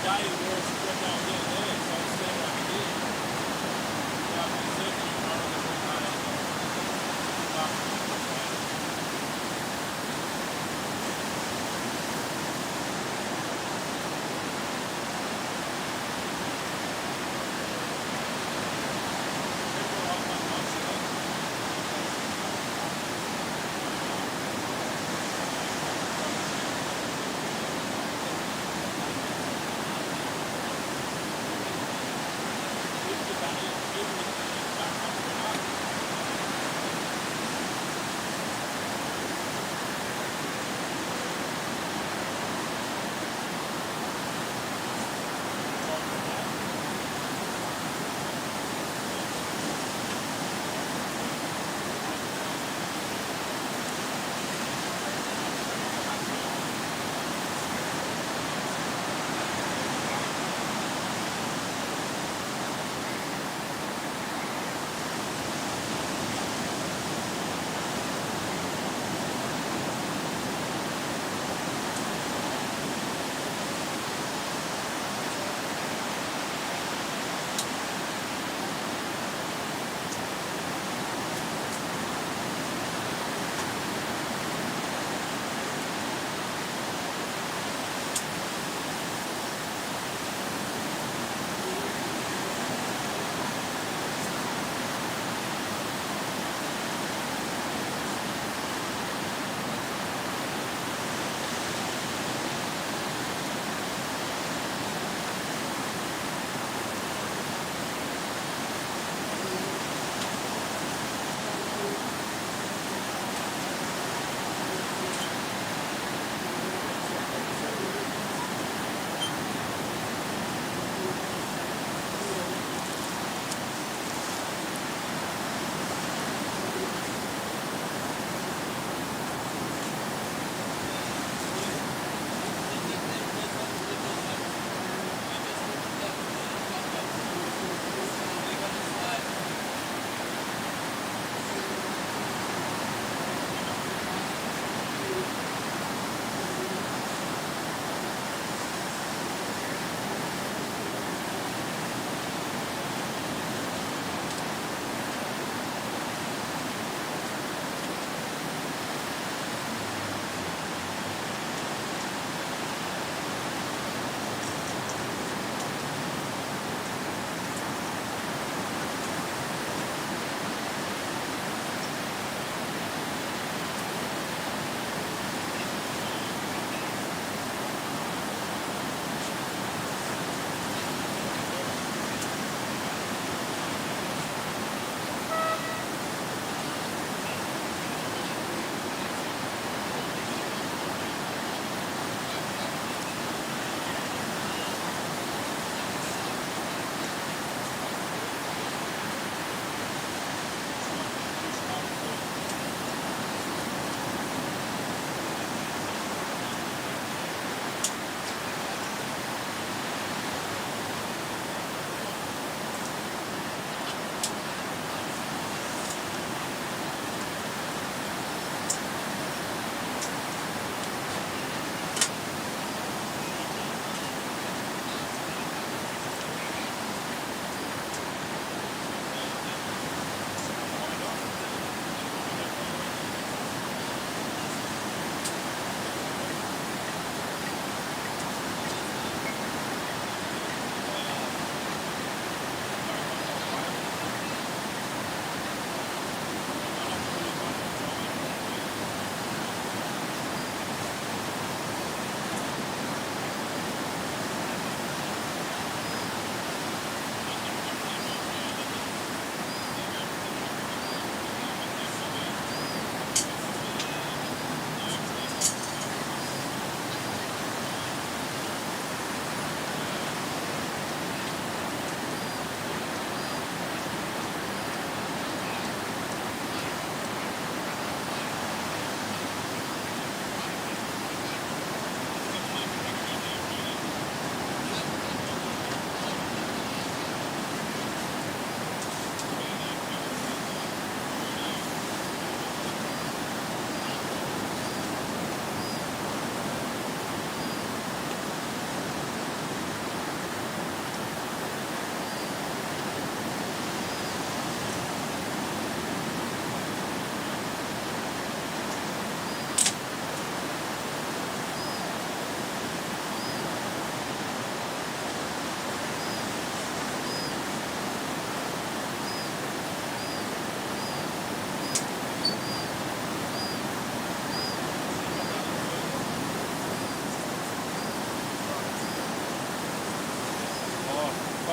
day where it's stripped out here and there, so it's standing over here. Yeah, I'm certainly not on the same page.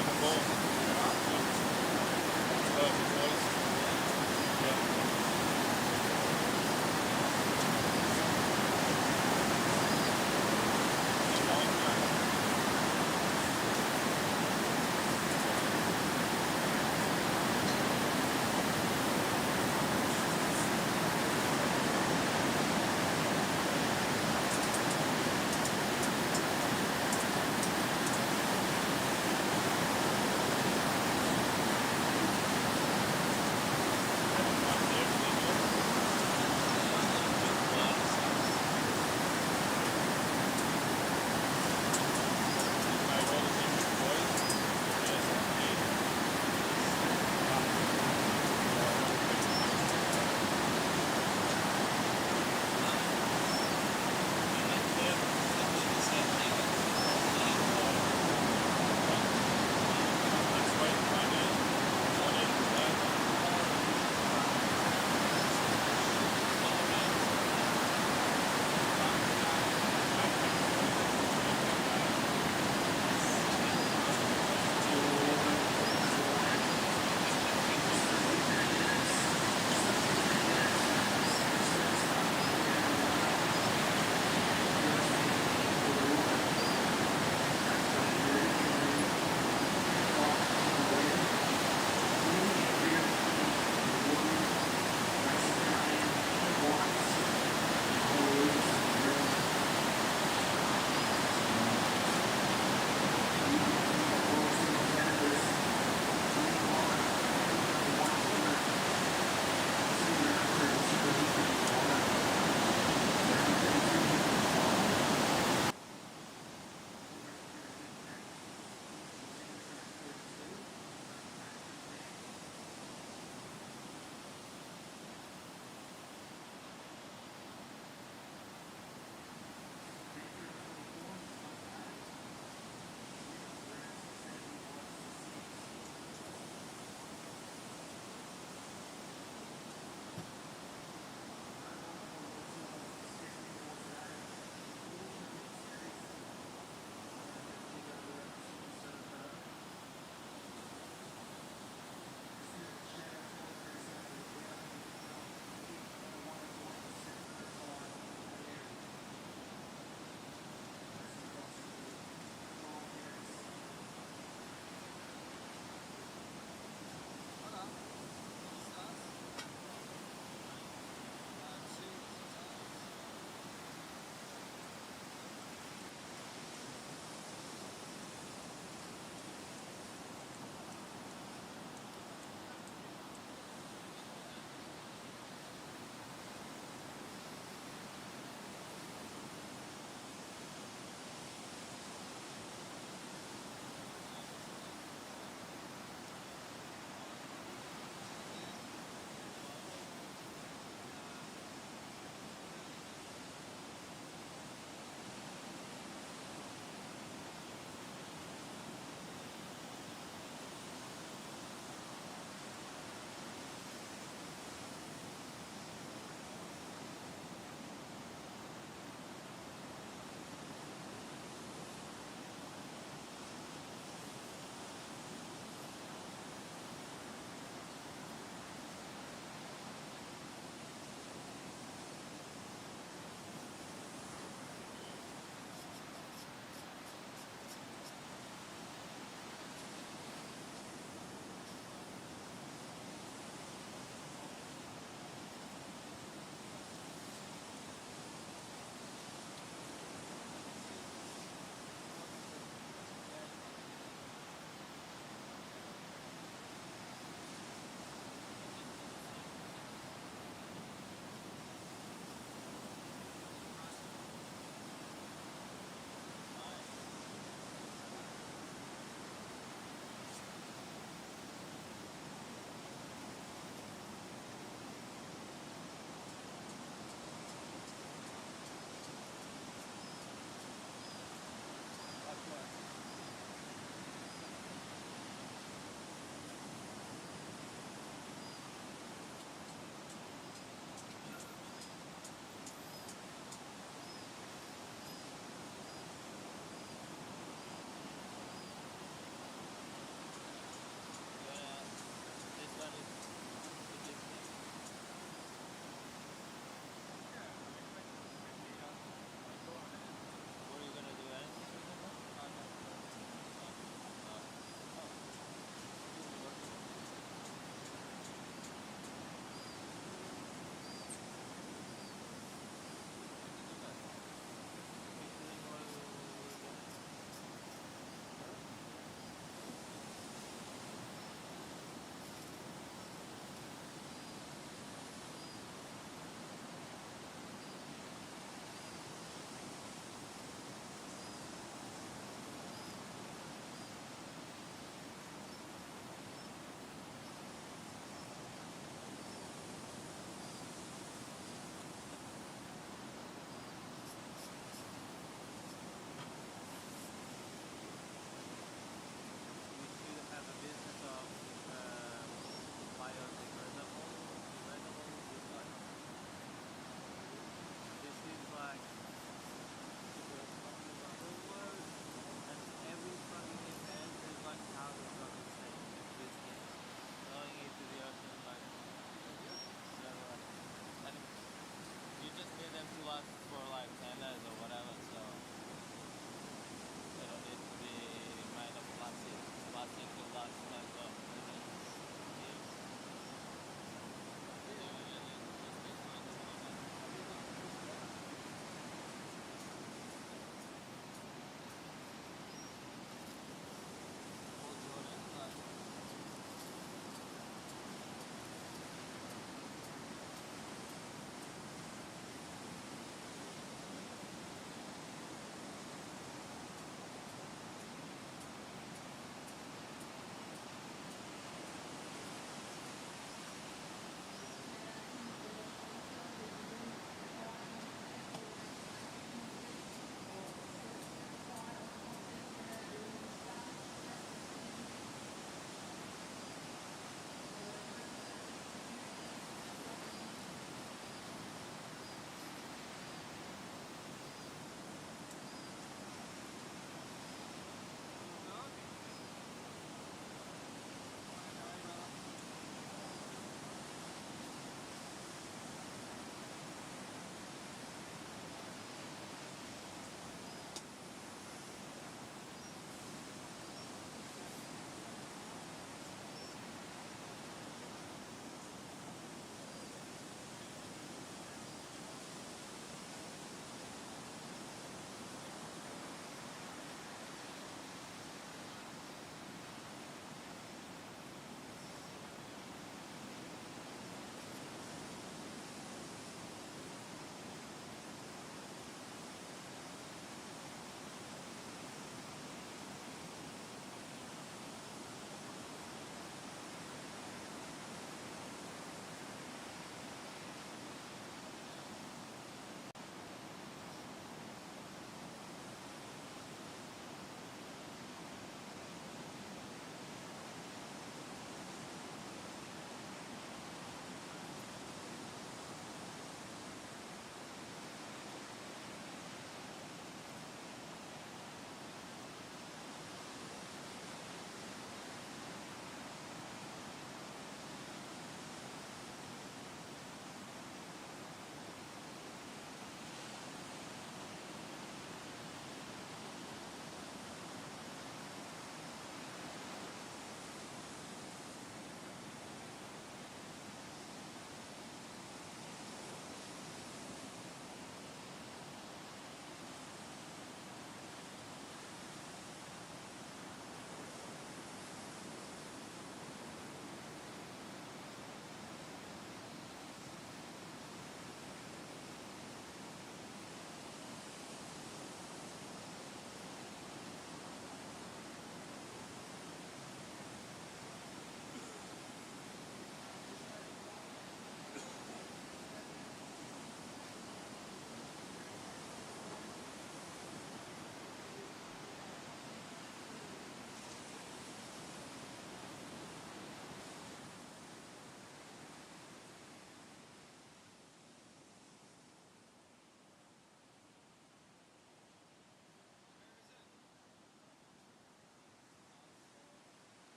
like a bull. His voice. Yeah.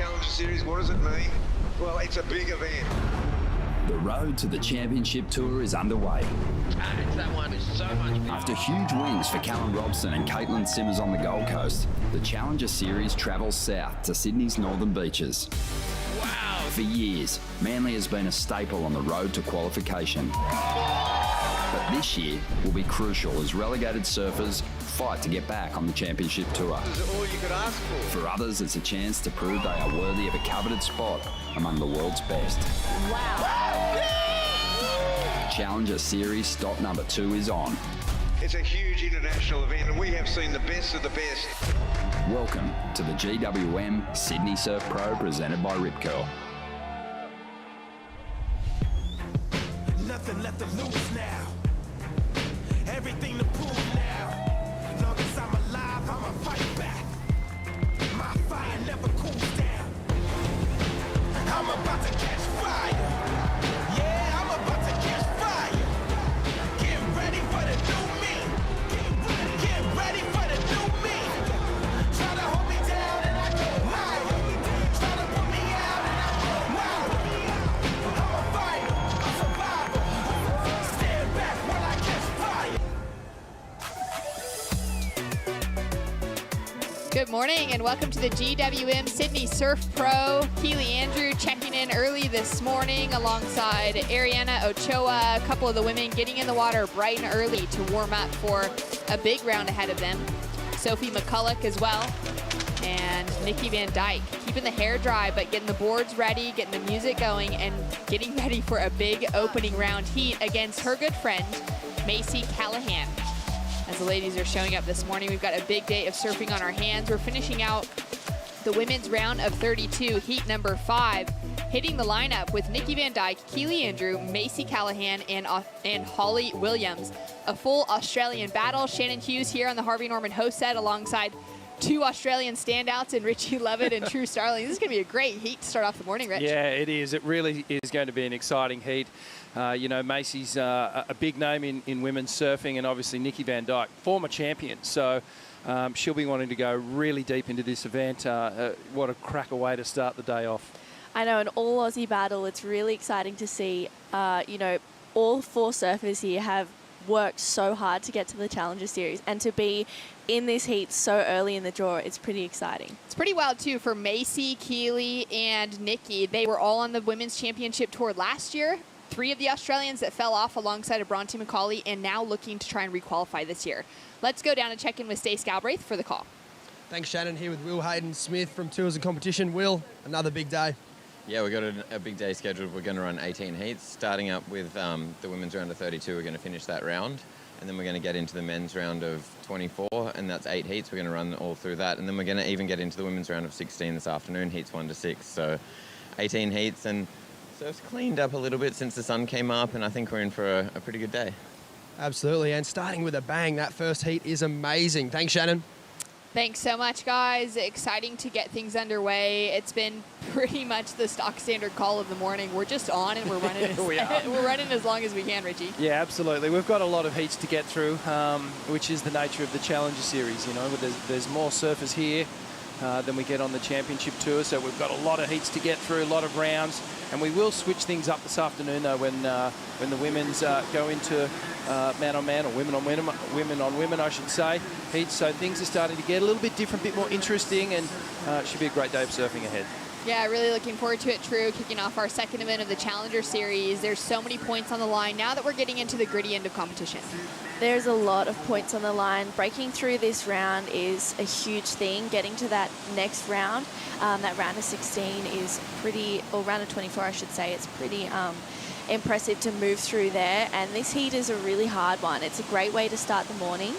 Challenger Series, what does it mean? Well, it's a big event. The road to the Championship Tour is underway. It's that one with so much power. After huge wins for Callum Robson and Caitlin Simmers on the Gold Coast, the Challenger Series travels south to Sydney's northern beaches. Wow! For years, Manly has been a staple on the road to qualification. But this year will be crucial as relegated surfers fight to get back on the Championship Tour. Is it all you could ask for? For others, it's a chance to prove they are worthy of a coveted spot among the world's best. Wow. Challenger Series stop number 2 is on. It's a huge international event and we have seen the best of the best. Welcome to the GWM Sydney Surf Pro presented by Rip Curl. Nothing left to lose now. Everything to prove now. Long as I'm alive, I'ma fight back. My fire never cools down. I'm about to catch fire. Yeah, I'm about to catch fire. Get ready for the new me. Get ready for the new me. Try to hold me down and I go higher. Try to put me out and I go louder. I'm a fighter, a survivor. Stand back when I catch fire. Good morning and welcome to the GWM Sydney Surf Pro. Keely Andrew checking in early this morning alongside Ariana Ochoa, a couple of the women getting in the water bright and early to warm up for a big round ahead of them. Sophie McCulloch as well, and Nikki Van Dyke keeping the hair dry but getting the boards ready, getting the music going, and getting ready for a big opening round heat against her good friend, Macy Callahan. As the ladies are showing up this morning, we've got a big day of surfing on our hands. We're finishing out the women's round of 32, heat number 5, hitting the lineup with Nikki Van Dyke, Keely Andrew, Macy Callahan, and Holly Williams. A full Australian battle. Shannon Hughes here on the Harvey Norman host set alongside 2 Australian standouts in Richie Levitt and True Starling. This is going to be a great heat to start off the morning, Rich. Yeah, it is. It really is going to be an exciting heat. You know, Macy's a big name in women's surfing, and obviously Nikki Van Dyke, former champion. So she'll be wanting to go really deep into this event. What a cracker way to start the day off. I know, an all-Aussie battle. It's really exciting to see. You know, all 4 surfers here have worked so hard to get to the Challenger Series, and to be in this heat so early in the draw, it's pretty exciting. It's pretty wild, too, for Macy, Keely, and Nikki. They were all on the Women's Championship Tour last year. 3 of the Australians that fell off alongside of Bronte McCauley, and now looking to try and requalify this year. Let's go down and check in with Stace Galbraith for the call. Thanks, Shannon. Here with Will Hayden-Smith from Tours and Competition. Will, another big day. Yeah, we've got a big day scheduled. We're going to run 18 heats, starting up with the women's round of 32. We're going to finish that round, and then we're going to get into the men's round of 24, and that's 8 heats. We're going to run all through that, and then we're going to even get into the women's round of 16 this afternoon, heats 1 to 6. So 18 heats, and surf's cleaned up a little bit since the sun came up, and I think we're in for a pretty good day. Absolutely, and starting with a bang, that first heat is amazing. Thanks, Shannon. Thanks so much, guys. Exciting to get things underway. It's been pretty much the stock standard call of the morning. We're just on and we're running we're running as long as we can, Richie. Yeah, absolutely. We've got a lot of heats to get through, which is the nature of the Challenger Series. You know, there's more surfers here than we get on the Championship Tour, so we've got a lot of heats to get through, a lot of rounds, and we will switch things up this afternoon, though, when the women's go into man on man, or women on women, I should say, heats. So things are starting to get a little bit different, a bit more interesting, and it should be a great day of surfing ahead. Yeah, really looking forward to it, True. Kicking off our second event of the Challenger Series. There's so many points on the line now that we're getting into the gritty end of competition. There's a lot of points on the line. Breaking through this round is a huge thing. Getting to that next round, that round of 16 is pretty, or round of 24, I should say, it's pretty impressive to move through there. And this heat is a really hard one. It's a great way to start the morning.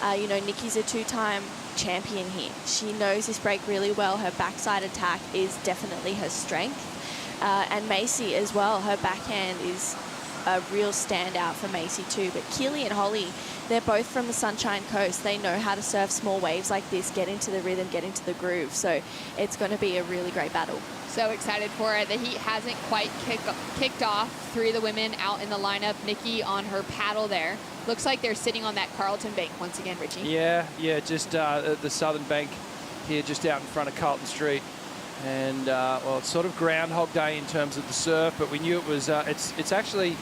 You know, Nikki's a 2-time champion here. She knows this break really well. Her backside attack is definitely her strength. And Macy as well, her backhand is a real standout for Macy too. But Keely and Holly, they're both from the Sunshine Coast. They know how to surf small waves like this, get into the rhythm, get into the groove. So it's going to be a really great battle. So excited for it. The heat hasn't quite kicked off. 3 of the women out in the lineup. Nikki on her paddle there. Looks like they're sitting on that Carlton bank once again, Richie. Yeah, just the southern bank here, just out in front of Carlton Street. And, well, it's sort of Groundhog Day in terms of the surf, but we knew it was, it's actually,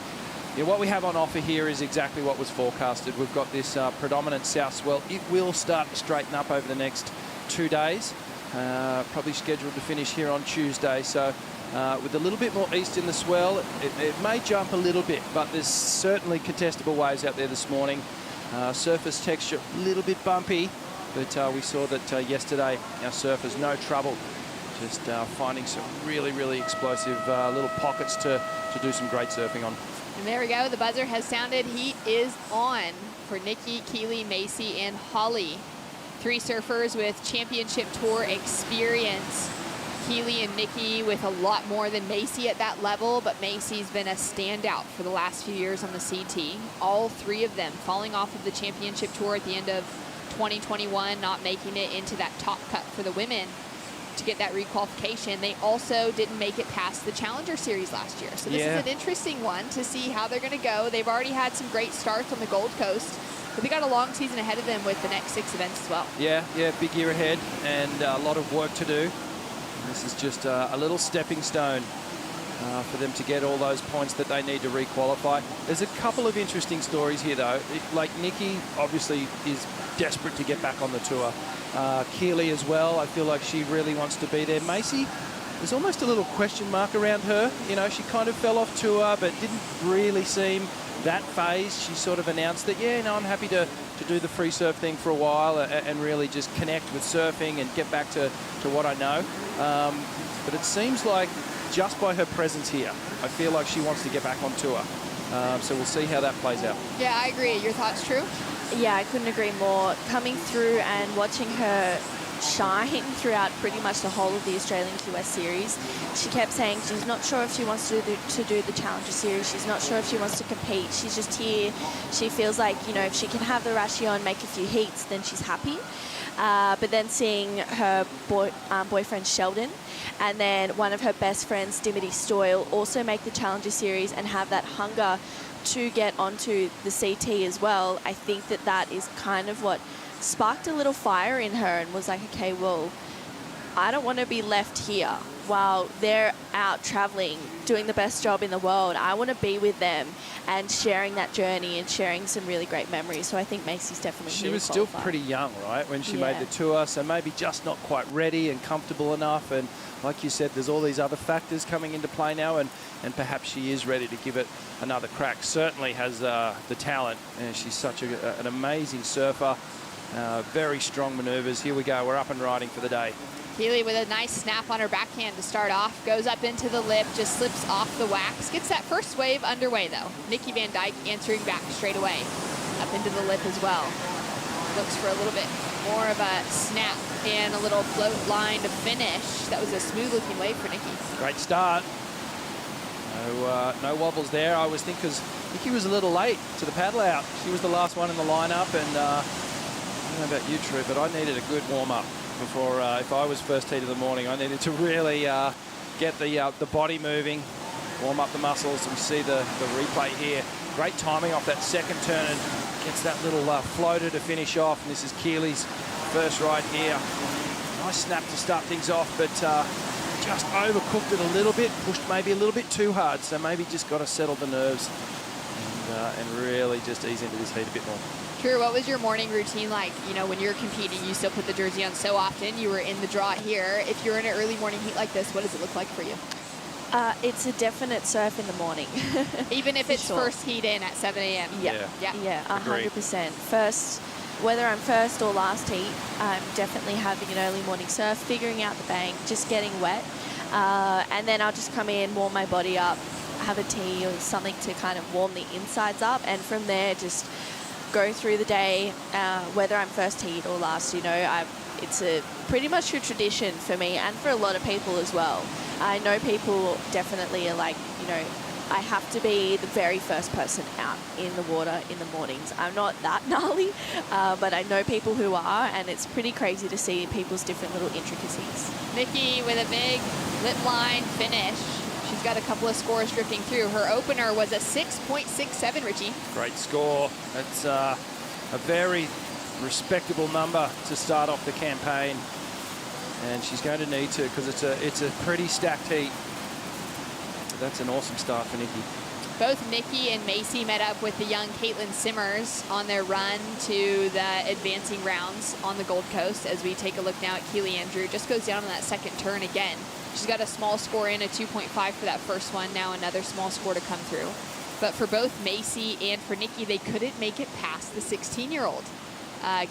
what we have on offer here is exactly what was forecasted. We've got this predominant south swell. It will start to straighten up over the next 2 days, probably scheduled to finish here on Tuesday. So with a little bit more east in the swell, it may jump a little bit, but there's certainly contestable waves out there this morning. Surface texture a little bit bumpy, but we saw that yesterday our surfers no trouble, just finding some really, really explosive little pockets to do some great surfing on. And there we go. The buzzer has sounded. Heat is on for Nikki, Keely, Macy, and Holly. 3 surfers with championship tour experience. Keely and Nikki with a lot more than Macy at that level, but Macy's been a standout for the last few years on the CT. All 3 of them falling off of the championship tour at the end of 2021, not making it into that top cut for the women to get that requalification. They also didn't make it past the Challenger Series last year. So this is an interesting one to see how they're going to go. They've already had some great starts on the Gold Coast, but they got a long season ahead of them with the next 6 events as well. Yeah, big year ahead and a lot of work to do. This is just a little stepping stone for them to get all those points that they need to requalify. There's a couple of interesting stories here, though. Like Nikki, obviously, is desperate to get back on the tour. Keely as well, I feel like she really wants to be there. Macy, there's almost a little question mark around her. You know, she kind of fell off tour, but didn't really seem that phased. She sort of announced that, yeah, no, I'm happy to do the free surf thing for a while and really just connect with surfing and get back to what I know. But it seems like just by her presence here, I feel like she wants to get back on tour. So we'll see how that plays out. Yeah, I agree. Your thoughts, True? Yeah, I couldn't agree more. Coming through and watching her shine throughout pretty much the whole of the Australian QS series. She kept saying she's not sure if she wants to do the Challenger series. She's not sure if she wants to compete. She's just here. She feels like, you know, if she can have the Rashi on, make a few heats, then she's happy. But then seeing her boyfriend Sheldon and then one of her best friends, Dimity Stoyle, also make the Challenger series and have that hunger to get onto the CT as well, I think that is kind of what sparked a little fire in her and was like, okay, well, I don't want to be left here while they're out traveling, doing the best job in the world. I want to be with them and sharing that journey and sharing some really great memories. So I think Macy's definitely She was still pretty young, right, when she made the tour, so maybe just not quite ready and comfortable enough. And like you said, there's all these other factors coming into play now, and perhaps she is ready to give it another crack. Certainly has the talent, and she's such an amazing surfer. Very strong maneuvers. Here we go. We're up and riding for the day. Keely with a nice snap on her backhand to start off. Goes up into the lip, just slips off the wax. Gets that first wave underway, though. Nikki Van Dyke answering back straight away. Up into the lip as well. Looks for a little bit more of a snap and a little float line to finish. That was a smooth-looking wave for Nikki. Great start. No wobbles there. I was thinking because Nikki was a little late to the paddle out. She was the last one in the lineup, and I don't know about you, True, but I needed a good warm-up before, if I was first heat of the morning, I needed to really get the body moving, warm up the muscles. We see the replay here. Great timing off that second turn and gets that little floater to finish off. And this is Keely's first ride here. Nice snap to start things off, but just overcooked it a little bit, pushed maybe a little bit too hard. So maybe just got to settle the nerves and really just ease into this heat a bit more. True, what was your morning routine like? You know, when you're competing, you still put the jersey on so often. You were in the draw here. If you're in an early morning heat like this, what does it look like for you? It's a definite surf in the morning. Even if it's first heat in at 7 a.m.? Yeah, 100%. First, whether I'm first or last heat, I'm definitely having an early morning surf, figuring out the bank, just getting wet. And then I'll just come in, warm my body up, have a tea or something to kind of warm the insides up. And from there, just go through the day, whether I'm first heat or last. You know, it's pretty much a tradition for me and for a lot of people as well. I know people definitely are like, you know, I have to be the very first person out in the water in the mornings. I'm not that gnarly, but I know people who are, and it's pretty crazy to see people's different little intricacies. Nikki with a big lip line finish. She's got a couple of scores drifting through. Her opener was a 6.67, Richie. Great score. That's a very respectable number to start off the campaign. And she's going to need to, because it's a pretty stacked heat. So that's an awesome start for Nikki. Both Nikki and Macy met up with the young Caitlin Simmers on their run to the advancing rounds on the Gold Coast. As we take a look now at Keely Andrew, just goes down on that second turn again. She's got a small score in, a 2.5 for that first one. Now another small score to come through. But for both Macy and for Nikki, they couldn't make it past the 16-year-old.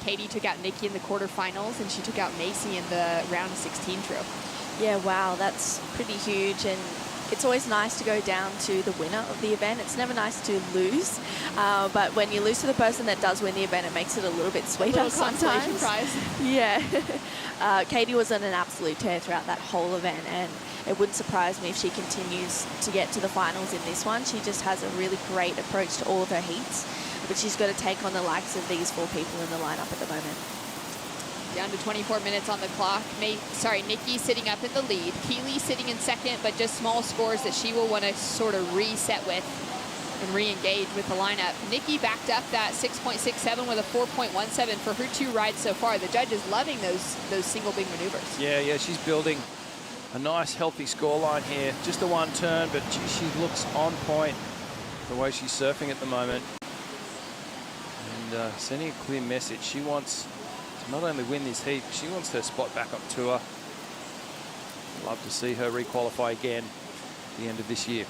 Katie took out Nikki in the quarterfinals, and she took out Macy in the round of 16 throw. Yeah, wow, that's pretty huge. And it's always nice to go down to the winner of the event. It's never nice to lose, but when you lose to the person that does win the event, it makes it a little bit sweeter sometimes. Prize. Yeah. Katie was on an absolute tear throughout that whole event, and it wouldn't surprise me if she continues to get to the finals in this one. She just has a really great approach to all of her heats, but she's got to take on the likes of these 4 people in the lineup at the moment. Down to 24 minutes on the clock. Nikki sitting up in the lead. Keely sitting in second, but just small scores that she will want to sort of reset with and re-engage with the lineup. Nikki backed up that 6.67 with a 4.17 for her 2 rides so far. The judge is loving those single big maneuvers. Yeah, she's building a nice, healthy scoreline here. Just the one turn, but she looks on point the way she's surfing at the moment. And sending a clear message. She wants not only win this heat, she wants her spot back up tour. Love to see her requalify again at the end of this year.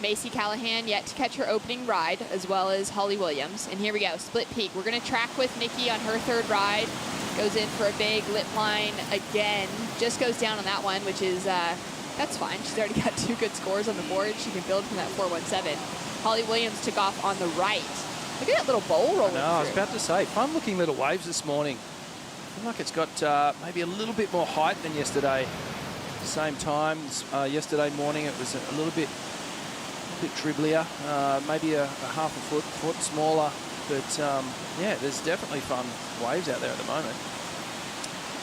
Macy Callahan yet to catch her opening ride, as well as Holly Williams. And here we go, split peak. We're going to track with Nikki on her 3rd ride. Goes in for a big lip line again. Just goes down on that one, which is, that's fine. She's already got 2 good scores on the board. She can build from that 4.17. Holly Williams took off on the right. Look at that little bowl rolling through. I was about to say, fun looking little waves this morning. I feel like it's got maybe a little bit more height than yesterday. Same time, yesterday morning it was a little bit dribblier, maybe a half a foot smaller. But yeah, there's definitely fun waves out there at the moment.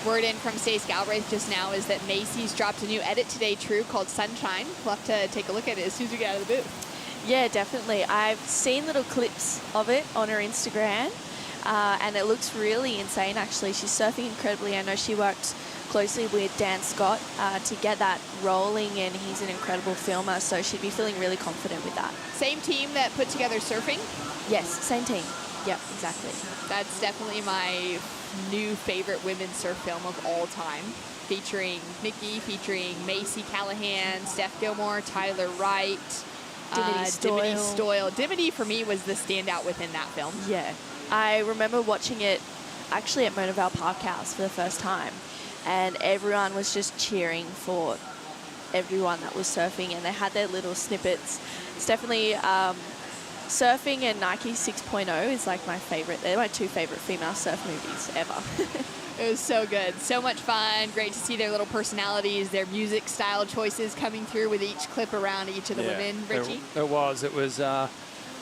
Word in from Stace Galbraith just now is that Macy's dropped a new edit today, True, called Sunshine. We'll have to take a look at it as soon as we get out of the booth. Yeah, definitely. I've seen little clips of it on her Instagram, and it looks really insane, actually. She's surfing incredibly. I know she worked closely with Dan Scott to get that rolling, and he's an incredible filmer, so she'd be feeling really confident with that. Same team that put together surfing? Yes, same team. Yep, exactly. That's definitely my new favorite women's surf film of all time. Featuring Nikki, featuring Macy Callahan, Steph Gilmore, Tyler Wright, Dimity Stoyle. Dimity, for me, was the standout within that film. Yeah. I remember watching it actually at Monavale Park House for the first time, and everyone was just cheering for everyone that was surfing, and they had their little snippets. It's definitely surfing and Nike 6.0 is like my favorite. They're my 2 favorite female surf movies ever. It was so good. So much fun. Great to see their little personalities, their music style choices coming through with each clip around each of the women. Richie? It was,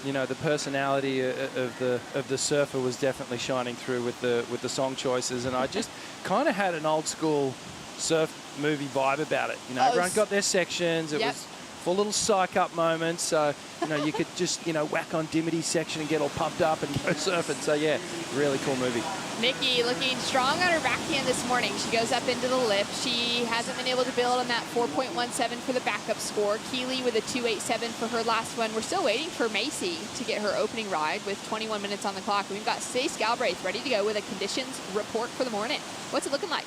you know, the personality of the surfer was definitely shining through with the song choices, and I just kind of had an old school surf movie vibe about it. You know, everyone got their sections. It was for little psych up moments, so you know you could just whack on Dimity's section and get all pumped up and go surfing. So yeah, really cool movie. Nikki looking strong on her backhand this morning. She goes up into the lip. She hasn't been able to build on that 4.17 for the backup score. Keely with a 2.87 for her last one. We're still waiting for Macy to get her opening ride with 21 minutes on the clock. We've got Stace Galbraith ready to go with a conditions report for the morning. What's it looking like?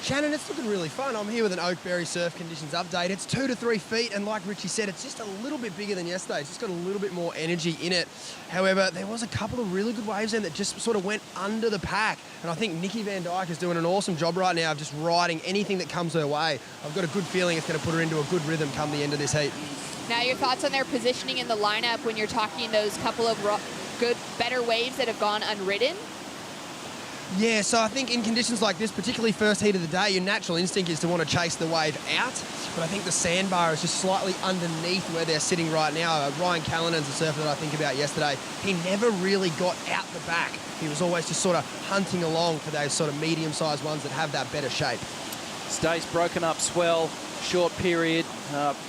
Shannon, it's looking really fun. I'm here with an Oakberry surf conditions update. It's 2 to 3 feet, and like Richie said, it's just a little bit bigger than yesterday. It's just got a little bit more energy in it. However, there was a couple of really good waves in that just sort of went under the pack, and I think Nikki Van Dyke is doing an awesome job right now of just riding anything that comes her way. I've got a good feeling it's going to put her into a good rhythm come the end of this heat. Now, your thoughts on their positioning in the lineup when you're talking those couple of good, better waves that have gone unridden? Yeah, so I think in conditions like this, particularly first heat of the day, your natural instinct is to want to chase the wave out. But I think the sandbar is just slightly underneath where they're sitting right now. Ryan Callanan's a surfer that I think about yesterday. He never really got out the back. He was always just sort of hunting along for those sort of medium-sized ones that have that better shape. Stace broken up swell, short period,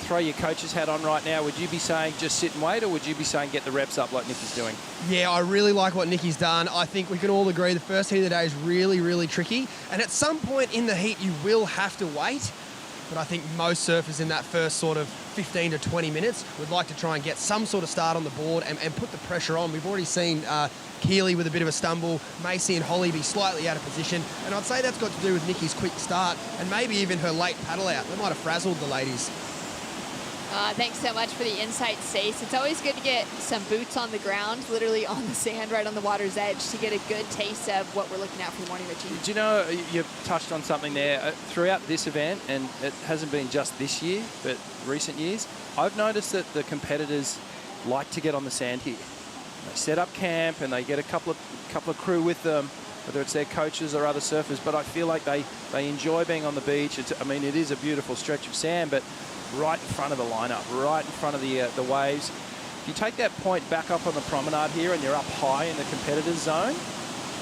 throw your coach's hat on right now, would you be saying just sit and wait, or would you be saying get the reps up like Nikki's doing? Yeah, I really like what Nikki's done. I think we can all agree the first heat of the day is really, really tricky. And at some point in the heat, you will have to wait. But I think most surfers in that first sort of 15 to 20 minutes would like to try and get some sort of start on the board and put the pressure on. We've already seen Keely with a bit of a stumble, Macy and Holly be slightly out of position. And I'd say that's got to do with Nikki's quick start and maybe even her late paddle out. That might have frazzled the ladies. Thanks so much for the insight, Stace. It's always good to get some boots on the ground, literally on the sand, right on the water's edge, to get a good taste of what we're looking at for the morning, Richie. Do you know, you touched on something there. Throughout this event, and it hasn't been just this year, but recent years, I've noticed that the competitors like to get on the sand here. They set up camp and they get a couple of crew with them, whether it's their coaches or other surfers, but I feel like they enjoy being on the beach. I mean, it is a beautiful stretch of sand, but right in front of the lineup, right in front of the waves. If you take that point back up on the promenade here and you're up high in the competitors zone,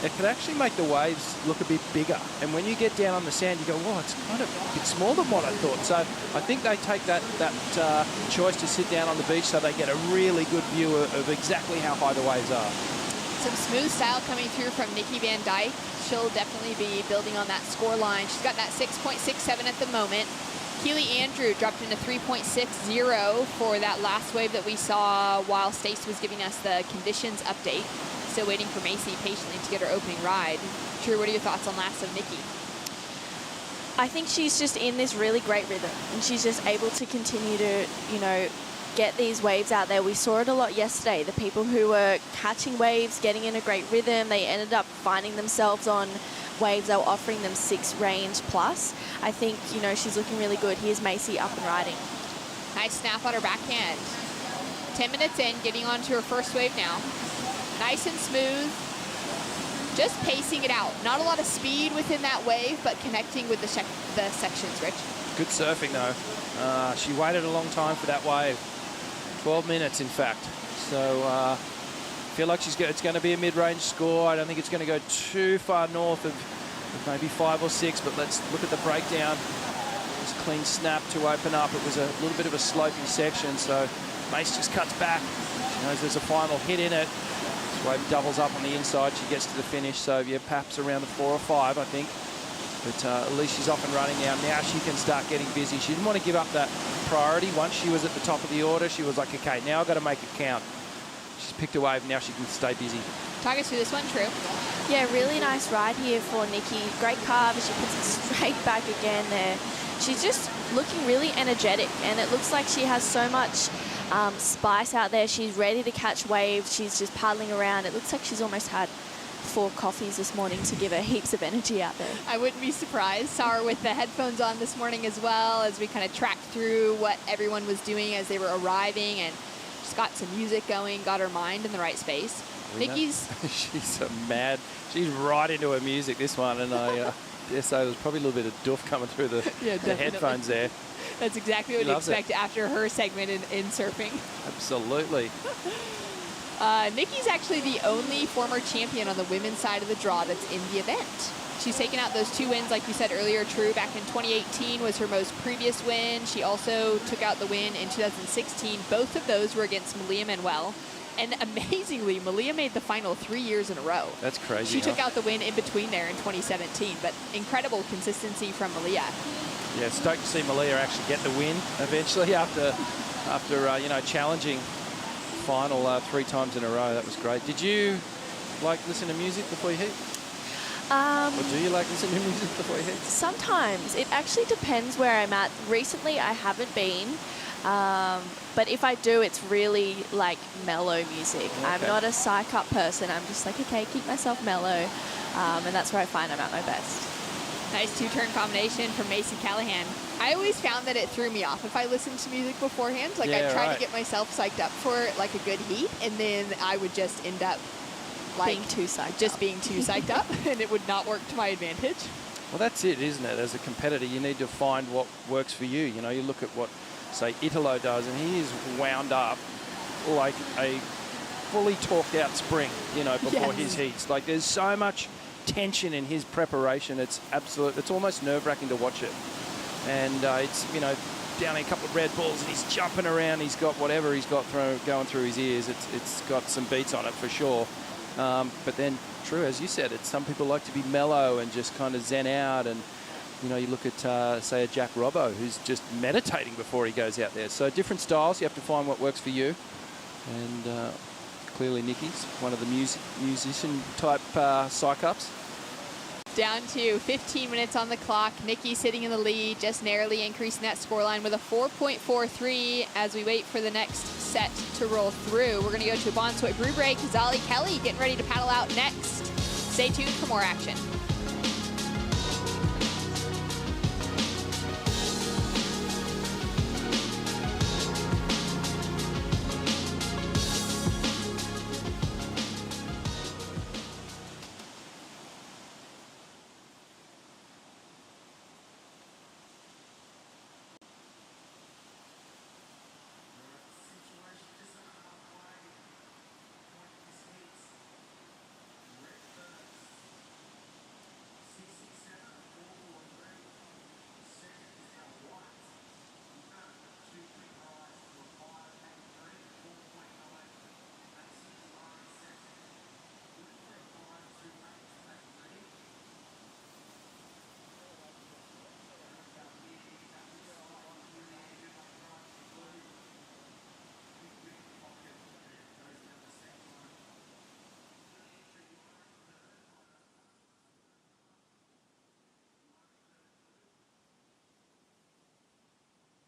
it can actually make the waves look a bit bigger. And when you get down on the sand, you go, well, it's kind of a bit smaller than what I thought. So I think they take that choice to sit down on the beach so they get a really good view of exactly how high the waves are. Some smooth style coming through from Nikki Van Dyke. She'll definitely be building on that score line. She's got that 6.67 at the moment. Keely Andrew dropped into 3.60 for that last wave that we saw while Stace was giving us the conditions update. Still waiting for Macy patiently to get her opening ride. Drew, what are your thoughts on last of Nikki? I think she's just in this really great rhythm, and she's just able to continue to, you know, get these waves out there. We saw it a lot yesterday. The people who were catching waves, getting in a great rhythm, they ended up finding themselves on waves that were offering them 6 range plus. I think, you know, she's looking really good. Here's Macy up and riding. Nice snap on her backhand. 10 minutes in, getting onto her first wave now. Nice and smooth. Just pacing it out. Not a lot of speed within that wave, but connecting with the sections, Rich. Good surfing, though. She waited a long time for that wave. 12 minutes, in fact. So I feel like it's going to be a mid-range score. I don't think it's going to go too far north of maybe 5 or 6, but let's look at the breakdown. Just clean snap to open up. It was a little bit of a sloping section, so Mace just cuts back. She knows there's a final hit in it. This wave doubles up on the inside. She gets to the finish, so yeah, perhaps around the 4 or 5, I think. But at least she's off and running now. Now she can start getting busy. She didn't want to give up that priority. Once she was at the top of the order, she was like, okay, now I've got to make it count. She's picked a wave. Now she can stay busy. Talk us through this one, True. Yeah, really nice ride here for Nikki. Great carve. She puts it straight back again there. She's just looking really energetic, and it looks like she has so much spice out there. She's ready to catch waves. She's just paddling around. It looks like she's almost had 4 coffees this morning to give her heaps of energy out there. I wouldn't be surprised. Saw her with the headphones on this morning as well, as we kind of tracked through what everyone was doing as they were arriving, and she's got some music going, got her mind in the right space. Nikki's... She's right into her music, this one, and I dare say there's probably a little bit of doof coming through the headphones there. That's exactly what you expect after her segment in surfing. Absolutely. Nikki's actually the only former champion on the women's side of the draw that's in the event. She's taken out those 2 wins, like you said earlier, True. Back in 2018 was her most previous win. She also took out the win in 2016. Both of those were against Malia Manuel. And amazingly, Malia made the final 3 years in a row. That's crazy. She took out the win in between there in 2017, but incredible consistency from Malia. Yeah, stoked to see Malia actually get the win eventually after you know, challenging final 3 times in a row. That was great. Did you like listen to music before you hit? Or do you like listening to music before you hit? Sometimes. It actually depends where I'm at. Recently, I haven't been. But if I do, it's really like mellow music. Okay. I'm not a psych up person. I'm just like, okay, keep myself mellow. And that's where I find I'm at my best. Nice 2-turn combination from Macy Callahan. I always found that it threw me off if I listened to music beforehand. Like, I'd try to get myself psyched up for like a good heat, and then I would just end up like being too psyched up, and it would not work to my advantage. Well, that's it, isn't it? As a competitor, you need to find what works for you. You know, you look at what, say, Italo does, and he is wound up like a fully torqued out spring, you know, before his heats. Like, there's so much tension in his preparation. It's almost nerve-wracking to watch it. And it's, you know, down a couple of Red Bulls, and he's jumping around. He's got whatever he's got going through his ears. It's got some beats on it for sure. But then, true, as you said, some people like to be mellow and just kind of zen out. And, you know, you look at, say, a Jack Robbo, who's just meditating before he goes out there. So different styles. You have to find what works for you. And clearly Nikki's one of the musician-type psych-ups. Down to 15 minutes on the clock. Nikki sitting in the lead, just narrowly increasing that scoreline with a 4.43 as we wait for the next set to roll through. We're going to go to a Bonsoy brew break. Zali Kelly getting ready to paddle out next. Stay tuned for more action.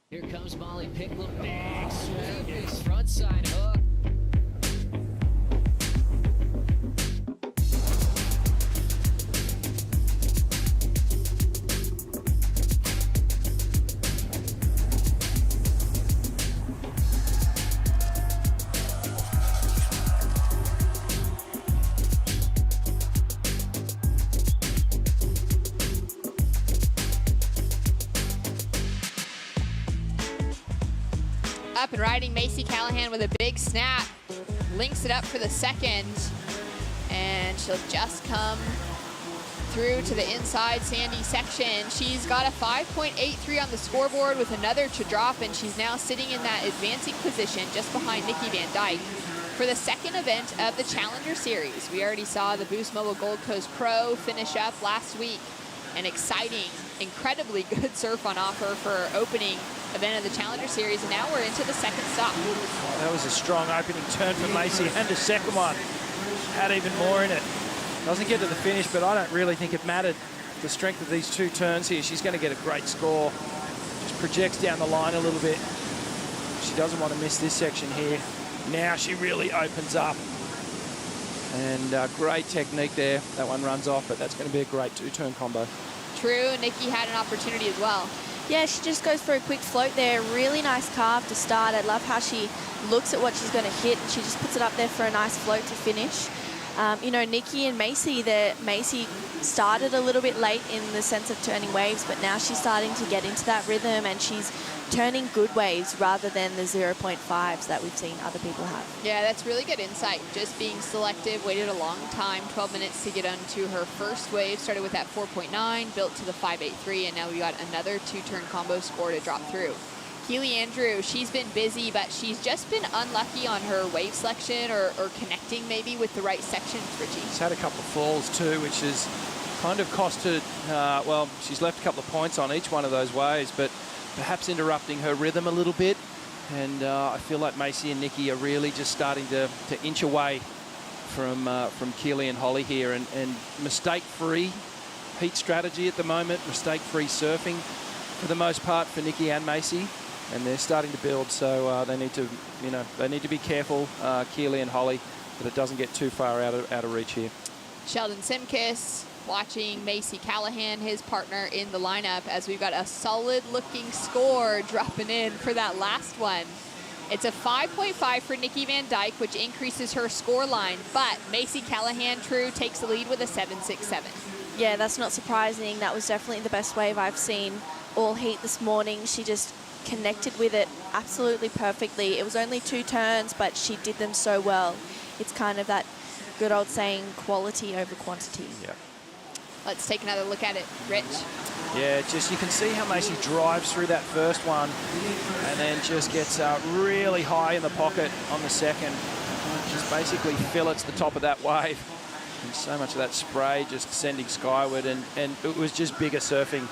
Here comes Molly Pickle, big sweep, his front side hook. Up and riding, Macy Callahan with a big snap. Links it up for the second. And she'll just come through to the inside sandy section. She's got a 5.83 on the scoreboard with another to drop, and she's now sitting in that advancing position just behind Nikki Van Dyke. For the second event of the Challenger Series, we already saw the Boost Mobile Gold Coast Pro finish up last week. An exciting, incredibly good surf on offer for opening event of the Challenger Series, and now we're into the second stop. That was a strong opening turn for Macy, and a second one. Had even more in it. Doesn't get to the finish, but I don't really think it mattered. The strength of these two turns here, she's going to get a great score. Just projects down the line a little bit. She doesn't want to miss this section here. Now she really opens up. And great technique there. That one runs off, but that's going to be a great two-turn combo. True, Nikki had an opportunity as well. Yeah, she just goes for a quick float there. Really nice carve to start. I love how she looks at what she's going to hit, and she just puts it up there for a nice float to finish. You know, Nikki and Macy, Macy started a little bit late in the sense of turning waves, but now she's starting to get into that rhythm, and she's turning good waves rather than the 0.5s that we've seen other people have. Yeah, that's really good insight. Just being selective, waited a long time, 12 minutes to get onto her first wave. Started with that 4.9, built to the 5.83, and now we got another two-turn combo score to drop through. Keely Andrew, she's been busy, but she's just been unlucky on her wave selection or connecting maybe with the right sections, Richie. She's had a couple of falls too, which has kind of costed, well, she's left a couple of points on each one of those waves, but perhaps interrupting her rhythm a little bit. And I feel like Macy and Nikki are really just starting to inch away from Keely and Holly here, and mistake-free heat strategy at the moment, mistake-free surfing for the most part for Nikki and Macy. And they're starting to build, so they need to, they need to be careful, Keely and Holly, that it doesn't get too far out of reach here. Sheldon Simkis watching Macy Callahan, his partner in the lineup, as we've got a solid-looking score dropping in for that last one. It's a 5.5 for Nikki Van Dyke, which increases her score line, but Macy Callahan, true, takes the lead with a 7.67. Yeah, that's not surprising. That was definitely the best wave I've seen all heat this morning. She just connected with it absolutely perfectly. It was only two turns, but she did them so well. It's kind of that good old saying, quality over quantity. Yeah. Let's take another look at it, Rich. Yeah, just you can see how Macy drives through that first one and then just gets really high in the pocket on the second. Just basically fillets the top of that wave. And so much of that spray just sending skyward, and it was just bigger surfing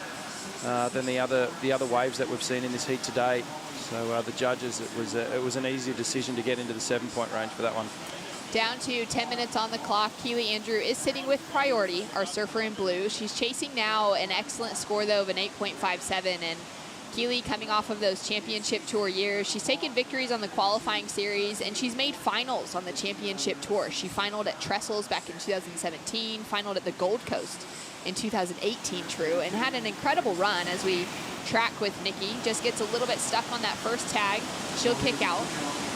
than the other waves that we've seen in this heat today. So the judges, it was an easy decision to get into the 7-point range for that one. Down to 10 minutes on the clock. Keely Andrew is sitting with priority, our surfer in blue. She's chasing now an excellent score, though, of an 8.57. And Keely, coming off of those championship tour years, she's taken victories on the qualifying series, and she's made finals on the championship tour. She finaled at Trestles back in 2017, finaled at the Gold Coast in 2018, true, and had an incredible run as we track with Nikki. Just gets a little bit stuck on that first tag. She'll kick out.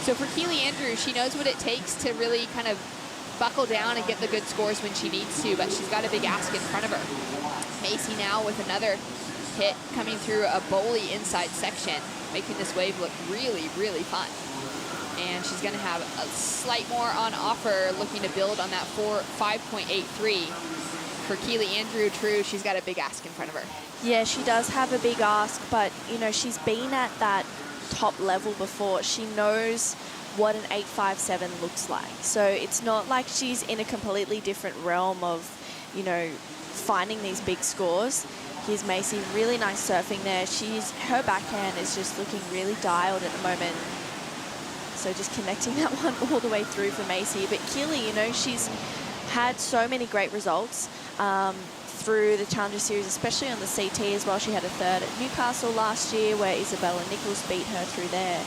So for Keely Andrew, she knows what it takes to really kind of buckle down and get the good scores when she needs to, but she's got a big ask in front of her. Macy now with another hit coming through a bowly inside section, making this wave look really, really fun. And she's going to have a slight more on offer, looking to build on that 5.83. For Keely Andrew, true, she's got a big ask in front of her. Yeah, she does have a big ask, but, you know, she's been at that top level before. She knows what an 8.57 looks like. So it's not like she's in a completely different realm of, you know, finding these big scores. Here's Macy, really nice surfing there. Her backhand is just looking really dialed at the moment. So just connecting that one all the way through for Macy. But Keely, you know, she's had so many great results through the Challenger Series, especially on the CT as well. She had a third at Newcastle last year where Isabella Nichols beat her through there.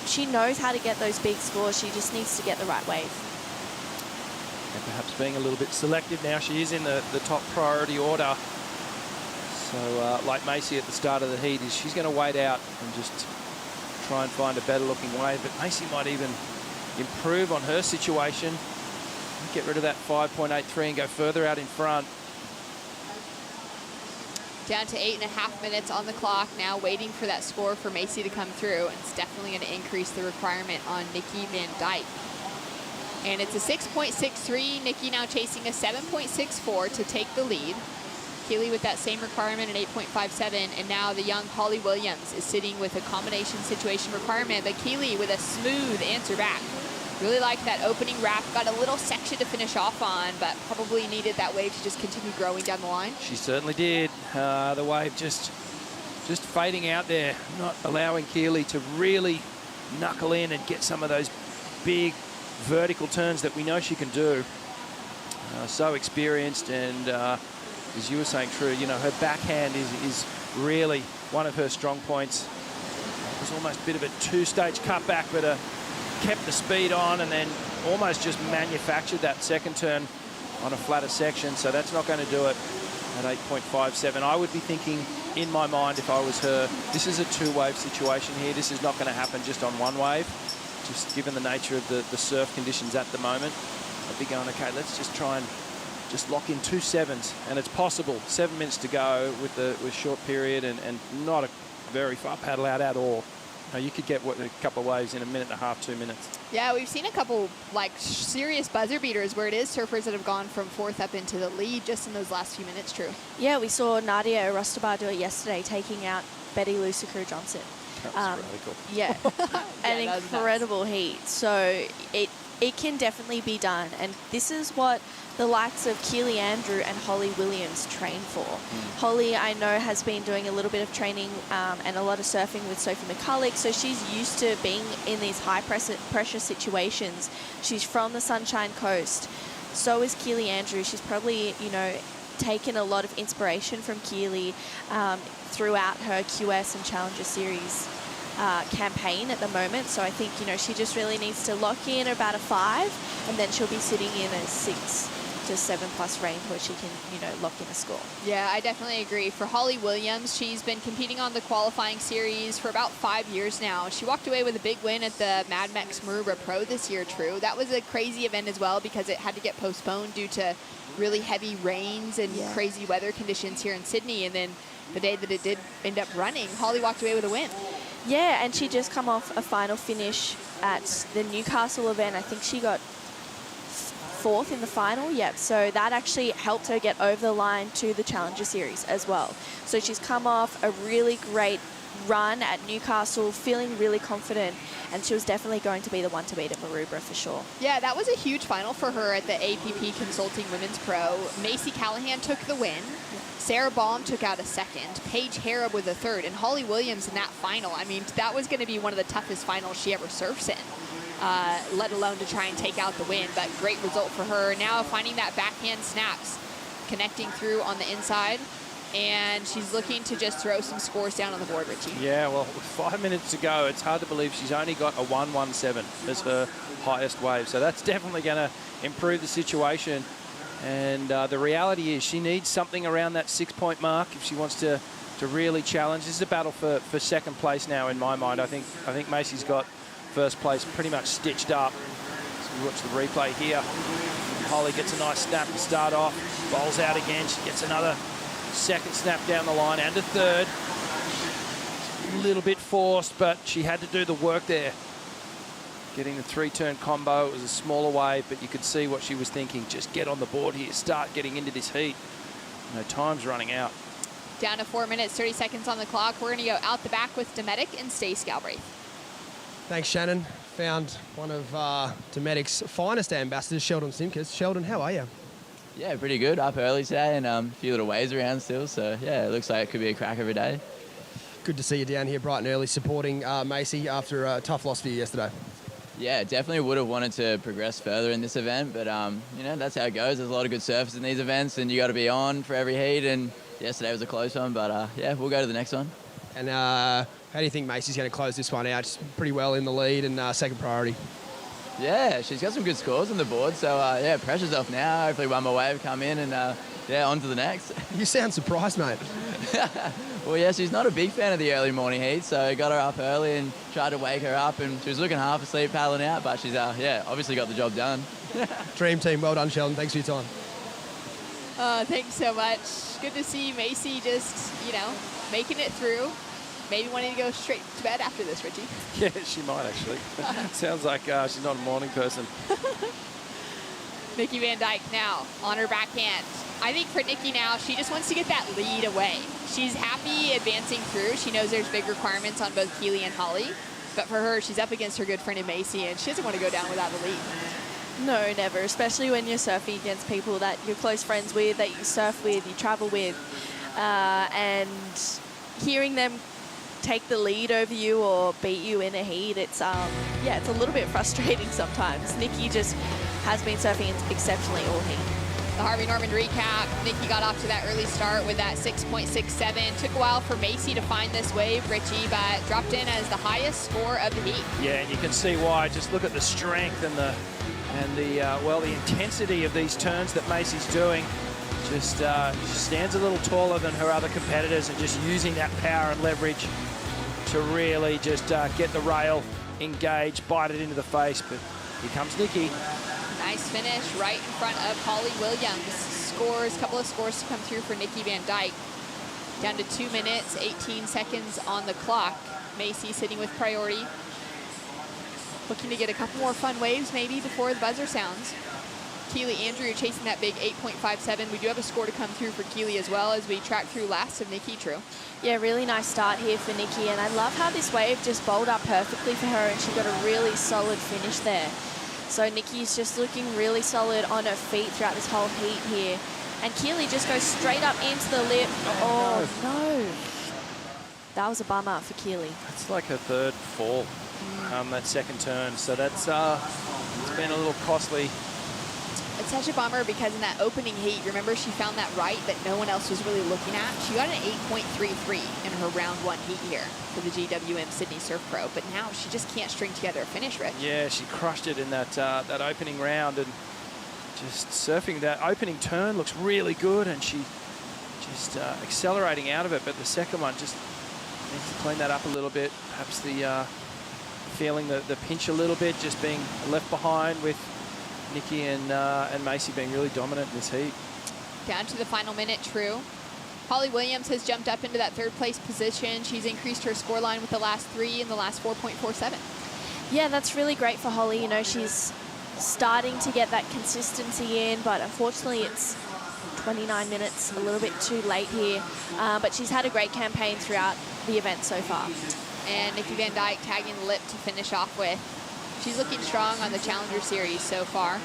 She knows how to get those big scores. She just needs to get the right wave. And perhaps being a little bit selective now. She is in the top priority order. So like Macy at the start of the heat, she's going to wait out and just try and find a better looking wave. But Macy might even improve on her situation, get rid of that 5.83 and go further out in front. Down to 8.5 minutes on the clock now, waiting for that score for Macy to come through. It's definitely going to increase the requirement on Nikki Van Dyke. And it's a 6.63. Nikki now chasing a 7.64 to take the lead. Keely with that same requirement at 8.57, and now the young Holly Williams is sitting with a combination situation requirement, but Keely with a smooth answer back. Really liked that opening wrap, got a little section to finish off on, but probably needed that wave to just continue growing down the line. She certainly did. The wave just fading out there, not allowing Keely to really knuckle in and get some of those big vertical turns that we know she can do. So experienced, and as you were saying, true, you know, her backhand is really one of her strong points. It was almost a bit of a two-stage cutback, but kept the speed on and then almost just manufactured that second turn on a flatter section. So that's not going to do it at 8.57. I would be thinking in my mind, if I was her, this is a two-wave situation here. This is not going to happen just on one wave, just given the nature of the surf conditions at the moment. I'd be going, okay, let's just try and just lock in 2 sevens, and it's possible. 7 minutes to go with short period and not a very far paddle out at all. You could get a couple of waves in a minute and a half, 2 minutes. Yeah, we've seen a couple like serious buzzer beaters where it is surfers that have gone from fourth up into the lead just in those last few minutes, true. Yeah, we saw Nadia Arostabar do it yesterday, taking out BettyLou Sakura Johnson. That was really cool. Yeah, an incredible heat. So it can definitely be done. And this is what the likes of Keely Andrew and Holly Williams train for. Holly, I know, has been doing a little bit of training and a lot of surfing with Sophie McCulloch, so she's used to being in these high pressure situations. She's from the Sunshine Coast. So is Keely Andrew. She's probably, you know, taken a lot of inspiration from Keely throughout her QS and Challenger Series campaign at the moment. So I think, you know, she just really needs to lock in about a 5, and then she'll be sitting in a 6 to 7+ range where she can, you know, lock in a score. Yeah, I definitely agree. For Holly Williams, she's been competing on the qualifying series for about 5 years now. She walked away with a big win at the Mad Max Maroubra Pro this year, true. That was a crazy event as well because it had to get postponed due to really heavy rains and crazy weather conditions here in Sydney. And then the day that it did end up running, Holly walked away with a win. Yeah, and she just come off a final finish at the Newcastle event. I think she got 4th in the final. Yep, so that actually helped her get over the line to the Challenger Series as well. So she's come off a really great run at Newcastle, feeling really confident, and she was definitely going to be the one to beat at Maroubra for sure. Yeah, that was a huge final for her at the APP Consulting Women's Pro. Macy Callahan took the win. Sarah Baum took out a second. Paige Harrop with a third. And Holly Williams in that final. I mean, that was going to be one of the toughest finals she ever surfs in, let alone to try and take out the win. But great result for her. Now finding that backhand snaps, connecting through on the inside. And she's looking to just throw some scores down on the board, Richie. Yeah, well, with 5 minutes to go, it's hard to believe she's only got a 1:17 as her highest wave. So that's definitely going to improve the situation. And the reality is she needs something around that 6-point mark if she wants to really challenge. This is a battle for second place now in my mind. I think Macy's got first place pretty much stitched up. So we watch the replay here. Holly gets a nice snap to start off, bowls out again. She gets another second snap down the line and a third. A little bit forced, but she had to do the work there. Getting the 3-turn combo. It was a smaller wave, but you could see what she was thinking. Just get on the board here, start getting into this heat. No, time's running out. Down to 4 minutes, 30 seconds on the clock. We're going to go out the back with Dometic and Stace Galbraith. Thanks, Shannon. Found one of Dometic's finest ambassadors, Sheldon Simkes. Sheldon, how are you? Yeah, pretty good. Up early today and a few little waves around still. So, yeah, it looks like it could be a crack of a day. Good to see you down here bright and early supporting Macy after a tough loss for you yesterday. Yeah, definitely would have wanted to progress further in this event, but, you know, that's how it goes. There's a lot of good surfers in these events and you got to be on for every heat, and yesterday was a close one, but, yeah, we'll go to the next one. And how do you think Macy's going to close this one out? She's pretty well in the lead and second priority. Yeah, she's got some good scores on the board, so, yeah, pressure's off now. Hopefully one more wave come in and, yeah, on to the next. You sound surprised, mate. Well, yeah, she's not a big fan of the early morning heat, so got her up early and tried to wake her up, and she was looking half asleep paddling out, but she's, yeah, obviously got the job done. Dream team, well done, Sheldon. Thanks for your time. Thanks so much. Good to see Macy just, you know, making it through. Maybe wanting to go straight to bed after this, Richie. Yeah, she might actually. Sounds like she's not a morning person. Nikki Van Dyke now on her backhand. I think for Nikki now, she just wants to get that lead away. She's happy advancing through. She knows there's big requirements on both Keely and Holly. But for her, she's up against her good friend in Macy, and she doesn't want to go down without a lead. No, never, especially when you're surfing against people that you're close friends with, that you surf with, you travel with. And hearing them take the lead over you or beat you in a heat, it's yeah, it's a little bit frustrating sometimes. Nikki just has been surfing exceptionally all heat. The Harvey Norman recap. Nikki got off to that early start with that 6.67. Took a while for Macy to find this wave, Richie, but dropped in as the highest score of the heat. Yeah, and you can see why. Just look at the strength and the well, the intensity of these turns that Macy's doing. Just she stands a little taller than her other competitors and just using that power and leverage to really just get the rail engaged, bite it into the face. But here comes Nikki. Nice finish right in front of Holly Williams. Scores, a couple of scores to come through for Nikki Van Dyke. Down to 2 minutes, 18 seconds on the clock. Macy sitting with priority. Looking to get a couple more fun waves maybe before the buzzer sounds. Keely Andrew chasing that big 8.57. We do have a score to come through for Keely as well as we track through last of Nikki, True. Yeah, really nice start here for Nikki, and I love how this wave just bowled up perfectly for her and she got a really solid finish there. So Nikki's just looking really solid on her feet throughout this whole heat here. And Keely just goes straight up into the lip. Oh, no. That was a bummer for Keely. It's like her third fall, that second turn. So that's it's been a little costly. It's such a bummer because in that opening heat, remember she found that right that no one else was really looking at. She got an 8.33 in her round one heat here for the GWM Sydney Surf Pro, but now she just can't string together a finish, Rich. Yeah, she crushed it in that opening round, and just surfing that opening turn looks really good, and she just accelerating out of it. But the second one just needs to clean that up a little bit. Perhaps the feeling the pinch a little bit, just being left behind with Nikki and Macy being really dominant in this heat. Down to the final minute, True. Holly Williams has jumped up into that third place position. She's increased her scoreline with the last 3 and the last 4.47. Yeah, that's really great for Holly. You know, she's starting to get that consistency in, but unfortunately it's 29 minutes, a little bit too late here. But she's had a great campaign throughout the event so far. And Nikki Van Dyke tagging the lip to finish off with. She's looking strong on the Challenger Series so far.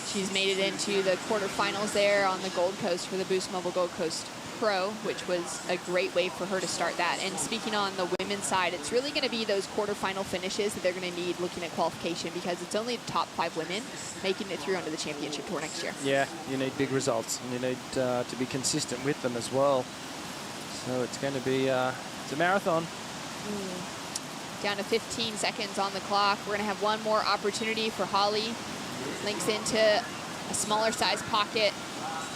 She's made it into the quarterfinals there on the Gold Coast for the Boost Mobile Gold Coast Pro, which was a great way for her to start that. And speaking on the women's side, it's really going to be those quarterfinal finishes that they're going to need looking at qualification, because it's only the top 5 women making it through onto the championship tour next year. Yeah, you need big results, and you need to be consistent with them as well. So it's going to be it's a marathon. Down to 15 seconds on the clock. We're going to have one more opportunity for Holly. Links into a smaller size pocket.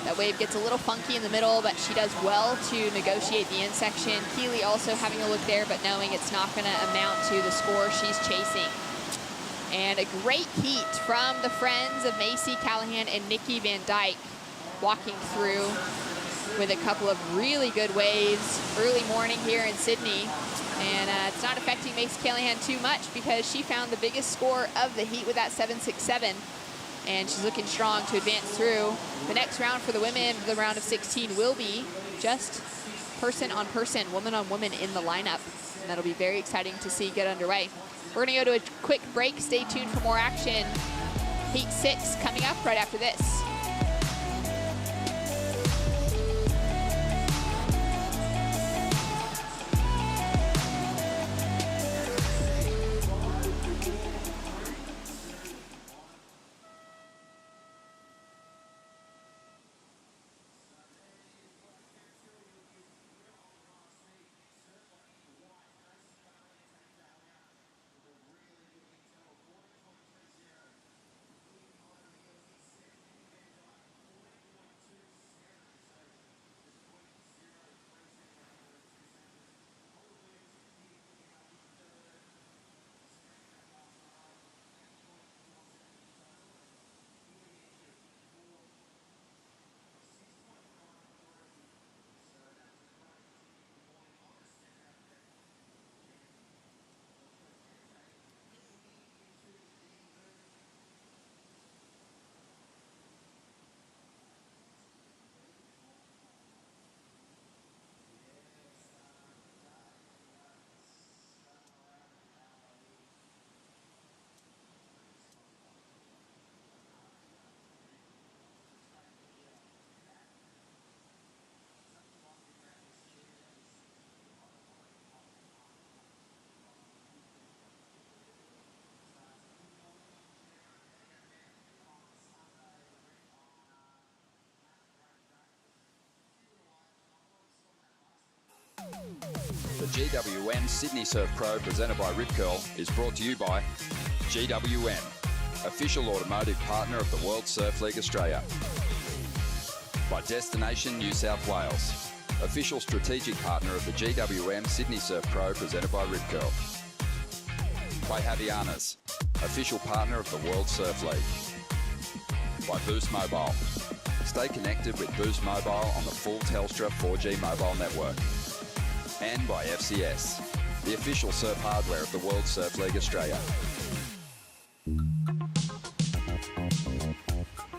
That wave gets a little funky in the middle, but she does well to negotiate the end section. Keeley also having a look there, but knowing it's not going to amount to the score she's chasing. And a great heat from the friends of Macy Callahan and Nikki Van Dyke, walking through with a couple of really good waves early morning here in Sydney. And it's not affecting Macy Callahan too much, because she found the biggest score of the heat with that 7.67. And she's looking strong to advance through. The next round for the women, the round of 16, will be just person on person, woman on woman in the lineup. And that'll be very exciting to see get underway. We're going to go to a quick break. Stay tuned for more action. Heat 6 coming up right after this. The GWM Sydney Surf Pro, presented by Rip Curl, is brought to you by GWM, official automotive partner of the World Surf League Australia. By Destination New South Wales, official strategic partner of the GWM Sydney Surf Pro, presented by Rip Curl. By Havianas, official partner of the World Surf League. By Boost Mobile. Stay connected with Boost Mobile on the full Telstra 4G mobile network. And by FCS, the official surf hardware of the World Surf League Australia.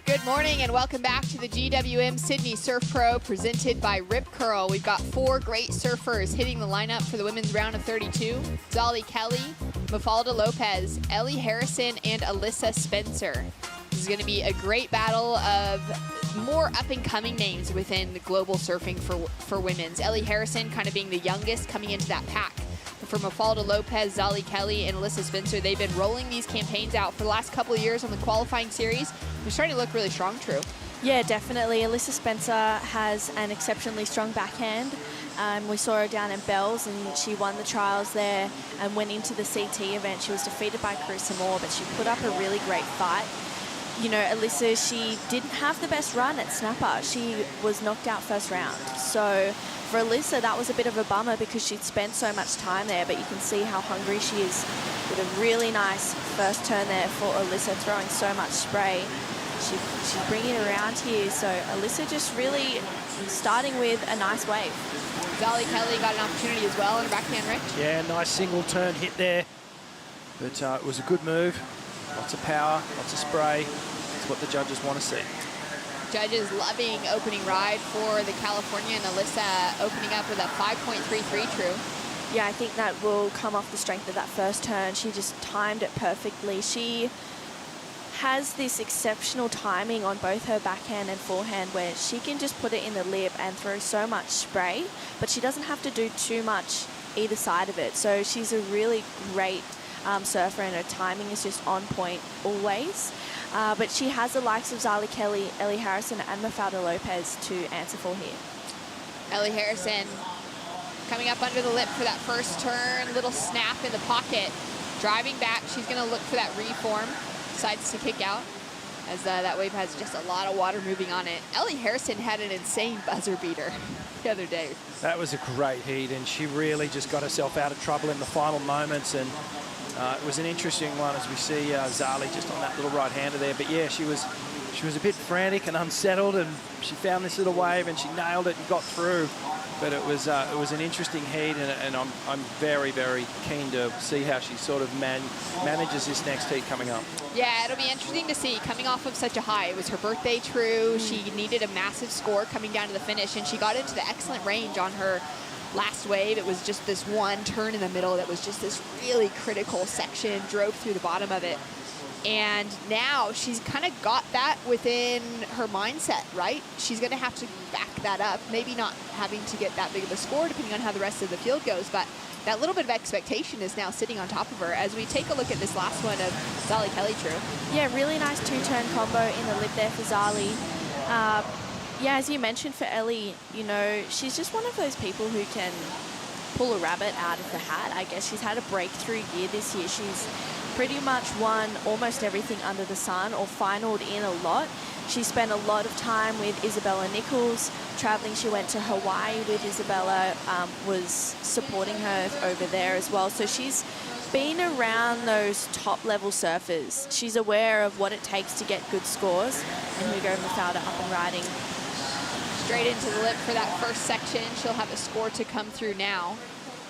Good morning and welcome back to the GWM Sydney Surf Pro, presented by Rip Curl. We've got 4 great surfers hitting the lineup for the women's round of 32. Zolly Kelly, Mafalda Lopez, Ellie Harrison, and Alyssa Spencer. This is going to be a great battle of more up-and-coming names within the global surfing for women's. Ellie Harrison kind of being the youngest coming into that pack. But for Mafalda Lopez, Zolly Kelly, and Alyssa Spencer, they've been rolling these campaigns out for the last couple of years on the qualifying series. They're starting to look really strong, True. Yeah, definitely. Alyssa Spencer has an exceptionally strong backhand. We saw her down in Bells, and she won the trials there and went into the CT event. She was defeated by Carissa Moore, but she put up a really great fight. You know, Alyssa, she didn't have the best run at Snapper. She was knocked out first round. So for Alyssa, that was a bit of a bummer because she'd spent so much time there, but you can see how hungry she is with a really nice first turn there for Alyssa, throwing so much spray. She's bringing it around here. So Alyssa just really starting with a nice wave. Zolly Kelly got an opportunity as well in her backhand, Rich. Yeah, nice single turn hit there. But it was a good move. Lots of power, lots of spray. It's what the judges want to see. Judges loving opening ride for the Californian. Alyssa opening up with a 5.33 true. Yeah, I think that will come off the strength of that first turn. She just timed it perfectly. She has this exceptional timing on both her backhand and forehand where she can just put it in the lip and throw so much spray, but she doesn't have to do too much either side of it. So she's a really great surfer, and her timing is just on point always. But she has the likes of Zali Kelly, Ellie Harrison and Mafalda Lopez to answer for here. Ellie Harrison coming up under the lip for that first turn. Little snap in the pocket. Driving back, she's going to look for that reform. Decides to kick out as that wave has just a lot of water moving on it. Ellie Harrison had an insane buzzer beater the other day. That was a great heat, and she really just got herself out of trouble in the final moments, and it was an interesting one as we see Zali just on that little right-hander there. But yeah, she was a bit frantic and unsettled, and she found this little wave and she nailed it and got through. But it was an interesting heat, and I'm very, very keen to see how she sort of manages this next heat coming up. Yeah, it'll be interesting to see coming off of such a high. It was her birthday true. She needed a massive score coming down to the finish, and she got into the excellent range on her last wave. It was just this one turn in the middle that was just this really critical section, drove through the bottom of it. And now she's kind of got that within her mindset, right? She's going to have to back that up. Maybe not having to get that big of a score depending on how the rest of the field goes, but that little bit of expectation is now sitting on top of her as we take a look at this last one of Zali Kelly true. Yeah, really nice two-turn combo in the lip there for Zali. Yeah, as you mentioned for Ellie, you know, she's just one of those people who can pull a rabbit out of the hat. I guess she's had a breakthrough year this year. She's pretty much won almost everything under the sun, or finaled in a lot. She spent a lot of time with Isabella Nichols. Traveling, she went to Hawaii with Isabella, was supporting her over there as well. So she's been around those top-level surfers. She's aware of what it takes to get good scores. And here we go, Mafalda up and riding. Straight into the lip for that first section. She'll have a score to come through now.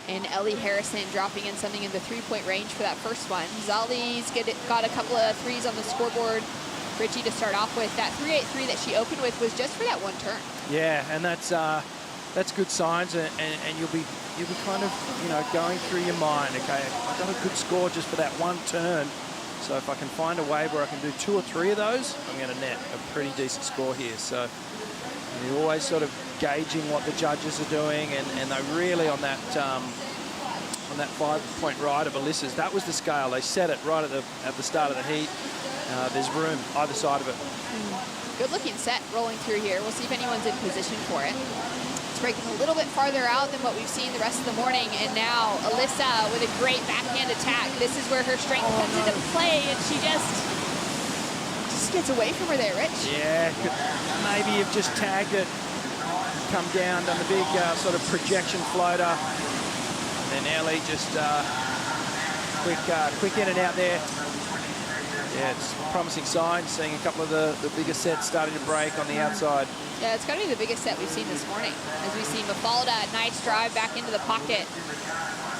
And Ellie Harrison dropping in something in the three-point range for that first one. Zali's got a couple of threes on the scoreboard. Richie to start off with. That 3.83 that she opened with was just for that one turn. Yeah, and that's good signs, and you'll be kind of, you know, going through your mind. Okay, I got a good score just for that one turn. So if I can find a wave where I can do 2 or 3 of those, I'm going to net a pretty decent score here. So you're always sort of gauging what the judges are doing, and they really on that 5-point ride of Alyssa's, that was the scale. They set it right at the start of the heat. There's room either side of it. Good looking set rolling through here. We'll see if anyone's in position for it. It's breaking a little bit farther out than what we've seen the rest of the morning, and now Alyssa with a great backhand attack. This is where her strength comes into play, and she just gets away from her there, Rich. Yeah, maybe you've just tagged it, come down, done the big sort of projection floater, and Ellie just quick in and out there. Yeah, it's a promising sign, seeing a couple of the bigger sets starting to break on the outside. Yeah, it's got to be the biggest set we've seen this morning. As we see Mafalda, nice drive back into the pocket.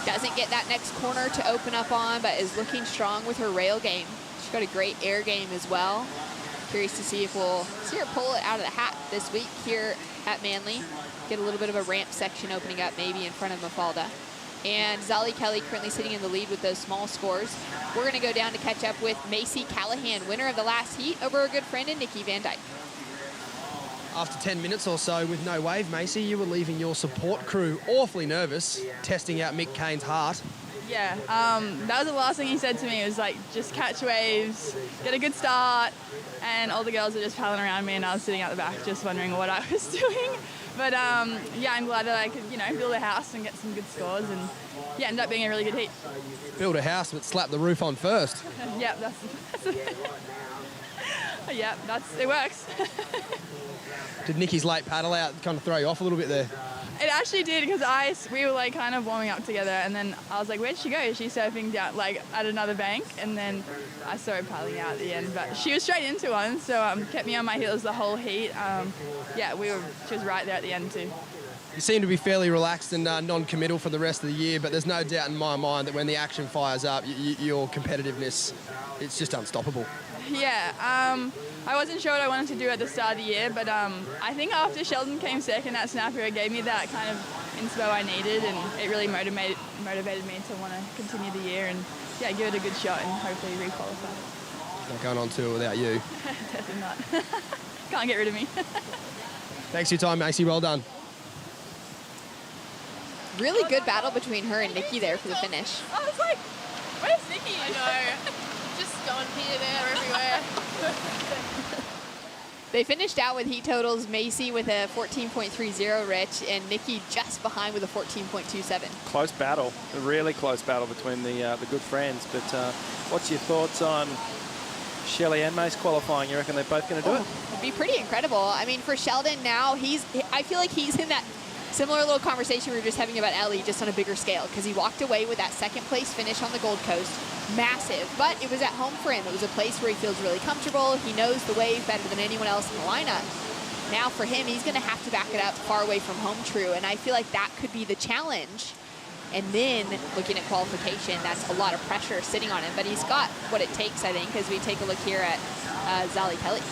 Doesn't get that next corner to open up on, but is looking strong with her rail game. She's got a great air game as well. Curious to see if we'll see her pull it out of the hat this week here at Manly. Get a little bit of a ramp section opening up maybe in front of Mafalda. And Zali Kelly currently sitting in the lead with those small scores. We're going to go down to catch up with Macy Callahan, winner of the last heat, over her good friend and Nikki Van Dyke. After 10 minutes or so with no wave, Macy, you were leaving your support crew awfully nervous, testing out Mick Kane's heart. Yeah, that was the last thing he said to me. It was like, just catch waves, get a good start, and all the girls were just palling around me, and I was sitting out the back just wondering what I was doing. But yeah, I'm glad that I could, you know, build a house and get some good scores, and yeah, ended up being a really good heat. Build a house, but slap the roof on first. Yep, it works. Did Nikki's late paddle out kind of throw you off a little bit there? It actually did, because we were like kind of warming up together, and then I was like, where'd she go? She's surfing down like at another bank, and then I saw her paddling out at the end, but she was straight into one, so kept me on my heels the whole heat. Yeah, she was right there at the end too. You seem to be fairly relaxed and non-committal for the rest of the year, but there's no doubt in my mind that when the action fires up, your competitiveness, it's just unstoppable. Yeah, I wasn't sure what I wanted to do at the start of the year, but I think after Sheldon came second at Snapper, it gave me that kind of inspo I needed, and it really motivated me to want to continue the year and yeah, give it a good shot and hopefully re-qualify. Not going on tour without you. Definitely not. Can't get rid of me. Thanks for your time, Macy. Well done. Really good battle between her and Nikki there for the finish. I was like, where's Nikki? I know. Just going here, there, everywhere. They finished out with heat totals, Macy with a 14.30, Rich, and Nikki just behind with a 14.27. Close battle, a really close battle between the good friends. But what's your thoughts on Shelley and Mace qualifying? You reckon they're both going to do it? It'd be pretty incredible. I mean, for Sheldon now, I feel like he's in that similar little conversation we were just having about Ellie, just on a bigger scale, because he walked away with that second place finish on the Gold Coast. Massive, but it was at home for him. It was a place where he feels really comfortable. He knows the wave better than anyone else in the lineup. Now for him, he's going to have to back it up far away from home true, and I feel like that could be the challenge. And then looking at qualification, that's a lot of pressure sitting on him, but he's got what it takes, I think, as we take a look here at Zali Kelly.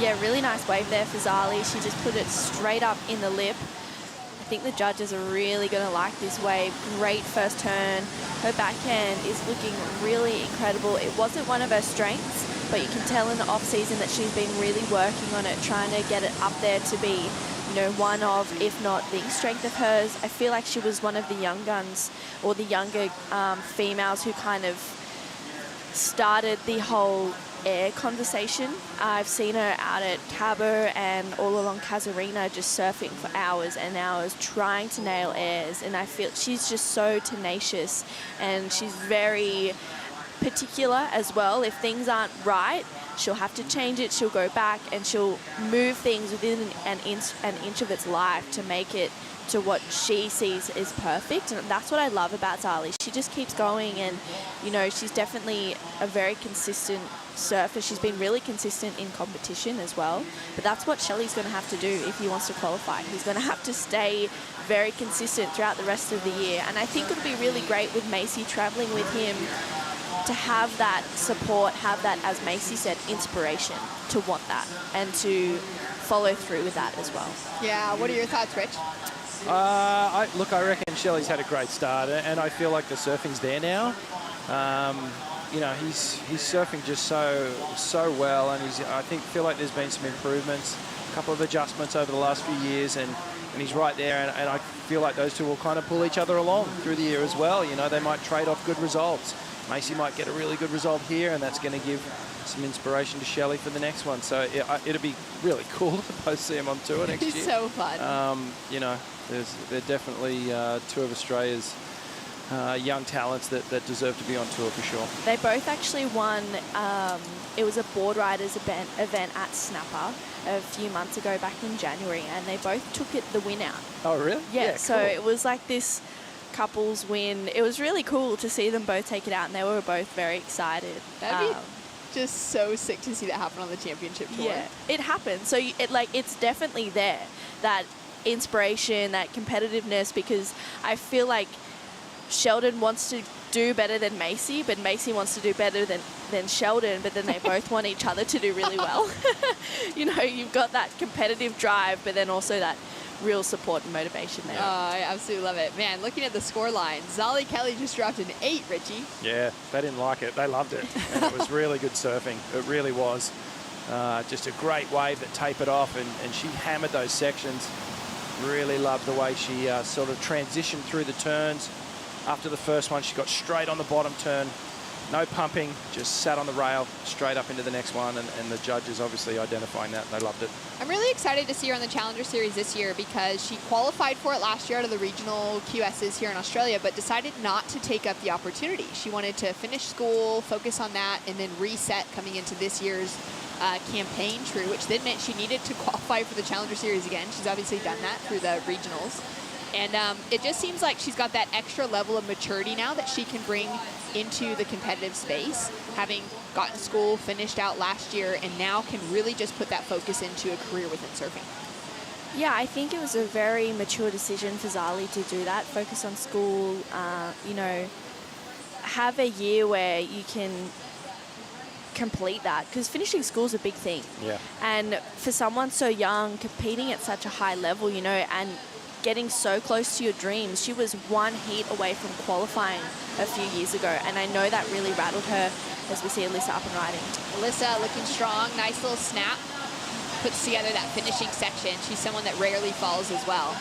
Yeah, really nice wave there for Zali. She just put it straight up in the lip. I think the judges are really going to like this wave. Great first turn. Her backhand is looking really incredible. It wasn't one of her strengths, but you can tell in the off-season that she's been really working on it, trying to get it up there to be, you know, one of, if not the strength of hers. I feel like she was one of the young guns, or the younger females who kind of started the whole air conversation. I've seen her out at Cabo and all along Casuarina just surfing for hours and hours trying to nail airs, and I feel she's just so tenacious and she's very particular as well. If things aren't right, she'll have to change it, she'll go back and she'll move things within an inch of its life to make it to what she sees is perfect. And that's what I love about Zali. She just keeps going, and you know, she's definitely a very consistent surfer. She's been really consistent in competition as well, but that's what Shelley's going to have to do if he wants to qualify. He's going to have to stay very consistent throughout the rest of the year, and I think it'll be really great with Macy traveling with him to have that support, have that, as Macy said, inspiration to want that and to follow through with that as well. Yeah, what are your thoughts, Rich? I reckon Shelley's had a great start, and I feel like the surfing's there now. You know, he's surfing just so well, and I feel like there's been some improvements, a couple of adjustments over the last few years, and he's right there, and I feel like those two will kind of pull each other along through the year as well. You know, they might trade off good results. Macy might get a really good result here, and that's going to give some inspiration to Shelley for the next one. So it'll be really cool to both see him on tour next year. It's so fun. You know, they're definitely two of Australia's young talents that deserve to be on tour for sure. They both actually won, it was a board riders event at Snapper a few months ago back in January, and they both took the win out. Oh, really? Yeah, so cool. it was like this couples win. It was really cool to see them both take it out, and they were both very excited. That'd be just so sick to see that happen on the championship tour. Yeah, it happened. So it's definitely there, that inspiration, that competitiveness, because I feel like Sheldon wants to do better than Macy, but Macy wants to do better than Sheldon, but then they both want each other to do really well. You know, you've got that competitive drive, but then also that real support and motivation there. Oh, I absolutely love it. Man, looking at the score line, Zali Kelly just dropped an 8, Richie. Yeah, they didn't like it. They loved it. And it was really good surfing. It really was. Just a great wave that tapered off, and she hammered those sections. Really loved the way she sort of transitioned through the turns. After the first one, she got straight on the bottom turn. No pumping, just sat on the rail, straight up into the next one, and the judges obviously identifying that. They loved it. I'm really excited to see her on the Challenger Series this year, because she qualified for it last year out of the regional QSs here in Australia, but decided not to take up the opportunity. She wanted to finish school, focus on that, and then reset coming into this year's campaign true, which then meant she needed to qualify for the Challenger Series again. She's obviously done that through the regionals. And it just seems like she's got that extra level of maturity now that she can bring into the competitive space, having gotten school, finished out last year, and now can really just put that focus into a career within surfing. Yeah, I think it was a very mature decision for Zali to do that. Focus on school, you know, have a year where you can complete that, because finishing school is a big thing. Yeah. And for someone so young, competing at such a high level, you know, and getting so close to your dreams, she was one heat away from qualifying a few years ago, and I know that really rattled her as we see Alyssa up and riding. Alyssa looking strong, nice little snap. Puts together that finishing section. She's someone that rarely falls as well.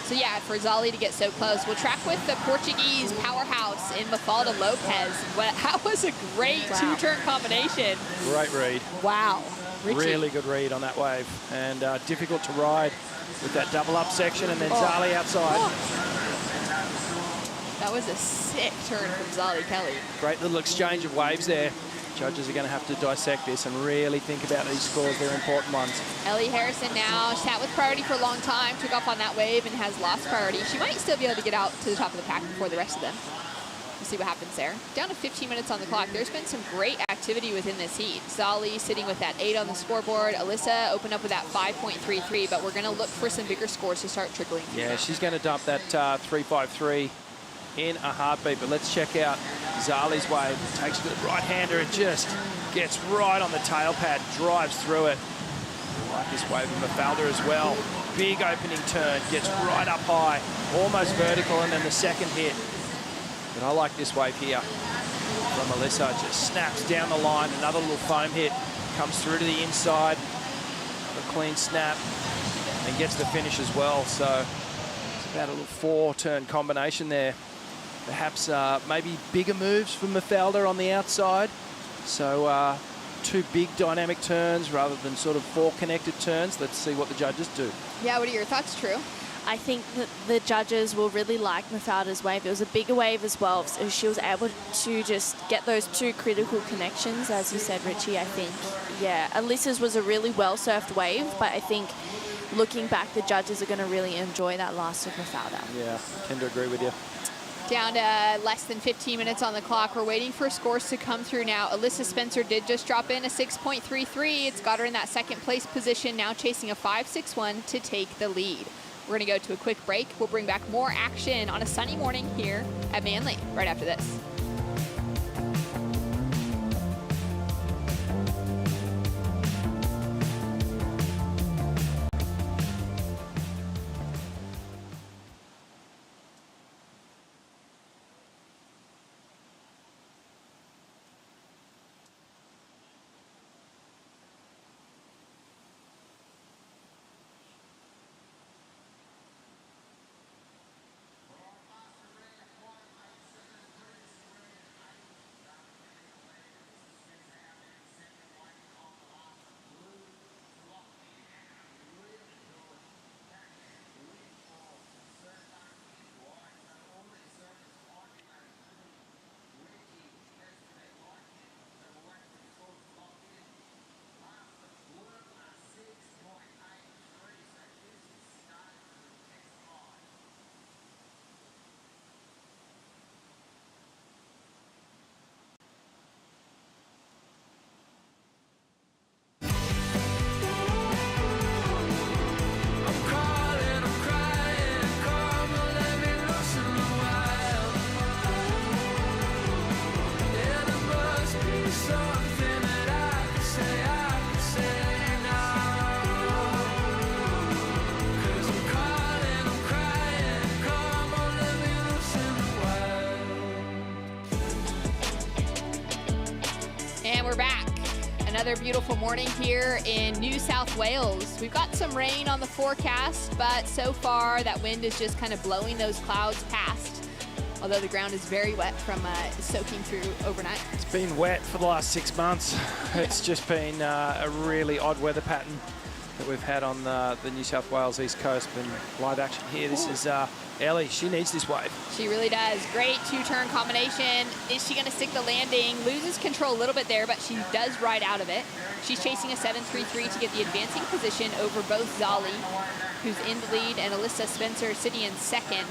So yeah, for Zali to get so close, we'll track with the Portuguese powerhouse in Mafalda Lopez. That was a great two-turn combination. Great read. Wow. Richie. Really good read on that wave, and difficult to ride with that double up section, and then Zali outside. That was a sick turn from Zali Kelly. Great little exchange of waves there. Judges are going to have to dissect this and really think about these scores. They're important ones. Ellie Harrison now sat with priority for a long time, took off on that wave and has lost priority. She might still be able to get out to the top of the pack before the rest of them. We'll see what happens there. Down to 15 minutes on the clock. There's been some great activity within this heat. Zali sitting with that 8 on the scoreboard. Alyssa opened up with that 5.33, but we're going to look for some bigger scores to start trickling. Yeah, she's going to dump that 3.53 in a heartbeat, but let's check out Zali's wave. Takes the right-hander and just gets right on the tail pad, drives through it. I like this wave of Mafalda as well. Big opening turn, gets right up high, almost vertical, and then the second hit. But I like this wave here from Alyssa. Just snaps down the line, another little foam hit, comes through to the inside, a clean snap, and gets the finish as well. So it's about a little 4-turn combination there. Perhaps maybe bigger moves from Mafalda on the outside. So 2 big dynamic turns rather than sort of 4 connected turns. Let's see what the judges do. Yeah, what are your thoughts, True? I think that the judges will really like Mafalda's wave. It was a bigger wave as well, so she was able to just get those 2 critical connections, as you said, Richie. I think, yeah, Alyssa's was a really well-surfed wave, but I think looking back, the judges are going to really enjoy that last of Mafalda. Yeah, tend to agree with you. Down to less than 15 minutes on the clock. We're waiting for scores to come through now. Alyssa Spencer did just drop in a 6.33. It's got her in that second place position, now chasing a 5.61 to take the lead. We're going to go to a quick break. We'll bring back more action on a sunny morning here at Manly right after this. We're back. Another beautiful morning here in New South Wales. We've got some rain on the forecast, but so far that wind is just kind of blowing those clouds past. Although the ground is very wet from soaking through overnight. It's been wet for the last 6 months. It's just been a really odd weather pattern that we've had on the New South Wales East Coast. And live action here, this is Ellie. She needs this wave. She really does. Great 2-turn combination. Is she going to stick the landing? Loses control a little bit there, but she does ride out of it. She's chasing a 7.33 to get the advancing position over both Zali, who's in the lead, and Alyssa Spencer sitting in second.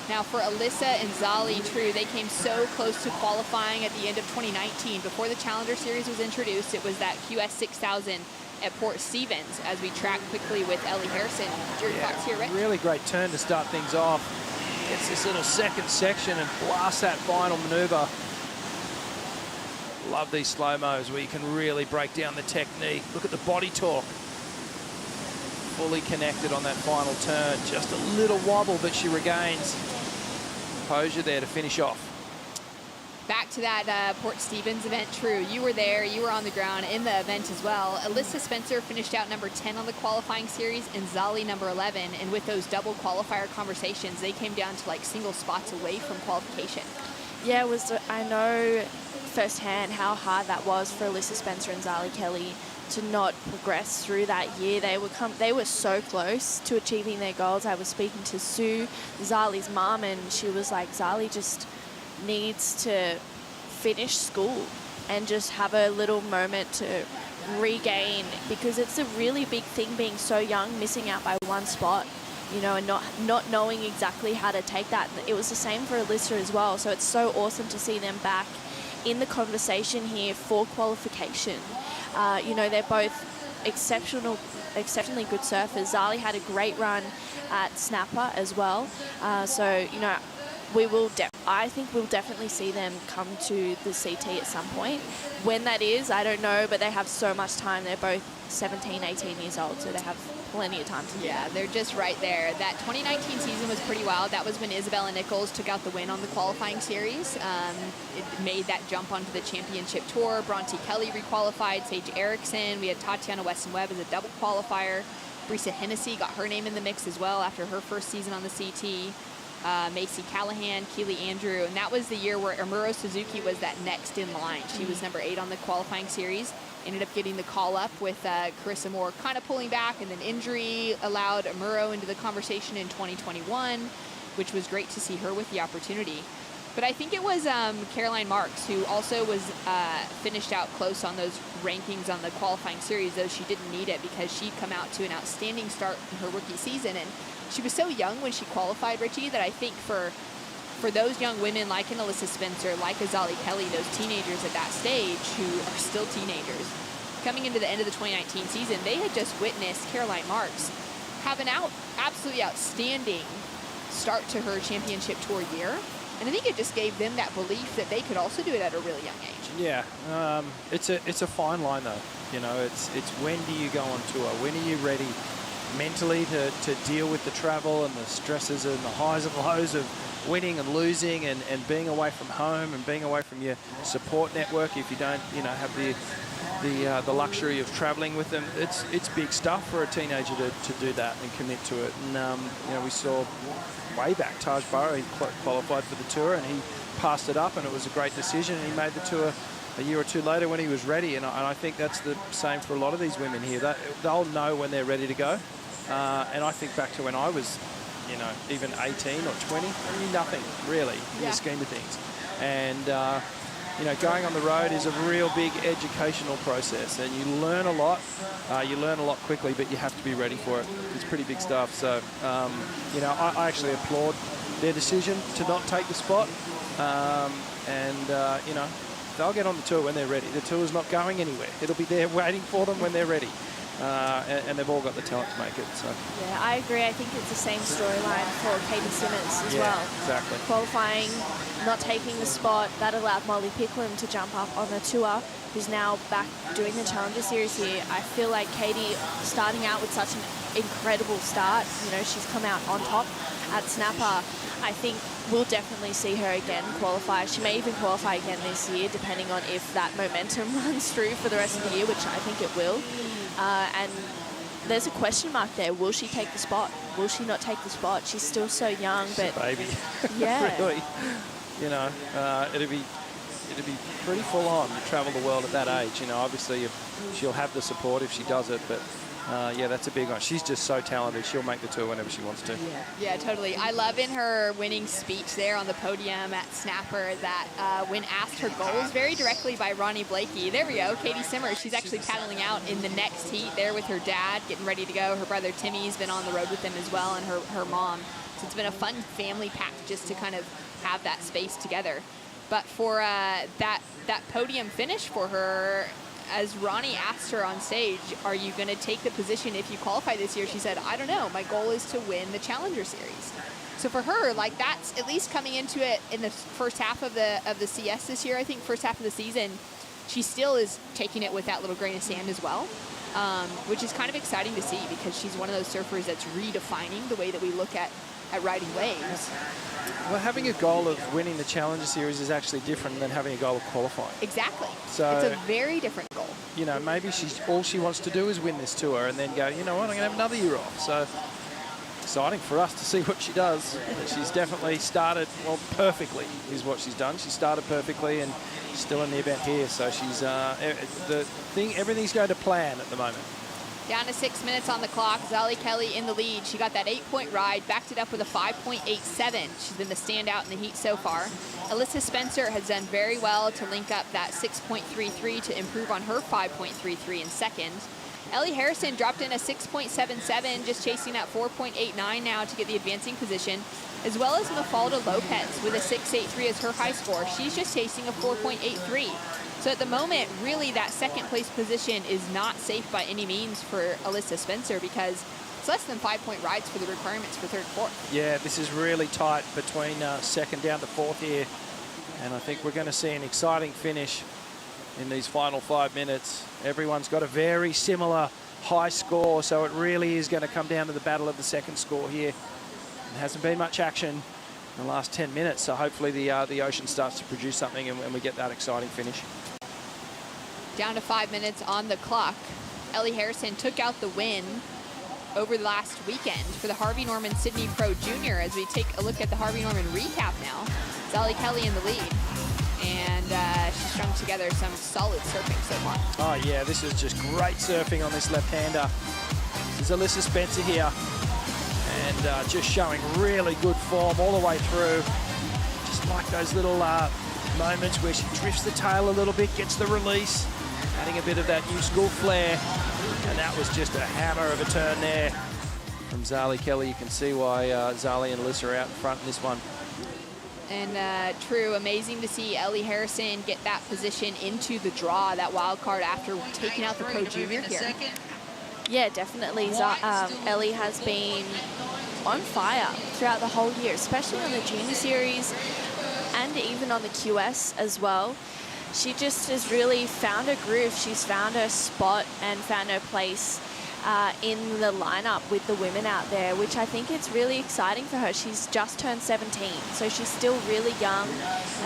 Now for Alyssa and Zali, True, they came so close to qualifying at the end of 2019. Before the Challenger Series was introduced, it was that QS 6000 at Port Stevens as we track quickly with Ellie Harrison. Your thoughts here, Rick? Really great turn to start things off. Gets this little second section and blasts that final maneuver. Love these slow-mos where you can really break down the technique. Look at the body torque. Fully connected on that final turn. Just a little wobble, but she regains composure there to finish off. Back to that Port Stevens event, True. You were there, you were on the ground in the event as well. Alyssa Spencer finished out number 10 on the qualifying series and Zali number 11. And with those double qualifier conversations, they came down to like single spots away from qualification. Yeah, I know firsthand how hard that was for Alyssa Spencer and Zali Kelly to not progress through that year. They were so close to achieving their goals. I was speaking to Sue, Zali's mom, and she was like, Zali just needs to finish school and just have a little moment to regain, because it's a really big thing being so young, missing out by one spot, you know, and not knowing exactly how to take that. It was the same for Alyssa as well. So it's so awesome to see them back in the conversation here for qualification. You know, they're both exceptionally good surfers. Zali had a great run at Snapper as well. So, you know, I think we'll definitely see them come to the CT at some point. When that is, I don't know, but they have so much time. They're both 17, 18 years old, so they have plenty of time to do that. They're just right there. That 2019 season was pretty wild. That was when Isabella Nichols took out the win on the qualifying series. It made that jump onto the championship tour. Bronte Kelly requalified, Sage Erickson. We had Tatiana Weston-Webb as a double qualifier. Brisa Hennessy got her name in the mix as well after her first season on the CT. Macy Callahan, Keely Andrew, and that was the year where Amuro Suzuki was that next in line. She was number 8 on the qualifying series, ended up getting the call up with Carissa Moore kind of pulling back, and then injury allowed Amuro into the conversation in 2021, which was great to see her with the opportunity. But I think it was Caroline Marks who also was finished out close on those rankings on the qualifying series, though she didn't need it because she'd come out to an outstanding start in her rookie season. And she was so young when she qualified, Richie, that I think for those young women like an Alyssa Spencer, like a Zali Kelly, those teenagers at that stage who are still teenagers, coming into the end of the 2019 season, they had just witnessed Caroline Marks have an absolutely outstanding start to her championship tour year. And I think it just gave them that belief that they could also do it at a really young age. Yeah, it's a fine line though. You know, it's when do you go on tour? When are you ready mentally to deal with the travel and the stresses and the highs and lows of winning and losing and being away from home and being away from your support network if you don't, you know, have the luxury of traveling with them. It's big stuff for a teenager to do that and commit to it. And you know, we saw way back Taj Burrow, he qualified for the tour and he passed it up, and it was a great decision, and he made the tour a year or two later when he was ready. And I think that's the same for a lot of these women here. They'll know when they're ready to go. And I think back to when I was, you know, even 18 or 20, I knew nothing really in the scheme of things. And you know, going on the road is a real big educational process, and you learn a lot. You learn a lot quickly, but you have to be ready for it. It's pretty big stuff. So, you know, I actually applaud their decision to not take the spot. You know, they'll get on the tour when they're ready. The tour's not going anywhere. It'll be there waiting for them when they're ready. And they've all got the talent to make it. So. Yeah, I agree. I think it's the same storyline for Katie Simmons as well. Exactly. Qualifying, not taking the spot, that allowed Molly Picklum to jump up on the tour, who's now back doing the Challenger Series here. I feel like Katie, starting out with such an incredible start, you know, she's come out on top at Snapper. I think we'll definitely see her again qualify. She may even qualify again this year, depending on if that momentum runs through for the rest of the year, which I think it will. And there's a question mark there. Will she take the spot? Will she not take the spot? She's still so young, but she's a baby. Yeah, really. You know, it'd be pretty full on to travel the world at that age. You know, obviously she'll have the support if she does it, but yeah, that's a big one. She's just so talented. She'll make the tour whenever she wants to. Yeah, totally. I love in her winning speech there on the podium at Snapper that when asked her goals very directly by Ronnie Blakey, there we go, Katie Simmers, she's actually paddling out in the next heat there with her dad, getting ready to go. Her brother Timmy's been on the road with them as well, and her mom. So it's been a fun family pack just to kind of have that space together. But for that podium finish for her, as Ronnie asked her on stage, are you going to take the position if you qualify this year? She said, I don't know. My goal is to win the Challenger Series. So for her, like, that's at least coming into it in the first half of the CS this year. I think first half of the season, she still is taking it with that little grain of sand as well, which is kind of exciting to see because she's one of those surfers that's redefining the way that we look at riding waves. Well, having a goal of winning the Challenger Series is actually different than having a goal of qualifying. Exactly. So it's a very different goal. You know, maybe all she wants to do is win this tour and then go, you know what, I'm going to have another year off. So exciting for us to see what she does. She's definitely started, well, perfectly is what she's done. She started perfectly and she's still in the event here. So she's, everything's going to plan at the moment. Down to 6 minutes on the clock. Zali Kelly in the lead. She got that 8-point ride, backed it up with a 5.87. She's been the standout in the heat so far. Alyssa Spencer has done very well to link up that 6.33 to improve on her 5.33 in second. Ellie Harrison dropped in a 6.77, just chasing that 4.89 now to get the advancing position, as well as Mafalda Lopez with a 6.83 as her high score. She's just chasing a 4.83. So at the moment, really that second place position is not safe by any means for Alyssa Spencer because it's less than 5-point rides for the requirements for third and fourth. Yeah, this is really tight between second down to fourth here. And I think we're going to see an exciting finish in these final 5 minutes. Everyone's got a very similar high score, so it really is going to come down to the battle of the second score here. There hasn't been much action in the last 10 minutes, so hopefully the ocean starts to produce something and we get that exciting finish. Down to 5 minutes on the clock. Ellie Harrison took out the win over the last weekend for the Harvey Norman Sydney Pro Junior. As we take a look at the Harvey Norman recap now, Zali Kelly in the lead. And she's strung together some solid surfing so far. Oh yeah, this is just great surfing on this left-hander. This is Alyssa Spencer here. And just showing really good form all the way through. Just like those little moments where she drifts the tail a little bit, gets the release, adding a bit of that new school flair. And that was just a hammer of a turn there from Zali Kelly. You can see why Zali and Alyssa are out in front in this one. And true, amazing to see Ellie Harrison get that position into the draw, that wild card after taking out the Pro Junior here. Yeah, definitely. Ellie has been on fire throughout the whole year, especially on the Junior Series and even on the QS as well. She just has really found her groove. She's found her spot and found her place in the lineup with the women out there, which I think it's really exciting for her. She's just turned 17, so she's still really young.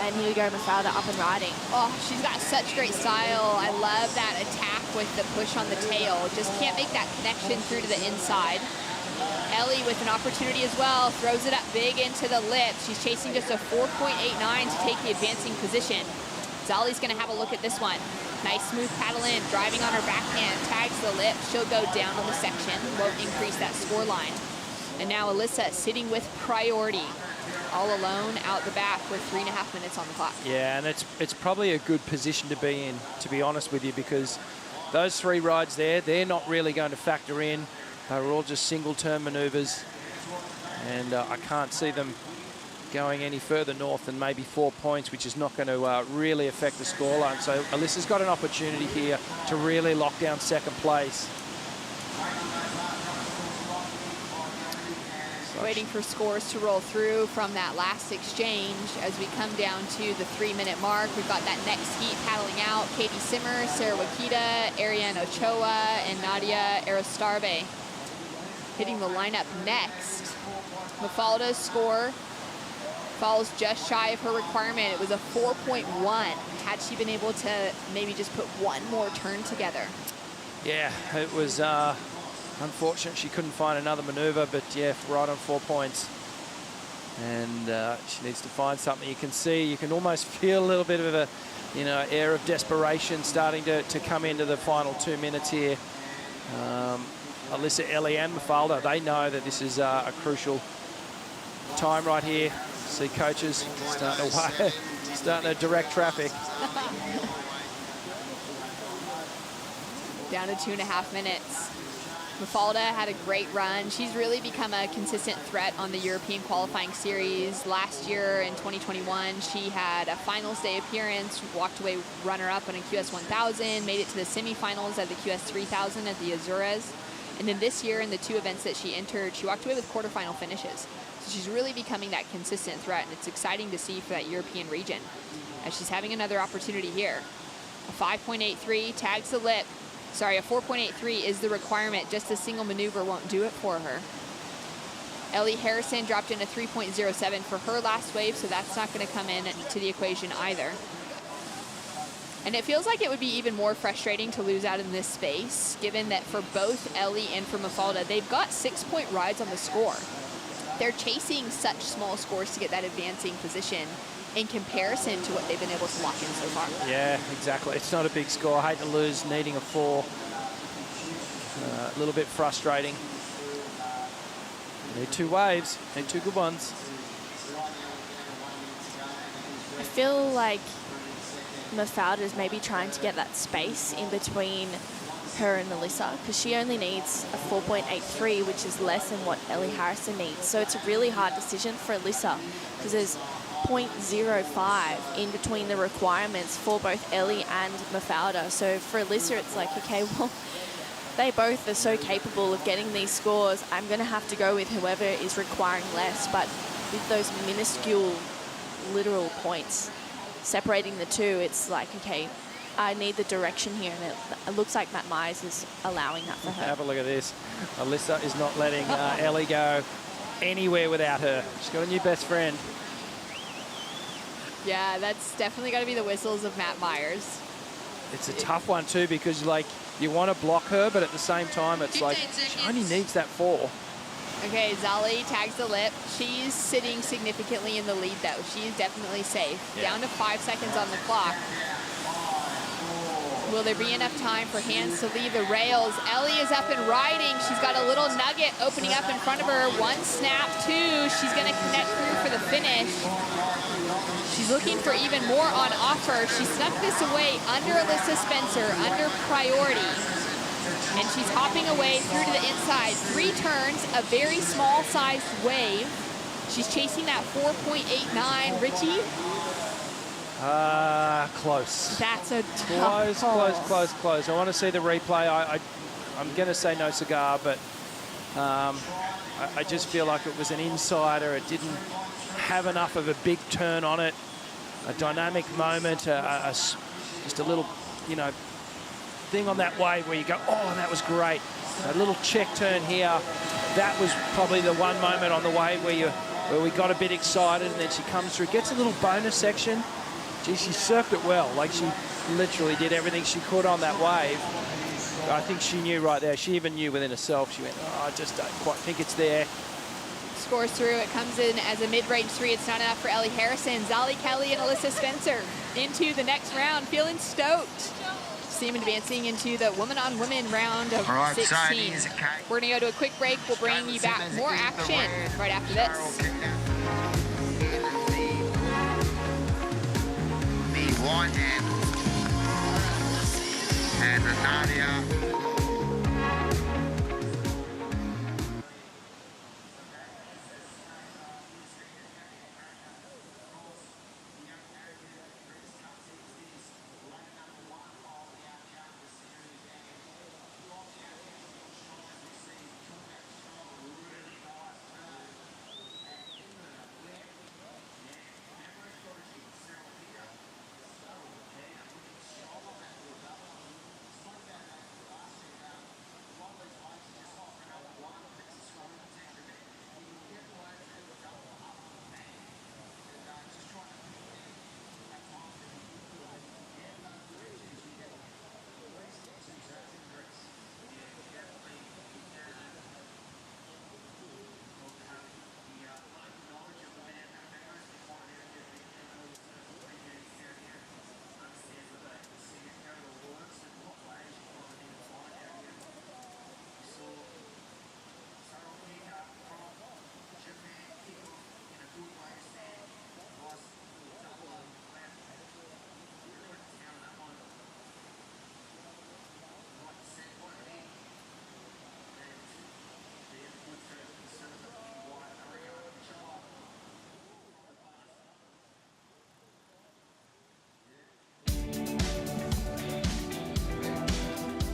And here we go, Mafalda up and riding. Oh, she's got such great style. I love that attack with the push on the tail. Just can't make that connection through to the inside. Ellie with an opportunity as well, throws it up big into the lip. She's chasing just a 4.89 to take the advancing position. Zali's gonna have a look at this one. Nice smooth paddle in, driving on her backhand, tags the lip. She'll go down on the section, won't increase that score line. And now Alyssa sitting with priority, all alone out the back with 3.5 minutes on the clock. Yeah, and it's probably a good position to be in, to be honest with you, because those 3 rides there, they're not really going to factor in. They were all just single turn maneuvers, and I can't see them going any further north than maybe 4 points, which is not going to really affect the scoreline. So Alyssa's got an opportunity here to really lock down second place. Waiting for scores to roll through from that last exchange as we come down to the 3-minute mark. We've got that next heat paddling out. Katie Simmer, Sarah Wakita, Ariane Ochoa, and Nadia Arostarbe hitting the lineup next. Mafalda's score falls just shy of her requirement. It was a 4.1. Had she been able to maybe just put one more turn together. Yeah, it was unfortunate she couldn't find another maneuver, but yeah, right on 4 points. And she needs to find something. You can see, you can almost feel a little bit of a, air of desperation starting to come into the final 2 minutes here. Alyssa, Ellie and Mafalda, they know that this is a crucial time right here. See coaches starting to direct traffic. Down to 2.5 minutes. Mafalda had a great run. She's really become a consistent threat on the European qualifying series. Last year in 2021, she had a finals day appearance, walked away runner-up on a QS 1000, made it to the semifinals at the QS 3000 at the Azores. And then this year in the 2 events that she entered, she walked away with quarterfinal finishes. So she's really becoming that consistent threat, and it's exciting to see for that European region as she's having another opportunity here. A 5.83 tags the lip. Sorry, a 4.83 is the requirement. Just a single maneuver won't do it for her. Ellie Harrison dropped in a 3.07 for her last wave, so that's not going to come in to the equation either. And it feels like it would be even more frustrating to lose out in this space, given that for both Ellie and for Mafalda, they've got 6-point rides on the score. They're chasing such small scores to get that advancing position in comparison to what they've been able to lock in so far. Yeah, exactly. It's not a big score. I hate to lose needing a 4. A little bit frustrating. Need 2 waves, need 2 good ones. I feel like Mafalda is maybe trying to get that space in between her and Alyssa, because she only needs a 4.83, which is less than what Ellie Harrison needs. So it's a really hard decision for Alyssa, because there's 0.05 in between the requirements for both Ellie and Mafalda. So for Alyssa, it's like, okay, well, they both are so capable of getting these scores. I'm going to have to go with whoever is requiring less. But with those minuscule literal points separating the two, it's like, okay, I need the direction here, and it looks like Matt Myers is allowing that for her. Have a look at this. Alyssa is not letting Ellie go anywhere without her. She's got a new best friend. Yeah, that's definitely got to be the whistles of Matt Myers. It's a tough one too, because like you want to block her, but at the same time it's like she only needs that 4. Okay, Zali tags the lip. She's sitting significantly in the lead though. She's definitely safe. Yeah. Down to 5 seconds on the clock. Will there be enough time for hands to leave the rails? Ellie is up and riding. She's got a little nugget opening up in front of her. 1 snap, 2. She's going to connect through for the finish. She's looking for even more on offer. She snuck this away under Alyssa Spencer, under priority. And she's hopping away through to the inside. 3 turns, a very small-sized wave. She's chasing that 4.89. Richie? Close. That's a tough Close. I want to see the replay. I'm going to say no cigar, but I just feel like it was an insider. It didn't have enough of a big turn on it. A dynamic moment, just a little, you know, thing on that wave where you go, oh, that was great. A little check turn here. That was probably the one moment on the wave where we got a bit excited, and then she comes through, gets a little bonus section. Gee, she surfed it well. Like, she literally did everything she could on that wave. I think she knew right there. She even knew within herself. She went, oh, I just don't quite think it's there. Scores through. It comes in as a mid-range 3. It's not enough for Ellie Harrison. Zali Kelly and Alyssa Spencer into the next round, feeling stoked. See them advancing into the women-on-women round of 16. We're going to go to a quick break. We'll bring you back more action right after this. White and Nadia.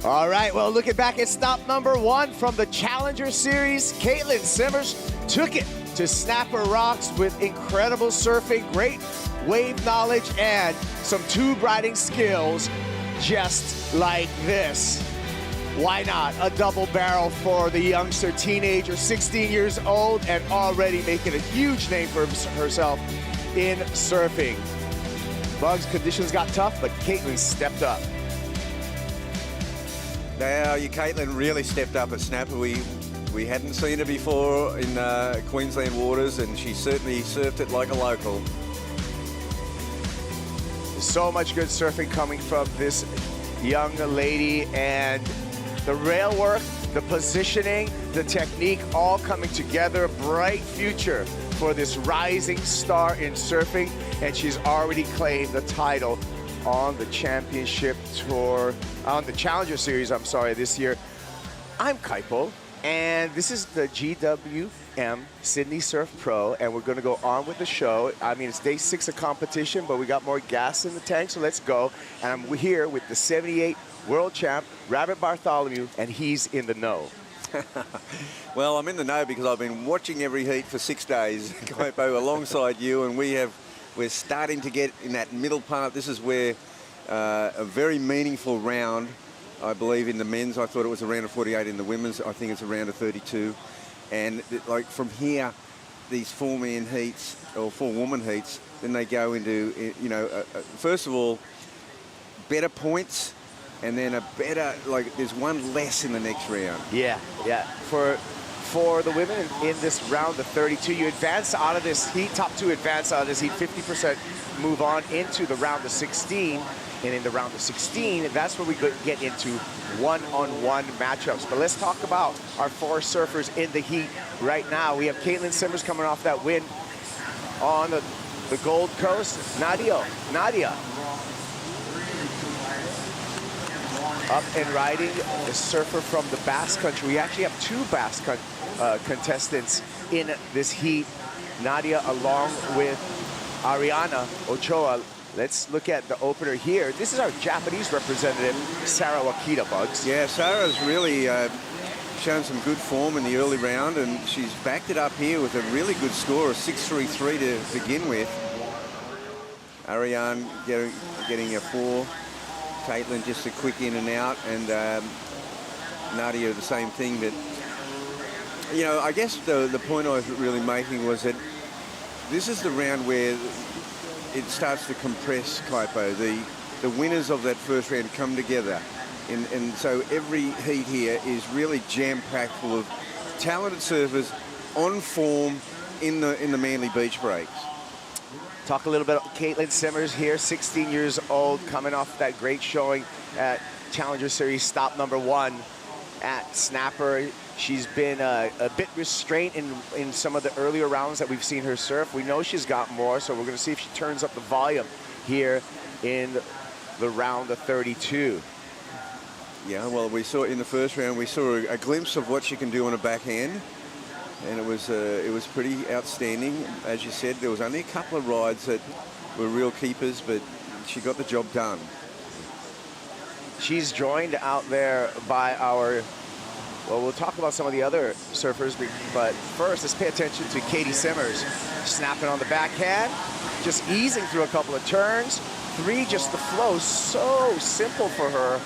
All right, well, looking back at stop number 1 from the Challenger Series, Caitlin Simmers took it to Snapper Rocks with incredible surfing, great wave knowledge, and some tube riding skills just like this. Why not a double barrel for the youngster teenager, 16 years old, and already making a huge name for herself in surfing. Bugs, conditions got tough, but Caitlin stepped up. Now, Caitlin really stepped up at Snapper. We hadn't seen her before in Queensland waters, and she certainly surfed it like a local. So much good surfing coming from this young lady, and the rail work, the positioning, the technique, all coming together. Bright future for this rising star in surfing, and she's already claimed the title on the championship tour, on the Challenger Series, I'm sorry, this year. I'm Kaipo, and this is the GWM Sydney Surf Pro, and we're gonna go on with the show. I mean, it's day 6 of competition, but we got more gas in the tank, so let's go. And I'm here with the 78 world champ, Rabbit Bartholomew, and he's in the know. Well, I'm in the know because I've been watching every heat for 6 days, Kaipo, alongside you, and we're starting to get in that middle part. This is where a very meaningful round, I believe, in the men's. I thought it was a round of 48 in the women's. I think it's a round of 32. And like from here, these 4-man heats or 4-woman heats, then they go into, first of all, better points, and then a better, there's one less in the next round. Yeah. For the women in this round of 32, you advance out of this heat, top 2 advance out of this heat, 50% move on into the round of 16. And in the round of 16, that's where we get into one-on-one matchups. But let's talk about our 4 surfers in the heat right now. We have Caitlin Simmers coming off that win on the Gold Coast. Nadia. Up and riding, a surfer from the Basque Country. We actually have 2 Basque contestants in this heat. Nadia along with Ariana Ochoa. Let's look at the opener here. This is our Japanese representative, Sarah Wakita, Bugs. Yeah, Sarah's really shown some good form in the early round, and she's backed it up here with a really good score, a 6.33 to begin with. Ariane getting a 4. Caitlin just a quick in and out, and Nadia the same thing. But, I guess the point I was really making was that this is the round where it starts to compress, Kaipo. The winners of that first round come together. And so every heat here is really jam-packed full of talented surfers on form in the Manly beach breaks. Talk a little bit about Caitlin Simmers here, 16 years old, coming off that great showing at Challenger Series stop number 1 at Snapper. She's been a bit restrained in some of the earlier rounds that we've seen her surf. We know she's got more, so we're going to see if she turns up the volume here in the round of 32. Yeah, well, we saw in the first round, we saw a glimpse of what she can do on a backhand. And it was pretty outstanding. As you said, there was only a couple of rides that were real keepers, but she got the job done. She's joined out there by our, well, we'll talk about some of the other surfers, but first, let's pay attention to Katie Simmers. Snapping on the backhand, just easing through a couple of turns. 3, just the flow, so simple for her,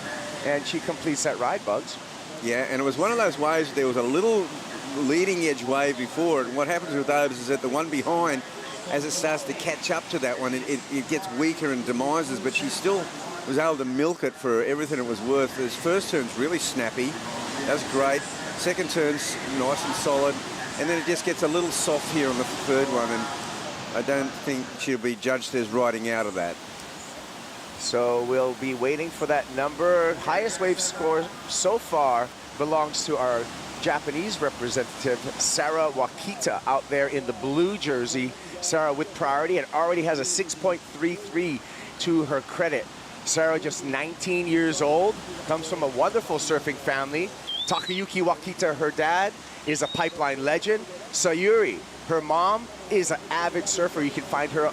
and she completes that ride, Bugs. Yeah, and it was one of those waves, there was a little leading edge wave before it, and what happens with those is that the one behind, as it starts to catch up to that one, it gets weaker and demises, but she still was able to milk it for everything it was worth. His first turn's really snappy, that's great. Second turn's nice and solid, and then it just gets a little soft here on the third one, and I don't think she'll be judged as riding out of that. So we'll be waiting for that number. Highest wave score so far belongs to our Japanese representative, Sarah Wakita, out there in the blue jersey. Sarah with priority and already has a 6.33 to her credit. Sarah, just 19 years old, comes from a wonderful surfing family. Takayuki Wakita, her dad, is a pipeline legend. Sayuri, her mom, is an avid surfer. You can find her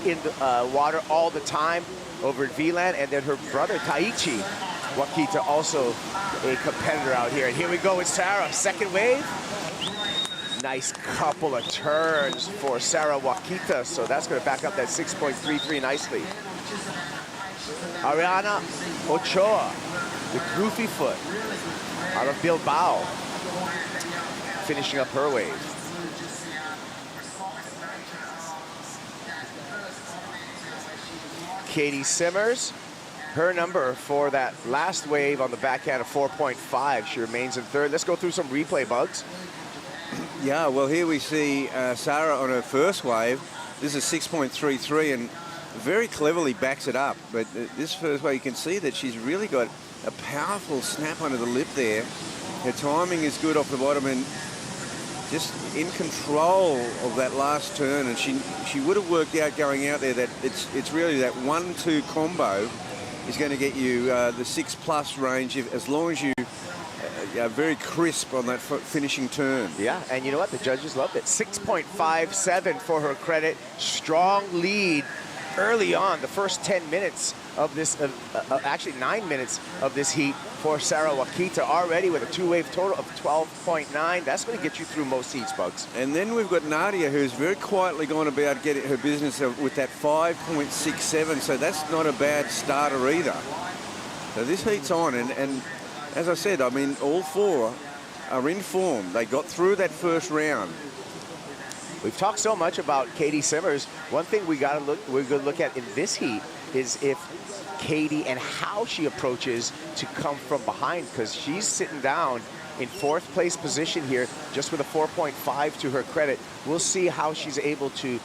in the water all the time over at VLAN. And then her brother, Taichi, Wakita also a competitor out here. And here we go with Sarah, second wave. Nice couple of turns for Sarah Wakita, so that's going to back up that 6.33 nicely. Ariana Ochoa, the goofy foot out of Bilbao, finishing up her wave. Katie Simmers, her number for that last wave on the backhand of 4.5. She remains in third. Let's go through some replay, Bugs. Yeah, well, here we see Sarah on her first wave. This is 6.33 and very cleverly backs it up. But this first wave, you can see that she's really got a powerful snap under the lip there. Her timing is good off the bottom and just in control of that last turn. And she would have worked out going out there that it's really that 1-2 combo is going to get you the 6+ range as long as you are very crisp on that finishing turn. Yeah, and you know what? The judges loved it. 6.57 for her credit. Strong lead early on, the first 10 minutes of this, actually 9 minutes of this heat for Sarah Wakita, already with a two-wave total of 12.9. That's going to get you through most heats, Bugs. And then we've got Nadia, who's very quietly gone about getting her business with that 5.67, so that's not a bad starter either. So this heat's on, and as I said, I mean, all four are in form. They got through that first round. We've talked so much about Katie Simmers. One thing we're going to look at in this heat is if Katie and how she approaches to come from behind, because she's sitting down in fourth place position here, just with a 4.5 to her credit. We'll see how she's able to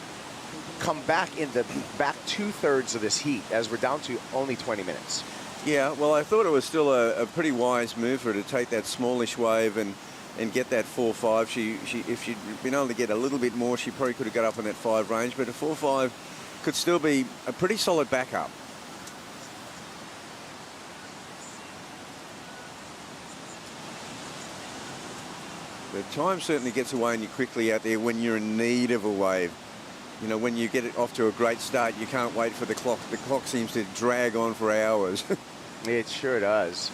come back in the back 2/3 of this heat, as we're down to only 20 minutes. Yeah, well, I thought it was still a pretty wise move for her to take that smallish wave and get that 4.5. If she'd been able to get a little bit more, she probably could have got up in that 5 range, but a 4.5 could still be a pretty solid backup. The time certainly gets away on you quickly out there when you're in need of a wave. You know, when you get it off to a great start, you can't wait for the clock. The clock seems to drag on for hours. It sure does.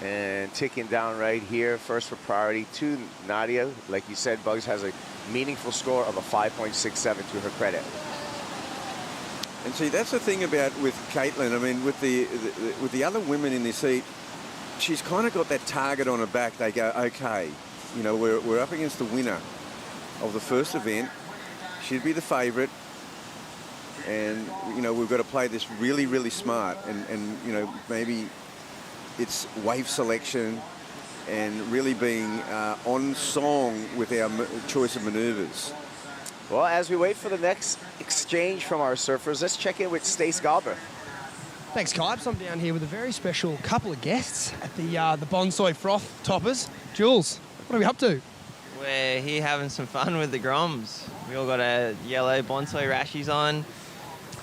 And ticking down right here, first for priority to Nadia. Like you said, Bugs has a meaningful score of a 5.67 to her credit. And see, that's the thing about with Caitlin. I mean, with the other women in this heat, she's kind of got that target on her back. They go, okay, you know, we're up against the winner of the first event. She'd be the favourite, and you know, we've got to play this really, really smart, and you know, maybe it's wave selection and really being on song with our choice of manoeuvres. Well, as we wait for the next exchange from our surfers, let's check in with Stace Galbraith. Thanks, Kybes. I'm down here with a very special couple of guests at the Bonsai Froth Toppers. Jules, what are we up to? We're here having some fun with the Groms. We all got our yellow bonsai rashies on,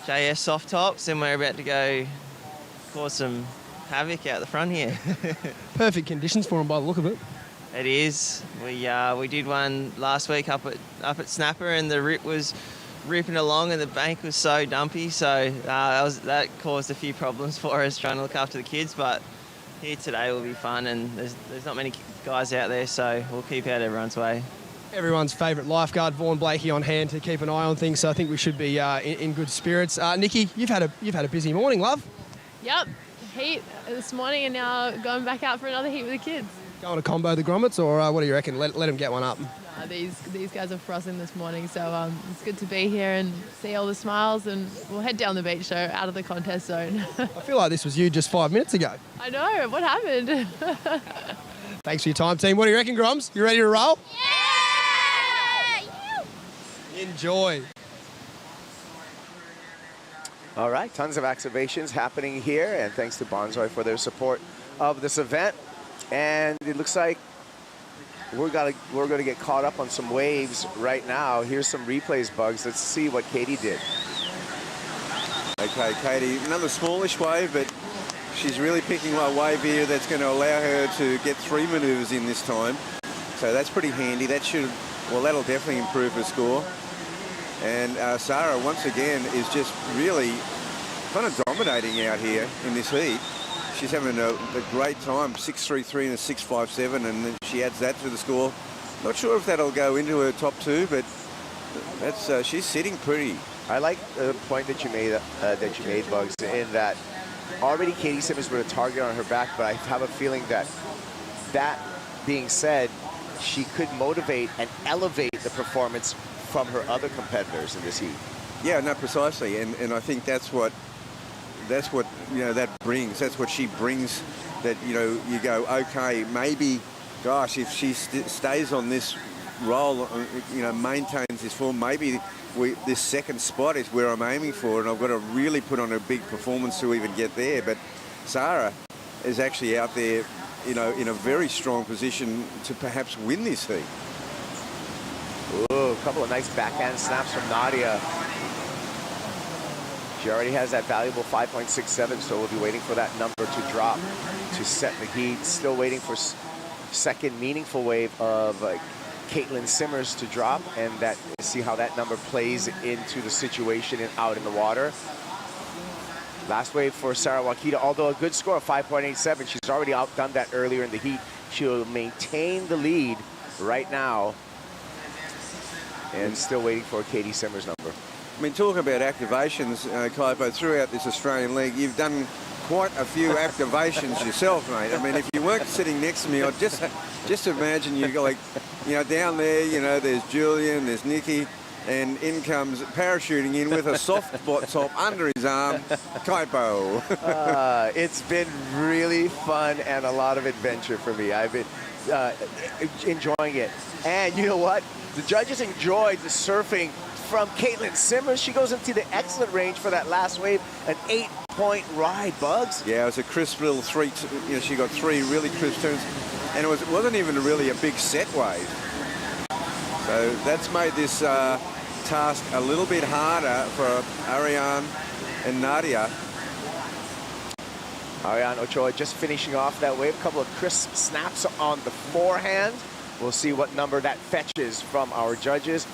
JS soft tops, and we're about to go cause some havoc out the front here. Perfect conditions for them by the look of it. It is. We did one last week up at Snapper, and the rip was ripping along, and the bank was so dumpy. So that caused a few problems for us trying to look after the kids. But here today will be fun, and there's not many guys out there, so we'll keep out everyone's way. Everyone's favourite lifeguard, Vaughan Blakey, on hand to keep an eye on things, so I think we should be in good spirits. Nikki, you've had a busy morning, love. Yep, heat this morning, and now going back out for another heat with the kids. Going to combo the grommets, or what do you reckon? Let them get one up. These guys are frothing this morning, so it's good to be here and see all the smiles, and we'll head down the beach, so out of the contest zone. I feel like this was you just 5 minutes ago. I know, what happened? Thanks for your time, team. What do you reckon, Groms? You ready to roll? Yeah! Enjoy. All right, tons of activations happening here, and thanks to Bonsai for their support of this event. And it looks like we're going to get caught up on some waves right now. Here's some replays, Bugs. Let's see what Katie did. Okay, Katie, another smallish wave, but she's really picking a wave here that's going to allow her to get 3 manoeuvres in this time. So that's pretty handy. That'll definitely improve her score. And Sarah, once again, is just really kind of dominating out here in this heat. she's having a great time, 6.33 and a 6.57, and then she adds that to the score. Not sure if that'll go into her top 2, but that's she's sitting pretty. I like the point that you made, Bugs, in that already Katie Simmons put a target on her back, but I have a feeling that being said, she could motivate and elevate the performance from her other competitors in this heat. Yeah, no, precisely, and I think that's what that brings. That's what she brings. That you go, okay, maybe, gosh, if she stays on this roll, maintains this form, maybe this second spot is where I'm aiming for, and I've got to really put on a big performance to even get there. But Sarah is actually out there, in a very strong position to perhaps win this heat. Ooh, a couple of nice backhand snaps from Nadia. She already has that valuable 5.67, so we'll be waiting for that number to drop to set the heat. Still waiting for second meaningful wave of Caitlin Simmers to drop, and see how that number plays into the situation and out in the water. Last wave for Sarah Wakita, although a good score of 5.87, she's already outdone that earlier in the heat. She'll maintain the lead right now, and still waiting for a Katie Simmers number. I mean, talking about activations, Kaipo, throughout this Australian League, you've done quite a few activations yourself, mate. I mean, if you weren't sitting next to me, I'd just imagine you go down there, there's Julian, there's Nikki, and in comes parachuting in with a soft top under his arm, Kaipo. It's been really fun and a lot of adventure for me. I've been enjoying it. And you know what? The judges enjoyed the surfing from Caitlin Simmers. She goes into the excellent range for that last wave, an 8-point ride, Bugs. Yeah, it was a crisp little three. She got 3 really crisp turns, and it wasn't even really a big set wave. So that's made this task a little bit harder for Ariane and Nadia. Ariane Ochoa just finishing off that wave. A couple of crisp snaps on the forehand. We'll see what number that fetches from our judges.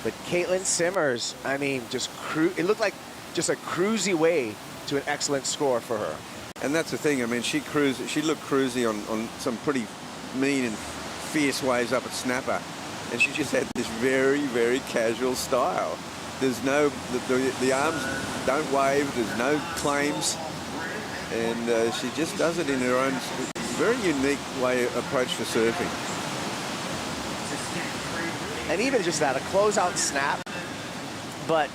But Caitlin Simmers, I mean, it looked like just a cruisy way to an excellent score for her. And that's the thing. I mean, she looked cruisy on some pretty mean and fierce waves up at Snapper. And she just had this very, very casual style. There's no, the arms don't wave, there's no claims. And she just does it in her own very unique approach to surfing. And even just that, a closeout snap, but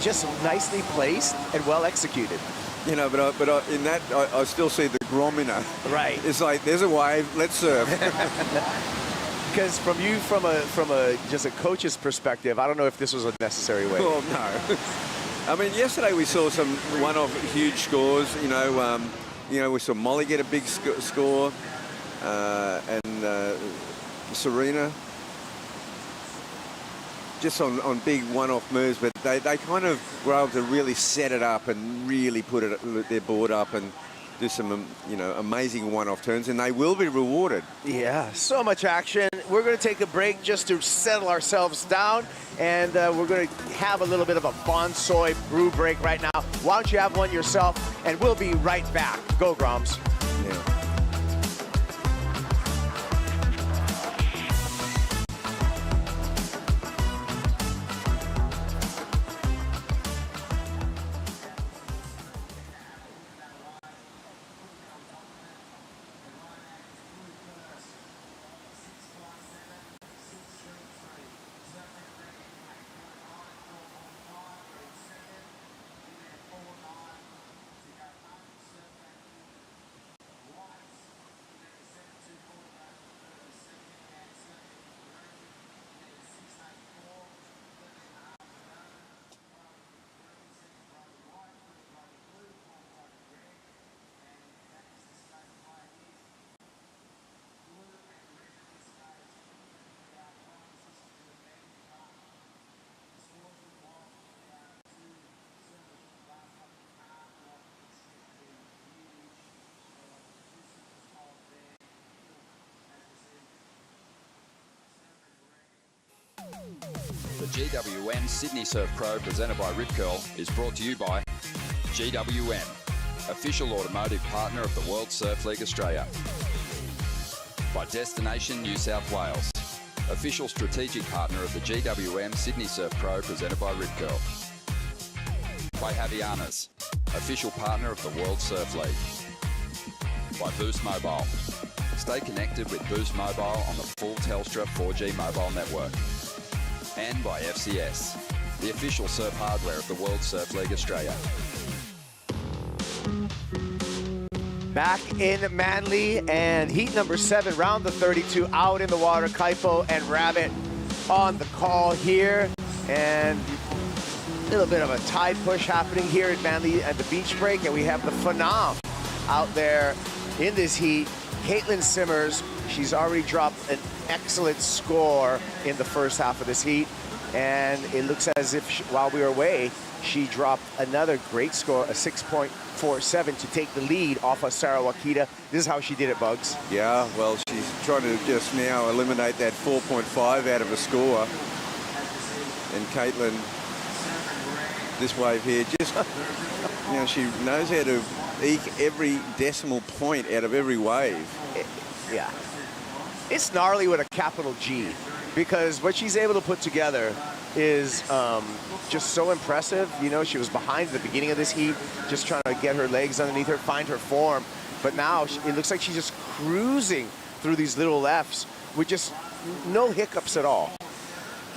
just nicely placed and well executed. But in that, I still see the grom in her. Right. It's like, there's a wave, let's surf. Because from just a coach's perspective, I don't know if this was a necessary wave. Oh, no. I mean, yesterday we saw some one-off huge scores. We saw Molly get a big score, and Serena. Just on big one-off moves, but they kind of were able to really set it up and really put their board up and do some amazing one-off turns, and they will be rewarded. Yeah, so much action. We're going to take a break just to settle ourselves down, and we're going to have a little bit of a Bonsoy brew break right now. Why don't you have one yourself, and we'll be right back. Go, Groms. Yeah. The GWM Sydney Surf Pro, presented by Rip Curl, is brought to you by GWM. official automotive partner of the World Surf League Australia. By Destination New South Wales, official strategic partner of the GWM Sydney Surf Pro, presented by Rip Curl. By Havaianas, official partner of the World Surf League. By Boost Mobile. Stay connected with Boost Mobile on the full Telstra 4G mobile network. And by FCS, the official surf hardware of the World Surf League Australia. Back in Manly, and heat number 7, round the 32, out in the water. Kaipo and Rabbit on the call here, and a little bit of a tide push happening here at Manly at the beach break, and we have the Phenom out there in this heat. Caitlin Simmers, she's already dropped an excellent score in the first half of this heat, and it looks as if while we were away, she dropped another great score, a 6.47, to take the lead off of Sarah Wakita. This is how she did it, Bugs. Yeah, well, she's trying to just now eliminate that 4.5 out of a score. And Caitlin, this wave here, just, you know, she knows how to eke every decimal point out of every wave. Yeah. It's gnarly with a capital G, because what she's able to put together is just so impressive. You know, she was behind at the beginning of this heat, just trying to get her legs underneath her, find her form. But now it looks like she's just cruising through these little Fs with just no hiccups at all.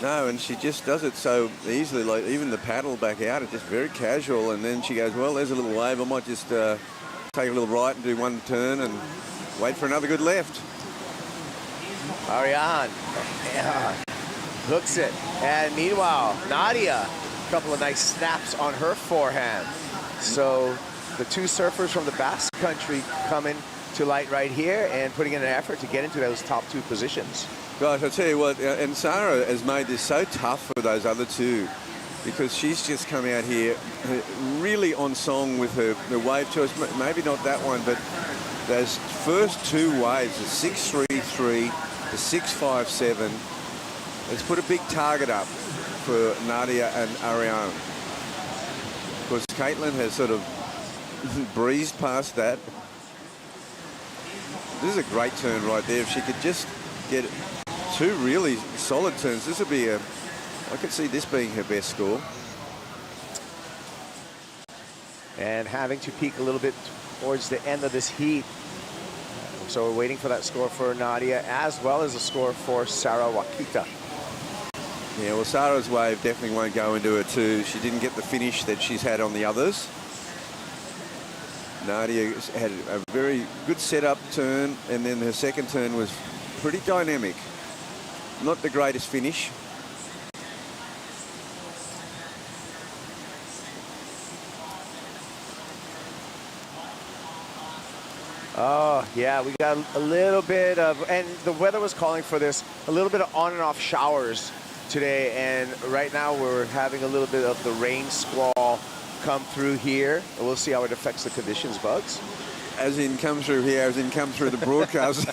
No, and she just does it so easily. Like even the paddle back out, it's just very casual. And then she goes, well, there's a little wave. I might just take a little right and do one turn and wait for another good left. Ariane hooks it. And meanwhile, Nadia, a couple of nice snaps on her forehand. So the two surfers from the Basque Country coming to light right here and putting in an effort to get into those top 2 positions. Guys, I'll tell you what, and Sarah has made this so tough for those other two, because she's just come out here really on song with her wave choice. Maybe not that one, but those first 2 waves, the 6.33, the 6.57, it's put a big target up for Nadia and Ariane. Of course, Caitlin has sort of breezed past that. This is a great turn right there. If she could just get 2 really solid turns, this would be I could see this being her best score. And having to peak a little bit towards the end of this heat. So we're waiting for that score for Nadia, as well as a score for Sarah Wakita. Yeah, well, Sarah's wave definitely won't go into her 2. She didn't get the finish that she's had on the others. Nadia had a very good setup turn, and then her second turn was pretty dynamic. Not the greatest finish. Oh, yeah, we got a little bit of, and the weather was calling for this, a little bit of on and off showers today, and right now we're having a little bit of the rain squall come through here. We'll see how it affects the conditions, Bugs. As in come through here, as in come through the broadcast.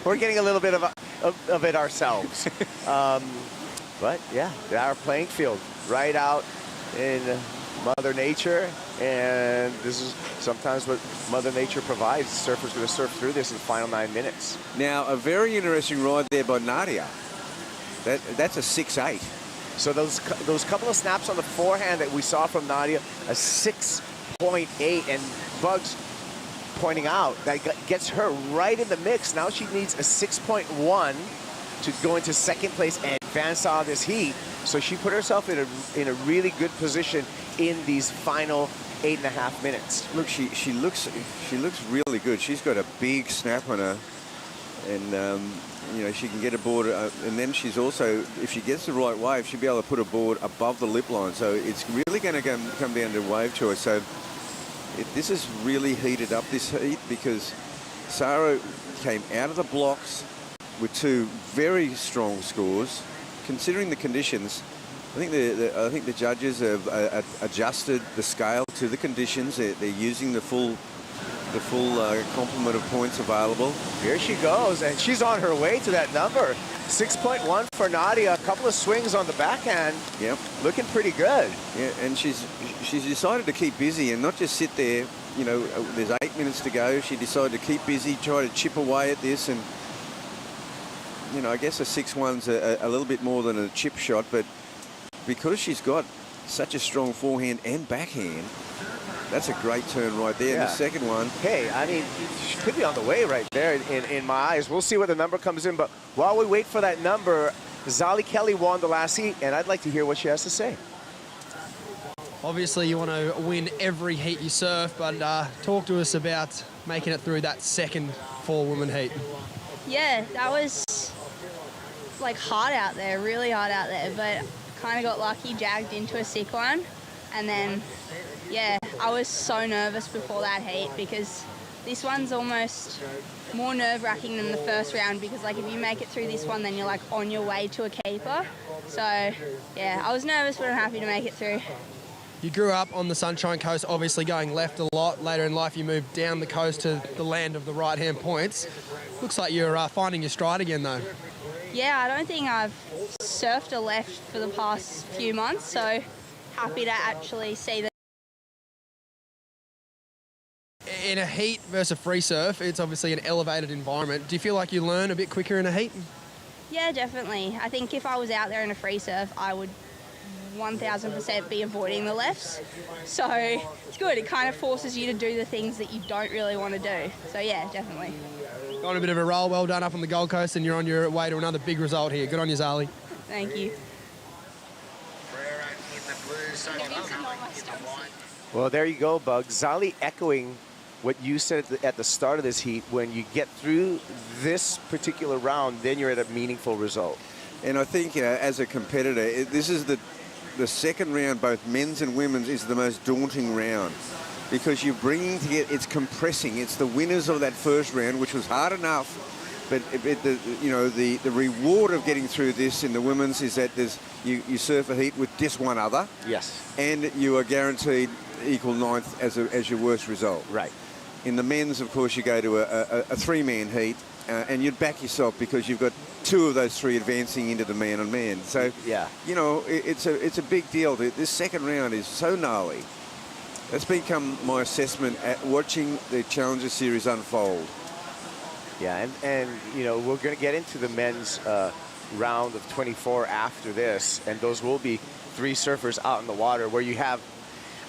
We're getting a little bit of it ourselves. But yeah, our playing field right out in Mother Nature, and this is sometimes what Mother Nature provides. The surfer's going to surf through this in the final 9 minutes. Now, a very interesting ride there by Nadia. That's a 6.8. So those couple of snaps on the forehand that we saw from Nadia, a 6.8, and Bugs pointing out that gets her right in the mix. Now she needs a 6.1 to go into second place and advance out of this heat. So she put herself in a really good position in these final 8.5 minutes. Look, she looks really good. She's got a big snap on her, and you know, she can get aboard, and then she's also, if she gets the right wave, she'll be able to put a board above the lip line. So it's really going to come down to wave choice. So this has really heated up this heat, because Sarah came out of the blocks with 2 very strong scores. Considering the conditions, I think the judges have adjusted the scale to the conditions. They're using the full the full complement of points available. Here she goes, and she's on her way to that number. 6.1 for Nadia. A couple of swings on the backhand. Yep. Looking pretty good. Yeah, and she's decided to keep busy and not just sit there. You know, there's 8 minutes to go. She decided to keep busy, try to chip away at this, and you know, I guess a 6-1's a little bit more than a chip shot, but because she's got such a strong forehand and backhand, that's a great turn right there. Yeah. And the second one. Hey, I mean, she could be on the way right there in my eyes. We'll see where the number comes in, but while we wait for that number, Zali Kelly won the last heat, and I'd like to hear what she has to say. Obviously, you want to win every heat you surf, but talk to us about making it through that second four-woman heat. Yeah, that was like hard out there, really hard out there, but kind of got lucky, jagged into a sick one, and then, yeah, I was so nervous before that heat because this one's almost more nerve-wracking than the first round because, like, if you make it through this one, then you're, like, on your way to a keeper. So, yeah, I was nervous, but I'm happy to make it through. You grew up on the Sunshine Coast, obviously going left a lot. Later in life, you moved down the coast to the land of the right-hand points. Looks like you're finding your stride again, though. Yeah, I don't think I've surfed a left for the past few months, so happy to actually see that. In a heat versus a free surf, it's obviously an elevated environment. Do you feel like you learn a bit quicker in a heat? Yeah, definitely. I think if I was out there in a free surf, I would 1000% be avoiding the lefts. So it's good. It kind of forces you to do the things that you don't really want to do. So yeah, definitely. On a bit of a roll. Well done up on the Gold Coast, and you're on your way to another big result here. Good on you, Zali. Thank you. Well, there you go, Bug. Zali echoing what you said at the start of this heat. When you get through this particular round, then you're at a meaningful result. And I think, you know, as a competitor, this is the second round, both men's and women's, is the most daunting round because you're bringing together, it's compressing. It's the winners of that first round, which was hard enough, but the reward of getting through this in the women's is that you surf a heat with just one other. Yes. And you are guaranteed equal ninth as your worst result. Right. In the men's, of course, you go to a three-man heat, and you'd back yourself because you've got two of those three advancing into the man-on-man. So, yeah, you know, it's a big deal. This second round is so gnarly. That's become my assessment at watching the Challenger Series unfold. Yeah, and you know, we're going to get into the men's round of 24 after this, and those will be three surfers out in the water where you have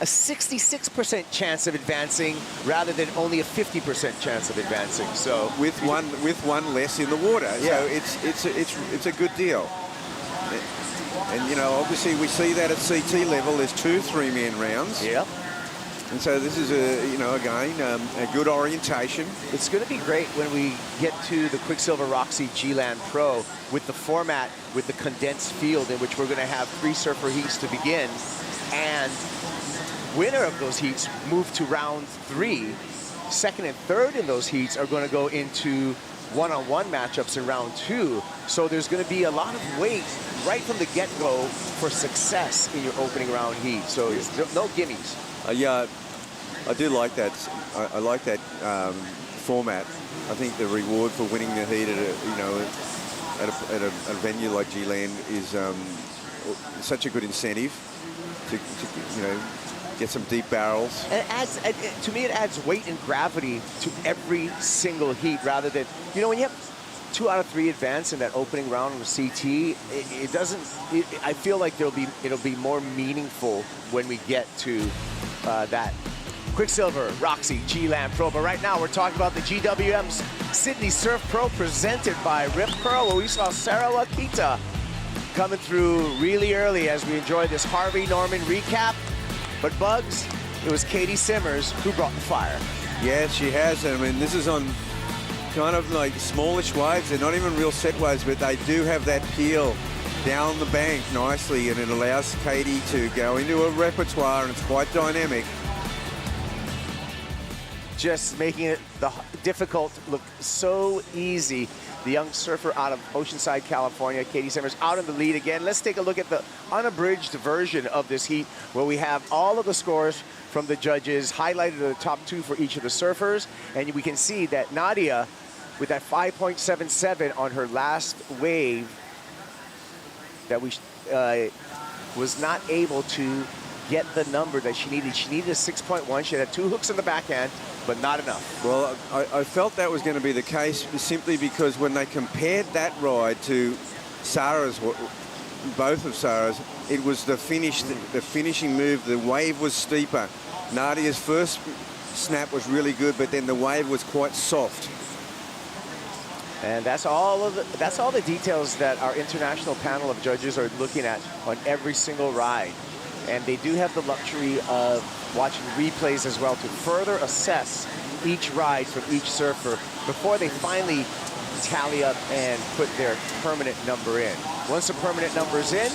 a 66% chance of advancing rather than only a 50% chance of advancing. So with one less in the water, yeah. So it's a good deal. And you know, obviously we see that at CT level. There's 2 3-man rounds. Yep. And so this is a good orientation. It's going to be great when we get to the Quicksilver Roxy G-Land Pro with the format with the condensed field in which we're going to have 3 surfer heats to begin, and winner of those heats move to round 3. Second and third in those heats are going to go into one-on-one matchups in round 2. So there's going to be a lot of weight right from the get-go for success in your opening round heat. So it's no gimmies. Yeah, I do like that. I like that format. I think the reward for winning the heat at a venue like G-Land is such a good incentive to get some deep barrels. And it adds, to me, it adds weight and gravity to every single heat rather than, you know, when you have 2 out of 3 advance in that opening round of CT, I feel like it'll be more meaningful when we get to that Quicksilver Roxy G-Land Pro. But right now we're talking about the GWM Sydney Surf Pro presented by Rip Curl, where we saw Sarah Wakita coming through really early as we enjoyed this Harvey Norman recap. But Bugs, it was Katie Simmers who brought the fire. Yes, she has. I mean, this is on kind of like smallish waves. They're not even real set waves, but they do have that peel down the bank nicely, and it allows Katie to go into a repertoire, and it's quite dynamic. just making it difficult look so easy. The young surfer out of Oceanside, California, Katie Simmers, out in the lead again. Let's take a look at the unabridged version of this heat where we have all of the scores from the judges highlighted in the top 2 for each of the surfers. And we can see that Nadia, with that 5.77 on her last wave, that was not able to get the number that she needed. She needed a 6.1. She had 2 hooks in the backhand, but not enough. Well, I felt that was going to be the case simply because when they compared that ride to Sarah's, both of Sarah's, it was the finishing move. The wave was steeper. Nadia's first snap was really good, but then the wave was quite soft. And that's all the details that our international panel of judges are looking at on every single ride. And they do have the luxury of watching replays as well to further assess each ride from each surfer before they finally tally up and put their permanent number in. Once the permanent number is in,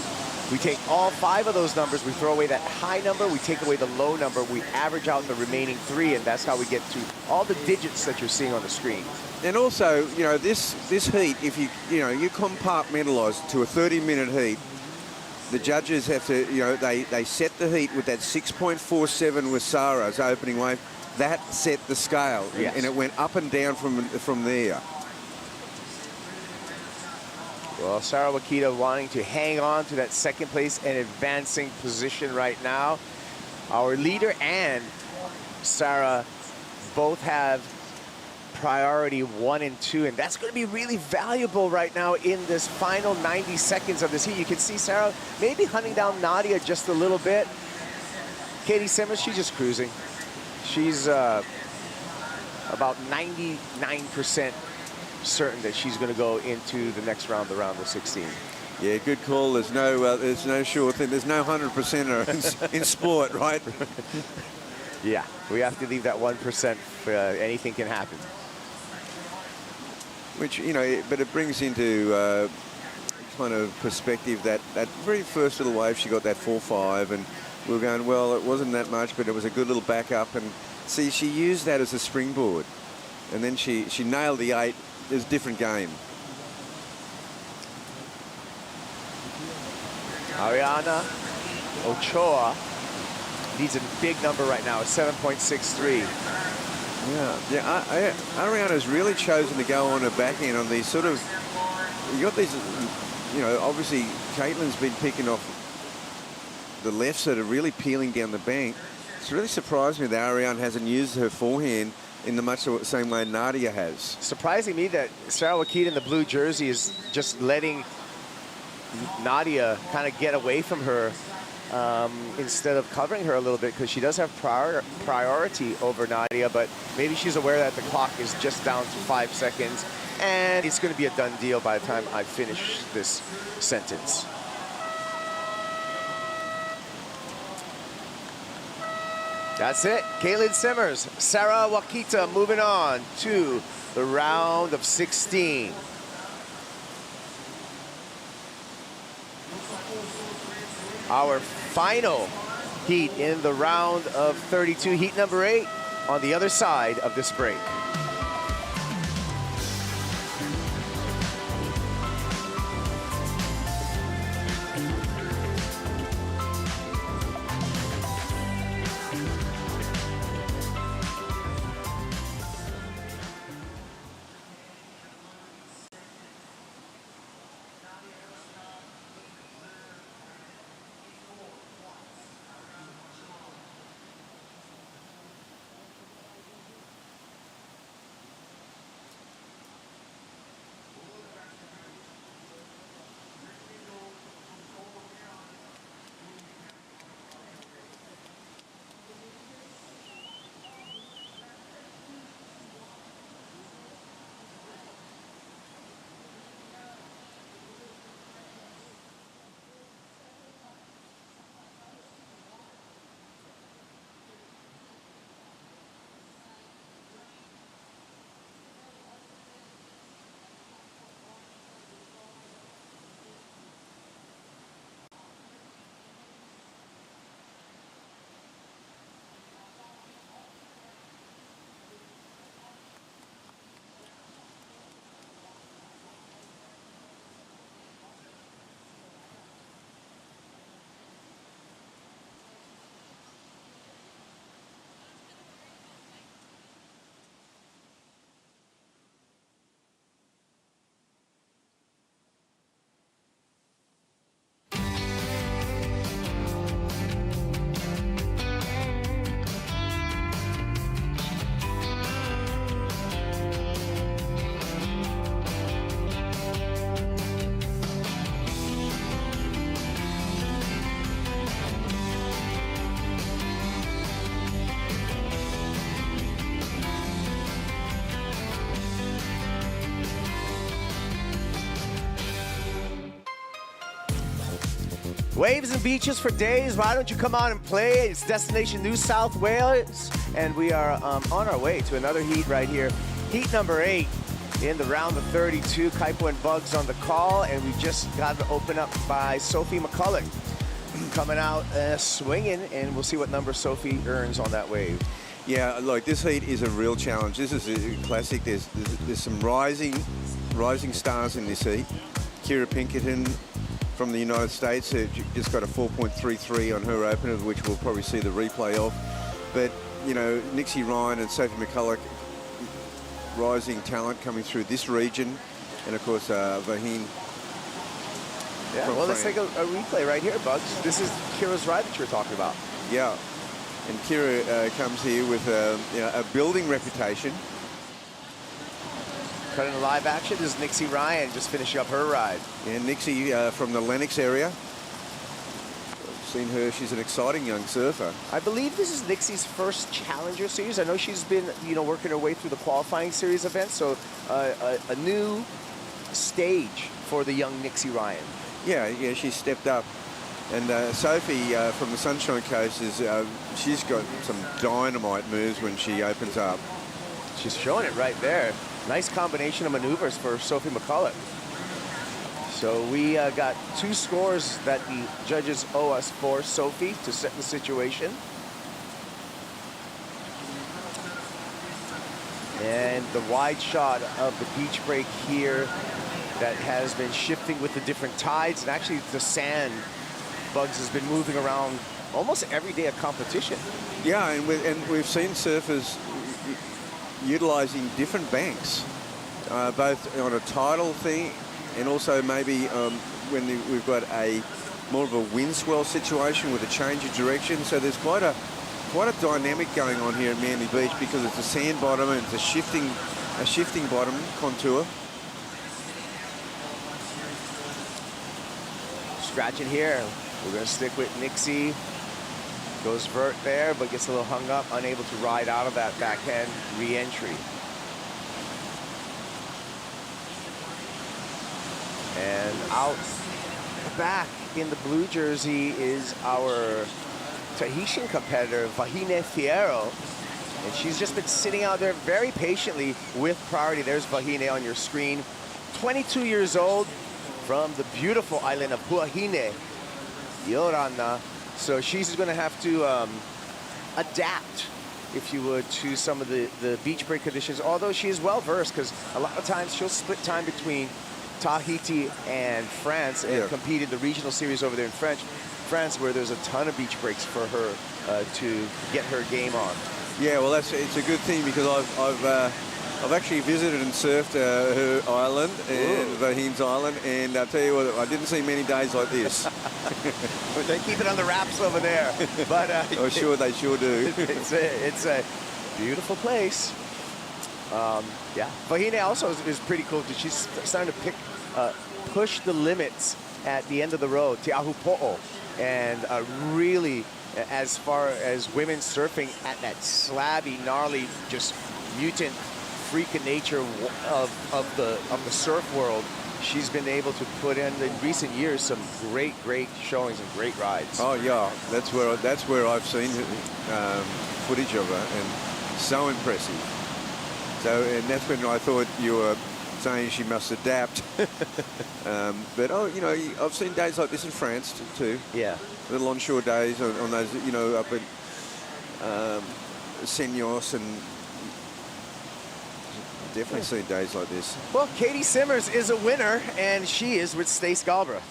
we take all 5 of those numbers, we throw away that high number, we take away the low number, we average out the remaining 3, and that's how we get to all the digits that you're seeing on the screen. And also, you know, this heat, if you compartmentalize to a 30-minute heat, the judges have to, you know, they set the heat with that 6.47 with Sarah's opening wave. That set the scale, yes. And it went up and down from there. Well, Sarah Wakita wanting to hang on to that second place and advancing position right now. Our leader and Sarah both have priority 1 and 2, and that's going to be really valuable right now in this final 90 seconds of this heat. You can see Sarah maybe hunting down Nadia just a little bit. Katie Simmers, she's just cruising. She's about 99% certain that she's going to go into the next round, the round of 16. Yeah, good call. There's no sure thing. There's no 100%er in sport, right? Yeah, we have to leave that 1%. Anything can happen. Which, you know, but it brings into kind of perspective that very first little wave, she got that 4.5, and we were going, well, it wasn't that much, but it was a good little backup. And see, she used that as a springboard, and then she nailed the 8. It was a different game. Ariana Ochoa needs a big number right now, a 7.63. Yeah. Ariana's really chosen to go on her backhand on these sort of. You got these, you know. Obviously, Caitlin's been picking off the lefts that are really peeling down the bank. It's really surprised me that Ariana hasn't used her forehand in the much the same way Nadia has. Surprising me that Sarah Wakita in the blue jersey is just letting Nadia kind of get away from her instead of covering her a little bit, because she does have priority over Nadia, but maybe she's aware that the clock is just down to 5 seconds, and it's going to be a done deal by the time I finish this sentence. That's it. Katie Simmers, Sarah Wakita moving on to the round of 16. Our final heat in the round of 32, heat number 8, on the other side of this break. Waves and beaches for days. Why don't you come out and play? It's Destination New South Wales. And we are on our way to another heat right here. Heat number 8 in the round of 32. Kaipo and Bugs on the call. And we just got to open up by Sophie McCulloch coming out swinging. And we'll see what number Sophie earns on that wave. Yeah, look, this heat is a real challenge. This is a classic. There's some rising stars in this heat. Kira Pinkerton from the United States, who just got a 4.33 on her opener, which we'll probably see the replay of. But, you know, Nixie Ryan and Sophie McCulloch, rising talent coming through this region. And, of course, Vaheen. Yeah, well, let's take a replay right here, Bugs. This is Kira's ride that you were talking about. Yeah. And Kira comes here with a building reputation. Cutting the live action, this is Nixie Ryan just finishing up her ride. Yeah, Nixie from the Lennox area. I've seen her, she's an exciting young surfer. I believe this is Nixie's first Challenger Series. I know she's been, working her way through the qualifying series events, so a new stage for the young Nixie Ryan. Yeah, she stepped up. And Sophie from the Sunshine Coast, she's got some dynamite moves when she opens up. She's showing it right there. Nice combination of maneuvers for Sophie McCulloch. So we got 2 scores that the judges owe us for Sophie to set the situation. And the wide shot of the beach break here that has been shifting with the different tides. And actually the sand, Bugs, has been moving around almost every day of competition. Yeah, and we've seen surfers utilizing different banks, both on a tidal thing and also maybe when we've got more of a wind swell situation with a change of direction. So there's quite a dynamic going on here at Manly Beach because it's a sand bottom and it's a shifting bottom contour. Scratching here. We're going to stick with Nixie. Goes vert there, but gets a little hung up, unable to ride out of that backhand re-entry. And out back in the blue jersey is our Tahitian competitor, Vahine Fierro. And she's just been sitting out there very patiently with priority. There's Vahine on your screen. 22 years old from the beautiful island of Huahine, Yorana. So she's going to have to adapt, if you would, to some of the beach break conditions, although she is well-versed because a lot of times she'll split time between Tahiti and France and compete in the regional series over there in France, where there's a ton of beach breaks for her to get her game on. Yeah, well, it's a good thing because I've actually visited and surfed her island and Vahine's island, and I'll tell you what, I didn't see many days like this. They keep it on the wraps over there, but oh, sure, they sure do. it's a beautiful place. Yeah, Vahine also is pretty cool because she's starting to push the limits at the end of the road, Te Ahupo'o, and really, as far as women surfing at that slabby, gnarly, just mutant freak of nature of the surf world, she's been able to put in recent years some great showings and great rides. Oh yeah, that's where I've seen footage of her, and so impressive. So, and that's when I thought you were saying she must adapt. But I've seen days like this in France too. Yeah, little onshore days on those, up at Senyos, and definitely seen days like this. Well, Katie Simmers is a winner, and she is with Stace Galbraith.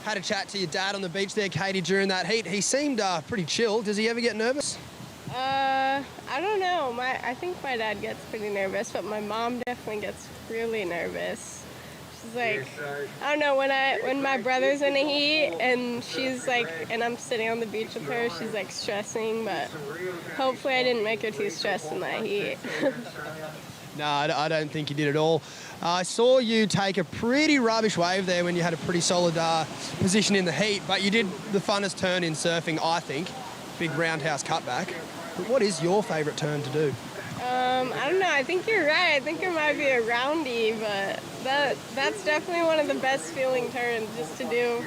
Had a chat to your dad on the beach there, Katie, during that heat. He seemed pretty chill. Does he ever get nervous? I don't know. I think my dad gets pretty nervous, but my mom definitely gets really nervous. She's like, I don't know, when my brother's in a heat and she's like, and I'm sitting on the beach with her, she's like stressing, but hopefully I didn't make her too stressed in that heat. No, I don't think you did at all. I saw you take a pretty rubbish wave there when you had a pretty solid position in the heat, but you did the funnest turn in surfing, I think. Big roundhouse cutback. But what is your favourite turn to do? I don't know. I think you're right. I think it might be a roundy, but that's definitely one of the best feeling turns, just to do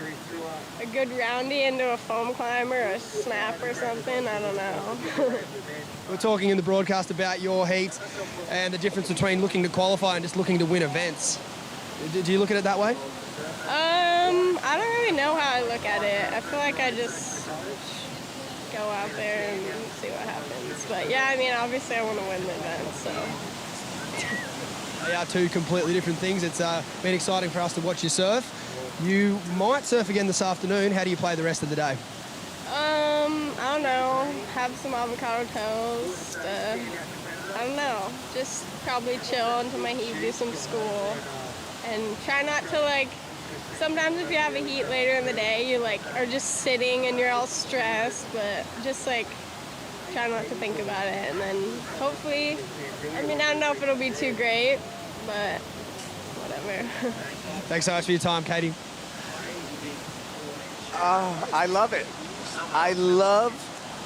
a good roundie into a foam climb or a snap or something. I don't know. We're talking in the broadcast about your heats and the difference between looking to qualify and just looking to win events. Do you look at it that way? I don't really know how I look at it. I feel like I just go out there and see what happens. But yeah, I mean, obviously I want to win the event, so. They are two completely different things. It's been exciting for us to watch you surf. You might surf again this afternoon. How do you play the rest of the day? I don't know. Have some avocado toast. I don't know. Just probably chill until my heat, do some school. And try not to, like, sometimes if you have a heat later in the day, you, like, are just sitting and you're all stressed, but just, like, try not to think about it. And then hopefully, I mean, I don't know if it'll be too great, but whatever. Thanks so much for your time, Katie. I love it. I love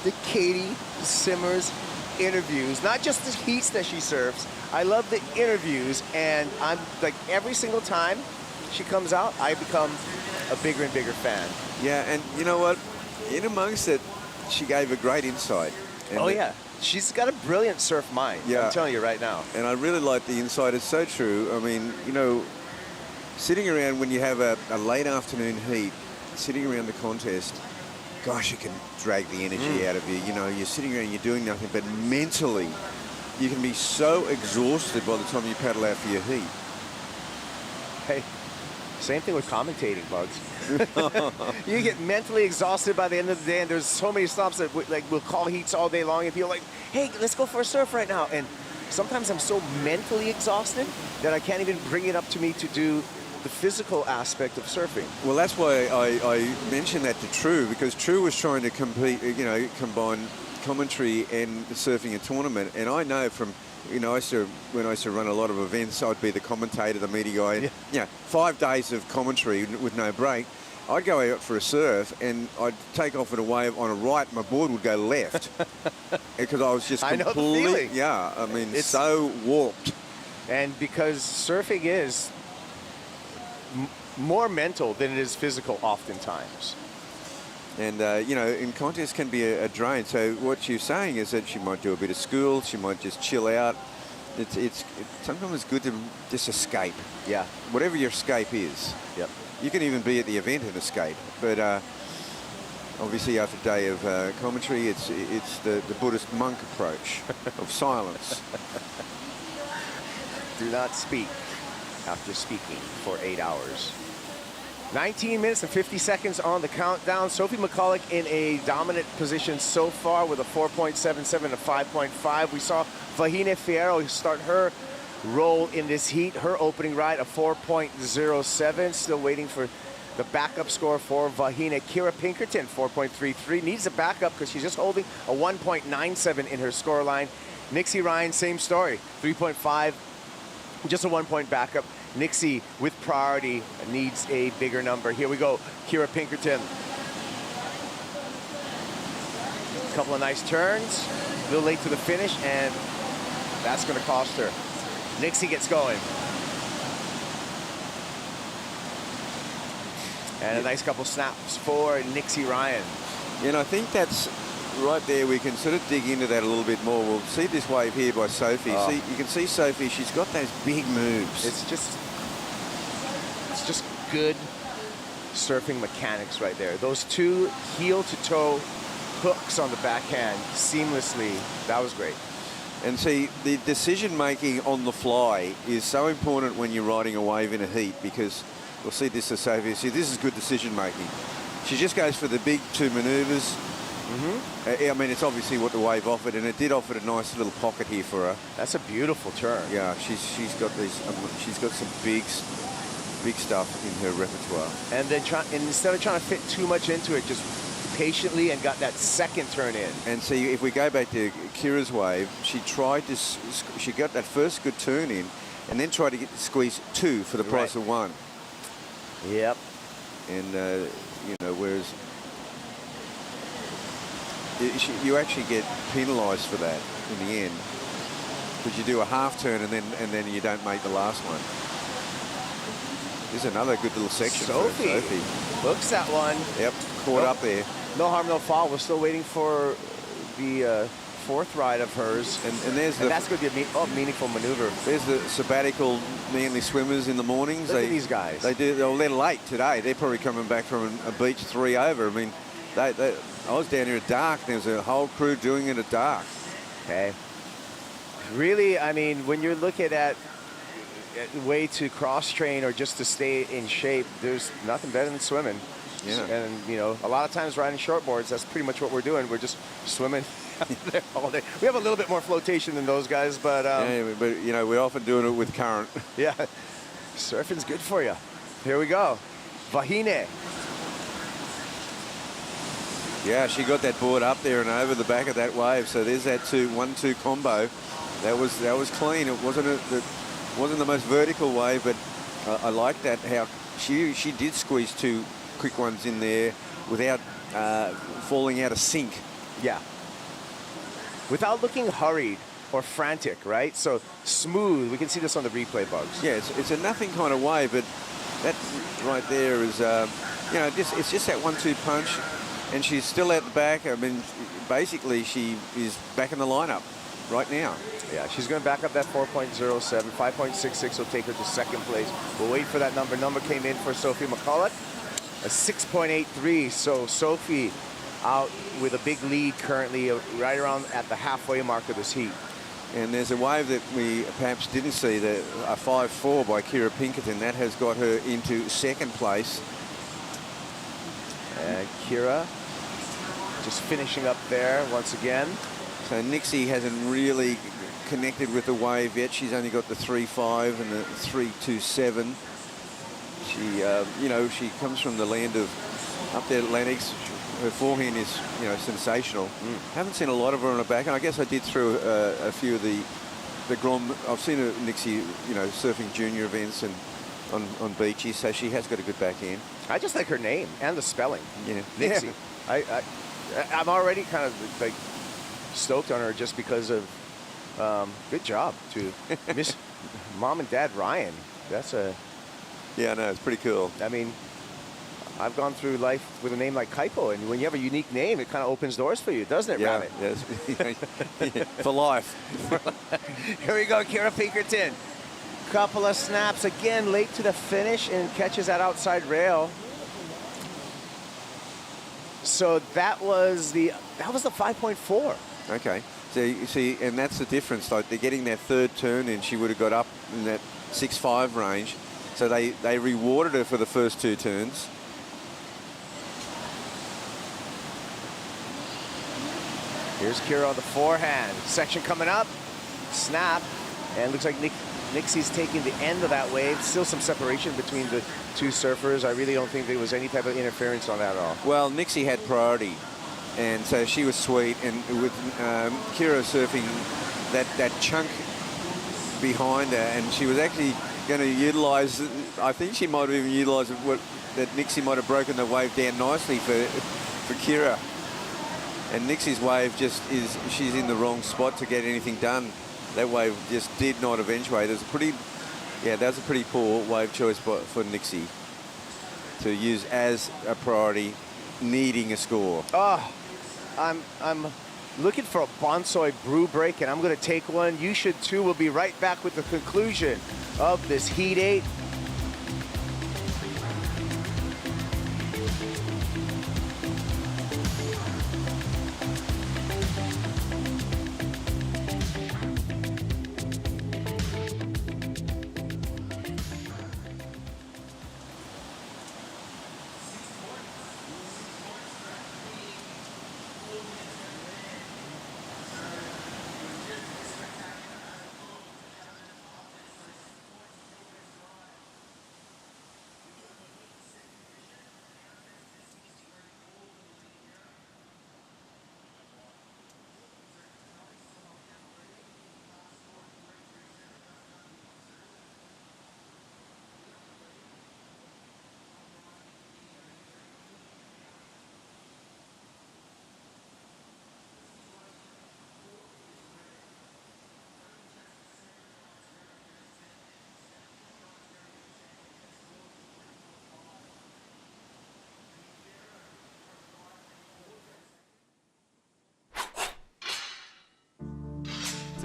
the Katie Simmers interviews, not just the heats that she surfs. I love the interviews, and I'm like, every single time she comes out, I become a bigger and bigger fan. Yeah, and you know what? In amongst it, she gave a great insight. And oh, yeah. She's got a brilliant surf mind. Yeah. I'm telling you right now. And I really like the insight. It's so true. I mean, you know, sitting around when you have a late afternoon heat, sitting around the contest, gosh, you can drag the energy out of you. You know, you're sitting around, you're doing nothing, but mentally, you can be so exhausted by the time you paddle out for your heat. Hey, same thing with commentating, Bugs. You get mentally exhausted by the end of the day, and there's so many stops that we'll call heats all day long, and people are like, hey, let's go for a surf right now. And sometimes I'm so mentally exhausted that I can't even bring it up to me to do the physical aspect of surfing. Well, that's why I mentioned that to True, because True was trying to compete, you know, combine commentary and surfing a tournament. And I know from, you know, when I used to run a lot of events, I'd be the commentator, the media guy. Yeah. You know, 5 days of commentary with no break. I'd go out for a surf and I'd take off at a wave on a right, my board would go left. Because I was just completely, I know the feeling. Yeah, I mean, it's so warped. And because surfing is more mental than it is physical oftentimes. And, you know, in contests can be a drain. So what you're saying is that she might do a bit of school, she might just chill out. It's sometimes good to just escape. Yeah. Whatever your escape is. Yep. You can even be at the event and escape. But obviously after a day of commentary, it's the Buddhist monk approach of silence. Do not speak after speaking for 8 hours. 19 minutes and 50 seconds on the countdown. Sophie McCulloch in a dominant position so far with a 4.77 to 5.5. We saw Vahine Fierro start her roll in this heat. Her opening ride, a 4.07. Still waiting for the backup score for Vahine. Kira Pinkerton, 4.33. Needs a backup because she's just holding a 1.97 in her score line. Nixie Ryan, same story, 3.5. Just a 1-point backup. Nixie with priority needs a bigger number. Here we go, Kira Pinkerton. A couple of nice turns, a little late to the finish, and that's gonna cost her. Nixie gets going. And a nice couple snaps for Nixie Ryan. And I think that's right there, we can sort of dig into that a little bit more. We'll see this wave here by Sophie. Oh. See, you can see Sophie, she's got those big moves. It's just good surfing mechanics right there. Those two heel-to-toe hooks on the backhand seamlessly. That was great. And see, the decision-making on the fly is so important when you're riding a wave in a heat, because we'll see this as Sophie. See, this is good decision-making. She just goes for the big two maneuvers. I mean, it's obviously what the wave offered, and it did offer a nice little pocket here for her. That's a beautiful turn. Yeah, she's got these. She's got some big stuff in her repertoire. And then instead of trying to fit too much into it, just patiently and got that second turn in. And see, if we go back to Kira's wave, she got that first good turn in, and then tried to squeeze 2 for the price of 1. Yep. And you know, whereas you actually get penalised for that in the end, because you do a half turn and then you don't make the last one. Here's another good little section. Sophie hooks that one. Yep, caught up there. No harm, no foul. We're still waiting for the fourth ride of hers. And there's that's going to be a meaningful maneuver. There's the sabbatical Manly swimmers in the mornings. Look at these guys. They're late today. They're probably coming back from a beach 3 over. I mean, I was down here at dark. There was a whole crew doing it at dark. Okay. Really, I mean, when you're looking at a way to cross-train or just to stay in shape, there's nothing better than swimming. Yeah. And, you know, a lot of times riding shortboards, that's pretty much what we're doing. We're just swimming there all day. We have a little bit more flotation than those guys, but... yeah, but, you know, we're often doing it with current. Yeah. Surfing's good for you. Here we go. Vahine. Yeah, she got that board up there and over the back of that wave. So there's that 1-2 combo. That was clean. It wasn't the most vertical wave, but I like that how she did squeeze 2 quick ones in there without falling out of sync. Yeah. Without looking hurried or frantic, right? So smooth. We can see this on the replay bugs. Yeah, it's a nothing kind of wave, but that right there is, you know, it's just that 1-2 punch, and she's still at the back. I mean, basically she is back in the lineup right now. Yeah, she's going to back up that 4.07. 5.66 will take her to second place. We'll wait for that number. Number came in for Sophie McCulloch, a 6.83. So Sophie out with a big lead currently, right around at the halfway mark of this heat. And there's a wave that we perhaps didn't see, a 5.4 by Kira Pinkerton. That has got her into second place. And Kira just finishing up there once again. So Nixie hasn't really connected with the wave yet. She's only got the 3.5 and the 3.27. She, you know, she comes from the land of up there Atlantics. Her forehand is, you know, sensational. Haven't seen a lot of her on her back, and I guess I did through a few of the Grom. I've seen her, Nixie, you know, surfing junior events and on beaches, so she has got a good backhand. I just like her name and the spelling. Yeah, Nixie. Yeah. I'm already kind of like stoked on her just because of good job to Miss Mom and Dad Ryan. That's a... Yeah, no, it's pretty cool. I mean, I've gone through life with a name like Kaipo, and when you have a unique name, it kind of opens doors for you, doesn't it, Yeah, Rabbit? yes. For life. Here we go, Kira Pinkerton. Couple of snaps again, late to the finish, and catches that outside rail. So that was the 5.4. Okay. So you see, and that's the difference. Like they're getting their third turn, and she would have got up in that 6.5 range. So they rewarded her for the first 2 turns. Here's Kira on the forehand. Section coming up. Snap. And looks like Nixie's taking the end of that wave. Still some separation between the 2 surfers. I really don't think there was any type of interference on that at all. Well, Nixie had priority, and so she was sweet. And with Kira surfing that chunk behind her, and she was actually going to utilise, I think she might have even utilised that Nixie might have broken the wave down nicely for Kira. And Nixie's wave just is, she's in the wrong spot to get anything done. That wave just did not eventuate. That was a pretty poor wave choice for Nixie to use as a priority, needing a score. Oh, I'm looking for a bonsai brew break, and I'm going to take one. You should too. We'll be right back with the conclusion of this Heat 8.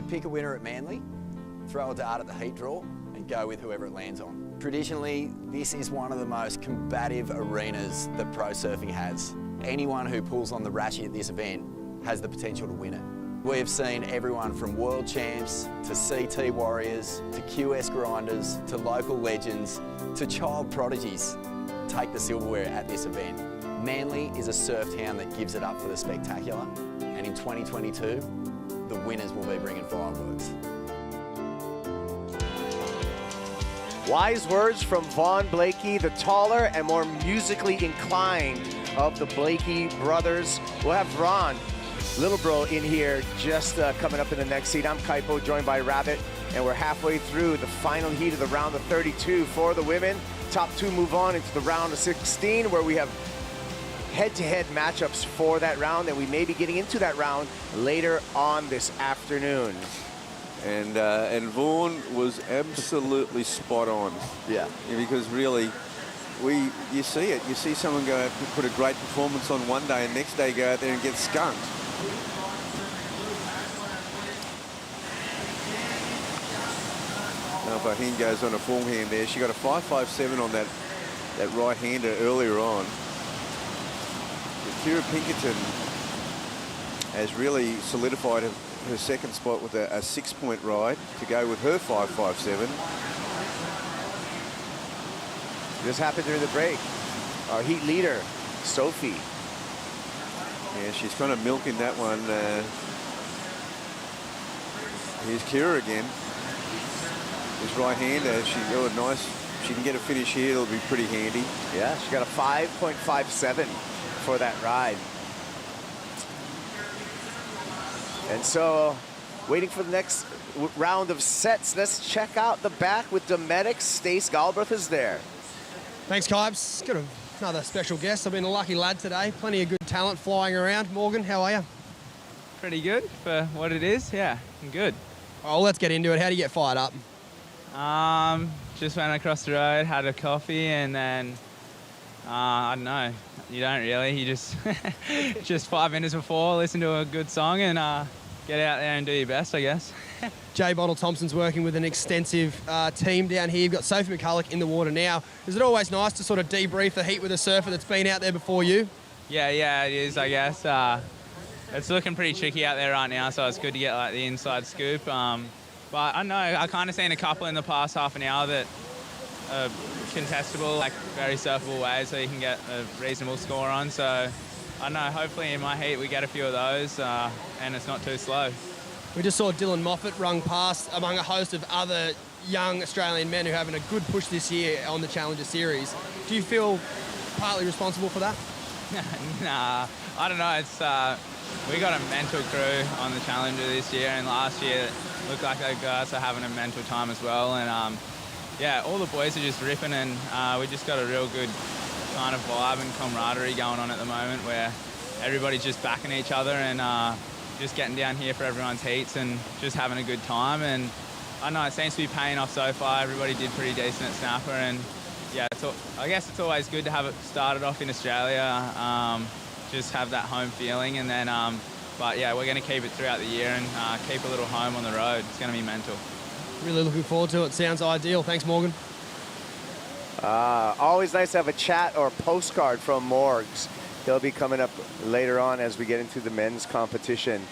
to pick a winner at Manly, throw a dart at the heat draw, and go with whoever it lands on. Traditionally, this is one of the most combative arenas that pro surfing has. Anyone who pulls on the rashie at this event has the potential to win it. We have seen everyone from world champs to CT warriors to QS grinders to local legends to child prodigies take the silverware at this event. Manly is a surf town that gives it up for the spectacular, and in 2022, the winners will be bringing fireworks. Wise words from Vaughn Blakey, the taller and more musically inclined of the Blakey brothers. We'll have Ron, little bro, in here just coming up in the next heat. I'm Kaipo, joined by Rabbit, and we're halfway through the final heat of the round of 32 for the women. Top two move on into the round of 16, where we have head-to-head matchups for that round, and we may be getting into that round later on this afternoon. And Vaughan was absolutely spot on. Yeah. Because really, you see it. You see someone go out and put a great performance on one day, and next day go out there and get skunked. Now Vaheen goes on a forehand there. She got a 5.57 on that right-hander earlier on. Kira Pinkerton has really solidified her second spot with a 6-point ride to go with her 5.57. This happened during the break. Our heat leader, Sophie. Yeah, she's kind of milking that one. Here's Kira again. This right-hander, she can get a finish here. It'll be pretty handy. Yeah, she got a 5.57 for that ride. And so, waiting for the next round of sets, let's check out the back with Dometics. Stace Galbraith is there. Thanks, Kybes. Got another special guest. I've been a lucky lad today. Plenty of good talent flying around. Morgan, how are you? Pretty good for what it is. Yeah, I'm good. Oh, let's get into it. How do you get fired up? Just went across the road, had a coffee, and then I don't know. You don't really. You just 5 minutes before, listen to a good song and get out there and do your best, I guess. Jay Bottle-Thompson's working with an extensive team down here. You've got Sophie McCulloch in the water now. Is it always nice to sort of debrief the heat with a surfer that's been out there before you? Yeah, it is, I guess. It's looking pretty tricky out there right now, so it's good to get like the inside scoop. But I don't know, I kind of seen a couple in the past half an hour that are contestable, like very surfable waves, so you can get a reasonable score on. So I don't know, hopefully in my heat we get a few of those and it's not too slow. We just saw Dylan Moffat rung past among a host of other young Australian men who are having a good push this year on the Challenger Series. Do you feel partly responsible for that? Nah, I don't know. It's we got a mental crew on the Challenger this year, and last year it looked like those guys are having a mental time as well. And yeah, all the boys are just ripping, and we just got a real good kind of vibe and camaraderie going on at the moment, where everybody's just backing each other and just getting down here for everyone's heats and just having a good time. And I don't know, it seems to be paying off so far. Everybody did pretty decent at Snapper, and yeah, I guess it's always good to have it started off in Australia, just have that home feeling, and then but yeah, we're going to keep it throughout the year and keep a little home on the road. It's going to be mental. Really looking forward to it. Sounds ideal. Thanks, Morgan. Always nice to have a chat or a postcard from Morgs. He'll be coming up later on as we get into the men's competition.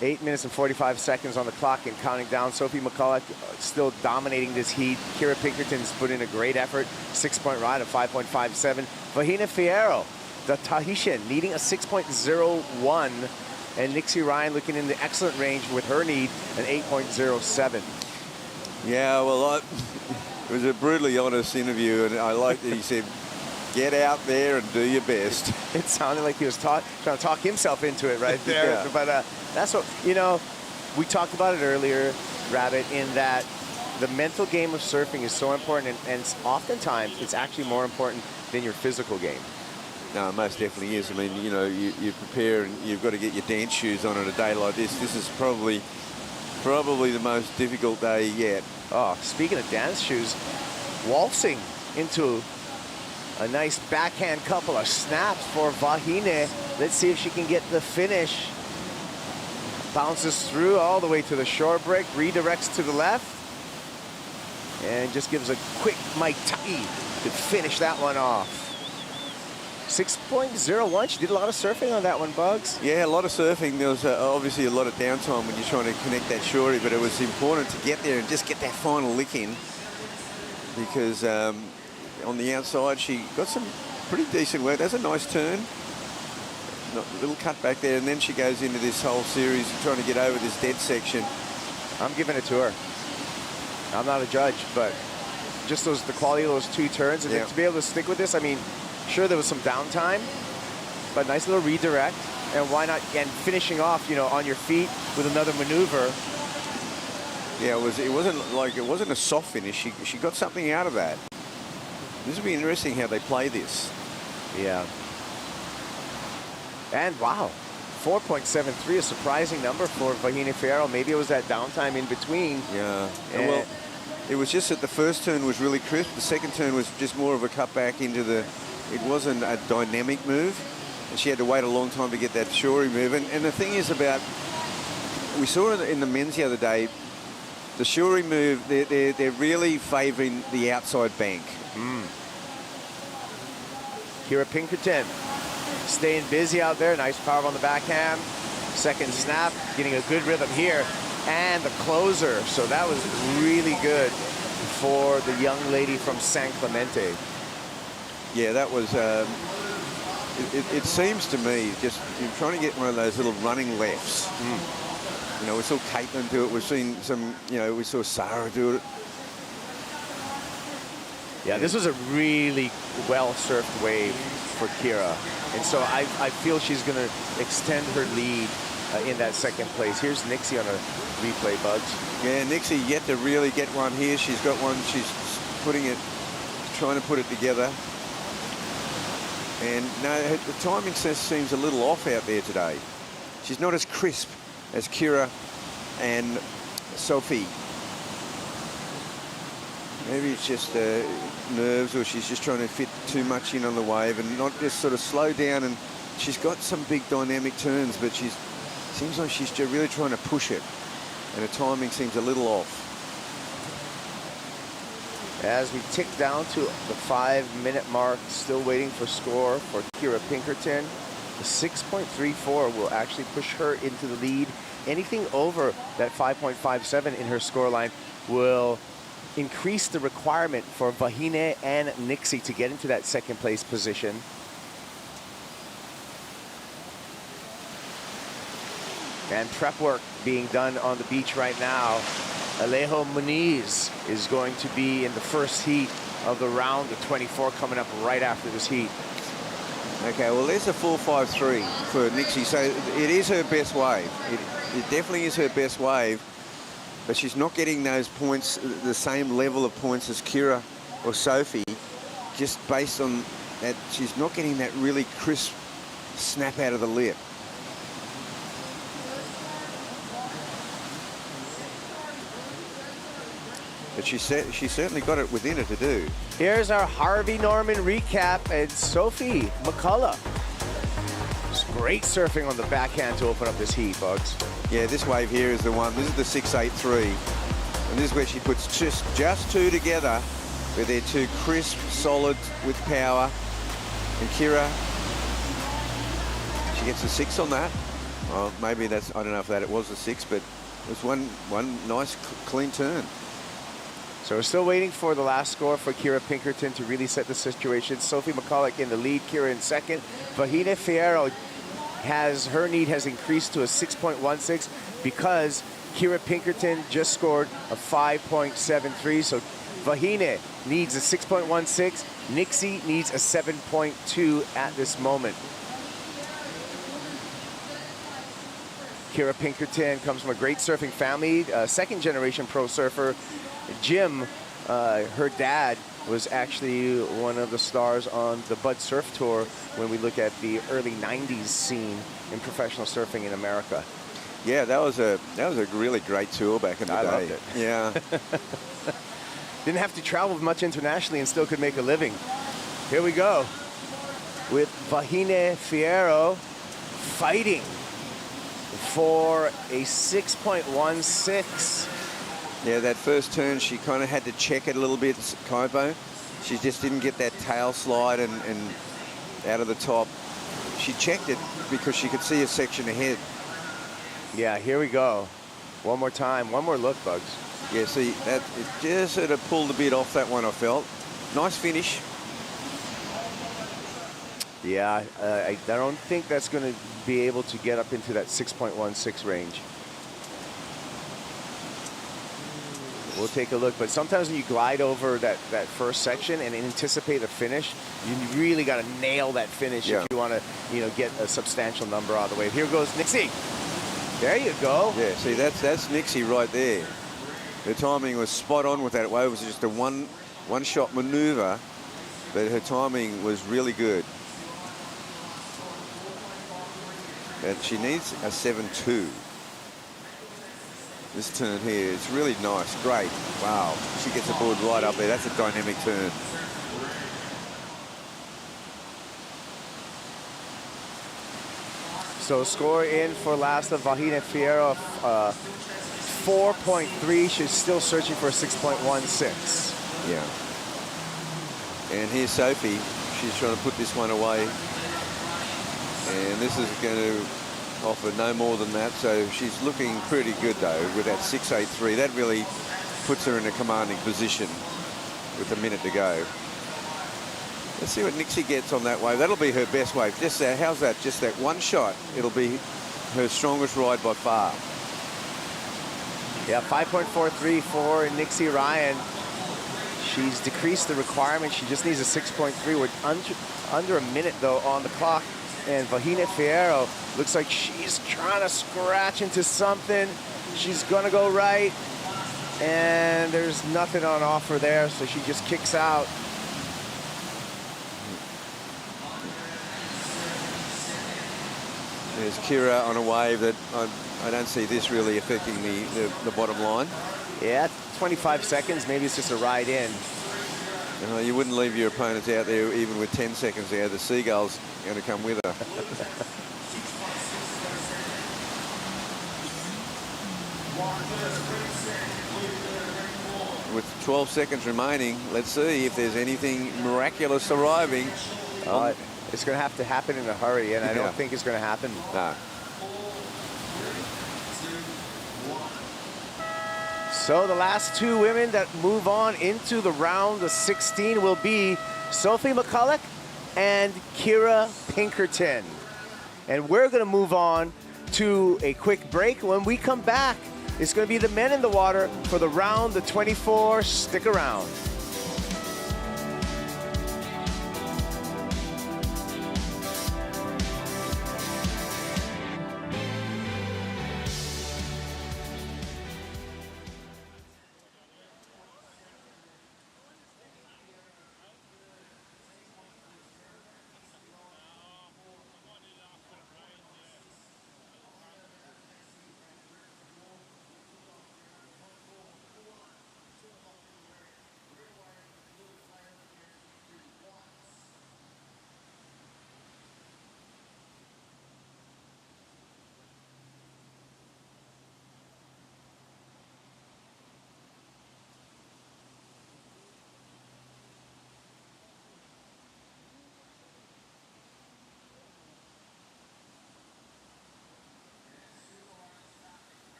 8 minutes and 45 seconds on the clock and counting down. Sophie McCulloch still dominating this heat. Kira Pinkerton's put in a great effort. 6-point ride of 5.57. Vahina Fierro, the Tahitian, needing a 6.01. And Nixie Ryan looking in the excellent range with her need, an 8.07. Yeah, well, it was a brutally honest interview, and I liked that he said, get out there and do your best. It sounded like he was trying to talk himself into it right there. Yeah. But that's what, you know, we talked about it earlier, Rabbit, in that the mental game of surfing is so important, and oftentimes it's actually more important than your physical game. No, it most definitely is. I mean, you know, you prepare and you've got to get your dance shoes on a day like this. This is probably the most difficult day yet. Oh, speaking of dance shoes, waltzing into a nice backhand couple of snaps for Vahine. Let's see if she can get the finish. Bounces through all the way to the shore break, redirects to the left, and just gives a quick Mai Tai to finish that one off. 6.01. She did a lot of surfing on that one, Bugs. Yeah, a lot of surfing. There was obviously a lot of downtime when you're trying to connect that shorey, but it was important to get there and just get that final lick in, because on the outside she got some pretty decent work. That's a nice turn. A little cut back there, and then she goes into this whole series trying to get over this dead section. I'm giving it to her. I'm not a judge, but just the quality of those 2 turns, and then to be able to stick with this, I mean, sure there was some downtime, but nice little redirect, and why not, and finishing off, you know, on your feet with another maneuver. Yeah, it wasn't a soft finish. She got something out of that. This will be interesting how they play this. Yeah. And wow, 4.73, a surprising number for Vahine Fierro. Maybe it was that downtime in between. Yeah. Well, it was just that the first turn was really crisp. The second turn was just more of a cutback into the... It wasn't a dynamic move, and she had to wait a long time to get that shorey move. And the thing is about... We saw in the men's the other day, the shorey move, they're really favouring the outside bank. Kira Pinkerton staying busy out there. Nice power on the backhand. Second snap, getting a good rhythm here. And the closer. So that was really good for the young lady from San Clemente. Yeah, that was... it seems to me, just you're trying to get one of those little running lefts. You know, we saw Caitlin do it. We've seen some, you know, we saw Sarah do it. Yeah, this was a really well-surfed wave for Kira. And so I feel she's going to extend her lead in that second place. Here's Nixie on a replay, Bugs. Yeah, Nixie yet to really get one here. She's got one. She's trying to put it together. And no, the timing seems a little off out there today. She's not as crisp as Kira and Sophie. Maybe it's just nerves, or she's just trying to fit too much in on the wave and not just sort of slow down. And she's got some big dynamic turns, but seems like she's just really trying to push it, and her timing seems a little off. As we tick down to the 5-minute mark, still waiting for score for Kira Pinkerton. The 6.34 will actually push her into the lead. Anything over that 5.57 in her scoreline will increase the requirement for Vahine and Nixie to get into that second place position. And prep work being done on the beach right now. Alejo Muniz is going to be in the first heat of the round of 24 coming up right after this heat. Okay, well, there's a 4.53 for Nixie, so it is her best wave. It definitely is her best wave, but she's not getting those points, the same level of points as Kira or Sophie, just based on that she's not getting that really crisp snap out of the lip. But she certainly got it within her to do. Here's our Harvey Norman recap, and Sophie McCullough. It's great surfing on the backhand to open up this heat, Bugs. Yeah, this wave here is the one. This is the 6.83. And this is where she puts just two together, where they're two crisp, solid, with power. And Kira, she gets a 6 on that. Well, maybe that's, I don't know if it was a 6, but it was one nice, clean turn. So we're still waiting for the last score for Kira Pinkerton to really set the situation. Sophie McCullough in the lead, Kira in second. Vahine Fierro her lead has increased to a 6.16 because Kira Pinkerton just scored a 5.73. So Vahine needs a 6.16. Nixie needs a 7.2 at this moment. Kira Pinkerton comes from a great surfing family, second-generation pro surfer. Jim, her dad, was actually one of the stars on the Bud Surf Tour when we look at the early 90s scene in professional surfing in America. Yeah, that was a really great tour back in the day. I loved it. Yeah. Didn't have to travel much internationally and still could make a living. Here we go with Vahine Fierro fighting for a 6.16. Yeah, that first turn, she kind of had to check it a little bit, Kaipo. She just didn't get that tail slide and out of the top. She checked it because she could see a section ahead. Yeah, here we go. One more time, one more look, Bugs. Yeah, see, that it just sort of pulled a bit off that one, I felt. Nice finish. Yeah, I don't think that's going to be able to get up into that 6.16 range. We'll take a look, but sometimes when you glide over that first section and anticipate a finish, you really got to nail that finish if you want to, get a substantial number out of the way. Here goes Nixie. There you go. Yeah, see, that's Nixie right there. Her timing was spot on with that wave. It was just a one-shot maneuver, but her timing was really good. And she needs a 7.2. This turn here, it's really nice, great. Wow, she gets the board right up there. That's a dynamic turn. So score in for last of Vahina Fierro, 4.3. She's still searching for a 6.16. Yeah. And here's Sophie. She's trying to put this one away. And this is going to offer no more than that. So she's looking pretty good, though, with that 6.83. That really puts her in a commanding position with a minute to go. Let's see what Nixie gets on that wave. That'll be her best wave. Just that, how's that? Just that one shot. It'll be her strongest ride by far. Yeah, 5.43 for Nixie Ryan. She's decreased the requirement. She just needs a 6.3. We're under a minute, though, on the clock. And Vahina Fierro looks like she's trying to scratch into something. She's going to go right. And there's nothing on offer there, so she just kicks out. There's Kira on a wave that I don't see this really affecting the bottom line. Yeah, 25 seconds. Maybe it's just a ride in. You wouldn't leave your opponents out there even with 10 seconds there. The Seagull's going to come with her. With 12 seconds remaining, let's see if there's anything miraculous arriving. It's going to have to happen in a hurry, and I don't think it's going to happen. No. So the last two women that move on into the round of 16 will be Sophie McCulloch and Kira Pinkerton. And we're going to move on to a quick break. When we come back, it's going to be the men in the water for the round of 24. Stick around.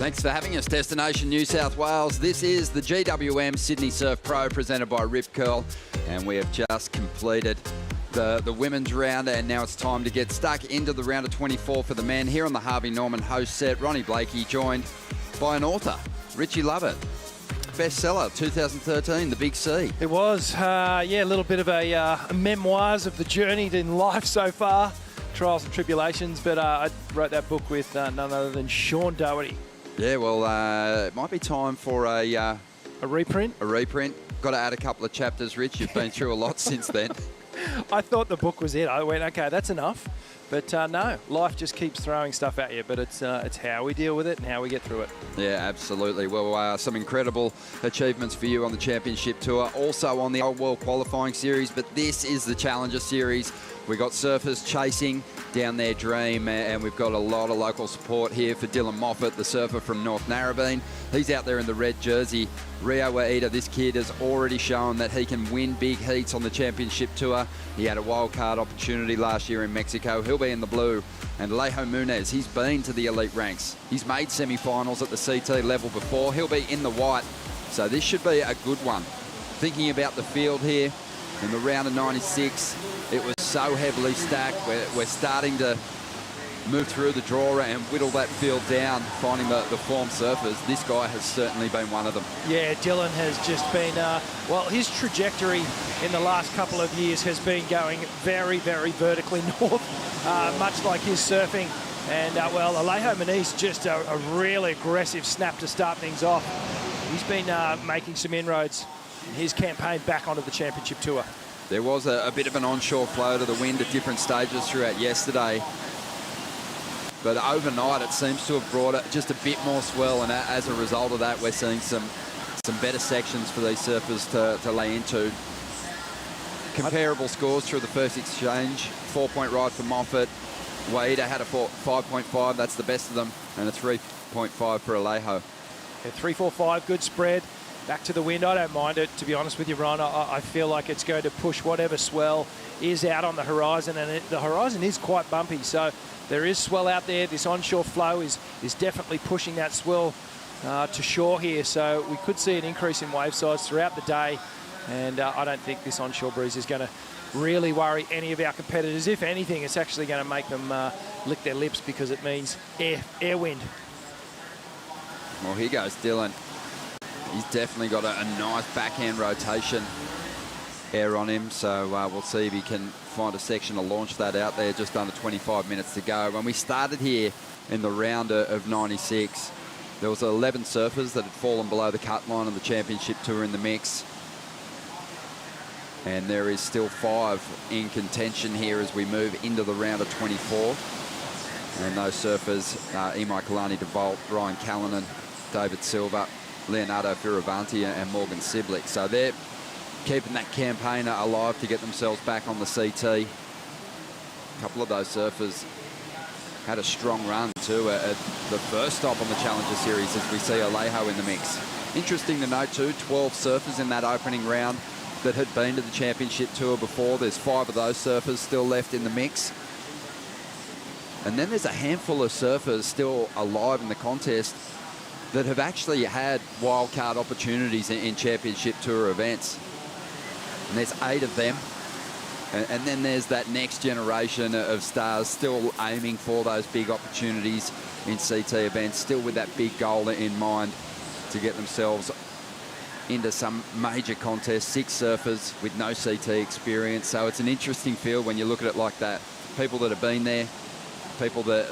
Thanks for having us, Destination New South Wales. This is the GWM Sydney Surf Pro presented by Rip Curl, and we have just completed the women's round, and now it's time to get stuck into the round of 24 for the men. Here on the Harvey Norman host set, Ronnie Blakey, joined by an author, Richie Lovett. Bestseller, 2013, The Big C. It was, a little bit of a memoirs of the journey in life so far, trials and tribulations, but I wrote that book with none other than Sean Doherty. Yeah, well, it might be time for a reprint. A reprint. Got to add a couple of chapters, Rich. You've been through a lot since then. I thought the book was it. I went, okay, that's enough. But no, life just keeps throwing stuff at you. But it's how we deal with it and how we get through it. Yeah, absolutely. Well, some incredible achievements for you on the Championship Tour. Also on the Old World Qualifying Series. But this is the Challenger Series. We got surfers chasing down their dream, and we've got a lot of local support here for Dylan Moffat, the surfer from North Narrabeen. He's out there in the red jersey. Rio Aida, this kid has already shown that he can win big heats on the Championship Tour. He had a wild card opportunity last year in Mexico. He'll be in the blue. And Alejo Munez, he's been to the elite ranks. He's made semi-finals at the CT level before. He'll be in the white. So this should be a good one. Thinking about the field here, in the round of 96, it was so heavily stacked. We're starting to move through the drawer and whittle that field down, finding the form surfers. This guy has certainly been one of them. Yeah, Dylan has just been, his trajectory in the last couple of years has been going very, very vertically north, much like his surfing. And, Alejo Muniz, just a really aggressive snap to start things off. He's been making some inroads in his campaign back onto the Championship Tour. There was a bit of an onshore flow to the wind at different stages throughout yesterday. But overnight, it seems to have brought it just a bit more swell, and as a result of that, we're seeing some better sections for these surfers to lay into. Comparable scores through the first exchange. 4-point ride for Moffat. Waida had a 5.5, that's the best of them, and a 3.5 for Alejo. Yeah, 3-4-5, good spread. Back to the wind, I don't mind it, to be honest with you, Ron. I feel like it's going to push whatever swell is out on the horizon, and the horizon is quite bumpy, so there is swell out there. This onshore flow is definitely pushing that swell to shore here, so we could see an increase in wave size throughout the day, and I don't think this onshore breeze is going to really worry any of our competitors. If anything, it's actually going to make them lick their lips because it means air wind. Well, here goes Dylan. He's definitely got a nice backhand rotation air on him, so we'll see if he can find a section to launch that out there. Just under 25 minutes to go. When we started here in the round of 96, there was 11 surfers that had fallen below the cut line of the Championship Tour in the mix. And there is still 5 in contention here as we move into the round of 24. And those surfers, Imai Kalani DeVault, Ryan Callanan, David Silva, Leonardo Fioravanti and Morgan Siblick. So they're keeping that campaign alive to get themselves back on the CT. A couple of those surfers had a strong run too at the first stop on the Challenger Series as we see Alejo in the mix. Interesting to note too, 12 surfers in that opening round that had been to the Championship Tour before. There's 5 of those surfers still left in the mix. And then there's a handful of surfers still alive in the contest that have actually had wildcard opportunities in Championship Tour events. And there's 8 of them. And then there's that next generation of stars still aiming for those big opportunities in CT events, still with that big goal in mind to get themselves into some major contest. 6 surfers with no CT experience. So it's an interesting field when you look at it like that. People that have been there, people that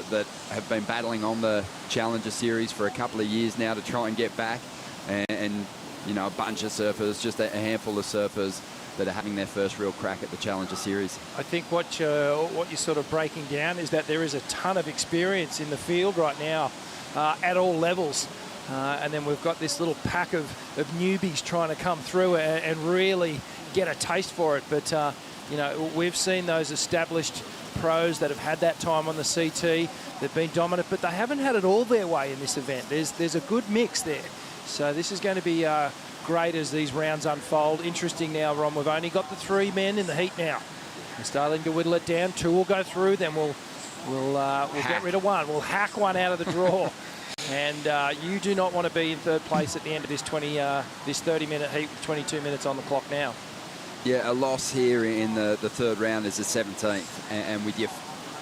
have been battling on the Challenger Series for a couple of years now to try and get back, and you know, a bunch of surfers, just a handful of surfers that are having their first real crack at the Challenger Series. I think what you're sort of breaking down is that there is a ton of experience in the field right now at all levels. And then we've got this little pack of newbies trying to come through and really get a taste for it. But, you know, we've seen those established pros that have had that time on the CT. They've been dominant, but they haven't had it all their way in this event. There's a good mix there. So this is going to be great as these rounds unfold. Interesting now, Ron. We've only got the 3 men in the heat now. We're starting to whittle it down. 2 will go through, then we'll get rid of 1. We'll hack 1 out of the draw. And you do not want to be in third place at the end of this 30-minute heat with 22 minutes on the clock now. Yeah, a loss here in the third round is the 17th. And with your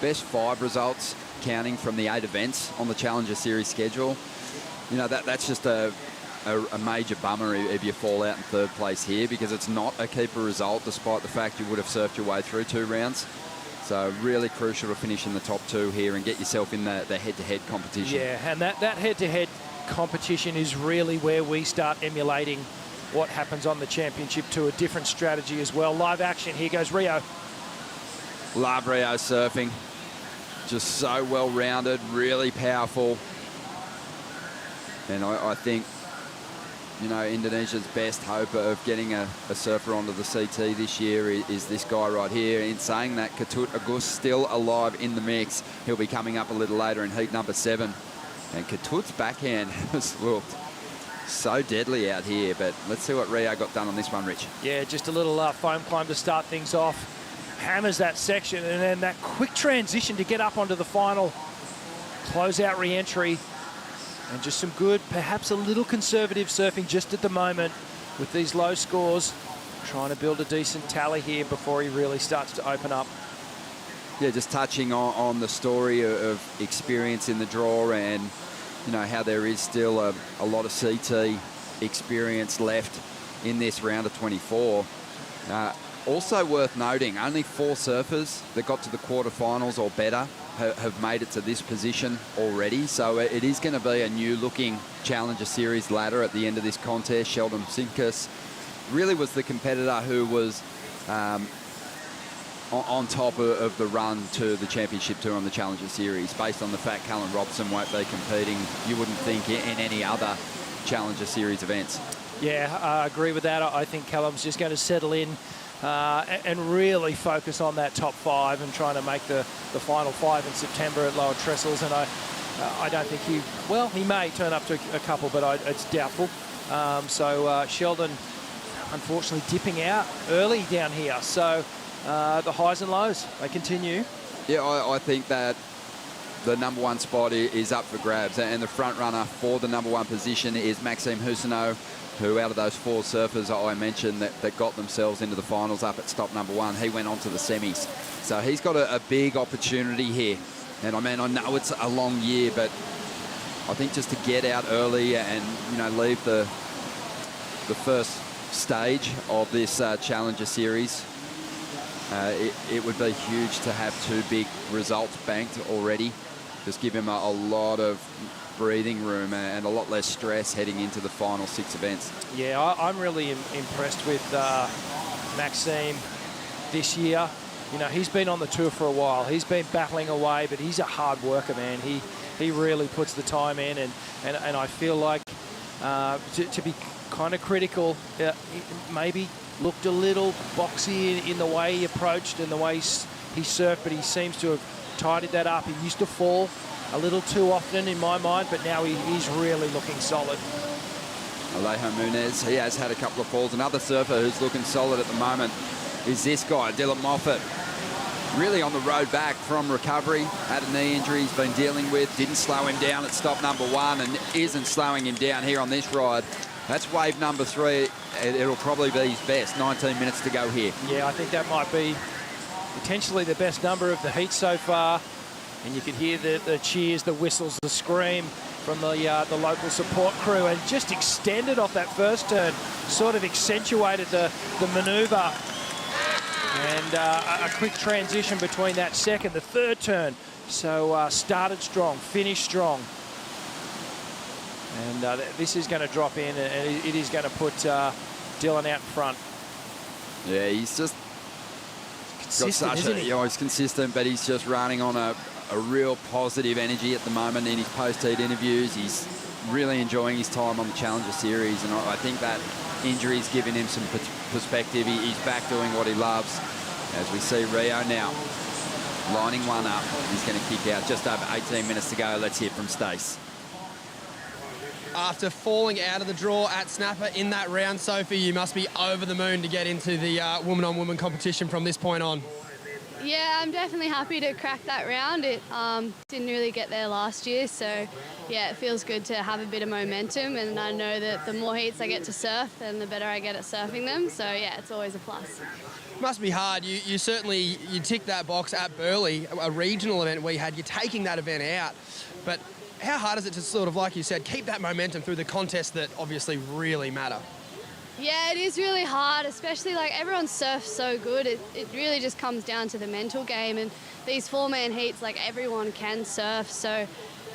best 5 results counting from the 8 events on the Challenger Series schedule, that's just a major bummer if you fall out in third place here, because it's not a keeper result despite the fact you would have surfed your way through 2 rounds. So really crucial to finish in the top 2 here and get yourself in the head-to-head competition. Yeah, and that head-to-head competition is really where we start emulating what happens on the championship to a different strategy as well. Live action, here goes Rio. Love Rio surfing. Just so well-rounded, really powerful. And I think, Indonesia's best hope of getting a surfer onto the CT this year is this guy right here. In saying that, Ketut Agus still alive in the mix. He'll be coming up a little later in heat number 7. And Ketut's backhand has looked so deadly out here, but let's see what Rio got done on this one, Rich. Yeah, just a little foam climb to start things off. Hammers that section, and then that quick transition to get up onto the final closeout re-entry. And just some good, perhaps a little conservative surfing just at the moment with these low scores. Trying to build a decent tally here before he really starts to open up. Yeah, just touching on the story of experience in the draw, and how there is still a lot of CT experience left in this round of 24. Also worth noting, only 4 surfers that got to the quarterfinals or better have made it to this position already. So it is going to be a new-looking Challenger Series ladder at the end of this contest. Sheldon Simkus really was the competitor who was on top of the run to the Championship Tour on the Challenger Series. Based on the fact Callum Robson won't be competing, you wouldn't think in any other Challenger Series events. Yeah, I agree with that. I think Callum's just going to settle in and really focus on that top 5 and trying to make the final 5 in September at Lower Trestles. And I don't think he may turn up to a couple, but it's doubtful. So Sheldon, unfortunately, dipping out early down here. So the highs and lows, they continue. Yeah, I think that the number 1 spot is up for grabs, and the front runner for the number 1 position is Maxime Husseneau, who out of those 4 surfers I mentioned that got themselves into the finals up at stop number 1, he went on to the semis. So he's got a big opportunity here. And I know it's a long year, but I think just to get out early and, leave the first stage of this Challenger Series, it would be huge to have 2 big results banked already. Just give him a lot of breathing room and a lot less stress heading into the final 6 events. Yeah, I'm really impressed with Maxime this year. He's been on the tour for a while. He's been battling away, but he's a hard worker, man. He really puts the time in, and I feel like to be kind of critical, maybe looked a little boxy in the way he approached and the way he surfed, but he seems to have tidied that up. He used to fall a little too often in my mind, but now he's really looking solid. Alejo Munez, he has had a couple of falls. Another surfer who's looking solid at the moment is this guy, Dylan Moffat. Really on the road back from recovery. Had a knee injury he's been dealing with. Didn't slow him down at stop number 1 and isn't slowing him down here on this ride. That's wave number 3. It'll probably be his best. 19 minutes to go here. Yeah, I think that might be potentially the best number of the heat so far. And you can hear the cheers, the whistles, the scream from the local support crew, and just extended off that first turn, sort of accentuated the manoeuvre. And a quick transition between that second, the third turn. So started strong, finished strong. And this is going to drop in, and it is going to put Dylan out in front. Yeah, he's just consistent, isn't he? He's consistent, but he's just running on a real positive energy at the moment in his post-heat interviews. He's really enjoying his time on the Challenger Series, and I think that injury's given him some perspective. He's back doing what he loves. As we see Rio now lining one up. He's going to kick out. Just over 18 minutes to go. Let's hear from Stace. After falling out of the draw at Snapper in that round, Sophie, you must be over the moon to get into the woman-on-woman competition from this point on. Yeah, I'm definitely happy to crack that round. It didn't really get there last year, so yeah, it feels good to have a bit of momentum, and I know that the more heats I get to surf, then the better I get at surfing them, so yeah, it's always a plus. Must be hard. You certainly, you tick that box at Burleigh, a regional event we had, you're taking that event out, but how hard is it to sort of, like you said, keep that momentum through the contests that obviously really matter? Yeah, it is really hard, especially like everyone surfs so good. It really just comes down to the mental game, and these 4-man heats, like everyone can surf. So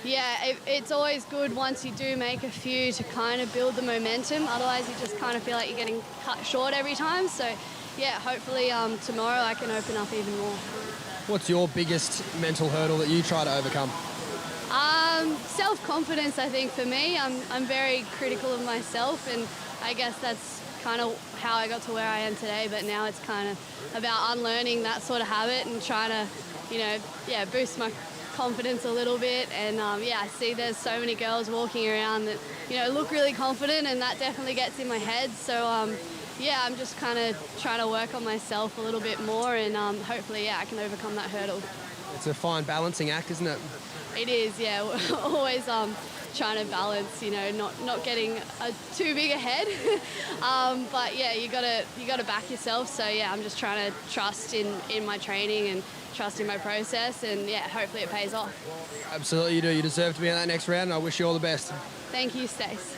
yeah, it's always good once you do make a few to kind of build the momentum. Otherwise you just kind of feel like you're getting cut short every time. So yeah, hopefully tomorrow I can open up even more. What's your biggest mental hurdle that you try to overcome? Self-confidence, I think, for me. I'm very critical of myself, and I guess that's kind of how I got to where I am today, but now it's kind of about unlearning that sort of habit and trying to, boost my confidence a little bit. And I see there's so many girls walking around that, look really confident, and that definitely gets in my head. So, I'm just kind of trying to work on myself a little bit more, and hopefully, I can overcome that hurdle. It's a fine balancing act, isn't it? It is, yeah. We're always trying to balance, not getting too big ahead. But yeah, you gotta back yourself. So yeah, I'm just trying to trust in my training and trust in my process, and yeah, hopefully it pays off. Absolutely, you do. You deserve to be in that next round, and I wish you all the best. Thank you, Stace.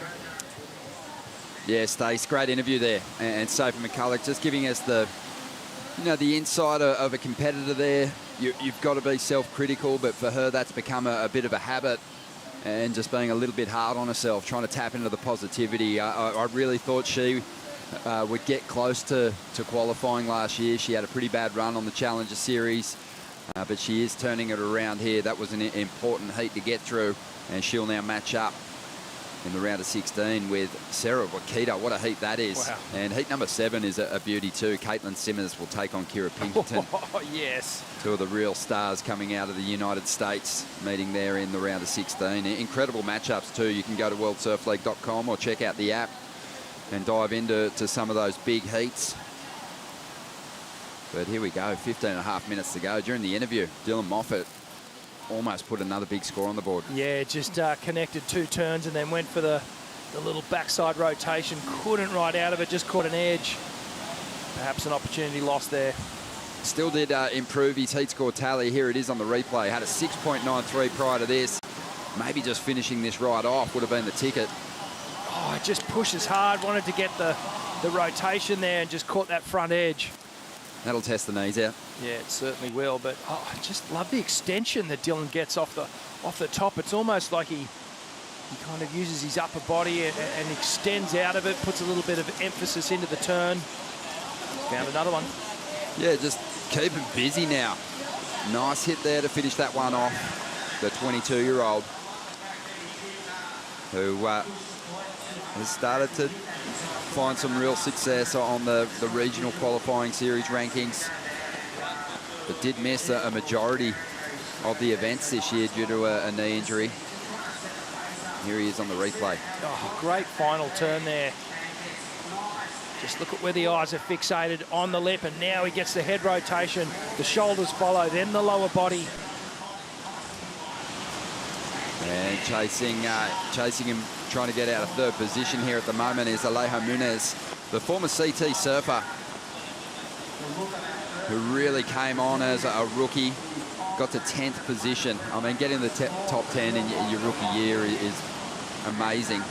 Yeah, Stace, great interview there. And Sophie McCulloch just giving us the insight of a competitor there. You've got to be self-critical, but for her, that's become a bit of a habit, and just being a little bit hard on herself, trying to tap into the positivity. I really thought she would get close to qualifying last year. She had a pretty bad run on the Challenger Series, but she is turning it around here. That was an important heat to get through, and she'll now match up in the round of 16 with Sarah Wakita. What a heat that is. Wow. And heat number 7 is a beauty too. Caitlin Simmers will take on Kira Pinkerton. Oh, yes. Two of the real stars coming out of the United States, meeting there in the round of 16. Incredible matchups too. You can go to worldsurfleague.com or check out the app and dive into some of those big heats. But here we go, 15 and a half minutes to go. During the interview, Dylan Moffat almost put another big score on the board. Yeah, just connected 2 turns and then went for the little backside rotation. Couldn't ride out of it, just caught an edge. Perhaps an opportunity lost there. Still did improve his heat score tally. Here it is on the replay. Had a 6.93 prior to this. Maybe just finishing this ride off would have been the ticket. Oh, it just pushes hard. Wanted to get the rotation there and just caught that front edge. That'll test the knees out. Yeah, it certainly will. But I just love the extension that Dylan gets off the top. It's almost like he kind of uses his upper body and extends out of it, puts a little bit of emphasis into the turn. Found another one. Yeah, just keep him busy now. Nice hit there to finish that one off. The 22-year-old who has started to find some real success on the regional qualifying series rankings, but did miss a majority of the events this year due to a knee injury. Here he is on the replay. Oh, great final turn there. Just look at where the eyes are fixated on the lip, and now he gets the head rotation. The shoulders follow, then the lower body. And chasing him, trying to get out of third position here at the moment is Alejo Munez, the former CT surfer, who really came on as a rookie, got to 10th position. I mean, getting the top 10 in your rookie year is amazing.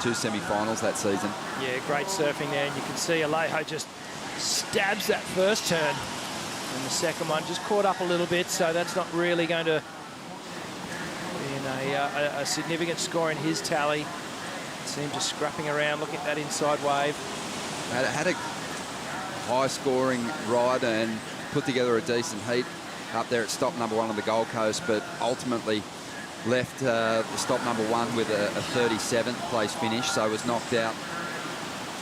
2 semi-finals that season. Yeah, great surfing there, and you can see Alejo just stabs that first turn, and the second one just caught up a little bit, so that's not really going to be a significant score in his tally. See him just scrapping around, looking at that inside wave. Had a high-scoring ride and put together a decent heat up there at stop number 1 on the Gold Coast, but ultimately left the stop number 1 with a 37th place finish, so was knocked out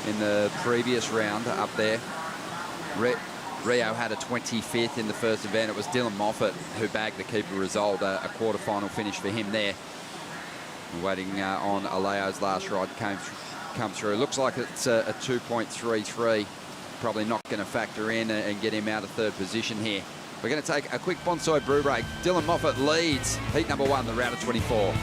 in the previous round up there. Rio had a 25th in the first event. It was Dylan Moffat who bagged the keeper result, a quarterfinal finish for him there. Waiting on Alejo's last ride come through. Looks like it's a 2.33 probably not going to factor in and get him out of third position here. We're going to take a quick bonsai brew break. Dylan Moffat leads heat number 1, the round of 24.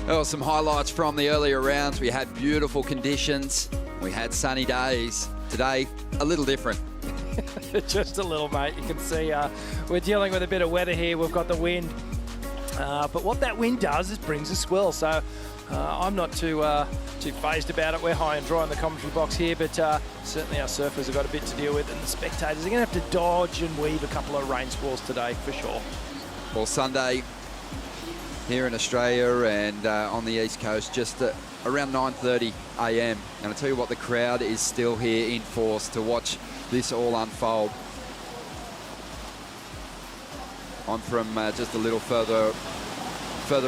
Well, some highlights from the earlier rounds. We had beautiful conditions. We had sunny days. Today, a little different. Just a little, mate. You can see we're dealing with a bit of weather here. We've got the wind. But what that wind does is brings a swell. So I'm not too phased about it. We're high and dry in the commentary box here, but certainly our surfers have got a bit to deal with, and the spectators are going to have to dodge and weave a couple of rain squalls today, for sure. Well, Sunday here in Australia and on the East Coast, just around 9:30 a.m. And I tell you what, the crowd is still here in force to watch this all unfold. I'm from just a little further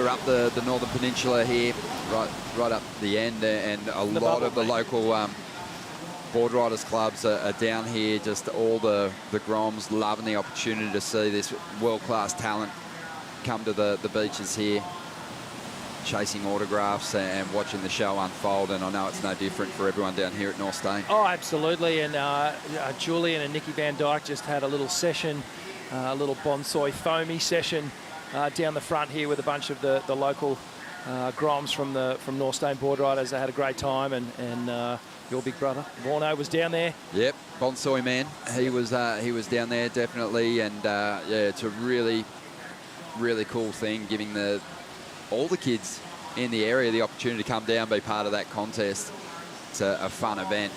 up the Northern Peninsula here, right up the end, and a lot of the local board riders clubs are down here. Just all the Groms loving the opportunity to see this world-class talent come to the beaches here, chasing autographs and watching the show unfold. And I know it's no different for everyone down here at North Stain. Oh, absolutely. And Julian and Nikki Van Dyke just had a little session, a little bonsai foamy session down the front here with a bunch of the local Groms from North Stain board riders. They had a great time, and your big brother Warno was down there. Yep, bonsai man. He was down there definitely, and yeah, it's a really cool thing, giving all the kids in the area the opportunity to come down, be part of that contest. It's a fun event.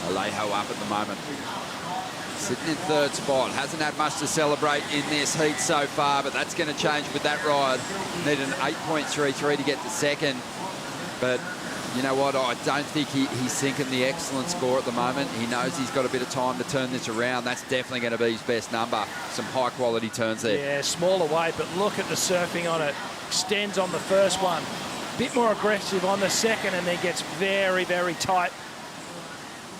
Alejo up at the moment, sitting in third spot. Hasn't had much to celebrate in this heat so far, but that's going to change with that ride. Needed an 8.33 to get to second, but you know what? I don't think he's sinking the excellent score at the moment. He knows he's got a bit of time to turn this around. That's definitely going to be his best number. Some high-quality turns there. Yeah, smaller weight, but look at the surfing on it. Extends on the first one. Bit more aggressive on the second, and then gets very, very tight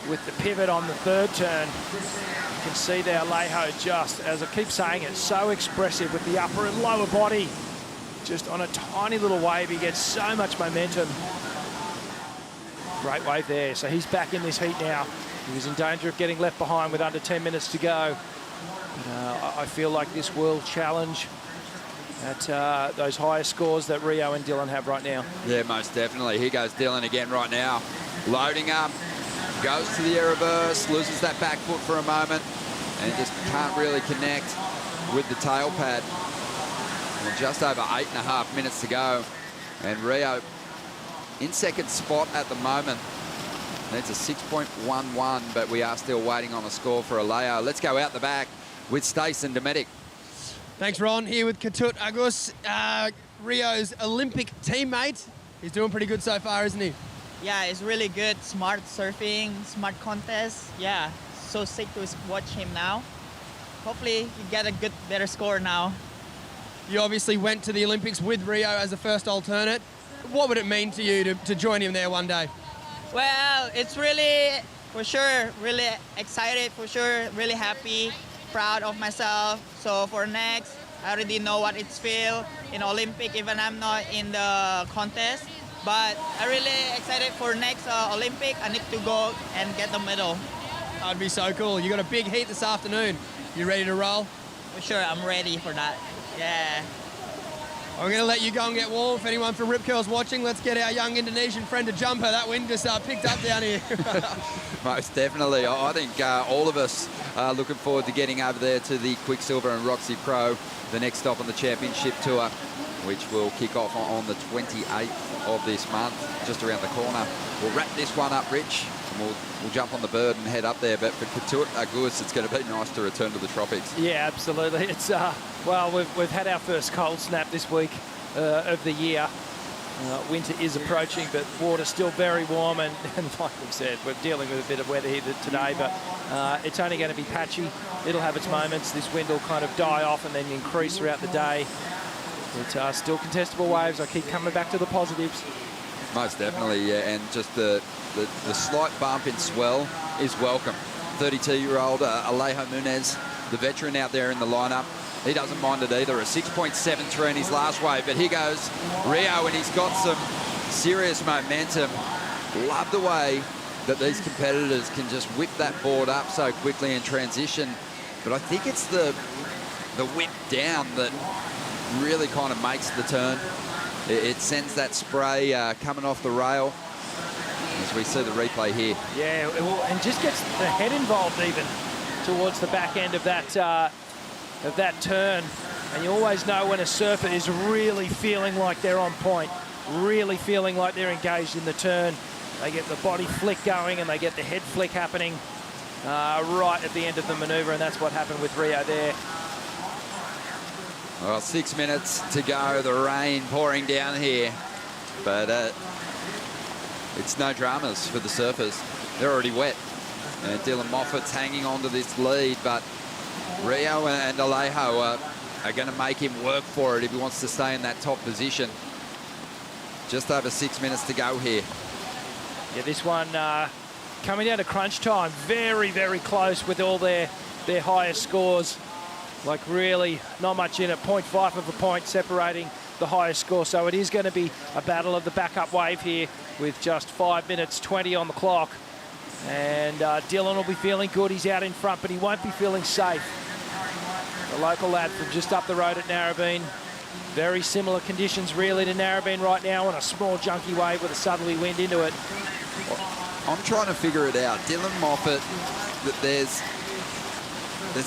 with the pivot on the third turn. You can see there, Alejo just, as I keep saying it, so expressive with the upper and lower body. Just on a tiny little wave, he gets so much momentum. Great wave there. So he's back in this heat now. He was in danger of getting left behind with under 10 minutes to go. But, I feel like this World Challenge at those higher scores that Rio and Dylan have right now. Yeah, most definitely. Here goes Dylan again right now. Loading up. Goes to the air reverse. Loses that back foot for a moment. And just can't really connect with the tail pad. Well, just over 8.5 minutes to go. And Rio in second spot at the moment. That's a 6.11, but we are still waiting on a score for Alejo. Let's go out the back with Stace and Dometic. Thanks, Ron. Here with Katut Agus, Rio's Olympic teammate. He's doing pretty good so far, isn't he? Yeah, it's really good. Smart surfing, smart contest. Yeah, so sick to watch him now. Hopefully, you get a better score now. You obviously went to the Olympics with Rio as a first alternate. What would it mean to you to join him there one day? Well, it's really for sure, really excited, for sure, really happy, proud of myself. So for next, I already know what it's feel in Olympic, even I'm not in the contest. But I'm really excited for next Olympic. I need to go and get the medal. That'd be so cool. You got a big heat this afternoon. You ready to roll? For sure, I'm ready for that. Yeah. I'm going to let you go and get warm. If anyone from Rip Curl's watching, let's get our young Indonesian friend to jumper. That wind just picked up down here. Most definitely. I think all of us are looking forward to getting over there to the Quicksilver and Roxy Pro, the next stop on the championship tour, which will kick off on the 28th of this month, just around the corner. We'll wrap this one up, Rich, and we'll jump on the bird and head up there. But for Katoot Agus, it's going to be nice to return to the tropics. Yeah, absolutely. It's well, we've had our first cold snap this week of the year. Winter is approaching, but water's still very warm, and like we've said, we're dealing with a bit of weather here today, but it's only going to be patchy. It'll have its moments. This wind will kind of die off and then increase throughout the day. But still contestable waves. I keep coming back to the positives. Most definitely, yeah, and just the slight bump in swell is welcome. 32-year-old Alejo Munez, the veteran out there in the lineup, he doesn't mind it either. A 6.73 in his last wave, but here goes Rio, and he's got some serious momentum. Love the way that these competitors can just whip that board up so quickly in transition, but I think it's the whip down that really kind of makes the turn. It sends that spray coming off the rail, as we see the replay here. Yeah, and just gets the head involved even towards the back end of that turn. And you always know when a surfer is really feeling like they're on point, really feeling like they're engaged in the turn. They get the body flick going and they get the head flick happening right at the end of the maneuver, and that's what happened with Rio there. Well, 6 minutes to go. The rain pouring down here, but it's no dramas for the surfers. They're already wet. And Dylan Moffat's hanging on to this lead, but Rio and Alejo are going to make him work for it if he wants to stay in that top position. Just over 6 minutes to go here. Yeah, this one coming down to crunch time. Very, very close with all their highest scores. Like really not much in it. 0.5 of a point separating the highest score. So it is going to be a battle of the backup wave here with just 5 minutes 20 on the clock. And Dylan will be feeling good. He's out in front, but he won't be feeling safe. The local lad from just up the road at Narrabeen. Very similar conditions really to Narrabeen right now on a small junky wave with a southerly wind into it. I'm trying to figure it out. Dylan Moffat, that there's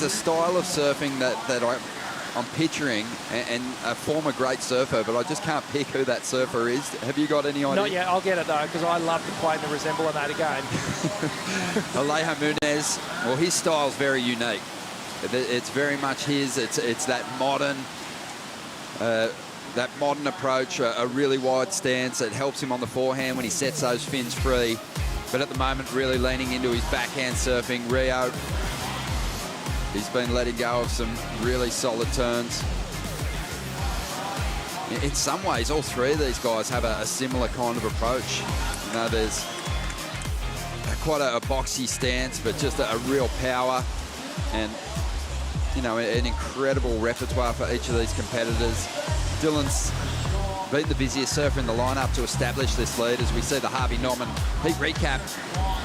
a style of surfing that I'm picturing, and a former great surfer, but I just can't pick who that surfer is. Have you got any idea? Not yet. I'll get it, though, because I love to play the resemble in that again. Alejo Munez, well, his style's very unique. It's very much his. It's that modern approach, a really wide stance. It helps him on the forehand when he sets those fins free. But at the moment, really leaning into his backhand surfing. Rio, he's been letting go of some really solid turns. In some ways, all three of these guys have a similar kind of approach. You know, there's quite a boxy stance, but just a real power and, you know, an incredible repertoire for each of these competitors. Dylan's been the busiest surfer in the lineup to establish this lead, as we see the Harvey Norman heat recap.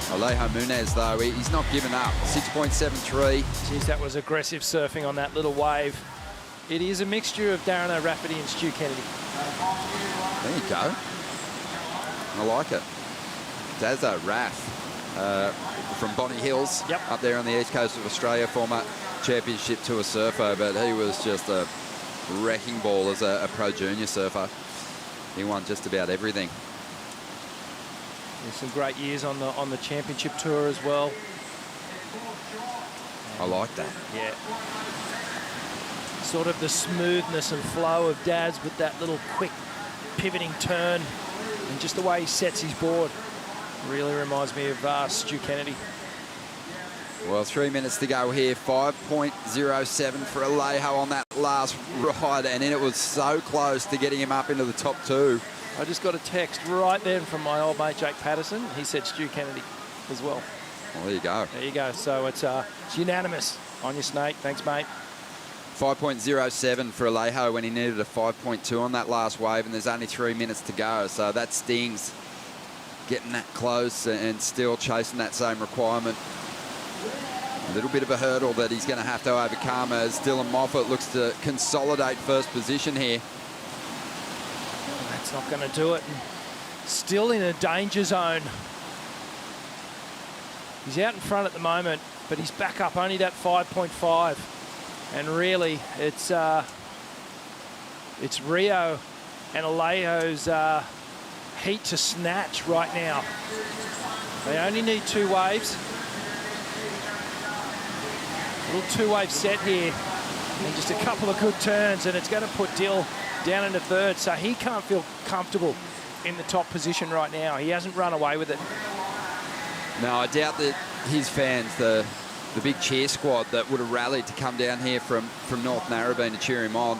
Alejo Munez, though, he's not given up. 6.73. Geez, that was aggressive surfing on that little wave. It is a mixture of Darren O'Rafferty and Stu Kennedy. There you go. I like it. Dazza Raff from Bonnie Hills, up there on the east coast of Australia, former championship tour surfer, but he was just a wrecking ball as a pro junior surfer. He won just about everything. There's some great years on the championship tour as well. I like that. Yeah. Sort of the smoothness and flow of Daz with that little quick pivoting turn and just the way he sets his board. Really reminds me of Stu Kennedy. Well, 3 minutes to go here. 5.07 for Alejo on that last ride, and then it was so close to getting him up into the top two. I just got a text right then from my old mate Jake Patterson. He said Stu Kennedy as well. Well, there you go. There you go. So it's unanimous on your Snake. Thanks, mate. 5.07 for Alejo when he needed a 5.2 on that last wave, and there's only 3 minutes to go. So that stings, getting that close and still chasing that same requirement. A little bit of a hurdle that he's going to have to overcome as Dylan Moffat looks to consolidate first position here. That's not going to do it. Still in a danger zone. He's out in front at the moment, but he's back up only that 5.5. And really, it's Rio and Alejo's heat to snatch right now. They only need 2 waves. Little 2-wave set here, and just a couple of good turns, and it's going to put Dill down into third, so he can't feel comfortable in the top position right now. He hasn't run away with it. No, I doubt that his fans, the big cheer squad that would have rallied to come down here from North Narrabeen to cheer him on,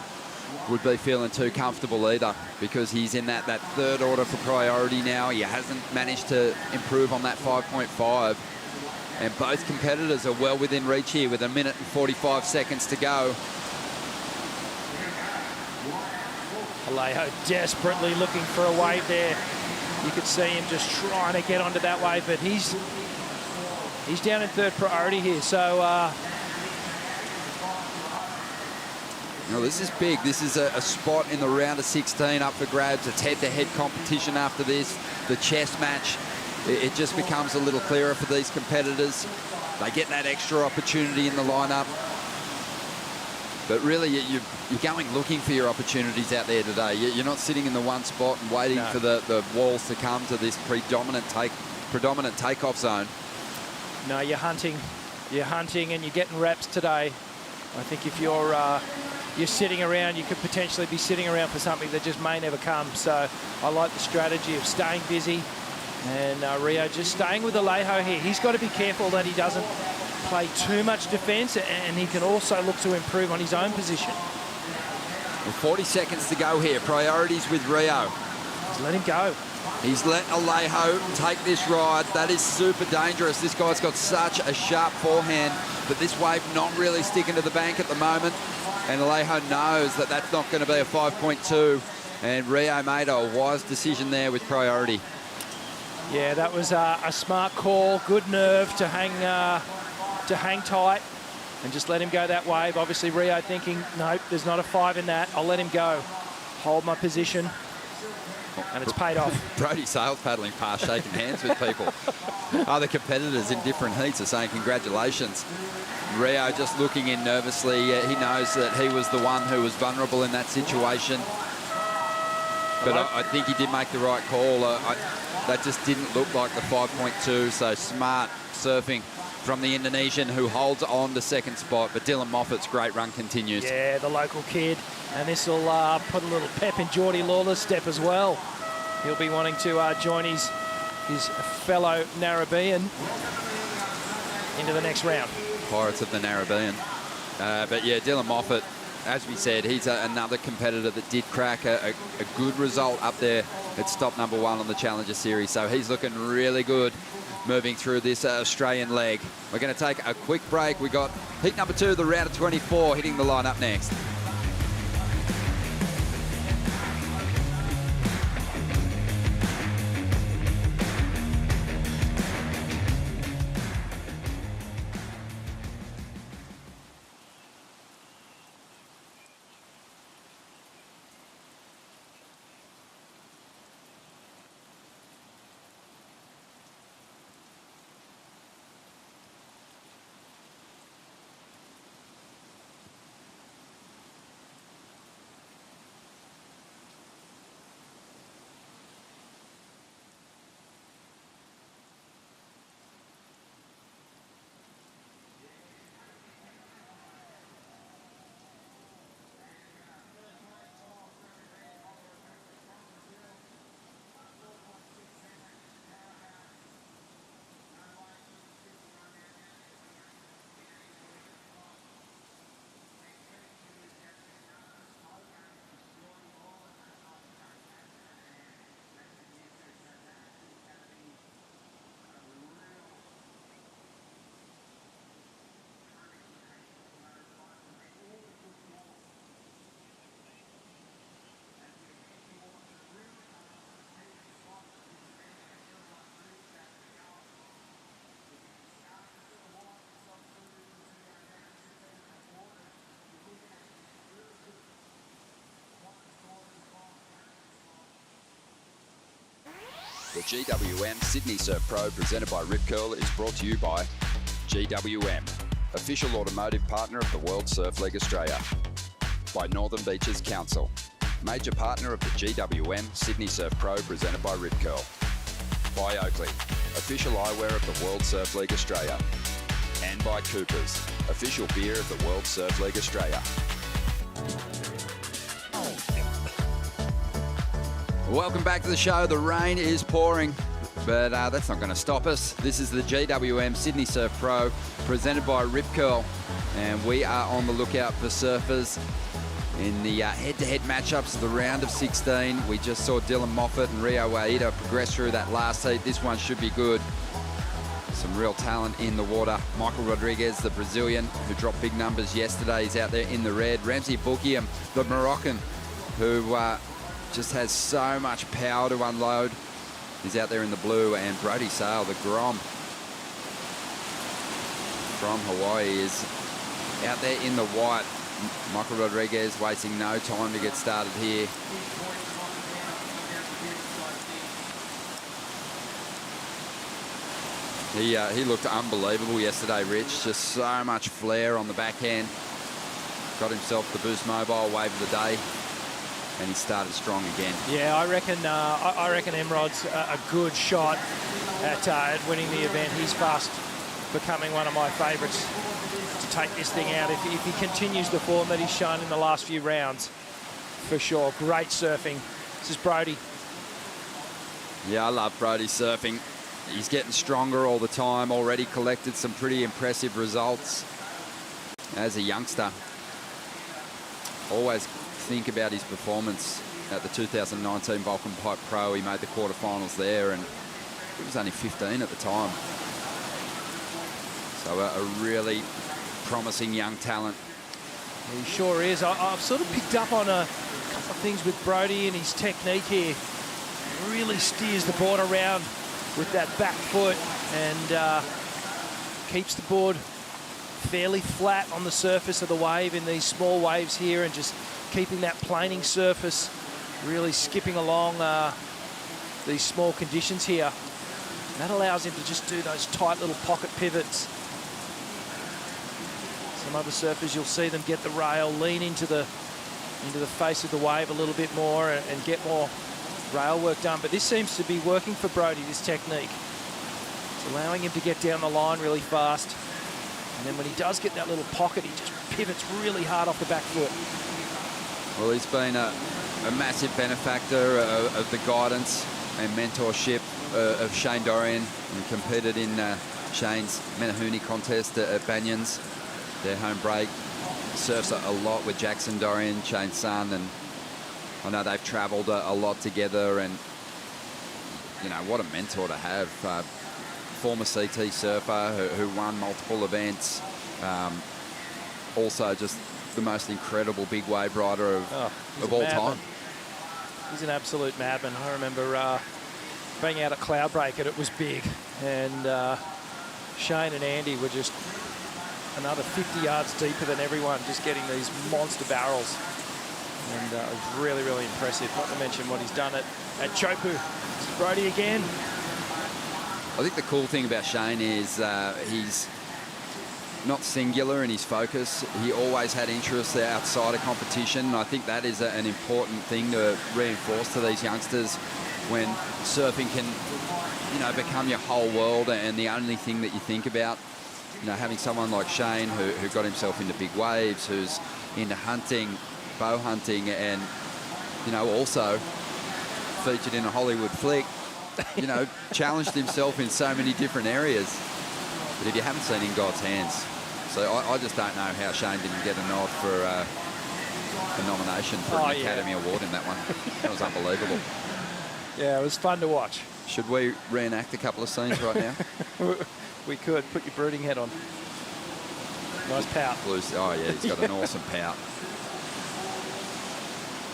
would be feeling too comfortable either, because he's in that third order for priority now. He hasn't managed to improve on that 5.5. And both competitors are well within reach here with 1 minute and 45 seconds to go. Alejo desperately looking for a wave there. You could see him just trying to get onto that wave, but he's down in third priority here. So, this is big. This is a spot in the round of 16 up for grabs. It's head-to-head competition after this. The chess match. It just becomes a little clearer for these competitors. They get that extra opportunity in the lineup. But really, you're going looking for your opportunities out there today. You're not sitting in the one spot and waiting for the walls to come to this predominant takeoff zone. No, you're hunting. You're hunting and you're getting reps today. I think if you're sitting around, you could potentially be sitting around for something that just may never come. So I like the strategy of staying busy. And Rio just staying with Alejo here. He's got to be careful that he doesn't play too much defence, and he can also look to improve on his own position. Well, 40 seconds to go here. Priorities with Rio. Just let him go. He's let Alejo take this ride. That is super dangerous. This guy's got such a sharp forehand, but this wave not really sticking to the bank at the moment. And Alejo knows that that's not going to be a 5.2. And Rio made a wise decision there with priority. Yeah, that was a smart call. Good nerve to hang tight and just let him go that wave. Obviously, Rio thinking, nope, there's not a 5 in that. I'll let him go. Hold my position. And it's paid off. Brody Sales paddling past, shaking hands with people. Other competitors in different heats are saying congratulations. Rio just looking in nervously. He knows that he was the one who was vulnerable in that situation. But I think he did make the right call. That just didn't look like the 5.2, so smart surfing from the Indonesian who holds on to second spot. But Dylan Moffat's great run continues. Yeah, the local kid. And this will put a little pep in Geordie Lawler's step as well. He'll be wanting to join his fellow Narrabean into the next round. Pirates of the Narrabean. But yeah, Dylan Moffat, as we said, he's another competitor that did crack a good result up there at stop number 1 on the Challenger Series. So he's looking really good moving through this Australian leg. We're going to take a quick break. We got heat number 2, the round of 24, hitting the line up next. The GWM Sydney Surf Pro, presented by Rip Curl, is brought to you by GWM, official automotive partner of the World Surf League Australia. By Northern Beaches Council, major partner of the GWM Sydney Surf Pro, presented by Rip Curl. By Oakley, official eyewear of the World Surf League Australia. And by Coopers, official beer of the World Surf League Australia. Welcome back to the show. The rain is pouring, but that's not going to stop us. This is the GWM Sydney Surf Pro, presented by Rip Curl, and we are on the lookout for surfers in the head-to-head matchups of the round of 16. We just saw Dylan Moffat and Rio Waida progress through that last heat. This one should be good. Some real talent in the water. Michael Rodriguez, the Brazilian, who dropped big numbers yesterday, is out there in the red. Ramsey Boukiam, the Moroccan, who just has so much power to unload. He's out there in the blue, and Brody Sale, the Grom from Hawaii, is out there in the white. Michael Rodriguez wasting no time to get started here. He looked unbelievable yesterday, Rich. Just so much flair on the backhand. Got himself the Boost Mobile wave of the day, and he started strong again. Yeah, I reckon Emrod's a good shot at winning the event. He's fast becoming one of my favourites to take this thing out. If he continues the form that he's shown in the last few rounds, for sure. Great surfing. This is Brody. Yeah, I love Brody surfing. He's getting stronger all the time. Already collected some pretty impressive results as a youngster. Always think about his performance at the 2019 Vulcan Pipe Pro. He made the quarterfinals there, and he was only 15 at the time. So a really promising young talent. He sure is. I've sort of picked up on a couple of things with Brody and his technique here. Really steers the board around with that back foot and keeps the board fairly flat on the surface of the wave in these small waves here, and just keeping that planing surface, really skipping along these small conditions here. That allows him to just do those tight little pocket pivots. Some other surfers, you'll see them get the rail, lean into the face of the wave a little bit more and get more rail work done. But this seems to be working for Brody, this technique. It's allowing him to get down the line really fast. And then when he does get that little pocket, he just pivots really hard off the back foot. Well, he's been a massive benefactor of the guidance and mentorship of Shane Dorian, and competed in Shane's Menahuni contest at Banyans, their home break. Surfs a lot with Jackson Dorian, Shane's son, and I know they've travelled a lot together, and you know, what a mentor to have. Former CT surfer who won multiple events. Also just the most incredible big wave rider of all time. He's an absolute madman. I remember being out at Cloudbreak, and it was big, and Shane and Andy were just another 50 yards deeper than everyone, just getting these monster barrels. And it was really, really impressive, not to mention what he's done at Chopu. This is Brody again. I think the cool thing about Shane is he's not singular in his focus. He always had interests outside of competition. I think that is an important thing to reinforce to these youngsters, when surfing can, you know, become your whole world and the only thing that you think about. You know, having someone like Shane who got himself into big waves, who's into hunting, bow hunting, and, you know, also featured in a Hollywood flick, you know, challenged himself in so many different areas. But if you haven't seen In God's Hands, so I just don't know how Shane didn't get a nod for a nomination for an Academy Award in that one. That was unbelievable. Yeah, it was fun to watch. Should we reenact a couple of scenes right now? We could. Put your brooding head on. Nice pout. Oh, yeah, he's got an awesome pout.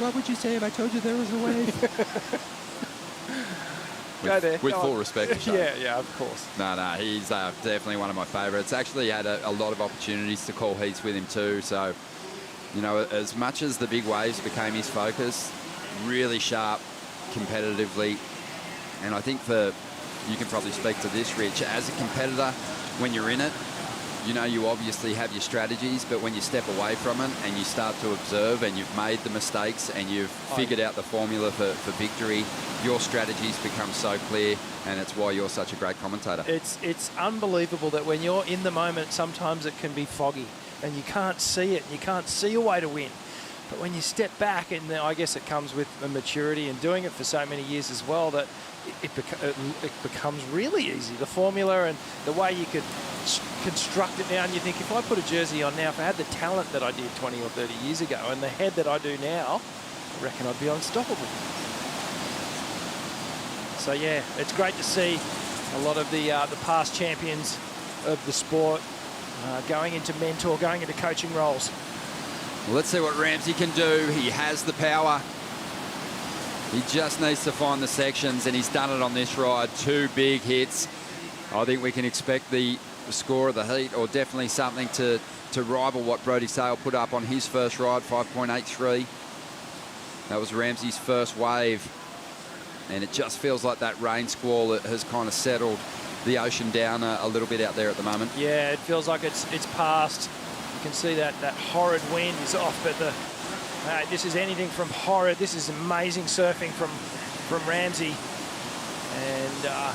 What would you say if I told you there was a wave? Go there. With full respect to Shane. Yeah, of course. No, he's definitely one of my favourites. Actually had a lot of opportunities to call heats with him too. So, you know, as much as the big waves became his focus, really sharp competitively, And I think you can probably speak to this, Rich, as a competitor, when you're in it, you know, you obviously have your strategies, but when you step away from it and you start to observe and you've made the mistakes and you've figured out the formula for victory, your strategies become so clear, and it's why you're such a great commentator. It's unbelievable that when you're in the moment, sometimes it can be foggy and you can't see it, and you can't see a way to win. But when you step back, and I guess it comes with a maturity and doing it for so many years as well, that it becomes really easy. The formula and the way you could construct it now, and you think, if I put a jersey on now, if I had the talent that I did 20 or 30 years ago and the head that I do now, I reckon I'd be unstoppable. So yeah, it's great to see a lot of the past champions of the sport going into mentor, going into coaching roles. Well, let's see what Ramsey can do. He has the power. He just needs to find the sections, and he's done it on this ride. 2 big hits. I think we can expect the score of the heat, or definitely something to rival what Brodie Sale put up on his first ride, 5.83. That was Ramsey's first wave, and it just feels like that rain squall has kind of settled the ocean down a little bit out there at the moment. Yeah, it feels like it's past. You can see that horrid wind is off, but this is anything from horrid. This is amazing surfing from Ramsey. And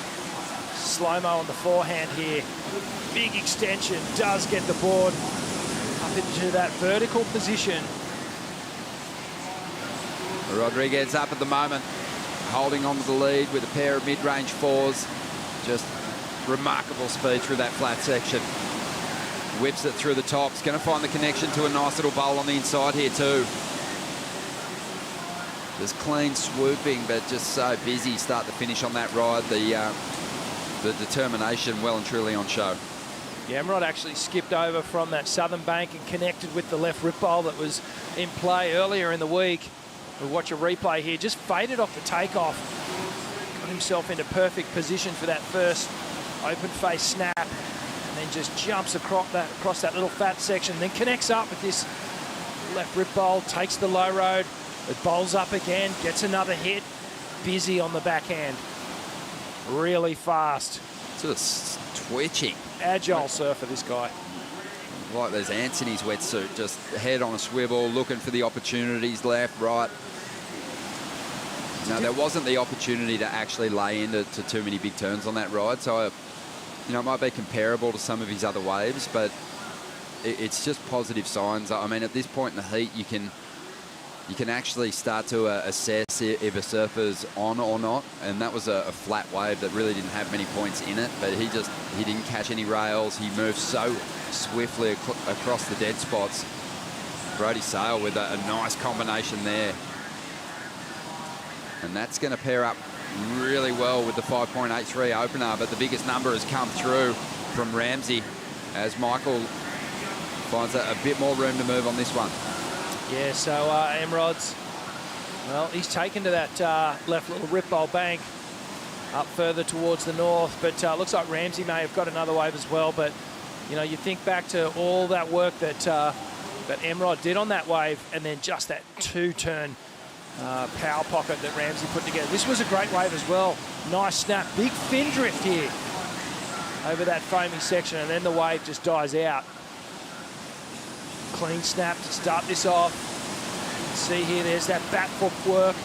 slow-mo on the forehand here. Big extension, does get the board up into that vertical position. Rodriguez up at the moment, holding on to the lead with a pair of mid-range 4s. Just remarkable speed through that flat section. Whips it through the top. It's going to find the connection to a nice little bowl on the inside here too. Just clean swooping, but just so busy start to finish on that ride. The determination well and truly on show. Yeah, Emrod actually skipped over from that southern bank and connected with the left rip bowl that was in play earlier in the week. We'll watch a replay here. Just faded off the takeoff. Got himself into perfect position for that first open face snap. And then just jumps across that little fat section. Then connects up with this left rip bowl. Takes the low road. It bowls up again. Gets another hit. Busy on the backhand. Really fast. Just twitching. Agile surfer, this guy. Like there's ants in his wetsuit, just head on a swivel, looking for the opportunities left, right. No, there wasn't the opportunity to actually lay into too many big turns on that ride, so it might be comparable to some of his other waves, but it's just positive signs. I mean, at this point in the heat, you can actually start to assess if a surfer's on or not, and that was a flat wave that really didn't have many points in it, but he didn't catch any rails. He moved so swiftly across the dead spots. Brodie Sale with a nice combination there, and that's going to pair up really well with the 5.83 opener, but the biggest number has come through from Ramsey as Michael finds a bit more room to move on this one. Yeah, so Emrod's, well, he's taken to that left little rip bowl bank up further towards the north, but looks like Ramsey may have got another wave as well. But you think back to all that work that Emrod did on that wave, and then just that 2-turn power pocket that Ramsey put together. This was a great wave as well. Nice snap, big fin drift here over that foamy section, and then the wave just dies out. Clean snap to start this off. See here, there's that bat foot work.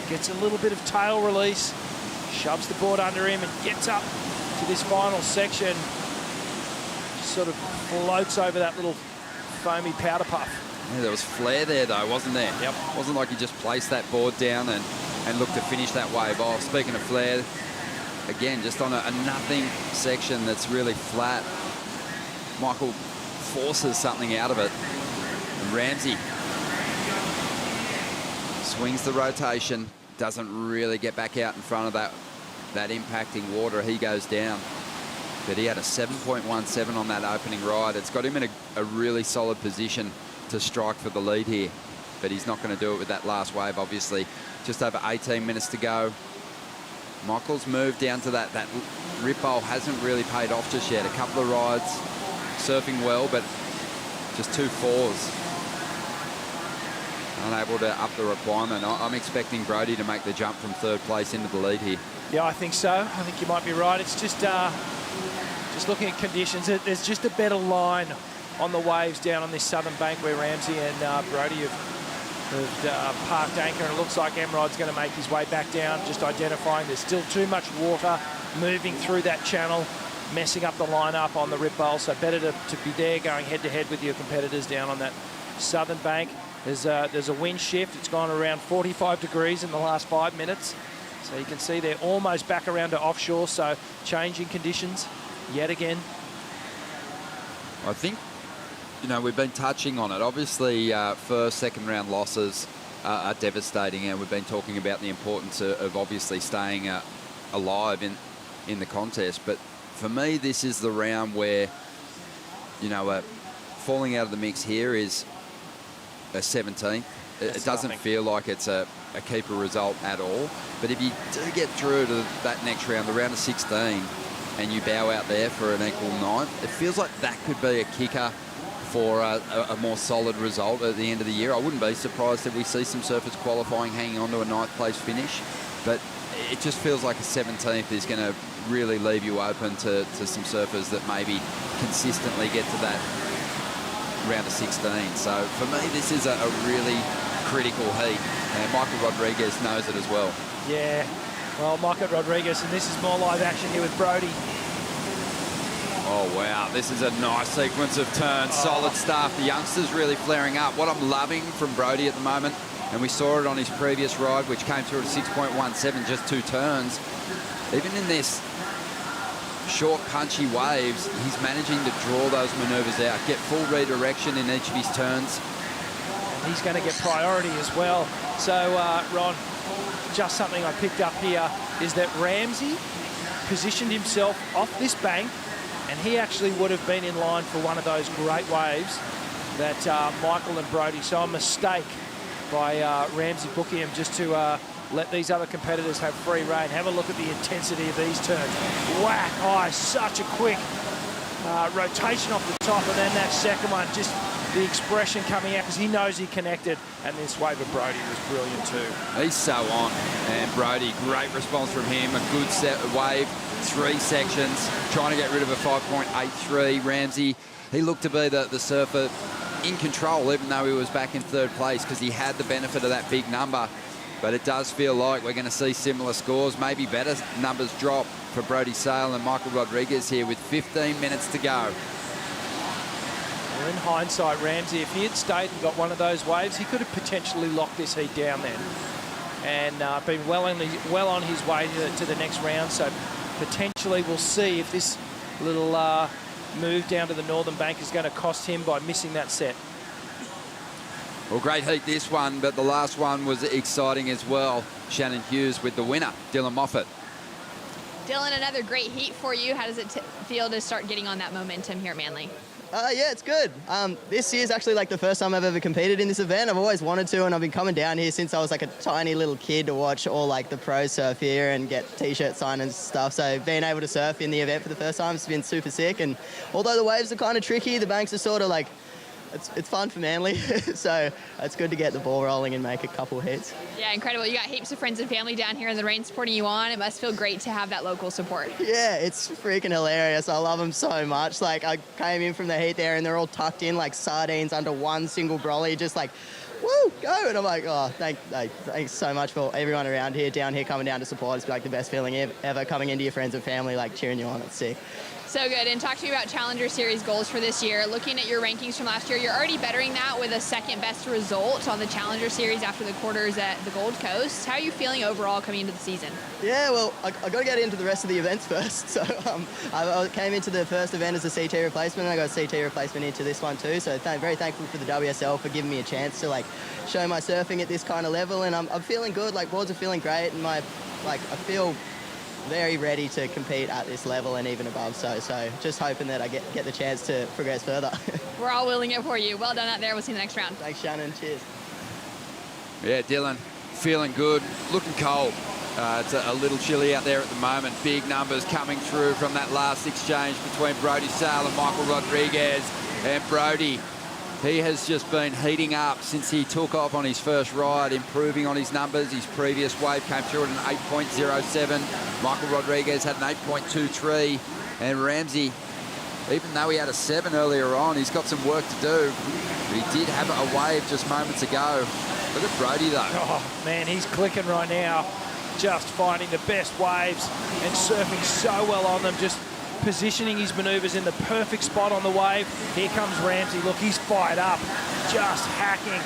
Gets a little bit of tail release. Shoves the board under him and gets up to this final section. Sort of floats over that little foamy powder puff. Yeah, there was flair there though, wasn't there? Yep. Wasn't like he just placed that board down and looked to finish that wave off. Speaking of flair, again, just on a nothing section that's really flat. Michael forces something out of it. And Ramsey swings the rotation, doesn't really get back out in front of that impacting water. He goes down. But he had a 7.17 on that opening ride. It's got him in a really solid position to strike for the lead here. But he's not going to do it with that last wave, obviously. Just over 18 minutes to go. Michael's move down to that rip bowl hasn't really paid off just yet. A couple of rides, surfing well, but just 2 4s. Unable to up the requirement. I'm expecting Brodie to make the jump from 3rd place into the lead here. Yeah, I think so. I think you might be right. It's just looking at conditions. There's just a better line on the waves down on this southern bank where Ramsey and Brody have parked anchor, and it looks like Emrod's going to make his way back down, just identifying there's still too much water moving through that channel, messing up the lineup on the rip bowl. So better to be there going head-to-head with your competitors down on that southern bank. There's a wind shift. It's gone around 45 degrees in the last 5 minutes. So you can see they're almost back around to offshore, so changing conditions yet again. I think, you know, we've been touching on it. Obviously, first, second round losses are devastating, and we've been talking about the importance of obviously staying alive in the contest. But for me, this is the round where, you know, falling out of the mix here is a 17th. It doesn't feel like it's a keeper result at all. But if you do get through to that next round, the round of 16, and you bow out there for an equal 9th, it feels like that could be a kicker for a more solid result at the end of the year. I wouldn't be surprised if we see some surfers qualifying hanging on to a 9th place finish. But it just feels like a 17th is going to really leave you open to some surfers that maybe consistently get to that round of 16. So for me, this is a really critical heat, and Michael Rodriguez knows it as well. Yeah, well, Michael Rodriguez, and this is more live action here with Brody. Oh, wow, this is a nice sequence of turns. Solid stuff. The youngster's really flaring up. What I'm loving from Brody at the moment, and we saw it on his previous ride, which came through at 6.17, just 2 turns. Even in this short, punchy waves, he's managing to draw those manoeuvres out, get full redirection in each of his turns. And he's going to get priority as well. So, Ron, just something I picked up here is that Ramsey positioned himself off this bank, and he actually would have been in line for one of those great waves that Michael and Brody. So a mistake by Ramsey booking him just to let these other competitors have free rein. Have a look at the intensity of these turns. Whack, such a quick rotation off the top, and then that second one, just the expression coming out because he knows he connected, and this wave of Brody was brilliant too. He's so on, and Brody, great response from him. A good set wave, 3 sections, trying to get rid of a 5.83. Ramsey, he looked to be the surfer in control, even though he was back in 3rd place because he had the benefit of that big number. But it does feel like we're going to see similar scores, maybe better numbers drop for Brody Sale and Michael Rodriguez here with 15 minutes to go. Well, in hindsight, Ramsey, if he had stayed and got one of those waves, he could have potentially locked this heat down then and been well on his way to the next round. So potentially we'll see if this little move down to the northern bank is going to cost him by missing that set. Well, great heat this one, but the last one was exciting as well. Shannon Hughes with the winner, Dylan Moffat. Dylan, another great heat for you. How does it feel to start getting on that momentum here at Manly? Yeah, it's good. This year's actually like the first time I've ever competed in this event. I've always wanted to, and I've been coming down here since I was like a tiny little kid to watch all like the pros surf here and get t-shirt signed and stuff. So being able to surf in the event for the first time has been super sick. And although the waves are kind of tricky, the banks are sort of like, it's fun for Manly. So it's good to get the ball rolling and make a couple hits. Yeah, incredible. You got heaps of friends and family down here in the rain supporting you on. It must feel great to have that local support. Yeah, it's freaking hilarious. I love them so much. Like, I came in from the heat there and they're all tucked in like sardines under one single brolly, just like, woo, go. And I'm like, oh, thanks so much for everyone around here, down here, coming down to support. It's like the best feeling ever coming into your friends and family, like cheering you on. It's sick. So good. And talk to me about Challenger Series goals for this year. Looking at your rankings from last year, you're already bettering that with a 2nd best result on the Challenger Series after the quarters at the Gold Coast. How are you feeling overall coming into the season? Yeah, well, I got to get into the rest of the events first. So I came into the first event as a CT replacement, and I got a CT replacement into this one too. So very thankful for the WSL for giving me a chance to like show my surfing at this kind of level. And I'm feeling good. Like, boards are feeling great, and I feel very ready to compete at this level and even above. So just hoping that I get the chance to progress further. We're all willing it for you. Well done out there. We'll see you in the next round. Thanks, Shannon. Cheers. Yeah, Dylan, feeling good, looking cold. It's a little chilly out there at the moment. Big numbers coming through from that last exchange between Brody Sale and Michael Rodriguez. And Brody He has just been heating up since he took off on his first ride, improving on his numbers. His previous wave came through at an 8.07. Michael Rodriguez had an 8.23. And Ramsey, even though he had a 7 earlier on, he's got some work to do. But he did have a wave just moments ago. Look at Brody, though. Oh, man, he's clicking right now. Just finding the best waves and surfing so well on them. Just positioning his manoeuvres in the perfect spot on the wave. Here comes Ramsey. Look, he's fired up. Just hacking,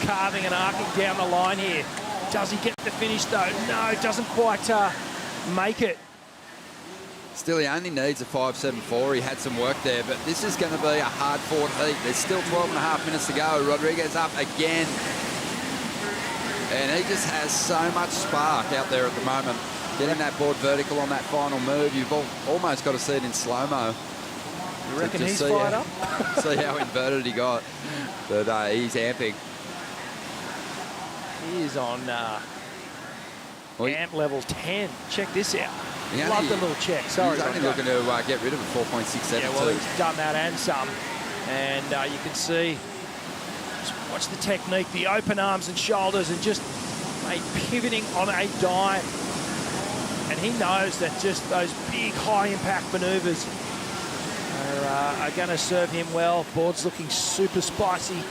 carving and arcing down the line here. Does he get the finish, though? No, doesn't quite make it. Still, he only needs a 5.74. He had some work there, but this is going to be a hard-fought heat. There's still 12.5 minutes to go. Rodriguez up again. And he just has so much spark out there at the moment. Getting that board vertical on that final move, you've almost got to see it in slow-mo. You reckon he's fired up? See how inverted he got. But he's amping. He is on amp level 10. Check this out. Love the little check. Sorry, he's only looking to get rid of a 4.67. Yeah, well, he's done that and some. And you can see, just watch the technique, the open arms and shoulders, and just pivoting on a dime. And he knows that just those big high-impact manoeuvres are going to serve him well. Board's looking super spicy,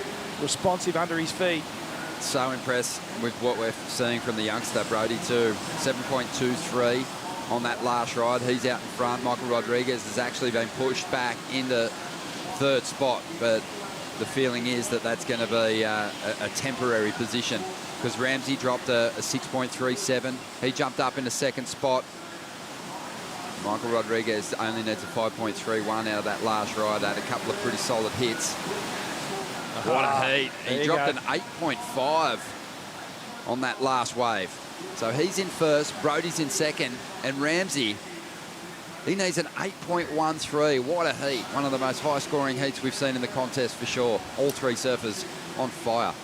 responsive under his feet. So impressed with what we're seeing from the youngster, Brody, too. 7.23 on that last ride. He's out in front. Michael Rodriguez has actually been pushed back into third spot, but the feeling is that that's going to be a temporary position, because Ramsey dropped a 6.37. He jumped up into second spot. Michael Rodriguez only needs a 5.31 out of that last ride. Had a couple of pretty solid hits. What a heat. He dropped an 8.5 on that last wave. So he's in first, Brody's in second, and Ramsey, he needs an 8.13. What a heat. One of the most high-scoring heats we've seen in the contest for sure. All three surfers on fire.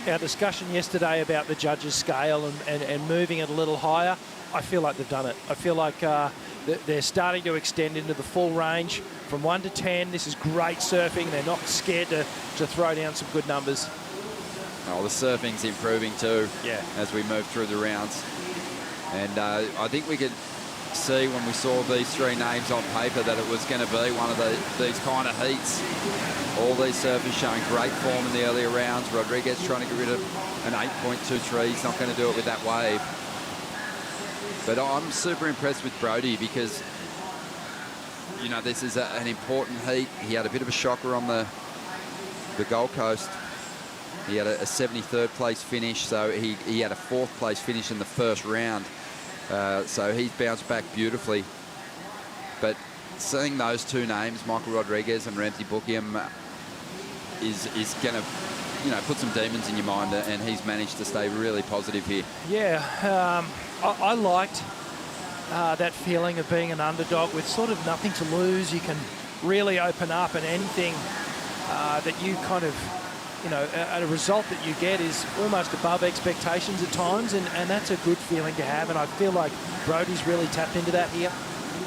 Our discussion yesterday about the judges' scale and moving it a little higher, I feel like they've done it. I feel like they're starting to extend into the full range. From 1 to 10, this is great surfing. They're not scared to throw down some good numbers. Oh, the surfing's improving too, yeah, as we move through the rounds. And I think we could see when we saw these three names on paper that it was going to be one of these kind of heats. All these surfers showing great form in the earlier rounds. Rodriguez trying to get rid of an 8.23. He's not going to do it with that wave. But I'm super impressed with Brody because, you know, this is an important heat. He had a bit of a shocker on the Gold Coast. He had a 73rd place finish, so he had a 4th place finish in the first round. So he's bounced back beautifully. But seeing those two names, Michael Rodriguez and Ramsey Bookiam, is going to, you know, put some demons in your mind, and he's managed to stay really positive here. Yeah, I liked that feeling of being an underdog with sort of nothing to lose. You can really open up, and anything that you kind of, you know, a result that you get is almost above expectations at times, and that's a good feeling to have, and I feel like Brody's really tapped into that here.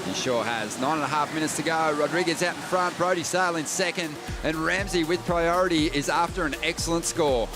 He sure has. 9.5 minutes to go. Rodriguez out in front, Brody Sale in second, and Ramsey with priority is after an excellent score.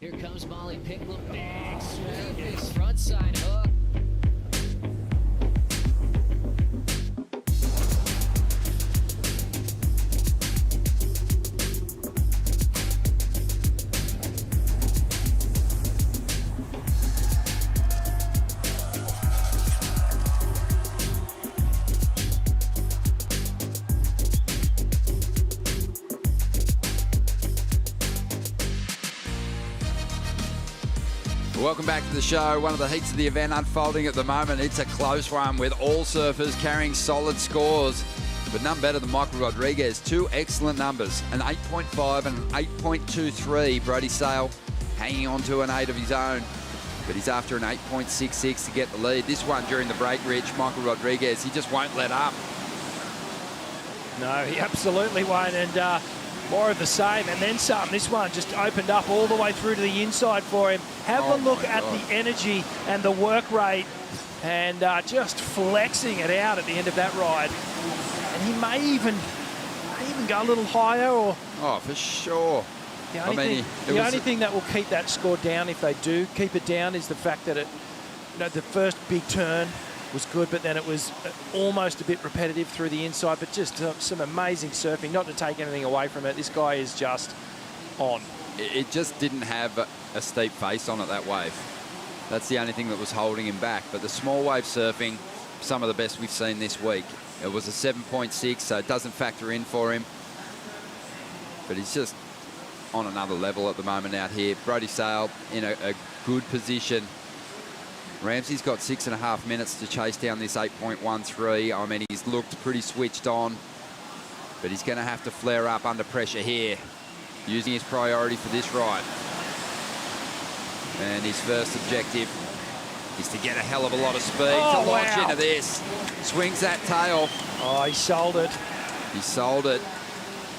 Here comes Molly Pickle, big swoop, front side hook. Welcome back to the show. One of the heats of the event unfolding at the moment. It's a close one with all surfers carrying solid scores, but none better than Michael Rodriguez. 2 excellent numbers, an 8.5 and an 8.23. Brody Sale hanging on to an 8 of his own, but he's after an 8.66 to get the lead. This one during the break, Rich, Michael Rodriguez, he just won't let up. No, he absolutely won't, and more of the same, and then some. This one just opened up all the way through to the inside for him. Have a look at the energy and the work rate, and just flexing it out at the end of that ride. And he may even go a little higher, or... Oh, for sure. The only thing that will keep that score down, if they do keep it down, is the fact that the first big turn was good, but then it was almost a bit repetitive through the inside, but just some amazing surfing. Not to take anything away from it, this guy is just on. It just didn't have a steep face on it, that wave. That's the only thing that was holding him back. But the small wave surfing, some of the best we've seen this week. It was a 7.6, so it doesn't factor in for him. But he's just on another level at the moment out here. Brody Sale in a good position. Ramsey's got 6.5 minutes to chase down this 8.13. I mean, he's looked pretty switched on, but he's going to have to flare up under pressure here, using his priority for this ride. And his first objective is to get a hell of a lot of speed to launch into this. Swings that tail. Oh, he sold it. He sold it.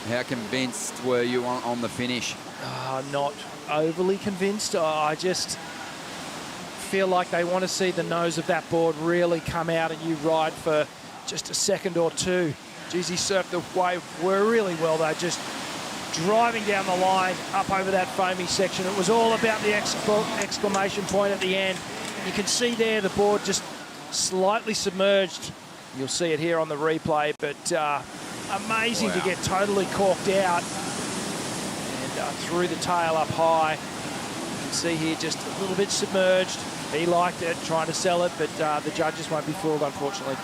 How convinced were you on the finish? Not overly convinced. I just feel like they want to see the nose of that board really come out and you ride for just a second or two. Geez, he surfed the wave really well though, just driving down the line up over that foamy section. It was all about the exclamation point at the end. You can see there the board just slightly submerged. You'll see it here on the replay, but amazing to get totally corked out and through the tail up high. You can see here just a little bit submerged. He liked it, trying to sell it, but the judges won't be fooled, unfortunately.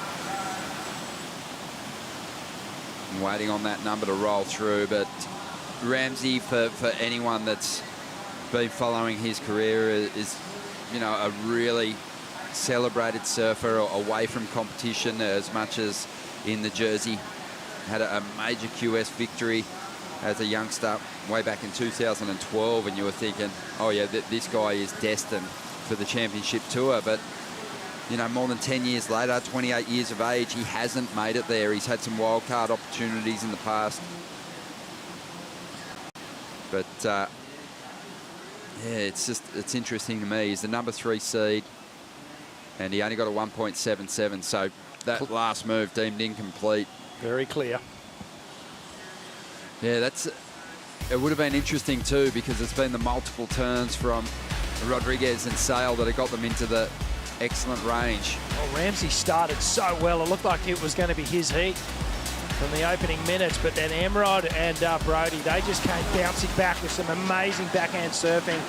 I'm waiting on that number to roll through, but Ramsey, for anyone that's been following his career, is, you know, a really celebrated surfer away from competition as much as in the jersey. Had a major QS victory as a youngster way back in 2012, and you were thinking, oh yeah, this guy is destined for the championship tour. But you know, more than 10 years later, 28 years of age, he hasn't made it there. He's had some wild card opportunities in the past, but yeah, it's interesting to me. He's the number 3 seed, and he only got a 1.77, so that last move deemed incomplete. Very clear. Yeah, it would have been interesting too, because it's been the multiple turns from Rodriguez and Sale that have got them into the excellent range. Well, Ramsey started so well. It looked like it was going to be his heat from the opening minutes, but then Emrod and Brody, they just came bouncing back with some amazing backhand surfing.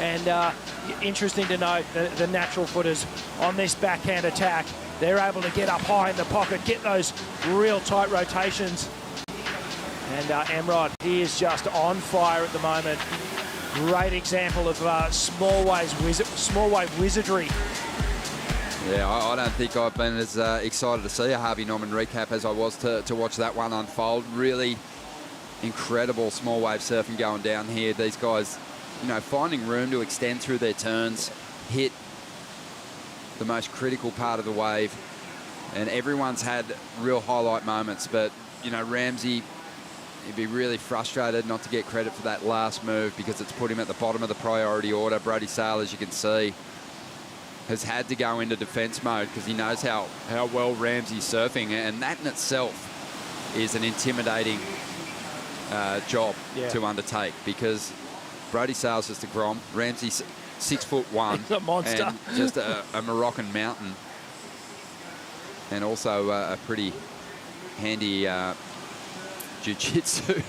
And interesting to note, the natural footers on this backhand attack, they're able to get up high in the pocket, get those real tight rotations. And Emrod, he is just on fire at the moment. Great example of small wave wizardry. Yeah, I don't think I've been as excited to see a Harvey Norman recap as I was to watch that one unfold. Really incredible small wave surfing going down here. These guys, you know, finding room to extend through their turns, hit the most critical part of the wave, and everyone's had real highlight moments. But you know, Ramsey, he'd be really frustrated not to get credit for that last move, because it's put him at the bottom of the priority order. Brody Sale, as you can see, has had to go into defense mode because he knows how well Ramsey's surfing, and that in itself is an intimidating job to undertake, because Brody Sale's just a grom. Ramsey's 6'1", he's a monster, and just a Moroccan mountain, and also a pretty handy jiu-jitsu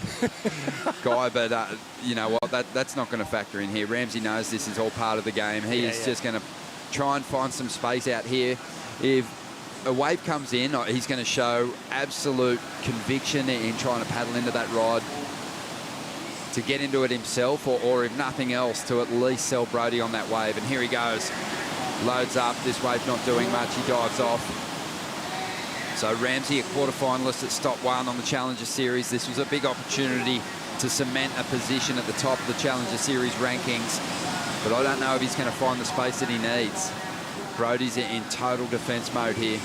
guy. But you know what, that's not going to factor in here. Ramsey knows this is all part of the game. He is just going to try and find some space out here. If a wave comes in, he's going to show absolute conviction in trying to paddle into that rod to to get into it himself, or if nothing else, to at least sell Brodie on that wave. And here he goes. Loads up. This wave not doing much. He dives off. So Ramsey, a quarterfinalist at Stop 1 on the Challenger Series. This was a big opportunity to cement a position at the top of the Challenger Series rankings. But I don't know if he's going to find the space that he needs. Brodie's in total defence mode here.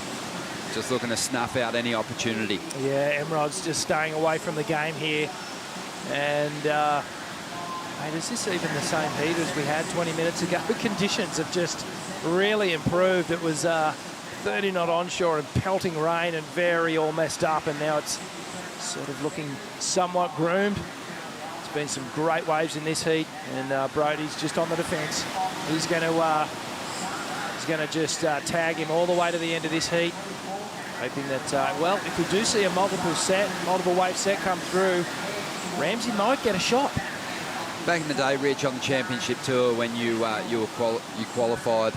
Just looking to snuff out any opportunity. Yeah, Emrod's just staying away from the game here. And, mate, is this even the same heat as we had 20 minutes ago? Conditions have just really improved. It was 30 knot onshore and pelting rain and very all messed up. And now it's sort of looking somewhat groomed. It's been some great waves in this heat. And Brodie's just on the defence. He's going to just tag him all the way to the end of this heat. Hoping that, well, if we do see a multiple wave set come through, Ramsey might get a shot. Back in the day, Rich, on the championship tour, when you qualified,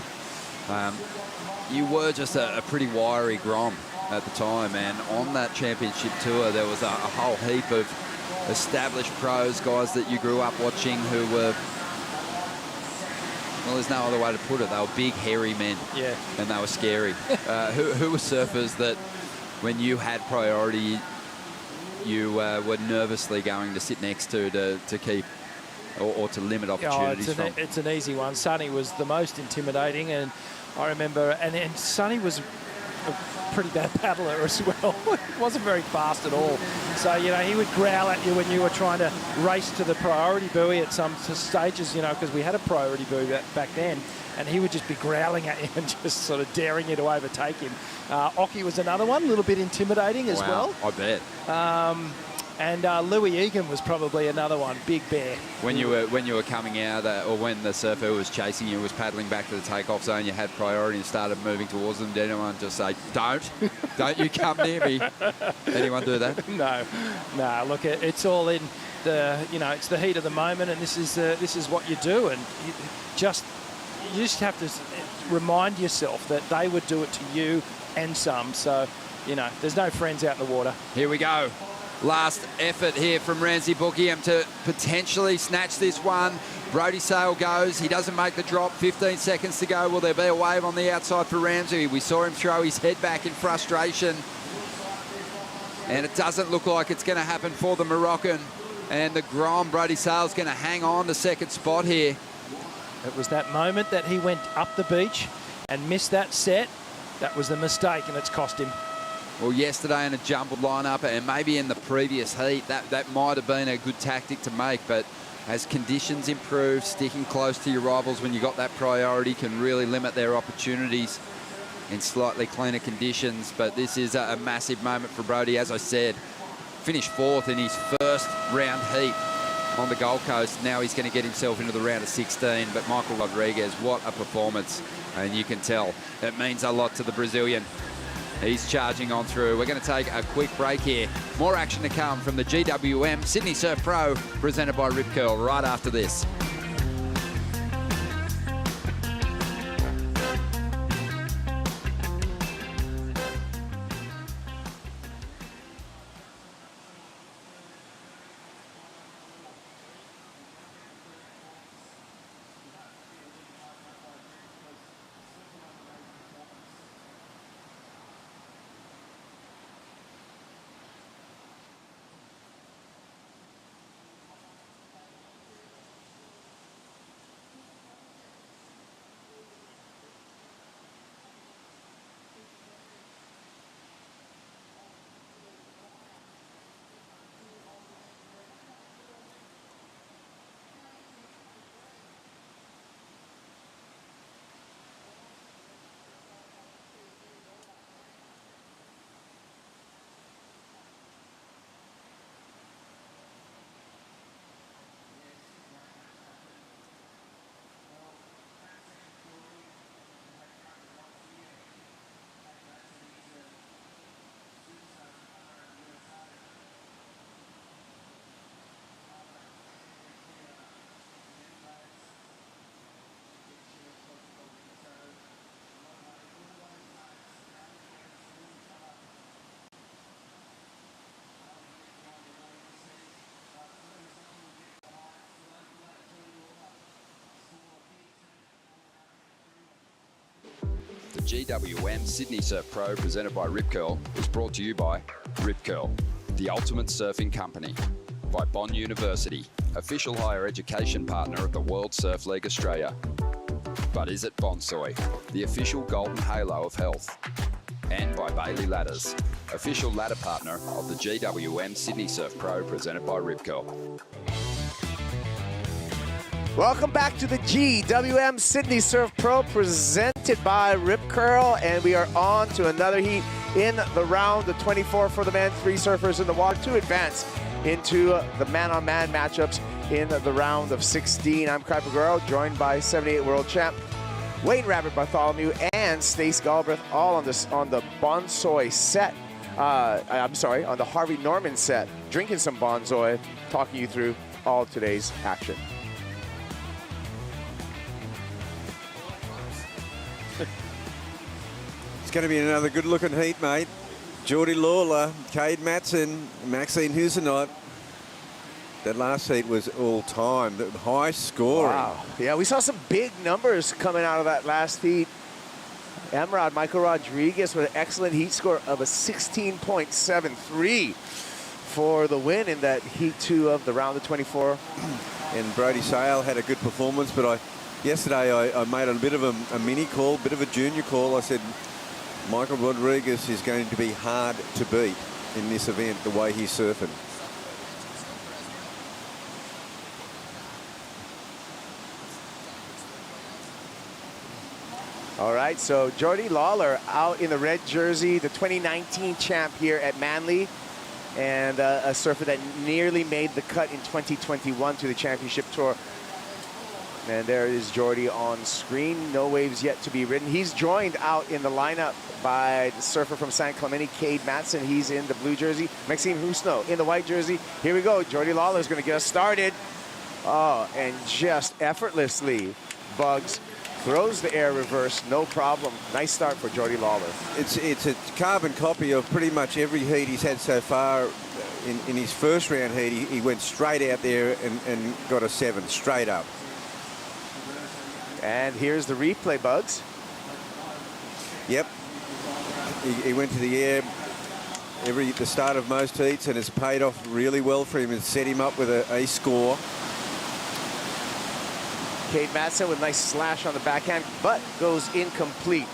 you were just a pretty wiry Grom at the time. And on that championship tour, there was a whole heap of established pros, guys that you grew up watching who were, well, there's no other way to put it. They were big, hairy men. Yeah. And they were scary. Who were surfers that, when you had priority, you were nervously going to sit next to keep or to limit opportunities from? It's an easy one. Sonny was the most intimidating, and I remember, and Sonny was a pretty bad paddler as well. He wasn't very fast at all. So, you know, he would growl at you when you were trying to race to the priority buoy at some stages, you know, because we had a priority buoy back then, and he would just be growling at you and just sort of daring you to overtake him. Occy was another one, a little bit intimidating as well. I bet. And Louis Egan was probably another one, big bear. When you were coming out, or when the surfer was chasing you, was paddling back to the takeoff zone, you had priority and started moving towards them. Did anyone just say, "Don't you come near me"? Anyone do that? No. Look, it's all in the, you know, it's the heat of the moment, and this is what you do, and you just have to remind yourself that they would do it to you and some. So, you know, there's no friends out in the water. Here we go. Last effort here from Ramsey Buckingham to potentially snatch this one. Brodie Sale goes. He doesn't make the drop. 15 seconds to go. Will there be a wave on the outside for Ramsey? We saw him throw his head back in frustration. And it doesn't look like it's going to happen for the Moroccan. And the Grom, Brodie Sale's going to hang on to second spot here. It was that moment that he went up the beach and missed that set. That was the mistake, and it's cost him. Well, yesterday in a jumbled lineup, and maybe in the previous heat, that might have been a good tactic to make. But as conditions improve, sticking close to your rivals when you got that priority can really limit their opportunities in slightly cleaner conditions. But this is a massive moment for Brodie. As I said, finished fourth in his first round heat on the Gold Coast. Now he's going to get himself into the round of 16. But Michael Rodriguez, what a performance. And you can tell it means a lot to the Brazilian. He's charging on through. We're going to take a quick break here. More action to come from the GWM Sydney Surf Pro, presented by Rip Curl, right after this. GWM Sydney Surf Pro, presented by Rip Curl, is brought to you by Rip Curl, the ultimate surfing company, by Bond University, official higher education partner of the World Surf League Australia. But is it Bonsoy, the official golden halo of health? And by Bailey Ladders, official ladder partner of the GWM Sydney Surf Pro, presented by Rip Curl. Welcome back to the GWM Sydney Surf Pro, presented by Rip Curl, and we are on to another heat in the round of 24 for the men. 3 surfers in the water to advance into the man-on-man matchups in the round of 16. I'm Kai Paguro, joined by 78 world champ Wayne Rabbit Bartholomew and Stace Galbraith, all on the Bonsoy set. I'm sorry, on the Harvey Norman set, drinking some Bonsoy, talking you through all today's action. It's going to be another good-looking heat, mate. Geordie Lawler, Cade Matson, Maxine Husenot. That last heat was all-time, high scoring. Wow. Yeah, we saw some big numbers coming out of that last heat. Emrod, Michael Rodriguez, with an excellent heat score of a 16.73 for the win in that heat 2 of the round of 24. And Brody Sale had a good performance, but yesterday I made a bit of a mini call, bit of a junior call. I said, Michael Rodriguez is going to be hard to beat in this event, the way he's surfing. All right, so Geordie Lawler out in the red jersey, the 2019 champ here at Manly, and a surfer that nearly made the cut in 2021 to the championship tour. And there is Geordie on screen. No waves yet to be ridden. He's joined out in the lineup by the surfer from San Clemente, Cade Matson. He's in the blue jersey. Maxime Husno in the white jersey. Here we go. Geordie Lawler is going to get us started. Oh, and just effortlessly, Bugs throws the air reverse, no problem. Nice start for Geordie Lawler. It's a carbon copy of pretty much every heat he's had so far. In his first round heat, he went straight out there and got a 7 straight up. And here's the replay, Bugs. Yep. He went to the air the start of most heats, and it's paid off really well for him and set him up with a score. Cade Matson with a nice slash on the backhand, but goes incomplete.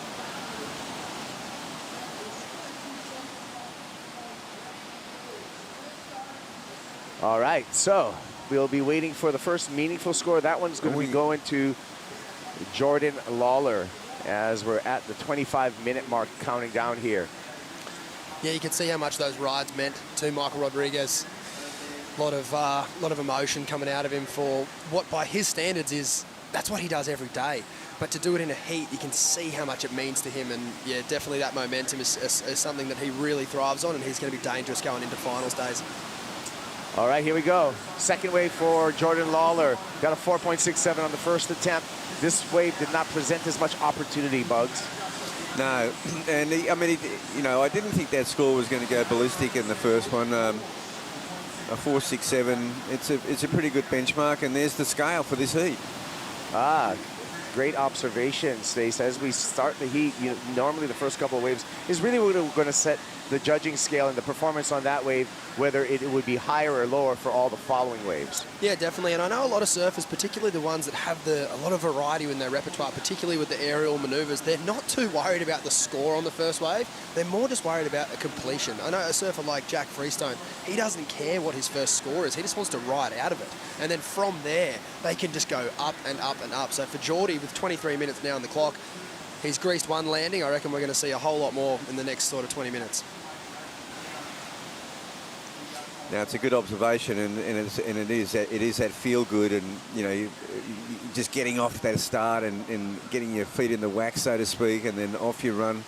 All right, so we'll be waiting for the first meaningful score. That one's going to be going to Jordan Lawler as we're at the 25-minute mark counting down here. Yeah, you can see how much those rides meant to Michael Rodriguez. A lot of emotion coming out of him for what, by his standards, that's what he does every day. But to do it in a heat, you can see how much it means to him. And yeah, definitely that momentum is something that he really thrives on, and he's going to be dangerous going into finals days. All right, here we go. Second wave for Jordan Lawler. Got a 4.67 on the first attempt. This wave did not present as much opportunity, Bugs. No, and I didn't think that score was going to go ballistic in the first one. A 4.67. It's a pretty good benchmark, and there's the scale for this heat. Ah, great observation, Stace. As we start the heat, normally the first couple of waves is really what we're going to set the judging scale and the performance on that wave, whether it would be higher or lower for all the following waves. Yeah, definitely. And I know a lot of surfers, particularly the ones that have a lot of variety in their repertoire, particularly with the aerial maneuvers, they're not too worried about the score on the first wave. They're more just worried about a completion. I know a surfer like Jack Freestone, he doesn't care what his first score is. He just wants to ride out of it. And then from there, they can just go up and up and up. So for Geordie, with 23 minutes now on the clock, he's greased one landing. I reckon we're going to see a whole lot more in the next sort of 20 minutes. Now it's a good observation, and it is that feel good, and you just getting off that start and getting your feet in the wax, so to speak, and then off you run,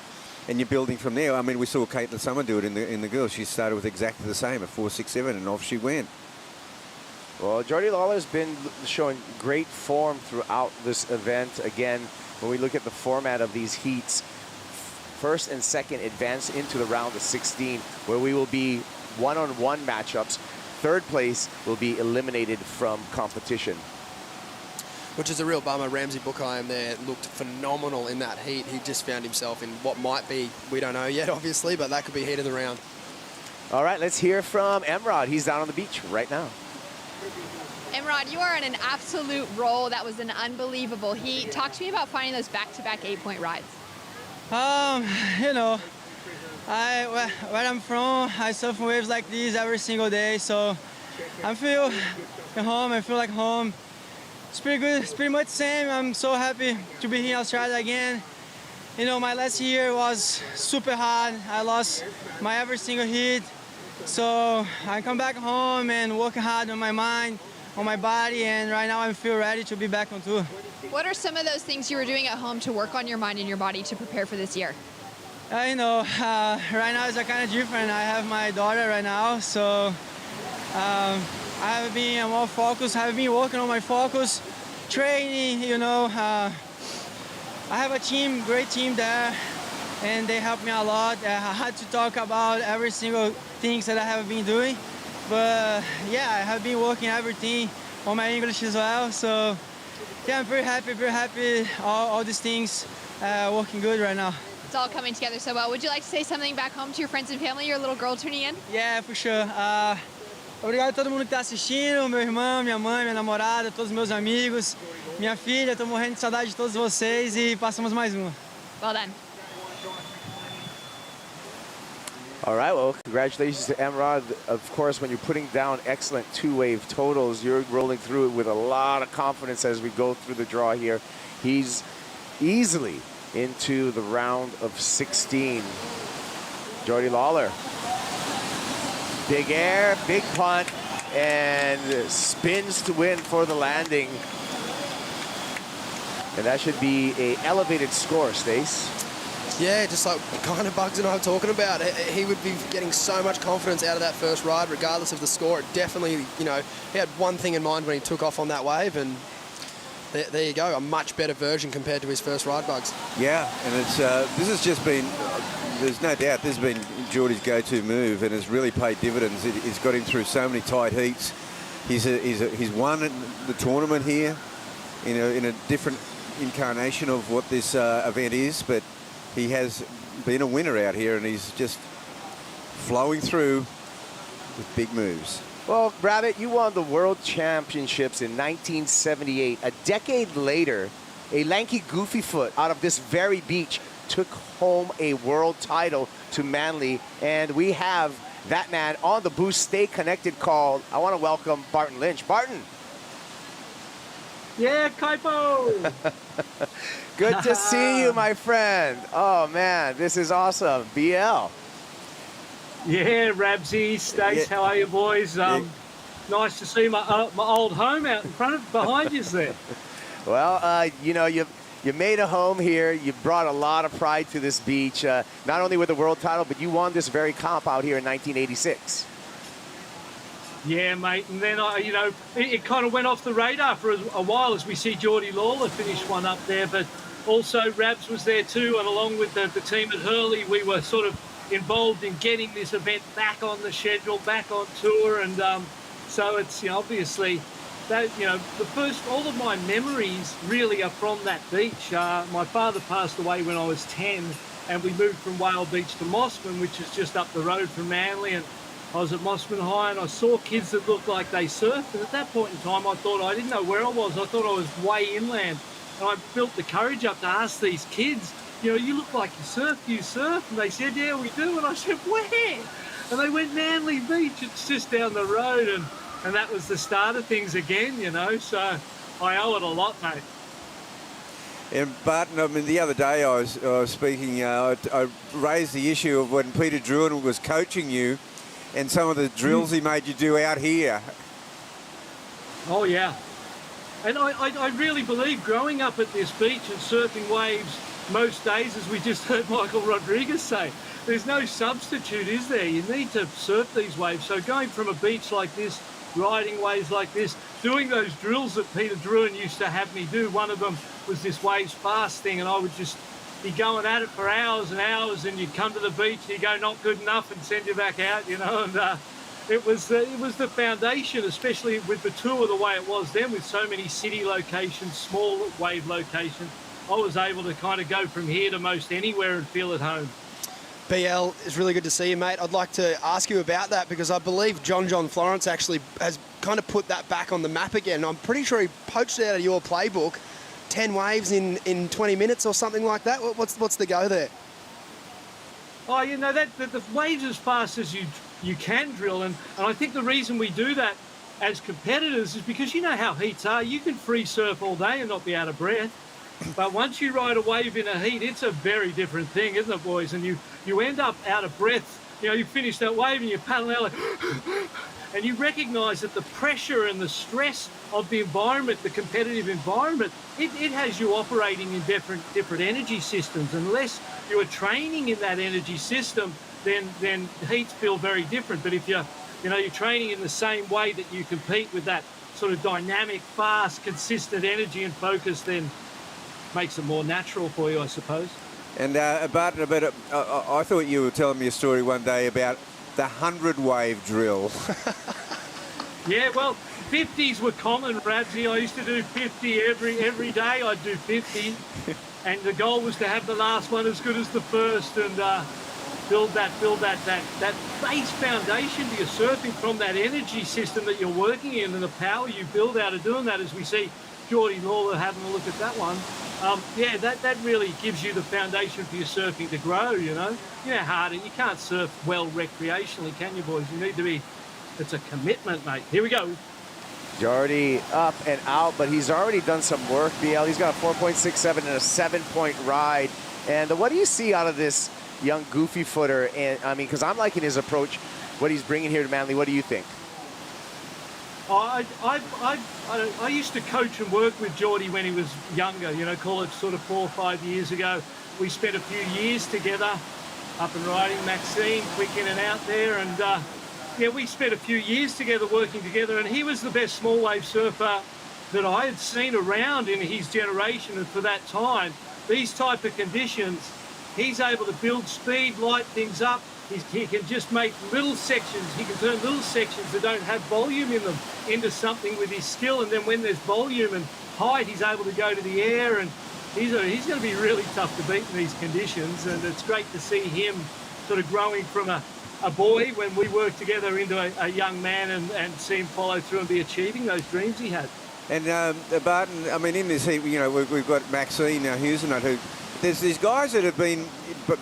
and you're building from there. I mean, we saw Caitlin Summer do it in the girls. She started with exactly the same, a 4.67, and off she went. Well, Geordie Lawler's been showing great form throughout this event. Again, when we look at the format of these heats, first and second advance into the round of 16, where we will be one-on-one matchups. Third place will be eliminated from competition. which is a real bummer. Ramsey Bookheim there looked phenomenal in that heat. He just found himself in what might be, we don't know yet, obviously, but that could be heat of the round. All right, let's hear from Emrod. He's down on the beach right now. Emrod, you are on an absolute roll. That was an unbelievable heat. Talk to me about finding those back-to-back 8-point rides. You know, where I'm from, I surf waves like these every single day, so I feel at home. I feel like home. It's pretty good. It's pretty much the same. I'm so happy to be here in Australia again. You know, my last year was super hard. I lost my every single heat. So I come back home and work hard on my mind, on my body, and right now I feel ready to be back on tour. What are some of those things you were doing at home to work on your mind and your body to prepare for this year? You know, right now it's kind of different. I have my daughter right now, so I have been more focused. I have been working on my focus, training, you know. I have a team, great team there, and they help me a lot. I had to talk about every single things that I have been doing, but yeah, I have been working everything on my English as well. So yeah, I'm very happy. All these things working good right now. It's all coming together so well. Would you like to say something back home to your friends and family, your little girl tuning in? Yeah, for sure. Obrigado a todo mundo que está assistindo, meu irmão, minha mãe, minha namorada, todos os meus amigos, minha filha. Estou morrendo de saudade de todos vocês e passamos mais uma. Well done. All right, well, congratulations to Emrod. Of course, when you're putting down excellent two-wave totals, you're rolling through it with a lot of confidence as we go through the draw here. He's easily into the round of 16. Jordy Lawler. Big air, big punt, and spins to win for the landing. And that should be an elevated score, Stace. Yeah, just like kind of Bugs and I were talking about. He would be getting so much confidence out of that first ride, regardless of the score. It definitely, you know, he had one thing in mind when he took off on that wave, and there you go, a much better version compared to his first ride, Bugs. Yeah, and it's this has just been, there's no doubt this has been Geordie's go-to move, and has really paid dividends. It's got him through so many tight heats. He's won the tournament here in a different incarnation of what this event is, but he has been a winner out here, and he's just flowing through with big moves. Well, Rabbit, you won the World Championships in 1978. A decade later, a lanky goofy foot out of this very beach took home a world title to Manly, and we have that man on the Boost Stay Connected call. I want to welcome Barton Lynch. Barton. Yeah, Kaipo. Good to see you, my friend. Oh, man, this is awesome. BL. Yeah, Rabsy, Stace, how are you, boys? Nice to see my old home out in behind you there. Well, you know, you made a home here. You brought a lot of pride to this beach, not only with the world title, but you won this very comp out here in 1986. Yeah, mate, and then, you know, it kind of went off the radar for a while as we see Geordie Lawler finish one up there, but also Rabs was there too, and along with the team at Hurley, we were sort of involved in getting this event back on the schedule, back on tour, and so it's, you know, obviously that, you know, all of my memories really are from that beach. My father passed away when I was 10, and we moved from Whale Beach to Mossman, which is just up the road from Manly, and I was at Mossman High, and I saw kids that looked like they surfed, and at that point in time I thought, I didn't know where I was. I thought I was way inland, and I built the courage up to ask these kids, you know, you look like you surf, do you surf? And they said, yeah, we do. And I said, where? And they went, Manly Beach, it's just down the road. And that was the start of things again, you know, so I owe it a lot, mate. And Barton, I mean, the other day I was speaking, I raised the issue of when Peter Druin was coaching you and some of the drills he made you do out here. Oh, yeah. And I really believe growing up at this beach and surfing waves most days, as we just heard Michael Rodriguez say, there's no substitute, is there? You need to surf these waves. So going from a beach like this, riding waves like this, doing those drills that Peter Druin used to have me do, one of them was this waves fast thing, and I would just be going at it for hours and hours, and you'd come to the beach and you go, not good enough, and send you back out, you know. And it was the foundation, especially with the tour the way it was then, with so many city locations, small wave locations. I was able to kind of go from here to most anywhere and feel at home. BL, it's really good to see you, mate. I'd like to ask you about that because I believe John Florence actually has kind of put that back on the map again. I'm pretty sure he poached it out of your playbook, 10 waves in 20 minutes or something like that. What's the go there? Oh, you know, the waves as fast as you can drill, and I think the reason we do that as competitors is because you know how heats are. You can free surf all day and not be out of breath. But once you ride a wave in a heat, it's a very different thing, isn't it, boys? And you end up out of breath. You know, you finish that wave and you paddle out like, and you recognise that the pressure and the stress of the environment, the competitive environment, it has you operating in different energy systems. Unless you are training in that energy system, then heats feel very different. But if you're training in the same way that you compete with that sort of dynamic, fast, consistent energy and focus, then makes it more natural for you, I suppose. And Barton, I thought you were telling me a story one day about the 100-wave drill. Yeah, well, 50s were common, Rabsy. I used to do 50 every day. I'd do 50, and the goal was to have the last one as good as the first, and build that base foundation to your surfing from that energy system that you're working in, and the power you build out of doing that, as we see Geordie Lawler having a look at that one. Yeah, that really gives you the foundation for your surfing to grow, you know. You know how hard you can't surf well recreationally, can you, boys? You need to be, it's a commitment, mate. Here we go. Geordie up and out, but he's already done some work, BL. He's got a 4.67 and a 7-point ride. And what do you see out of this young goofy footer? And I mean, because I'm liking his approach, what he's bringing here to Manly. What do you think? I used to coach and work with Geordie when he was younger, you know, call it sort of 4 or 5 years ago. We spent a few years together up and riding Maxine, quick in and out there. And yeah, we spent a few years together working together, and he was the best small wave surfer that I had seen around in his generation. And for that time, these type of conditions, he's able to build speed, light things up. He can just make little sections. He can turn little sections that don't have volume in them into something with his skill. And then when there's volume and height, he's able to go to the air. And he's going to be really tough to beat in these conditions. And it's great to see him sort of growing from a boy when we worked together into a young man, and see him follow through and be achieving those dreams he had. And Barton, I mean, in this heat, you know, we've got Maxine now, Husenut, who there's these guys that have been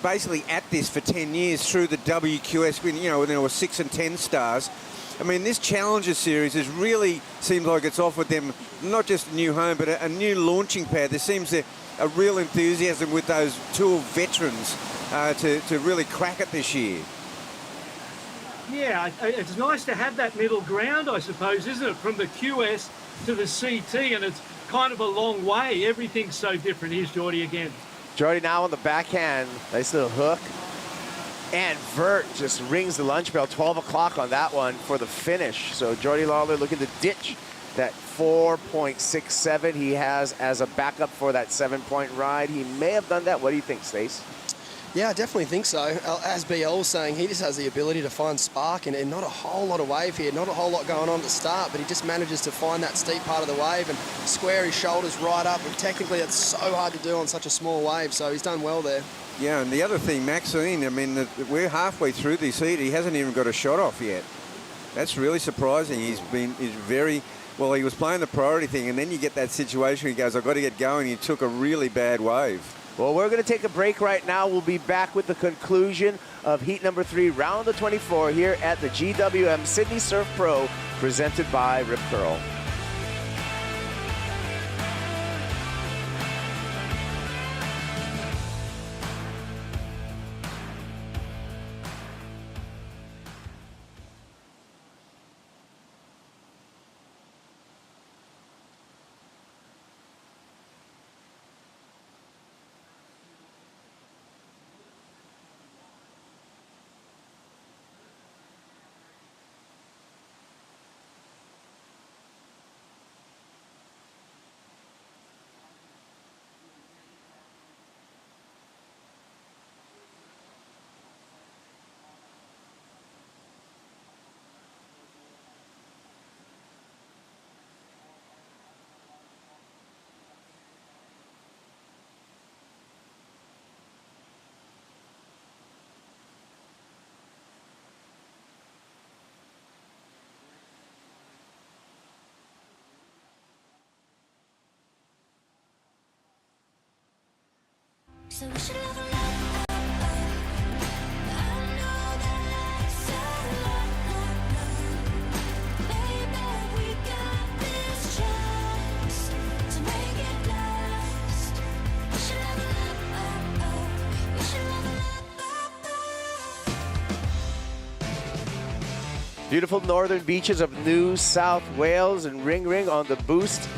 basically at this for 10 years through the WQS, you know, when there were 6 and 10 stars. I mean, this Challenger Series has really seems like it's offered them not just a new home, but a new launching pad. There seems a real enthusiasm with those tour veterans to really crack it this year. Yeah, it's nice to have that middle ground, I suppose, isn't it? From the QS to the CT, and it's kind of a long way. Everything's so different. Here's Geordie again. Geordie now on the backhand. Nice little hook. And Vert just rings the lunch bell. 12 o'clock on that one for the finish. So Geordie Lawler looking to ditch that 4.67 he has as a backup for that 7-point ride. He may have done that. What do you think, Stace? Yeah, I definitely think so. As BL was saying, he just has the ability to find spark, and not a whole lot of wave here, not a whole lot going on at the start, but he just manages to find that steep part of the wave and square his shoulders right up, and technically that's so hard to do on such a small wave, so he's done well there. Yeah, and the other thing, Maxine, I mean, we're halfway through this heat. He hasn't even got a shot off yet. That's really surprising. He's very, well, he was playing the priority thing, and then you get that situation where he goes, I've got to get going. He took a really bad wave. Well, we're going to take a break right now. We'll be back with the conclusion of heat number 3, round of 24 here at the GWM Sydney Surf Pro, presented by Rip Curl. Beautiful northern beaches of New South Wales and Ring on the Boost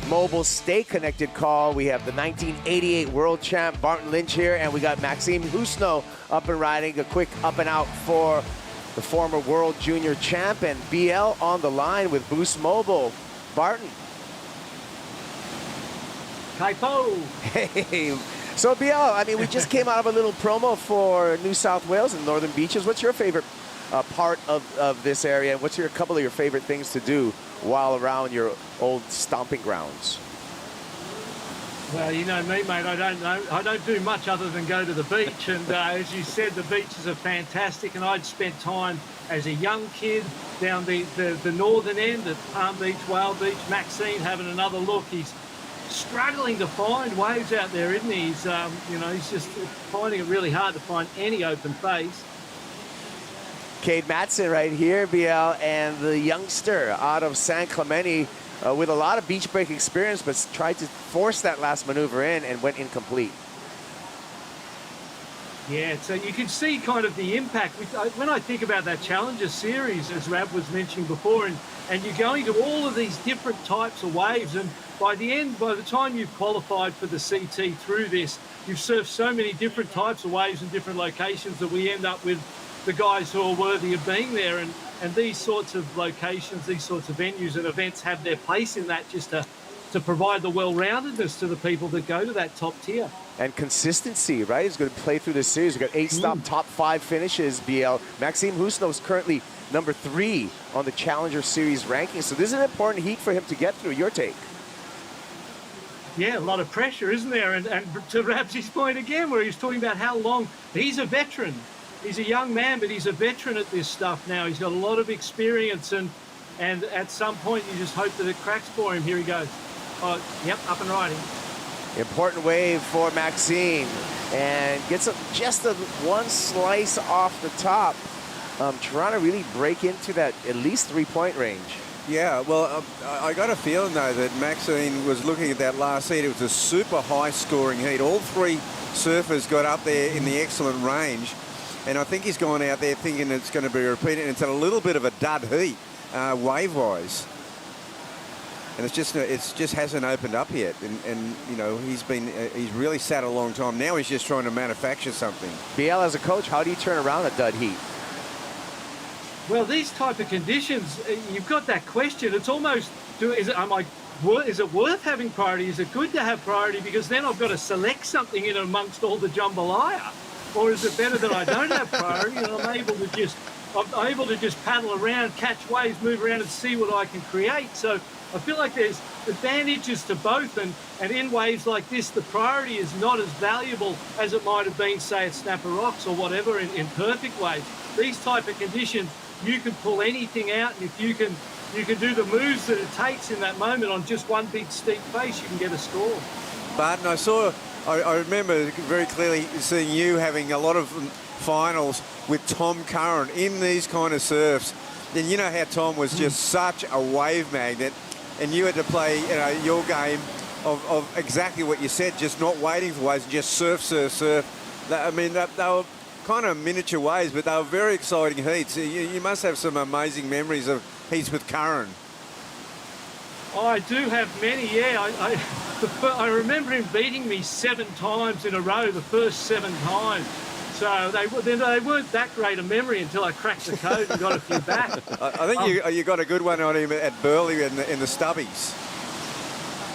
Mobile Stay Connected call. We have the 1988 world champ Barton Lynch here, and we got Maxime Husno up and riding. A quick up and out for the former world junior champ, and BL on the line with Boost Mobile. Barton. Kaipo. Hey. So BL, I mean, we just came out of a little promo for New South Wales and northern beaches. What's your favorite part of this area, and what's a couple of your favorite things to do while around your old stomping grounds? Well, you know me, mate, I don't do much other than go to the beach, and as you said, the beaches are fantastic, and I'd spent time as a young kid down the northern end at Palm Beach, Whale Beach. Maxine having another look. He's struggling to find waves out there, isn't he? He's, he's just finding it really hard to find any open face. Cade Matson right here, BL, and the youngster out of San Clemente with a lot of beach break experience, but tried to force that last maneuver in and went incomplete. Yeah, so you can see kind of the impact. When I think about that Challenger Series, as Rab was mentioning before, and you're going to all of these different types of waves, and by the time you've qualified for the CT through this, you've surfed so many different types of waves in different locations that we end up with the guys who are worthy of being there, and these sorts of locations, these sorts of venues and events have their place in that, just to provide the well-roundedness to the people that go to that top tier. And consistency, right? He's going to play through this series. We've got 8 top 5 finishes, BL. Maxime Husno is currently number 3 on the Challenger Series rankings, so this is an important heat for him to get through. Your take? Yeah, a lot of pressure, isn't there? And to Rabsy's point again, where he's talking about how long, he's a veteran. He's a young man, but he's a veteran at this stuff now. He's got a lot of experience, and at some point you just hope that it cracks for him. Here he goes. Oh, yep, up and riding. Important wave for Maxime, and gets just one slice off the top. Trying to really break into that at least 3-point range. Yeah, well, I got a feeling, though, that Maxine was looking at that last heat. It was a super high-scoring heat. All 3 surfers got up there in the excellent range. And I think he's gone out there thinking it's going to be repeated. And it's a little bit of a dud heat, wave-wise. And it just hasn't opened up yet. And you know, he's really sat a long time. Now he's just trying to manufacture something. BL, as a coach, how do you turn around a dud heat? Well, these type of conditions, you've got that question. It's almost, is it worth having priority? Is it good to have priority? Because then I've got to select something in amongst all the jambalaya. Or is it better that I don't have priority and I'm able to just paddle around, catch waves, move around and see what I can create? So I feel like there's advantages to both, and in waves like this, the priority is not as valuable as it might have been, say, at Snapper Rocks or whatever in perfect waves. These type of conditions, you can pull anything out, and if you can do the moves that it takes in that moment on just one big steep face, you can get a score. Barton, I remember very clearly seeing you having a lot of finals with Tom Curran in these kind of surfs. And you know how Tom was just such a wave magnet, and you had to play your game of exactly what you said, just not waiting for waves, and just surf. I mean, they were kind of miniature waves, but they were very exciting heats. You must have some amazing memories of heats with Curran. I do have many, yeah. I remember him beating me 7 times in a row, the first 7 times. So they weren't that great a memory until I cracked the code and got a few back. I think you got a good one on him at Burley in the stubbies.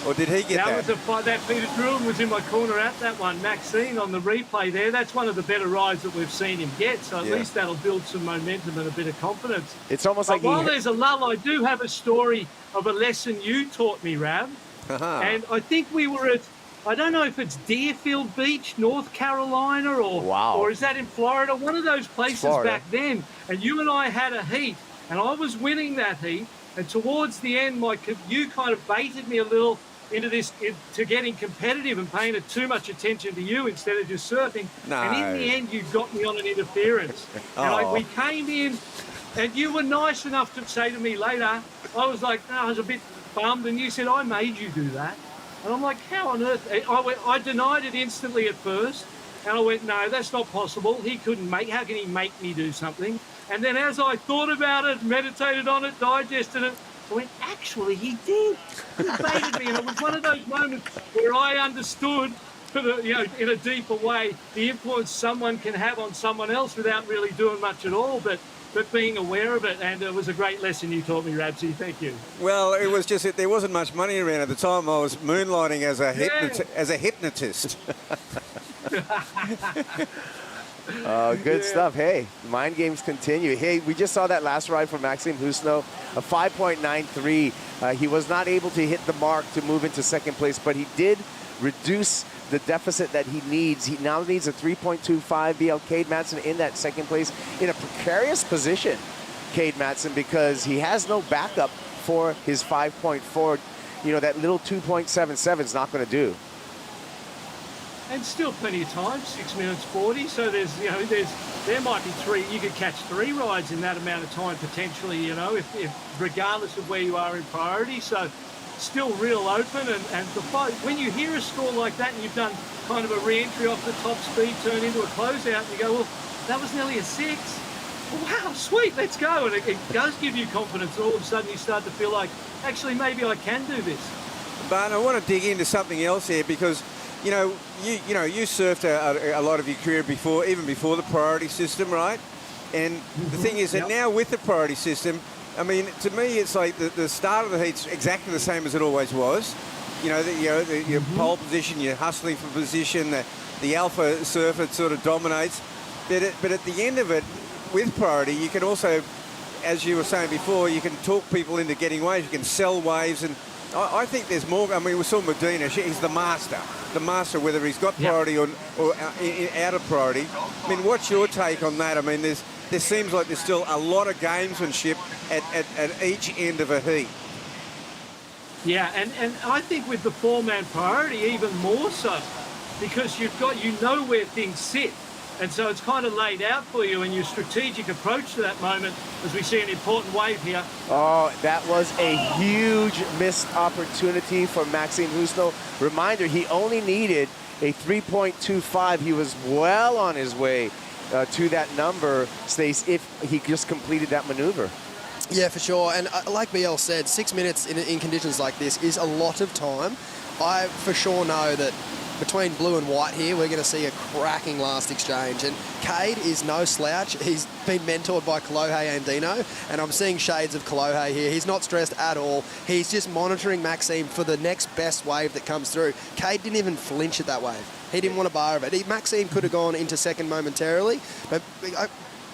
Or did he get that? That Peter Druin was in my corner at that one. Maxine on the replay there. That's one of the better rides that we've seen him get. So at least that'll build some momentum and a bit of confidence. It's almost like while there's a lull, I do have a story of a lesson you taught me, Rab. And I think we were at, I don't know if it's Deerfield Beach, North Carolina, or is that in Florida? One of those places back then. And you and I had a heat, and I was winning that heat. And towards the end, you kind of baited me a little, to getting competitive and paying too much attention to you instead of just surfing. No. And in the end, you got me on an interference. And we came in, and you were nice enough to say to me later, I was like, no, I was a bit bummed, and you said, I made you do that. And I'm like, how on earth? I denied it instantly at first, and I went, no, that's not possible. How can he make me do something? And then as I thought about it, meditated on it, digested it, I went, actually, he did. He baited me. And it was one of those moments where I understood, in a deeper way, the influence someone can have on someone else without really doing much at all, but being aware of it. And it was a great lesson you taught me, Rabsy. Thank you. Well, it was just there wasn't much money around at the time. I was moonlighting as a hypnotist. Good stuff. Hey, mind games continue. Hey, we just saw that last ride from Maxime Husno, a 5.93. He was not able to hit the mark to move into second place, but he did reduce the deficit that he needs. He now needs a 3.25 BL. Cade Matson in that second place in a precarious position, Cade Matson, because he has no backup for his 5.4. That little 2.77 is not going to do. And still plenty of time, 6 minutes 40. So there might be three. You could catch three rides in that amount of time potentially. If regardless of where you are in priority. So still real open. And the fight, when you hear a score like that and you've done kind of a re-entry off the top speed, turn into a closeout, and you go, well, that was nearly a 6. Wow, sweet, let's go. And it does give you confidence. All of a sudden you start to feel like, actually, maybe I can do this. But I want to dig into something else here because. You surfed a lot of your career even before the priority system, right? And the thing is that now with the priority system, I mean, to me, it's like the start of the heat's exactly the same as it always was. Your pole position, you're hustling for position, the alpha surfer sort of dominates. But at the end of it, with priority, you can also, as you were saying before, you can talk people into getting waves, you can sell waves, and I think there's more. I mean, we saw Medina. He's the master, whether he's got priority or out of priority. I mean, what's your take on that? I mean, there seems like there's still a lot of gamesmanship at each end of a heat. Yeah, and I think with the four-man priority, even more so, because you know where things sit. And so it's kind of laid out for you in your strategic approach to that moment as we see an important wave here. Oh, that was a huge missed opportunity for Maxime Husno. Reminder, he only needed a 3.25. He was well on his way to that number, Stace, if he just completed that maneuver. Yeah, for sure. And like BL said, 6 minutes in conditions like this is a lot of time. I for sure know that between blue and white here, we're going to see a cracking last exchange. And Cade is no slouch. He's been mentored by Kolohe Andino, and I'm seeing shades of Kolohe here. He's not stressed at all. He's just monitoring Maxime for the next best wave that comes through. Cade didn't even flinch at that wave. He didn't want a bar of it. Maxime could have gone into second momentarily, but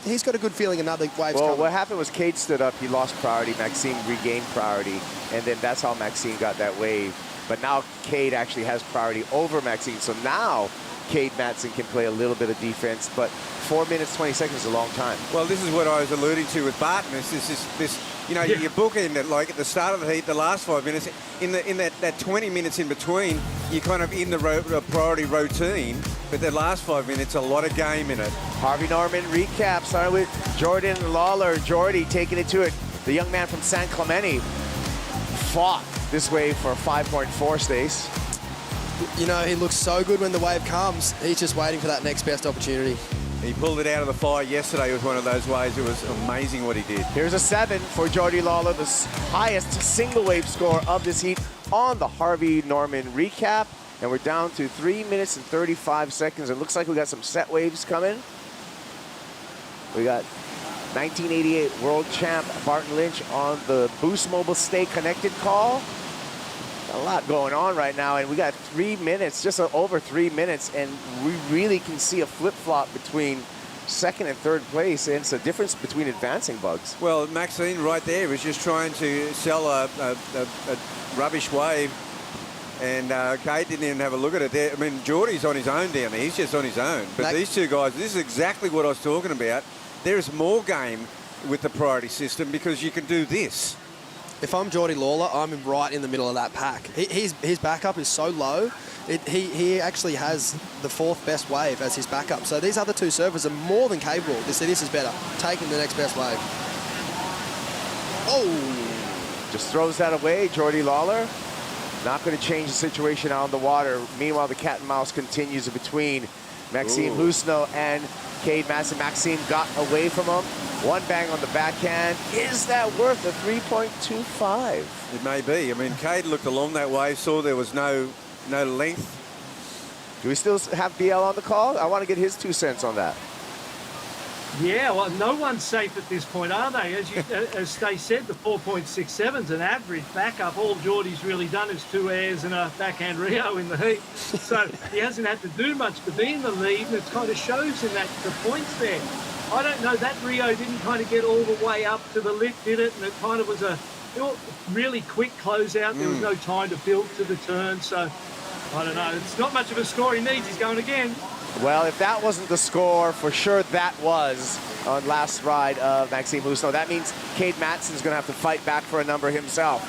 he's got a good feeling another wave's coming. What happened was Cade stood up, he lost priority, Maxime regained priority, and then that's how Maxime got that wave. But now Cade actually has priority over Maxime. So now Cade Matson can play a little bit of defense, but 4 minutes, 20 seconds is a long time. Well, this is what I was alluding to with Barton. You bookend it like at the start of the heat, the last 5 minutes. In that 20 minutes in between, you're kind of in the priority routine, but the last 5 minutes, a lot of game in it. Harvey Norman recap, starting with Jordan Lawler. Jordy taking it to it. The young man from San Clemente fought this wave for 5.4, Stace. He looks so good when the wave comes. He's just waiting for that next best opportunity. He pulled it out of the fire yesterday with one of those waves. It was amazing what he did. Here's a 7 for Jordy Lawler, the highest single wave score of this heat on the Harvey Norman recap. And we're down to 3 minutes and 35 seconds. It looks like we got some set waves coming. We got 1988 world champ Barton Lynch on the Boost Mobile Stay Connected call. A lot going on right now, and we got 3 minutes, just over 3 minutes, and we really can see a flip-flop between second and third place, and it's a difference between advancing bugs. Well, Maxine right there was just trying to sell a rubbish wave, and Cade didn't even have a look at it there. I mean, Geordie's on his own down there. He's just on his own. But these two guys, this is exactly what I was talking about. There is more game with the priority system because you can do this. if I'm Geordie Lawler, I'm right in the middle of that pack. His backup is so low. He actually has the 4th best wave as his backup. So these other 2 surfers are more than capable. They say this is better. Taking the next best wave. Oh! Just throws that away, Geordie Lawler. Not going to change the situation out on the water. Meanwhile, the cat and mouse continues in between Maxime Husno and Cade Matson. Maxime got away from him. One bang on the backhand. Is that worth a 3.25? It may be. I mean, Cade looked along that wave, saw there was no length. Do we still have BL on the call? I want to get his 2 cents on that. Yeah, well, no one's safe at this point, are they? As Stace said, the 4.67 is an average backup. All Geordie's really done is 2 airs and a backhand Rio in the heat. So he hasn't had to do much to be in the lead, and it kind of shows in that the points there. I don't know, that Rio didn't kind of get all the way up to the lip, did it? And it kind of was a really quick closeout. There was no time to build to the turn, so I don't know. It's not much of a score he needs. He's going again. Well, if that wasn't the score, for sure that was on last ride of Maxime Husno. That means Cade Matson's going to have to fight back for a number himself.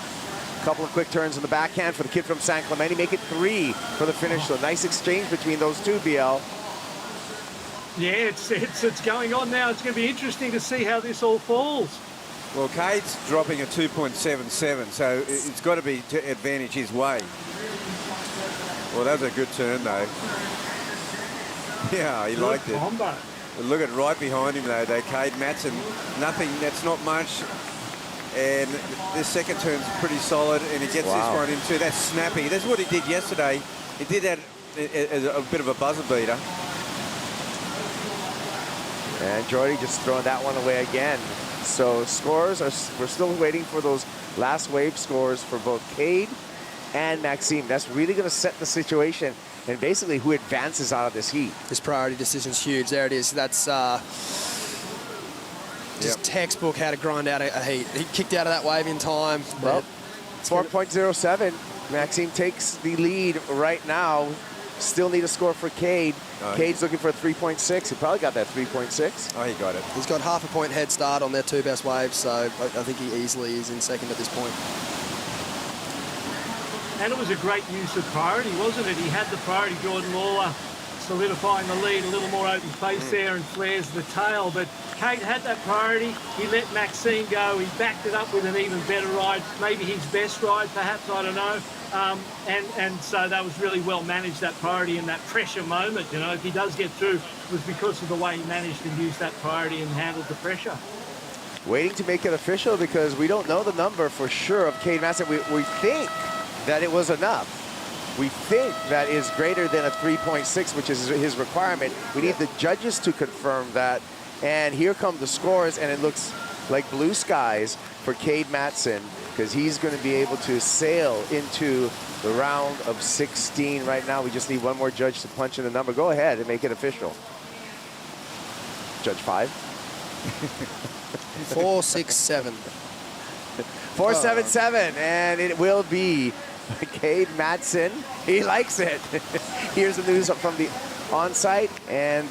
A couple of quick turns on the backhand for the kid from San Clemente. Make it 3 for the finish. So nice exchange between those 2, BL. Yeah, it's going on now. It's going to be interesting to see how this all falls. Well, Cade's dropping a 2.77, so it's got to be to advantage his way. Well, that was a good turn, though. Yeah, he liked it. Combo. But look at right behind him, though, Cade Matson. Nothing, that's not much. And this second turn's pretty solid, and he gets this one in too. That's snappy. That's what he did yesterday. He did that as a bit of a buzzer beater. And Geordie just throwing that one away again. So scores, we're still waiting for those last wave scores for both Cade and Maxime. That's really going to set the situation and basically who advances out of this heat. This priority decision's huge. There it is. That's just textbook how to grind out a heat. He kicked out of that wave in time. Well, 4.07. Maxime takes the lead right now. Still need a score for Cade. Cade's looking for a 3.6. He probably got that 3.6. Oh, he got it. He's got half a point head start on their 2 best waves, so I think he easily is in second at this point. And it was a great use of priority, wasn't it? He had the priority, Jordan Lawler, solidifying the lead, a little more open space there and flares the tail. But Cade had that priority. He let Maxime go. He backed it up with an even better ride, maybe his best ride, perhaps, I don't know. And so that was really well managed, that priority in that pressure moment. You know, if he does get through, it was because of the way he managed to use that priority and handled the pressure. Waiting to make it official because we don't know the number for sure of Cade Matson. We think that it was enough. We think that is greater than a 3.6, which is his requirement. We need the judges to confirm that. And here come the scores, and it looks like blue skies for Cade Matson because he's going to be able to sail into the round of 16 right now. We just need one more judge to punch in the number. Go ahead and make it official. Judge 5. 467. 477, and it will be Cade Matson. He likes it. Here's the news from the on-site, and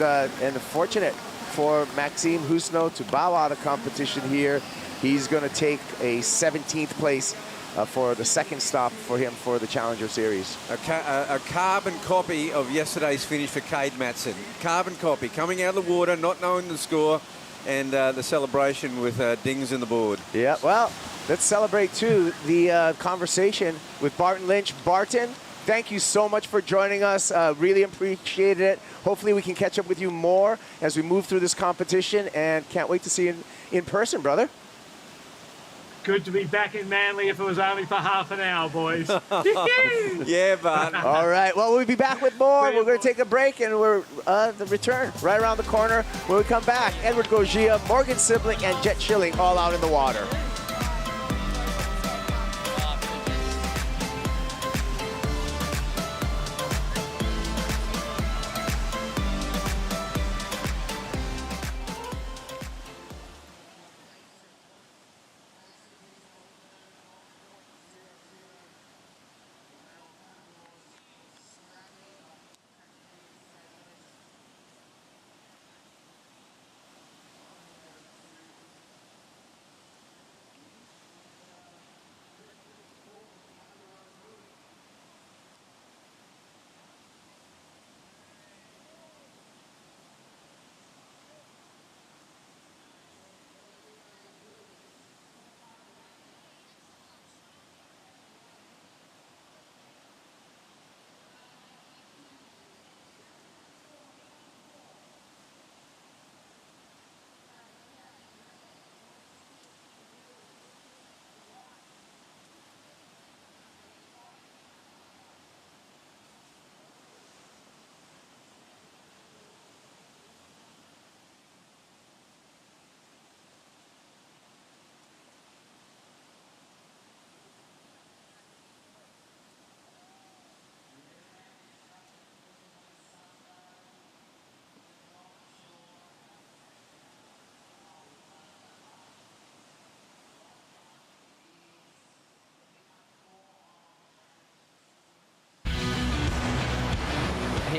fortunate for Maxime Husno to bow out of competition here. He's going to take a 17th place for the second stop for him for the Challenger Series. A carbon copy of yesterday's finish for Cade Matson. Carbon copy, coming out of the water, not knowing the score, and the celebration with dings in the board. Yeah, well, let's celebrate, too, the conversation with Barton Lynch. Barton, thank you so much for joining us. Really appreciated it. Hopefully we can catch up with you more as we move through this competition, and can't wait to see you in person, brother. Good to be back in Manly if it was only for half an hour, boys. Yeah, Barton. All right, well, we'll be back with more. We're going to take a break, and we're the return right around the corner. When we come back, Edward Goggia, Morgan Sibling, and Jet Schilling all out in the water.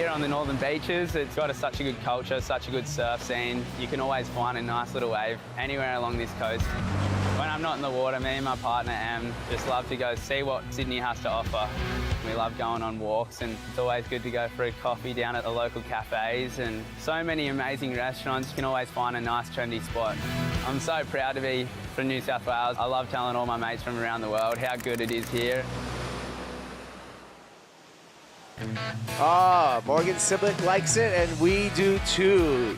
here on the northern beaches. It's got such a good culture, such a good surf scene. You can always find a nice little wave anywhere along this coast. When I'm not in the water, me and my partner Em just love to go see what Sydney has to offer. We love going on walks, and it's always good to go for a coffee down at the local cafes, and so many amazing restaurants. You can always find a nice trendy spot. I'm so proud to be from New South Wales. I love telling all my mates from around the world how good it is here. Morgan Siblick likes it, and we do too.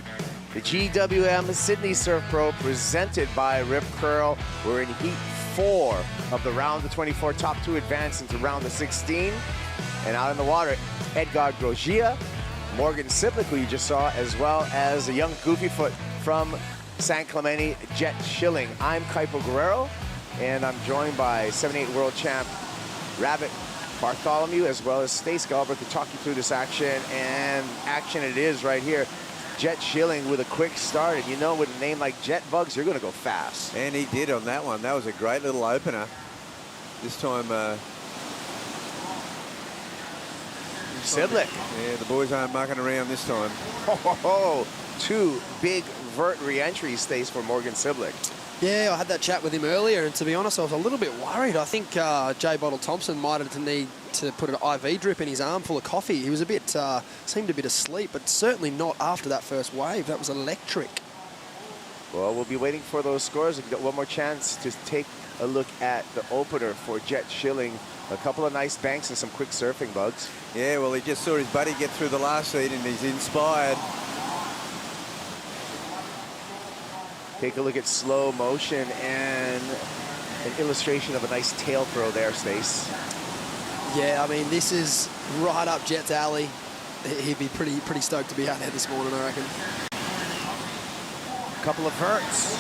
The GWM Sydney Surf Pro presented by Rip Curl. We're in Heat 4 of the round of 24. Top 2 advance into round of 16. And out in the water, Edgar Grosjean, Morgan Siblick, who you just saw, as well as a young goofy foot from San Clemente, Jet Schilling. I'm Kaipo Guerrero, and I'm joined by 7'8" world champ Rabbit Bartholomew, as well as Stace Galbraith, to talk you through this action. And action it is right here. Jet Schilling with a quick start, and you know, with a name like Jet Bugs, you're going to go fast. And he did on that one. That was a great little opener. This time, Siblick. Yeah, the boys aren't mucking around this time. Two big vert re-entries, Stace, for Morgan Siblick. Yeah, I had that chat with him earlier, and to be honest, I was a little bit worried. I think Jay Bottle Thompson might have need to put an IV drip in his arm full of coffee. He was a bit, seemed a bit asleep, but certainly not after that first wave. That was electric. Well, we'll be waiting for those scores. We've got one more chance to take a look at the opener for Jet Schilling. A couple of nice banks and some quick surfing, Bugs. Yeah, well, he just saw his buddy get through the last heat, and he's inspired. Take a look at slow motion and an illustration of a nice tail throw there, Stace. Yeah, I mean, this is right up Jet's alley. He'd be pretty stoked to be out there this morning, I reckon. Couple of verts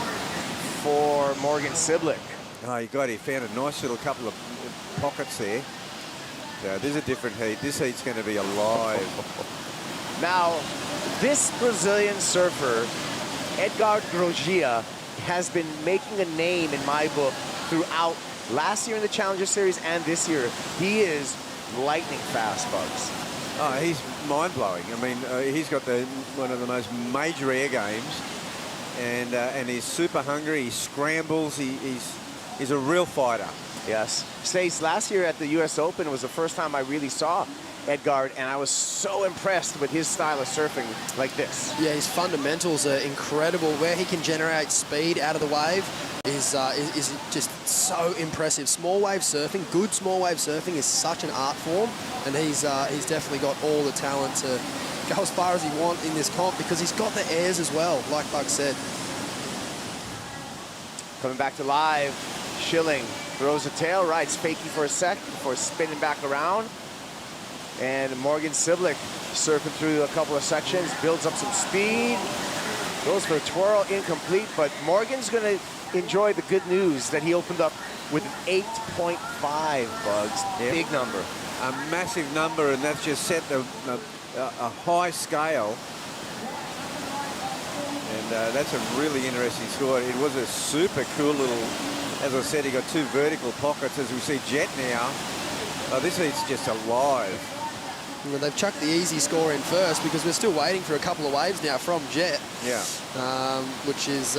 for Morgan Siblick. Oh, he found a nice little couple of pockets there. So there's a different heat. This heat's going to be alive. Now, this Brazilian surfer, Edgar Grosjean, has been making a name in my book throughout last year in the Challenger Series and this year. He is lightning fast, Bugs. Oh, he's mind-blowing. I mean, he's got one of the most major air games, and he's super hungry. He scrambles. He's a real fighter. Yes. Stace, last year at the U.S. Open was the first time I really saw Edgar, and I was so impressed with his style of surfing like this. Yeah, his fundamentals are incredible. Where he can generate speed out of the wave is just so impressive. Small wave surfing, good small wave surfing is such an art form, and he's definitely got all the talent to go as far as he wants in this comp, because he's got the airs as well, like Buck said. Coming back to live, Schilling throws a tail, rides fakey for a sec before spinning back around. And Morgan Siblick surfing through a couple of sections, builds up some speed, goes for a twirl, incomplete, but Morgan's going to enjoy the good news that he opened up with an 8.5, Bugs. Yep. Big number. A massive number, and that's just set a high scale. And that's a really interesting score. It was a super cool little, as I said, he got two vertical pockets, as we see Jet now. Oh, this heat's just alive. Well, they've chucked the easy score in first, because we're still waiting for a couple of waves now from Jet. Yeah. Which is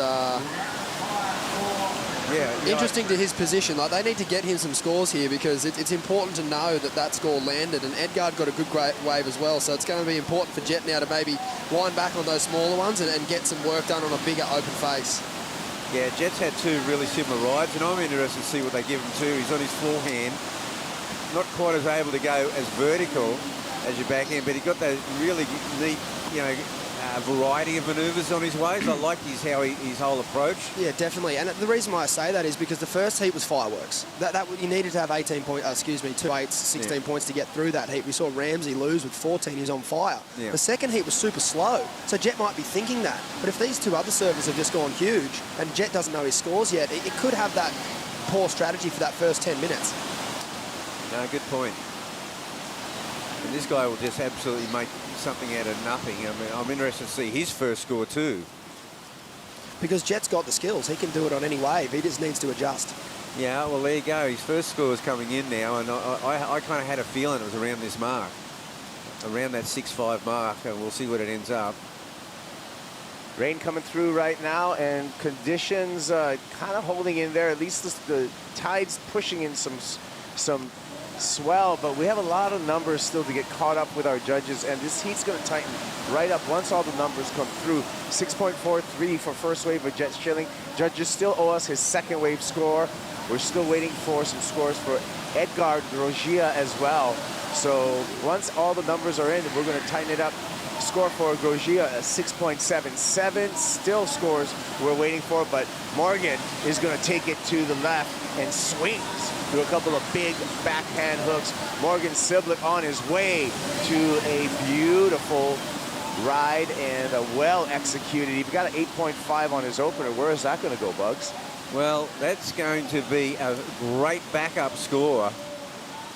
interesting to his position. Like, they need to get him some scores here, because it's important to know that score landed, and Edgar got a good great wave as well. So it's going to be important for Jet now to maybe wind back on those smaller ones and get some work done on a bigger open face. Yeah, Jet's had two really similar rides, and I'm interested to see what they give him too. He's on his forehand, not quite as able to go as vertical as your backhand, but he got those really neat, variety of manoeuvres on his waves. I like his whole approach. Yeah, definitely. And the reason why I say that is because the first heat was fireworks. That you needed to have 18 points, 2 8s, 16 points to get through that heat. We saw Ramsey lose with 14. He was on fire. Yeah. The second heat was super slow, so Jet might be thinking that. But if these two other servers have just gone huge and Jet doesn't know his scores yet, it could have that poor strategy for that first 10 minutes. No, good point. And this guy will just absolutely make something out of nothing. I mean, I'm interested to see his first score too. Because Jet's got the skills. He can do it on any wave. He just needs to adjust. Yeah, well, there you go. His first score is coming in now, and I kind of had a feeling it was around this mark. around that 6.5 mark, and we'll see what it ends up. Rain coming through right now, and conditions kind of holding in there. At least the tide's pushing in some swell, but we have a lot of numbers still to get caught up with our judges, and this heat's going to tighten right up once all the numbers come through. 6.43 for first wave of Jet Schilling. Judges still owe us his second wave score. We're still waiting for some scores for Edgar Grogia as well. So once all the numbers are in, we're going to tighten it up. Score for Grogia, a 6.77. Still scores we're waiting for, but Morgan is going to take it to the left and swings through a couple of big backhand hooks. Morgan Siblick on his way to a beautiful ride and a well-executed. He got an 8.5 on his opener. Where is that going to go, Bugs? Well, that's going to be a great backup score,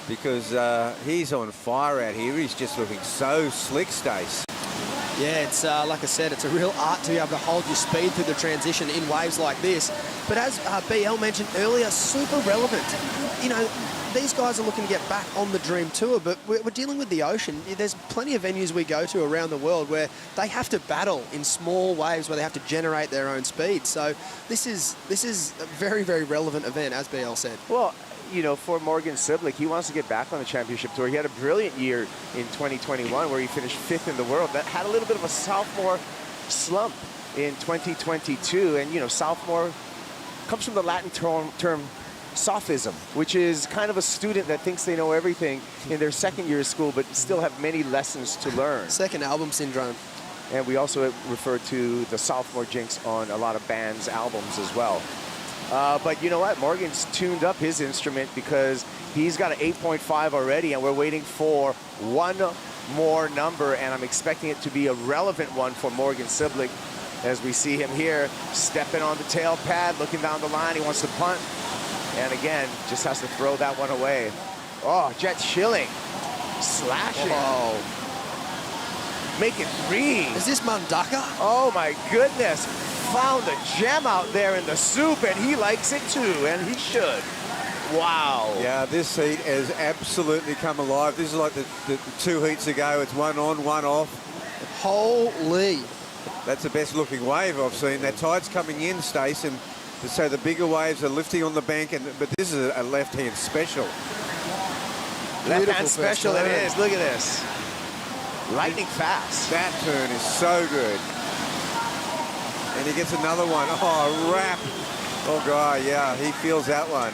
because he's on fire out here. He's just looking so slick, Stace. Yeah, it's like I said, it's a real art to be able to hold your speed through the transition in waves like this. But as BL mentioned earlier, super relevant. You know, these guys are looking to get back on the Dream Tour, but we're dealing with the ocean. There's plenty of venues we go to around the world where they have to battle in small waves, where they have to generate their own speed. So this is a very, very relevant event, as BL said. Well, you know, for Morgan Siblick, he wants to get back on the championship tour. He had a brilliant year in 2021 where he finished 5th in the world. That had a little bit of a sophomore slump in 2022. And, you know, sophomore comes from the Latin term sophism, which is kind of a student that thinks they know everything in their second year of school, but still have many lessons to learn. Second album syndrome. And we also refer to the sophomore jinx on a lot of bands' albums as well. But you know what? Morgan's tuned up his instrument because he's got an 8.5 already, and we're waiting for one more number, and I'm expecting it to be a relevant one for Morgan Siblick as we see him here stepping on the tail pad, looking down the line. He wants to punt, and again, just has to throw that one away. Oh, Jet Schilling slashing. Oh. Making 3. Is this Mundaka? Oh my goodness. Found a gem out there in the soup, and he likes it too, and he should. Wow. Yeah, this heat has absolutely come alive. This is like the 2 heats ago. It's one on, one off. Holy. That's the best looking wave I've seen. That tide's coming in, Stace, and so the bigger waves are lifting on the bank, but this is a left-hand special. Left-hand special it is. Look at this. Lightning fast. That turn is so good. And he gets another one. Oh, wrap. Oh, God, yeah, he feels that one.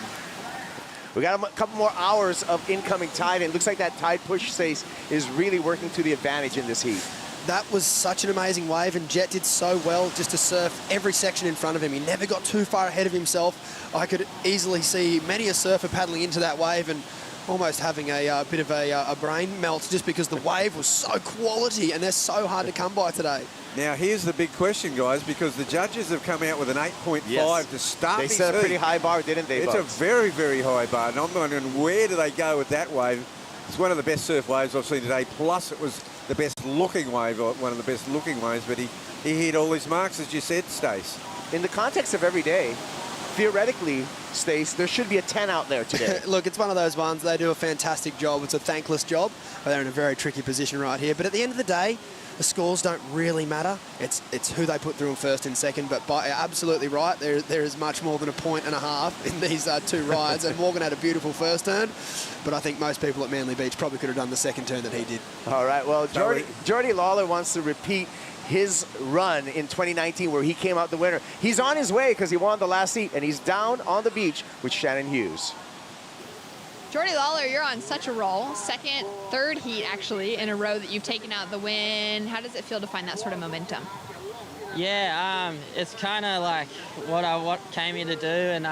We got a couple more hours of incoming tide, and it looks like that tide push Stace is really working to the advantage in this heat. That was such an amazing wave, and Jet did so well just to surf every section in front of him. He never got too far ahead of himself. I could easily see many a surfer paddling into that wave and almost having a bit of a brain melt just because the wave was so quality, and they're so hard to come by today. Now, here's the big question, guys, because the judges have come out with an 8.5 to start. They set a pretty high bar, didn't they, It's Bugs? a very, very high bar, and I'm wondering where do they go with that wave. It's one of the best surf waves I've seen today, plus it was the best looking wave, or one of the best looking waves, but he hit all his marks, as you said, Stace. In the context of every day, theoretically, Stace, there should be a 10 out there today. Look, it's one of those ones. They do a fantastic job. It's a thankless job, but they're in a very tricky position right here. But at the end of the day, the scores don't really matter. It's who they put through in first and second. But you're absolutely right. There is much more than a 1.5 in these 2 rides. And Morgan had a beautiful first turn, but I think most people at Manly Beach probably could have done the second turn that he did. All right. Well, Jordy Lawler wants to repeat his run in 2019 where he came out the winner. He's on his way because he won the last heat, and he's down on the beach with Shannon Hughes. Jordy Lawler, you're on such a roll. Second, third heat, actually, in a row that you've taken out the win. How does it feel to find that sort of momentum? Yeah, it's kind of like what came here to do, and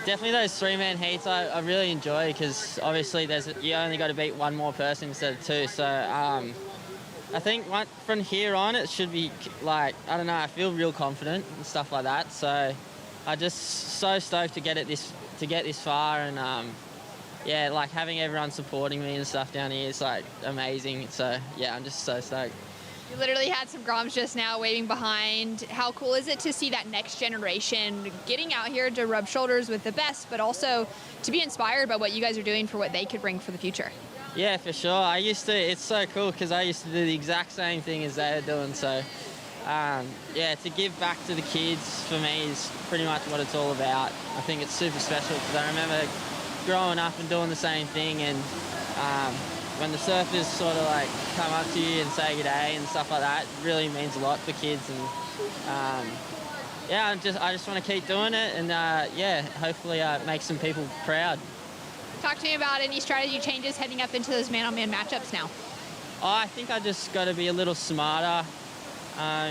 definitely those 3-man heats I really enjoy because obviously you only got to beat one more person instead of 2. So I think from here on it should be like, I don't know, I feel real confident and stuff like that. So I just so stoked to get this far, and yeah, like having everyone supporting me and stuff down here is like amazing. So yeah, I'm just so stoked. You literally had some Groms just now waving behind. How cool is it to see that next generation getting out here to rub shoulders with the best, but also to be inspired by what you guys are doing for what they could bring for the future? Yeah, for sure. It's so cool because I used to do the exact same thing as they are doing. So, yeah, to give back to the kids for me is pretty much what it's all about. I think it's super special because I remember growing up and doing the same thing, and when the surfers sort of like come up to you and say good day and stuff like that, it really means a lot for kids. And yeah, I just want to keep doing it, and yeah, hopefully make some people proud. Talk to me about any strategy changes heading up into those man-on-man matchups now. I think I just got to be a little smarter.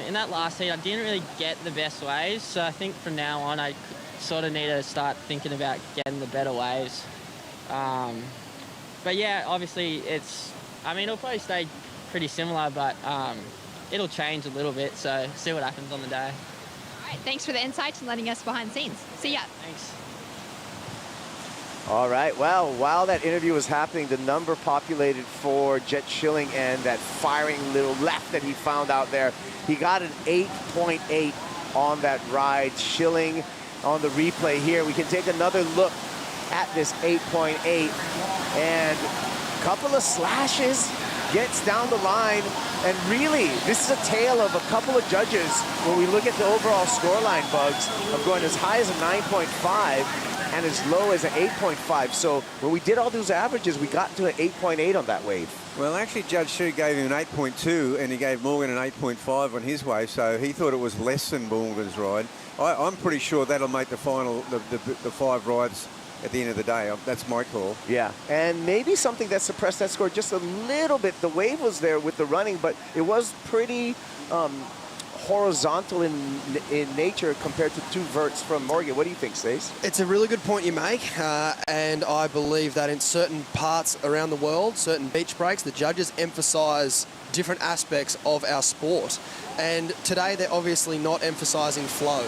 In that last heat, I didn't really get the best waves, so I think from now on I sort of need to start thinking about getting the better waves. But yeah, obviously it'll probably stay pretty similar, but it'll change a little bit, so see what happens on the day. All right, thanks for the insights and letting us behind the scenes. See ya. Thanks. All right, well, while that interview was happening, the number populated for Jet Schilling and that firing little left that he found out there. He got an 8.8 on that ride. Schilling on the replay here. We can take another look at this 8.8, and a couple of slashes, gets down the line, and really, this is a tale of a couple of judges when we look at the overall scoreline, Bugs, of going as high as a 9.5 and as low as an 8.5. So when we did all those averages, we got to an 8.8 on that wave. Well, actually, Judge Shu gave him an 8.2, and he gave Morgan an 8.5 on his wave, so he thought it was less than Morgan's ride. I'm pretty sure that'll make the final, the 5 rides at the end of the day. That's my call. Yeah, and maybe something that suppressed that score just a little bit. The wave was there with the running, but it was pretty horizontal in nature compared to 2 verts from Morgan. What do you think, Stace? It's a really good point you make, and I believe that in certain parts around the world, certain beach breaks, the judges emphasise different aspects of our sport. And today they're obviously not emphasising flow.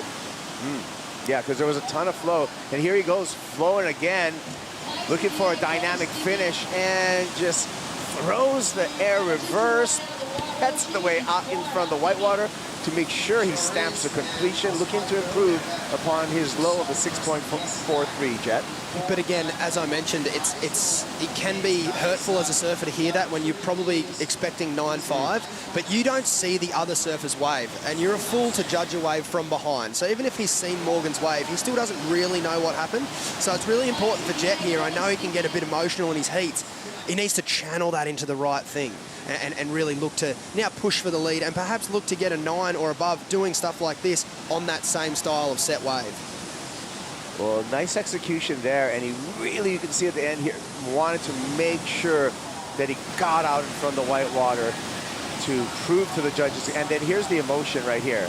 Yeah, because there was a ton of flow. And here he goes, flowing again, looking for a dynamic finish, and just throws the air reverse, pets the way out in front of the whitewater to make sure he stamps the completion, looking to improve upon his low of a 6.43, Jet. But again, as I mentioned, it can be hurtful as a surfer to hear that when you're probably expecting 9.5, but you don't see the other surfer's wave, and you're a fool to judge a wave from behind. So even if he's seen Morgan's wave, he still doesn't really know what happened. So it's really important for Jet here. I know he can get a bit emotional in his heats. He needs to channel that into the right thing and really look to now push for the lead and perhaps look to get a 9 or above doing stuff like this on that same style of set wave. Well, nice execution there, and he really, you can see at the end here, wanted to make sure that he got out in front of the whitewater to prove to the judges. And then here's the emotion right here.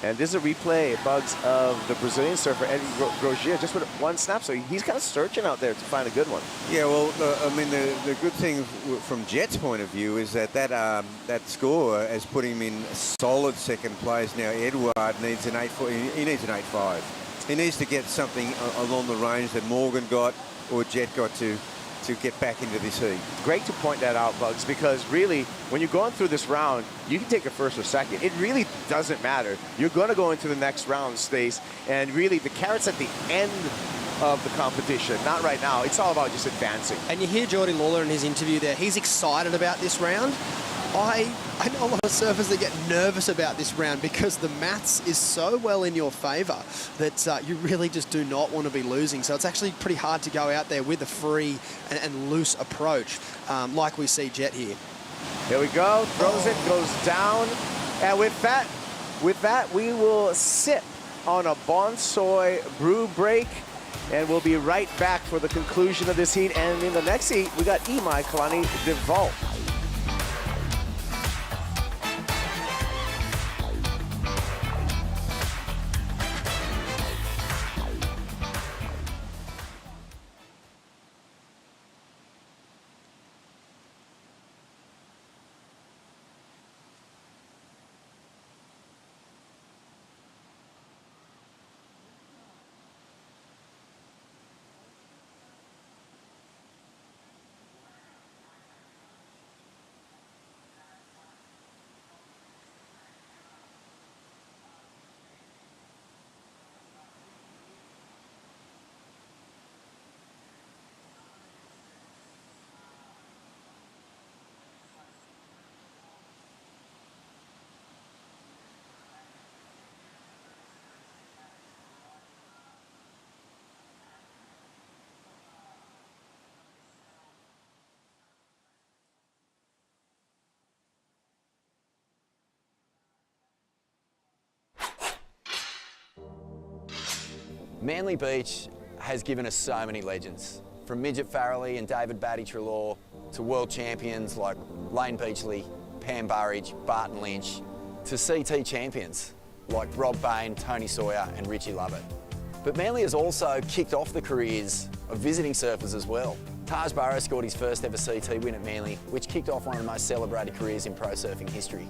And this is a replay, Bugs, of the Brazilian surfer, Eddie Grogia, just with 1 snap. So he's kind of searching out there to find a good one. Yeah, well, I mean, the good thing from Jet's point of view is that that score has put him in solid second place. Now, Edward needs an 8.4. He needs an 8.5. He needs to get something along the range that Morgan got or Jet got to get back into this heat. Great to point that out, Bugs, because really, when you're going through this round, you can take a first or second. It really doesn't matter. You're going to go into the next round, Stace, and really the carrot's at the end of the competition, not right now. It's all about just advancing. And you hear Geordie Lawler in his interview there. He's excited about this round. I know a lot of surfers that get nervous about this round because the maths is so well in your favour that you really just do not want to be losing. So it's actually pretty hard to go out there with a free and loose approach like we see Jet here. Here we go, throws it, goes down. And with that, we will sip on a Bonsoy brew break. And we'll be right back for the conclusion of this heat. And in the next heat, we got Imai Kalani Devault. Manly Beach has given us so many legends, from Midget Farrelly and David Batty Treloar to world champions like Lane Beachley, Pam Burridge, Barton Lynch, to CT champions like Rob Bain, Tony Sawyer and Richie Lovett. But Manly has also kicked off the careers of visiting surfers as well. Taj Burrow scored his first ever CT win at Manly, which kicked off one of the most celebrated careers in pro surfing history.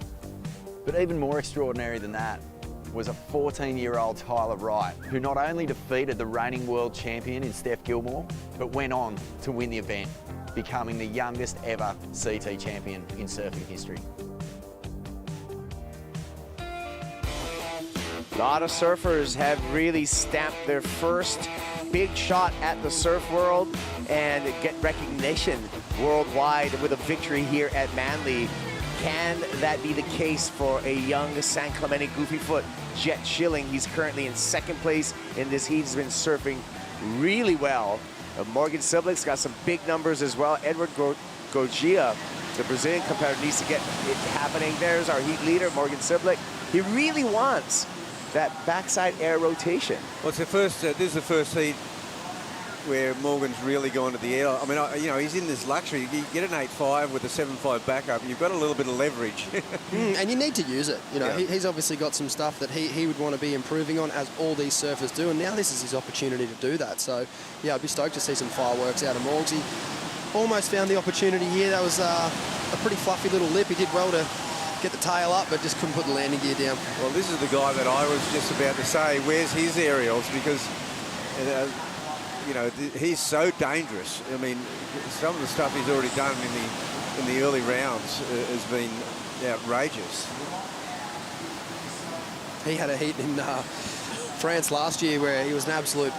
But even more extraordinary than that was a 14-year-old Tyler Wright, who not only defeated the reigning world champion in Steph Gilmore, but went on to win the event, becoming the youngest ever CT champion in surfing history. A lot of surfers have really stamped their first big shot at the surf world and get recognition worldwide with a victory here at Manly. Can that be the case for a young San Clemente Goofy Foot, Jet Schilling? He's currently in second place in this heat. He's been surfing really well. Morgan Siblick's got some big numbers as well. Edward Gogia, the Brazilian competitor, needs to get it happening. There's our heat leader, Morgan Siblick. He really wants that backside air rotation. Well, it's the first. This is the first heat where Morgan's really gone to the air. I mean, you know, he's in this luxury. You get an 8.5 with a 7.5 backup, and you've got a little bit of leverage. And you need to use it. You know, Yeah. he's obviously got some stuff that he would want to be improving on, as all these surfers do. And now this is his opportunity to do that. So, yeah, I'd be stoked to see some fireworks out of Morgs. He almost found the opportunity here. That was a pretty fluffy little lip. He did well to get the tail up, but just couldn't put the landing gear down. Well, this is the guy that I was just about to say, where's his aerials? Because, you know, he's so dangerous. I mean, some of the stuff he's already done in the early rounds has been outrageous. He had a heat in France last year where he was an absolute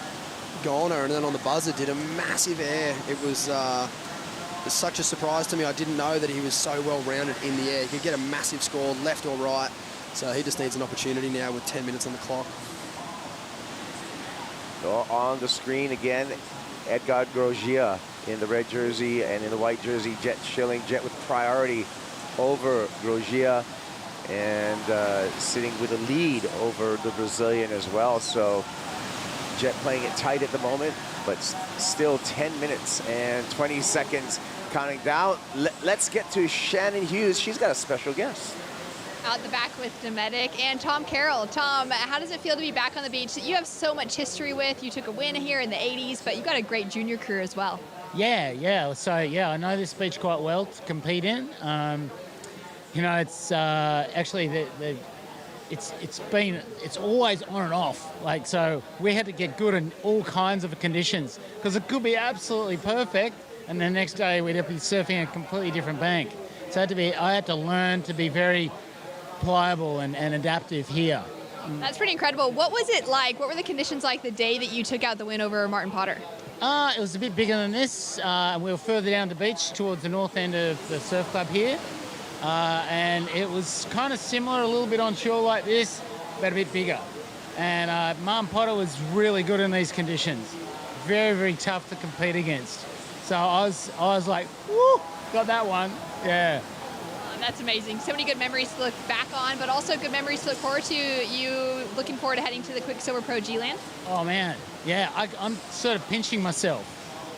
goner, and then on the buzzer did a massive air. It was such a surprise to me. I didn't know that he was so well-rounded in the air. He could get a massive score left or right. So he just needs an opportunity now with 10 minutes on the clock. On the screen again, Edgar Grogia in the red jersey, and in the white jersey, Jet Schilling. Jet with priority over Grogia, and sitting with a lead over the Brazilian as well. So Jet playing it tight at the moment, but still 10 minutes and 20 seconds counting down. Let's get to Shannon Hughes. She's got a special guest. Out the back with Dometic and Tom Carroll. Tom, how does it feel to be back on the beach that you have so much history with? You took a win here in the 80s, but you've got a great junior career as well. Yeah. So, I know this beach quite well to compete in. You know, it's actually it's always on and off. Like, so we had to get good in all kinds of conditions, because it could be absolutely perfect, and the next day we'd be surfing a completely different bank. So I had to learn to be very pliable and adaptive here. That's pretty incredible. What was it like? What were the conditions like the day that you took out the win over Martin Potter? It was a bit bigger than this. We were further down the beach towards the north end of the surf club here. And it was kind of similar, a little bit on shore like this, but a bit bigger. And Martin Potter was really good in these conditions. Very, very tough to compete against. So I was like, woo, got that one. Yeah. That's amazing. So many good memories to look back on, but also good memories to look forward to. You looking forward to heading to the Quicksilver Pro G-Land? Oh, man. Yeah, I'm sort of pinching myself.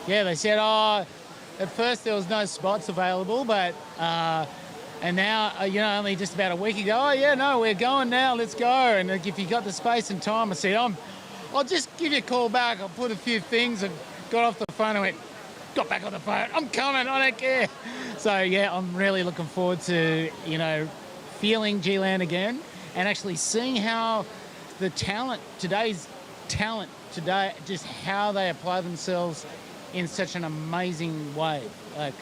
Yeah, they said, at first there was no spots available, but, and now, only just about a week ago, we're going now, let's go. And if you got the space and time, I said, I'll just give you a call back. I'll put a few things, and got off the phone and got back on the phone. I'm coming, I don't care. So, yeah, I'm really looking forward to, feeling G-Land again, and actually seeing how the today's talent today, just how they apply themselves in such an amazing way. Like,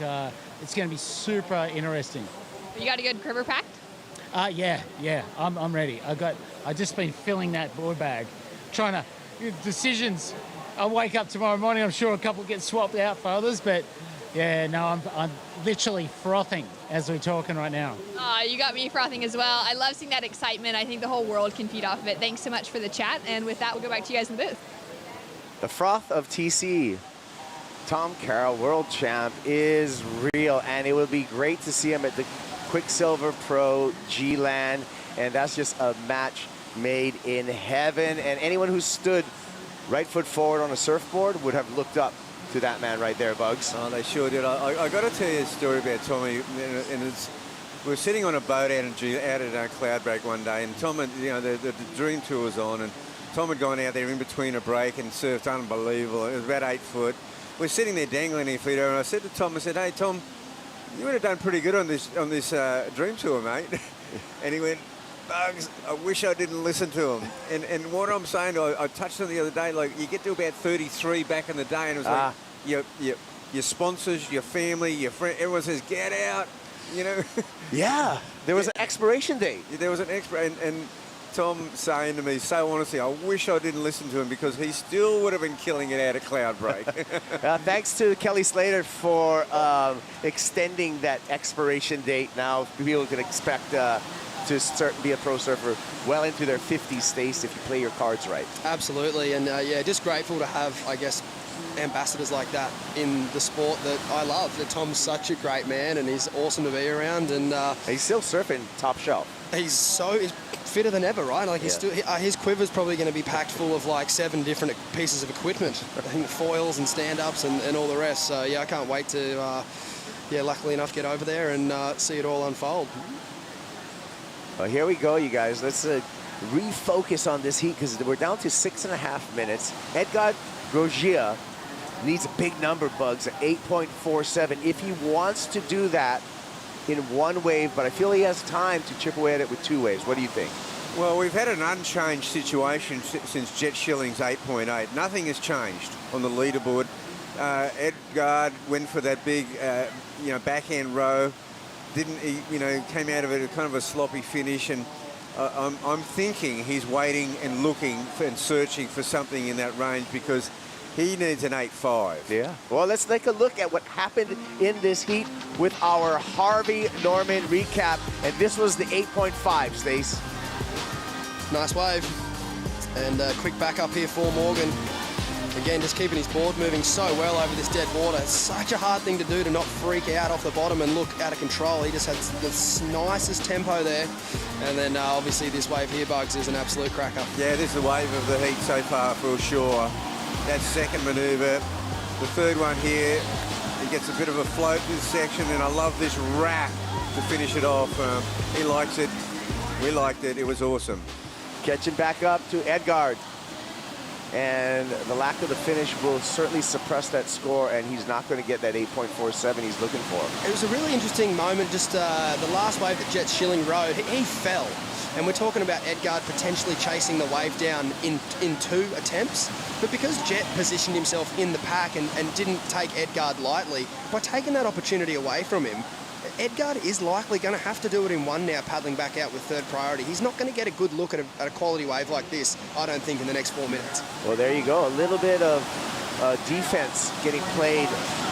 it's going to be super interesting. You got a good quiver packed? Yeah, I'm ready. I just been filling that board bag, trying to, decisions. I'll wake up tomorrow morning, I'm sure a couple get swapped out for others, but yeah, no, I'm literally frothing as we're talking right now. You got me frothing as well. I love seeing that excitement. I think the whole world can feed off of it. Thanks so much for the chat, and with that, we'll go back to you guys in the booth. The froth of TC. Tom Carroll, world champ, is real, and it would be great to see him at the Quicksilver Pro G-Land, and that's just a match made in heaven. And anyone who stood right foot forward on a surfboard, would have looked up to that man right there, Bugs. Oh, they sure did. I got to tell you a story about Tommy, and it's, we were sitting on a boat out at Cloudbreak one day, and Tom, the Dream Tour was on, and Tom had gone out there in between a break and surfed unbelievable. It was about 8 foot. We're sitting there dangling our feet over, and I said to Tom, hey, Tom, you would have done pretty good on this Dream Tour, mate. And he went, Bugs, I wish I didn't listen to him. And what I'm saying, I touched on the other day, like you get to about 33 back in the day, and it was like your sponsors, your family, your friend, everyone says, get out, Yeah, there was an expiration date. There was an expiration, and Tom saying to me so honestly, I wish I didn't listen to him because he still would have been killing it out at Cloudbreak. Thanks to Kelly Slater for extending that expiration date. Now people can expect to be a pro surfer well into their 50s, Stace, if you play your cards right. Absolutely, and yeah, just grateful to have, I guess, ambassadors like that in the sport that I love. Tom's such a great man, and he's awesome to be around. And he's still surfing top shelf. He's fitter than ever, right? Like he's still, his quiver's probably going to be packed full of like 7 different pieces of equipment, foils and stand-ups and all the rest. So yeah, I can't wait to, luckily enough, get over there and see it all unfold. Well, here we go, you guys. Let's refocus on this heat because we're down to 6.5 minutes. Edgar Grosjean needs a big number, Bugs, at 8.47 if he wants to do that in one wave, but I feel he has time to chip away at it with 2 waves. What do you think? Well, we've had an unchanged situation since Jet Schilling's 8.8. Nothing has changed on the leaderboard. Edgar went for that big, backhand row. Came out of it kind of a sloppy finish, and I'm thinking he's waiting and looking and searching for something in that range because he needs an 8.5. Yeah. Well, let's take a look at what happened in this heat with our Harvey Norman recap. And this was the 8.5, Stace. Nice wave. And quick back up here for Morgan. Again, just keeping his board moving so well over this dead water. It's such a hard thing to do to not freak out off the bottom and look out of control. He just had the nicest tempo there. And then obviously this wave here, Bugs, is an absolute cracker. Yeah, this is the wave of the heat so far for sure. That second manoeuvre, the third one here, he gets a bit of a float this section, and I love this wrap to finish it off. He likes it. We liked it. It was awesome. Catching back up to Edgar. And the lack of the finish will certainly suppress that score, and he's not going to get that 8.47 he's looking for. It was a really interesting moment, just the last wave that Jet Schilling rode. He fell. And we're talking about Edgar potentially chasing the wave down in 2 attempts. But because Jet positioned himself in the pack and didn't take Edgar lightly, by taking that opportunity away from him, Edgar is likely going to have to do it in 1 now, paddling back out with 3rd priority. He's not going to get a good look at a quality wave like this, I don't think, in the next 4 minutes. Well, there you go. A little bit of defense getting played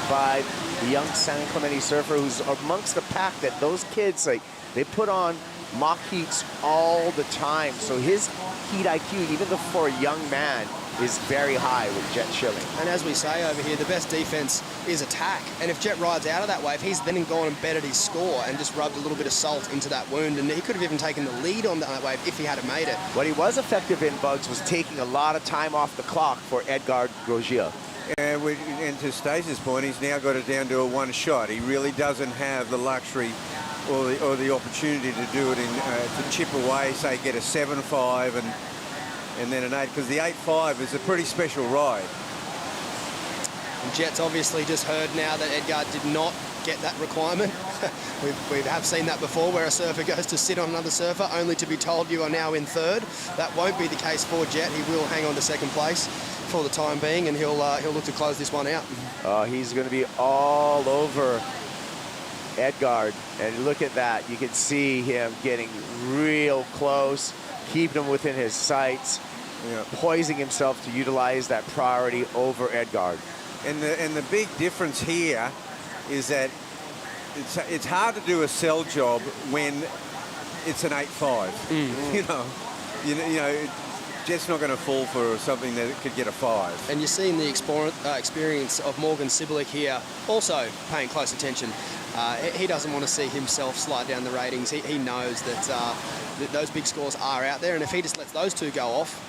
by the young San Clemente surfer who's amongst the pack that those kids, they put on mock heats all the time. So his heat IQ, even for a young man, is very high with Jet Schilling. And as we say over here, the best defense is attack. And if Jet rides out of that wave, he's then gone and bettered his score and just rubbed a little bit of salt into that wound. And he could have even taken the lead on that wave if he had made it. What he was effective in, Bugs, was taking a lot of time off the clock for Edgar Grosjean. And to Stace's point, he's now got it down to a 1 shot. He really doesn't have the luxury or the opportunity to do it to chip away, say get a 7.5 and then an 8, because the 8.5 is a pretty special ride. And Jet's obviously just heard now that Edgar did not get that requirement. we have seen that before, where a surfer goes to sit on another surfer only to be told you are now in 3rd. That won't be the case for Jet. He will hang on to 2nd place for the time being, and he'll look to close this one out. He's going to be all over Edgar, and look at that. You can see him getting real close, keeping him within his sights, poising himself to utilize that priority over Edgar. And the big difference here is that it's hard to do a cell job when it's an 8.5. You know, Jet's not going to fall for something that could get a 5. And you're seeing the experience of Morgan Siblick here, also paying close attention. He doesn't want to see himself slide down the ratings. He knows that those big scores are out there, and if he just lets those 2 go off,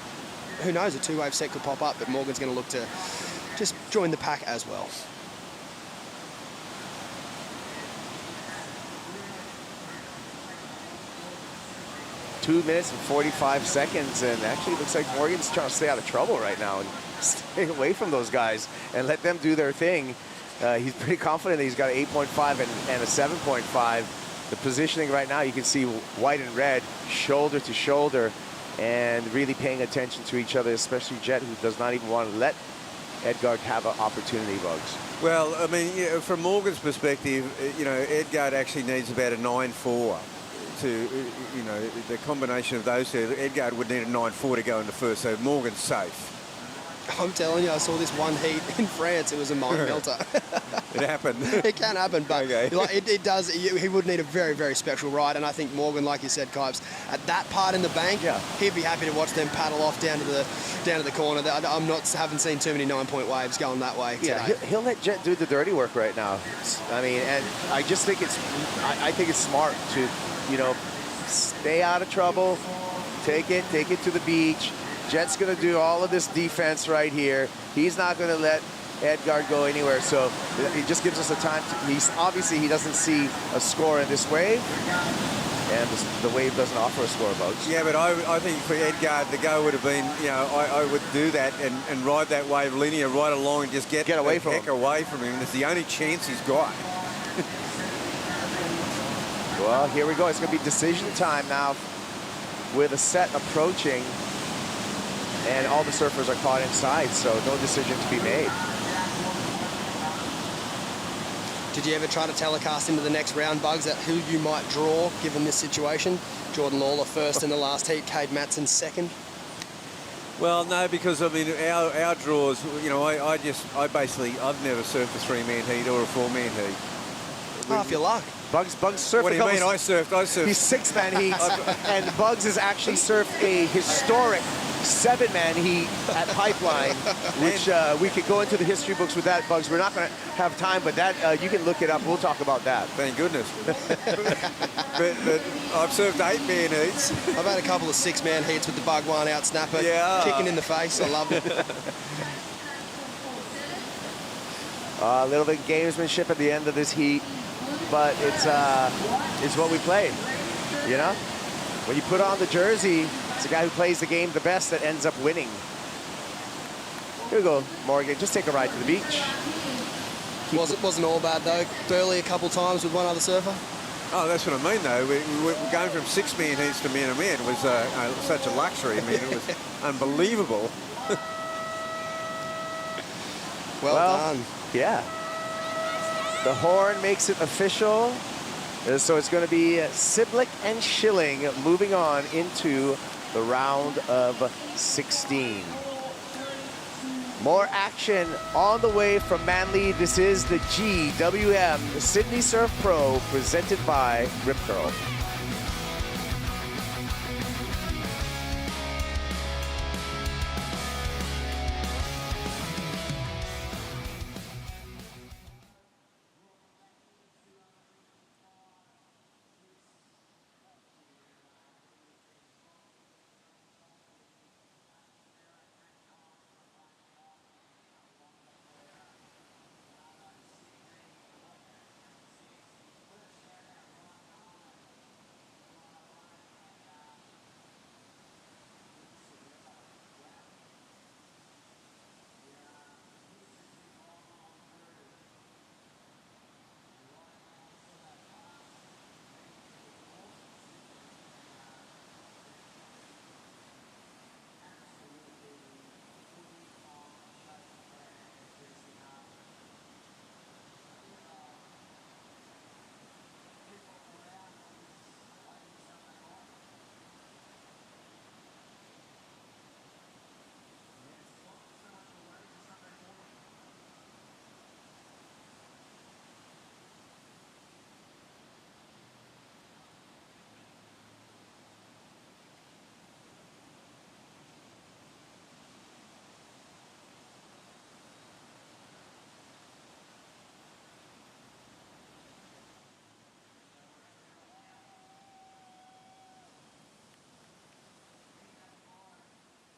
who knows, a two-wave set could pop up, but Morgan's going to look to just join the pack as well. Two minutes and 45 seconds, and actually looks like Morgan's trying to stay out of trouble right now and stay away from those guys and let them do their thing. He's pretty confident that he's got an 8.5 and a 7.5. The positioning right now, you can see white and red, shoulder to shoulder, and really paying attention to each other, especially Jet, who does not even want to let Edgard have an opportunity, Bugs. Well, I mean, from Morgan's perspective, Edgard actually needs about a 9.4 to, the combination of those two. Edgard would need a 9.4 to go into first, so Morgan's safe. I'm telling you, I saw this one heat in France. It was a mind melter. It happened. It can happen, but okay. it does. He would need a very, very special ride, and I think Morgan, like you said, Kipes, at that part in the bank, he'd be happy to watch them paddle off down to the corner. Haven't seen too many 9-point waves going that way today. Yeah, he'll let Jet do the dirty work right now. I mean, and I just think I think it's smart to, stay out of trouble, take it to the beach. Jet's going to do all of this defense right here. He's not going to let Edgard go anywhere, so it just gives us a time. Obviously, he doesn't see a score in this wave, and the wave doesn't offer a score, Bugs. Yeah, but I think for Edgard, the go would have been, I would do that and ride that wave linear right along and just get away from him. Away from him. It's the only chance he's got. Well, here we go. It's going to be decision time now with a set approaching. And all the surfers are caught inside, so no decision to be made. Did you ever try to telecast into the next round, Bugs, at who you might draw given this situation? Jordan Lawler first in the last heat, Cade Matson second. Well, no, because I mean our draws. I've never surfed a 3-man heat or a 4-man heat. Half your luck. Bugs surfed. What do you mean? I surfed. He's 6-man heats, and Bugs has actually surfed a historic 7-man heat at Pipeline, which we could go into the history books with that, Bugs. We're not going to have time, but that you can look it up. We'll talk about that. Thank goodness. but I've surfed 8-man heats. I've had a couple of 6-man heats with the bug one out snapper, kicking in the face. I loved it. A little bit of gamesmanship at the end of this heat, but it's what we played. When you put on the jersey, it's the guy who plays the game the best that ends up winning. Here we go, Morgan. Just take a ride to the beach. Wasn't all bad, though. Burley a couple times with one other surfer. Oh, that's what I mean, though. We're going from 6-man heats to man-to-man. It was such a luxury. I mean, it was unbelievable. Well done. Yeah. The horn makes it official. So it's going to be Siblick and Schilling moving on into the round of 16. More action on the way from Manly. This is the GWM Sydney Surf Pro presented by Rip Curl.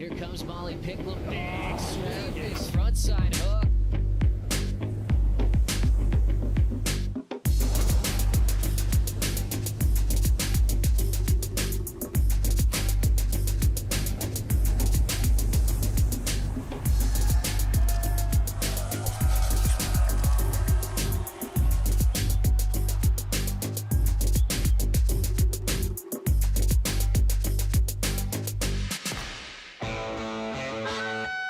Here comes Molly Pickle. Big sweep. Big front side hook.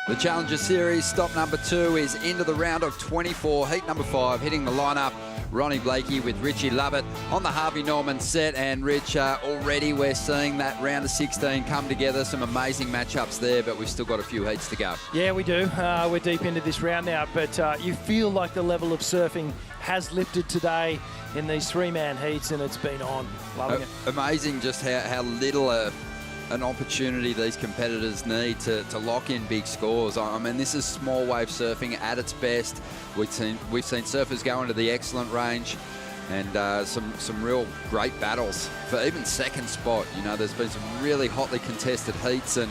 The Challenger Series, stop number 2 is into the round of 24. Heat number 5, hitting the lineup, Ronnie Blakey with Richie Lovett on the Harvey Norman set. And Rich, already we're seeing that round of 16 come together. Some amazing matchups there, but we've still got a few heats to go. Yeah, we do. We're deep into this round now, but you feel like the level of surfing has lifted today in these 3-man heats, and it's been on. Loving it. Amazing just how little an opportunity these competitors need to lock in big scores. I mean, this is small wave surfing at its best. We've seen surfers go into the excellent range, and some real great battles for even second spot. You know, there's been some really hotly contested heats, and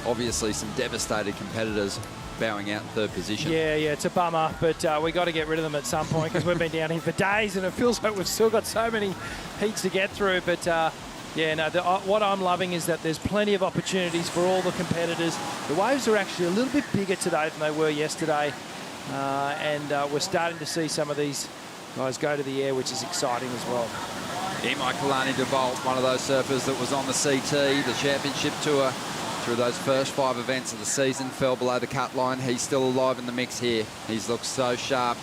obviously some devastated competitors bowing out in third position. Yeah, it's a bummer, but we got to get rid of them at some point, because we've been down here for days, and it feels like we've still got so many heats to get through. But yeah, no, what I'm loving is that there's plenty of opportunities for all the competitors. The waves are actually a little bit bigger today than they were yesterday, and we're starting to see some of these guys go to the air, which is exciting as well. Imai Kalani DeVault, one of those surfers that was on the CT, the championship tour, through those first 5 events of the season, fell below the cut line. He's still alive in the mix here. He's looked so sharp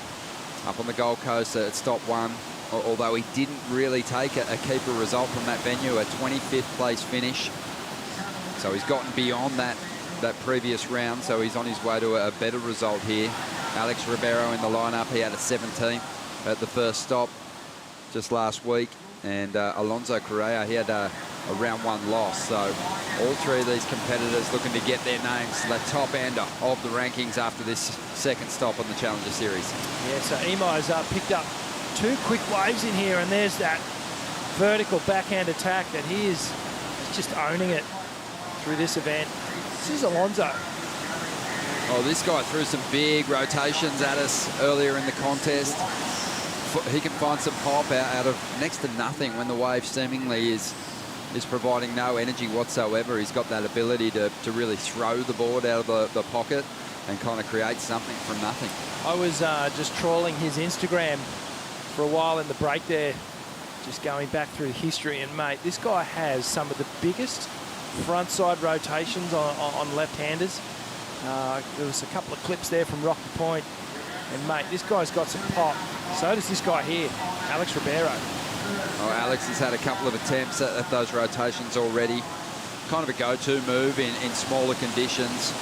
up on the Gold Coast at stop 1. Although he didn't really take a keeper result from that venue, a 25th place finish. So he's gotten beyond that previous round, so he's on his way to a better result here. Alex Ribeiro in the lineup, he had a 17th at the first stop just last week. And Alonso Correa, he had a round 1 loss. So all 3 of these competitors looking to get their names to the top end of the rankings after this second stop on the Challenger Series. Yeah, so Imai's picked up 2 quick waves in here, and there's that vertical backhand attack that he's just owning it through this event. This is Alonso. Oh, this guy threw some big rotations at us earlier in the contest. He can find some pop out of next to nothing when the wave seemingly is providing no energy whatsoever. He's got that ability to really throw the board out of the pocket and kind of create something from nothing. I was just trawling his Instagram for a while in the break there, just going back through history, and mate, this guy has some of the biggest frontside rotations on left-handers. There was a couple of clips there from Rocky Point, and mate, this guy's got some pop. So does this guy here, Alex Ribeiro. Oh, Alex has had a couple of attempts at those rotations already. Kind of a go-to move in smaller conditions.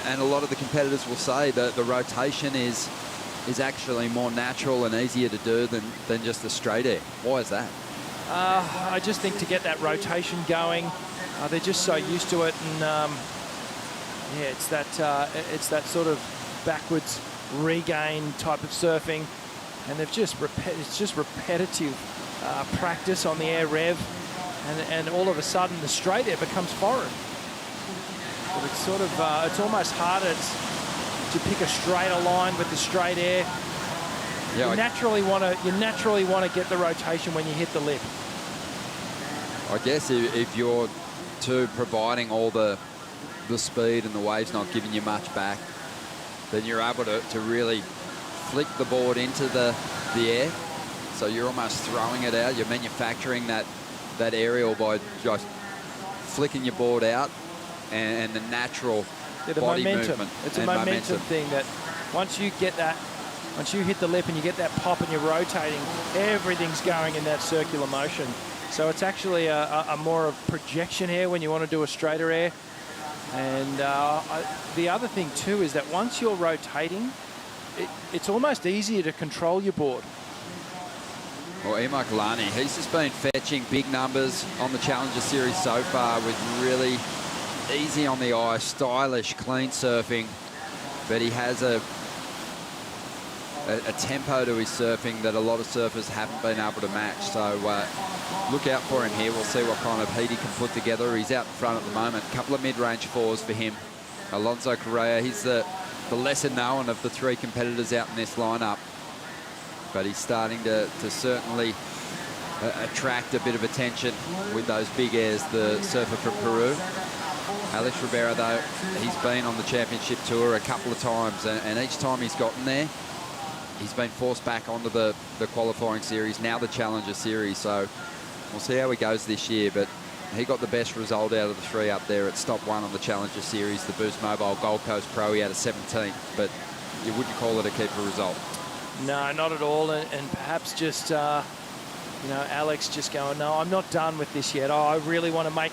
And a lot of the competitors will say that the rotation is actually more natural and easier to do than just the straight air. Why is that? I just think to get that rotation going, they're just so used to it, and yeah, it's that sort of backwards regain type of surfing, and they've just it's just repetitive practice on the air rev, and all of a sudden the straight air becomes foreign. But it's sort of it's almost harder to pick a straighter line with the straight air. Yeah, you naturally want to get the rotation when you hit the lip. I guess if you're providing all the speed and the wave's not giving you much back, then you're able to really flick the board into the air. So you're almost throwing it out. You're manufacturing that aerial by just flicking your board out, and the natural body movement. It's a momentum thing that once you hit the lip and you get that pop and you're rotating, everything's going in that circular motion. So it's actually a more of projection here when you want to do a straighter air. And the other thing too is that once you're rotating, it's almost easier to control your board. Well, Imai Kalani, he's just been fetching big numbers on the Challenger Series so far with really easy on the eye, stylish, clean surfing. But he has a a tempo to his surfing that a lot of surfers haven't been able to match. So look out for him here. We'll see what kind of heat he can put together. He's out in front at the moment. A couple of mid-range fours for him. Alonso Correa, he's the lesser known of the three competitors out in this lineup. But he's starting to certainly attract a bit of attention with those big airs, the surfer from Peru. Alex Ribeiro, though, he's been on the championship tour a couple of times, and each time he's gotten there, he's been forced back onto the qualifying series, now the Challenger Series. So we'll see how he goes this year, but he got the best result out of the three up there at stop 1 on the Challenger Series, the Boost Mobile Gold Coast Pro. He had a 17th, but you wouldn't call it a keeper result. No, not at all, and perhaps just, Alex just going, no, I'm not done with this yet. I really want to make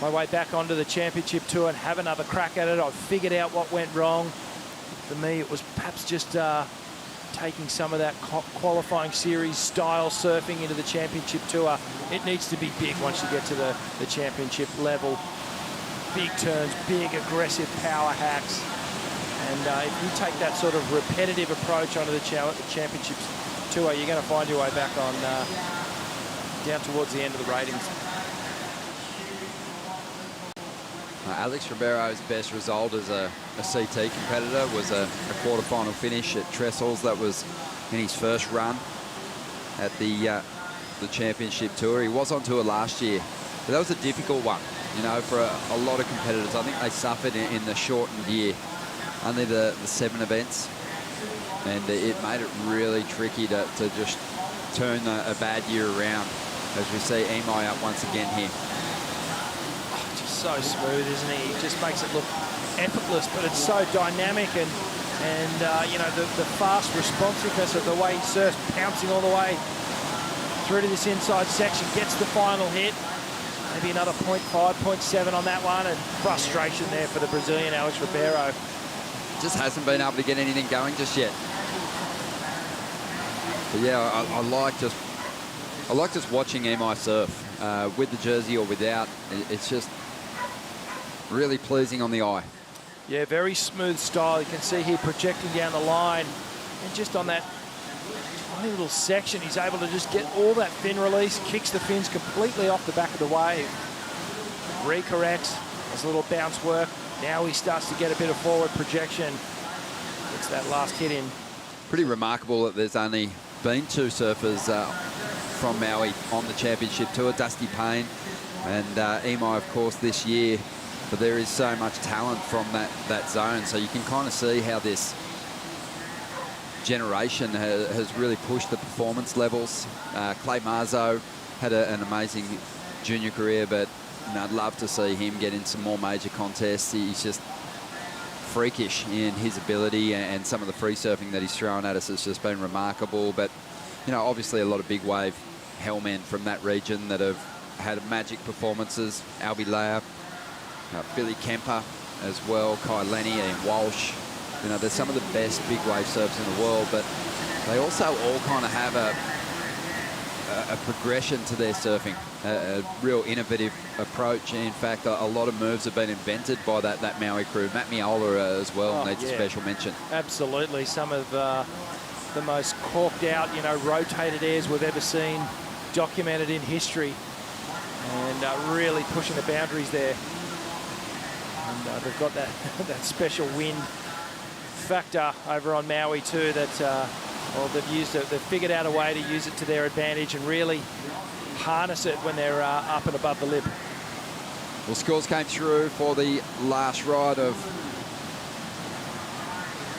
my way back onto the championship tour and have another crack at it. I've figured out what went wrong. For me, it was perhaps just taking some of that qualifying series style surfing into the championship tour. It needs to be big once you get to the championship level. Big turns, big aggressive power hacks. And if you take that sort of repetitive approach onto the championship tour, you're going to find your way back on down towards the end of the ratings. Alex Ribeiro's best result as a CT competitor was a quarterfinal finish at Trestles. That was in his first run at the championship tour. He was on tour last year, but that was a difficult one, for a lot of competitors. I think they suffered in the shortened year, only the 7 events, and it made it really tricky to just turn a bad year around, as we see Imai up once again here. So smooth, isn't he? He just makes it look effortless, but it's so dynamic, and the fast responsiveness of the way he surfs, pouncing all the way through to this inside section, gets the final hit. Maybe another 0.5, 0.7 on that one, and frustration there for the Brazilian Alex Ribeiro. Just hasn't been able to get anything going just yet. But yeah, I like just watching Imai surf with the jersey or without. It's just really pleasing on the eye. Yeah, very smooth style. You can see here projecting down the line, and just on that tiny little section, he's able to just get all that fin release, kicks the fins completely off the back of the wave, recorrects, does a little bounce work. Now he starts to get a bit of forward projection. Gets that last hit in. Pretty remarkable that there's only been 2 surfers from Maui on the championship tour, Dusty Payne and Imai, of course, this year. But there is so much talent from that zone, so you can kind of see how this generation has really pushed the performance levels. Clay Marzo had an amazing junior career, but I'd love to see him get in some more major contests. He's just freakish in his ability, and some of the free surfing that he's thrown at us has just been remarkable. But obviously a lot of big wave hellmen from that region that have had magic performances. Albie Lair, Billy Kemper as well, Kai Lenny and Walsh. They're some of the best big wave surfers in the world, but they also all kind of have a progression to their surfing, a real innovative approach. In fact, a lot of moves have been invented by that Maui crew. Matt Miola as well needs a special mention. Absolutely. Some of the most corked out, rotated airs we've ever seen documented in history, and really pushing the boundaries there. And they've got that special wind factor over on Maui too, that they've figured out a way to use it to their advantage and really harness it when they're up and above the lip. Well, scores came through for the last ride of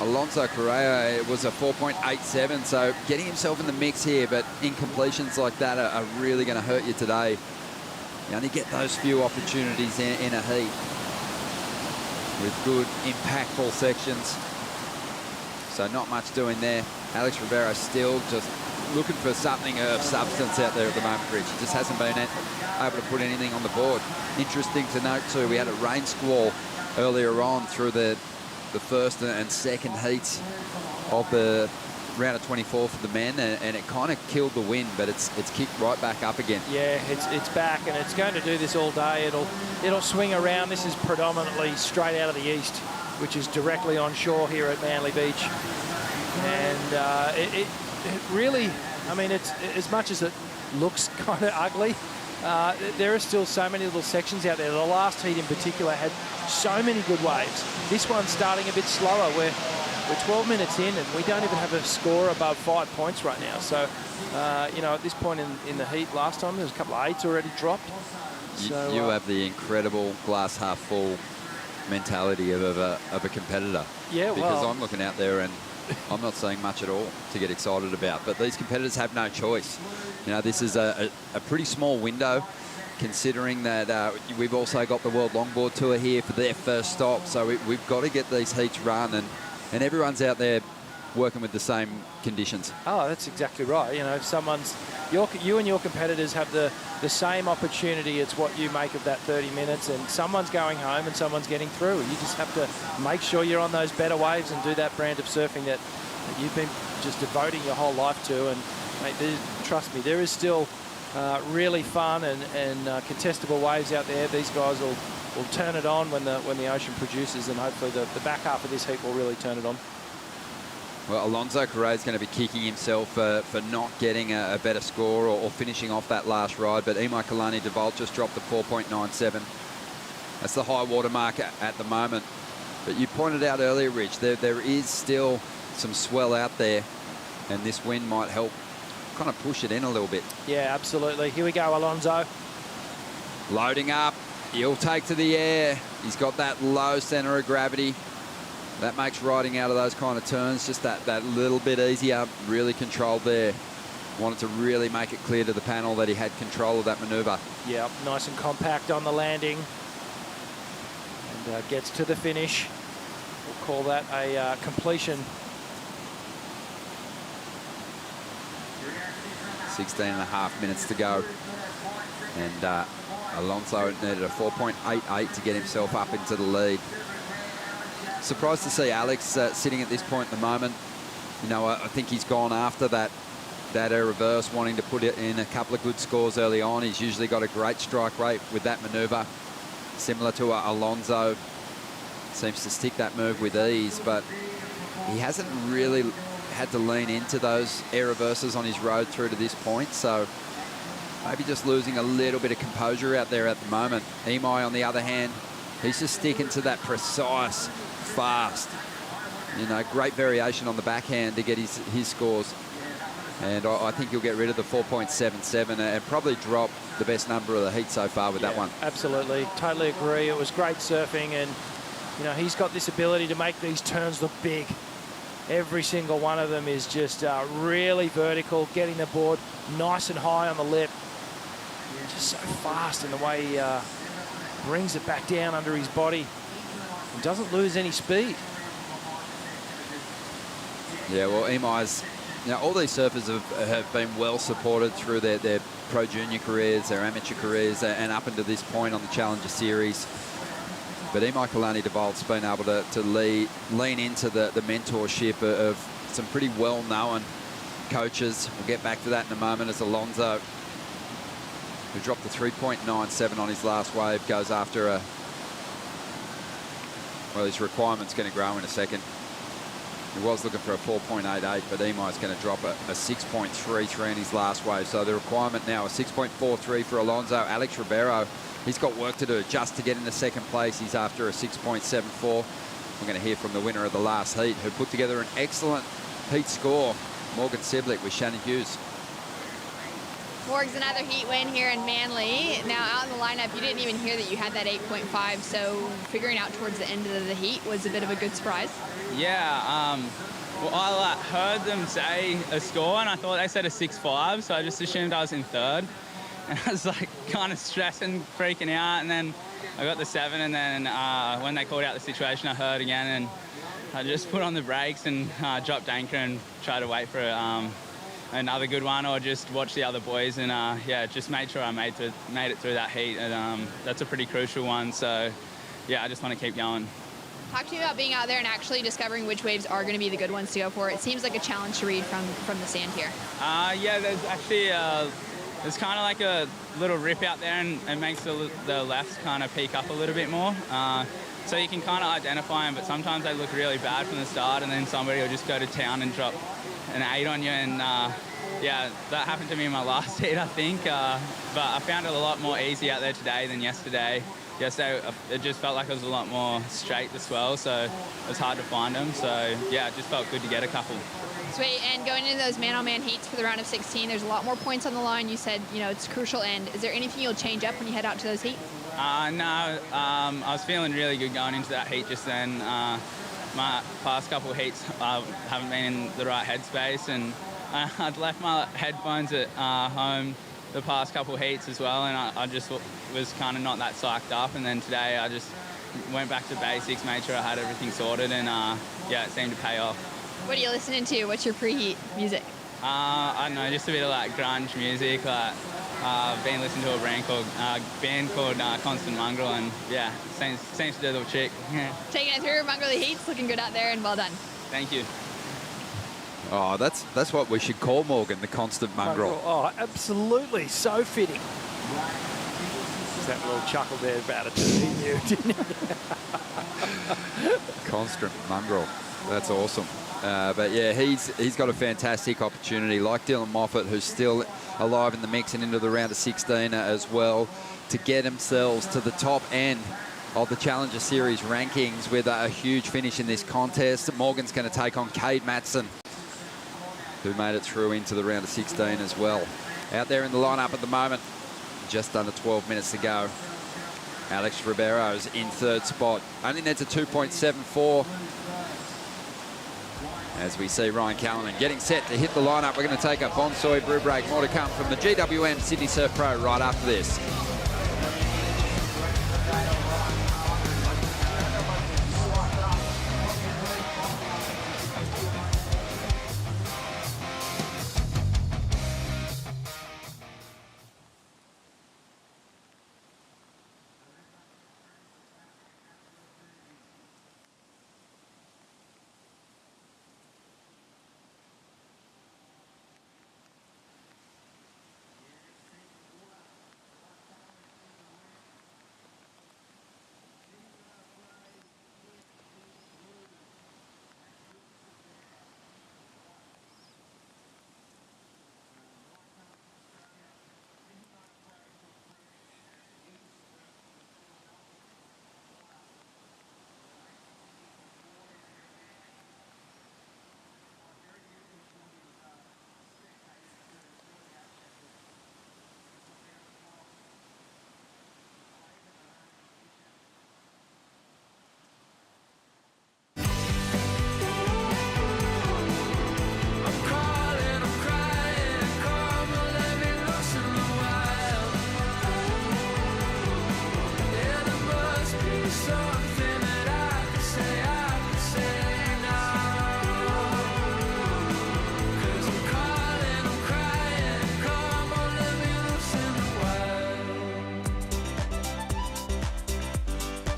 Alonso Correa. It was a 4.87, so getting himself in the mix here, but incompletions like that are really going to hurt you today. You only get those few opportunities in a heat with good, impactful sections. So not much doing there. Alex Ribeiro still just looking for something of substance out there at the moment, Rich. He just hasn't been able to put anything on the board. Interesting to note, too, we had a rain squall earlier on through the first and second heats of the round of 24 for the men, and it kind of killed the wind, but it's kicked right back up again. Yeah, it's back, and it's going to do this all day. It'll swing around. This is predominantly straight out of the east, which is directly on shore here at Manly Beach. And it really, I mean, it's as much as it looks kind of ugly, there are still so many little sections out there. The last heat in particular had so many good waves. This one's starting a bit slower. We're 12 minutes in and we don't even have a score above 5 points right now. So, you know, at this point in the heat last time, there's a couple of 8s already dropped. So, you have the incredible glass half full mentality of a competitor. Yeah, because I'm looking out there and I'm not seeing much at all to get excited about. But these competitors have no choice. You know, this is a pretty small window, considering that we've also got the World Longboard Tour here for their first stop. So we've got to get these heats run, and everyone's out there working with the same conditions. Oh, that's exactly right. You know, if you and your competitors have the same opportunity, it's what you make of that 30 minutes, and someone's going home and someone's getting through. You just have to make sure you're on those better waves and do that brand of surfing that you've been just devoting your whole life to. And mate, trust me, there is still really fun and contestable waves out there. These guys will turn it on when the ocean produces, and hopefully the back half of this heat will really turn it on. Well, Alonso Correa is going to be kicking himself for not getting a better score or finishing off that last ride. But Imai Kalani DeVault just dropped the 4.97. That's the high water mark at the moment. But you pointed out earlier, Rich, there is still some swell out there, and this wind might help kind of push it in a little bit. Yeah, absolutely. Here we go, Alonso. Loading up. He'll take to the air. He's got that low center of gravity. That makes riding out of those kind of turns just that little bit easier, really controlled there. Wanted to really make it clear to the panel that he had control of that manoeuvre. Yeah, nice and compact on the landing. And gets to the finish. We'll call that a completion. 16.5 minutes to go. And Alonso needed a 4.88 to get himself up into the lead. Surprised to see Alex sitting at this point at the moment. You know, I think he's gone after that air reverse, wanting to put it in a couple of good scores early on. He's usually got a great strike rate with that manoeuvre, similar to Alonso. Seems to stick that move with ease, but he hasn't really had to lean into those air reverses on his road through to this point. So maybe just losing a little bit of composure out there at the moment. Imai, on the other hand, he's just sticking to that precise, fast, you know, great variation on the backhand to get his scores. And I think he'll get rid of the 4.77 and probably drop the best number of the heat so far with that one. Absolutely, totally agree. It was great surfing, and you know, he's got this ability to make these turns look big. Every single one of them is just really vertical, getting the board nice and high on the lip. Just so fast in the way he brings it back down under his body and doesn't lose any speed. Yeah, well, Imai's, you know, all these surfers have been well supported through their pro junior careers, their amateur careers, and up until this point on the Challenger Series. But Imai Kalani DeVault's been able to lean into the mentorship of some pretty well-known coaches. We'll get back to that in a moment as Alonso, who dropped the 3.97 on his last wave, goes after well, his requirement's going to grow in a second. He was looking for a 4.88, but Imai's going to drop a 6.33 in his last wave. So the requirement now, a 6.43 for Alonso. Alex Ribeiro, he's got work to do just to get into second place. He's after a 6.74. We're going to hear from the winner of the last heat, who put together an excellent heat score, Morgan Siblick with Shannon Hughes. Morg's another heat win here in Manly. Now out in the lineup, you didn't even hear that you had that 8.5, so figuring out towards the end of the heat was a bit of a good surprise. Yeah, well, I heard them say a score, and I thought they said a 6.5, so I just assumed I was in third. And I was like kind of stressing, freaking out, and then I got the 7, and then when they called out the situation, I heard again, and I just put on the brakes and dropped anchor and tried to wait for another good one, or just watch the other boys, and yeah, just made sure I made it through that heat, and that's a pretty crucial one. So yeah, I just want to keep going. Talk to me about being out there and actually discovering which waves are going to be the good ones to go for. It seems like a challenge to read from the sand here. Yeah, there's actually there's kind of like a little rip out there, and it makes the lefts kind of peak up a little bit more. so you can kind of identify them, but sometimes they look really bad from the start, and then somebody will just go to town and drop an 8 on you. And yeah, that happened to me in my last heat, I think. But I found it a lot more easy out there today than yesterday. Yesterday, it just felt like it was a lot more straight, the swell, so it was hard to find them. So yeah, it just felt good to get a couple. Sweet. And going into those man-on-man heats for the round of 16, there's a lot more points on the line. You said, it's crucial end. Is there anything you'll change up when you head out to those heats? No, I was feeling really good going into that heat just then. My past couple of heats haven't been in the right headspace, and I'd left my headphones at home the past couple of heats as well, and I just was kind of not that psyched up. And then today I just went back to basics, made sure I had everything sorted, and yeah, it seemed to pay off. What are you listening to? What's your preheat music? I don't know, just a bit of like grunge music. I've been listening to a band called Constant Mongrel, and yeah, seems to do the trick. Taking it through Mongrel heats, looking good out there, and well done. Thank you. Oh, that's what we should call Morgan, the constant mongrel. Oh, absolutely. So fitting. There's that little chuckle there about it, didn't you? Constant mongrel. That's awesome. But yeah, he's got a fantastic opportunity, like Dylan Moffat, who's still alive in the mix and into the round of 16 as well, to get themselves to the top end of the Challenger Series rankings with a huge finish in this contest. Morgan's going to take on Cade Matson, who made it through into the round of 16 as well. Out there in the lineup at the moment, just under 12 minutes to go. Alex Ribeiro's in third spot. Only needs a 2.74. As we see Ryan Callanan getting set to hit the lineup. We're going to take a Bonsoy brew break. More to come from the GWM Sydney Surf Pro right after this.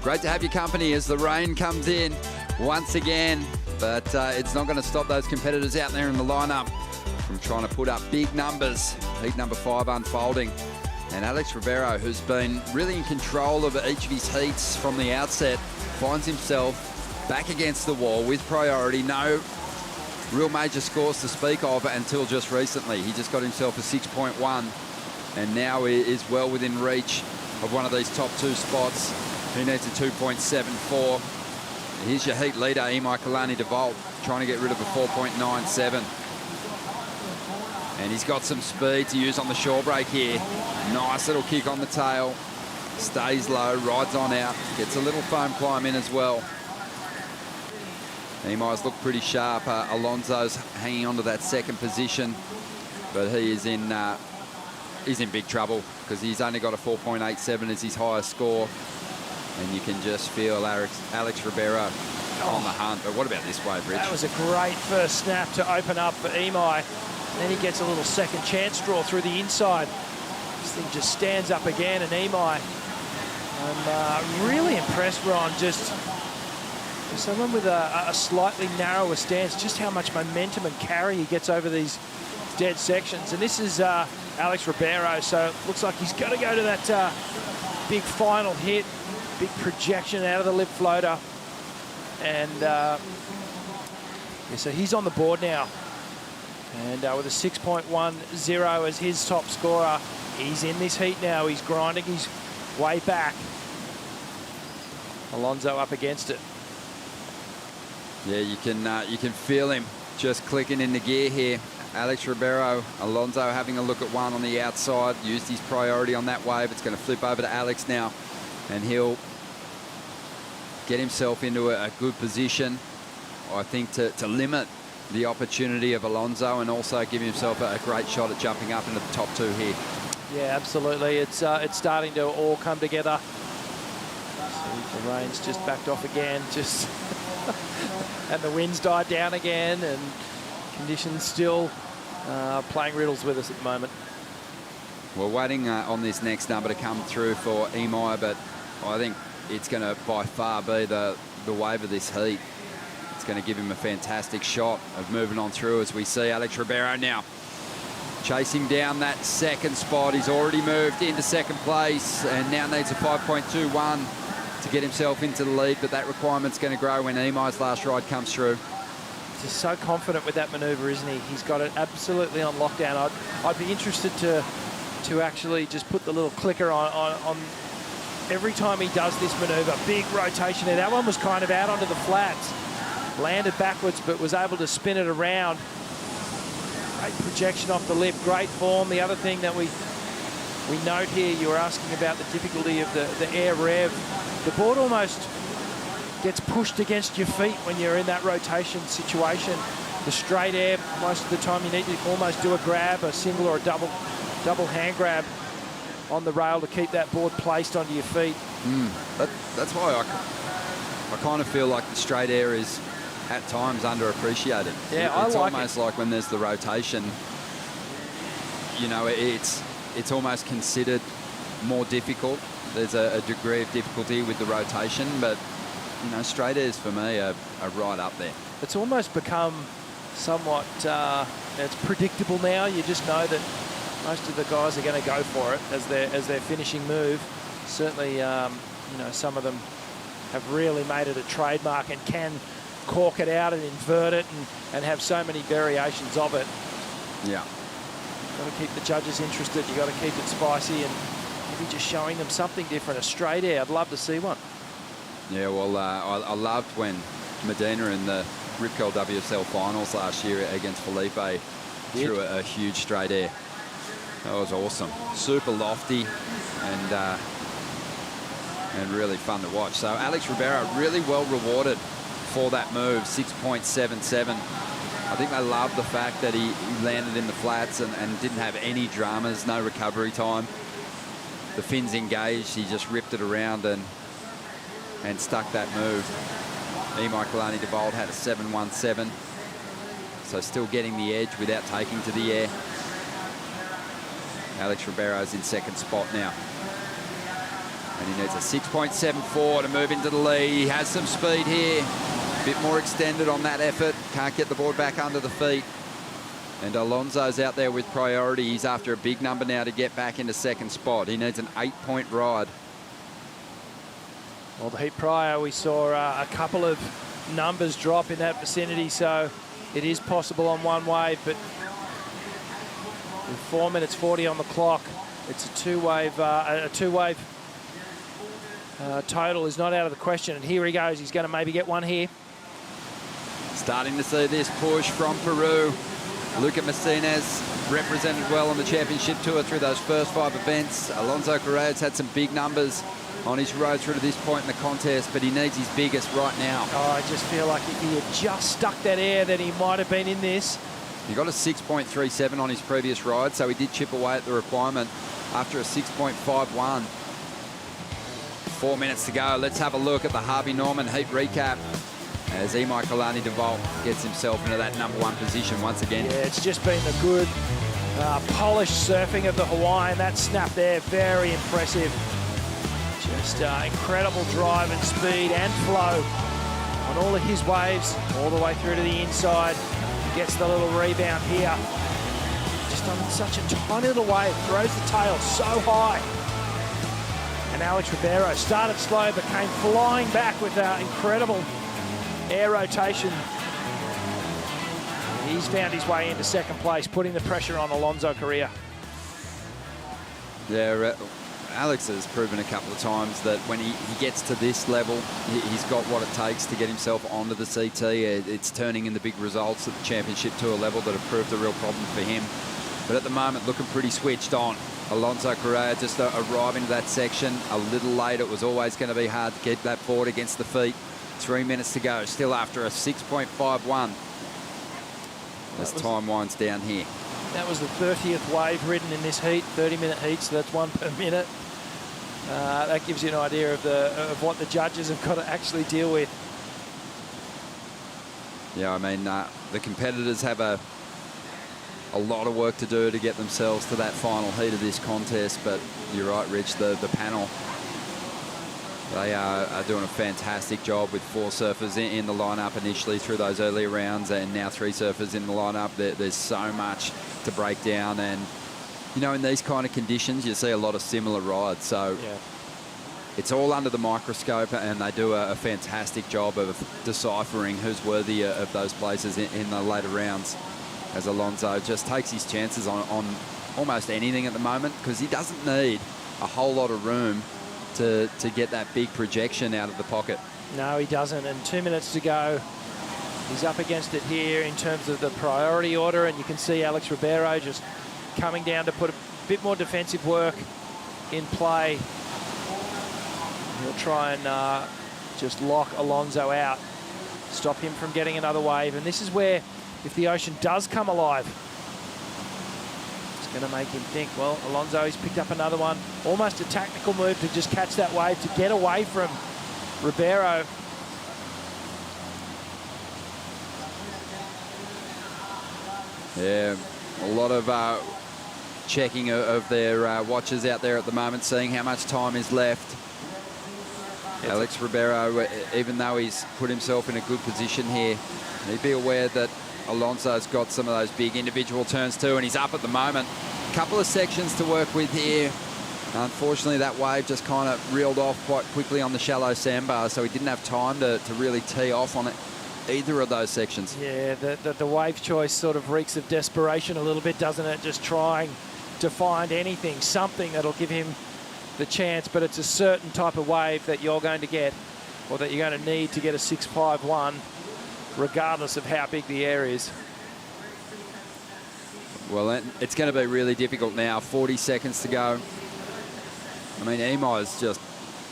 Great to have your company as the rain comes in once again, but it's not going to stop those competitors out there in the lineup from trying to put up big numbers. Heat number 5 unfolding. And Alex Ribeiro, who's been really in control of each of his heats from the outset, finds himself back against the wall with priority. No real major scores to speak of until just recently. He just got himself a 6.1 and now is well within reach of one of these top 2 spots. He needs a 2.74. Here's your heat leader, Imai Kalani DeVault, trying to get rid of a 4.97. And he's got some speed to use on the shore break here. Nice little kick on the tail. Stays low, rides on out. Gets a little foam climb in as well. Imai's look pretty sharp. Alonso's hanging on to that second position. But he is in big trouble because he's only got a 4.87 as his highest score. And you can just feel Alex Ribeiro on the hunt. But what about this wave, Rich? That was a great first snap to open up for Imai. Then he gets a little second chance draw through the inside. This thing just stands up again, and Imai, I'm really impressed, Ron, just for someone with a slightly narrower stance, just how much momentum and carry he gets over these dead sections. And this is Alex Ribeiro, so it looks like he's got to go to that big final hit. Big projection out of the lip floater. And yeah, so he's on the board now. And with a 6.10 as his top scorer, he's in this heat now. He's grinding his way back. Alonso up against it. Yeah, you can feel him just clicking into gear here. Alex Ribeiro, Alonso having a look at one on the outside, used his priority on that wave. It's going to flip over to Alex now, and he'll get himself into a good position, I think, to limit the opportunity of Alonso and also give himself a great shot at jumping up into the top two here. Yeah, absolutely. It's starting to all come together. See, the rain's just backed off again, just and the wind's died down again, and conditions still playing riddles with us at the moment. We're waiting on this next number to come through for Imai, but I think it's going to by far be the wave of this heat. It's going to give him a fantastic shot of moving on through, as we see Alex Ribeiro now chasing down that second spot. He's already moved into second place and now needs a 5.21 to get himself into the lead, but that requirement's going to grow when Imai's last ride comes through. He's so confident with that manoeuvre, isn't he? He's got it absolutely on lockdown. I'd be interested to actually just put the little clicker on every time he does this manoeuvre. Big rotation there. That one was kind of out onto the flats. Landed backwards, but was able to spin it around. Great projection off the lip, great form. The other thing that we note here, you were asking about the difficulty of the air rev. The board almost gets pushed against your feet when you're in that rotation situation. The straight air, most of the time you need to almost do a grab, a single or a double hand grab on the rail to keep that board placed onto your feet. That's why I kind of feel like the straight air is at times underappreciated. Yeah, it's like almost like when there's the rotation, you know, it's almost considered more difficult. There's a degree of difficulty with the rotation, but you know, straight airs for me are right up there. It's almost become somewhat it's predictable now. You just know that most of the guys are going to go for it as their finishing move. Certainly, you know, some of them have really made it a trademark and can cork it out and invert it and have so many variations of it. Yeah. Got to keep the judges interested. You got to keep it spicy and maybe just showing them something different. A straight air. I'd love to see one. Yeah, well, I loved when Medina in the Rip Curl WSL finals last year against Felipe threw a huge straight air. That was awesome. Super lofty and really fun to watch. So Alex Ribeiro really well rewarded for that move, 6.77. I think they love the fact that he landed in the flats and didn't have any dramas, no recovery time. The fins engaged, he just ripped it around and stuck that move. Imai Kalani-Devold had a 7.17, so still getting the edge without taking to the air. Alex Ribeiro's in second spot now. And he needs a 6.74 to move into the lead. He has some speed here. A bit more extended on that effort. Can't get the board back under the feet. And Alonso's out there with priority. He's after a big number now to get back into second spot. He needs an 8-point ride. Well, the heat prior, we saw a couple of numbers drop in that vicinity, so it is possible on one wave, but with 4 minutes 40 on the clock, it's a two-wave total is not out of the question. And here he goes. He's going to maybe get one here. Starting to see this push from Peru. Luca Martinez represented well on the championship tour through those first 5 events. Alonso Correa's had some big numbers on his road through to this point in the contest, but he needs his biggest right now. Oh, I just feel like if he had just stuck that air, then he might have been in this. He got a 6.37 on his previous ride, so he did chip away at the requirement after a 6.51. 4 minutes to go. Let's have a look at the Harvey Norman heat recap as Imai Kalani-Devold gets himself into that #1 position once again. Yeah, it's just been the good, polished surfing of the Hawaiian. That snap there, very impressive. Just incredible drive and speed and flow on all of his waves, all the way through to the inside. Gets the little rebound here. Just on such a tiny little wave, throws the tail so high. And Alex Ribeiro started slow but came flying back with incredible air rotation. He's found his way into second place, putting the pressure on Alonso Correa. Yeah, Alex has proven a couple of times that when he gets to this level, he's got what it takes to get himself onto the CT. It's turning in the big results at the Championship Tour level that have proved a real problem for him. But at the moment, looking pretty switched on. Alonso Correa just arriving to that section a little late. It was always going to be hard to get that board against the feet. 3 minutes to go, still after a 6.51. As time winds down here. That was the 30th wave ridden in this heat, 30-minute heat, so that's 1 per minute. That gives you an idea of what the judges have got to actually deal with. Yeah, I mean, the competitors have a lot of work to do to get themselves to that final heat of this contest, but you're right, Rich, the panel, they are doing a fantastic job with 4 surfers in the lineup initially through those earlier rounds, and now 3 surfers in the lineup. There's so much to break down, and you know, in these kind of conditions, you see a lot of similar rides. So yeah, it's all under the microscope, and they do a fantastic job of deciphering who's worthy of those places in the later rounds, as Alonso just takes his chances on almost anything at the moment, because he doesn't need a whole lot of room to get that big projection out of the pocket. No, he doesn't, and 2 minutes to go. He's up against it here in terms of the priority order, and you can see Alex Ribeiro just coming down to put a bit more defensive work in play. He'll try and just lock Alonso out, stop him from getting another wave. And this is where, if the ocean does come alive, it's going to make him think, well, Alonso, he's picked up another one. Almost a tactical move to just catch that wave, to get away from Ribeiro. Yeah, a lot of checking of their watches out there at the moment, seeing how much time is left. Alex Ribeiro, even though he's put himself in a good position here, he'd be aware that Alonso's got some of those big individual turns too, and he's up at the moment. A couple of sections to work with here. Unfortunately, that wave just kind of reeled off quite quickly on the shallow sandbar, so he didn't have time to really tee off on it, either of those sections. Yeah, the wave choice sort of reeks of desperation a little bit, doesn't it? Just trying to find anything, something that'll give him the chance, but it's a certain type of wave that you're going to get, or that you're going to need to get a 6.51, regardless of how big the air is. Well, it's going to be really difficult now. 40 seconds to go. I mean, Imo's just,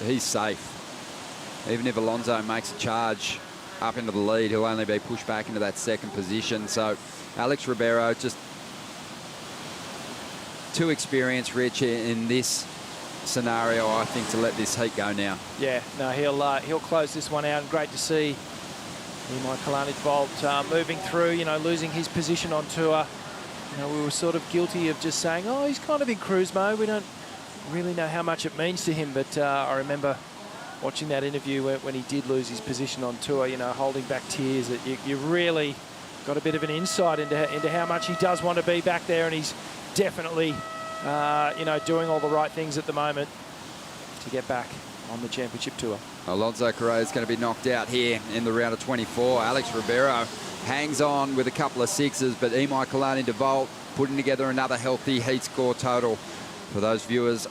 he's safe. Even if Alonso makes a charge up into the lead, he'll only be pushed back into that second position. So Alex Ribeiro just too experienced, Rich, in this scenario, I think, to let this heat go now. Yeah, no, he'll close this one out, and great to see Imo Kalanic-Bolt moving through, you know, losing his position on tour. You know, we were sort of guilty of just saying, oh, he's kind of in cruise mode. We don't really know how much it means to him, but I remember watching that interview when he did lose his position on tour, you know, holding back tears. That you really got a bit of an insight into how much he does want to be back there, and he's definitely, you know, doing all the right things at the moment to get back on the Championship Tour. Alonso Correa is going to be knocked out here in the round of 24. Alex Ribeiro hangs on with a couple of sixes, but Imo Kalanic-Bolt putting together another healthy heat score total. For those viewers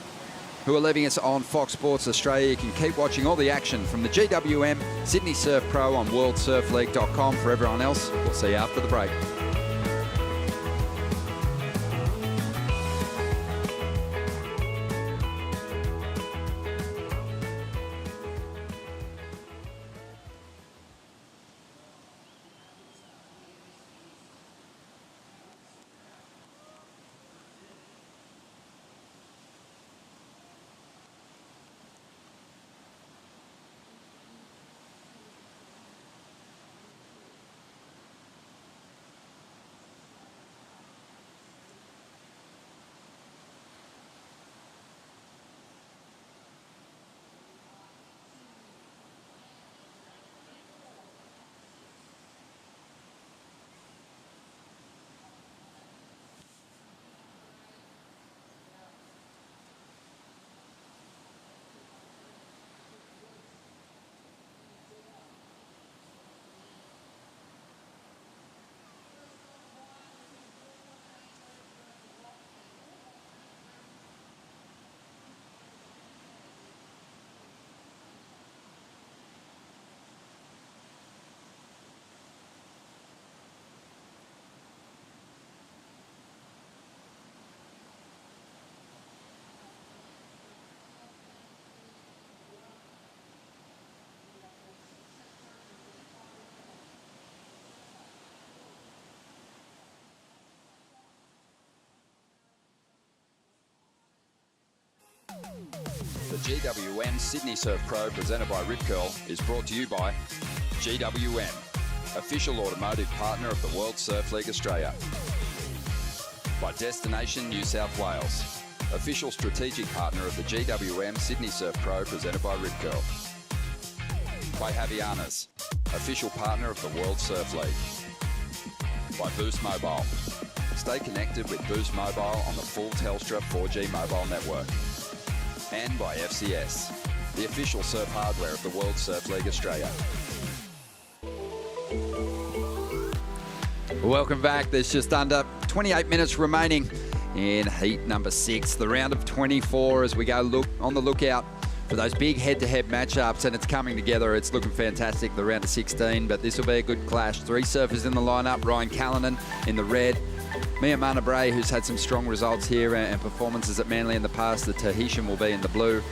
who are leaving us on Fox Sports Australia, you can keep watching all the action from the GWM Sydney Surf Pro on worldsurfleague.com. For everyone else, we'll see you after the break. GWM Sydney Surf Pro, presented by Rip Curl, is brought to you by GWM, official automotive partner of the World Surf League Australia. By Destination New South Wales, official strategic partner of the GWM Sydney Surf Pro, presented by Rip Curl. By Havaianas, official partner of the World Surf League. By Boost Mobile. Stay connected with Boost Mobile on the full Telstra 4G mobile network. And by FCS, the official surf hardware of the World Surf League Australia. Welcome back. There's just under 28 minutes remaining in heat number 6, the round of 24, as we go on the lookout for those big head-to-head matchups, and it's coming together. It's looking fantastic, the round of 16, but this will be a good clash. 3 surfers in the lineup. Ryan Callanan in the red. Mihimana Bray, who's had some strong results here and performances at Manly in the past. The Tahitian will be in the blue.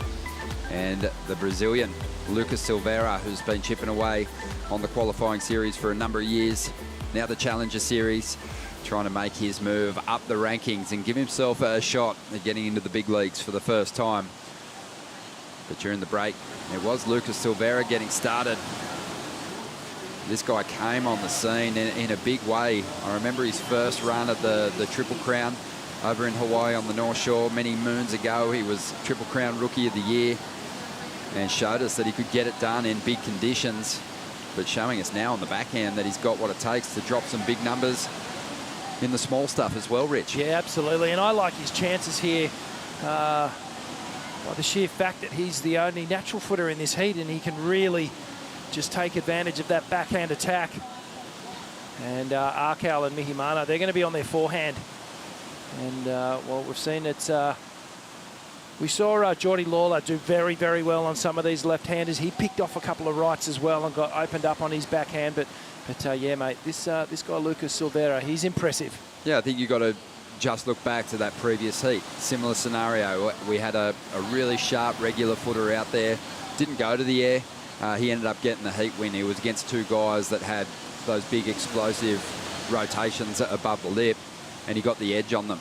And the Brazilian, Lucas Silveira, who's been chipping away on the qualifying series for a number of years. Now the Challenger Series, trying to make his move up the rankings and give himself a shot at getting into the big leagues for the first time. But during the break, it was Lucas Silveira getting started. This guy came on the scene in a big way. I remember his first run at the Triple Crown over in Hawaii on the North Shore many moons ago. He was Triple Crown Rookie of the Year and showed us that he could get it done in big conditions, but showing us now on the backhand that he's got what it takes to drop some big numbers in the small stuff as well, Rich. Yeah, absolutely. And I like his chances here by the sheer fact that he's the only natural footer in this heat, and he can really just take advantage of that backhand attack. And Arkal and Mihimana, they're going to be on their forehand. And, well, we've seen it. We saw Geordie Lawler do very, very well on some of these left-handers. He picked off a couple of rights as well and got opened up on his backhand. But yeah, mate, this guy, Lucas Silveira, he's impressive. Yeah, I think you've got to just look back to that previous heat. Similar scenario. We had a really sharp regular footer out there. Didn't go to the air. He ended up getting the heat win. He was against 2 guys that had those big explosive rotations above the lip, and he got the edge on them.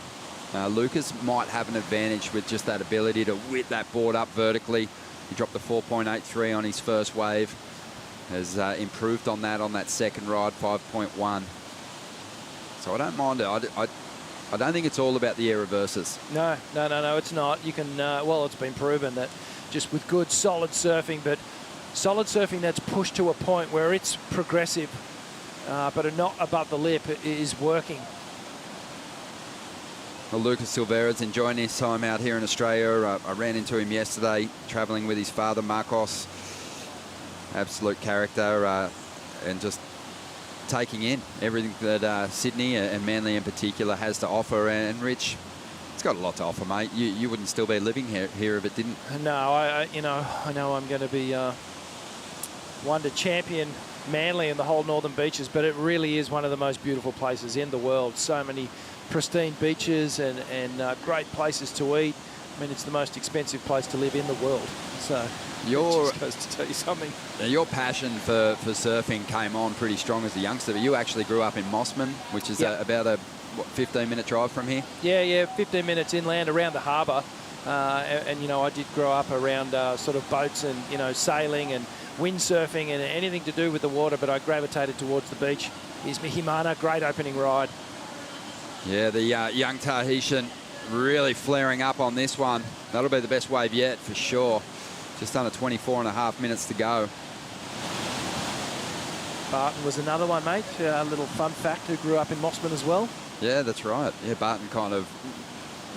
Lucas might have an advantage with just that ability to whip that board up vertically. He dropped a 4.83 on his first wave. Has improved on that second ride, 5.1. So I don't mind it. I don't think it's all about the air reverses. No, it's not. You can, well, it's been proven that just with good, solid surfing, but solid surfing that's pushed to a point where it's progressive, but are not above the lip, is working. Well, Lucas Silveira's enjoying his time out here in Australia. I ran into him yesterday, travelling with his father, Marcos. Absolute character, and just taking in everything that Sydney and Manly in particular has to offer. And Rich, it's got a lot to offer, mate. You wouldn't still be living here if it didn't. No, I know I'm going to be one to champion Manly and the whole Northern Beaches, but it really is one of the most beautiful places in the world. So many pristine beaches and great places to eat. I mean, it's the most expensive place to live in the world. So it just goes to tell you something. Your passion for surfing came on pretty strong as a youngster, but you actually grew up in Mossman, which is about a 15-minute drive from here? Yeah, 15 minutes inland around the harbour. And you know, I did grow up around sort of boats and, you know, sailing and windsurfing and anything to do with the water, but I gravitated towards the beach. Here's Mihimana, great opening ride. Yeah, the young Tahitian really flaring up on this one. That'll be the best wave yet for sure. Just under 24.5 minutes to go. Barton was another one, mate. A little fun fact, who grew up in Mossman as well. Yeah, that's right. Yeah, Barton kind of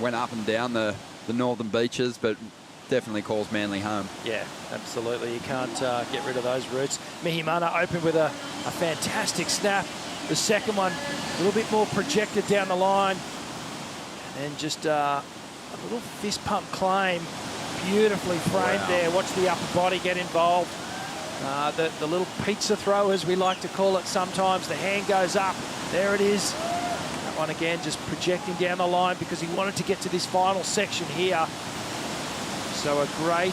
went up and down the northern beaches, but definitely calls Manly home. Yeah, absolutely. You can't get rid of those roots. Mihimana opened with a fantastic snap. The second one, a little bit more projected down the line. And just a little fist pump claim. Beautifully framed there. Watch the upper body get involved. The little pizza throw, as we like to call it sometimes. The hand goes up. There it is. That one again, just projecting down the line because he wanted to get to this final section here. So a great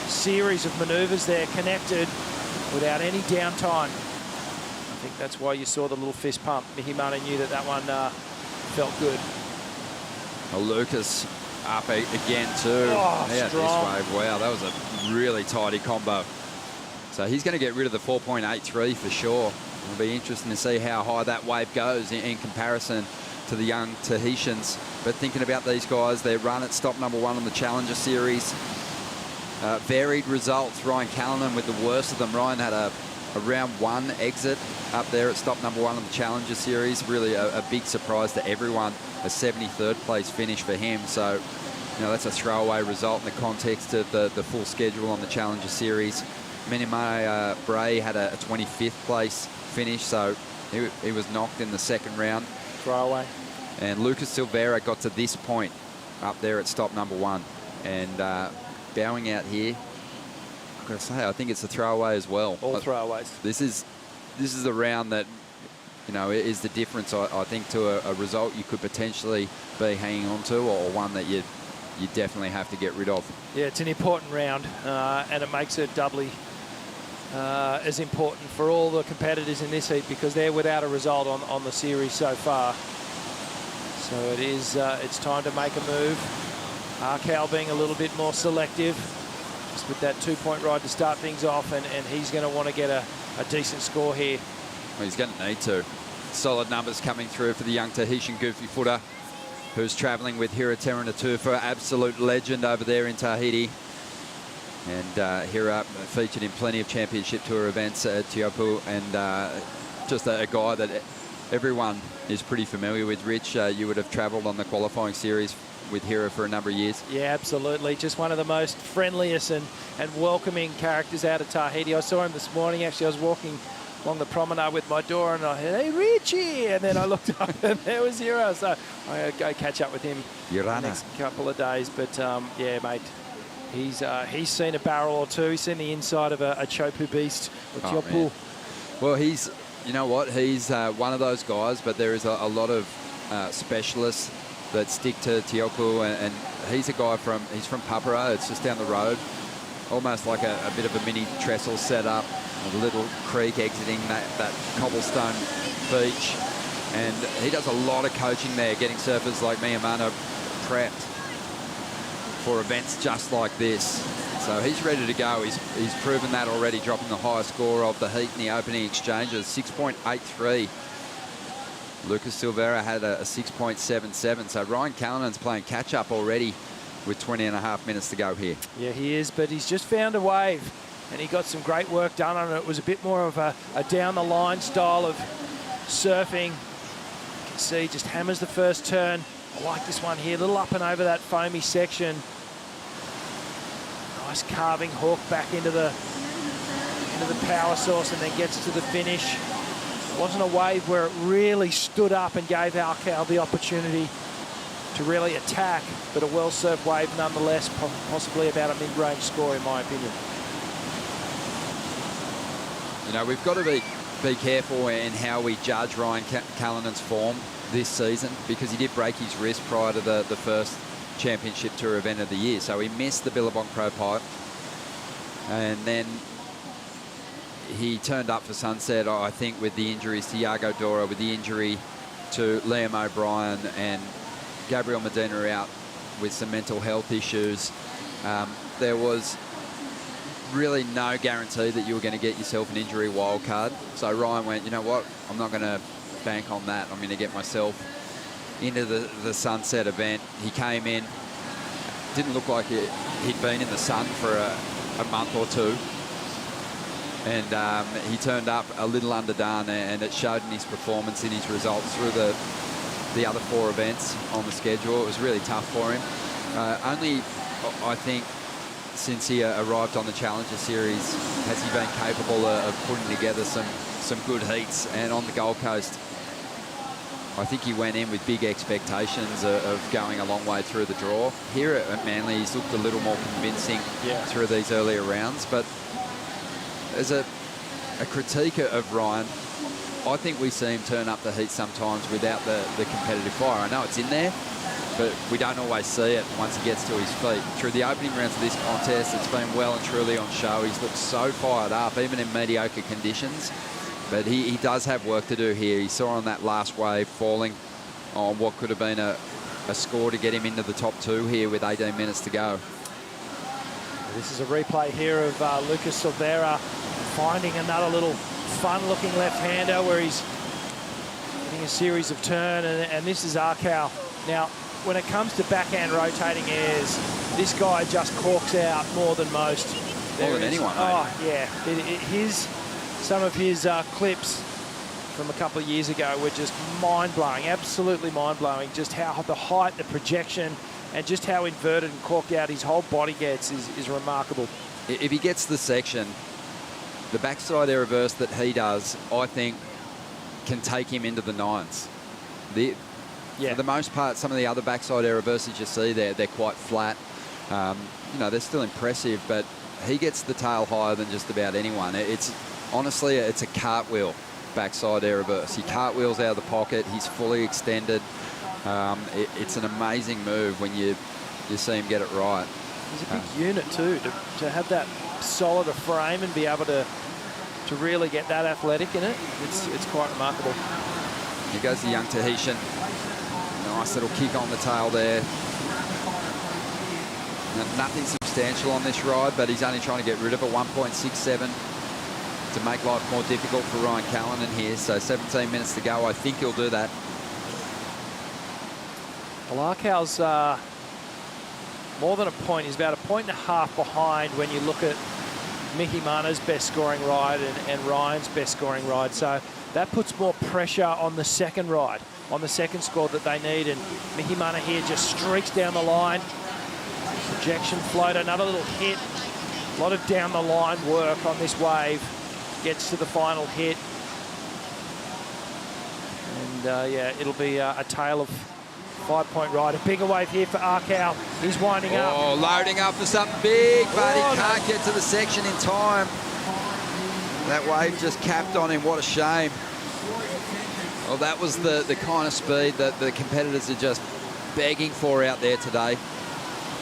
series of manoeuvres there, connected without any downtime. I think that's why you saw the little fist pump. Mihimana knew that one felt good. Well, Lucas up again too. Oh, Out strong. this wave. Wow, that was a really tidy combo. So he's going to get rid of the 4.83 for sure. It'll be interesting to see how high that wave goes in comparison to the young Tahitians. But thinking about these guys, their run at stop number 1 on the Challenger Series, varied results. Ryan Callanan with the worst of them. Ryan had a round 1 exit up there at stop number 1 on the Challenger Series. Really a big surprise to everyone. A 73rd place finish for him. So, you know, that's a throwaway result in the context of the full schedule on the Challenger Series. Minimai Bray had a 25th place finish, so he was knocked in the second round. Throwaway. And Lucas Silveira got to this point up there at stop number 1. And bowing out here, I've got to say, I think it's a throwaway as well. All throwaways. This is the round that, you know, is the difference, I think, to a result you could potentially be hanging on to, or one that you definitely have to get rid of. Yeah, it's an important round, and it makes it doubly as important for all the competitors in this heat, because they're without a result on the series so far. So it is, it's time to make a move. Arkal being a little bit more selective, just with that 2-point ride to start things off, and he's going to want to get a decent score here. Well, he's going to need to. Solid numbers coming through for the young Tahitian goofy footer, who's travelling with Hira Terenatufa, absolute legend over there in Tahiti. And Hira featured in plenty of championship tour events at Teopu, and just a guy that everyone is pretty familiar with. Rich, you would have travelled on the qualifying series with Hira for a number of years. Yeah, absolutely. Just one of the most friendliest and welcoming characters out of Tahiti. I saw him this morning. Actually, I was walking along the promenade with my daughter, and I heard, "Hey, Richie!" And then I looked up, and there was Hira. So I'm going to go catch up with him the next couple of days. But yeah, mate, he's seen a barrel or two. He's seen the inside of a Chopu beast or Teopu. Well, you know what? He's one of those guys, but there is a lot of specialists that stick to Teopu, and he's a guy he's from Papara. It's just down the road, almost like a bit of a mini trestle set up, a little creek exiting that cobblestone beach. And he does a lot of coaching there, getting surfers like Miyamano prepped for events just like this. So he's ready to go. He's proven that already, dropping the highest score of the heat in the opening exchanges, 6.83. Lucas Silveira had a 6.77. So Ryan Callanan's playing catch-up already with 20.5 minutes to go here. Yeah, he is, but he's just found a wave, and he got some great work done on it. It was a bit more of a down-the-line style of surfing. You can see just hammers the first turn. I like this one here, a little up and over that foamy section. Nice carving hook back into the power source, and then gets to the finish. It wasn't a wave where it really stood up and gave Arkal the opportunity to really attack, but a well-served wave nonetheless, possibly about a mid-range score in my opinion. You know, we've got to be careful in how we judge Ryan Callanan's form this season, because he did break his wrist prior to the first championship tour event of the year. So he missed the Billabong Pro Pipe, and then he turned up for Sunset, I think, with the injuries to Iago Dora, with the injury to Liam O'Brien, and Gabriel Medina out with some mental health issues. There was really no guarantee that you were going to get yourself an injury wild card. So Ryan went, you know what, I'm not going to bank on that. I'm going to get myself into the Sunset event. He came in, didn't look like he'd been in the sun for a month or two. And he turned up a little underdone, and it showed in his performance, in his results through the other 4 events on the schedule. It was really tough for him. Only, I think, since he arrived on the Challenger Series, has he been capable of putting together some good heats. And on the Gold Coast, I think he went in with big expectations of going a long way through the draw. Here at Manly, he's looked a little more convincing through these earlier rounds. But as a critique of Ryan, I think we see him turn up the heat sometimes without the competitive fire. I know it's in there, but we don't always see it once he gets to his feet. Through the opening rounds of this contest, it's been well and truly on show. He's looked so fired up, even in mediocre conditions. But he does have work to do here. He saw on that last wave falling on what could have been a a score to get him into the top 2 here with 18 minutes to go. This is a replay here of Lucas Silveira finding another little fun-looking left-hander where he's getting a series of turn, and this is Arkau. Now, when it comes to backhand rotating airs, this guy just corks out more than most. More than anyone, mate. Oh, yeah. Some of his clips from a couple of years ago were just mind-blowing, absolutely mind-blowing. Just how the height, the projection, and just how inverted and corked out his whole body gets is remarkable. If he gets the section, the backside air reverse that he does, I think, can take him into the 9s. For the most part, some of the other backside air reverses you see there, they're quite flat. You know, they're still impressive, but he gets the tail higher than just about anyone. Honestly, it's a cartwheel backside air reverse. He cartwheels out of the pocket. He's fully extended. It's an amazing move when you see him get it right. He's a big unit too, to have that solid a frame and be able to really get that athletic in it. It's quite remarkable. Here goes the young Tahitian. Nice little kick on the tail there. Nothing substantial on this ride, but he's only trying to get rid of it. 1.67 to make life more difficult for Ryan Callanan here. So 17 minutes to go. I think he'll do that. Well, Arkau's more than a point. He's about 1.5 points behind when you look at Mickey Mana's best scoring ride and Ryan's best scoring ride. So that puts more pressure on the second ride, on the second score that they need. And Mickey Mana here just streaks down the line. Projection float, another little hit. A lot of down the line work on this wave. Gets to the final hit. And yeah, it'll be a tale of 5-point ride. A bigger wave here for Arkau. He's winding up. Oh, loading up for something big, but he can't get to the section in time. That wave just capped on him. What a shame. Well, that was the kind of speed that the competitors are just begging for out there today.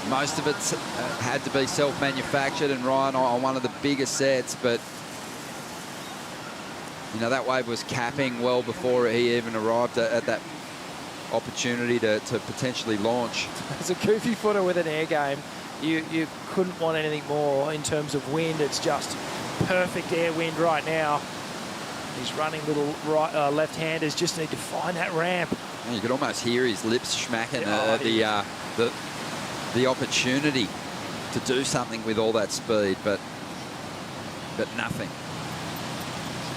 Most of it's had to be self-manufactured, and Ryan on one of the biggest sets, but you know, that wave was capping well before he even arrived at that opportunity to potentially launch. As a goofy footer with an air game, you couldn't want anything more in terms of wind. It's just perfect air wind right now. These running little left-handers just need to find that ramp. And you could almost hear his lips smacking the opportunity to do something with all that speed, but nothing.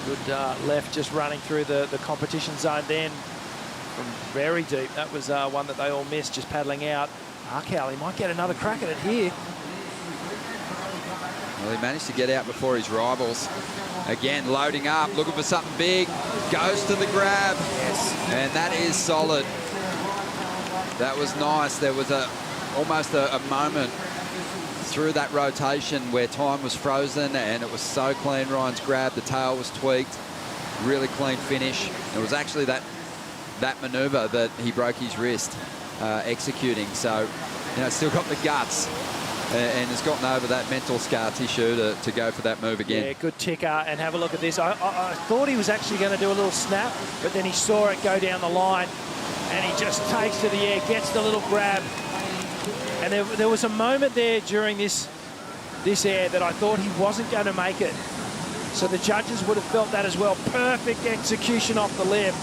Good left just running through the competition zone then from very deep. That was one that they all missed, just paddling out. Arkau, he might get another crack at it here. Well, he managed to get out before his rivals. Again, loading up, looking for something big. Goes to the grab. Yes. And that is solid. That was nice. There was almost a moment through that rotation where time was frozen and it was so clean. Ryan's grab, the tail was tweaked. Really clean finish. It was actually that maneuver that he broke his wrist executing. So, you know, still got the guts and has gotten over that mental scar tissue to go for that move again. Yeah, good ticker, and have a look at this. I thought he was actually going to do a little snap, but then he saw it go down the line and he just takes to the air, gets the little grab. And there was a moment there during this air that I thought he wasn't going to make it. So the judges would have felt that as well. Perfect execution off the lip.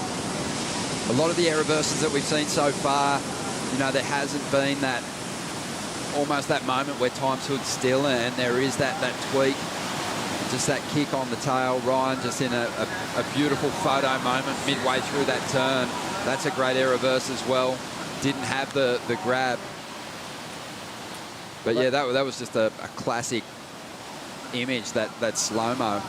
A lot of the air reverses that we've seen so far, you know, there hasn't been that, almost that moment where time stood still, and there is that tweak, just that kick on the tail. Ryan just in a beautiful photo moment midway through that turn. That's a great air reverse as well. Didn't have the grab. But yeah, that was just a classic image, that slow-mo.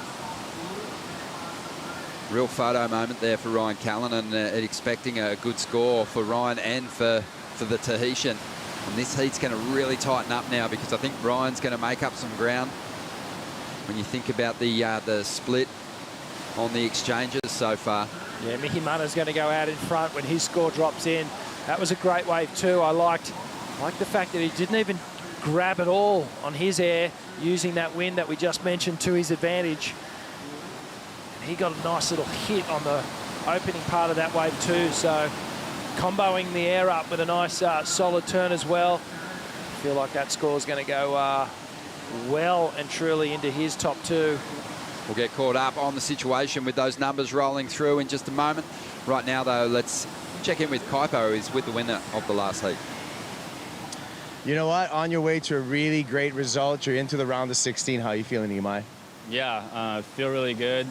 Real photo moment there for Ryan Callanan, expecting a good score for Ryan and for the Tahitian. And this heat's going to really tighten up now, because I think Ryan's going to make up some ground. When you think about the split on the exchanges so far. Yeah, Mickey Mana's going to go out in front when his score drops in. That was a great wave too. I liked the fact that he didn't even grab at all on his air, using that wind that we just mentioned to his advantage. And he got a nice little hit on the opening part of that wave too. So comboing the air up with a nice solid turn as well. I feel like that score is going to go well and truly into his top 2. We'll get caught up on the situation with those numbers rolling through in just a moment. Right now, though, let's check in with Kaipo, who is with the winner of the last heat. You know what? On your way to a really great result, you're into the round of 16. How are you feeling, Imai? Yeah, feel really good.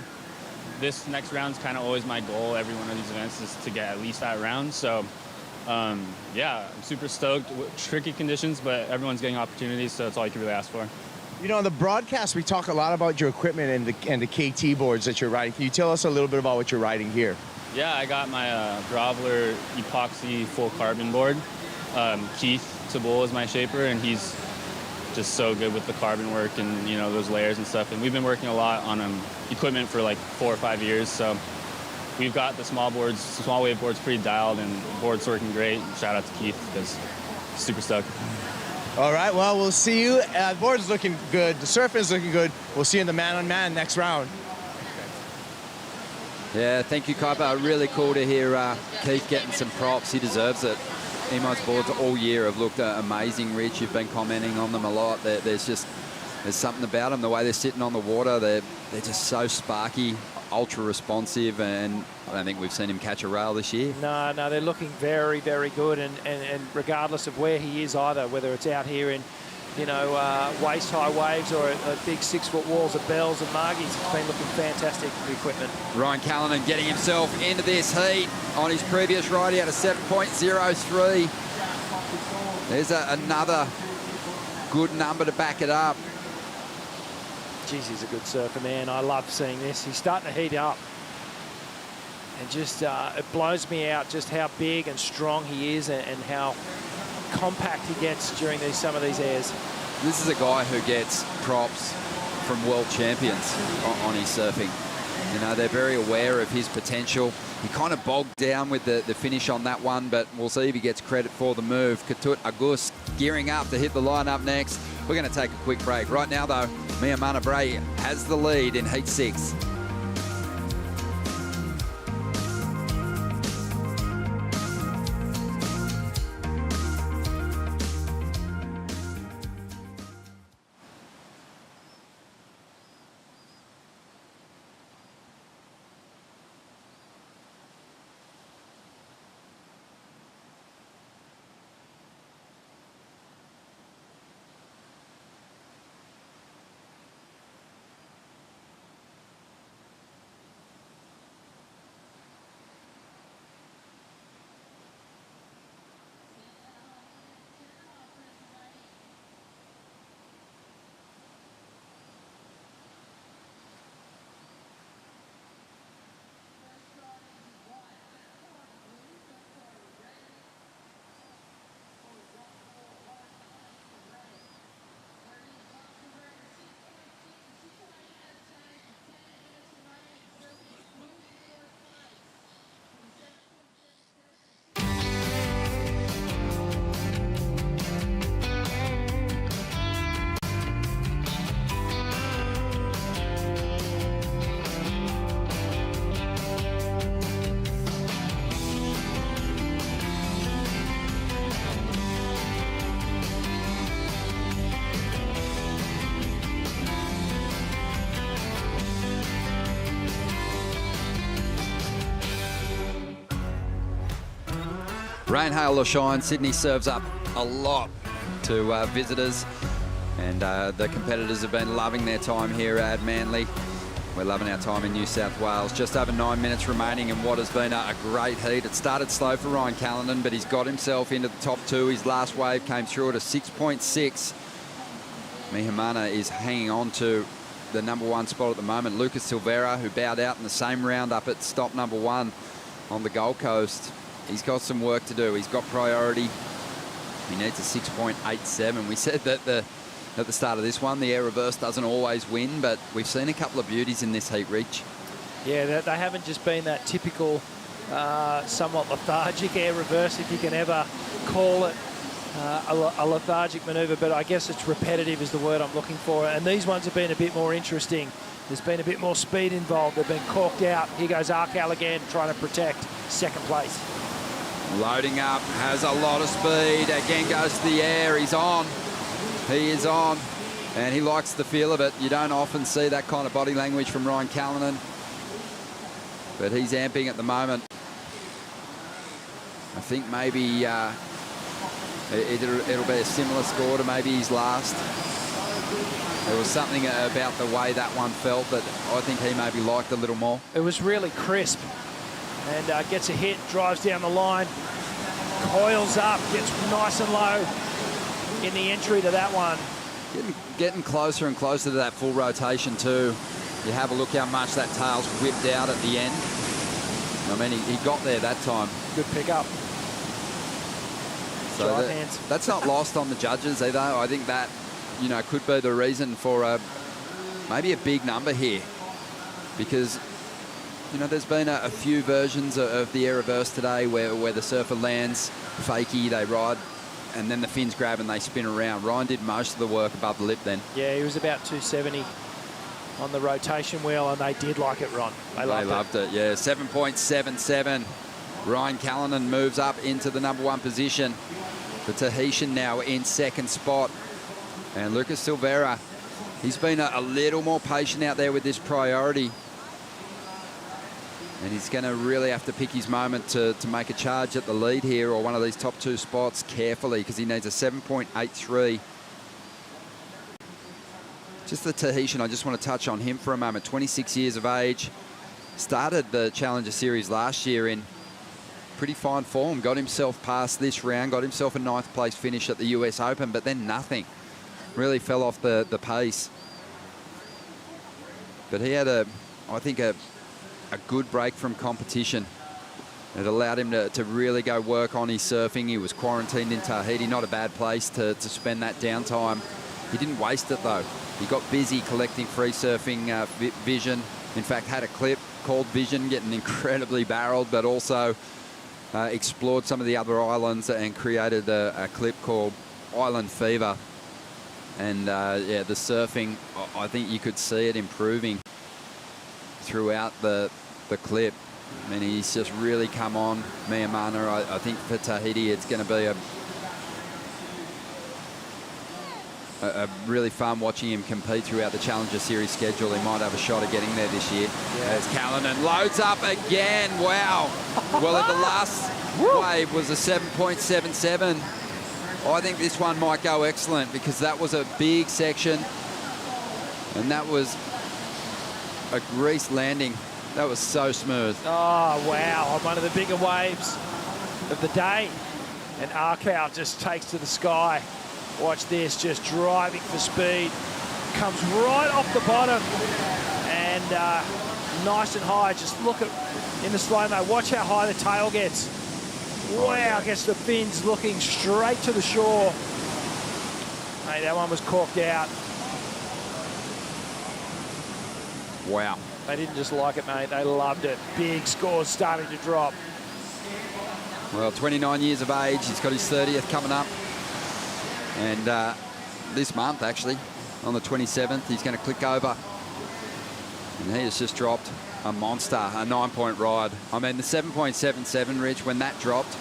This next round's kind of always my goal. Every one of these events is to get at least that round. So, yeah, I'm super stoked. Tricky conditions, but everyone's getting opportunities, so that's all you can really ask for. You know, on the broadcast, we talk a lot about your equipment and the KT boards that you're riding. Can you tell us a little bit about what you're riding here? Yeah, I got my Groveler epoxy full carbon board. Keith Tabul is my shaper, and he's just so good with the carbon work and, you know, those layers and stuff. And we've been working a lot on equipment for like 4 or 5 years. So we've got the small wave boards pretty dialed, and the board's working great. Shout out to Keith, because super stoked. All right, well, we'll see you. The board is looking good. The surf is looking good. We'll see you in the man-on-man next round. Yeah, thank you, Kaipo. Really cool to hear Keith getting some props. He deserves it. Imai's boards all year have looked amazing, Rich. You've been commenting on them a lot. There's something about them, the way they're sitting on the water. They're just so sparky, ultra responsive, and I don't think we've seen him catch a rail this year. No, they're looking very, very good, and regardless of where he is either, whether it's out here in, you know, waist-high waves or a big 6-foot walls of Bells and Margies, it's been looking fantastic, the equipment. Ryan Callanan getting himself into this heat. On his previous ride, he had a 7.03. There's another good number to back it up. Geez, he's a good surfer, man. I love seeing this. He's starting to heat up. And just, it blows me out just how big and strong he is, and how compact he gets during some of these airs. This is a guy who gets props from world champions on his surfing. You know, they're very aware of his potential. He kind of bogged down with the finish on that one, but we'll see if he gets credit for the move. Katut Agus gearing up to hit the line up next. We're going to take a quick break. Right now, though, Mia Manabre has the lead in Heat 6. Rain, hail or shine, Sydney serves up a lot to visitors, and the competitors have been loving their time here at Manly. We're loving our time in New South Wales. Just over 9 minutes remaining in what has been a great heat. It started slow for Ryan Callanan, but he's got himself into the top 2. His last wave came through at a 6.6. Mihamana is hanging on to the #1 spot at the moment. Lucas Silveira, who bowed out in the same round up at stop #1 on the Gold Coast. He's got some work to do. He's got priority. He needs a 6.87. We said that at the start of this one, the air reverse doesn't always win, but we've seen a couple of beauties in this heat, Reach. Yeah, they haven't just been that typical, somewhat lethargic air reverse, if you can ever call it a lethargic manoeuvre, but I guess it's repetitive is the word I'm looking for. And these ones have been a bit more interesting. There's been a bit more speed involved. They've been corked out. Here goes Arkal again, trying to protect second place. Loading up, has a lot of speed. Again goes to the air. He's on. He is on. And he likes the feel of it. You don't often see that kind of body language from Ryan Callanan. But he's amping at the moment. I think maybe it'll be a similar score to maybe his last. There was something about the way that one felt that I think he maybe liked a little more. It was really crisp. And gets a hit, drives down the line, coils up, gets nice and low in the entry to that one. Getting closer and closer to that full rotation too. You have a look how much that tail's whipped out at the end. I mean, he got there that time. Good pickup. So that's not lost on the judges either. I think that, you know, could be the reason for maybe a big number here, because, you know, there's been a few versions of the air reverse today where the surfer lands fakie, they ride, and then the fins grab and they spin around. Ryan did most of the work above the lip then. Yeah, he was about 270 on the rotation wheel, and they did like it, Ron. They loved it. Yeah, 7.77. Ryan Callanan moves up into the #1 position. The Tahitian now in second spot. And Lucas Silveira, he's been a little more patient out there with this priority. And he's going to really have to pick his moment to make a charge at the lead here, or one of these top 2 spots, carefully, because he needs a 7.83. Just the Tahitian, I just want to touch on him for a moment. 26 years of age. Started the Challenger Series last year in pretty fine form. Got himself past this round, got himself a 9th place finish at the US Open, but then nothing. Really fell off the pace. But he had, I think, a good break from competition. It allowed him to really go work on his surfing. He was quarantined in Tahiti, not a bad place to spend that downtime. He didn't waste it though. He got busy collecting free surfing vision. In fact, had a clip called Vision, getting incredibly barreled, but also explored some of the other islands and created a clip called Island Fever. And yeah, the surfing, I think you could see it improving throughout the clip. I mean, he's just really come on. Miyamana, I think for Tahiti, it's going to be a really fun watching him compete throughout the Challenger Series schedule. He might have a shot at getting there this year. Yeah. There's Callanan, loads up again. Wow. Well, at the last wave was a 7.77. I think this one might go excellent, because that was a big section, and that was a greased landing. That was so smooth. Oh, wow. On one of the bigger waves of the day. And Arkau just takes to the sky. Watch this, just driving for speed. Comes right off the bottom. And nice and high. Just look at, in the slow-mo, watch how high the tail gets. Wow, gets the fins looking straight to the shore. Hey, that one was corked out. Wow. They didn't just like it, mate. They loved it. Big scores starting to drop. Well, 29 years of age. He's got his 30th coming up. And this month, actually, on the 27th, he's going to click over. And he has just dropped a monster, a 9-point ride. I mean, the 7.77, Rich, when that dropped,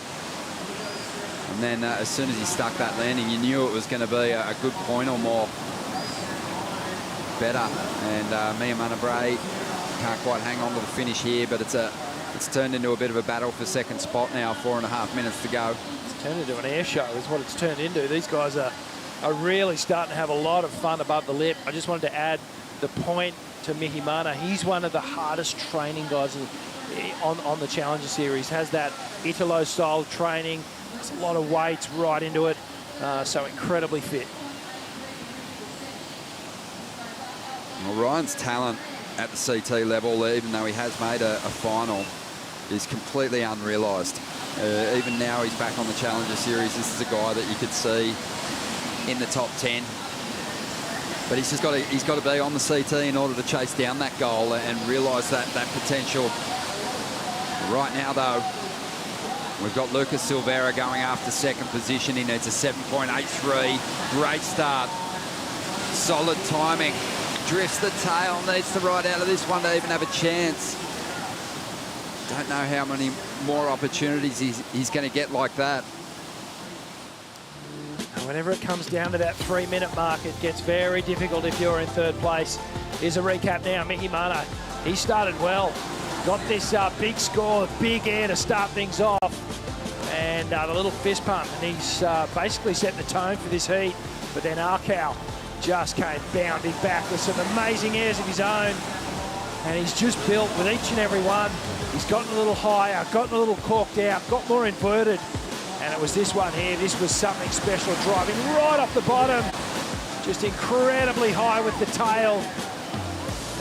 and then as soon as he stuck that landing, you knew it was going to be a good point or more better. And Miyamana Bray can't quite hang on to the finish here, but it's turned into a bit of a battle for second spot now, 4.5 minutes to go. It's turned into an air show is what it's turned into. These guys are really starting to have a lot of fun above the lip. I just wanted to add the point to Mihimana. He's one of the hardest training guys on the Challenger Series. Has that Italo style training. There's a lot of weights right into it. So incredibly fit. Well, Ryan's talent at the CT level, even though he has made a final, is completely unrealised. Even now he's back on the Challenger Series. This is a guy that you could see in the top 10. But he's got to be on the CT in order to chase down that goal and realise that potential. Right now, though, we've got Lucas Silveira going after second position. He needs a 7.83. Great start. Solid timing. Drifts the tail. Needs to ride out of this one to even have a chance. Don't know how many more opportunities he's going to get like that. And whenever it comes down to that 3-minute mark, it gets very difficult if you're in third place. Here's a recap now. Mickey Mana, he started well. Got this big score, big air to start things off. And the little fist pump. And he's basically set the tone for this heat. But then Arkau just came bounding back with some amazing airs of his own. And he's just built with each and every one. He's gotten a little higher, gotten a little corked out, got more inverted. And it was this one here. This was something special, driving right off the bottom. Just incredibly high with the tail.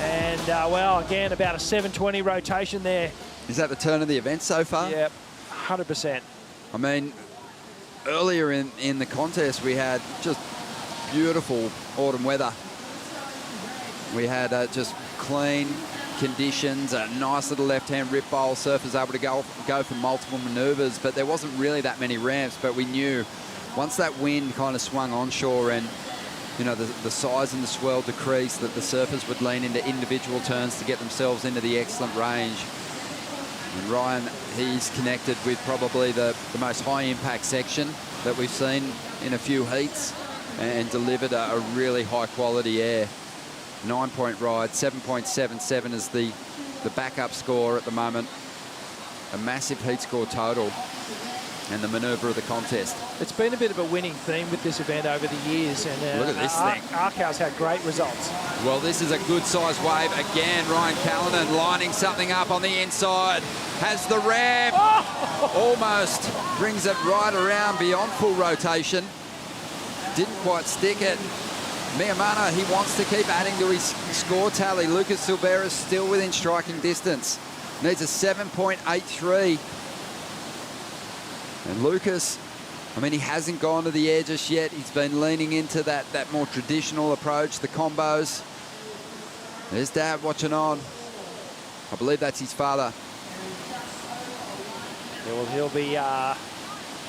And, well, again, about a 720 rotation there. Is that the turn of the event so far? Yep, 100%. I mean, earlier in the contest, we had just beautiful autumn weather. We had just clean conditions, a nice little left-hand rip bowl, surfers able to go for multiple maneuvers, but there wasn't really that many ramps. But we knew once that wind kind of swung onshore and, you know, the size and the swell decreased, that the surfers would lean into individual turns to get themselves into the excellent range. And Ryan, he's connected with probably the most high-impact section that we've seen in a few heats and delivered a really high-quality air. 9-point ride, 7.77 is the backup score at the moment. A massive heat score total and the manoeuvre of the contest. It's been a bit of a winning theme with this event over the years, and look at this thing. Arkau's had great results. Well, this is a good size wave. Again, Ryan Callanan lining something up on the inside. Has the ramp. Oh! Almost brings it right around beyond full rotation. Didn't quite stick it. Miamana, he wants to keep adding to his score tally. Lucas Silveira still within striking distance. Needs a 7.83. And Lucas, I mean, he hasn't gone to the air just yet. He's been leaning into that more traditional approach, the combos. There's Dad watching on. I believe that's his father. Yeah, well,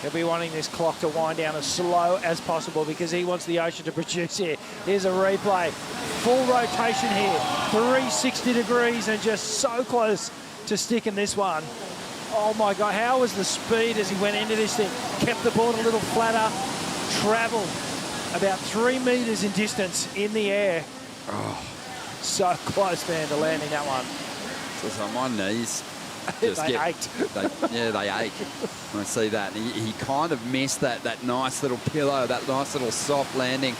he'll be wanting this clock to wind down as slow as possible because he wants the ocean to produce here. Here's a replay. Full rotation here. 360 degrees and just so close to sticking this one. Oh my God, how was the speed as he went into this thing? Kept the board a little flatter, traveled about 3 meters in distance in the air. Oh. So close, man, to landing that one. Just on my knees. Just they ached. They ache when I see that. He kind of missed that nice little pillow, that nice little soft landing.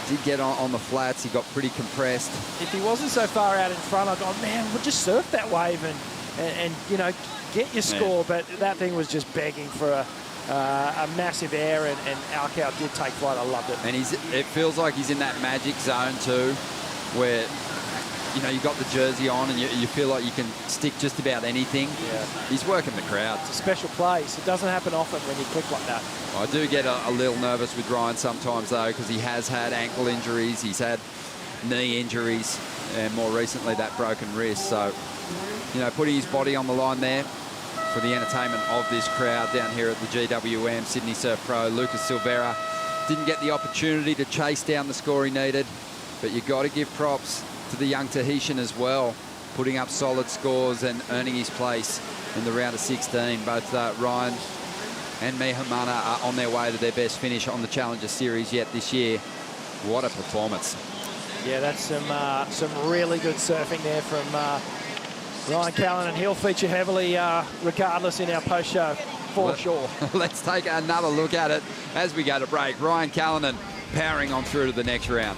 Did get on the flats. He got pretty compressed. If he wasn't so far out in front, I'd go, man, we'll just surf that wave and you know, get your score. But that thing was just begging for a massive air, and Arkau did take flight. I loved it. And it feels like he's in that magic zone too, where, you know, you've got the jersey on and you feel like you can stick just about anything. Yeah. He's working the crowd. It's a special place. It doesn't happen often when you click like that. I do get a little nervous with Ryan sometimes, though, because he has had ankle injuries, he's had knee injuries, and more recently that broken wrist. So, you know, putting his body on the line there for the entertainment of this crowd down here at the GWM Sydney Surf Pro. Lucas Silveira didn't get the opportunity to chase down the score he needed, but you've got to give props to the young Tahitian as well, putting up solid scores and earning his place in the round of 16. Both Ryan and Mihamana are on their way to their best finish on the Challenger Series yet this year. What a performance. Yeah, that's some really good surfing there from Ryan Callanan, and he'll feature heavily regardless in our post-show for sure. Let's take another look at it as we go to break. Ryan Callanan powering on through to the next round.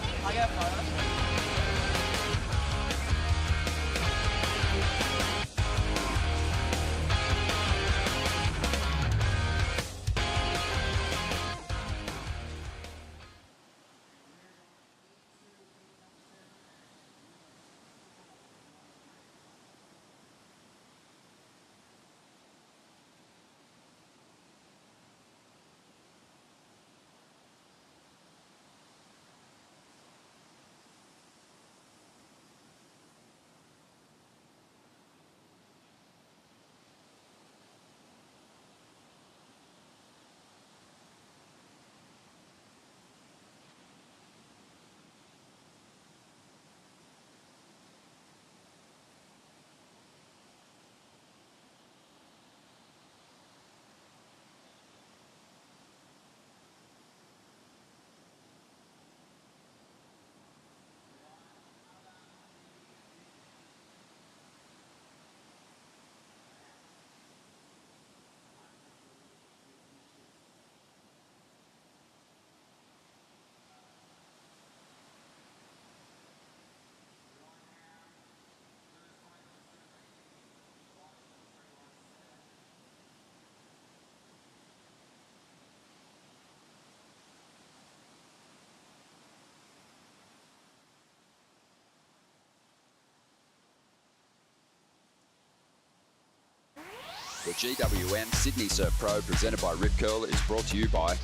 The GWM Sydney Surf Pro, presented by Rip Curl, is brought to you by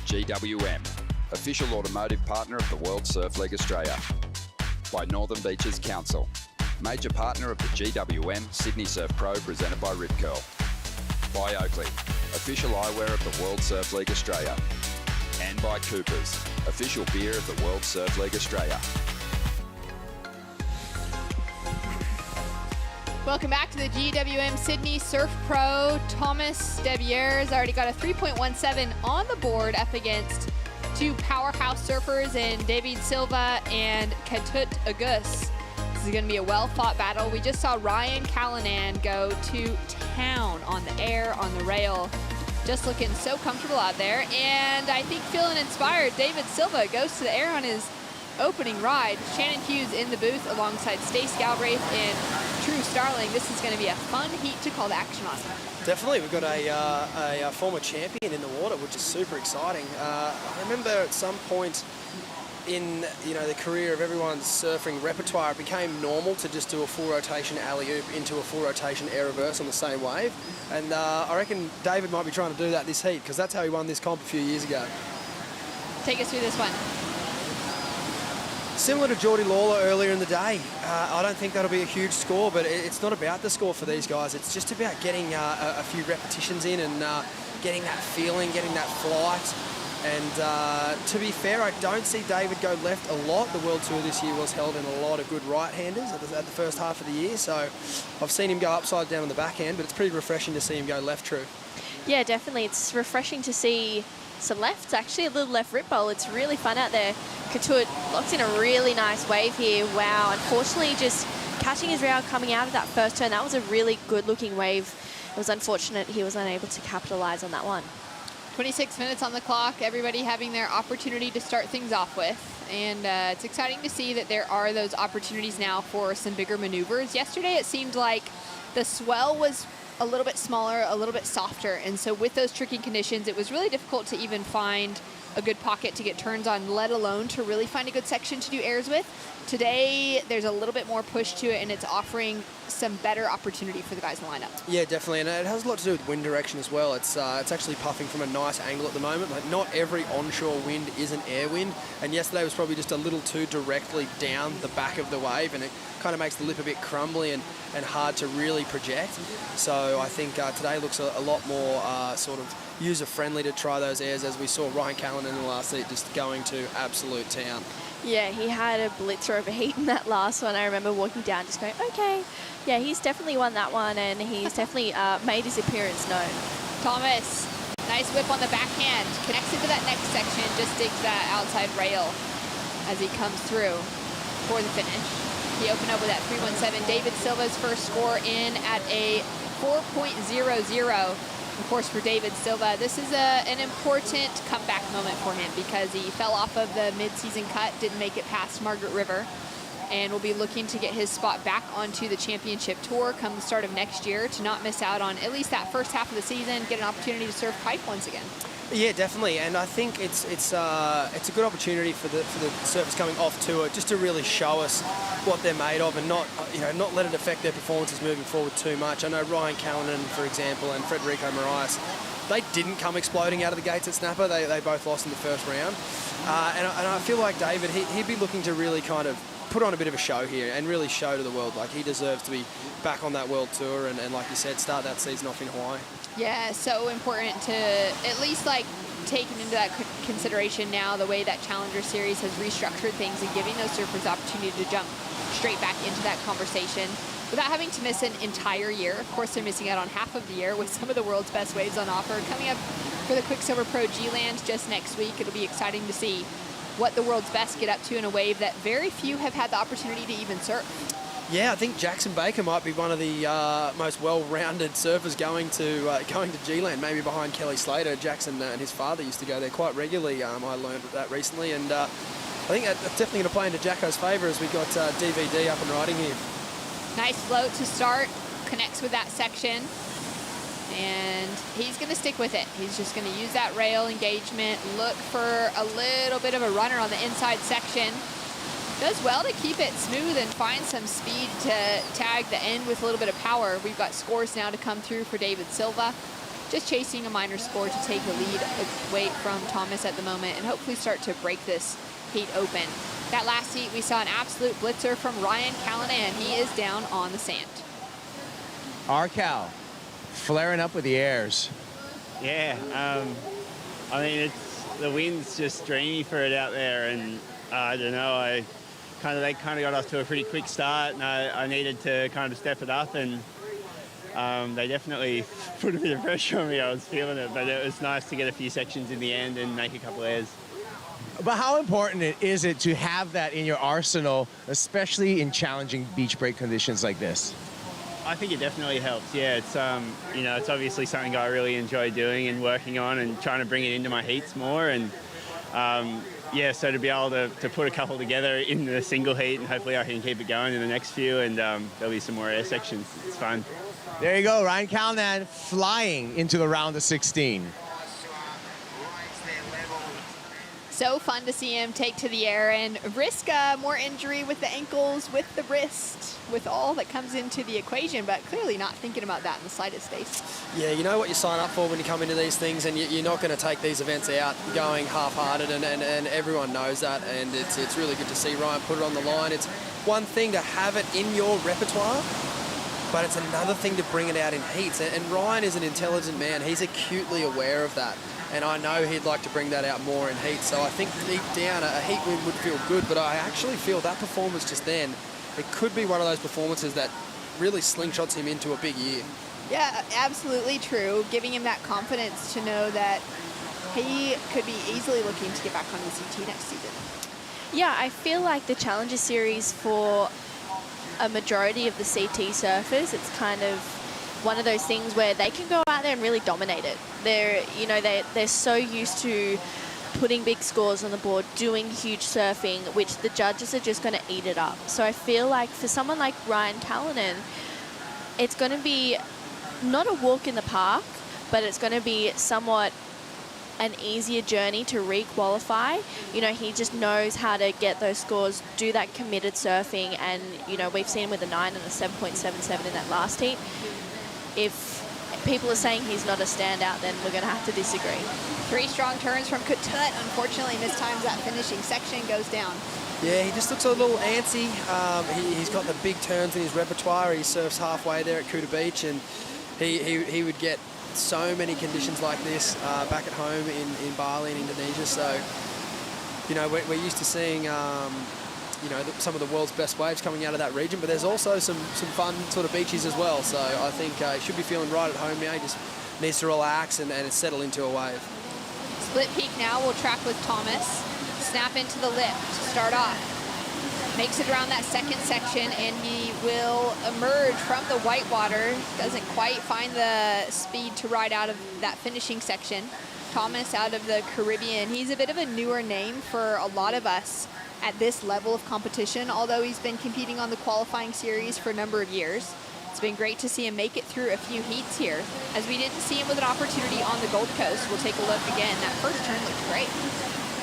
GWM, official automotive partner of the World Surf League Australia. By Northern Beaches Council, major partner of the GWM Sydney Surf Pro, presented by Rip Curl. By Oakley, official eyewear of the World Surf League Australia. And by Coopers, official beer of the World Surf League Australia. Welcome back to the GWM Sydney Surf Pro. Thomas Devieres already got a 3.17 on the board up against two powerhouse surfers in David Silva and Ketut Agus. This is going to be a well-fought battle. We just saw Ryan Callanan go to town on the air, on the rail. Just looking so comfortable out there. And I think feeling inspired, David Silva goes to the air on his opening ride. Shannon Hughes in the booth alongside Stace Galbraith and Drew Starling. This is going to be a fun heat to call the action on. Definitely, we've got a former champion in the water, which is super exciting. I remember at some point in the career of everyone's surfing repertoire, it became normal to just do a full rotation alley-oop into a full rotation air reverse on the same wave. And I reckon David might be trying to do that this heat, because that's how he won this comp a few years ago. Take us through this one. Similar to Geordie Lawler earlier in the day, I don't think that'll be a huge score, but it's not about the score for these guys. It's just about getting a few repetitions in and getting that feeling, getting that flight. And to be fair, I don't see David go left a lot. The World Tour this year was held in a lot of good right-handers at the first half of the year, so I've seen him go upside down on the backhand, but it's pretty refreshing to see him go left true. Yeah, definitely. It's refreshing to see some lefts, actually, a little left rip bowl. It's really fun out there. Ketut locked in a really nice wave here. Wow, unfortunately just catching his rail coming out of that first turn. That was a really good-looking wave. It was unfortunate he was unable to capitalize on that one. 26 minutes on the clock, everybody having their opportunity to start things off with. And it's exciting to see that there are those opportunities now for some bigger maneuvers. Yesterday, it seemed like the swell was a little bit smaller, a little bit softer. And so with those tricky conditions, it was really difficult to even find a good pocket to get turns on, let alone to really find a good section to do airs with. Today, there's a little bit more push to it, and it's offering some better opportunity for the guys in the lineup. Yeah, definitely, and it has a lot to do with wind direction as well. It's actually puffing from a nice angle at the moment. Like, not every onshore wind is an air wind, and yesterday was probably just a little too directly down the back of the wave, and it kind of makes the lip a bit crumbly and hard to really project. So I think today looks a lot more sort of user-friendly to try those airs, as we saw Ryan Callanan in the last heat just going to absolute town. Yeah, he had a blitzer overheat in that last one. I remember walking down just going, okay. Yeah, he's definitely won that one, and he's definitely made his appearance known. Thomas, nice whip on the backhand. Connects into that next section, just digs that outside rail as he comes through for the finish. He opened up with that 3.17. David Silva's first score in at a 4.00. Of course, for David Silva, this is an important comeback moment for him because he fell off of the mid-season cut, didn't make it past Margaret River, and will be looking to get his spot back onto the championship tour come the start of next year to not miss out on at least that first half of the season, get an opportunity to surf pipe once again. Yeah, definitely, and I think it's a good opportunity for the surfers coming off tour just to really show us what they're made of and not let it affect their performances moving forward too much. I know Ryan Callanan, for example, and Federico Moraes, they didn't come exploding out of the gates at Snapper. They both lost in the first round, and I feel like David, he'd be looking to really kind of put on a bit of a show here and really show to the world like he deserves to be back on that world tour and like you said, start that season off in Hawaii. Yeah, so important to at least like taking into that consideration now the way that Challenger Series has restructured things and giving those surfers the opportunity to jump straight back into that conversation without having to miss an entire year. Of course, they're missing out on half of the year with some of the world's best waves on offer. Coming up for the Quicksilver Pro G-Land just next week, it'll be exciting to see what the world's best get up to in a wave that very few have had the opportunity to even surf. Yeah, I think Jackson Baker might be one of the most well-rounded surfers going to G-Land, maybe behind Kelly Slater. Jackson and his father used to go there quite regularly. I learned that recently, and I think that's definitely going to play into Jacko's favour as we got DVD up and riding here. Nice float to start, connects with that section, and he's going to stick with it. He's just going to use that rail engagement, look for a little bit of a runner on the inside section. Does well to keep it smooth and find some speed to tag the end with a little bit of power. We've got scores now to come through for David Silva. Just chasing a minor score to take the lead away from Thomas at the moment and hopefully start to break this heat open. That last heat, we saw an absolute blitzer from Ryan Callanan. He is down on the sand. Arcal, flaring up with the airs. Yeah, I mean, the wind's just dreamy for it out there, and I don't know, they kind of got off to a pretty quick start, and I needed to kind of step it up, and they definitely put a bit of pressure on me. I was feeling it, but it was nice to get a few sections in the end and make a couple airs. But how important is it to have that in your arsenal, especially in challenging beach break conditions like this? I think it definitely helps. Yeah, it's it's obviously something I really enjoy doing and working on and trying to bring it into my heats more. And yeah, so to be able to put a couple together in the single heat, and hopefully I can keep it going in the next few, and there'll be some more air sections. It's fun. There you go, Ryan Callanan flying into the round of 16. So fun to see him take to the air and risk more injury with the ankles, with the wrist, with all that comes into the equation, but clearly not thinking about that in the slightest space. Yeah, you know what you sign up for when you come into these things, and you're not going to take these events out going half-hearted, and everyone knows that, and it's really good to see Ryan put it on the line. It's one thing to have it in your repertoire, but it's another thing to bring it out in heats, and Ryan is an intelligent man. He's acutely aware of that. And I know he'd like to bring that out more in heat. So I think deep down, a heat win would feel good. But I actually feel that performance just then, it could be one of those performances that really slingshots him into a big year. Yeah, absolutely true. Giving him that confidence to know that he could be easily looking to get back on the CT next season. Yeah, I feel like the Challenger Series for a majority of the CT surfers, it's kind of one of those things where they can go out there and really dominate it. They're so used to putting big scores on the board, doing huge surfing, which the judges are just going to eat it up. So I feel like for someone like Ryan Callanan, it's going to be not a walk in the park, but it's going to be somewhat an easier journey to re-qualify. He just knows how to get those scores, do that committed surfing, and we've seen him with a 9 and a 7.77 in that last heat. If people are saying he's not a standout, then we're going to have to disagree. 3 strong turns from Katut. Unfortunately, mistimes that finishing section, goes down. Yeah, he just looks a little antsy. He's got the big turns in his repertoire. He surfs halfway there at Kuta Beach, and he would get so many conditions like this back at home in Bali in Indonesia. So, we're used to seeing some of the world's best waves coming out of that region, but there's also some fun sort of beaches as well. So I think he should be feeling right at home now. He just needs to relax and settle into a wave. Split peak now, we'll track with Thomas. Snap into the lip to start off. Makes it around that second section, and he will emerge from the whitewater. Doesn't quite find the speed to ride out of that finishing section. Thomas out of the Caribbean. He's a bit of a newer name for a lot of us at this level of competition, although he's been competing on the qualifying series for a number of years. It's been great to see him make it through a few heats here, as we didn't see him with an opportunity on the Gold Coast. We'll take a look again. That first turn looked great.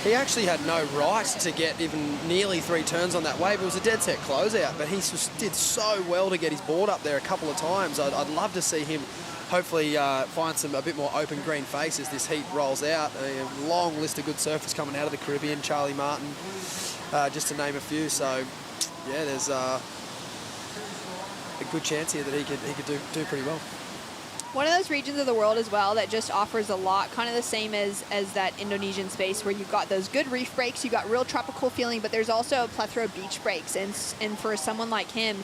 He actually had no right to get even nearly 3 turns on that wave. It was a dead set closeout, but he just did so well to get his board up there a couple of times. I'd love to see him hopefully find a bit more open green face as this heat rolls out. A long list of good surfers coming out of the Caribbean, Charlie Martin, just to name a few. So, yeah, there's a good chance here that he could do pretty well. One of those regions of the world as well that just offers a lot, kind of the same as that Indonesian space, where you've got those good reef breaks, you've got real tropical feeling, but there's also a plethora of beach breaks. And for someone like him,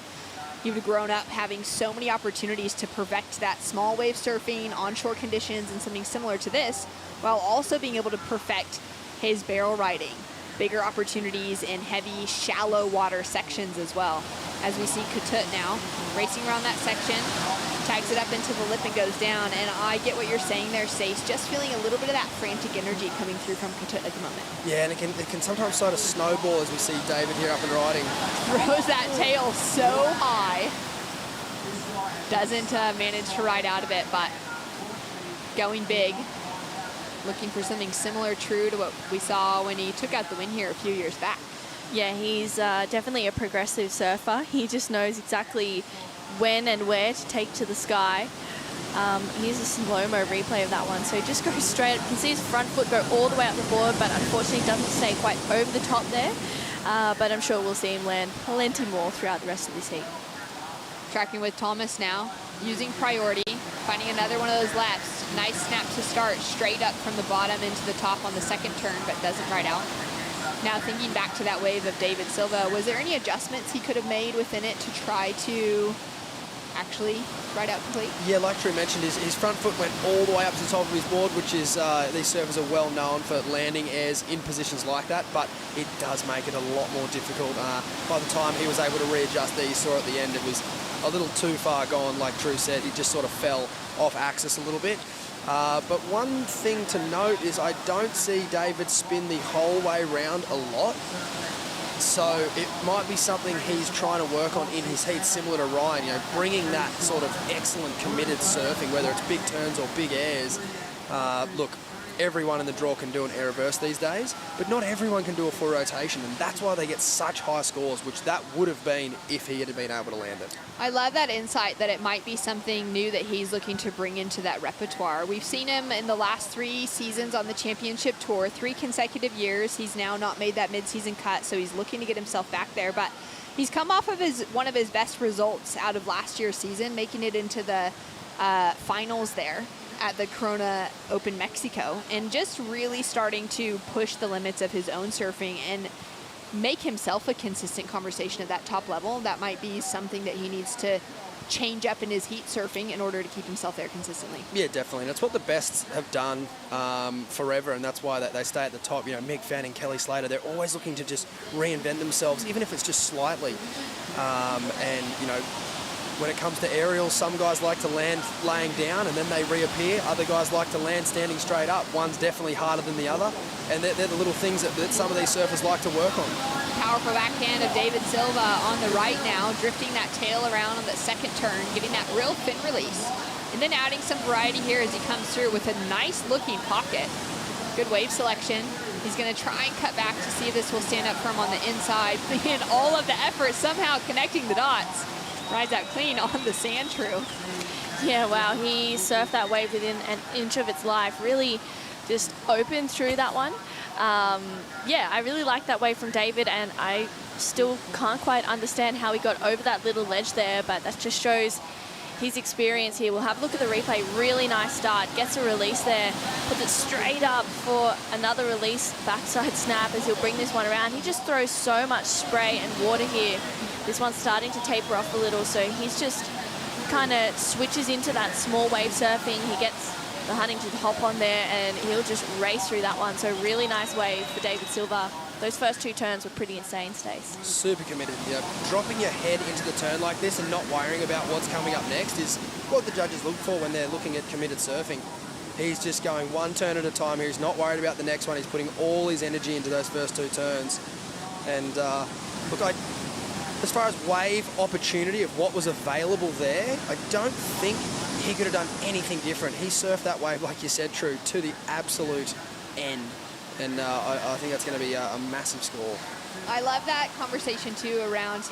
you've grown up having so many opportunities to perfect that small wave surfing, onshore conditions, and something similar to this, while also being able to perfect his barrel riding. Bigger opportunities in heavy, shallow water sections as well. As we see Katut now, racing around that section, tags it up into the lip and goes down. And I get what you're saying there, Stace. Just feeling a little bit of that frantic energy coming through from Katut at the moment. Yeah, and it can sometimes start to snowball, as we see David here up and riding. Throws that tail so high. Doesn't manage to ride out of it, but going big. Looking for something similar, true to what we saw when he took out the win here a few years back. Yeah, he's definitely a progressive surfer. He just knows exactly when and where to take to the sky. Here's a slow-mo replay of that one. So he just goes straight up. You can see his front foot go all the way up the board, but unfortunately doesn't stay quite over the top there. But I'm sure we'll see him land plenty more throughout the rest of this heat. Tracking with Thomas now, using priority, finding another one of those laps. Nice snap to start, straight up from the bottom into the top on the second turn, but doesn't ride out. Now thinking back to that wave of David Silva, was there any adjustments he could have made within it to try to actually ride out complete? Yeah, like Drew mentioned, his front foot went all the way up to the top of his board, which is, these surfers are well known for landing airs in positions like that, but it does make it a lot more difficult. By the time he was able to readjust there, you saw at the end it was a little too far gone, like Drew said. He just sort of fell off axis a little bit. But one thing to note is I don't see David spin the whole way round a lot. So it might be something he's trying to work on in his heat, similar to Ryan, you know, bringing that sort of excellent committed surfing, whether it's big turns or big airs. Look, everyone in the draw can do an air reverse these days, but not everyone can do a full rotation, and that's why they get such high scores, which that would have been if he had been able to land it. I love that insight that it might be something new that he's looking to bring into that repertoire. We've seen him in the last 3 seasons on the championship tour, 3 consecutive years. He's now not made that mid-season cut, so he's looking to get himself back there. But he's come off of one of his best results out of last year's season, making it into the finals there at the Corona Open Mexico, and just really starting to push the limits of his own surfing and make himself a consistent conversation at that top level. That might be something that he needs to change up in his heat surfing in order to keep himself there consistently. Yeah, definitely. And it's what the best have done forever, and that's why they stay at the top. You know, Mick Fanning, Kelly Slater, they're always looking to just reinvent themselves, even if it's just slightly. And, you know, when it comes to aerials, some guys like to land laying down and then they reappear. Other guys like to land standing straight up. One's definitely harder than the other. And they're the little things that some of these surfers like to work on. Powerful backhand of David Silva on the right now, drifting that tail around on the second turn, getting that real fin release. And then adding some variety here as he comes through with a nice looking pocket. Good wave selection. He's going to try and cut back to see if this will stand up for him on the inside. And all of the effort somehow connecting the dots. Rides out clean on the sand true. Yeah, wow, he surfed that wave within an inch of its life. Really just opened through that one. Yeah, I really like that wave from David, and I still can't quite understand how he got over that little ledge there, but that just shows his experience here. We'll have a look at the replay. Really nice start. Gets a release there. Puts it straight up for another release. Backside snap as he'll bring this one around. He just throws so much spray and water here. This one's starting to taper off a little, so he's just kind of switches into that small wave surfing. He gets the Huntington hop on there, and he'll just race through that one. So really nice wave for David Silva. Those first 2 turns were pretty insane, Stace. Super committed. You know, dropping your head into the turn like this and not worrying about what's coming up next is what the judges look for when they're looking at committed surfing. He's just going 1 turn at a time here. He's not worried about the next one. He's putting all his energy into those first 2 turns. And look, as far as wave opportunity of what was available there, I don't think he could have done anything different. He surfed that wave, like you said, True, to the absolute end. And I think that's going to be a massive score. I love that conversation, too, around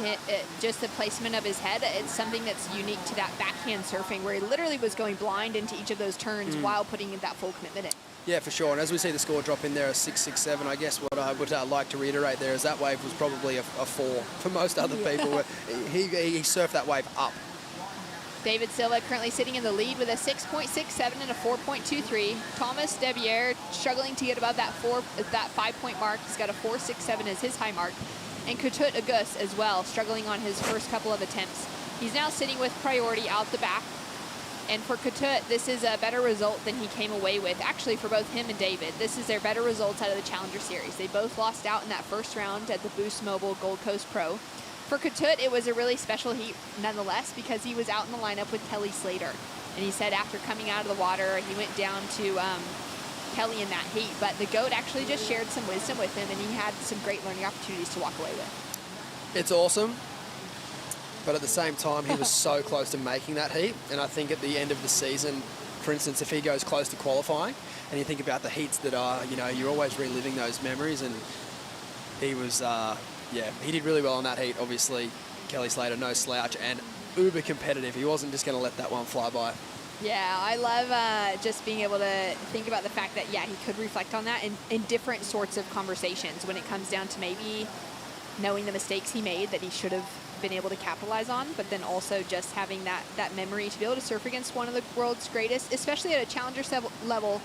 just the placement of his head. It's something that's unique to that backhand surfing, where he literally was going blind into each of those turns while putting in that full commitment in. Yeah, for sure. And as we see the score drop in there, a 6.67, I guess what I would like to reiterate there is that wave was probably a 4 for most other people. He surfed that wave up. David Silva currently sitting in the lead with a 6.67 and a 4.23. Thomas Debier struggling to get above that 5-point mark. He's got a 4.67 as his high mark. And Kutut Agus as well, struggling on his first couple of attempts. He's now sitting with priority out the back. And for Kutut, this is a better result than he came away with. Actually, for both him and David, this is their better results out of the Challenger Series. They both lost out in that first round at the Boost Mobile Gold Coast Pro. For Kutut, it was a really special heat nonetheless, because he was out in the lineup with Kelly Slater. And he said after coming out of the water, he went down to Kelly in that heat. But the GOAT actually just shared some wisdom with him, and he had some great learning opportunities to walk away with. It's awesome. But at the same time, he was so close to making that heat. And I think at the end of the season, for instance, if he goes close to qualifying, and you think about the heats that are, you know, you're always reliving those memories, and he was yeah, he did really well on that heat, obviously. Kelly Slater, no slouch, and uber competitive. He wasn't just going to let that one fly by. Yeah, I love just being able to think about the fact that, yeah, he could reflect on that in different sorts of conversations when it comes down to maybe knowing the mistakes he made that he should have been able to capitalize on, but then also just having that memory to be able to surf against one of the world's greatest, especially at a challenger level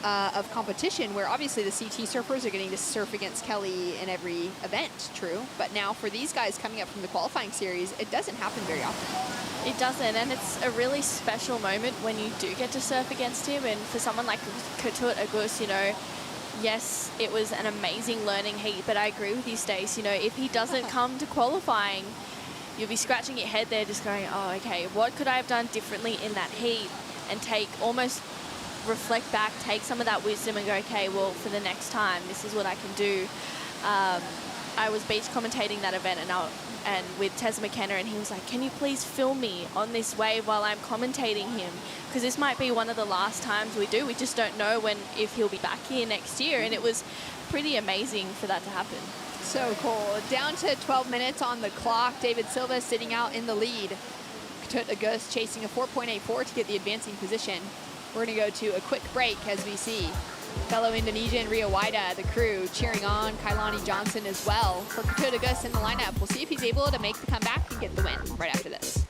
of competition, where obviously the CT surfers are getting to surf against Kelly in every event, true, but now for these guys coming up from the qualifying series, it doesn't happen very often. It doesn't, and it's a really special moment when you do get to surf against him. And for someone like Ketut Agus, you know, yes, it was an amazing learning heat, but I agree with you, Stace. You know, if he doesn't come to qualifying, you'll be scratching your head there just going, oh, okay, what could I have done differently in that heat? And almost reflect back, take some of that wisdom and go, okay, well, for the next time, this is what I can do. I was beach commentating that event and with Tez McKenna, and he was like, can you please film me on this wave while I'm commentating him? Because this might be one of the last times we do. We just don't know if he'll be back here next year. And it was pretty amazing for that to happen. So cool. Down to 12 minutes on the clock. David Silva sitting out in the lead. Ketut Agus chasing a 4.84 to get the advancing position. We're going to go to a quick break as we see fellow Indonesian Rio Waida, the crew, cheering on Kailani Johnson as well. For Ketut Agus in the lineup, we'll see if he's able to make the comeback and get the win right after this.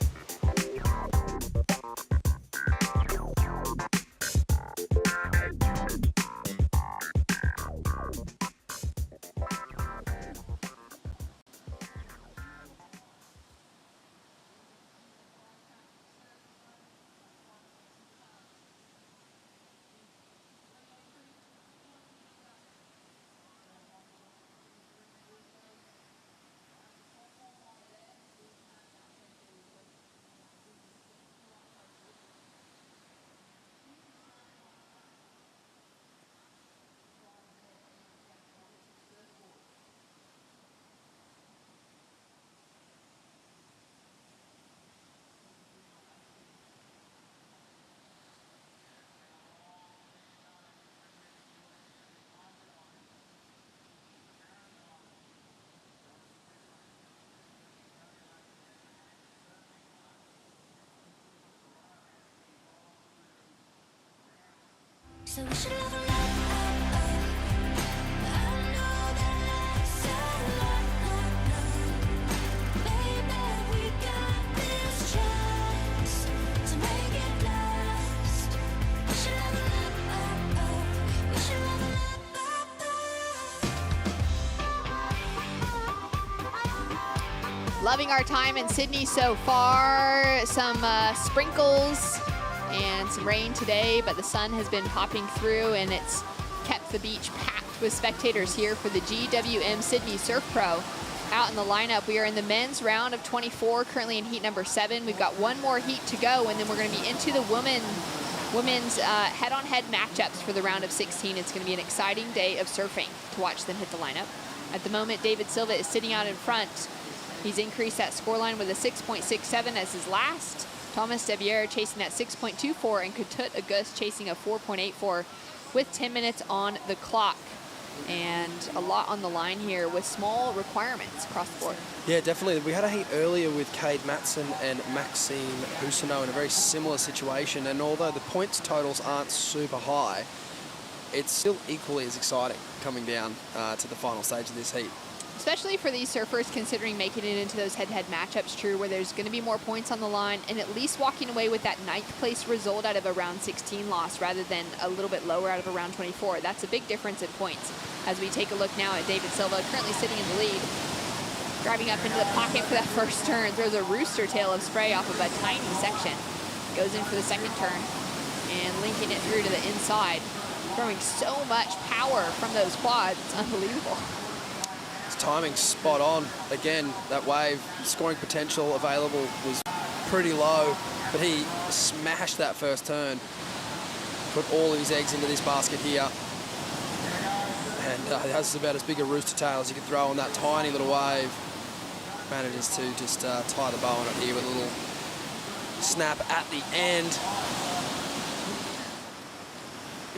So we should level up, I know that life's a lot, baby, we got this chance to make it last. We should level up, we should level up. Loving our time in Sydney so far. Some sprinkles and some rain today, but the sun has been popping through and it's kept the beach packed with spectators here for the GWM Sydney Surf Pro. Out in the lineup, we are in the men's round of 24, currently in heat number 7. We've got one more heat to go, and then we're going to be into the women's head-on-head matchups for the round of 16. It's going to be an exciting day of surfing to watch them hit the lineup. At the moment, David Silva is sitting out in front. He's increased that scoreline with a 6.67 as his last. Thomas Devier chasing that 6.24 and Ketut Agus chasing a 4.84 with 10 minutes on the clock. And a lot on the line here with small requirements across the board. Yeah, definitely. We had a heat earlier with Cade Matson and Maxime Housineau in a very similar situation. And although the points totals aren't super high, it's still equally as exciting coming down to the final stage of this heat. Especially for these surfers considering making it into those head-to-head matchups, true, where there's going to be more points on the line and at least walking away with that 9th place result out of a round 16 loss rather than a little bit lower out of a round 24. That's a big difference in points. As we take a look now at David Silva, currently sitting in the lead, driving up into the pocket for that first turn, throws a rooster tail of spray off of a tiny section, goes in for the second turn and linking it through to the inside, throwing so much power from those quads. It's unbelievable. Timing spot on. Again, that wave, scoring potential available was pretty low, but he smashed that first turn, put all of his eggs into this basket here. And that's about as big a rooster tail as you could throw on that tiny little wave. Manages to just tie the bow on it here with a little snap at the end.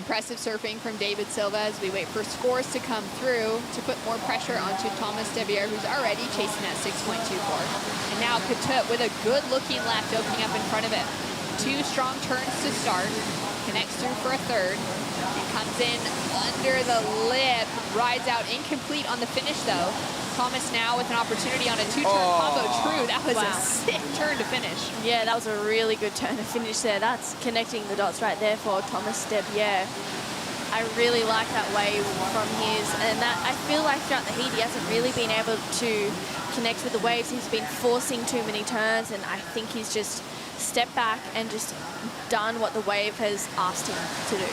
impressive surfing from David Silva as we wait for scores to come through to put more pressure onto Thomas Debier, who's already chasing that 6.24. And now Katut with a good-looking left opening up in front of him. 2 strong turns to start. Connects through for a third. And comes in under the lip. Rides out incomplete on the finish, though. Thomas now with an opportunity on a 2-turn combo. True, that was a sick turn to finish. Yeah, that was a really good turn to finish there. That's connecting the dots right there for Thomas Debier. I really like that wave from his, and that I feel like throughout the heat he hasn't really been able to connect with the waves. He's been forcing too many turns, and I think he's just stepped back and just done what the wave has asked him to do.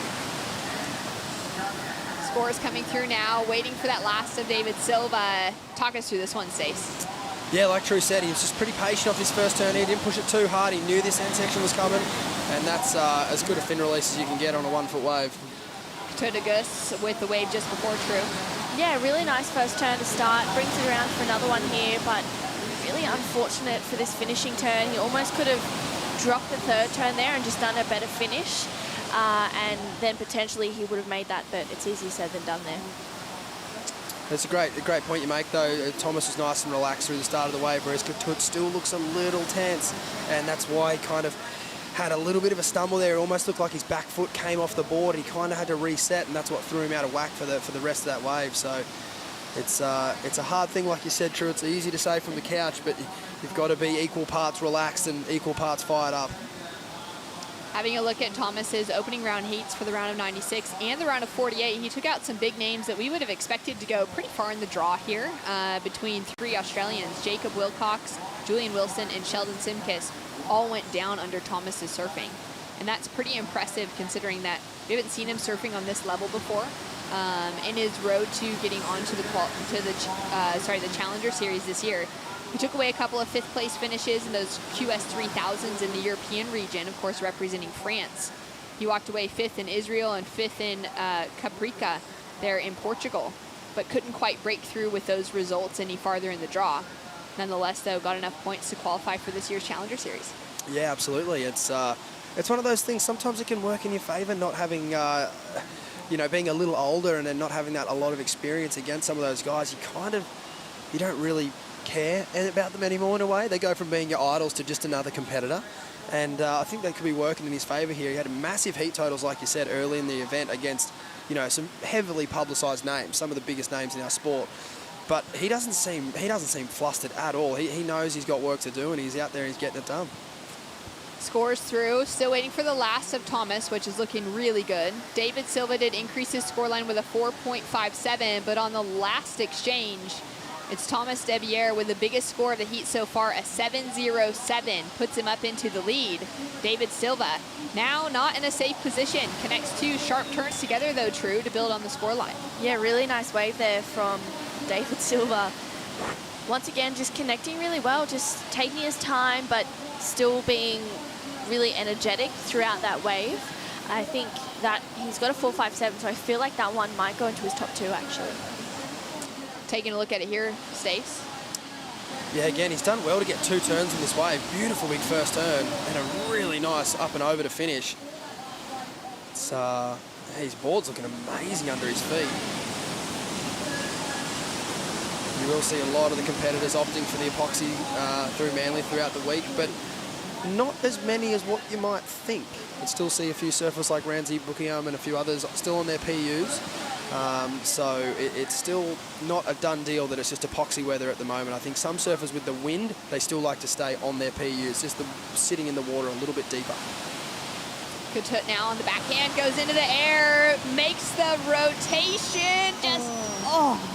Scores coming through now, waiting for that last of David Silva. Talk us through this one, Stace. Yeah, like True said, he was just pretty patient off his first turn. He didn't push it too hard. He knew this end section was coming, and that's as good a fin release as you can get on a 1-foot wave. Todagus with the wave just before True. Yeah, really nice first turn to start. Brings it around for another one here, but really unfortunate for this finishing turn. He almost could have dropped the third turn there and just done a better finish. And then potentially he would have made that, but it's easier said than done there. That's a great point you make, though. Thomas was nice and relaxed through the start of the wave, whereas Katut still looks a little tense, and that's why he kind of had a little bit of a stumble there. It almost looked like his back foot came off the board. He kind of had to reset, and that's what threw him out of whack for the rest of that wave. So it's a hard thing, like you said, True. It's easy to say from the couch, but you've got to be equal parts relaxed and equal parts fired up. Having a look at Thomas's opening round heats for the round of 96 and the round of 48, he took out some big names that we would have expected to go pretty far in the draw here between 3 Australians. Jacob Wilcox, Julian Wilson, and Sheldon Simkis all went down under Thomas's surfing. And that's pretty impressive considering that we haven't seen him surfing on this level before. In his road to getting onto the Challenger Series this year, he took away a couple of 5th place finishes in those QS 3000s in the European region, of course representing France. He walked away 5th in Israel and 5th in Caprica there in Portugal, but couldn't quite break through with those results any farther in the draw. Nonetheless, though, got enough points to qualify for this year's Challenger Series. Yeah, absolutely. It's one of those things, sometimes it can work in your favor, not having, being a little older and then not having that a lot of experience against some of those guys. You don't really care about them anymore in a way. They go from being your idols to just another competitor. And I think they could be working in his favor here. He had massive heat totals, like you said, early in the event against, some heavily publicized names, some of the biggest names in our sport. But he doesn't seem flustered at all. He knows he's got work to do, and he's out there and he's getting it done. Scores through, still waiting for the last of Thomas, which is looking really good. David Silva did increase his scoreline with a 4.57, but on the last exchange, it's Thomas Debier with the biggest score of the heat so far, a 7.07, puts him up into the lead. David Silva, now not in a safe position, connects 2 sharp turns together, though, True, to build on the scoreline. Yeah, really nice wave there from David Silva. Once again, just connecting really well, just taking his time, but still being really energetic throughout that wave. I think that he's got a 4.57, so I feel like that one might go into his top 2, actually. Taking a look at it here, Stace. Yeah, again, he's done well to get 2 turns in this wave. Beautiful big first turn and a really nice up and over to finish. It's, his board's looking amazing under his feet. You will see a lot of the competitors opting for the epoxy through Manly throughout the week, but not as many as what you might think. You still see a few surfers like Ramsey Bukiam and a few others still on their PUs. So it's still not a done deal that it's just epoxy weather at the moment. I think some surfers with the wind, they still like to stay on their PUs, just sitting in the water a little bit deeper. Katut now on the backhand, goes into the air, makes the rotation, just,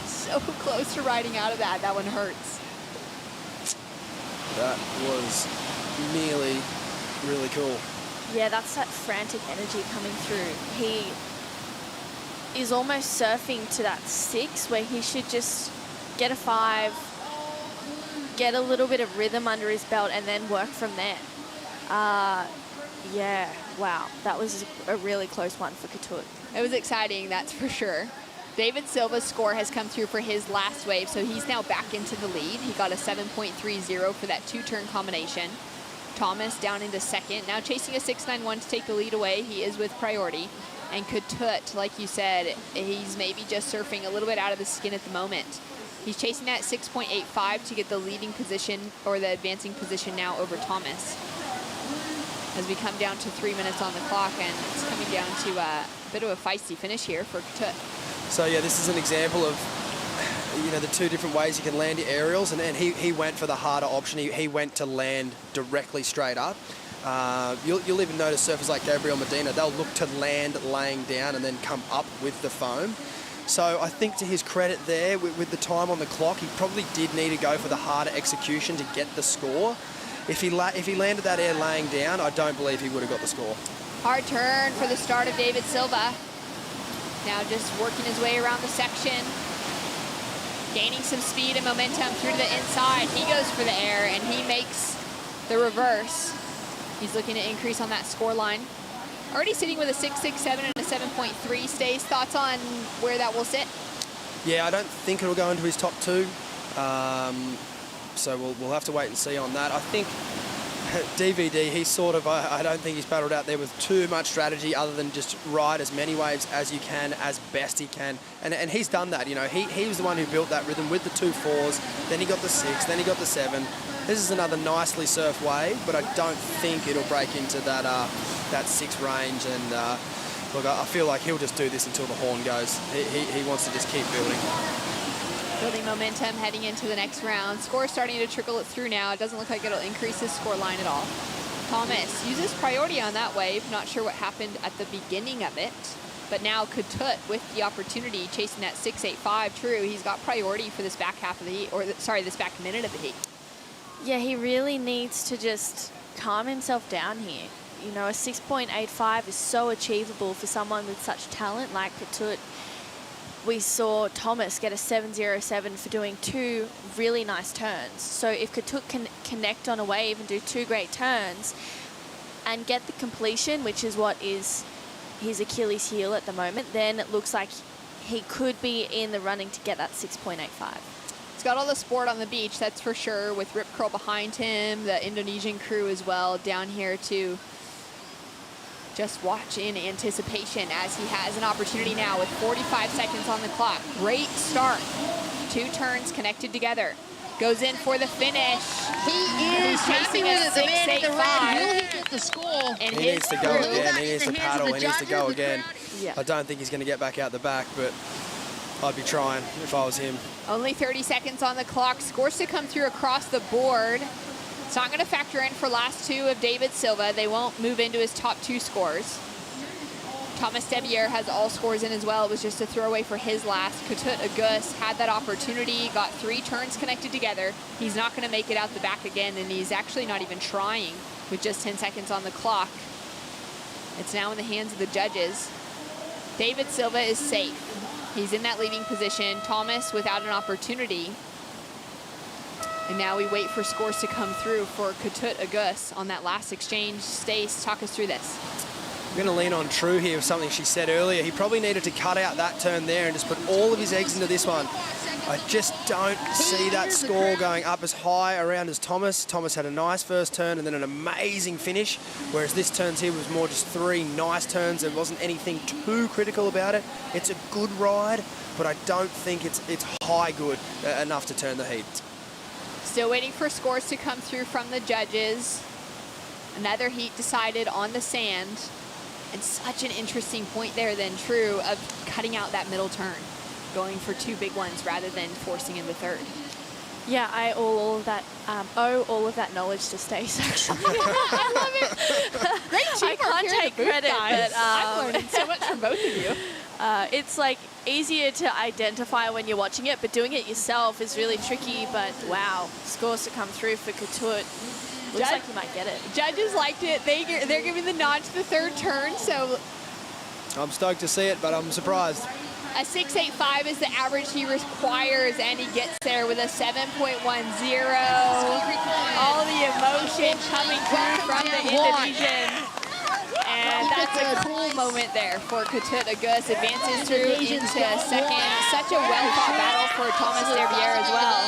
so close to riding out of that. That one hurts. That was nearly really cool. Yeah, that's that frantic energy coming through. He is almost surfing to that 6 where he should just get a 5, get a little bit of rhythm under his belt and then work from there. Yeah, wow, that was a really close one for Katut. It was exciting, that's for sure. David Silva's score has come through for his last wave, so he's now back into the lead. He got a 7.30 for that 2-turn combination. Thomas down into second, now chasing a 6.91 to take the lead away. He is with priority. And Katut, like you said, he's maybe just surfing a little bit out of the skin at the moment. He's chasing that 6.85 to get the leading position or the advancing position now over Thomas. As we come down to 3 minutes on the clock, and it's coming down to a bit of a feisty finish here for Katut. So yeah, this is an example of, you know, the two different ways you can land your aerials, and he went for the harder option. He went to land directly straight up. You'll even notice surfers like Gabriel Medina, they'll look to land laying down and then come up with the foam. So I think to his credit there, with the time on the clock, he probably did need to go for the harder execution to get the score. If he landed that air laying down, I don't believe he would have got the score. Hard turn for the start of David Silva. Now just working his way around the section. Gaining some speed and momentum through to the inside. He goes for the air and he makes the reverse. He's looking to increase on that score line. Already sitting with a 6.67 and a 7.3. Stace, thoughts on where that will sit? Yeah, I don't think it'll go into his top two. So we'll have to wait and see on that. I think DVD, he's sort of, I don't think he's paddled out there with too much strategy other than just ride as many waves as you can, as best he can. And he's done that, you know. He was the one who built that rhythm with the 2 4s, then he got the 6, then he got the 7. This is another nicely surfed wave, but I don't think it'll break into that 6 range. And look, I feel like he'll just do this until the horn goes. He wants to just keep building. Building momentum heading into the next round. Score starting to trickle it through now. It doesn't look like it'll increase his score line at all. Thomas uses priority on that wave. Not sure what happened at the beginning of it. But now Katut with the opportunity, chasing that 6.85. True, he's got priority for this back half of the heat, or this back minute of the heat. Yeah, he really needs to just calm himself down here. You know, a 6.85 is so achievable for someone with such talent like Katut. We saw Thomas get a 7.07 for doing 2 really nice turns. So if Katut can connect on a wave and do 2 great turns and get the completion, which is what is his Achilles heel at the moment, then it looks like he could be in the running to get that 6.85. He's got all the sport on the beach, that's for sure, with Rip Curl behind him, the Indonesian crew as well down here to just watch in anticipation as he has an opportunity now with 45 seconds on the clock. Great start. 2 turns connected together. Goes in for the finish. He is chasing a 6.85. He'll get the score. And He needs to go again. He needs to paddle. He needs to go again. Yeah. I don't think he's going to get back out the back, but I'd be trying if I was him. Only 30 seconds on the clock. Scores to come through across the board. It's not going to factor in for last 2 of David Silva. They won't move into his top 2 scores. Thomas Debier has all scores in as well. It was just a throwaway for his last. Katut Agus had that opportunity, got 3 turns connected together. He's not going to make it out the back again, and he's actually not even trying with just 10 seconds on the clock. It's now in the hands of the judges. David Silva is safe. He's in that leading position. Thomas without an opportunity. And now we wait for scores to come through for Katut Agus on that last exchange. Stace, talk us through this. I'm going to lean on True here with something she said earlier. He probably needed to cut out that turn there and just put all of his eggs into this one. I just don't see that score going up as high around as Thomas. Thomas had a nice first turn and then an amazing finish, whereas this turns here was more just 3 nice turns. There wasn't anything too critical about it. It's a good ride, but I don't think it's high good enough to turn the heat. Still waiting for scores to come through from the judges. Another heat decided on the sand. And such an interesting point there then, True, of cutting out that middle turn, going for 2 big ones rather than forcing in the 3rd. Yeah, I owe all of that knowledge to Stace, actually. I love it. Great teamwork. I can't take credit, guys. but I'm learning so much from both of you. It's like easier to identify when you're watching it, but doing it yourself is really tricky. But wow, scores to come through for Katut. Looks like he might get it. Judges liked it. They're giving the nod to the 3rd turn, so I'm stoked to see it, but I'm surprised. a 6.85 is the average he requires, and he gets there with a 7.10. All the emotion coming through from the Indonesian. And that's a cool moment there for Katut Agus. Advances through into 2nd. Such a well-fought battle for Thomas Derbier as well.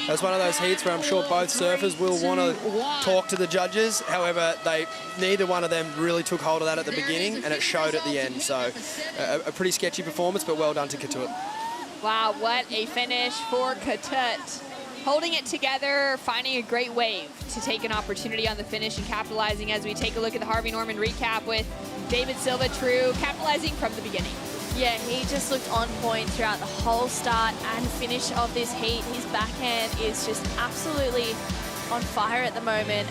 That's one of those heats where I'm sure both surfers will want to talk to the judges. However, neither one of them really took hold of that at the beginning, and it showed at the end. So a pretty sketchy performance, but well done to Katut. Wow, what a finish for Katut. Holding it together, finding a great wave to take an opportunity on the finish and capitalizing as we take a look at the Harvey Norman recap with David Silva True capitalizing from the beginning. Yeah, he just looked on point throughout the whole start and finish of this heat. His backhand is just absolutely on fire at the moment.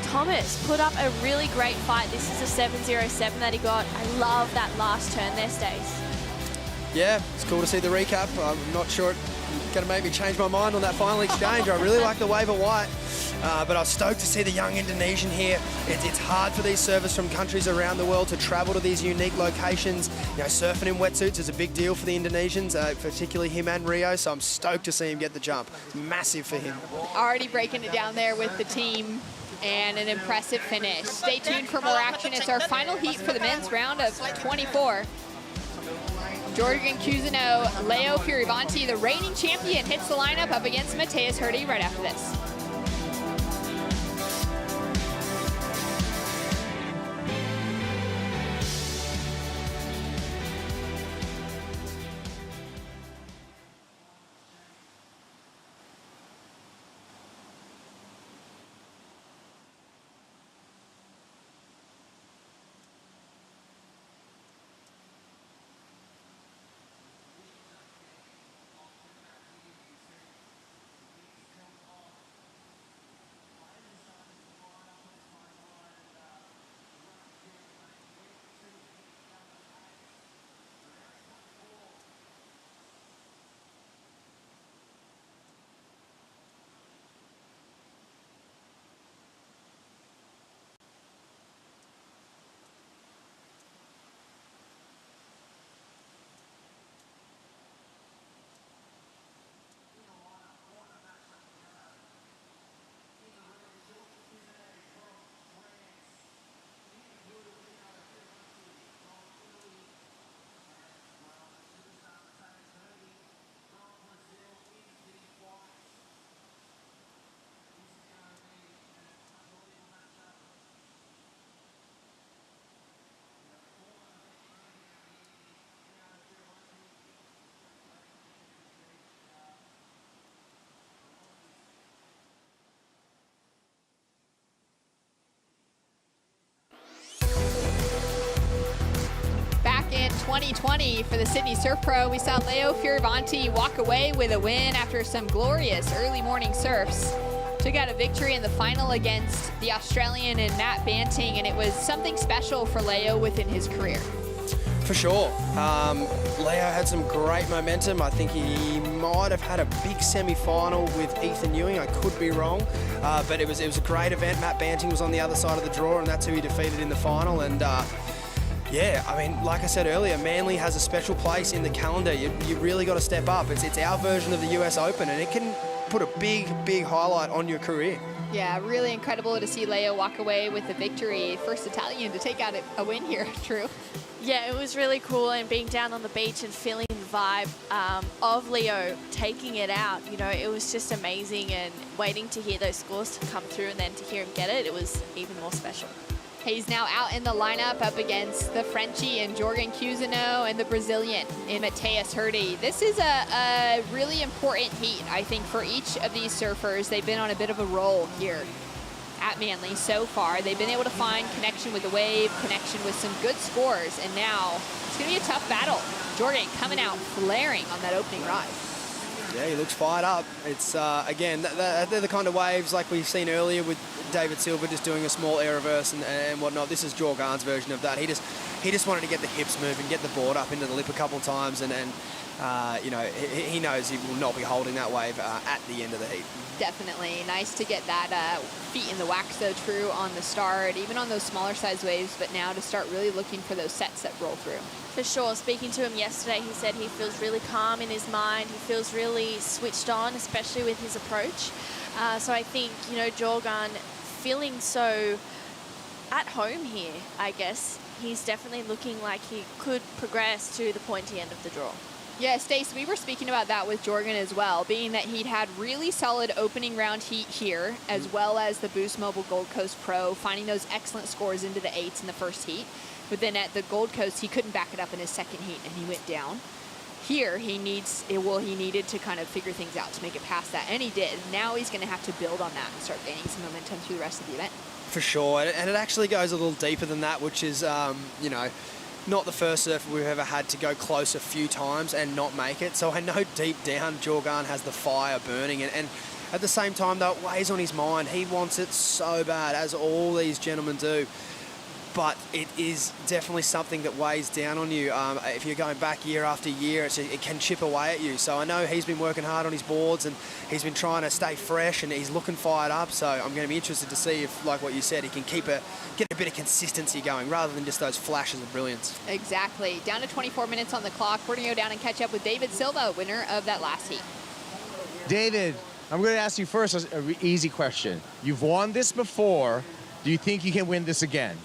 Thomas put up a really great fight. This is a 707 that he got. I love that last turn there, Stace. Yeah, it's cool to see the recap. I'm not sure it's going to make me change my mind on that final exchange. I really like the wave of white, but I was stoked to see the young Indonesian here. It's hard for these surfers from countries around the world to travel to these unique locations. You know, surfing in wetsuits is a big deal for the Indonesians, particularly him and Rio, so I'm stoked to see him get the jump. It's massive for him. Already breaking it down there with the team. And an impressive finish. Stay tuned for more action. It's our final heat for the men's round of 24. Jorgen Cousineau, Leo Fioravanti, the reigning champion, hits the lineup up against Mateus Herdy right after this. In 2020 for the Sydney Surf Pro, we saw Leo Fioravanti walk away with a win after some glorious early morning surfs. Took out a victory in the final against the Australian and Matt Banting, and it was something special for Leo within his career. For sure. Leo had some great momentum. I think he might have had a big semi-final with Ethan Ewing. I could be wrong, but it was a great event. Matt Banting was on the other side of the draw, and that's who he defeated in the final. And yeah, I mean, like I said earlier, Manly has a special place in the calendar. You really got to step up. It's our version of the US Open, and it can put a big highlight on your career. Yeah, really incredible to see Leo walk away with a victory. First Italian to take out a win here, True. Yeah, it was really cool, and being down on the beach and feeling the vibe of Leo taking it out, you know, it was just amazing, and waiting to hear those scores to come through and then to hear him get it, it was even more special. He's now out in the lineup up against the Frenchie and Jorgen Cousineau and the Brazilian in Mateus Herdy. This is a really important heat, I think, for each of these surfers. They've been on a bit of a roll here at Manly so far. They've been able to find connection with the wave, connection with some good scores, and now it's going to be a tough battle. Jorgen coming out flaring on that opening rise. Yeah, he looks fired up. It's, again, they're the kind of waves like we've seen earlier with David Silva just doing a small air reverse and whatnot. This is Jorgen's version of that. He just wanted to get the hips moving, get the board up into the lip a couple of times, and you know, he knows he will not be holding that wave at the end of the heat. Definitely. Nice to get that feet in the wax, though, True, on the start, even on those smaller size waves, but now to start really looking for those sets that roll through. For sure. Speaking to him yesterday, he said he feels really calm in his mind. He feels really switched on, especially with his approach. So I think, you know, Jorgen feeling so at home here, I guess. He's definitely looking like he could progress to the pointy end of the draw. Yeah, Stace, we were speaking about that with Jorgen as well, being that he'd had really solid opening round heat here, as well as the Boost Mobile Gold Coast Pro, finding those excellent scores into the 8s in the first heat. But then at the Gold Coast, he couldn't back it up in his second heat, and he went down. Here, he needed to kind of figure things out to make it past that, and he did. Now he's going to have to build on that and start gaining some momentum through the rest of the event. For sure, and it actually goes a little deeper than that, which is, you know, not the first surfer we've ever had to go close a few times and not make it. So I know deep down Jorgen has the fire burning, and at the same time, though, it weighs on his mind. He wants it so bad, as all these gentlemen do. But it is definitely something that weighs down on you. If you're going back year after year, it can chip away at you. So I know he's been working hard on his boards, and he's been trying to stay fresh, and he's looking fired up. So I'm going to be interested to see if, like what you said, he can get a bit of consistency going rather than just those flashes of brilliance. Exactly. Down to 24 minutes on the clock. We're going to go down and catch up with David Silva, winner of that last heat. David, I'm going to ask you first an easy question. You've won this before. Do you think you can win this again?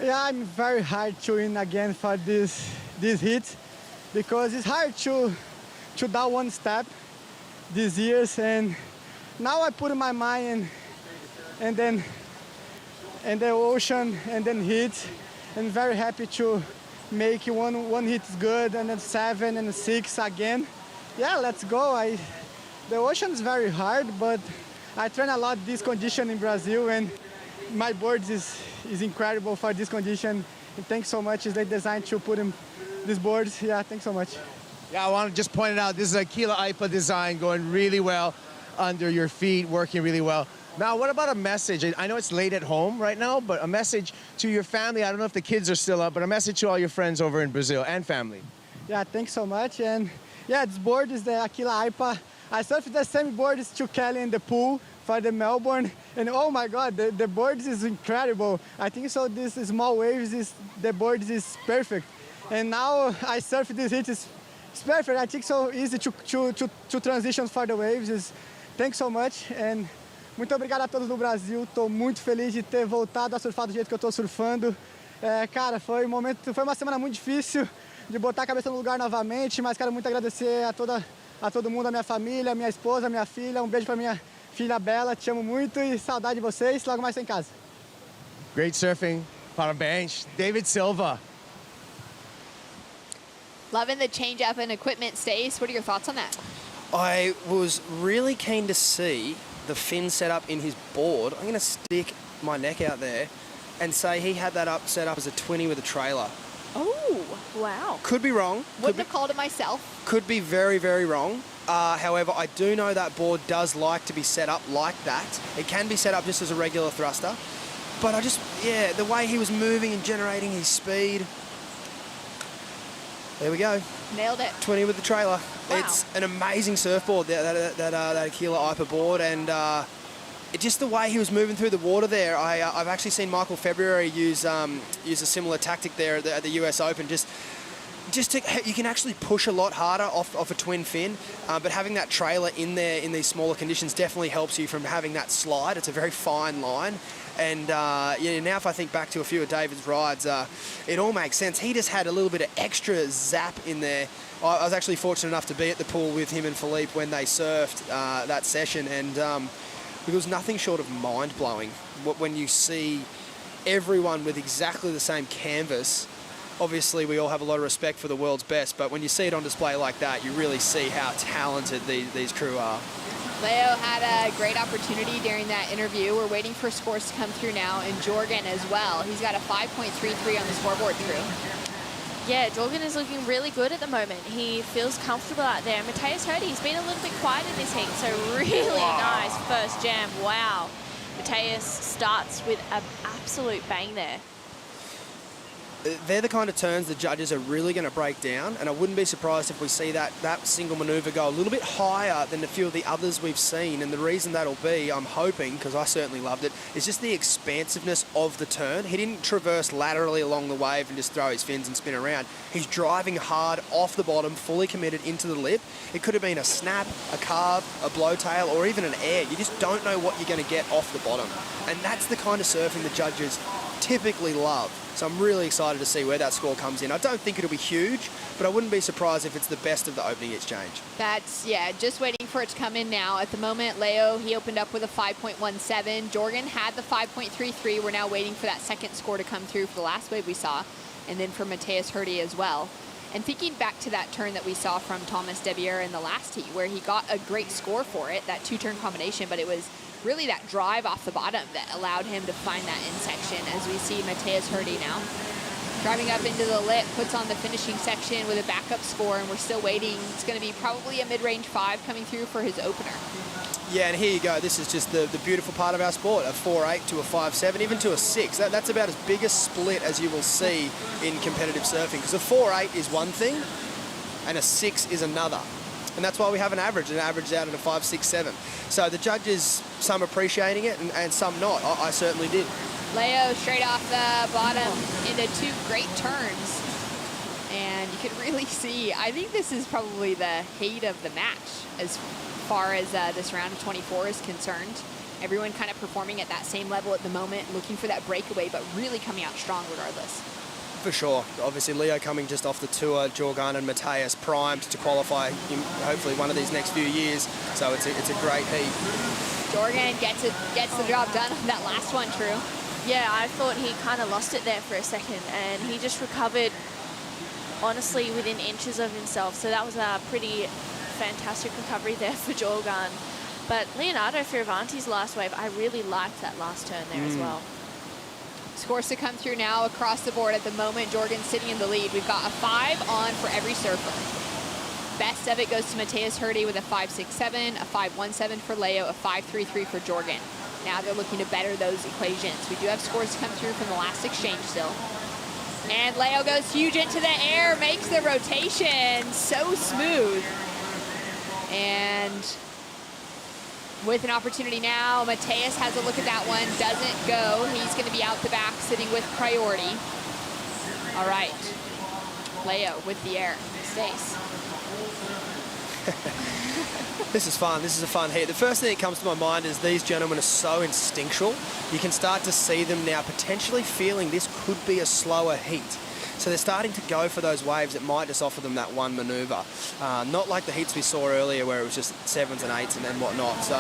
Yeah, I'm very hard to win again for this heat, because it's hard to down one step these years, and now I put in my mind and then the ocean and then heat, and very happy to make one hit is good, and then 7 and 6 again. Yeah, let's go. The ocean is very hard, but I train a lot this condition in Brazil, and my board is incredible for this condition. And thanks so much. They designed to put in these boards. Yeah, thanks so much. Yeah, I want to just point it out. This is a Aquila IPA design going really well under your feet, working really well. Now, what about a message? I know it's late at home right now, but a message to your family. I don't know if the kids are still up, but a message to all your friends over in Brazil and family. Yeah, thanks so much. And yeah, this board is the Aquila IPA. I surfed the same board as to Kelly in the pool for the Melbourne, and oh my God, the board is incredible. I think so. This small waves the board is perfect, and now I surf this heat is perfect. I think so easy to transition for the waves. Thanks so much, and muito obrigado a todos no Brasil. Estou muito feliz de ter voltado a surfar do jeito que eu estou surfando. Cara, foi uma semana muito difícil de botar a cabeça no lugar novamente, mas quero muito agradecer a todo mundo, a minha família, minha esposa, minha filha. Beijo para minha filha Bela, te amo muito e saudade de vocês. Logo mais em casa. Great surfing. Parabéns. David Silva. Loving the change up in equipment, Stace. What are your thoughts on that? I was really keen to see the fin setup in his board. I'm going to stick my neck out there and say he had that set up as a 20 with a trailer. Oh, wow. Could be wrong. Wouldn't have called it myself. Could be very, very wrong. However, I do know that board does like to be set up like that. It can be set up just as a regular thruster. But the way he was moving and generating his speed. There we go. Nailed it. 20 with the trailer. Wow. It's an amazing surfboard, that Aquila IPA board, and just the way he was moving through the water there. I've actually seen Michael February use a similar tactic there at the US Open. You can actually push a lot harder off a twin fin, but having that trailer in there in these smaller conditions definitely helps you from having that slide. It's a very fine line. And now if I think back to a few of David's rides, it all makes sense. He just had a little bit of extra zap in there. I was actually fortunate enough to be at the pool with him and Philippe when they surfed that session, and it was nothing short of mind-blowing when you see everyone with exactly the same canvas. Obviously, we all have a lot of respect for the world's best, but when you see it on display like that, you really see how talented these crew are. Leo had a great opportunity during that interview. We're waiting for scores to come through now, and Jorgen as well. He's got a 5.33 on the scoreboard through. Yeah, Jorgen is looking really good at the moment. He feels comfortable out there. Mateus Hurdy, he's been a little bit quiet in this heat, so really nice first jam. Wow. Mateus starts with an absolute bang there. They're the kind of turns the judges are really going to break down, and I wouldn't be surprised if we see that single manoeuvre go a little bit higher than a few of the others we've seen. And the reason that'll be, I'm hoping, because I certainly loved it, is just the expansiveness of the turn. He didn't traverse laterally along the wave and just throw his fins and spin around. He's driving hard off the bottom, fully committed into the lip. It could have been a snap, a carve, a blowtail, or even an air. You just don't know what you're going to get off the bottom. And that's the kind of surfing the judges typically love. So I'm really excited to see where that score comes in. I don't think it'll be huge, but I wouldn't be surprised if it's the best of the opening exchange. That's, yeah, just waiting for it to come in now. At the moment, Leo, he opened up with a 5.17. Jorgen had the 5.33. We're now waiting for that second score to come through for the last wave we saw, and then for Matthias Herdy as well. And thinking back to that turn that we saw from Thomas Debier in the last heat, where he got a great score for it, that two-turn combination, but it was really that drive off the bottom that allowed him to find that in section, as we see Matthias Herdy now. Driving up into the lip, puts on the finishing section with a backup score, and we're still waiting. It's going to be probably a mid-range 5 coming through for his opener. Yeah, and here you go. This is just the beautiful part of our sport, a 4.8 to a 5.7, even to a 6. That's about as big a split as you will see in competitive surfing, because a 4.8 is one thing and a 6 is another. And that's why we have an average out at a 5, 6, 7. So the judges, some appreciating it and some not. I certainly did. Leo straight off the bottom into 2 great turns. And you can really see, I think this is probably the heat of the match as far as this round of 24 is concerned. Everyone kind of performing at that same level at the moment, looking for that breakaway, but really coming out strong regardless. For sure. Obviously, Leo coming just off the tour, Jorgen and Matthias primed to qualify in hopefully one of these next few years. So it's a great heat. Jorgen gets the job done on that last one, True. Yeah, I thought he kind of lost it there for a second, and he just recovered, honestly, within inches of himself. So that was a pretty fantastic recovery there for Jorgen. But Leonardo Fioravanti's last wave, I really liked that last turn there as well. Scores to come through now across the board at the moment. Jorgen sitting in the lead. We've got a 5 on for every surfer. Best of it goes to Matthias Herdy with a 5.67, a 5.17 for Leo, a 5.33 for Jorgen. Now they're looking to better those equations. We do have scores to come through from the last exchange still. And Leo goes huge into the air, makes the rotation. So smooth. And with an opportunity now, Matthias has a look at that one, doesn't go. He's going to be out the back, sitting with priority. All right, Leo with the air, stays. This is fun. This is a fun heat. The first thing that comes to my mind is these gentlemen are so instinctual. You can start to see them now potentially feeling this could be a slower heat. So they're starting to go for those waves that might just offer them that one manoeuvre. Not like the heats we saw earlier where it was just 7s and 8s and whatnot. So,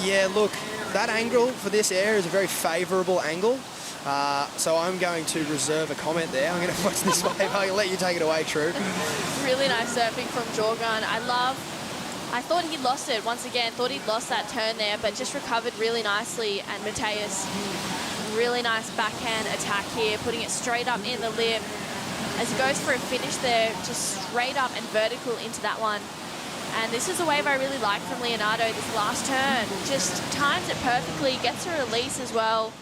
yeah, look, that angle for this air is a very favourable angle. So I'm going to reserve a comment there. I'm going to watch this wave. I'll let you take it away, True. Really nice surfing from Jorgen. I thought he lost it once again, thought he'd lost that turn there, but just recovered really nicely. And Matthias, really nice backhand attack here, putting it straight up in the lip. As he goes for a finish there, just straight up and vertical into that one. And this is a wave I really like from Leonardo, this last turn. Just times it perfectly, gets a release as well.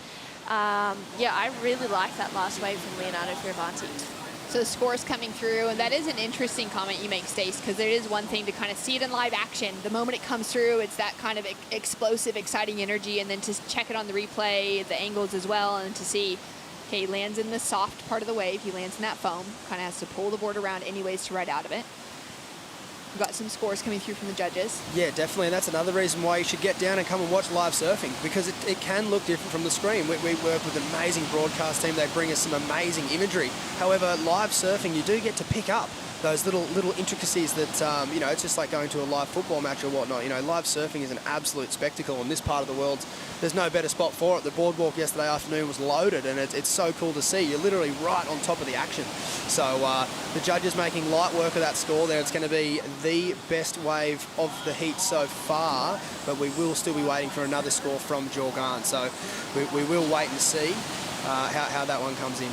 Yeah, I really like that last wave from Leonardo Fioravanti. So the scores coming through, and that is an interesting comment you make, Stace, because it is one thing to kind of see it in live action. The moment it comes through, it's that kind of explosive, exciting energy, and then to check it on the replay, the angles as well, and to see, okay, he lands in the soft part of the wave, he lands in that foam, kind of has to pull the board around anyways to ride out of it. We've got some scores coming through from the judges. Yeah, definitely, and that's another reason why you should get down and come and watch live surfing, because it can look different from the screen. We work with an amazing broadcast team. They bring us some amazing imagery. However, live surfing, you do get to pick up those little intricacies that, you know, it's just like going to a live football match or whatnot. You know, live surfing is an absolute spectacle. In this part of the world, there's no better spot for it. The boardwalk yesterday afternoon was loaded, and it's so cool to see. You're literally right on top of the action. So the judges making light work of that score there. It's going to be the best wave of the heat so far, but we will still be waiting for another score from Jorgen. So we will wait and see how that one comes in.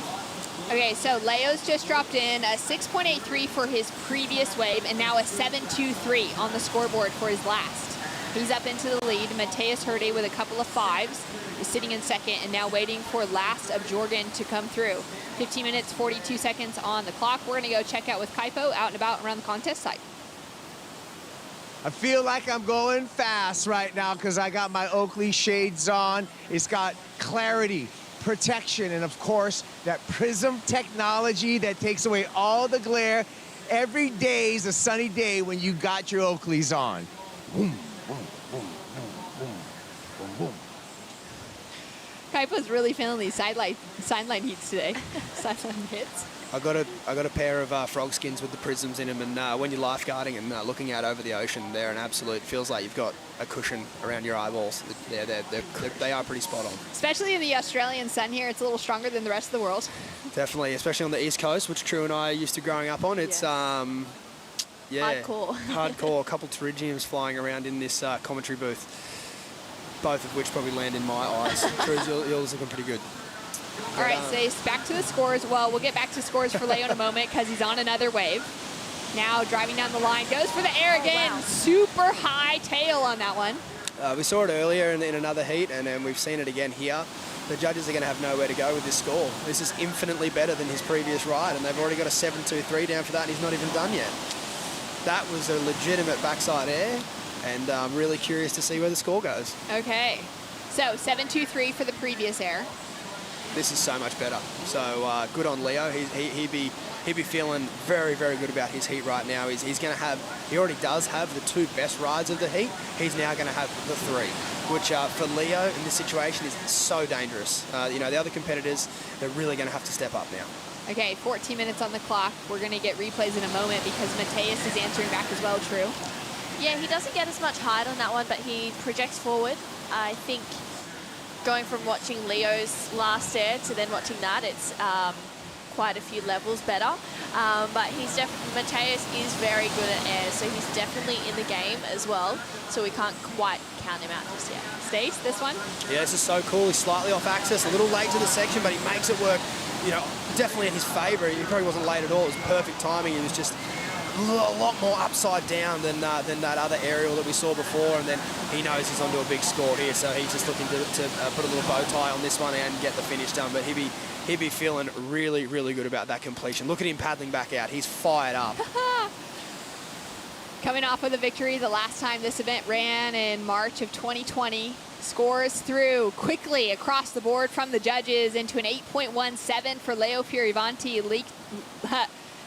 Okay, so Leo's just dropped in a 6.83 for his previous wave, and now a 7.23 on the scoreboard for his last. He's up into the lead. Matthias Herdy with a couple of 5s is sitting in second, and now waiting for last of Jorgen to come through. 15 minutes, 42 seconds on the clock. We're gonna go check out with Kaipo out and about around the contest site. I feel like I'm going fast right now because I got my Oakley shades on. It's got clarity, protection, and of course, that prism technology that takes away all the glare. Every day is a sunny day when you got your Oakleys on. Boom, boom, boom, boom, boom, boom, boom. Kaipa's really feeling these sideline heats today. Sideline hits. I got a pair of frog skins with the prisms in them, and when you're lifeguarding and looking out over the ocean, they're an absolute. Feels like you've got a cushion around your eyeballs. They are pretty spot on. Especially in the Australian sun here, it's a little stronger than the rest of the world. Definitely, especially on the East Coast, which True and I used to growing up on. It's yeah, hardcore. Hardcore. A couple Pterygiums flying around in this commentary booth, both of which probably land in my eyes. True's yours looking pretty good. All right, Stace, back to the scores. Well, we'll get back to scores for Leo in a moment because he's on another wave. Now driving down the line, goes for the air again. Wow. Super high tail on that one. We saw it earlier in another heat, and then we've seen it again here. The judges are going to have nowhere to go with this score. This is infinitely better than his previous ride, and they've already got a 7.23 down for that, and he's not even done yet. That was a legitimate backside air, and I'm really curious to see where the score goes. Okay, so 7.23 for the previous air. This is so much better. So good on Leo. He'd be feeling very, very good about his heat right now. He's going to have, he already does have the 2 best rides of the heat. He's now going to have the 3, which for Leo in this situation is so dangerous. You know, the other competitors, they're really going to have to step up now. Okay, 14 minutes on the clock. We're going to get replays in a moment because Mateus is answering back as well, True. Yeah, he doesn't get as much height on that one, but he projects forward. I think going from watching Leo's last air to then watching that, it's quite a few levels better. But he's Mateus is very good at air, so he's definitely in the game as well. So we can't quite count him out just yet. Stace, this one? Yeah, this is so cool. He's slightly off axis, a little late to the section, but he makes it work, you know, definitely in his favor. He probably wasn't late at all. It was perfect timing. He was just a lot more upside down than that other aerial that we saw before, and then he knows he's onto a big score here, so he's just looking to put a little bow tie on this one and get the finish done. But he'd be feeling really, really good about that completion. Look at him paddling back out. He's fired up. Coming off of the victory the last time this event ran in March of 2020. Scores through quickly across the board from the judges into an 8.17 for Leo Fioravanti.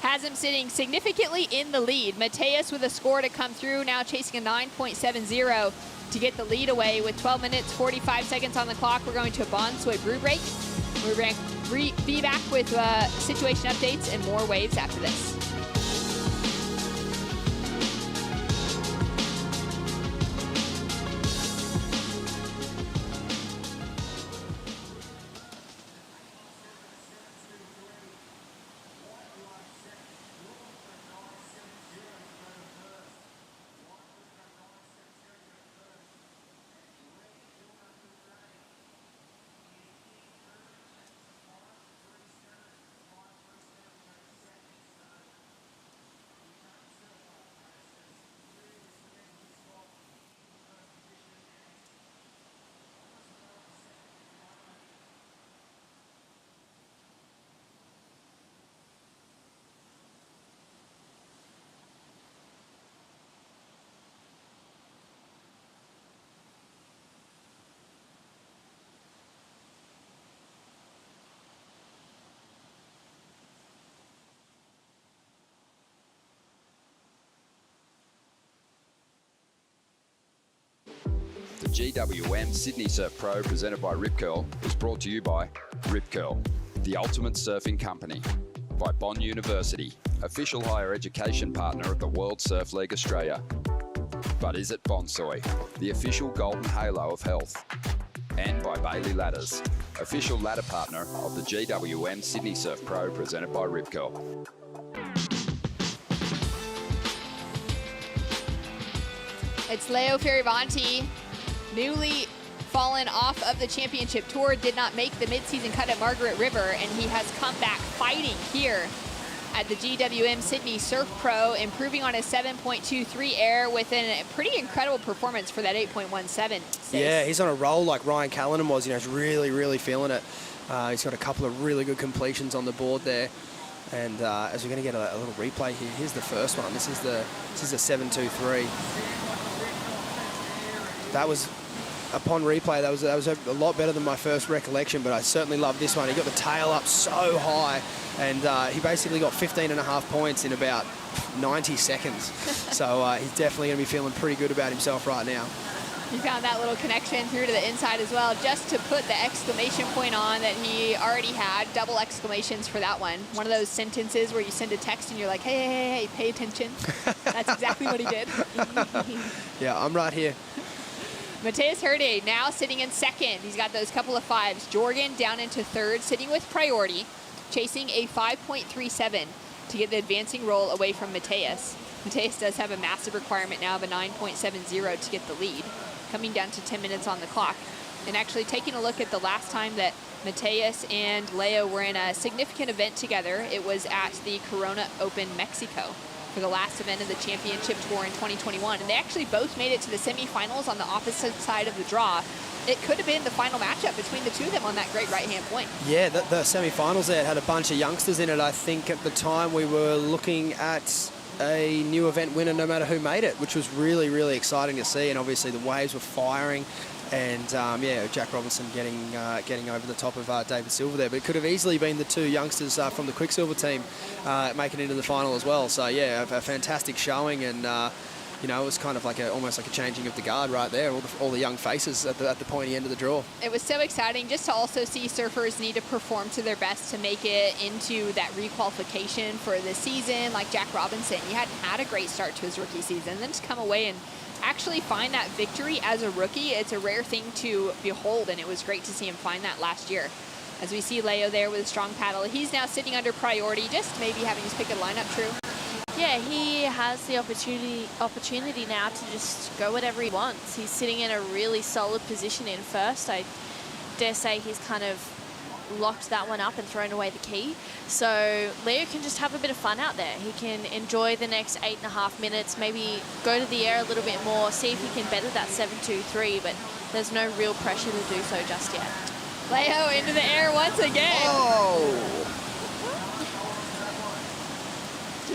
Has him sitting significantly in the lead. Mateus with a score to come through, now chasing a 9.70 to get the lead away with 12 minutes, 45 seconds on the clock. We're going to a Bonsoy brew break. We're going to be back with situation updates and more waves after this. The GWM Sydney Surf Pro, presented by Rip Curl, is brought to you by Rip Curl, the ultimate surfing company, by Bond University, official higher education partner of the World Surf League Australia. But is it Bonsoy, the official golden halo of health? And by Bailey Ladders, official ladder partner of the GWM Sydney Surf Pro, presented by Rip Curl. It's Leo Fioravanti, newly fallen off of the championship tour, did not make the mid-season cut at Margaret River, and he has come back fighting here at the GWM Sydney Surf Pro, improving on his 7.23 air with a pretty incredible performance for that 8.17. Yeah, he's on a roll like Ryan Callanan was. You know, he's really, really feeling it. He's got a couple of really good completions on the board there. And as we're going to get a little replay here, here's the first one. This is the 7.23. That was, upon replay, that was a lot better than my first recollection, but I certainly love this one. He got the tail up so high, and he basically got 15.5 points in about 90 seconds. So he's definitely going to be feeling pretty good about himself right now. He found that little connection through to the inside as well, just to put the exclamation point on that he already had. Double exclamations for that one. One of those sentences where you send a text and you're like, hey, hey, hey, hey, pay attention. That's exactly what he did. Yeah, I'm right here. Mateus Herde now sitting in second. He's got those couple of fives. Jorgen down into third, sitting with priority, chasing a 5.37 to get the advancing roll away from Mateus. Mateus does have a massive requirement now of a 9.70 to get the lead, coming down to 10 minutes on the clock. And actually taking a look at the last time that Mateus and Leo were in a significant event together, it was at the Corona Open Mexico for the last event of the championship tour in 2021. And they actually both made it to the semifinals on the opposite side of the draw. It could have been the final matchup between the two of them on that great right-hand point. Yeah, the semi-finals there had a bunch of youngsters in it. I think at the time we were looking at a new event winner no matter who made it, which was really, really exciting to see. And obviously the waves were firing. And yeah, Jack Robinson getting over the top of David Silver there. But it could have easily been the two youngsters from the Quicksilver team making it into the final as well. So yeah, a fantastic showing. And you know, it was kind of like almost like a changing of the guard right there. All the young faces at the pointy end of the draw. It was so exciting just to also see surfers need to perform to their best to make it into that requalification for the season. Like Jack Robinson, he hadn't had a great start to his rookie season, and then to come away and actually find that victory as a rookie, it's a rare thing to behold, and it was great to see him find that last year. As we see Leo there with a strong paddle, he's now sitting under priority, just maybe having his pick of lineup, True. Yeah, he has the opportunity now to just go whatever he wants. He's sitting in a really solid position in first. I dare say he's kind of locked that one up and thrown away the key. So Leo can just have a bit of fun out there. He can enjoy the next 8.5 minutes, maybe go to the air a little bit more, see if he can better that 7.23, but there's no real pressure to do so just yet. Leo into the air once again. Oh!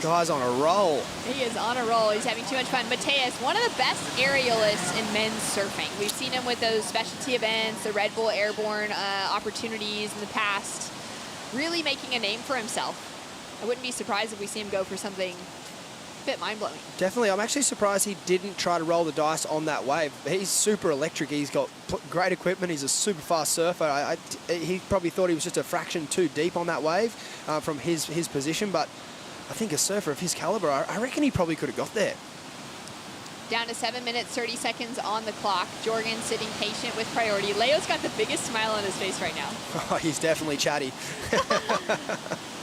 Guy's on a roll. He is on a roll. He's having too much fun. Mateus, one of the best aerialists in men's surfing. We've seen him with those specialty events, the Red Bull Airborne opportunities in the past, really making a name for himself. I wouldn't be surprised if we see him go for something a bit mind-blowing. Definitely. I'm actually surprised he didn't try to roll the dice on that wave. He's super electric. He's got great equipment. He's a super fast surfer. He probably thought he was just a fraction too deep on that wave from his position, but I think a surfer of his caliber, I reckon he probably could have got there. Down to 7 minutes, 30 seconds on the clock. Jorgen sitting patient with priority. Leo's got the biggest smile on his face right now. Oh, he's definitely chatty.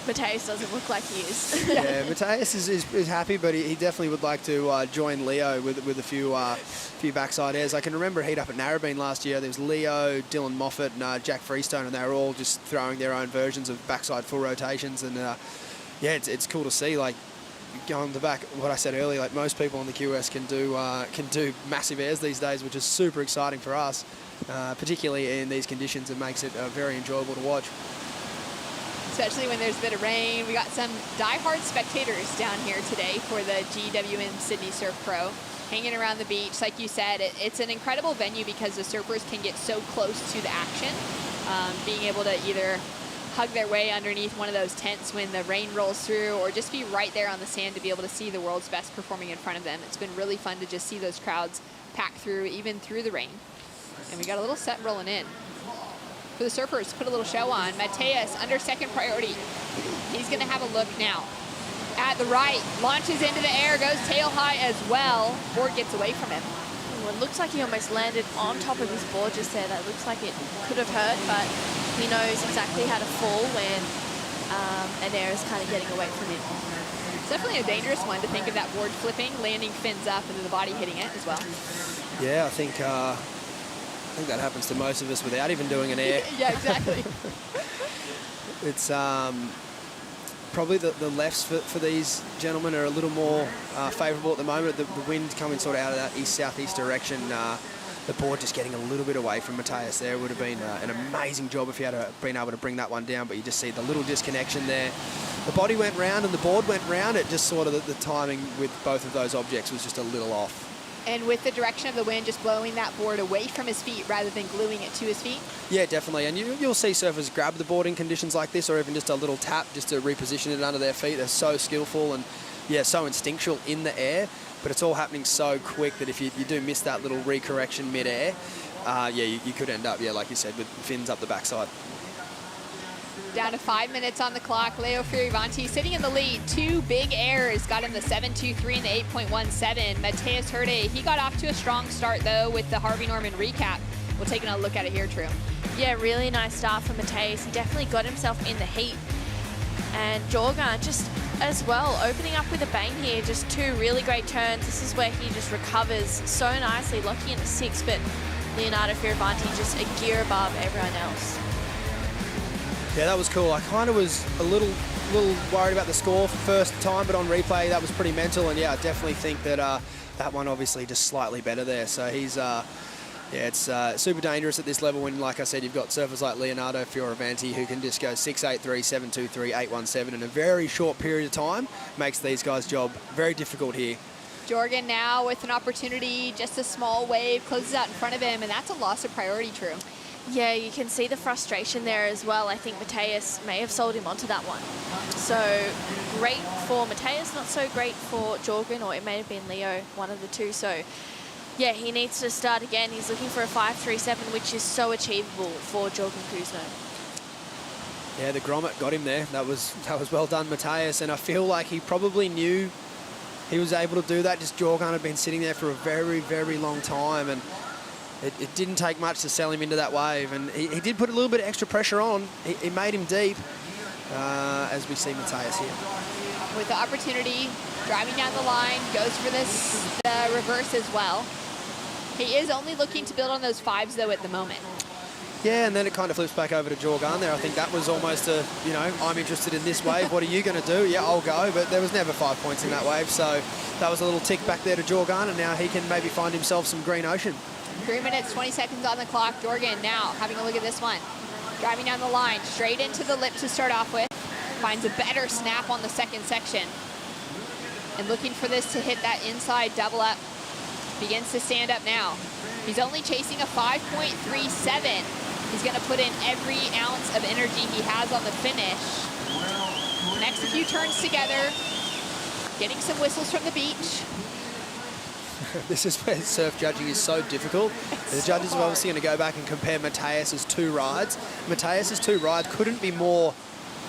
Mateus doesn't look like he is. Yeah, Mateus is happy, but he definitely would like to join Leo with a few backside airs. I can remember a heat up at Narrabeen last year. There was Leo, Dylan Moffat, and Jack Freestone, and they were all just throwing their own versions of backside full rotations. And yeah, it's cool to see. Like going back, what I said earlier, like most people on the QS can do massive airs these days, which is super exciting for us, particularly in these conditions. It makes it very enjoyable to watch. Especially when there's a bit of rain. We got some diehard spectators down here today for the GWM Sydney Surf Pro, hanging around the beach. Like you said, it's an incredible venue because the surfers can get so close to the action, being able to either hug their way underneath one of those tents when the rain rolls through, or just be right there on the sand to be able to see the world's best performing in front of them. It's been really fun to just see those crowds pack through, even through the rain. And we got a little set rolling in. For the surfers, put a little show on. Mateus under second priority. He's gonna have a look now. At the right, launches into the air, goes tail high as well. Board gets away from him. Well, it looks like he almost landed on top of his board just there. That looks like it could have hurt, but he knows exactly how to fall when an air is kind of getting away from him. It's definitely a dangerous one to think of that board flipping, landing fins up, and then the body hitting it as well. Yeah, I think that happens to most of us without even doing an air. Yeah, exactly. It's probably the lefts for these gentlemen are a little more favourable at the moment. The wind coming sort of out of that east-southeast direction. The board just getting a little bit away from Mateus there. Would have been an amazing job if he had been able to bring that one down, but you just see the little disconnection there. The body went round and the board went round. It just sort of, the timing with both of those objects was just a little off. And with the direction of the wind just blowing that board away from his feet rather than gluing it to his feet? Yeah, definitely. And you'll see surfers grab the board in conditions like this, or even just a little tap just to reposition it under their feet. They're so skillful and, yeah, so instinctual in the air. but it's all happening so quick that if you do miss that little recorrection mid-air, you could end up, like you said, with fins up the backside. Down to 5 minutes on the clock. Leo Fioravanti sitting in the lead. 2 big airs got him the 7.23 and the 8.17. Mateus Herde, he got off to a strong start, though, with the Harvey Norman recap. We'll take a look at it here, True. Yeah, really nice start for Mateus. He definitely got himself in the heat. And Jorgen just as well, opening up with a bang here. Just 2 really great turns. This is where he just recovers so nicely, locking in a 6, but Leonardo Fioravanti just a gear above everyone else. Yeah, that was cool. I kind of was a little worried about the score for first time, but on replay, that was pretty mental. And yeah, I definitely think that that one obviously just slightly better there. So he's, it's super dangerous at this level when, like I said, you've got surfers like Leonardo Fioravanti who can just go 6.83, 7.23, 8.17 in a very short period of time. Makes these guys' job very difficult here. Jorgen now with an opportunity, just a small wave, closes out in front of him, and that's a loss of priority, True. Yeah, you can see the frustration there as well. I think Mateus may have sold him onto that one. So great for Mateus, not so great for Jorgen, or it may have been Leo, one of the two. So yeah, he needs to start again. He's looking for a 5.37, which is so achievable for Jorgen Kuzno. Yeah, the grommet got him there. That was well done, Mateus, and I feel like he probably knew he was able to do that. Just Jorgen had been sitting there for a very, very long time, and it didn't take much to sell him into that wave, and he did put a little bit of extra pressure on. He made him deep, as we see Mateus here. With the opportunity, driving down the line, goes for the reverse as well. He is only looking to build on those 5s, though, at the moment. Yeah, and then it kind of flips back over to Jorgen there. I think that was almost a, I'm interested in this wave. What are you going to do? Yeah, I'll go. But there was never 5 points in that wave. So that was a little tick back there to Jorgen, and now he can maybe find himself some green ocean. 3 minutes, 20 seconds on the clock. Jorgen now having a look at this one. Driving down the line, straight into the lip to start off with. Finds a better snap on the second section. And looking for this to hit that inside double up. Begins to stand up now. He's only chasing a 5.37. He's going to put in every ounce of energy he has on the finish. Next few turns together. Getting some whistles from the beach. This is where surf judging is so difficult. The judges are obviously going to go back and compare Mateus's 2 rides. Mateus's 2 rides couldn't be more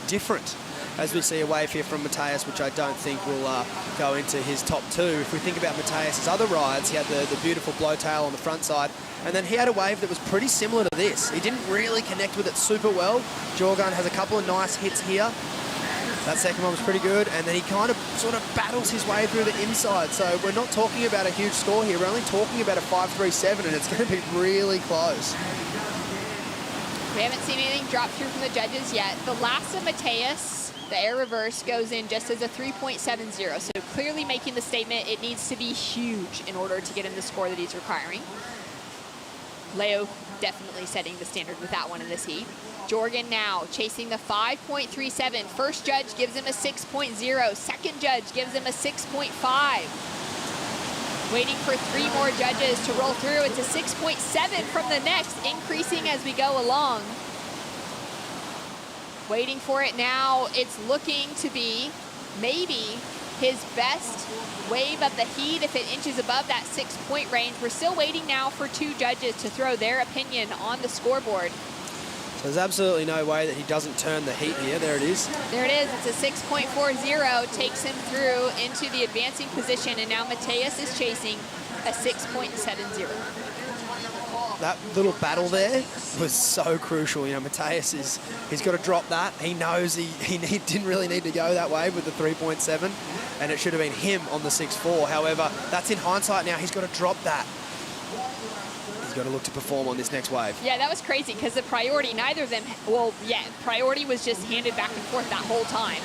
different, as we see a wave here from Mateus, which I don't think will go into his top 2. If we think about Mateus's other rides, he had the beautiful blowtail on the front side, and then he had a wave that was pretty similar to this. He didn't really connect with it super well. Jorgen has a couple of nice hits here. That second one was pretty good, and then he kind of sort of battles his way through the inside. So we're not talking about a huge score here. We're only talking about a 5.37, and it's going to be really close. We haven't seen anything drop through from the judges yet. The last of Mateus, the air reverse, goes in just as a 3.70. So clearly making the statement it needs to be huge in order to get him the score that he's requiring. Leo definitely setting the standard with that one in this heat. Jorgen now chasing the 5.37. First judge gives him a 6.0. Second judge gives him a 6.5. Waiting for 3 more judges to roll through. It's a 6.7 from the next, increasing as we go along. Waiting for it now. It's looking to be maybe his best wave of the heat if it inches above that 6-point range. We're still waiting now for 2 judges to throw their opinion on the scoreboard. So there's absolutely no way that he doesn't turn the heat here. There it is. There it is. It's a 6.40. Takes him through into the advancing position, and now Mateus is chasing a 6.70. That little battle there was so crucial. Mateus he's got to drop that. He knows he didn't really need to go that way with the 3.7, and it should have been him on the 6.4. However, that's in hindsight now. He's got to drop that. He's got to look to perform on this next wave. Yeah, that was crazy because the priority, neither of them, priority was just handed back and forth that whole time.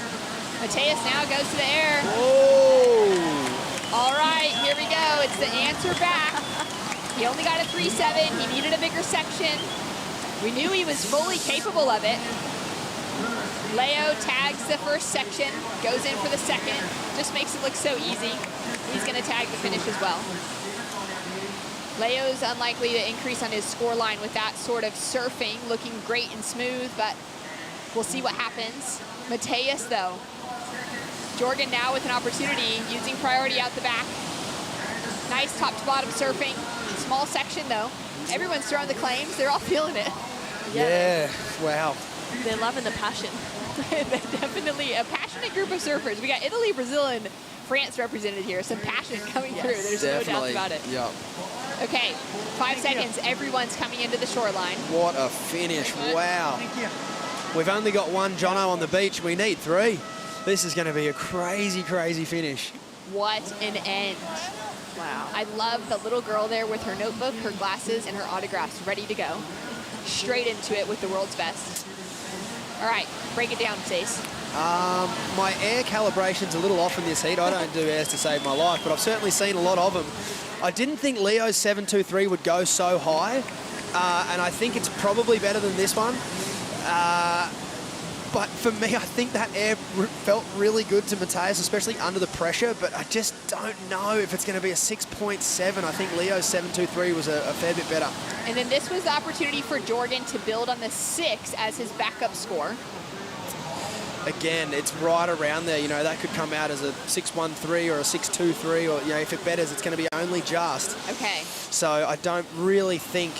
Mateus now goes to the air. Whoa! All right, here we go. It's the answer back. He only got a 3.7. He needed a bigger section. We knew he was fully capable of it. Leo tags the first section, goes in for the second. Just makes it look so easy. He's going to tag the finish as well. Leo's unlikely to increase on his score line with that sort of surfing, looking great and smooth, but we'll see what happens. Mateus, though. Jorgen now with an opportunity, using priority out the back. Nice top to bottom surfing. Small section though. Everyone's throwing the claims. They're all feeling it. Yeah, wow. They're loving the passion. They're definitely a passionate group of surfers. We got Italy, Brazil, and France represented here. Some passion coming through. There's no doubt about it. Yep. Okay, 5 seconds. Everyone's coming into the shoreline. What a finish. Wow. We've only got one Jono on the beach. We need 3. This is going to be a crazy, crazy finish. What an end. Wow. I love the little girl there with her notebook, her glasses, and her autographs ready to go. Straight into it with the world's best. All right, break it down, Stace. My air calibration's a little off in this heat. I don't do airs to save my life, but I've certainly seen a lot of them. I didn't think Leo's 723 would go so high, and I think it's probably better than this one. But for me, I think that air felt really good to Mateus, especially under the pressure, but I just don't know if it's going to be a 6.7. I think Leo's 723 was a fair bit better. And then this was the opportunity for Jorgen to build on the 6 as his backup score. Again, it's right around there. You know, that could come out as a 6.13 or a 6.23, or, you know, if it betters, it's going to be only just. Okay. So I don't really think,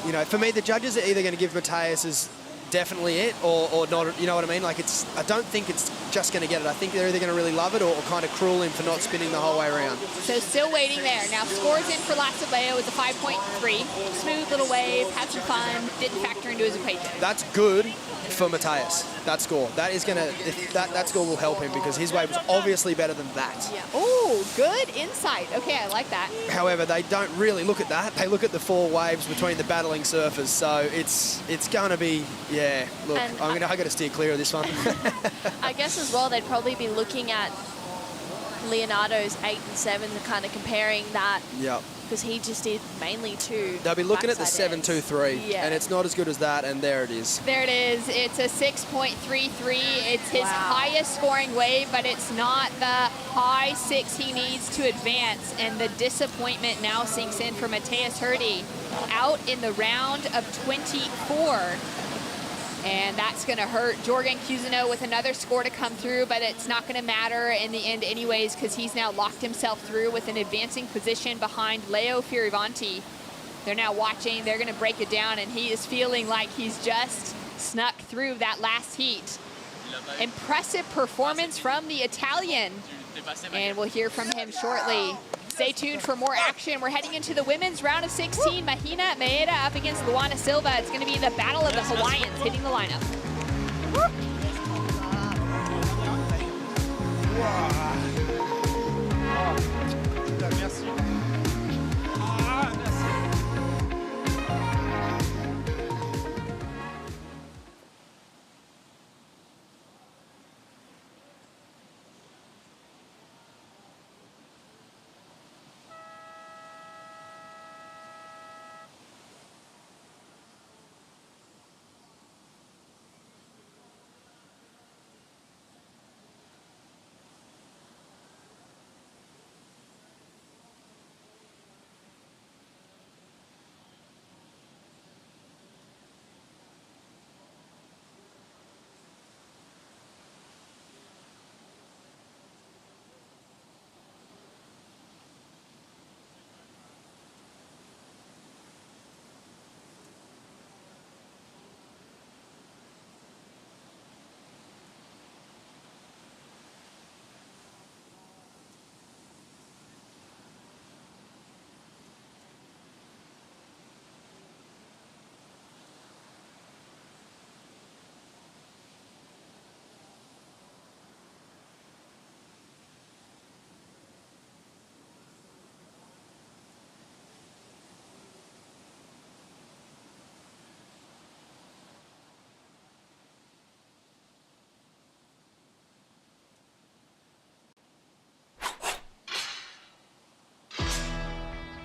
you know, for me, the judges are either going to give Mateus as definitely it or not, you know what I mean? Like, I don't think it's just going to get it. I think they're either going to really love it or kind of cruel him for not spinning the whole way around. So still waiting there. Now scores in for last of Leo is a 5.3. Smooth little wave, had some fun, didn't factor into his equation. That's good for Mateus, that score. That is going to, that score will help him because his wave was obviously better than that. Yeah. Oh, good insight. Okay, I like that. However, they don't really look at that. They look at the 4 waves between the battling surfers. So it's going to be, yeah, look, I got to steer clear of this one. I guess as well, they'd probably be looking at Leonardo's 8 and 7 and kind of comparing that. Yep. Because he just did mainly 2. They'll be looking at the backside 7.23, Yeah. and it's not as good as that, and there it is. There it is. It's a 6.33. It's his highest scoring wave, but it's not the high 6 he needs to advance. And the disappointment now sinks in for Mateus Herdy out in the round of 24. And that's going to hurt Jorgen Cusino with another score to come through, but it's not going to matter in the end anyways because he's now locked himself through with an advancing position behind Leo Fioravanti. They're now watching. They're going to break it down, and he is feeling like he's just snuck through that last heat. Impressive performance from the Italian, and we'll hear from him shortly. Stay tuned for more action. We're heading into the women's round of 16. Mahina Maeda up against Luana Silva. It's going to be the battle of the Hawaiians hitting the lineup.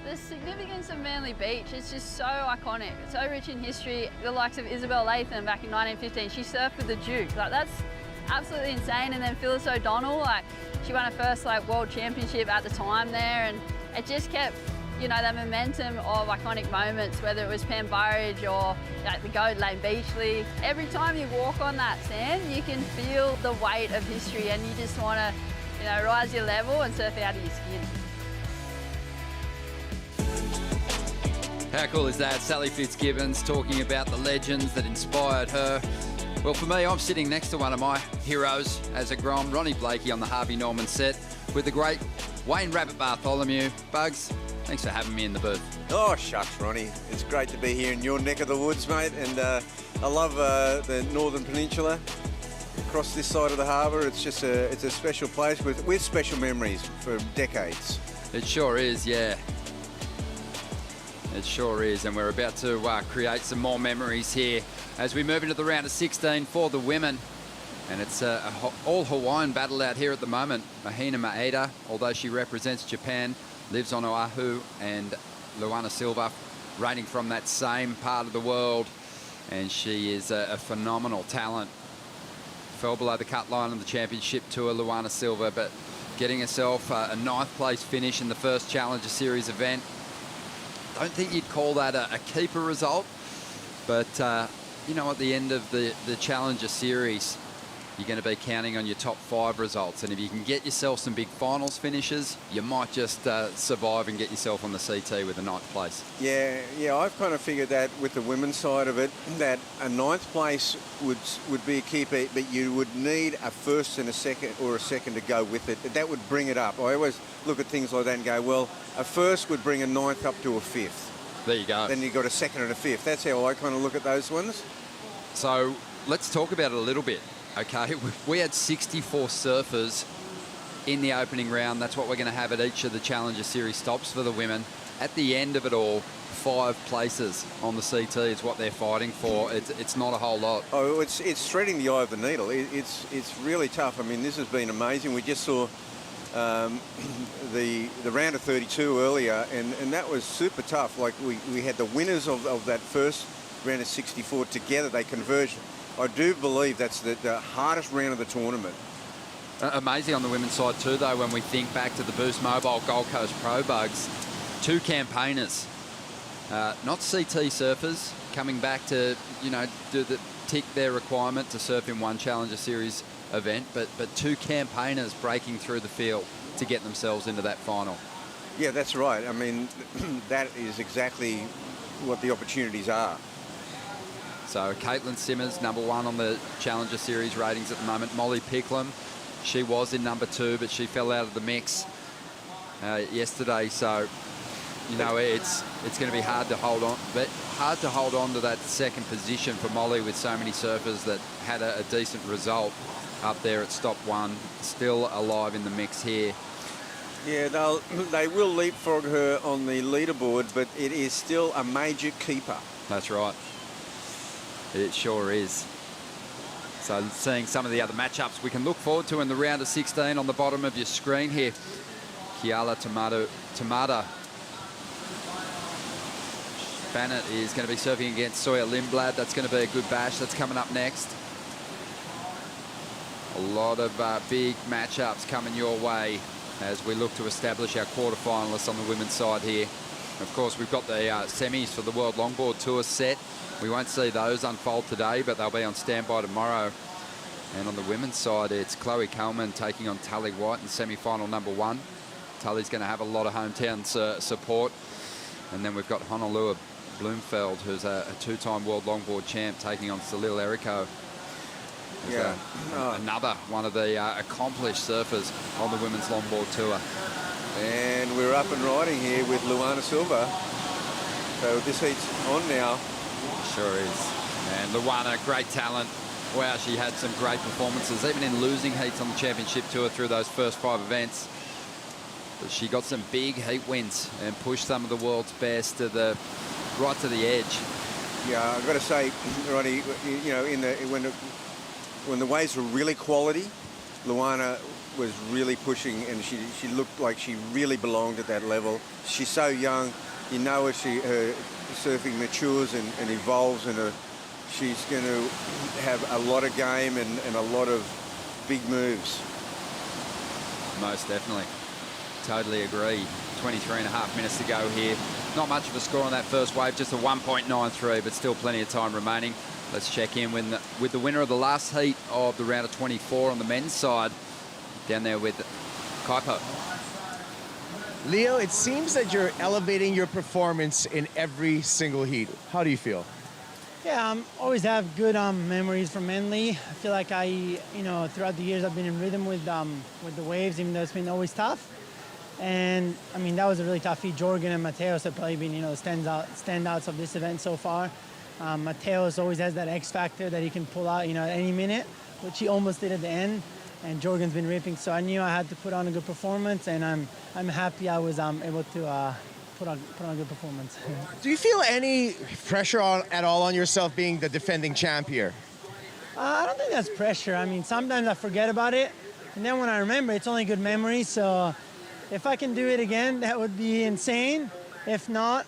The significance of Manly Beach is just so iconic. It's so rich in history. The likes of Isabel Latham back in 1915, she surfed with the Duke. Like, that's absolutely insane. And then Phyllis O'Donnell, like, she won her first world championship at the time there, and it just kept, you know, that momentum of iconic moments, whether it was Pam Burridge or the GOAT Lane Beachley. Every time you walk on that sand, you can feel the weight of history, and you just want to, you know, rise your level and surf out of your skin. How cool is that? Sally Fitzgibbons talking about the legends that inspired her. Well, for me, I'm sitting next to one of my heroes as a Grom, Ronnie Blakey on the Harvey Norman set with the great Wayne Rabbit Bartholomew. Bugs, thanks for having me in the booth. Oh, shucks, Ronnie. It's great to be here in your neck of the woods, mate. And I love the Northern Peninsula. Across this side of the harbour, it's a special place with special memories for decades. It sure is, yeah. It sure is, and we're about to create some more memories here as we move into the round of 16 for the women. And it's all Hawaiian battle out here at the moment. Mahina Maeda, although she represents Japan, lives on Oahu, and Luana Silva, reigning from that same part of the world, and she is a phenomenal talent. Fell below the cut line on the championship tour, Luana Silva, but getting herself a 9th place finish in the first Challenger Series event. Don't think you'd call that a keeper result, but you know, at the end of the Challenger Series, you're going to be counting on your top 5 results, and if you can get yourself some big finals finishes, you might just survive and get yourself on the CT with a 9th place. Yeah, I've kind of figured that with the women's side of it, that a 9th place would be a keeper, but you would need a 1st and a 2nd or a 2nd to go with it. That would bring it up. I always look at things like that and go, well, a 1st would bring a 9th up to a 5th. There you go. Then you've got a 2nd and a 5th. That's how I kind of look at those ones. So let's talk about it a little bit. Okay, we had 64 surfers in the opening round. That's what we're going to have at each of the Challenger Series stops for the women. At the end of it all, 5 places on the CT is what they're fighting for. It's not a whole lot. Oh, it's threading the eye of the needle. It's really tough. I mean, this has been amazing. We just saw the round of 32 earlier, and that was super tough. Like we had the winners of that first round of 64 together. They converged. I do believe that's the hardest round of the tournament. Amazing on the women's side too, though, when we think back to the Boost Mobile Gold Coast Pro Bugs. 2 campaigners, not CT surfers, coming back to, you know, tick their requirement to surf in one Challenger Series event, but 2 campaigners breaking through the field to get themselves into that final. Yeah, that's right. I mean, that is exactly what the opportunities are. So Caitlin Simmers, number 1 on the Challenger Series ratings at the moment. Molly Picklum, she was in number 2, but she fell out of the mix yesterday. So, you know, it's going to be hard to hold on, but hard to hold on to that 2nd position for Molly with so many surfers that had a decent result up there at stop 1. Still alive in the mix here. Yeah, they will leapfrog her on the leaderboard, but it is still a major keeper. That's right. It sure is. So seeing some of the other matchups we can look forward to in the round of 16 on the bottom of your screen here. Kiala Tamada Bennett is going to be surfing against Sawyer Lindblad. That's going to be a good bash. That's coming up next. A lot of big matchups coming your way as we look to establish our quarterfinalists on the women's side here. Of course, we've got the semis for the World Longboard Tour set. We won't see those unfold today, but they'll be on standby tomorrow. And on the women's side, it's Chloe Coleman taking on Tully White in semi-final number 1. Tully's going to have a lot of hometown support. And then we've got Honolulu Bloomfeld, who's a 2-time World Longboard champ, taking on Salil Eriko. Yeah. Another one of the accomplished surfers on the women's longboard tour. And we're up and riding here with Luana Silva. So this heat's on now. Sure is. And Luana, great talent. Wow, she had some great performances, even in losing heats on the championship tour through those first 5 events. But she got some big heat wins and pushed some of the world's best to right to the edge. Yeah, I've got to say, Ronnie, you know, when the waves were really quality, Luana was really pushing, and she looked like she really belonged at that level. She's so young, you know, as her surfing matures and evolves, and she's going to have a lot of game and a lot of big moves. Most definitely. Totally agree. 23.5 minutes to go here. Not much of a score on that first wave, just a 1.93, but still plenty of time remaining. Let's check in with the winner of the last heat of the round of 24 on the men's side, down there with Kaipo. Leo, it seems that you're elevating your performance in every single heat. How do you feel? Yeah, always have good memories from Manly. I feel like throughout the years I've been in rhythm with the waves, even though it's been always tough. And I mean, that was a really tough heat. Jorgen and Mateos have probably been, standouts of this event so far. Mateos always has that X factor that he can pull out, at any minute, which he almost did at the end. And Jorgen's been ripping, so I knew I had to put on a good performance, and I'm happy I was able to put on a good performance. Do you feel any pressure at all on yourself being the defending champ here? I don't think that's pressure. I mean, sometimes I forget about it, and then when I remember, it's only good memories. So if I can do it again, that would be insane. If not,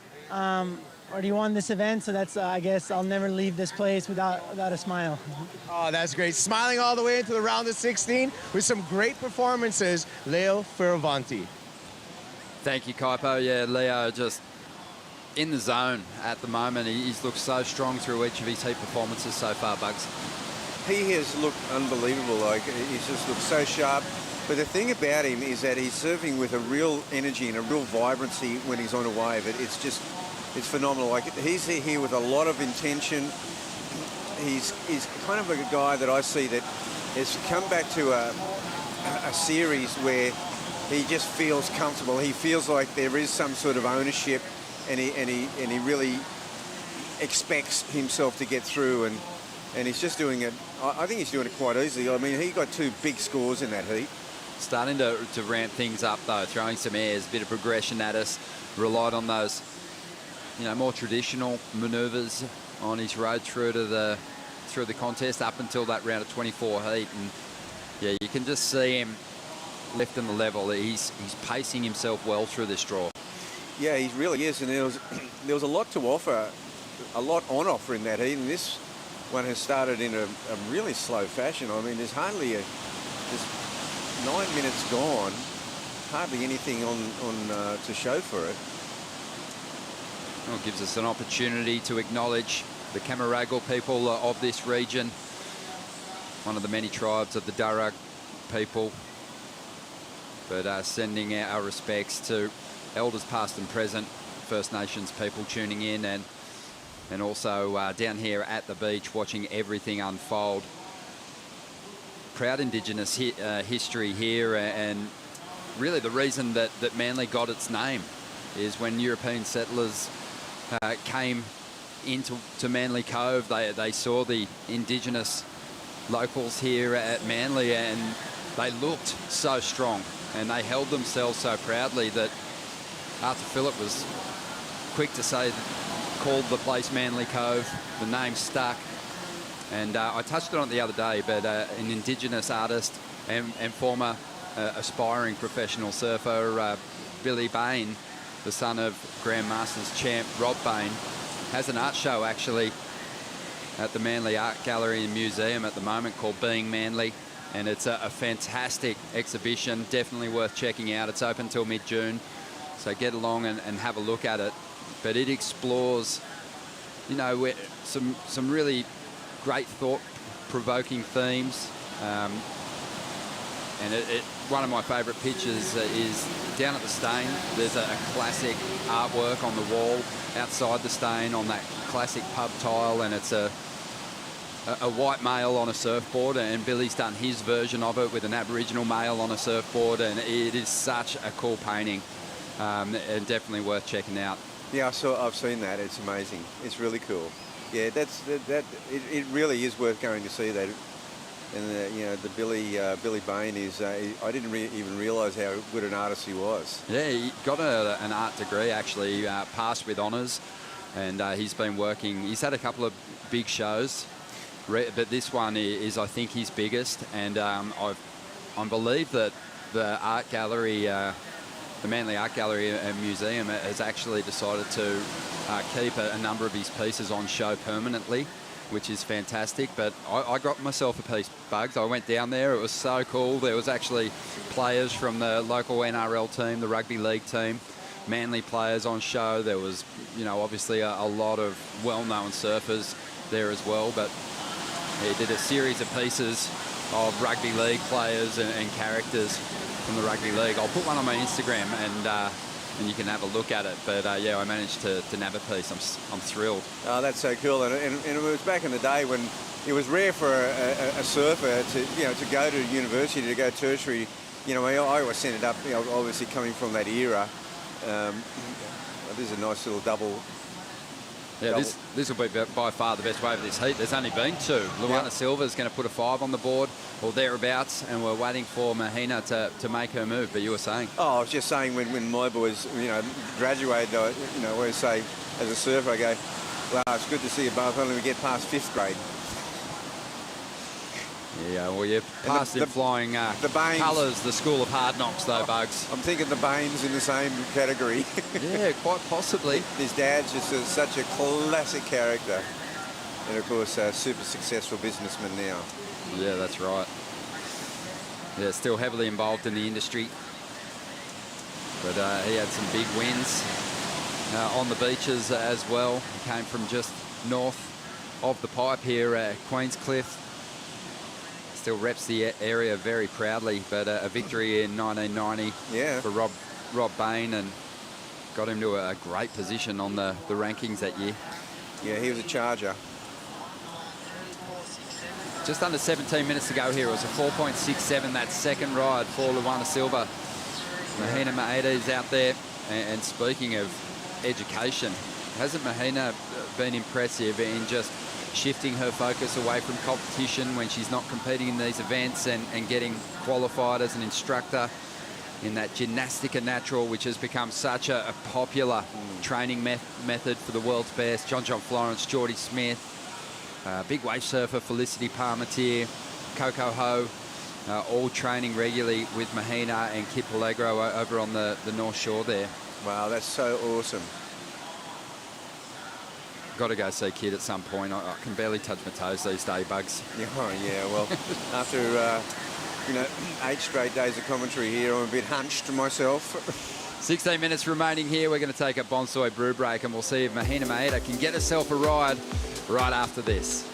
already won this event, so that's, I guess, I'll never leave this place without a smile. Oh, that's great. Smiling all the way into the round of 16 with some great performances, Leo Fioravanti. Thank you, Kaipo. Yeah, Leo just in the zone at the moment. He's looked so strong through each of his heat performances so far, Bugs. He has looked unbelievable. Like, he's just looked so sharp. But the thing about him is that he's surfing with a real energy and a real vibrancy when he's on a wave. It's phenomenal. Like, he's here with a lot of intention. He's kind of a guy that I see that has come back to a series where he just feels comfortable. He feels like there is some sort of ownership, and he really expects himself to get through, and he's just doing it. I think he's doing it quite easily. I mean, he got 2 big scores in that heat. Starting to ramp things up though, throwing some airs, bit of progression at us. Relied on those, more traditional manoeuvres on his road through the contest up until that round of 24 heat, and yeah, you can just see him lifting the level. He's pacing himself well through this draw. Yeah, he really is, and there was a lot to offer, a lot on offer in that heat, and this one has started in a really slow fashion. I mean, there's hardly there's 9 minutes gone, hardly anything on to show for it. Well, it gives us an opportunity to acknowledge the Camaragal people of this region, one of the many tribes of the Darug people, but sending out our respects to elders past and present, First Nations people tuning in, and also down here at the beach watching everything unfold. Proud Indigenous history here, and really the reason that Manly got its name is when European settlers came into Manly Cove, they saw the Indigenous locals here at Manly, and they looked so strong and they held themselves so proudly that Arthur Phillip was quick to say, called the place Manly Cove. The name stuck, and I touched on it the other day, but an Indigenous artist and former aspiring professional surfer, Billy Bain, the son of Grand Masters champ Rob Bain, has an art show actually at the Manly Art Gallery and Museum at the moment called Being Manly, and it's a fantastic exhibition, definitely worth checking out. It's open till mid-June, so get along and have a look at it. But it explores, some really great thought-provoking themes. And one of my favourite pictures is down at the Stain. There's a classic artwork on the wall outside the Stain on that classic pub tile, and it's a white male on a surfboard, and Billy's done his version of it with an Aboriginal male on a surfboard, and it is such a cool painting, and definitely worth checking out. Yeah, I've seen that. It's amazing. It's really cool. Yeah, it really is worth going to see that. And the Billy Bain is. I didn't even realise how good an artist he was. Yeah, he got an art degree actually, passed with honours, and he's been working. He's had a couple of big shows, but this one is, I think, his biggest. And I believe that the art gallery, the Manly Art Gallery and Museum, has actually decided to keep a number of his pieces on show permanently, which is fantastic. But I got myself a piece, Bugs. I went down there. It was so cool. There was actually players from the local NRL team, the rugby league team, Manly players on show. There was, obviously a lot of well-known surfers there as well. But he did a series of pieces of rugby league players and characters from the rugby league. I'll put one on my Instagram and you can have a look at it. But yeah, I managed to nab a piece. I'm thrilled. Oh, that's so cool. And it was back in the day when it was rare for a surfer to go to university, to go tertiary. I always sent it up, obviously coming from that era. This is a nice little double. Yeah, this will be by far the best wave of this heat. There's only been 2. Luana Silva's going to put a 5 on the board or thereabouts, and we're waiting for Mahina to make her move. But you were saying? Oh, I was just saying when my boys, graduated, I always say, as a surfer, I go, well, it's good to see you both. Only we get past 5th grade. Yeah, well, you're past the flying colours, the school of hard knocks, though, Bugs. I'm thinking the Baines in the same category. Yeah, quite possibly. His dad's just such a classic character. And, of course, a super successful businessman now. Yeah, that's right. Yeah, still heavily involved in the industry. But he had some big wins on the beaches as well. He came from just north of the pipe here at Queenscliff. Still reps the area very proudly, but a victory in 1990 for Rob Bain, and got him to a great position on the rankings that year. Yeah, he was a charger. Just under 17 minutes to go here. It was a 4.67, that second ride for Luana Silva. Mahina Maeda is out there. And speaking of education, hasn't Mahina been impressive in just shifting her focus away from competition when she's not competing in these events and getting qualified as an instructor in that gymnastic and natural, which has become such a popular training method for the world's best. John Florence, Geordie Smith, big wave surfer Felicity Parmentier, Coco Ho, all training regularly with Mahina and Kit Pellegro over on the North Shore there. Wow, that's so awesome. Got to go see Kit at some point. I can barely touch my toes these days, Bugs. Oh, yeah, well, after, 8 straight days of commentary here, I'm a bit hunched myself. 16 minutes remaining here. We're going to take a Bonsai brew break, and we'll see if Mahina Maeda can get herself a ride right after this.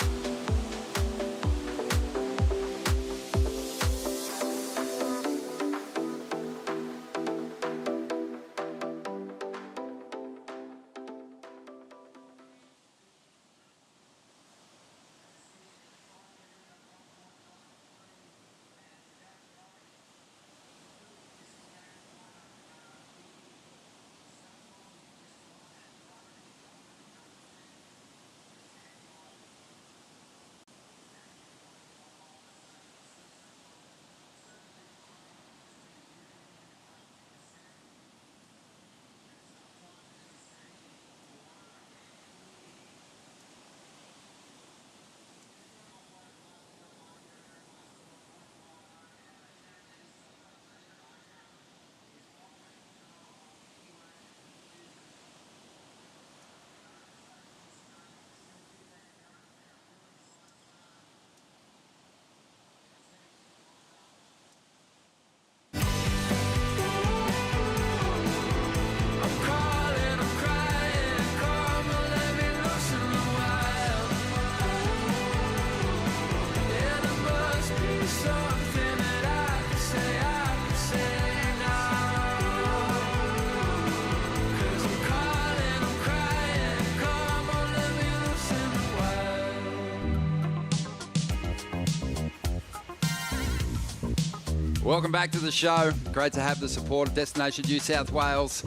Welcome back to the show. Great to have the support of Destination New South Wales.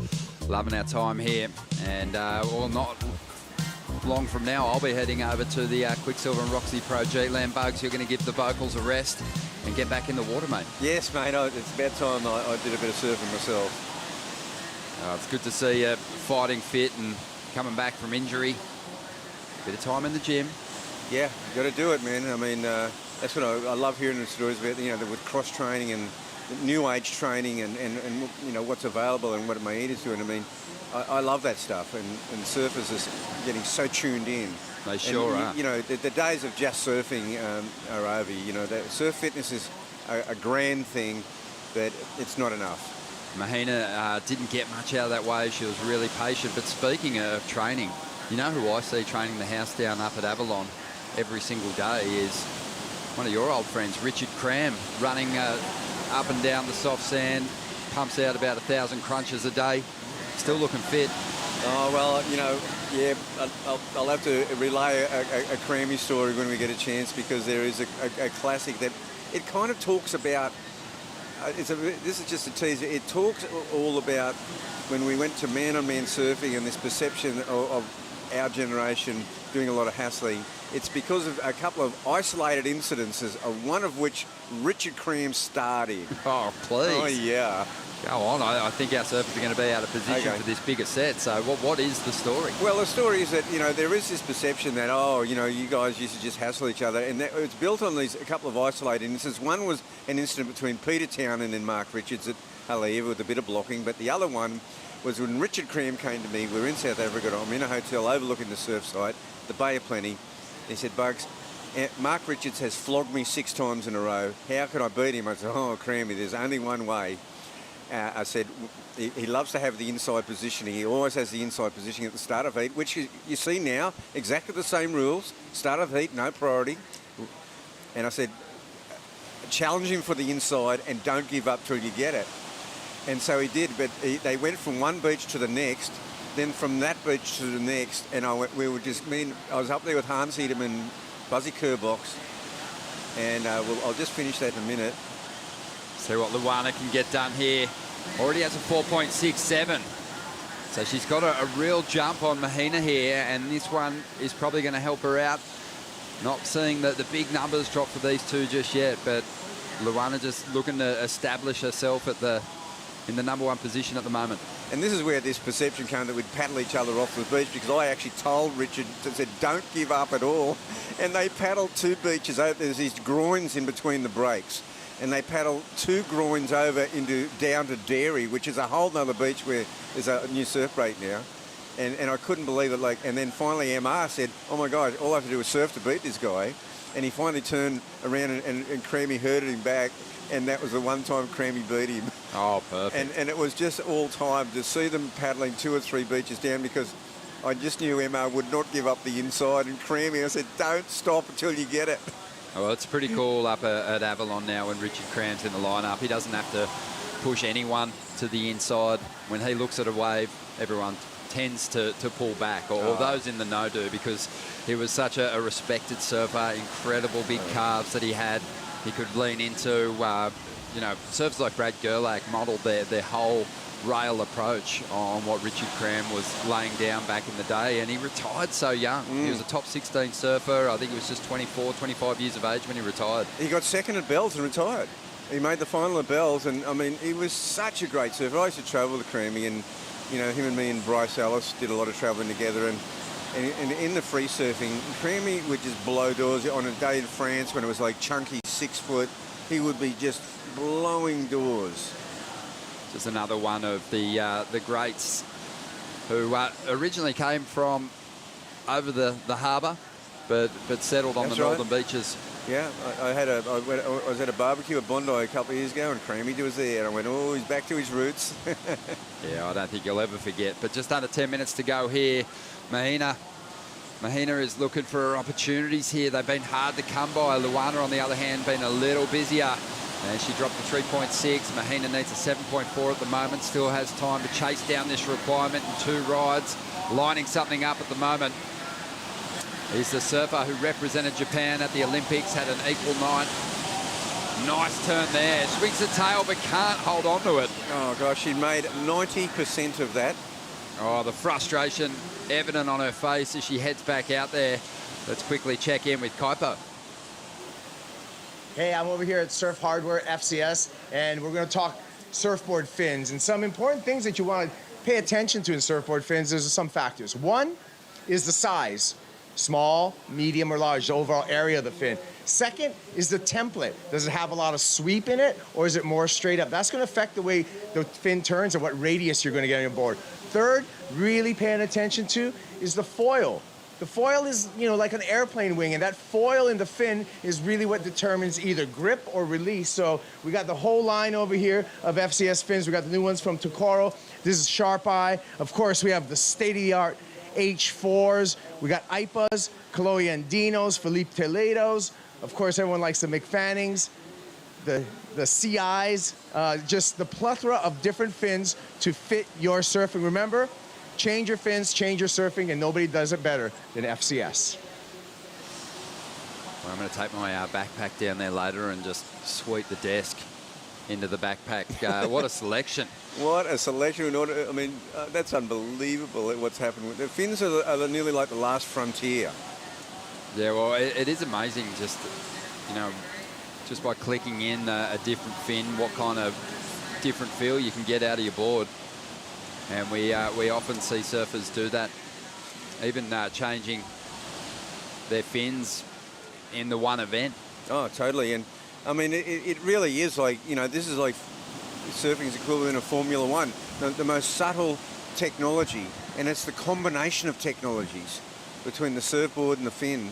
Loving our time here. And not long from now, I'll be heading over to the Quicksilver and Roxy Pro G-Land. Bugs, you're going to give the vocals a rest and get back in the water, mate. Yes, mate. It's about time I did a bit of surfing myself. It's good to see you fighting fit and coming back from injury. Bit of time in the gym. Yeah, you got to do it, man. I mean, that's what I love hearing the stories about, with cross training and new age training and what's available and what my eaters doing. I mean, I love that stuff, and surfers are getting so tuned in. They sure are. The days of just surfing are over. Surf fitness is a grand thing, but it's not enough. Mahina didn't get much out of that wave. She was really patient. But speaking of training, you know who I see training the house down up at Avalon every single day is one of your old friends, Richard Cram, running up and down the soft sand, pumps out about 1,000 crunches a day. Still looking fit. Oh, well, you know, yeah, I'll have to relay a Crammy story when we get a chance, because there is a classic that it kind of talks about. This is just a teaser. It talks all about when we went to man-on-man surfing and this perception of our generation doing a lot of hassling. It's because of a couple of isolated incidences, one of which Richard Cram starred in. Oh, please. Oh, yeah. Go on. I think our surfers are going to be out of position for this bigger set. So what is the story? Well, the story is that, you know, there is this perception that, oh, you know, you guys used to just hassle each other. And it's built on a couple of isolated incidents. One was an incident between Peter Townend and Mark Richards at Haleiwa with a bit of blocking. But the other one was when Richard Cram came to me. We were in South Africa. I'm in a hotel overlooking the surf site, the Bay of Plenty. He said, Bugs, Mark Richards has flogged me 6 times in a row. How could I beat him? I said, oh, Crammy, there's only one way. I said, he loves to have the inside positioning. He always has the inside positioning at the start of heat, which you see now, exactly the same rules. Start of heat, no priority. And I said, challenge him for the inside and don't give up till you get it. And so he did, but they went from one beach to the next, then from that beach to the next, and I was up there with Hans Hedem and Buzzy Kerbox, and I'll just finish that in a minute. See what Luana can get done here. Already has a 4.67. So she's got a real jump on Mahina here, and this one is probably going to help her out. Not seeing the big numbers drop for these two just yet, but Luana just looking to establish herself in the number 1 position at the moment. And this is where this perception came that we'd paddle each other off the beach, because I actually told Richard, I said, don't give up at all. And they paddled 2 beaches over. There's these groins in between the breaks. And they paddle 2 groins over down to Dairy, which is a whole nother beach where there's a new surf break now. And I couldn't believe it. And then finally MR said, oh my God, all I have to do is surf to beat this guy. And he finally turned around and Crammy herded him back. And that was the one time Crammy beat him. Oh, perfect. And it was just all time to see them paddling 2 or 3 beaches down, because I just knew MR would not give up the inside. And Crammy, I said, don't stop until you get it. Well, it's pretty cool up at Avalon now when Richard Cram's in the lineup. He doesn't have to push anyone to the inside. When he looks at a wave, everyone tends to pull back, or those in the know do, because he was such a respected surfer, incredible big calves that he had. He could lean into, you know, surfers like Brad Gerlach modelled their whole rail approach on what Richard Cram was laying down back in the day, and he retired so young. He was a top 16 surfer. I think he was just 24, 25 years of age when he retired. He got second at Bells and retired. He made the final at Bells, and I mean, he was such a great surfer. I used to travel with Crammy, and you know, him and me and Bryce Ellis did a lot of travelling together, and in the free surfing, Crammy would just blow doors. On a day in France when it was like chunky 6 foot, he would be just blowing doors. Just another one of the greats who originally came from over the harbour, but settled on the northern beaches. Yeah, I was at a barbecue at Bondi a couple of years ago, and Crammy was there, and I went, oh, he's back to his roots. Yeah, I don't think you'll ever forget. But just under 10 minutes to go here. Mahina is looking for opportunities here. They've been hard to come by. Luana, on the other hand, been a little busier. And she dropped to 3.6. Mahina needs a 7.4 at the moment. Still has time to chase down this requirement in 2 rides. Lining something up at the moment. He's the surfer who represented Japan at the Olympics, had an equal night. Nice turn there. Swings the tail but can't hold on to it. Oh, gosh, she made 90% of that. Oh, the frustration evident on her face as she heads back out there. Let's quickly check in with Kaipo. Hey, I'm over here at Surf Hardware FCS, and we're going to talk surfboard fins. And some important things that you want to pay attention to in surfboard fins, there's some factors. One is the size. Small, medium, or large, the overall area of the fin. Second is the template. Does it have a lot of sweep in it, or is it more straight up? That's going to affect the way the fin turns and what radius you're going to get on your board. Third, really paying attention to, is the foil. The foil is, you know, like an airplane wing, and that foil in the fin is really what determines either grip or release. So we got the whole line over here of FCS fins. We got the new ones from Tokoro. This is Sharp Eye. Of course, we have the state-of-the-art H4s. We got IPAs, Chloe Andinos, Felipe Toledos. Of course, everyone likes the McFannings. the CIs, just the plethora of different fins to fit your surfing. Remember, change your fins, change your surfing, and nobody does it better than FCS. Well, I'm going to take my backpack down there later and just sweep the desk into the backpack. What a selection. What a selection. I mean, that's unbelievable what's happened. The fins are nearly like the last frontier. Yeah, well, it is amazing just, you know, just by clicking in a different fin, what kind of different feel you can get out of your board. And we often see surfers do that, even changing their fins in the one event. Oh, totally. And I mean, it really is like, you know, this is like surfing's equivalent of Formula One, the most subtle technology, and it's the combination of technologies between the surfboard and the fin.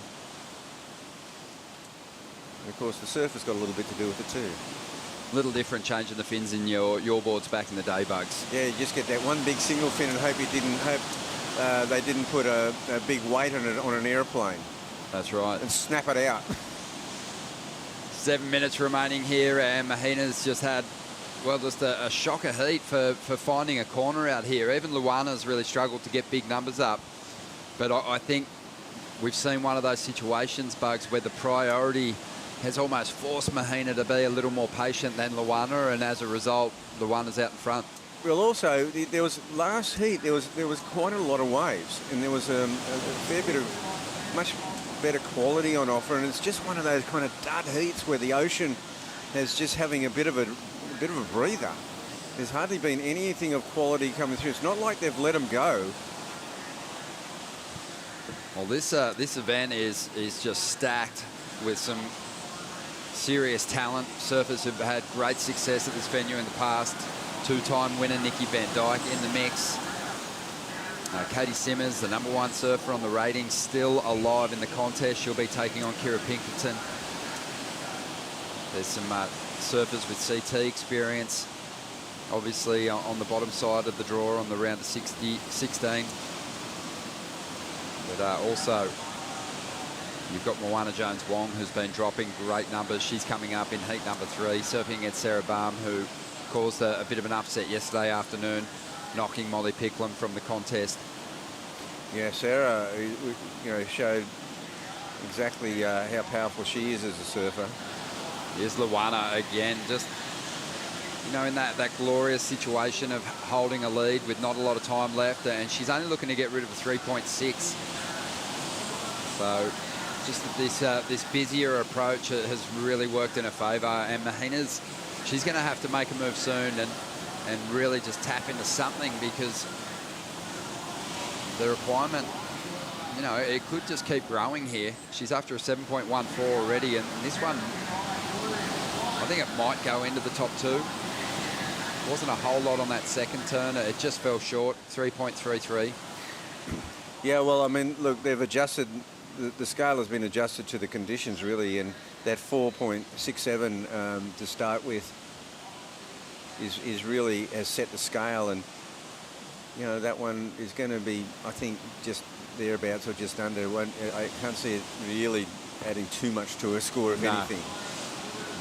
And of course, the surfer's got a little bit to do with it too. Little different changing the fins in your boards back in the day, Bugs. Yeah, you just get that one big single fin and hope they didn't put a big weight on it on an airplane. That's right. And snap it out. 7 minutes remaining here, and Mahina's just had, well, just a shocker heat for finding a corner out here. Even Luana's really struggled to get big numbers up. But I think we've seen one of those situations, Bugs, where the priority has almost forced Mahina to be a little more patient than Luana, and as a result, Luana's out in front. Well, also, there was last heat, there was quite a lot of waves, and there was a fair bit of much better quality on offer, and it's just one of those kind of dud heats where the ocean is just having a bit of a breather. There's hardly been anything of quality coming through. It's not like they've let them go. Well, this event is just stacked with some serious talent. Surfers who've had great success at this venue in the past. Two-time winner Nikki Van Dyke in the mix. Katie Simmers, the #1 surfer on the ratings, still alive in the contest. She'll be taking on Kira Pinkerton. There's some surfers with CT experience, obviously on the bottom side of the draw on the round of 16. But also, you've got Moana Jones-Wong, who's been dropping great numbers. She's coming up in heat number 3, surfing against Sarah Baum, who caused a bit of an upset yesterday afternoon, knocking Molly Picklum from the contest. Yeah, Sarah, you know, showed exactly how powerful she is as a surfer. Here's Luana again, just, you know, in that glorious situation of holding a lead with not a lot of time left, and she's only looking to get rid of a 3.6. So just this busier approach has really worked in her favour, and Mahina's, she's going to have to make a move soon and really just tap into something, because the requirement, you know, it could just keep growing here. She's after a 7.14 already, and this one, I think it might go into the top 2. Wasn't a whole lot on that second turn. It just fell short, 3.33. Yeah, well, I mean, look, they've adjusted, the scale has been adjusted to the conditions, really, and that 4.67 to start with is really has set the scale, and, you know, that one is going to be, I think, just thereabouts or just under. I can't see it really adding too much to a score, if anything.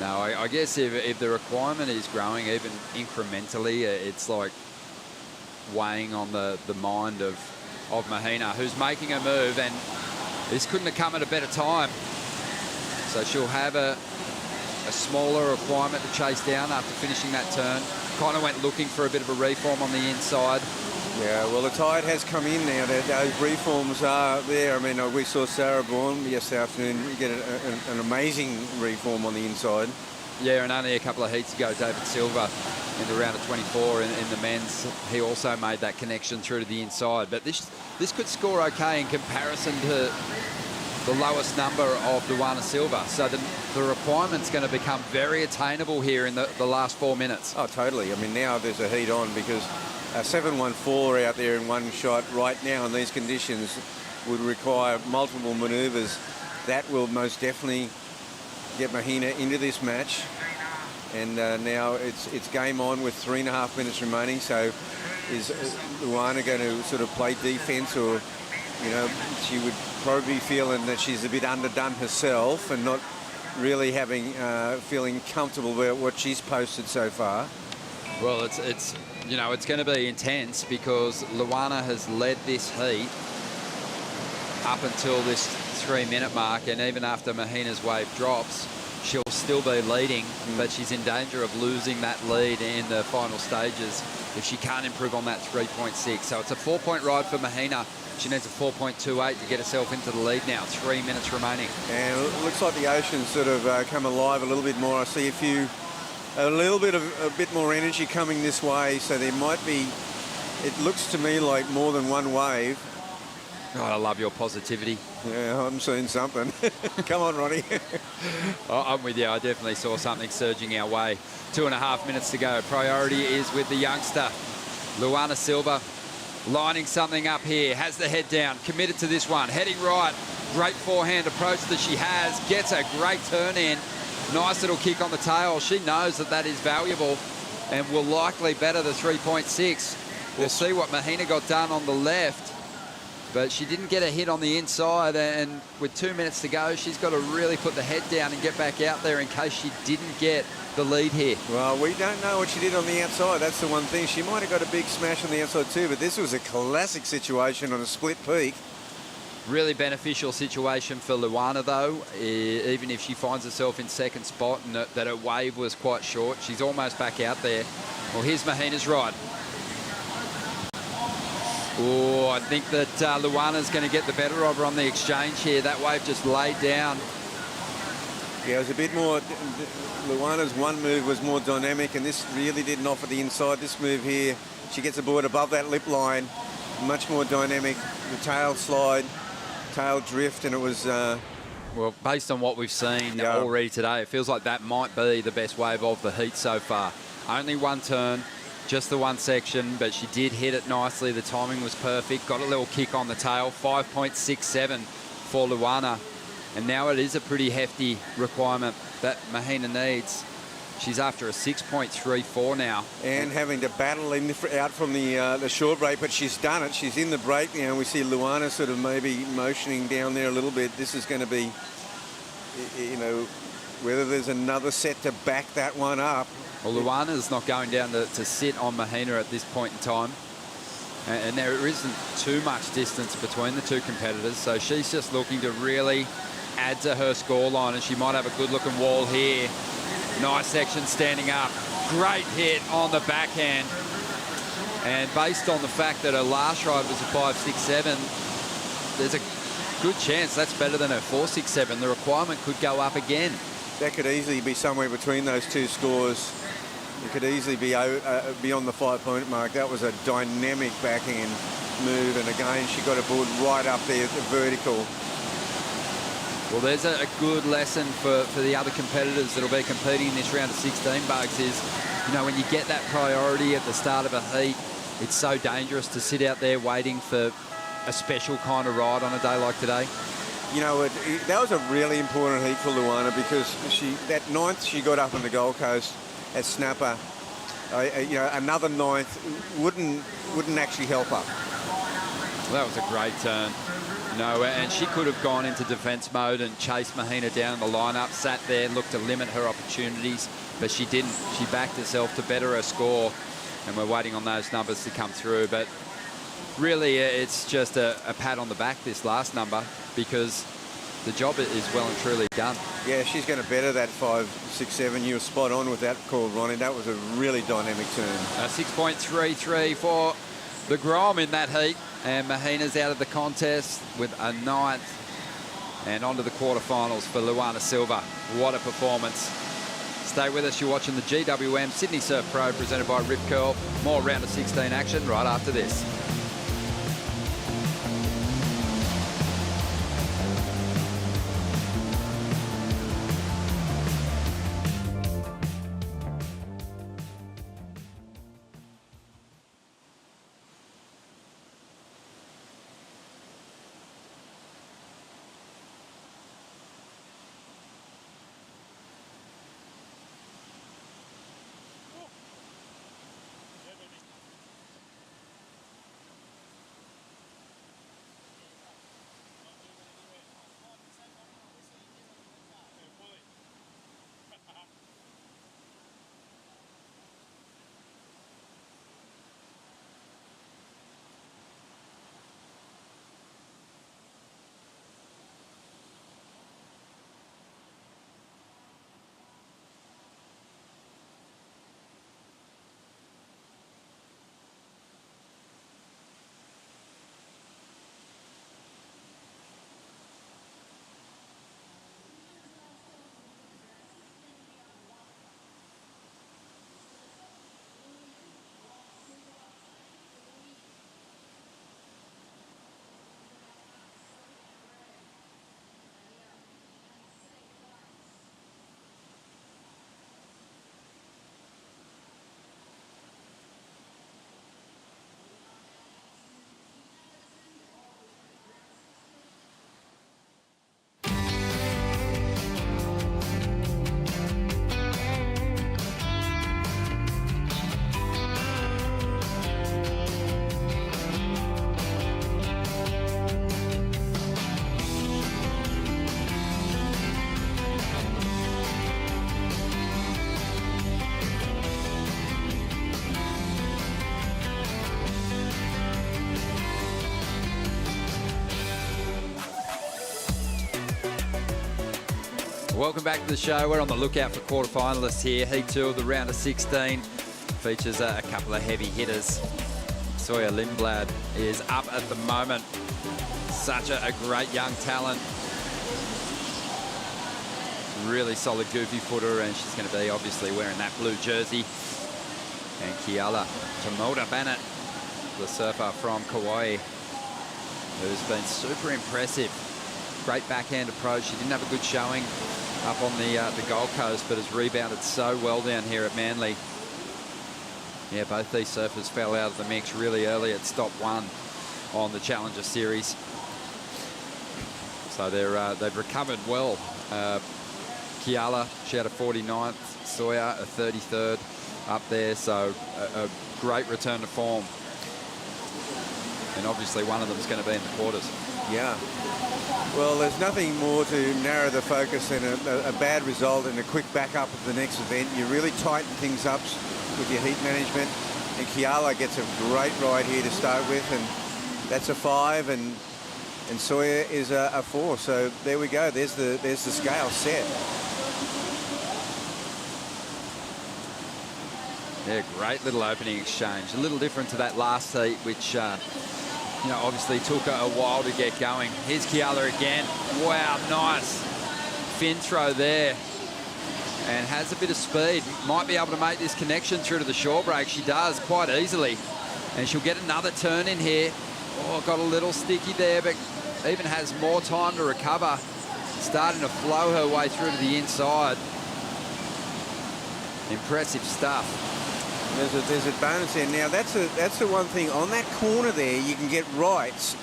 No, I guess if the requirement is growing even incrementally, it's like weighing on the mind of Mahina, who's making a move, and this couldn't have come at a better time. So she'll have a smaller requirement to chase down after finishing that turn. Kind of went looking for a bit of a reform on the inside. Yeah, well, the tide has come in now. Those reforms are there. I mean, we saw Sarah Bourne yesterday afternoon. You get an amazing reform on the inside. Yeah, and only a couple of heats ago, David Silva in the round of 24 in the men's, he also made that connection through to the inside. But this could score okay in comparison to the lowest number of Luana Silva. So the requirement's going to become very attainable here in the last 4 minutes. Oh, totally. I mean, now there's a heat on, because a 7.14 out there in one shot right now in these conditions would require multiple manoeuvres. That will most definitely get Mahina into this match. And now it's game on with 3.5 minutes remaining. So is Luana going to sort of play defence, or, you know, she would probably be feeling that she's a bit underdone herself and not really feeling comfortable about what she's posted so far. Well, it's you know, it's going to be intense because Luana has led this heat up until this 3-minute mark, and even after Mahina's wave drops, she'll still be leading, but she's in danger of losing that lead in the final stages if she can't improve on that 3.6. So it's a 4-point ride for Mahina. She needs a 4.28 to get herself into the lead now. 3 minutes remaining. And it looks like the ocean's sort of come alive a little bit more. I see a bit more energy coming this way, so there might be, it looks to me like more than one wave. God, I love your positivity. Yeah, I'm seeing something. Come on, Ronnie. I'm with you. I definitely saw something surging our way. 2.5 minutes to go. Priority is with the youngster, Luana Silva, lining something up here. Has the head down, committed to this one. Heading right. Great forehand approach that she has. Gets a great turn in. Nice little kick on the tail. She knows that that is valuable and will likely better the 3.6. We'll see what Mahina got done on the left. But she didn't get a hit on the inside, and with 2 minutes to go, she's got to really put the head down and get back out there in case she didn't get the lead here. Well, we don't know what she did on the outside. That's the one thing. She might have got a big smash on the outside too, but this was a classic situation on a split peak. Really beneficial situation for Luana, though, even if she finds herself in second spot and that her wave was quite short. She's almost back out there. Well, here's Mahina's ride. Oh, I think that Luana's going to get the better of her on the exchange here. That wave just laid down. Yeah, it was a bit more, Luana's one move was more dynamic, and this really didn't offer the inside. This move here, she gets aboard above that lip line, much more dynamic. The tail slide, tail drift, and it was... well, based on what we've seen already today, it feels like that might be the best wave of the heat so far. Only one turn. Just the one section, but she did hit it nicely. The timing was perfect. Got a little kick on the tail. 5.67 for Luana. And now it is a pretty hefty requirement that Mahina needs. She's after a 6.34 now. And having to battle out from the short break, but she's done it. She's in the break now. We see Luana sort of maybe motioning down there a little bit. This is going to be, you know, whether there's another set to back that one up. Well, Luana's not going down to sit on Mahina at this point in time. And there isn't too much distance between the two competitors, so she's just looking to really add to her scoreline, and she might have a good-looking wall here. Nice section standing up. Great hit on the backhand. And based on the fact that her last ride was a 5.67, there's a good chance that's better than her 4.67. The requirement could go up again. That could easily be somewhere between those two scores. It could easily be beyond the 5-point mark. That was a dynamic backhand move, and again, she got aboard right up there at the vertical. Well, there's a good lesson for the other competitors that'll be competing in this round of 16, Bugs, is, you know, when you get that priority at the start of a heat, it's so dangerous to sit out there waiting for a special kind of ride on a day like today. You know, that was a really important heat for Luana, because that ninth she got up on the Gold Coast at Snapper, you know, another ninth wouldn't actually help her. Well, that was a great turn. You know, and she could have gone into defence mode and chased Mahina down the lineup, sat there, looked to limit her opportunities, but she didn't. She backed herself to better her score, and we're waiting on those numbers to come through. But really, it's just a pat on the back, this last number, because the job is well and truly done. Yeah, she's going to better that 5.67. You were spot on with that call, Ronnie. That was a really dynamic turn. 6.33 for the Grom in that heat. And Mahina's out of the contest with a 9th. And on to the quarterfinals for Luana Silva. What a performance. Stay with us. You're watching the GWM Sydney Surf Pro presented by Rip Curl. More round of 16 action right after this. Welcome back to the show. We're on the lookout for quarterfinalists here. Heat 2 of the round of 16 features a couple of heavy hitters. Sawyer Lindblad is up at the moment. Such a great young talent. Really solid goofy footer, and she's going to be obviously wearing that blue jersey. And Keala Tomoda Bennett, the surfer from Kauai, who's been super impressive. Great backhand approach. She didn't have a good showing up on the Gold Coast, but has rebounded so well down here at Manly. Yeah, both these surfers fell out of the mix really early at stop 1 on the Challenger Series. So they've recovered well. Keala, she had a 49th, Sawyer a 33rd up there, so a great return to form. And obviously one of them is going to be in the quarters. Yeah. Well, there's nothing more to narrow the focus than a bad result and a quick backup of the next event. You really tighten things up with your heat management. And Keala gets a great ride here to start with, and that's a 5, and Sawyer is a 4. So there we go. There's the scale set. Yeah, great little opening exchange. A little different to that last heat, which you know, obviously took a while to get going. Here's Keala again. Wow, nice fin throw there. And has a bit of speed. Might be able to make this connection through to the shore break. She does quite easily. And she'll get another turn in here. Oh, got a little sticky there, but even has more time to recover. Starting to flow her way through to the inside. Impressive stuff. There's a bonus there. Now, that's the one thing. On that corner there, you can get rights.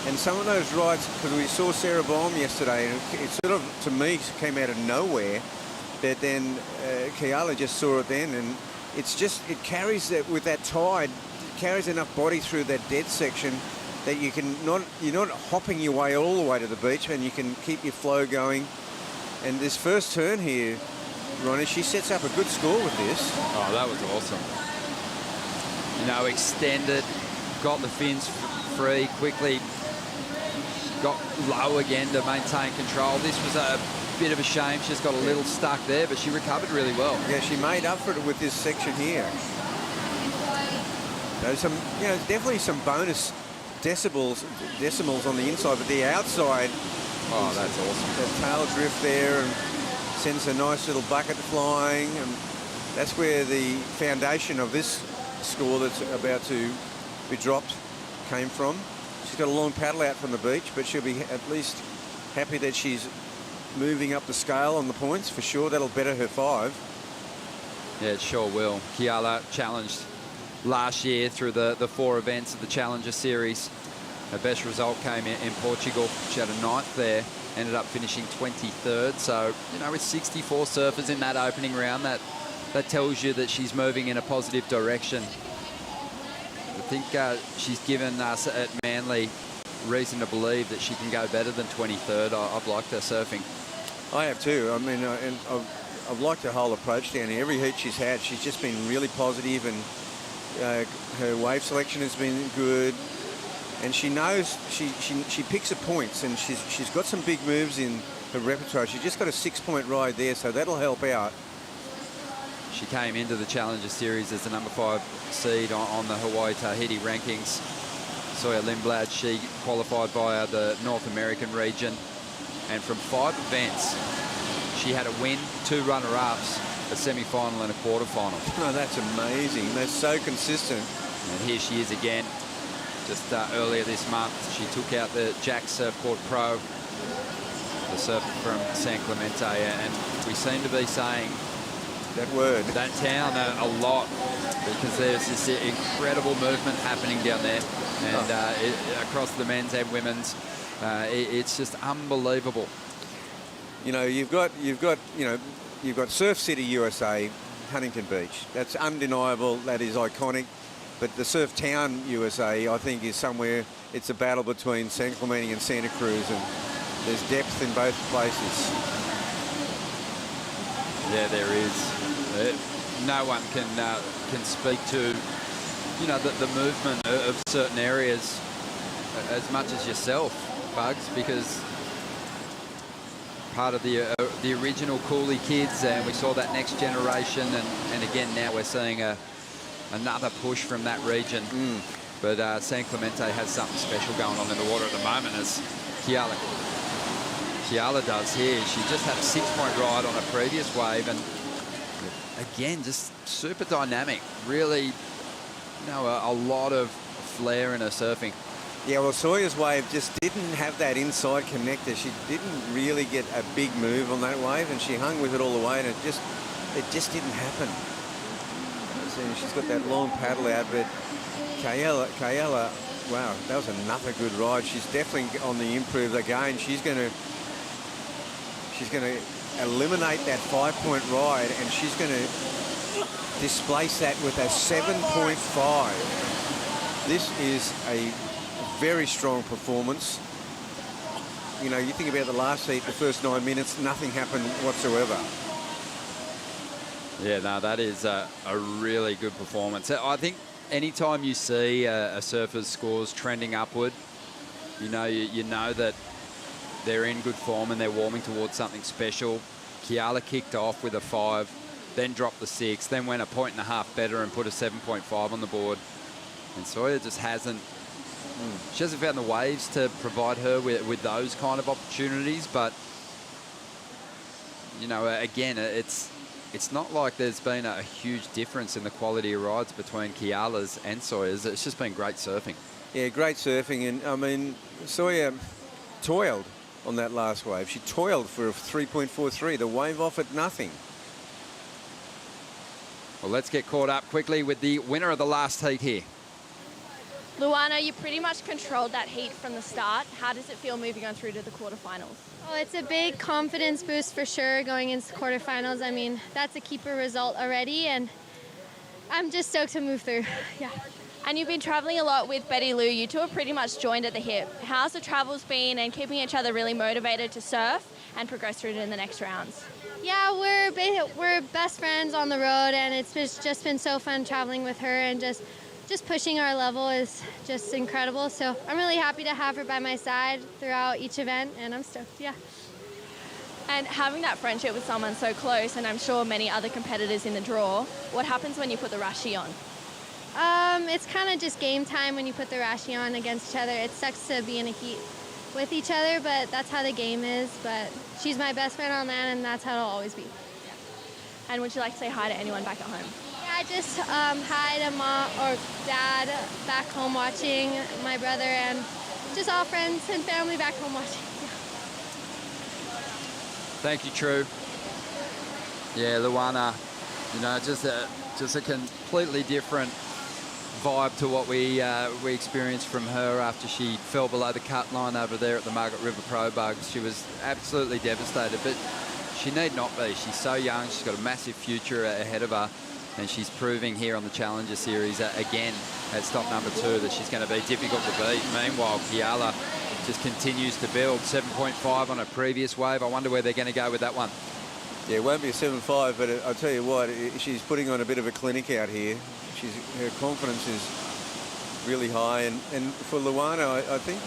And some of those rights, because we saw Sarah Baum yesterday, and it sort of, to me, came out of nowhere. But then Keala just saw it then, and it's just, it carries that, with that tide, it carries enough body through that dead section that you can you're not hopping your way all the way to the beach, and you can keep your flow going. And this first turn here, Ronnie, she sets up a good score with this. Oh, that was awesome. You know, extended, got the fins free quickly, got low again to maintain control. This was a bit of a shame. She's got a little stuck there, but she recovered really well. Yeah, she made up for it with this section here. There's some, you know, definitely some bonus decimals on the inside, but the outside. Oh, that's awesome. The tail drift there, and sends a nice little bucket flying, and that's where the foundation of this score that's about to be dropped came from. She's got a long paddle out from the beach, but she'll be at least happy that she's moving up the scale on the points for sure. That'll better her 5. Yeah, it sure will. Keala challenged last year through the 4 events of the Challenger Series. Her best result came in Portugal. She had a 9th there. Ended up finishing 23rd. So, you know, with 64 surfers in that opening round, that tells you that she's moving in a positive direction. I think she's given us at Manly reason to believe that she can go better than 23rd. I've liked her surfing. I have too. I mean, and I've liked her whole approach down here. Every heat she's had, she's just been really positive, and her wave selection has been good. And she knows she picks her points, and she's got some big moves in her repertoire. She's just got a 6-point ride there, so that'll help out. She came into the Challenger Series as the number 5 seed on the Hawaii Tahiti rankings. Sawyer Lindblad, she qualified via the North American region, and from 5 events, she had a win, 2 runner-ups, a semi-final and a quarter-final. Oh, that's amazing. That's so consistent. And here she is again. Just earlier this month, she took out the Jack Surfboard Pro, the surfer from San Clemente, and we seem to be saying that town a lot, because there's this incredible movement happening down there, and across the men's and women's, it's just unbelievable. You know, you've got Surf City, USA, Huntington Beach. That's undeniable. That is iconic. But the Surf Town, USA, I think, is somewhere. It's a battle between San Clemente and Santa Cruz, and there's depth in both places. Yeah, there is. No one can speak to, you know, the movement of certain areas as much as yourself, Bugs, because part of the original Cooley kids, and we saw that next generation, and again now we're seeing another push from that region. But San Clemente has something special going on in the water at the moment, as Chiala does here. She just had a 6-point ride on a previous wave, and again, just super dynamic. Really, a lot of flair in her surfing. Yeah, well, Sawyer's wave just didn't have that inside connector. She didn't really get a big move on that wave, and she hung with it all the way, and it just didn't happen. So she's got that long paddle out, but Chiala, wow, that was another good ride. She's definitely on the improve again. She's going to eliminate that 5-point ride, and she's going to displace that with a 7.5. This is a very strong performance. You know, you think about the last heat, the first 9 minutes, nothing happened whatsoever. Yeah, no, that is a really good performance. I think anytime you see a surfer's scores trending upward, you know that they're in good form and they're warming towards something special. Chiala kicked off with a 5, then dropped the 6, then went a 1.5 better and put a 7.5 on the board. And Sawyer just hasn't found the waves to provide her with those kind of opportunities. But, again, it's not like there's been a huge difference in the quality of rides between Chiala's and Sawyer's. It's just been great surfing. Yeah, great surfing. And, I mean, Sawyer toiled on that last wave. She toiled for a 3.43. The wave offered nothing. Well, let's get caught up quickly with the winner of the last heat here. Luana, you pretty much controlled that heat from the start. How does it feel moving on through to the quarterfinals? Oh, it's a big confidence boost for sure going into the quarterfinals. I mean, that's a keeper result already, and I'm just stoked to move through. Yeah. And you've been traveling a lot with BettyLou. You two are pretty much joined at the hip. How's the travels been and keeping each other really motivated to surf and progress through to in the next rounds? Yeah, we're best friends on the road, and it's just been so fun traveling with her, and just pushing our level is just incredible. So I'm really happy to have her by my side throughout each event, and I'm stoked, yeah. And having that friendship with someone so close, and I'm sure many other competitors in the draw, what happens when you put the rashie on? It's kind of just game time when you put the rashie on against each other. It sucks to be in a heat with each other, but that's how the game is. But she's my best friend on land, and that's how it'll always be. Yeah. And would you like to say hi to anyone back at home? Yeah, just hi to mom or dad back home watching, my brother, and just all friends and family back home watching. Yeah. Thank you, True. Yeah, Luana, just a completely different vibe to what we experienced from her after she fell below the cut line over there at the Margaret River Pro Bugs. She was absolutely devastated, but she need not be. She's so young. She's got a massive future ahead of her, and she's proving here on the Challenger Series again at stop number 2 that she's going to be difficult to beat. Meanwhile, Chiala just continues to build. 7.5 on a previous wave. I wonder where they're going to go with that one. Yeah, it won't be a 7.5, but I'll tell you what, she's putting on a bit of a clinic out here. Her confidence is really high, and for Luana, I think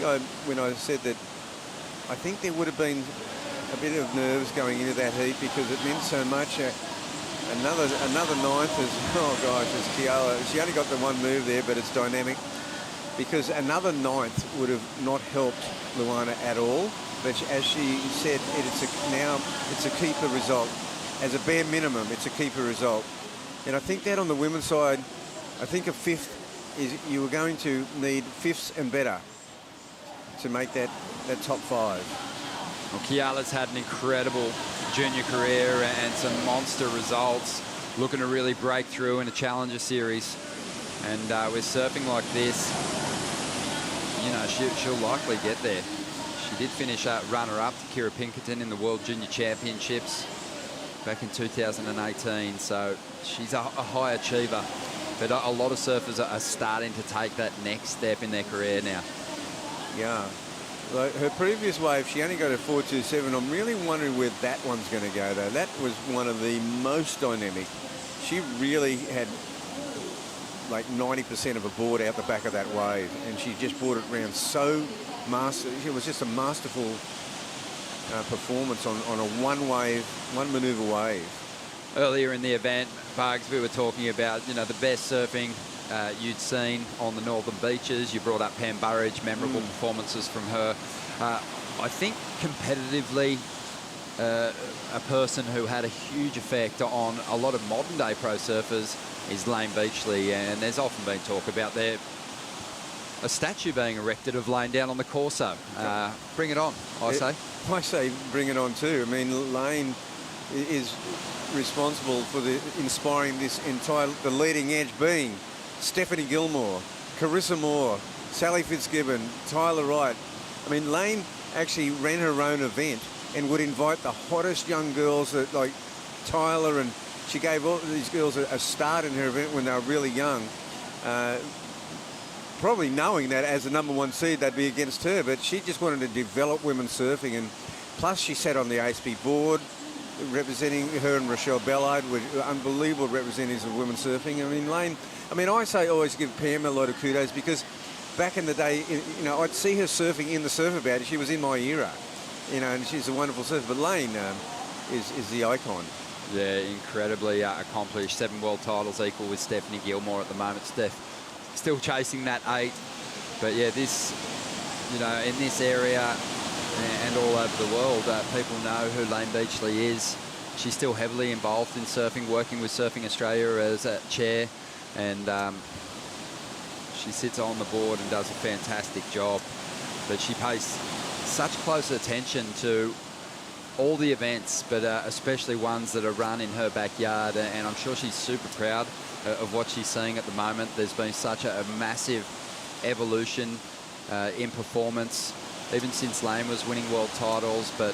when I said that, I think there would have been a bit of nerves going into that heat because it meant so much. Another ninth is, oh gosh, is Chiala. She only got the one move there, but it's dynamic because another ninth would have not helped Luana at all. But as she said, it's a keeper result. As a bare minimum, it's a keeper result. And I think that on the women's side, I think a 5th is you were going to need 5ths and better to make that top 5. Well, Chiala's had an incredible junior career and some monster results, looking to really break through in a Challenger Series. And with surfing like this, she'll likely get there. She did finish runner-up to Kira Pinkerton in the World Junior Championships back in 2018, so she's a high achiever. But a lot of surfers are starting to take that next step in their career now. Yeah. Like her previous wave, she only got a 4.27. I'm really wondering where that one's going to go, though. That was one of the most dynamic. She really had like 90% of a board out the back of that wave, and she just brought it around so master. It was just a masterful performance on a one maneuver wave. Earlier in the event, Bugs, we were talking about, you know, the best surfing you'd seen on the northern beaches. You brought up Pam Burridge, memorable performances from her. I think competitively, a person who had a huge effect on a lot of modern day pro surfers is Layne Beachley, and there's often been talk about a statue being erected of Layne down on the Corso. Bring it on, I say bring it on too. I mean, Layne is responsible for inspiring the leading edge being Stephanie Gilmore, Carissa Moore, Sally Fitzgibbon, Tyler Wright. I mean, Layne actually ran her own event and would invite the hottest young girls like Tyler, and she gave all these girls a start in her event when they were really young. Probably knowing that as a #1 seed they'd be against her, but she just wanted to develop women's surfing, and plus she sat on the ASB board representing her, and Rochelle Ballard were unbelievable representatives of women's surfing. I mean, Layne, I always give Pam a lot of kudos, because back in the day, you know, I'd see her surfing in the surf about it. She was in my era, you know, and she's a wonderful surfer. But Layne is the icon. Yeah, incredibly accomplished. 7 world titles, equal with Stephanie Gilmore at the moment. Steph still chasing that 8. But yeah, this, you know, in this area and all over the world, people know who Layne Beachley is. She's still heavily involved in surfing, working with Surfing Australia as a chair, and she sits on the board and does a fantastic job. But she pays such close attention to all the events, but especially ones that are run in her backyard, and I'm sure she's super proud of what she's seeing at the moment. There's been such a massive evolution in performance, even since Layne was winning world titles, but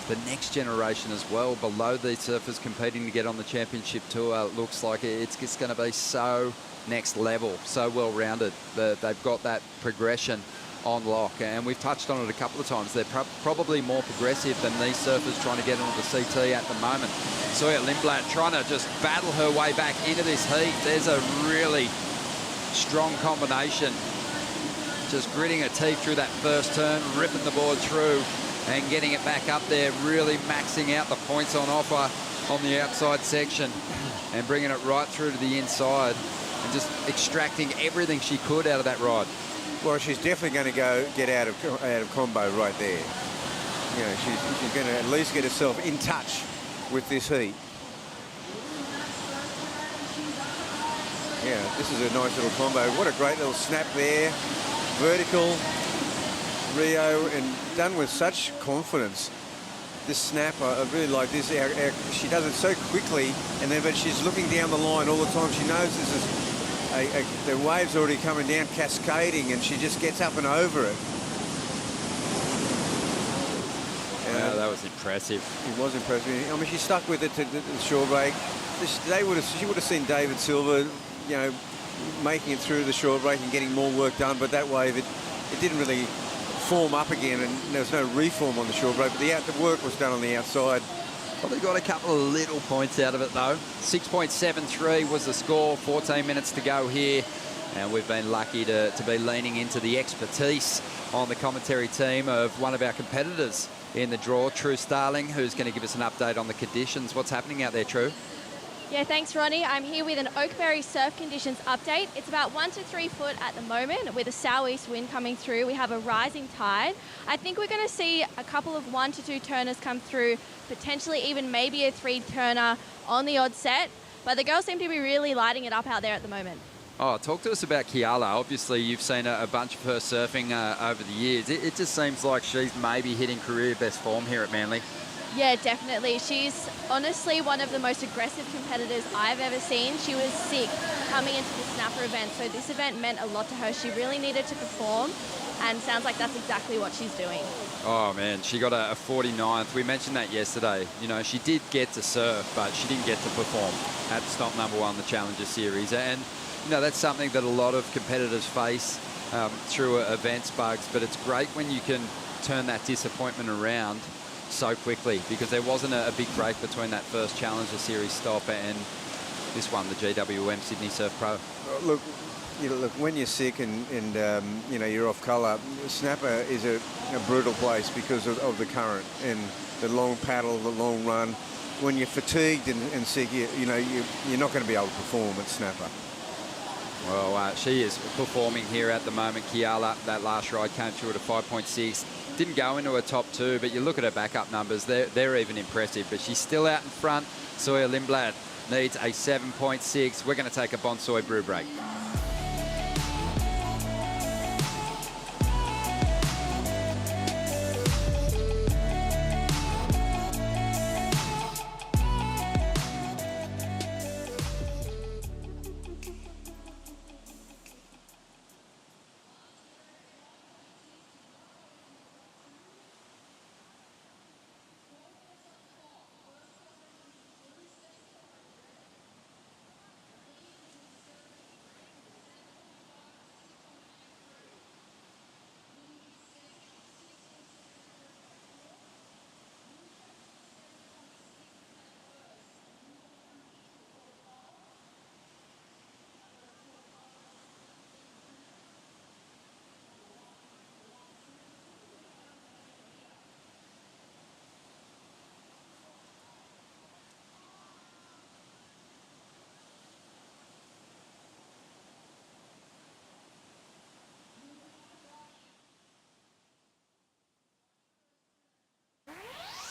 the next generation as well, below these surfers competing to get on the championship tour, looks like it's going to be so next level, so well-rounded. They've got that progression on lock, and we've touched on it a couple of times. They're probably more progressive than these surfers trying to get onto the CT at the moment. Sawyer Lindblad trying to just battle her way back into this heat. There's a really strong combination. Just gritting her teeth through that first turn, ripping the board through and getting it back up there, really maxing out the points on offer on the outside section and bringing it right through to the inside and just extracting everything she could out of that ride. Well, she's definitely going to get out of combo right there. You know, she's going to at least get herself in touch with this heat. Yeah, this is a nice little combo. What a great little snap there. Vertical, Rio, and done with such confidence. This snap, I really like this. She does it so quickly, but she's looking down the line all the time. She knows this is the wave's already coming down, cascading, and she just gets up and over it. Wow, that was impressive. It was impressive. I mean, she stuck with it to the shore break. She would have seen David Silver, you know, making it through the shore break and getting more work done, but that wave, it didn't really form up again, and there was no reform on the shore break, but the work was done on the outside. Probably got a couple of little points out of it, though. 6.73 was the score, 14 minutes to go here, and we've been lucky to be leaning into the expertise on the commentary team of one of our competitors in the draw, True Starling, who's going to give us an update on the conditions. What's happening out there, True? Yeah, thanks, Ronnie. I'm here with an Oakberry surf conditions update. It's about 1 to 3 foot at the moment with a southeast wind coming through. We have a rising tide. I think we're going to see a couple of 1 to 2 turners come through, potentially even maybe a 3 turner on the odd set. But the girls seem to be really lighting it up out there at the moment. Oh, talk to us about Kiala. Obviously, you've seen a bunch of her surfing over the years. It just seems like she's maybe hitting career best form here at Manly. Yeah, definitely. She's honestly one of the most aggressive competitors I've ever seen. She was sick coming into the snapper event, so this event meant a lot to her. She really needed to perform, and sounds like that's exactly what she's doing. Oh, man, she got a 49th. We mentioned that yesterday. You know, she did get to surf, but she didn't get to perform at stop #1, the Challenger Series. And, you know, that's something that a lot of competitors face through events, Bugs, but it's great when you can turn that disappointment around so quickly, because there wasn't a big break between that first Challenger Series stop and this one, the GWM Sydney Surf Pro. Look, look, when you're sick and you know, you're off colour, snapper is a brutal place because of the current and the long paddle, the long run. When you're fatigued and sick, you know, you're not going to be able to perform at snapper. Well, she is performing here at the moment. Kiala, that last ride came through at a 5.6. Didn't go into her top 2, but you look at her backup numbers, they're even impressive. But she's still out in front. Sawyer Lindblad needs a 7.6. We're going to take a Bonsoy brew break.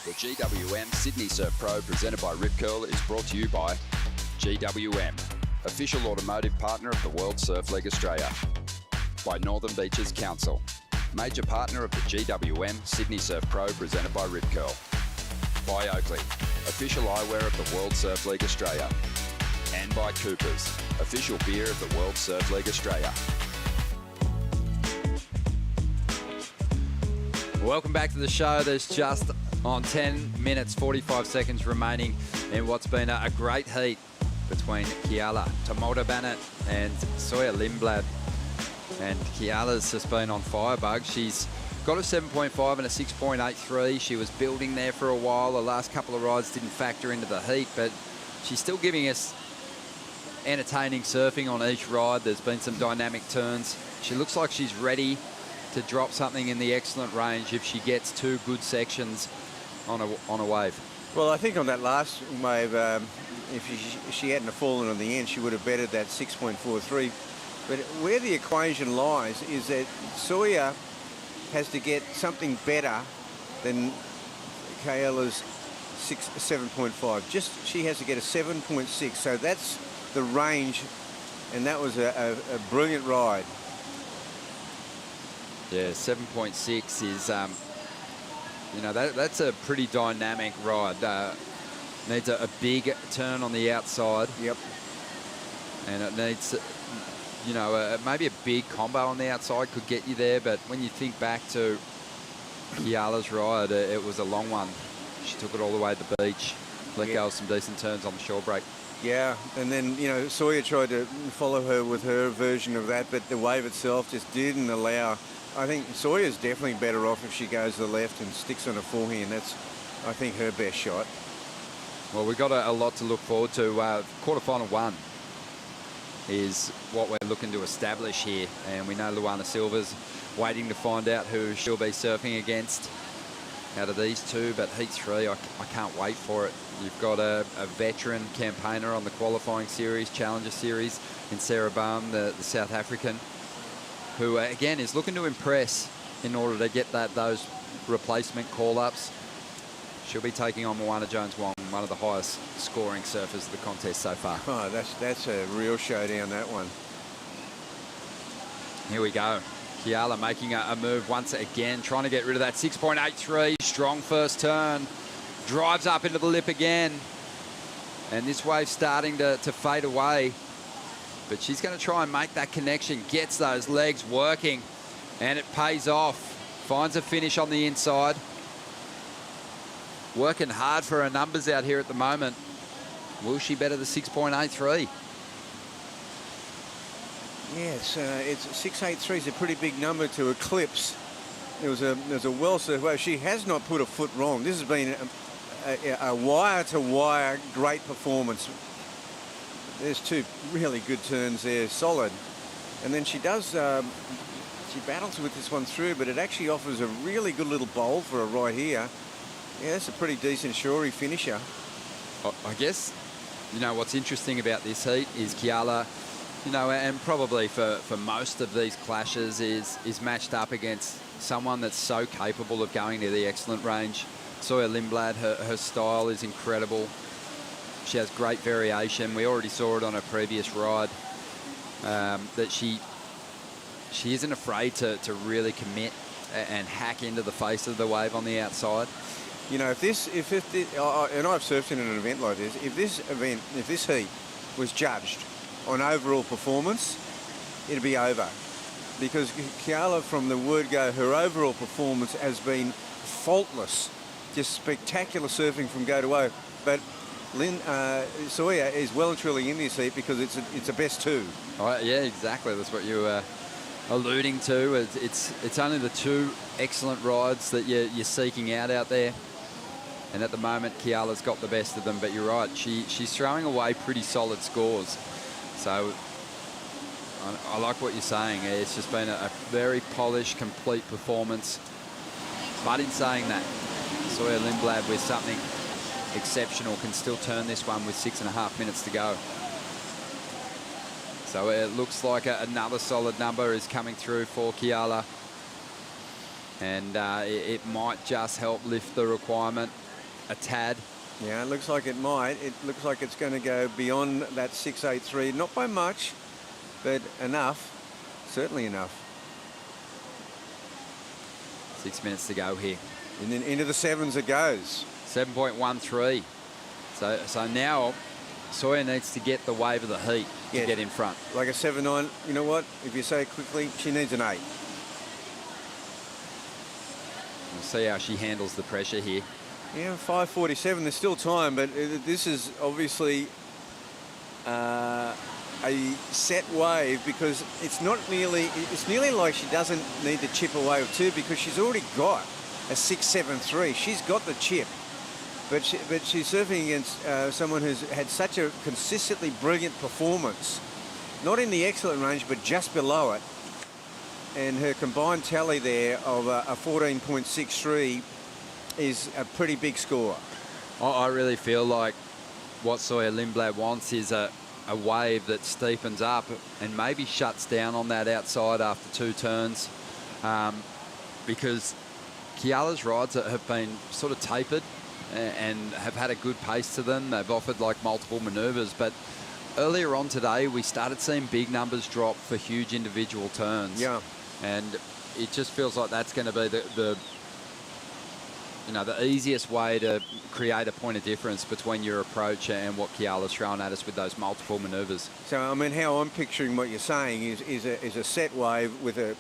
The GWM Sydney Surf Pro, presented by Rip Curl, is brought to you by GWM, official automotive partner of the World Surf League Australia. By Northern Beaches Council, major partner of the GWM Sydney Surf Pro, presented by Rip Curl. By Oakley, official eyewear of the World Surf League Australia. And by Coopers, official beer of the World Surf League Australia. Welcome back to the show. There's just on 10 minutes, 45 seconds remaining in what's been a great heat between Kiala Tomoda Bennett and Sawyer Lindblad. And Kiala's just been on fire, Bug. She's got a 7.5 and a 6.83. She was building there for a while. The last couple of rides didn't factor into the heat, but she's still giving us entertaining surfing on each ride. There's been some dynamic turns. She looks like she's ready to drop something in the excellent range if she gets 2 good sections on a wave. Well, I think on that last wave, if she hadn't fallen on the end, she would have bettered that 6.43. But where the equation lies is that Sawyer has to get something better than Kiala's 7.5. She has to get a 7.6. So that's the range, and that was a brilliant ride. Yeah, 7.6 is, you know, that's a pretty dynamic ride. Needs a big turn on the outside. Yep. And it needs, you know, maybe a big combo on the outside could get you there. But when you think back to Kiala's ride, it was a long one. She took it all the way to the beach, let go of some decent turns on the shore break. Yeah, and then, you know, Sawyer tried to follow her with her version of that, but the wave itself just didn't allow. I think Sawyer's definitely better off if she goes to the left and sticks on a forehand. That's, I think, her best shot. Well, we've got a lot to look forward to. Quarterfinal 1 is what we're looking to establish here. And we know Luana Silva's waiting to find out who she'll be surfing against out of these 2. But Heat 3, I can't wait for it. You've got a veteran campaigner on the qualifying series, Challenger Series, in Sarah Baum, the South African, who, again, is looking to impress in order to get those replacement call-ups. She'll be taking on Moana Jones-Wong, one of the highest scoring surfers of the contest so far. Oh, that's a real showdown, that one. Here we go. Kiala making a move once again, trying to get rid of that 6.83. Strong first turn. Drives up into the lip again. And this wave's starting to fade away. But she's going to try and make that connection. Gets those legs working. And it pays off. Finds a finish on the inside. Working hard for her numbers out here at the moment. Will she better the 6.83? Yes, it's 6.83 is a pretty big number to eclipse. There's a well-served wave. She has not put a foot wrong. This has been a wire-to-wire great performance. There's 2 really good turns there, solid. And then she does, she battles with this one through, but it actually offers a really good little bowl for her right here. Yeah, that's a pretty decent shorey finisher. I guess, you know, what's interesting about this heat is Kiala, you know, and probably for most of these clashes is matched up against someone that's so capable of going to the excellent range. Sawyer Lindblad, her style is incredible. She has great variation. We already saw it on her previous ride, that she isn't afraid to really commit and hack into the face of the wave on the outside. You know, and I've surfed in an event like this, if this heat was judged on overall performance, it'd be over. Because Kiala, from the word go, her overall performance has been faultless. Just spectacular surfing from go to O. But Sawyer is well and truly in this heat because it's a best two. Oh, yeah, exactly. That's what you were alluding to. It's only the two excellent rides that you're seeking out there. And at the moment, Kiala's got the best of them. But you're right, she's throwing away pretty solid scores. So I like what you're saying. It's just been a very polished, complete performance. But in saying that, Sawyer Lindblad with something exceptional can still turn this one with 6.5 minutes to go. So it looks like another solid number is coming through for Kiala. And it might just help lift the requirement a tad. Yeah, it looks like it might. It looks like it's going to go beyond that 6.83, not by much, but enough, certainly enough. 6 minutes to go here. And then into the sevens it goes. 7.13. So now Sawyer needs to get the wave of the heat to get in front. Like a 7.9, you know what? If you say it quickly, she needs an 8. We'll see how she handles the pressure here. Yeah, 5.47, there's still time, but this is obviously a set wave because it's nearly like she doesn't need to chip away with 2 because she's already got a 6.73. She's got the chip, but she's surfing against someone who's had such a consistently brilliant performance, not in the excellent range, but just below it. And her combined tally there of a 14.63 is a pretty big score. I really feel like what Sawyer Lindblad wants is a wave that steepens up and maybe shuts down on that outside after 2 turns, because Kiala's rides have been sort of tapered and have had a good pace to them. They've offered like multiple manoeuvres, but earlier on today we started seeing big numbers drop for huge individual turns. Yeah. And it just feels like that's going to be the easiest way to create a point of difference between your approach and what Kiala's thrown at us with those multiple manoeuvres. So I mean, how I'm picturing what you're saying is a set wave with a,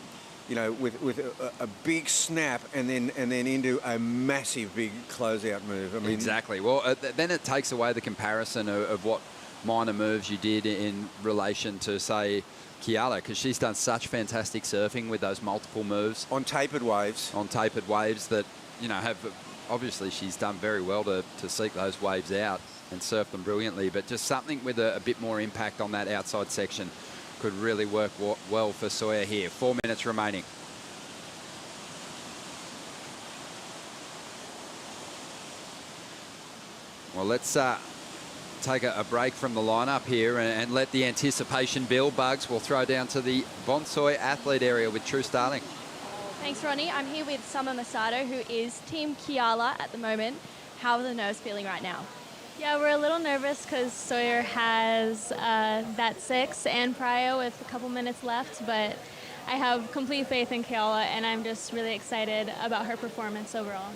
with a big snap and then into a massive big closeout move. I mean, exactly. Well, then it takes away the comparison of what minor moves you did in relation to, say, Kiala, because she's done such fantastic surfing with those multiple moves on tapered waves. On tapered waves that, have obviously she's done very well to seek those waves out and surf them brilliantly, but just something with a bit more impact on that outside section could really work well for Sawyer here. 4 minutes remaining. Well, let's take a break from the lineup here and let the anticipation build. Bugs, we'll throw down to the Bonsoy athlete area with True Starling. Thanks, Ronnie. I'm here with Summer Masato, who is Team Kiala at the moment. How are the nerves feeling right now? Yeah, we're a little nervous because Sawyer has that 6 and Prio with a couple minutes left, but I have complete faith in Kiala, and I'm just really excited about her performance overall.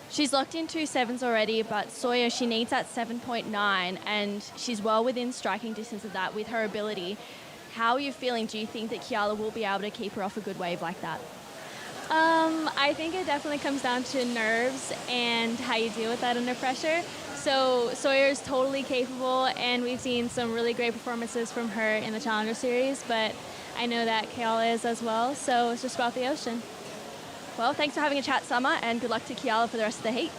She's locked in 2 sevens already, but Sawyer, she needs that 7.9, and she's well within striking distance of that with her ability. How are you feeling? Do you think that Kiala will be able to keep her off a good wave like that? I think it definitely comes down to nerves and how you deal with that under pressure. So Sawyer's totally capable, and we've seen some really great performances from her in the Challenger Series, but I know that Kiala is as well, so it's just about the ocean. Well, thanks for having a chat, Summer, and good luck to Kiala for the rest of the heat.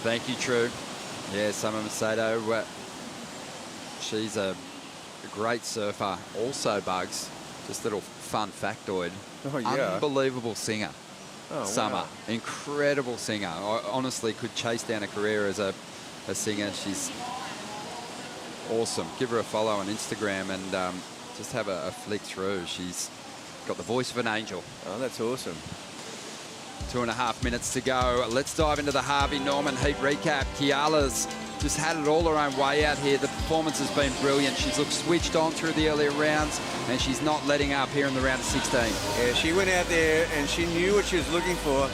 Thank you, True. Yeah, Summer Masato, she's a great surfer. Also, Bugs, Just a little fun factoid. Oh, yeah. Unbelievable singer. Oh, Summer. wow. Incredible singer. I honestly could chase down a career as a singer. She's awesome. Give her a follow on Instagram and just have a flick through. She's got the voice of an angel. Oh, that's awesome. 2.5 minutes to go. Let's dive into the Harvey Norman heat recap. Kiala's just had it all her own way out here. The performance has been brilliant. She's looked switched on through the earlier rounds, and she's not letting up here in the round of 16. Yeah, she went out there and she knew what she was looking for.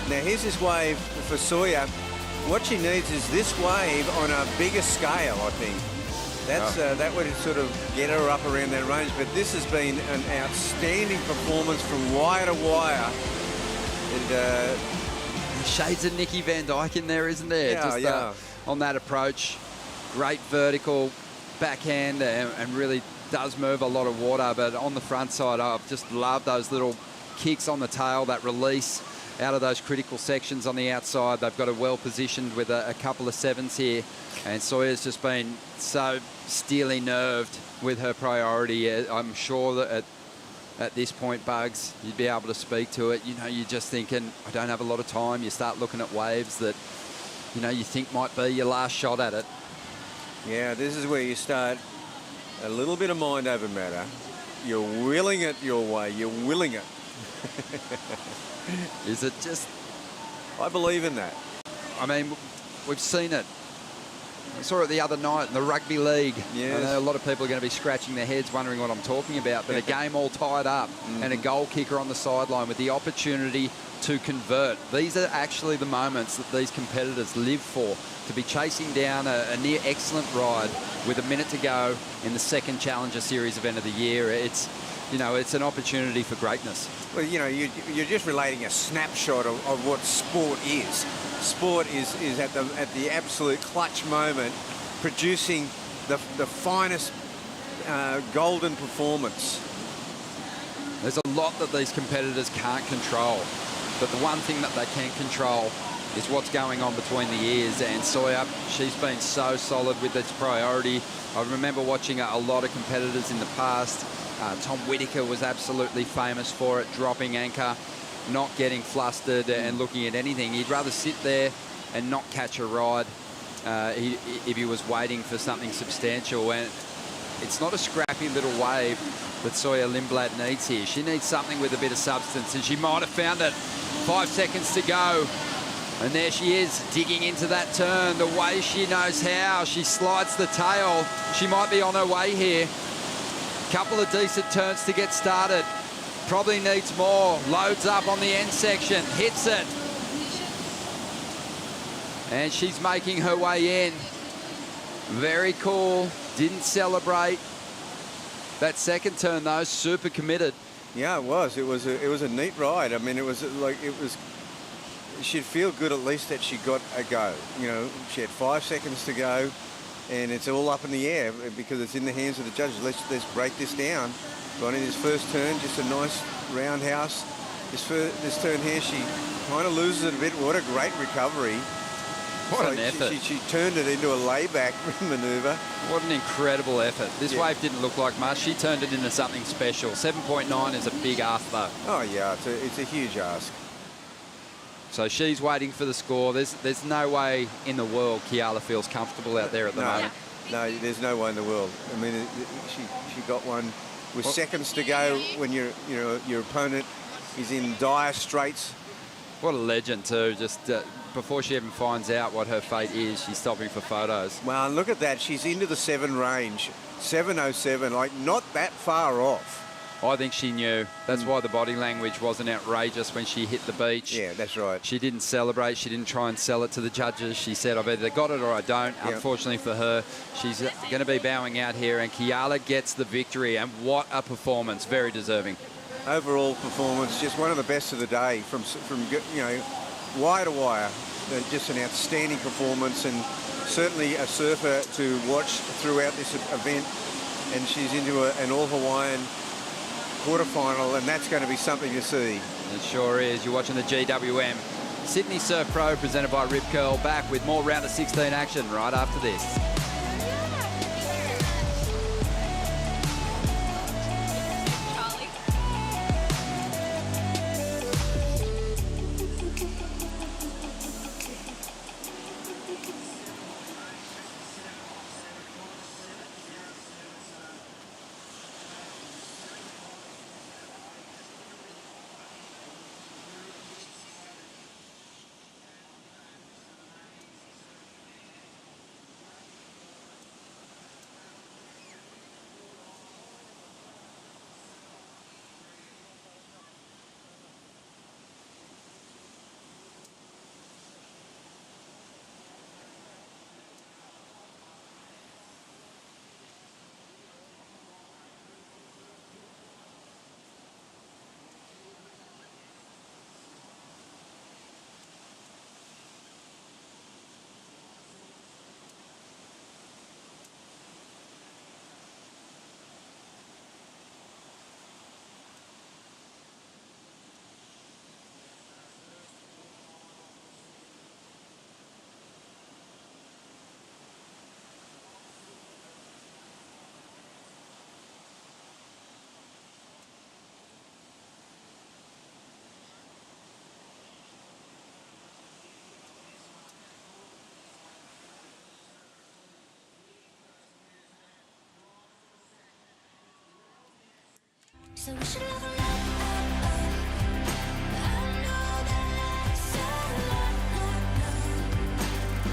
Now, here's this wave for Sawyer. What she needs is this wave on a bigger scale, I think. That would sort of get her up around that range, but this has been an outstanding performance from wire to wire. And shades of Nikki Van Dyke in there, isn't there? Yeah, On that approach, great vertical backhand and really does move a lot of water. But on the front side, I've just loved those little kicks on the tail, that release out of those critical sections on the outside. They've got her well positioned with a couple of sevens here. And Sawyer's just been so steely nerved with her priority. I'm sure that at this point, Bugs, you'd be able to speak to it. You know, you're just thinking, I don't have a lot of time. You start looking at waves that, you know, you think might be your last shot at it. yeah, this is where you start a little bit of mind over matter. You're willing it your way. You're willing it. Is it just... I believe in that. I mean, we've seen it. We saw it the other night in the rugby league. Yes. I know a lot of people are going to be scratching their heads wondering what I'm talking about, but a game all tied up and a goal kicker on the sideline with the opportunity to convert. These are actually the moments that these competitors live for, to be chasing down a near excellent ride with a minute to go in the second Challenger Series event of the year. It's, you know, it's an opportunity for greatness. Well, you know, you're just relating a snapshot of what sport is. Sport is at the absolute clutch moment, producing the finest golden performance. There's a lot that these competitors can't control, but the one thing that they can control is what's going on between the ears. And Sawyer, she's been so solid with its priority. I remember watching a lot of competitors in the past. Tom Whitaker was absolutely famous for it, dropping anchor, not getting flustered and looking at anything. He'd rather sit there and not catch a ride if he was waiting for something substantial. And it's not a scrappy little wave that Sawyer Lindblad needs here. She needs something with a bit of substance, and she might have found it. 5 seconds to go. And there she is, digging into that turn the way she knows how. She slides the tail. She might be on her way here. Couple of decent turns to get started. Probably needs more. Loads up on the end section. Hits it. And she's making her way in. Very cool. Didn't celebrate. That second turn, though, super committed. Yeah, it was. It was a neat ride. I mean, she'd feel good at least that she got a go. You know, she had 5 seconds to go, and it's all up in the air because it's in the hands of the judges. Let's break this down. Got in this first turn, just a nice roundhouse. This turn here, she kind of loses it a bit. What a great recovery. What an effort. She turned it into a layback maneuver. What an incredible effort. This wave didn't look like much. She turned it into something special. 7.9 is a big ask, though. Oh, yeah, it's a huge ask. So she's waiting for the score. There's no way in the world Kiala feels comfortable out there at the moment. No, there's no way in the world. I mean, she got one with seconds to go when your opponent is in dire straits. What a legend, too. Just before she even finds out what her fate is, she's stopping for photos. Well, and look at that. She's into the 7 range. 7:07, like not that far off. I think she knew. That's why the body language wasn't outrageous when she hit the beach. Yeah, that's right. She didn't celebrate. She didn't try and sell it to the judges. She said, I've either got it or I don't. Yep. Unfortunately for her, she's going to be bowing out here, and Kiala gets the victory. And what a performance. Very deserving. Overall performance, just one of the best of the day from wire to wire. Just an outstanding performance, and certainly a surfer to watch throughout this event. And she's into an all-Hawaiian quarterfinal, and that's going to be something to see. It sure is. You're watching the GWM Sydney Surf Pro presented by Rip Curl, back with more round of 16 action right after this. So we should level up. I know that life's a lot.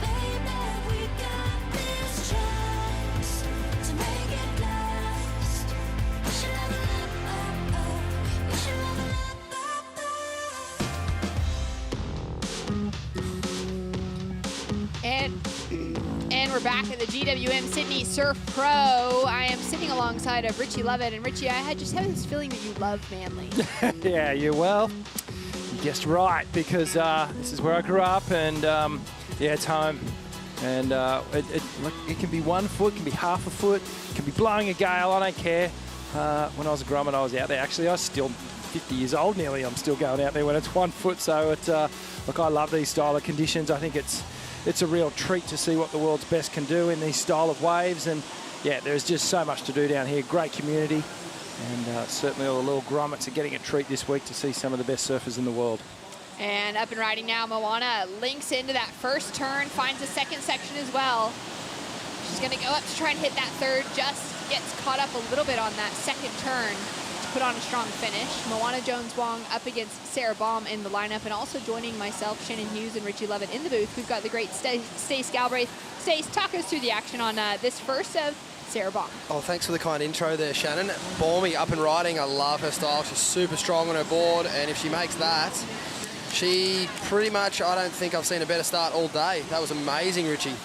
Baby, we got this chance to make it last. We should level up. We should level And we're back at the GWM Sydney Surf Pro. I am sitting alongside of Richie Lovett. And Richie, I just have this feeling that you love Manly. Yeah, you guessed right, because this is where I grew up, and yeah, it's home. And it can be 1 foot, can be half a foot, can be blowing a gale, I don't care. When I was a grommet, I was out there. Actually, I was still 50 years old nearly. I'm still going out there when it's 1 foot. So it's look, I love these style of conditions. I think it's a real treat to see what the world's best can do in these style of waves. And yeah, there's just so much to do down here. Great community. And certainly all the little grommets are getting a treat this week to see some of the best surfers in the world. And up and riding now, Moana links into that first turn, finds a second section as well. She's going to go up to try and hit that third, just gets caught up a little bit on that second turn to put on a strong finish. Moana Jones-Wong up against Sarah Baum in the lineup, and also joining myself, Shannon Hughes, and Richie Lovett in the booth. We've got the great Stace Galbraith. Stace, talk us through the action on this first of Sarah Baum. Oh, thanks for the kind intro there, Shannon. Baumy up and riding. I love her style. She's super strong on her board, and if she makes that, she pretty much, I don't think I've seen a better start all day. That was amazing, Richie.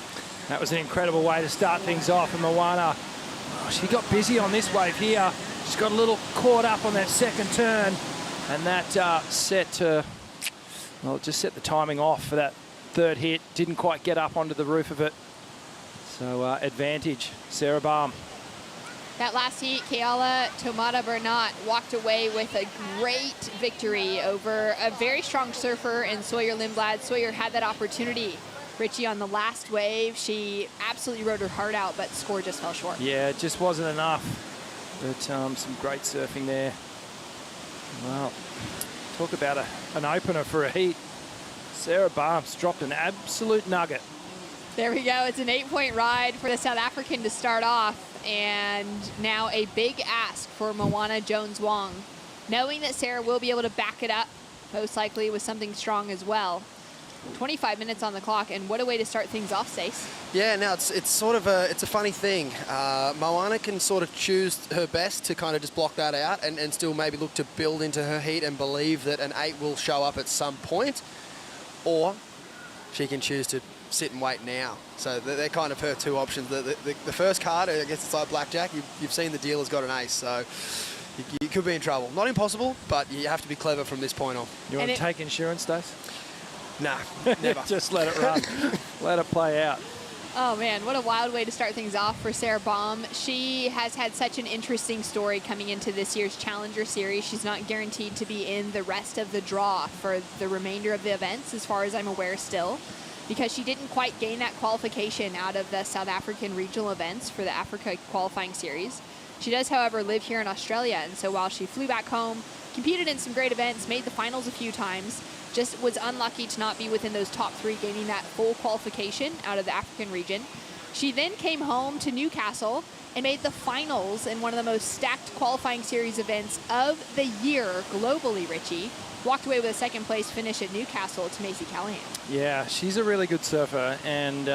That was an incredible way to start things off. And Moana, she got busy on this wave here. She's got a little caught up on that second turn, and that it just set the timing off for that third hit. Didn't quite get up onto the roof of it. So advantage, Sarah Baum. That last heat, Keala Tomata Bernat walked away with a great victory over a very strong surfer in Sawyer Lindblad. Sawyer had that opportunity, Richie, on the last wave. She absolutely rode her heart out, but score just fell short. Yeah, it just wasn't enough. But some great surfing there. Well, talk about an opener for a heat. Sarah Baum's dropped an absolute nugget. There we go. It's an 8-point ride for the South African to start off. And now a big ask for Moana Jones-Wong, knowing that Sarah will be able to back it up, most likely with something strong as well. 25 minutes on the clock, and what a way to start things off, Stace. Yeah, now it's sort of a funny thing. Moana can sort of choose her best to kind of just block that out and still maybe look to build into her heat and believe that an 8 will show up at some point, or she can choose to sit and wait now. So they're kind of her two options. The first card, I guess it's like blackjack. You've seen the dealer's got an ace, so you could be in trouble. Not impossible, but you have to be clever from this point on. You want to take insurance, Stace? Nah, never. Just let it run. Let it play out. Oh man, what a wild way to start things off for Sarah Baum. She has had such an interesting story coming into this year's Challenger Series. She's not guaranteed to be in the rest of the draw for the remainder of the events, as far as I'm aware still, because she didn't quite gain that qualification out of the South African regional events for the Africa qualifying series. She does, however, live here in Australia, and so while she flew back home, competed in some great events, made the finals a few times, just was unlucky to not be within those top 3, gaining that full qualification out of the African region. She then came home to Newcastle and made the finals in one of the most stacked qualifying series events of the year globally, Richie. Walked away with a second place finish at Newcastle to Macy Callahan. Yeah, she's a really good surfer, and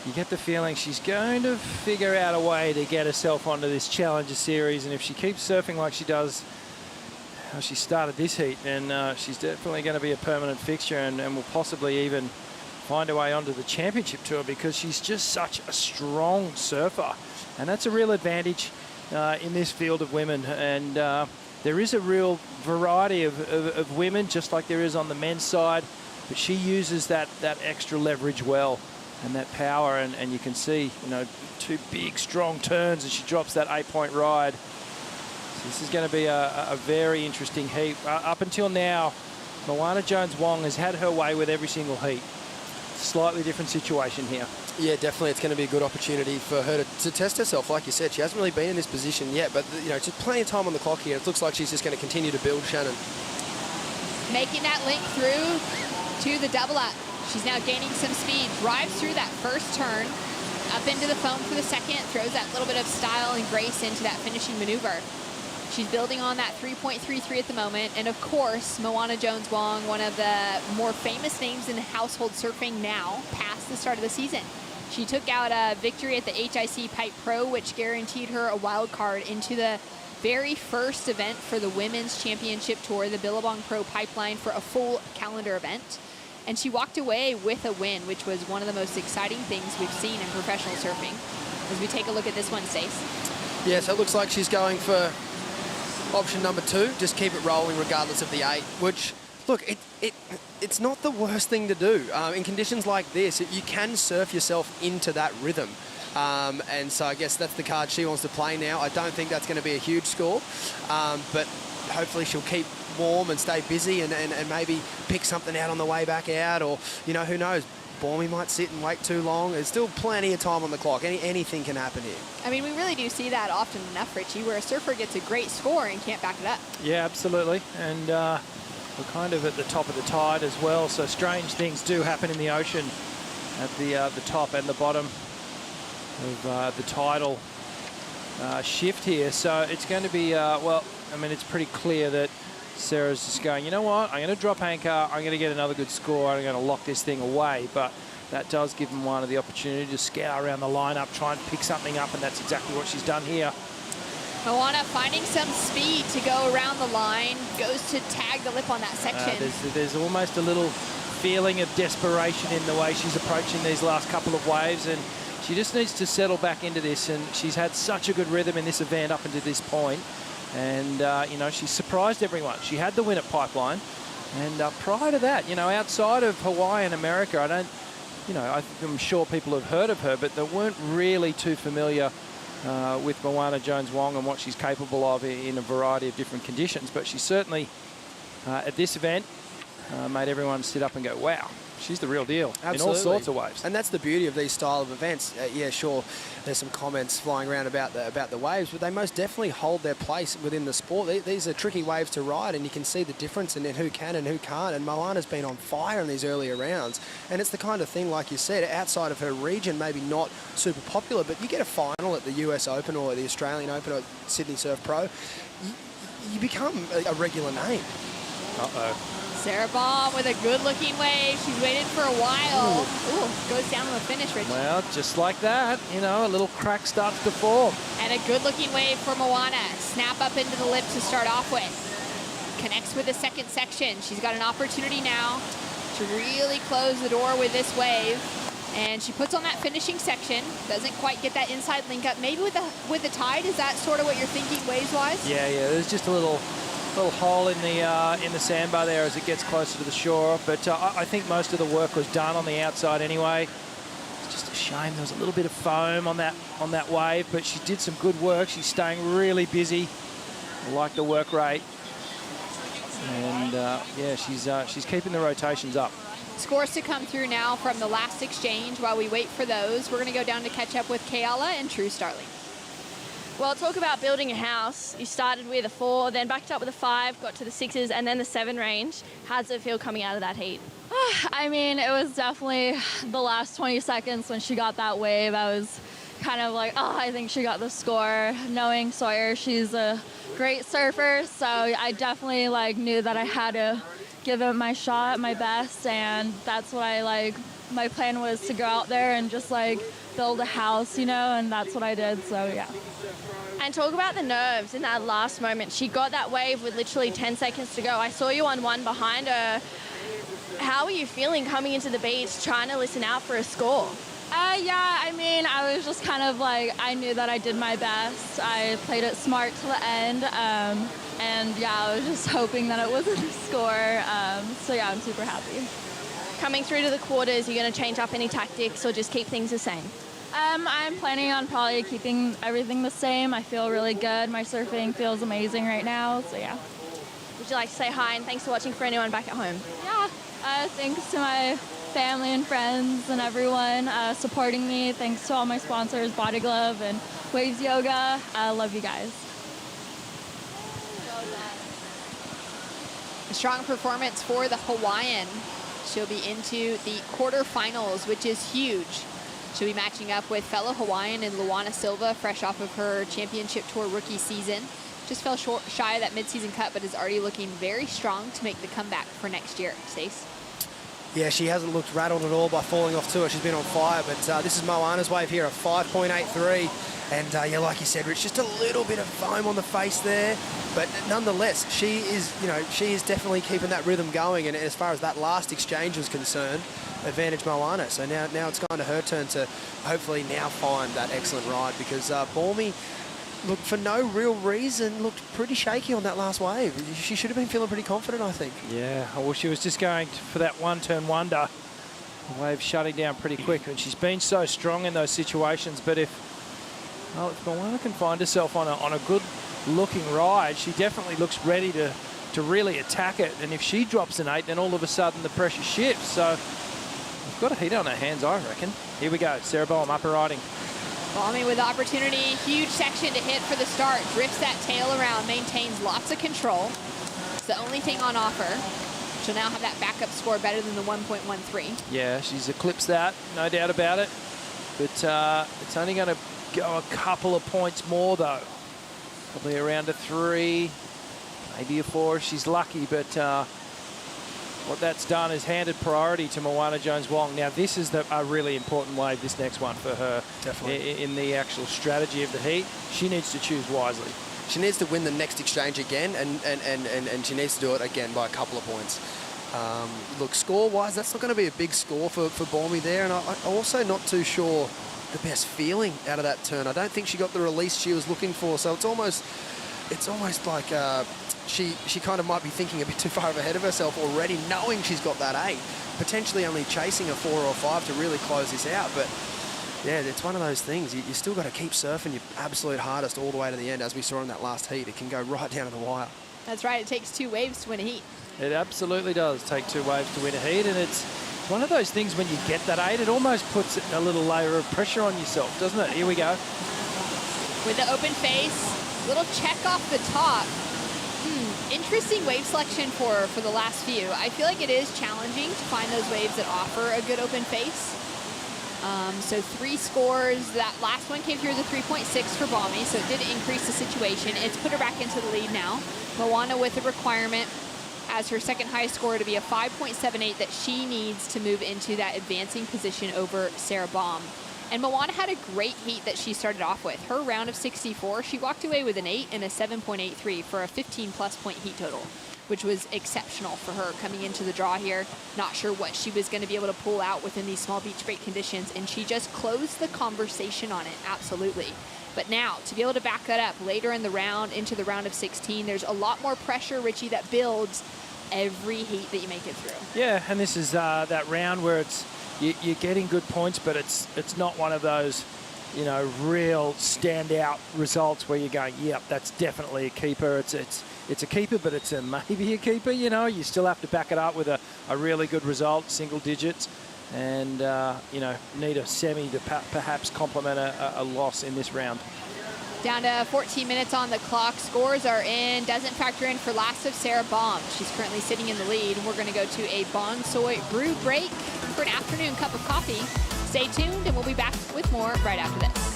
you get the feeling she's going to figure out a way to get herself onto this Challenger Series, and if she keeps surfing like she does how she started this heat, and she's definitely going to be a permanent fixture, and will possibly even find her way onto the Championship Tour, because she's just such a strong surfer, and that's a real advantage in this field of women. And there is a real variety of women, just like there is on the men's side, but she uses that extra leverage well, and that power, and you can see, 2 big strong turns, and she drops that 8-point ride. This is going to be a very interesting heat. Up until now, Moana Jones-Wong has had her way with every single heat. Slightly different situation here. Yeah, definitely. It's going to be a good opportunity for her to test herself. Like you said, she hasn't really been in this position yet, but just plenty of time on the clock here. It looks like she's just going to continue to build, Shannon. Making that link through to the double up. She's now gaining some speed, drives through that first turn, up into the foam for the second, throws that little bit of style and grace into that finishing maneuver. She's building on that 3.33 at the moment. And of course, Moana Jones-Wong, one of the more famous names in household surfing now, past the start of the season. She took out a victory at the HIC Pipe Pro, which guaranteed her a wild card into the very first event for the Women's Championship Tour, the Billabong Pro Pipeline, for a full calendar event. And she walked away with a win, which was one of the most exciting things we've seen in professional surfing. As we take a look at this one, Stace. Yeah, so it looks like she's going for option number 2, just keep it rolling regardless of the 8, which, look, it's not the worst thing to do. In conditions like this, you can surf yourself into that rhythm. And so I guess that's the card she wants to play now. I don't think that's going to be a huge score, but hopefully she'll keep warm and stay busy and maybe pick something out on the way back out, or, you know, who knows, Bormy might sit and wait too long. There's still plenty of time on the clock. Anything can happen here. I mean, we really do see that often enough, Richie, where a surfer gets a great score and can't back it up. Yeah, absolutely. And we're kind of at the top of the tide as well, so strange things do happen in the ocean at the top and the bottom of the tidal shift here. So it's going to be, well, I mean, it's pretty clear that Sarah's just going, you know what, I'm going to drop anchor, I'm going to get another good score, I'm going to lock this thing away. But that does give Moana the opportunity to scour around the lineup, try and pick something up, and that's exactly what she's done here. Moana finding some speed to go around the line, goes to tag the lip on that section. There's almost a little feeling of desperation in the way she's approaching these last couple of waves, and she just needs to settle back into this. And she's had such a good rhythm in this event up until this point. And, you know, she's surprised everyone. She had the win at Pipeline. And prior to that, you know, outside of Hawaii and America, I don't, you know, I'm sure people have heard of her, but they weren't really too familiar with Moana Jones-Wong and what she's capable of in a variety of different conditions. But she certainly, at this event, made everyone sit up and go, wow, she's the real deal. Absolutely. In all sorts of waves. And that's the beauty of these style of events. Yeah, sure, there's some comments flying around about the waves, but they most definitely hold their place within the sport. These are tricky waves to ride, and you can see the difference in who can and who can't. And Moana's been on fire in these earlier rounds. And it's the kind of thing, like you said, outside of her region, maybe not super popular, but you get a final at the US Open or the Australian Open or Sydney Surf Pro, you become a regular name. Uh-oh. Sarah Baum with a good-looking wave. She's waited for a while. Ooh, goes down on the finish, Richie. Well, just like that, you know, a little crack starts to form. And a good-looking wave for Moana. Snap up into the lip to start off with. Connects with the second section. She's got an opportunity now to really close the door with this wave. And she puts on that finishing section. Doesn't quite get that inside link up. Maybe with the tide, is that sort of what you're thinking waves-wise? Yeah, there's just a little hole in the sandbar there as it gets closer to the shore. But I think most of the work was done on the outside anyway. It's just a shame there was a little bit of foam on that wave, but she did some good work. She's staying really busy. I like the work rate. And yeah, she's keeping the rotations up. Scores to come through now from the last exchange. While we wait for those, we're going to go down to catch up with Kayala and True Starling. Well, talk about building a house. You started with a 4, then backed up with a 5, got to the 6s, and then the 7 range. How does it feel coming out of that heat? I mean, it was definitely the last 20 seconds when she got that wave. I was kind of like, oh, I think she got the score. Knowing Sawyer, she's a great surfer, so I definitely knew that I had to give it my shot, my best, and that's what my plan was to go out there and just build a house, you know, and that's what I did, so yeah. And talk about the nerves in that last moment. She got that wave with literally 10 seconds to go. I saw you on 1 behind her. How were you feeling coming into the beach, trying to listen out for a score? Yeah, I mean, I was just kind of I knew that I did my best. I played it smart to the end. And yeah, I was just hoping that it wasn't a score. So yeah, I'm super happy. Coming through to the quarters, are you going to change up any tactics or just keep things the same? I'm planning on probably keeping everything the same. I feel really good. My surfing feels amazing right now, so yeah. Would you like to say hi and thanks for watching for anyone back at home? Yeah, thanks to my family and friends and everyone supporting me. Thanks to all my sponsors, Body Glove and Waves Yoga. I love you guys. A strong performance for the Hawaiian. She'll be into the quarterfinals, which is huge. She'll be matching up with fellow Hawaiian and Luana Silva, fresh off of her championship tour rookie season. Just fell shy of that midseason cut, but is already looking very strong to make the comeback for next year. Stace? Yeah, she hasn't looked rattled at all by falling off tour. She's been on fire, but this is Moana's wave here, a 5.83. And yeah, like you said, Rich, just a little bit of foam on the face there. But nonetheless, she is definitely keeping that rhythm going. And as far as that last exchange was concerned, advantage Moana. So now it's gone to her turn to hopefully now find that excellent ride, because Balmy, look, for no real reason, looked pretty shaky on that last wave. She should have been feeling pretty confident, I think. Yeah, well, she was just going for that one-turn wonder. The wave shutting down pretty quick, and she's been so strong in those situations. But if Moana can find herself on a good-looking ride, she definitely looks ready to really attack it. And if she drops an 8, then all of a sudden the pressure shifts. So we've got a heat on her hands, I reckon. Here we go, Sarah Boehm upper riding. Balmy with opportunity, huge section to hit for the start. Drifts that tail around, maintains lots of control. It's the only thing on offer. She'll now have that backup score better than the 1.13. Yeah, she's eclipsed that, no doubt about it. But it's only going to go a couple of points more, though. Probably around a 3, maybe a 4 if she's lucky. But what that's done is handed priority to Moana Jones-Wong. Now, this is a really important wave, this next one for her. Definitely. In the actual strategy of the heat. She needs to choose wisely. She needs to win the next exchange again, and she needs to do it again by a couple of points. Look, score-wise, that's not going to be a big score for Balmy there, and I'm also not too sure the best feeling out of that turn. I don't think she got the release she was looking for, so it's almost like she kind of might be thinking a bit too far ahead of herself already, knowing she's got that 8, potentially only chasing a 4 or 5 to really close this out. But yeah, it's one of those things. You still got to keep surfing your absolute hardest all the way to the end, as we saw in that last heat. It can go right down to the wire. That's right. It takes 2 waves to win a heat. It absolutely does take 2 waves to win a heat, and it's one of those things when you get that 8, it almost puts a little layer of pressure on yourself, doesn't it? Here we go. With the open face, little check off the top. Interesting wave selection for the last few. I feel like it is challenging to find those waves that offer a good open face. So 3 scores. That last one came through as a 3.6 for Balmy, so it did increase the situation. It's put her back into the lead now. Moana with a requirement as her second highest score to be a 5.78 that she needs to move into that advancing position over Sarah Baum. And Moana had a great heat that she started off with. Her round of 64, she walked away with an 8 and a 7.83 for a 15-plus point heat total, which was exceptional for her coming into the draw here. Not sure what she was going to be able to pull out within these small beach break conditions, and she just closed the conversation on it, absolutely. But now, to be able to back that up later in the round, into the round of 16, there's a lot more pressure, Richie, that builds every heat that you make it through. Yeah, and this is that round where you're getting good points, but it's not one of those, real standout results where you're going, yep, that's definitely a keeper. It's a keeper, but it's maybe a keeper. You still have to back it up with a really good result, single digits, and need a semi to perhaps complement a loss in this round. Down to 14 minutes on the clock. Scores are in. Doesn't factor in for last of Sarah Baum. She's currently sitting in the lead. We're going to go to a Bonsoy brew break for an afternoon cup of coffee. Stay tuned, and we'll be back with more right after this.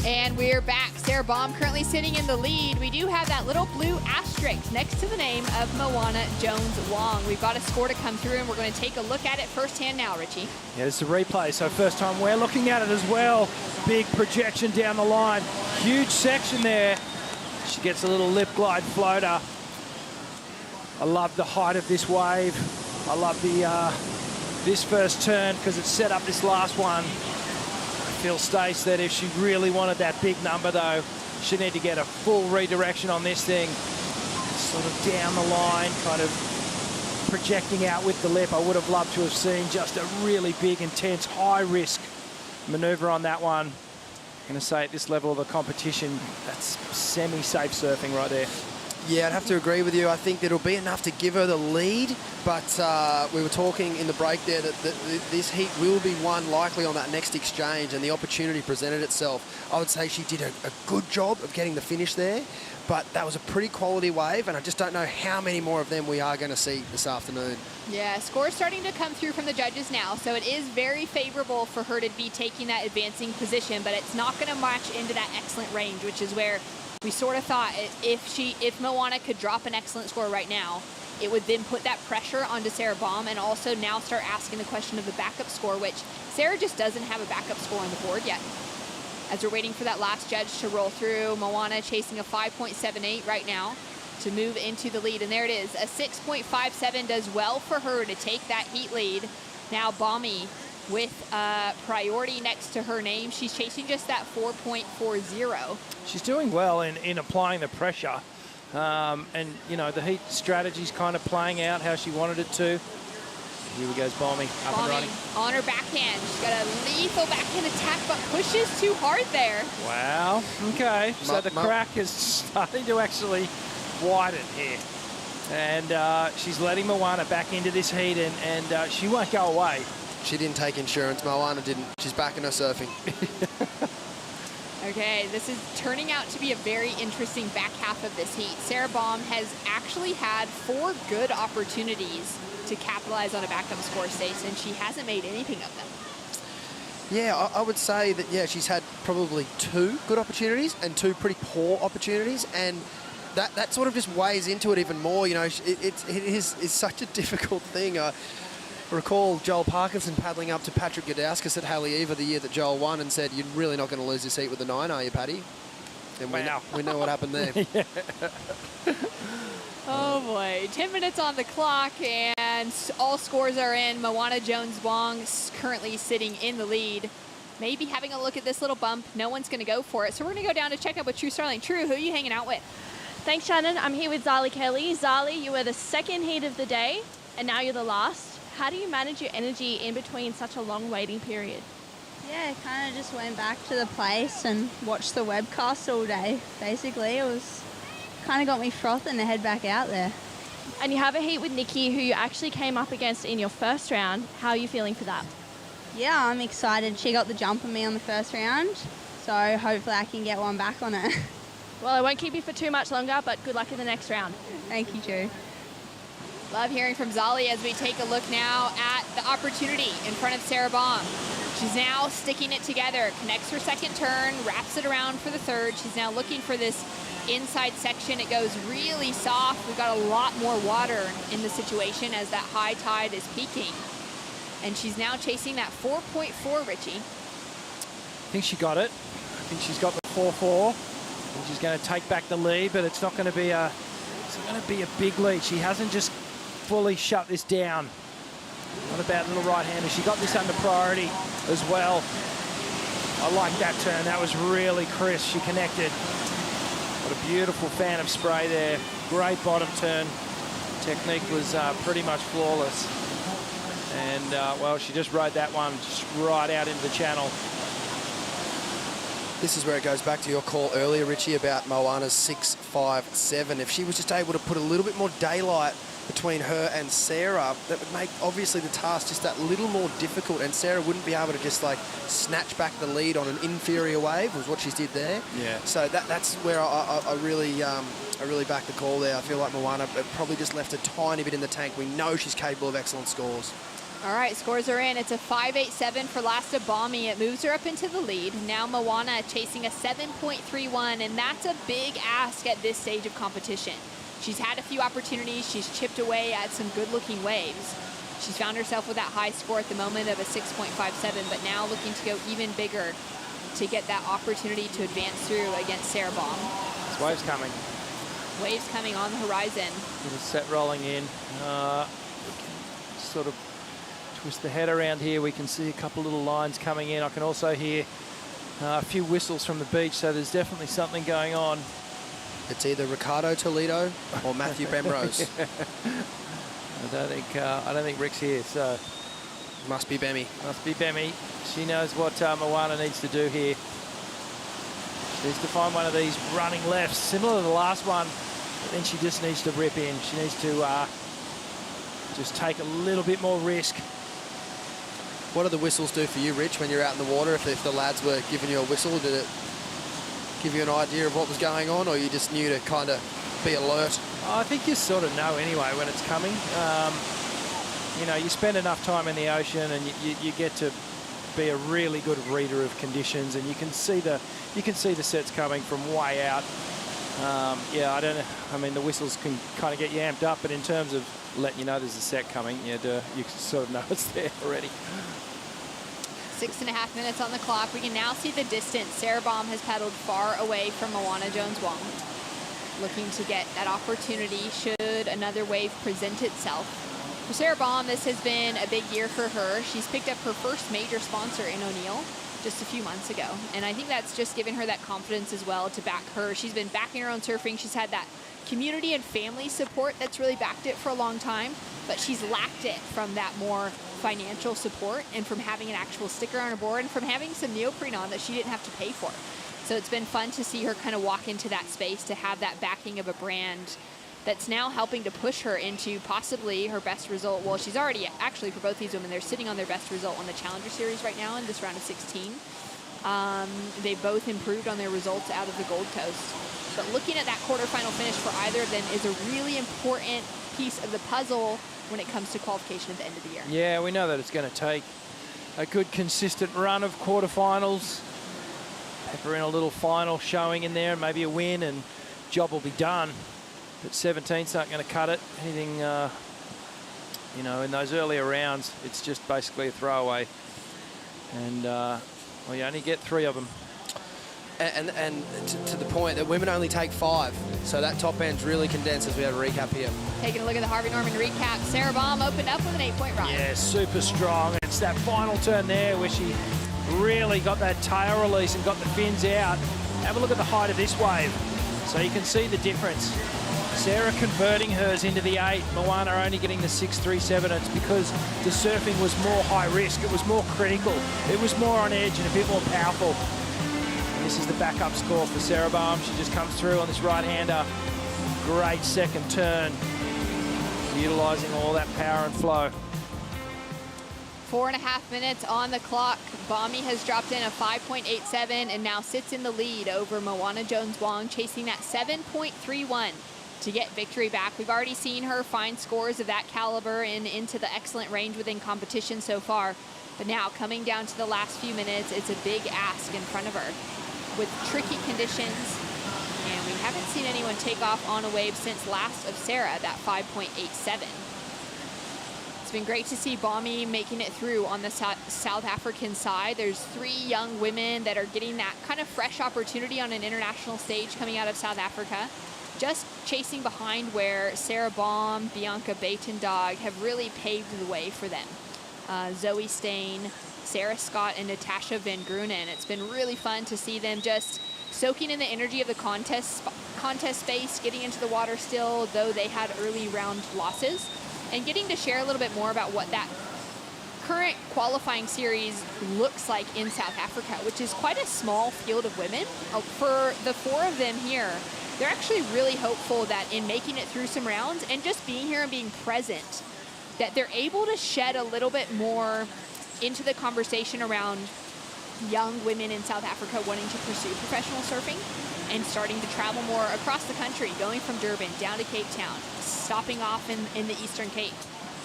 And we're back. Sarah Baum currently sitting in the lead. We do have that little blue asterisk next to the name of Moana Jones-Wong. We've got a score to come through, and we're going to take a look at it firsthand now, Richie. Yeah, it's a replay, so first time we're looking at it as well. Big projection down the line. Huge section there. She gets a little lip glide floater. I love the height of this wave. I love the this first turn because it set up this last one. Phil Stace that if she really wanted that big number, though, she'd need to get a full redirection on this thing. Sort of down the line, kind of projecting out with the lip. I would have loved to have seen just a really big, intense, high-risk maneuver on that one. I'm going to say at this level of the competition, that's semi-safe surfing right there. Yeah, I'd have to agree with you. I think it'll be enough to give her the lead, but we were talking in the break there that this heat will be won likely on that next exchange, and the opportunity presented itself. I would say she did a good job of getting the finish there, but that was a pretty quality wave, and I just don't know how many more of them we are going to see this afternoon. Yeah, score's starting to come through from the judges now, so it is very favorable for her to be taking that advancing position, but it's not going to match into that excellent range, which is where we sort of thought if Moana could drop an excellent score right now, it would then put that pressure onto Sarah Baum and also now start asking the question of the backup score, which Sarah just doesn't have a backup score on the board yet. As we're waiting for that last judge to roll through, Moana chasing a 5.78 right now to move into the lead. And there it is, a 6.57 does well for her to take that heat lead. Now Baumie with priority next to her name. She's chasing just that 4.40. She's doing well in applying the pressure. And, you know, the heat strategy's kind of playing out how she wanted it to. Here we go, Baumie, up and running. On her backhand. She's got a lethal backhand attack, but pushes too hard there. Wow, okay. So the crack is starting to actually widen here. And she's letting Moana back into this heat, and she won't go away. She didn't take insurance. Moana didn't. She's back in her surfing. Okay, this is turning out to be a very interesting back half of this heat. Sarah Baum has actually had 4 good opportunities to capitalize on a backup score, Stace, and she hasn't made anything of them. Yeah, I would say that, yeah, she's had probably 2 good opportunities and 2 pretty poor opportunities, and that sort of just weighs into it even more. You know, it is such a difficult thing. Recall Joel Parkinson paddling up to Patrick Gadauskas at Haleiwa the year that Joel won and said, "You're really not going to lose this heat with the 9, are you, Paddy?" And wow. we know what happened there. Yeah. Oh boy, 10 minutes on the clock and all scores are in. Moana Jones-Wong currently sitting in the lead. Maybe having a look at this little bump. No one's going to go for it. So we're going to go down to check out with True Starling. True, who are you hanging out with? Thanks, Shannon. I'm here with Zali Kelly. Zali, you were the second heat of the day, and now you're the last. How do you manage your energy in between such a long waiting period? Yeah, kind of just went back to the place and watched the webcast all day, basically. It was kind of got me frothing to head back out there. And you have a heat with Nikki, who you actually came up against in your first round. How are you feeling for that? Yeah, I'm excited. She got the jump on me on the first round, so hopefully I can get one back on it. Well, I won't keep you for too much longer, but good luck in the next round. Thank you, Drew. Love hearing from Zali as we take a look now at the opportunity in front of Sarah Baum. She's now sticking it together, connects her second turn, wraps it around for the third. She's now looking for this inside section. It goes really soft. We've got a lot more water in the situation as that high tide is peaking. And she's now chasing that 4.4, Richie. I think she got it. I think she's got the 4.4. And she's going to take back the lead, but it's not going to be a big lead. She hasn't just fully shut this down. Not a bad little right-hander. She got this under priority as well. I like that turn. That was really crisp. She connected. What a beautiful fan of spray there. Great bottom turn. Technique was pretty much flawless. And, well, she just rode that one just right out into the channel. This is where it goes back to your call earlier, Richie, about Moana's 6.57. If she was just able to put a little bit more daylight between her and Sarah, that would make, obviously, the task just that little more difficult, and Sarah wouldn't be able to just, like, snatch back the lead on an inferior wave, was what she did there. Yeah. So that's where I really back the call there. I feel like Moana probably just left a tiny bit in the tank. We know she's capable of excellent scores. All right, scores are in. It's a 5.87 for Lasta Bommy. It moves her up into the lead. Now Moana chasing a 7.31, and that's a big ask at this stage of competition. She's had a few opportunities. She's chipped away at some good-looking waves. She's found herself with that high score at the moment of a 6.57, but now looking to go even bigger to get that opportunity to advance through against Sarah Baum. There's waves coming. Waves coming on the horizon. Little set rolling in. We can sort of twist the head around here. We can see a couple little lines coming in. I can also hear a few whistles from the beach, so there's definitely something going on. It's either Ricardo Toledo or Matthew Bemrose. I don't think Rick's here, so must be Bemmy. Must be Bemmy. She knows what Moana needs to do here. She needs to find one of these running lefts, similar to the last one, but then she just needs to rip in. She needs to just take a little bit more risk. What do the whistles do for you, Rich, when you're out in the water? If the lads were giving you a whistle, did it give you an idea of what was going on, or you just knew to kind of be alert? I think you sort of know anyway when it's coming. You know, you spend enough time in the ocean, and you get to be a really good reader of conditions, and you can see the sets coming from way out. Yeah, I don't know. I mean, the whistles can kind of get you amped up, but in terms of letting you know there's a set coming, you sort of know it's there already. 6.5 minutes on the clock. We can now see the distance. Sarah Baum has paddled far away from Moana Jones-Wong, looking to get that opportunity should another wave present itself. For Sarah Baum, this has been a big year for her. She's picked up her first major sponsor in O'Neill just a few months ago, and I think that's just given her that confidence as well to back her. She's been backing her own surfing. She's had that community and family support that's really backed it for a long time, but she's lacked it from that more financial support and from having an actual sticker on her board and from having some neoprene on that she didn't have to pay for. So it's been fun to see her kind of walk into that space, to have that backing of a brand that's now helping to push her into possibly her best result. Well, she's already, actually, for both these women, they're sitting on their best result on the Challenger Series right now in this round of 16. They both improved on their results out of the Gold Coast. But looking at that quarterfinal finish for either of them is a really important piece of the puzzle when it comes to qualification at the end of the year. Yeah, we know that it's going to take a good consistent run of quarterfinals. Pepper in a little final showing in there, and maybe a win, and job will be done. But 17's not going to cut it. Anything, you know, in those earlier rounds, it's just basically a throwaway. And well, you only get 3 of them. And to the point that women only take 5, so that top end's really condensed as we have a recap here. Taking a look at the Harvey Norman recap, Sarah Baum opened up with an 8-point ride. Yeah, super strong. It's that final turn there where she really got that tail release and got the fins out. Have a look at the height of this wave, so you can see the difference. Sarah converting hers into the 8, Moana only getting the 6.37. It's because the surfing was more high risk, it was more critical, it was more on edge and a bit more powerful. And this is the backup score for Sarah Baum. She just comes through on this right-hander. Great second turn, utilising all that power and flow. 4.5 minutes on the clock. Bommy has dropped in a 5.87 and now sits in the lead over Moana Jones-Wong, chasing that 7.31 to get victory back. We've already seen her find scores of that caliber and into the excellent range within competition so far. But now coming down to the last few minutes, it's a big ask in front of her with tricky conditions. And we haven't seen anyone take off on a wave since last of Sarah, that 5.87. It's been great to see Bommy making it through on the South African side. There's 3 young women that are getting that kind of fresh opportunity on an international stage coming out of South Africa, just chasing behind where Sarah Baum, Bianca Batendog have really paved the way for them. Zoe Stain, Sarah Scott, and Natasha Van Grunen. It's been really fun to see them just soaking in the energy of the contest space, getting into the water still, though they had early round losses, and getting to share a little bit more about what that current qualifying series looks like in South Africa, which is quite a small field of women. For the 4 of them here, they're actually really hopeful that in making it through some rounds and just being here and being present, that they're able to shed a little bit more into the conversation around young women in South Africa wanting to pursue professional surfing and starting to travel more across the country, going from Durban down to Cape Town, stopping off in the Eastern Cape,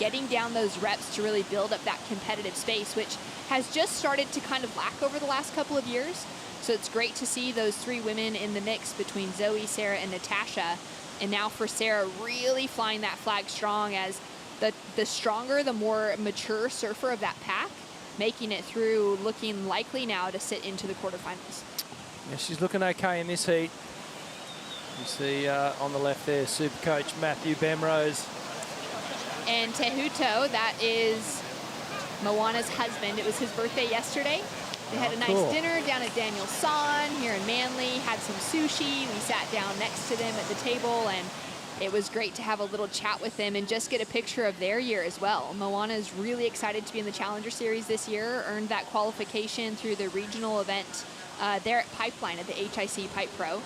getting down those reps to really build up that competitive space, which has just started to kind of lack over the last couple of years. So it's great to see those 3 women in the mix between Zoe, Sarah, and Natasha. And now for Sarah, really flying that flag strong as the stronger, the more mature surfer of that pack, making it through, looking likely now to sit into the quarterfinals. Yeah, she's looking okay in this heat. You see on the left there, super coach Matthew Bemrose. And Tehuto, that is Moana's husband. It was his birthday yesterday. They had a nice dinner down at Daniel San here in Manly, had some sushi. We sat down next to them at the table, and it was great to have a little chat with them and just get a picture of their year as well. Moana is really excited to be in the Challenger Series this year, earned that qualification through the regional event there at Pipeline at the HIC Pipe Pro.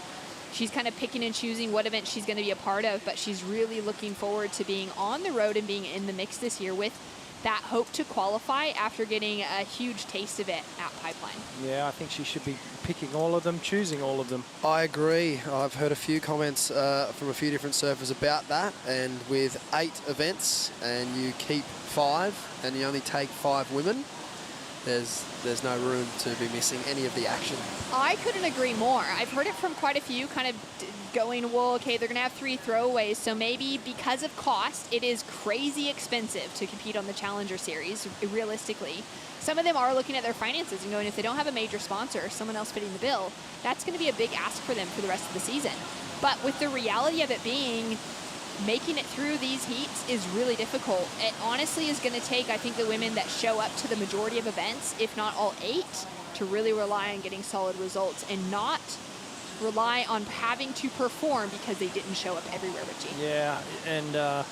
She's kind of picking and choosing what event she's going to be a part of, but she's really looking forward to being on the road and being in the mix this year with that hope to qualify after getting a huge taste of it at Pipeline. Yeah, I think she should be picking all of them, choosing all of them. I agree. I've heard a few comments from a few different surfers about that, and with 8 events and you keep 5 and you only take 5 women, there's no room to be missing any of the action. I couldn't agree more. I've heard it from quite a few kind of going, well, okay, they're going to have 3 throwaways, so maybe because of cost, it is crazy expensive to compete on the Challenger Series, realistically. Some of them are looking at their finances and going, if they don't have a major sponsor, someone else fitting the bill, that's going to be a big ask for them for the rest of the season. But with the reality of it being, making it through these heats is really difficult. It honestly is going to take, I think, the women that show up to the majority of events, if not all 8, to really rely on getting solid results and not rely on having to perform because they didn't show up everywhere, Richie. Yeah, and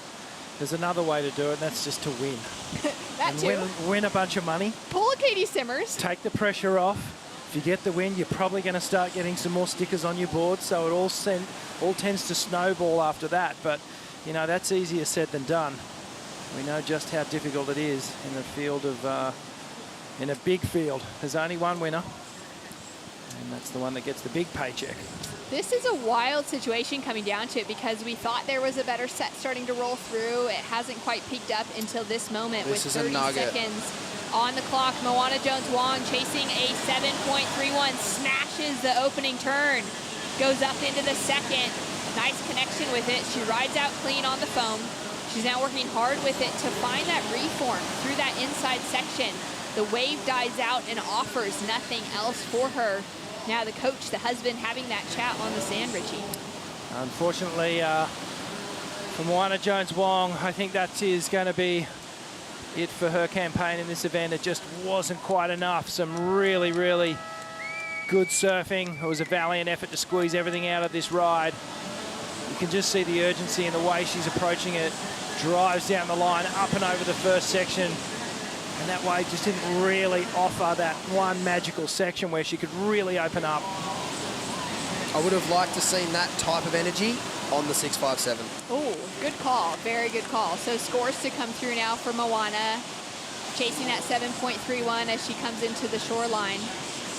there's another way to do it, and that's just to win. That and too. Win a bunch of money. Pull a Katie Simmers. Take the pressure off. If you get the win, you're probably going to start getting some more stickers on your board, so it all tends to snowball after that. But, you know, that's easier said than done. We know just how difficult it is in a field of, in a big field. There's only one winner, and that's the one that gets the big paycheck. This is a wild situation coming down to it because we thought there was a better set starting to roll through. It hasn't quite peaked up until this moment with 30 seconds on the clock. Moana Jones-Wong chasing a 7.31, smashes the opening turn, goes up into the second. Nice connection with it. She rides out clean on the foam. She's now working hard with it to find that reform through that inside section. The wave dies out and offers nothing else for her. Now the coach, the husband, having that chat on the sand, Richie. Unfortunately, for Moana Jones-Wong, I think that is going to be it for her campaign in this event. It just wasn't quite enough. Some really, really good surfing. It was a valiant effort to squeeze everything out of this ride. You can just see the urgency in the way she's approaching it. Drives down the line, up and over the first section. And that wave just didn't really offer that one magical section where she could really open up. I would have liked to seen that type of energy on the 657. Oh, good call. Very good call. So scores to come through now for Moana. Chasing that 7.31 as she comes into the shoreline.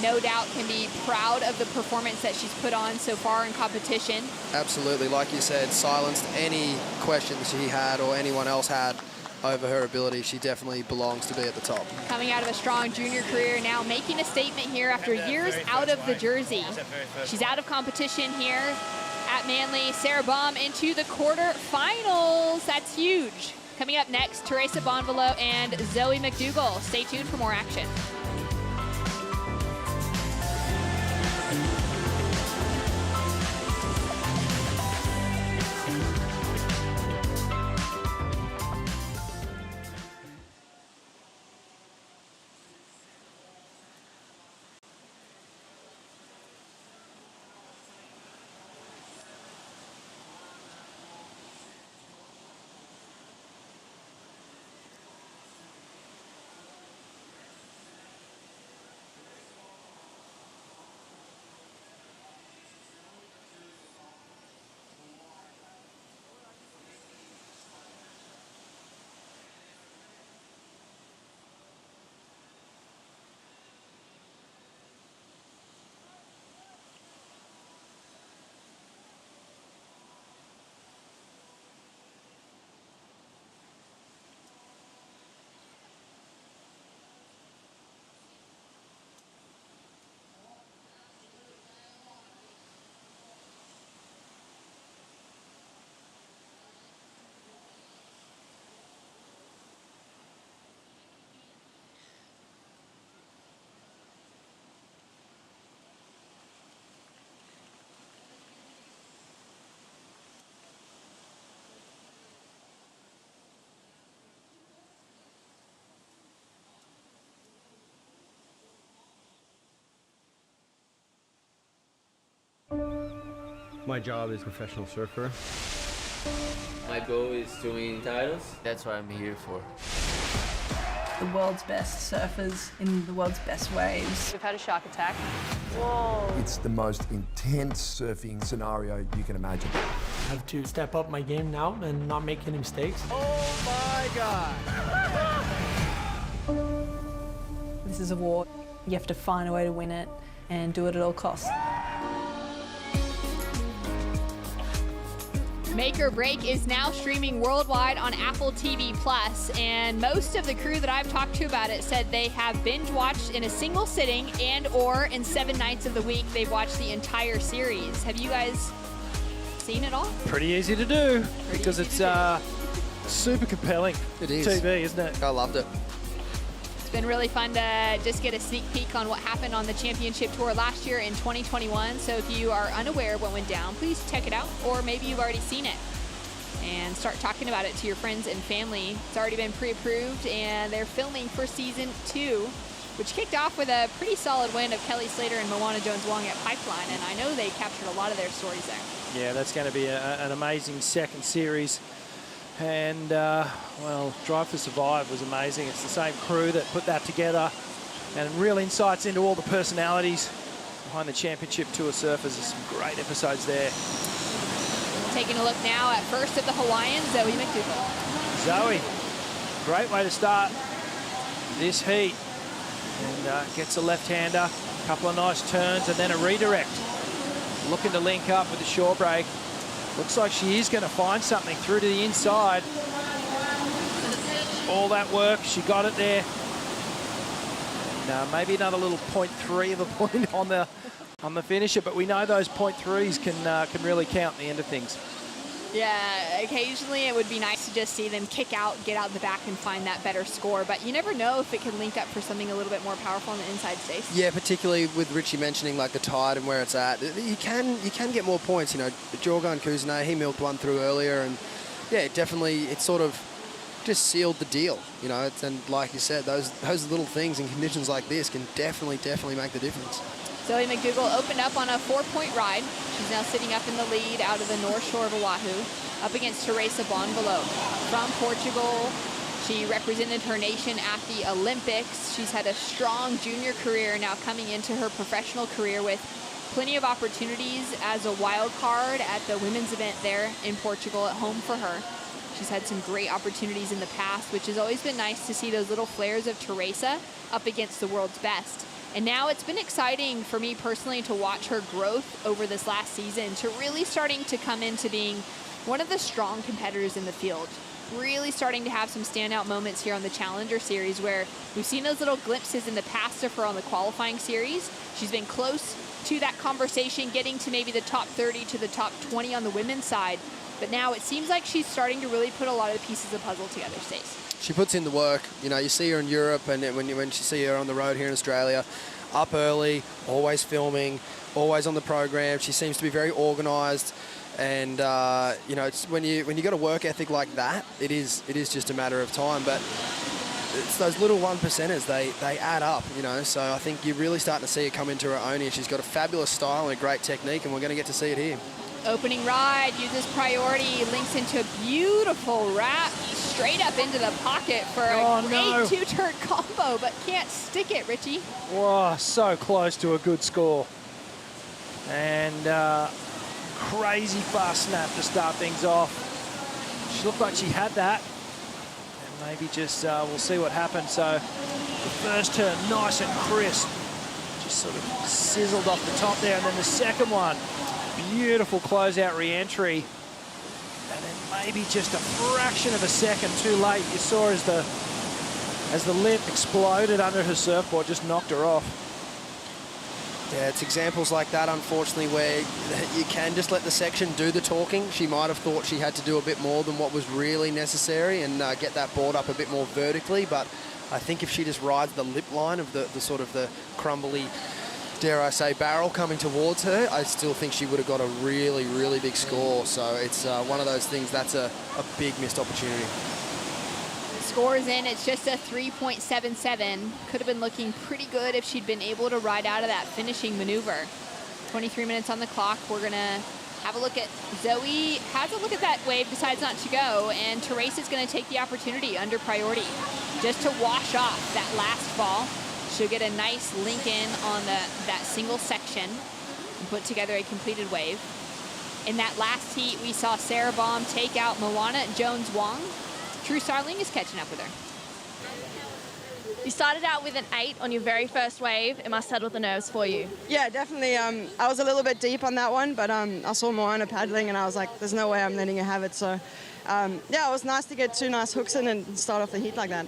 No doubt can be proud of the performance that she's put on so far in competition. Absolutely. Like you said, silenced any questions she had or anyone else had over her ability. She definitely belongs to be at the top. Coming out of a strong junior career, now making a statement here after years out of the jersey. She's out of competition here at Manly. Sarah Baum into the quarterfinals. That's huge. Coming up next, Teresa Bonvalo and Zoe McDougall. Stay tuned for more action. My job is professional surfer. My goal is to win titles. That's what I'm here for. The world's best surfers in the world's best waves. We've had a shark attack. Whoa. It's the most intense surfing scenario you can imagine. I have to step up my game now and not make any mistakes. Oh my God. This is a war. You have to find a way to win it and do it at all costs. Make or Break is now streaming worldwide on Apple TV+, and most of the crew that I've talked to about it said they have binge watched in a single sitting or in 7 nights of the week they've watched the entire series. Have you guys seen it all? Pretty easy to do because it's super compelling. It is. TV, isn't it? I loved it. It's been really fun to just get a sneak peek on what happened on the championship tour last year in 2021. So if you are unaware of what went down, please check it out, or maybe you've already seen it and start talking about it to your friends and family. It's already been pre-approved and they're filming for season 2, which kicked off with a pretty solid win of Kelly Slater and Moana Jones-Wong at Pipeline, and I know they captured a lot of their stories there. Yeah, that's going to be an amazing second series. And, well, Drive to Survive was amazing. It's the same crew that put that together, and real insights into all the personalities behind the Championship Tour surfers. There's some great episodes there. Taking a look now at first of the Hawaiians, Zoe McDougall. Zoe, great way to start this heat. And gets a left-hander, a couple of nice turns, and then a redirect. Looking to link up with the shore break. Looks like she is going to find something through to the inside. All that work, she got it there. And, maybe another little 0.3 of a point on the finisher, but we know those 0.3s can really count at the end of things. Yeah, occasionally it would be nice to just see them kick out, get out the back, and find that better score. But you never know if it can link up for something a little bit more powerful on the inside space. Yeah, particularly with Richie mentioning like the tide and where it's at. You can get more points. You know, Jorgan Kuzene, he milked one through earlier, and yeah, definitely it sort of just sealed the deal. You know, and like you said, those little things in conditions like this can definitely make the difference. Zoe McDougall opened up on a 4-point ride. She's now sitting up in the lead out of the north shore of Oahu, up against Teresa Bonvalot. From Portugal, she represented her nation at the Olympics. She's had a strong junior career, now coming into her professional career with plenty of opportunities as a wild card at the women's event there in Portugal at home for her. She's had some great opportunities in the past, which has always been nice to see those little flares of Teresa up against the world's best. And now it's been exciting for me personally to watch her growth over this last season, to really starting to come into being one of the strong competitors in the field. Really starting to have some standout moments here on the Challenger Series, where we've seen those little glimpses in the past of her on the qualifying series. She's been close to that conversation, getting to maybe the top 30 to the top 20 on the women's side. But now it seems like she's starting to really put a lot of the pieces of the puzzle together, Stace. She puts in the work. You know, you see her in Europe, and when you see her on the road here in Australia, up early, always filming, always on the program. She seems to be very organised, and you know, it's when you got a work ethic like that, it is just a matter of time. But it's those little 1%ers, they add up, you know. So I think you're really starting to see her come into her own here. She's got a fabulous style and a great technique, and we're going to get to see it here. Opening ride, uses priority, links into a beautiful wrap straight up into the pocket for a great two-turn combo, but can't stick it, Richie. Wow, so close to a good score. And crazy fast snap to start things off. She looked like she had that. And maybe just, we'll see what happens. So the first turn, nice and crisp. Just sort of sizzled off the top there. And then the second one, beautiful closeout re-entry. And then maybe just a fraction of a second too late. You saw as the lip exploded under her surfboard, just knocked her off. Yeah, it's examples like that, unfortunately, where you can just let the section do the talking. She might have thought she had to do a bit more than what was really necessary and get that board up a bit more vertically. But I think if she just rides the lip line of the sort of the crumbly, dare I say, barrel coming towards her, I still think she would have got a really, really big score. So it's one of those things that's a big missed opportunity. Scores in, it's just a 3.77. Could have been looking pretty good if she'd been able to ride out of that finishing maneuver. 23 minutes on the clock. We're gonna Have a look at Zoe, has a look at that wave, decides not to go, and Teresa's going to take the opportunity under priority just to wash off that last fall. She'll get a nice link in on that single section and put together a completed wave. In that last heat, we saw Sarah Baum take out Moana Jones-Wong. True Starling is catching up with her. You started out with an 8 on your very first wave. It must settle the nerves for you. Yeah, definitely. I was a little bit deep on that one, but I saw Moana paddling and I was like, there's no way I'm letting her have it. So, yeah, it was nice to get 2 nice hooks in and start off the heat like that.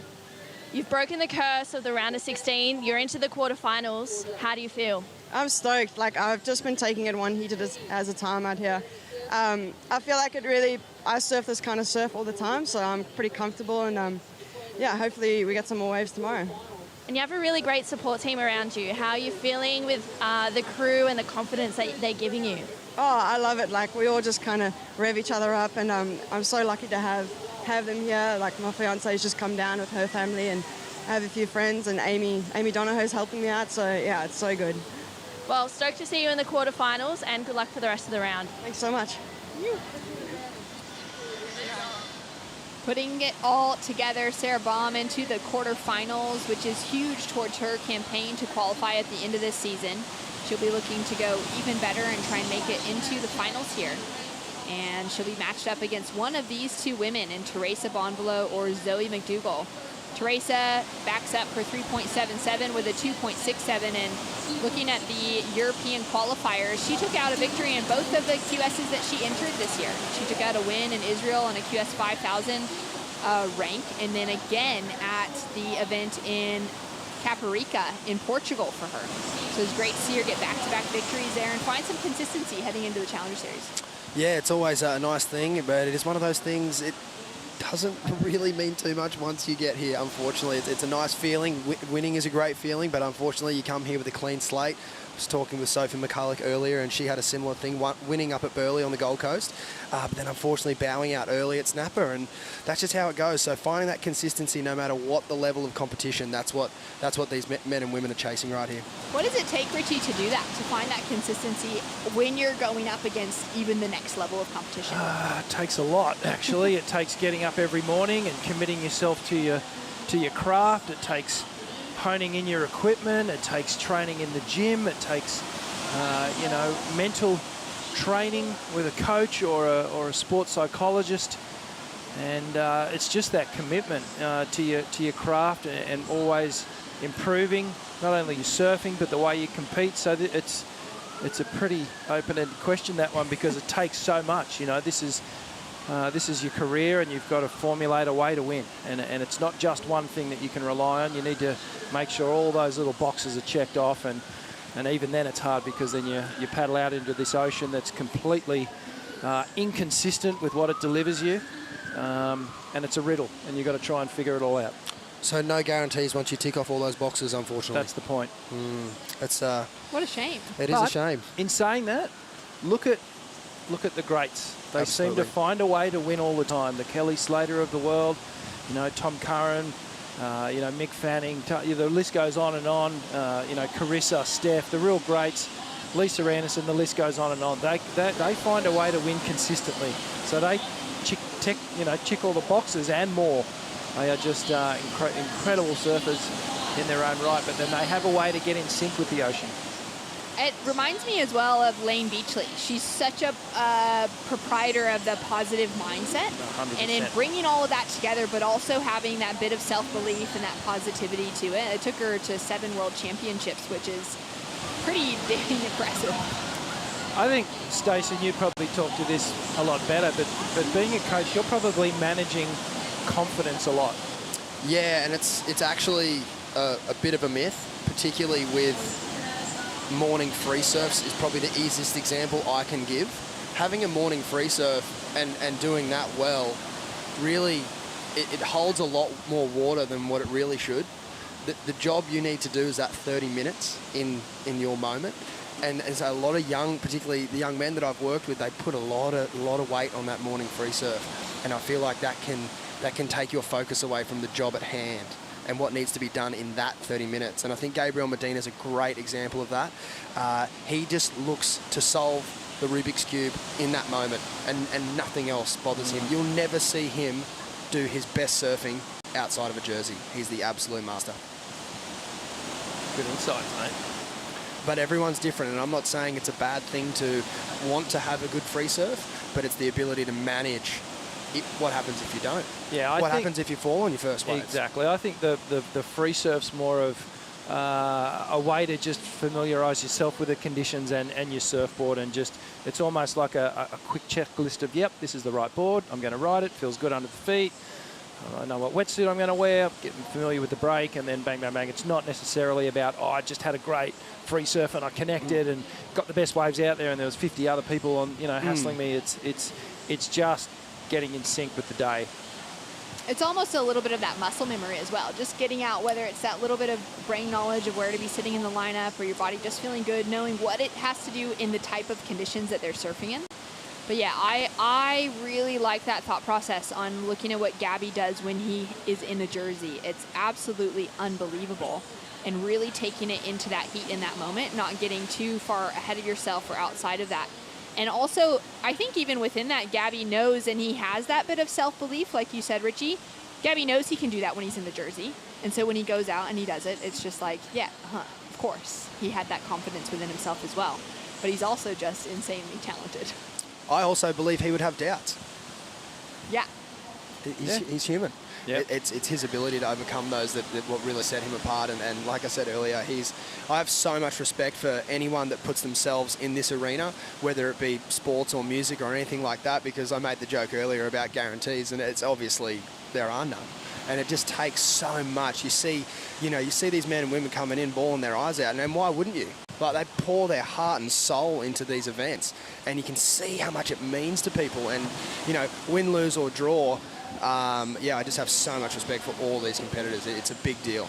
You've broken the curse of the round of 16. You're into the quarterfinals. How do you feel? I'm stoked. Like, I've just been taking it one heat as a time out here. I feel like I surf this kind of surf all the time, so I'm pretty comfortable and yeah, hopefully we get some more waves tomorrow. And you have a really great support team around you. How are you feeling with the crew and the confidence that they're giving you? Oh, I love it. Like, we all just kind of rev each other up, and I'm so lucky to have them here. Like, my fiance's just come down with her family, and I have a few friends, and Amy Donahoe's helping me out, so yeah, it's so good. Well, stoked to see you in the quarterfinals, and good luck for the rest of the round. Thanks so much. Putting it all together, Sarah Baum into the quarterfinals, which is huge towards her campaign to qualify at the end of this season. She'll be looking to go even better and try and make it into the finals here. And she'll be matched up against one of these 2 women in Teresa Bonvalo or Zoe McDougall. Teresa backs up for 3.77 with a 2.67, and looking at the European qualifiers, she took out a victory in both of the QSs that she entered this year. She took out a win in Israel on a QS 5000 rank, and then again at the event in Caparica in Portugal for her. So it's great to see her get back-to-back victories there and find some consistency heading into the Challenger Series. Yeah, it's always a nice thing, but it is one of those things, it doesn't really mean too much once you get here, unfortunately. It's a nice feeling. Winning is a great feeling, but unfortunately you come here with a clean slate. I was talking with Sophie McCulloch earlier, and she had a similar thing, winning up at Burleigh on the Gold Coast, but then unfortunately bowing out early at Snapper, and that's just how it goes. So finding that consistency no matter what the level of competition, that's what these men and women are chasing right here. What does it take, Richie, to do that, to find that consistency when you're going up against even the next level of competition? It takes a lot, actually. It takes getting up every morning and committing yourself to your craft. It takes honing in your equipment. It takes training in the gym. It takes, mental training with a coach or a sports psychologist. And it's just that commitment to your craft and always improving not only your surfing but the way you compete. So it's a pretty open-ended question, that one, because it takes so much. You know, this is your career, and you've got to formulate a way to win. And it's not just one thing that you can rely on. You need to make sure all those little boxes are checked off, and even then it's hard, because then you paddle out into this ocean that's completely inconsistent with what it delivers you. And it's a riddle, and you've got to try and figure it all out. So no guarantees once you tick off all those boxes, unfortunately. That's the point. What a shame. It is a shame. In saying that, look at the greats. They Absolutely. seem to find a way to win all the time. The Kelly Slater of the world, Tom Curran, Mick Fanning, the list goes on and on. Carissa, Steph, the real greats, Lisa Anderson, the list goes on and on. They find a way to win consistently. So they tick all the boxes and more. They are just incredible surfers in their own right, but then they have a way to get in sync with the ocean. It reminds me as well of Lane Beachley. She's such a proprietor of the positive mindset. 100%. And in bringing all of that together, but also having that bit of self-belief and that positivity to it. It took her to 7 world championships, which is pretty dang impressive. I think, Stacey, you probably talk to this a lot better, but being a coach, you're probably managing confidence a lot. Yeah, and it's actually a bit of a myth, particularly with morning free surfs is probably the easiest example I can give. Having a morning free surf and doing that well, really, it holds a lot more water than what it really should. The job you need to do is that 30 minutes in your moment. And there's a lot of particularly the young men that I've worked with, they put a lot of weight on that morning free surf. And I feel like that can take your focus away from the job at hand and what needs to be done in that 30 minutes. And I think Gabriel Medina is a great example of that. He just looks to solve the Rubik's Cube in that moment, and nothing else bothers him. You'll never see him do his best surfing outside of a jersey. He's the absolute master. Good insight, mate. But everyone's different, and I'm not saying it's a bad thing to want to have a good free surf, but it's the ability to manage what happens if you don't. Yeah, what happens if you fall on your first waves. Exactly. I think the free surf's more of a way to just familiarise yourself with the conditions and your surfboard, and just it's almost like a quick checklist of, yep, this is the right board, I'm going to ride it, feels good under the feet, I know what wetsuit I'm going to wear, getting familiar with the break, and then bang, bang, bang. It's not necessarily about, oh, I just had a great free surf and I connected and got the best waves out there and there was 50 other people on, hassling me. It's just getting in sync with the day. It's almost a little bit of that muscle memory as well. Just getting out, whether it's that little bit of brain knowledge of where to be sitting in the lineup or your body just feeling good, knowing what it has to do in the type of conditions that they're surfing in. But yeah, I really like that thought process on looking at what Gabby does when he is in a jersey. It's absolutely unbelievable. And really taking it into that heat in that moment, not getting too far ahead of yourself or outside of that. And also, I think even within that, Gabby knows, and he has that bit of self-belief, like you said, Richie. Gabby knows he can do that when he's in the jersey. And so when he goes out and he does it, it's just like, yeah, of course. He had that confidence within himself as well. But he's also just insanely talented. I also believe he would have doubts. Yeah. He's human. Yep. It's his ability to overcome those that what really set him apart. And like I said earlier, I have so much respect for anyone that puts themselves in this arena, whether it be sports or music or anything like that, because I made the joke earlier about guarantees, and it's obviously there are none. And it just takes so much. You see these men and women coming in, bawling their eyes out, and why wouldn't you? Like, they pour their heart and soul into these events, and you can see how much it means to people. And, win, lose or draw, I just have so much respect for all these competitors. It's a big deal.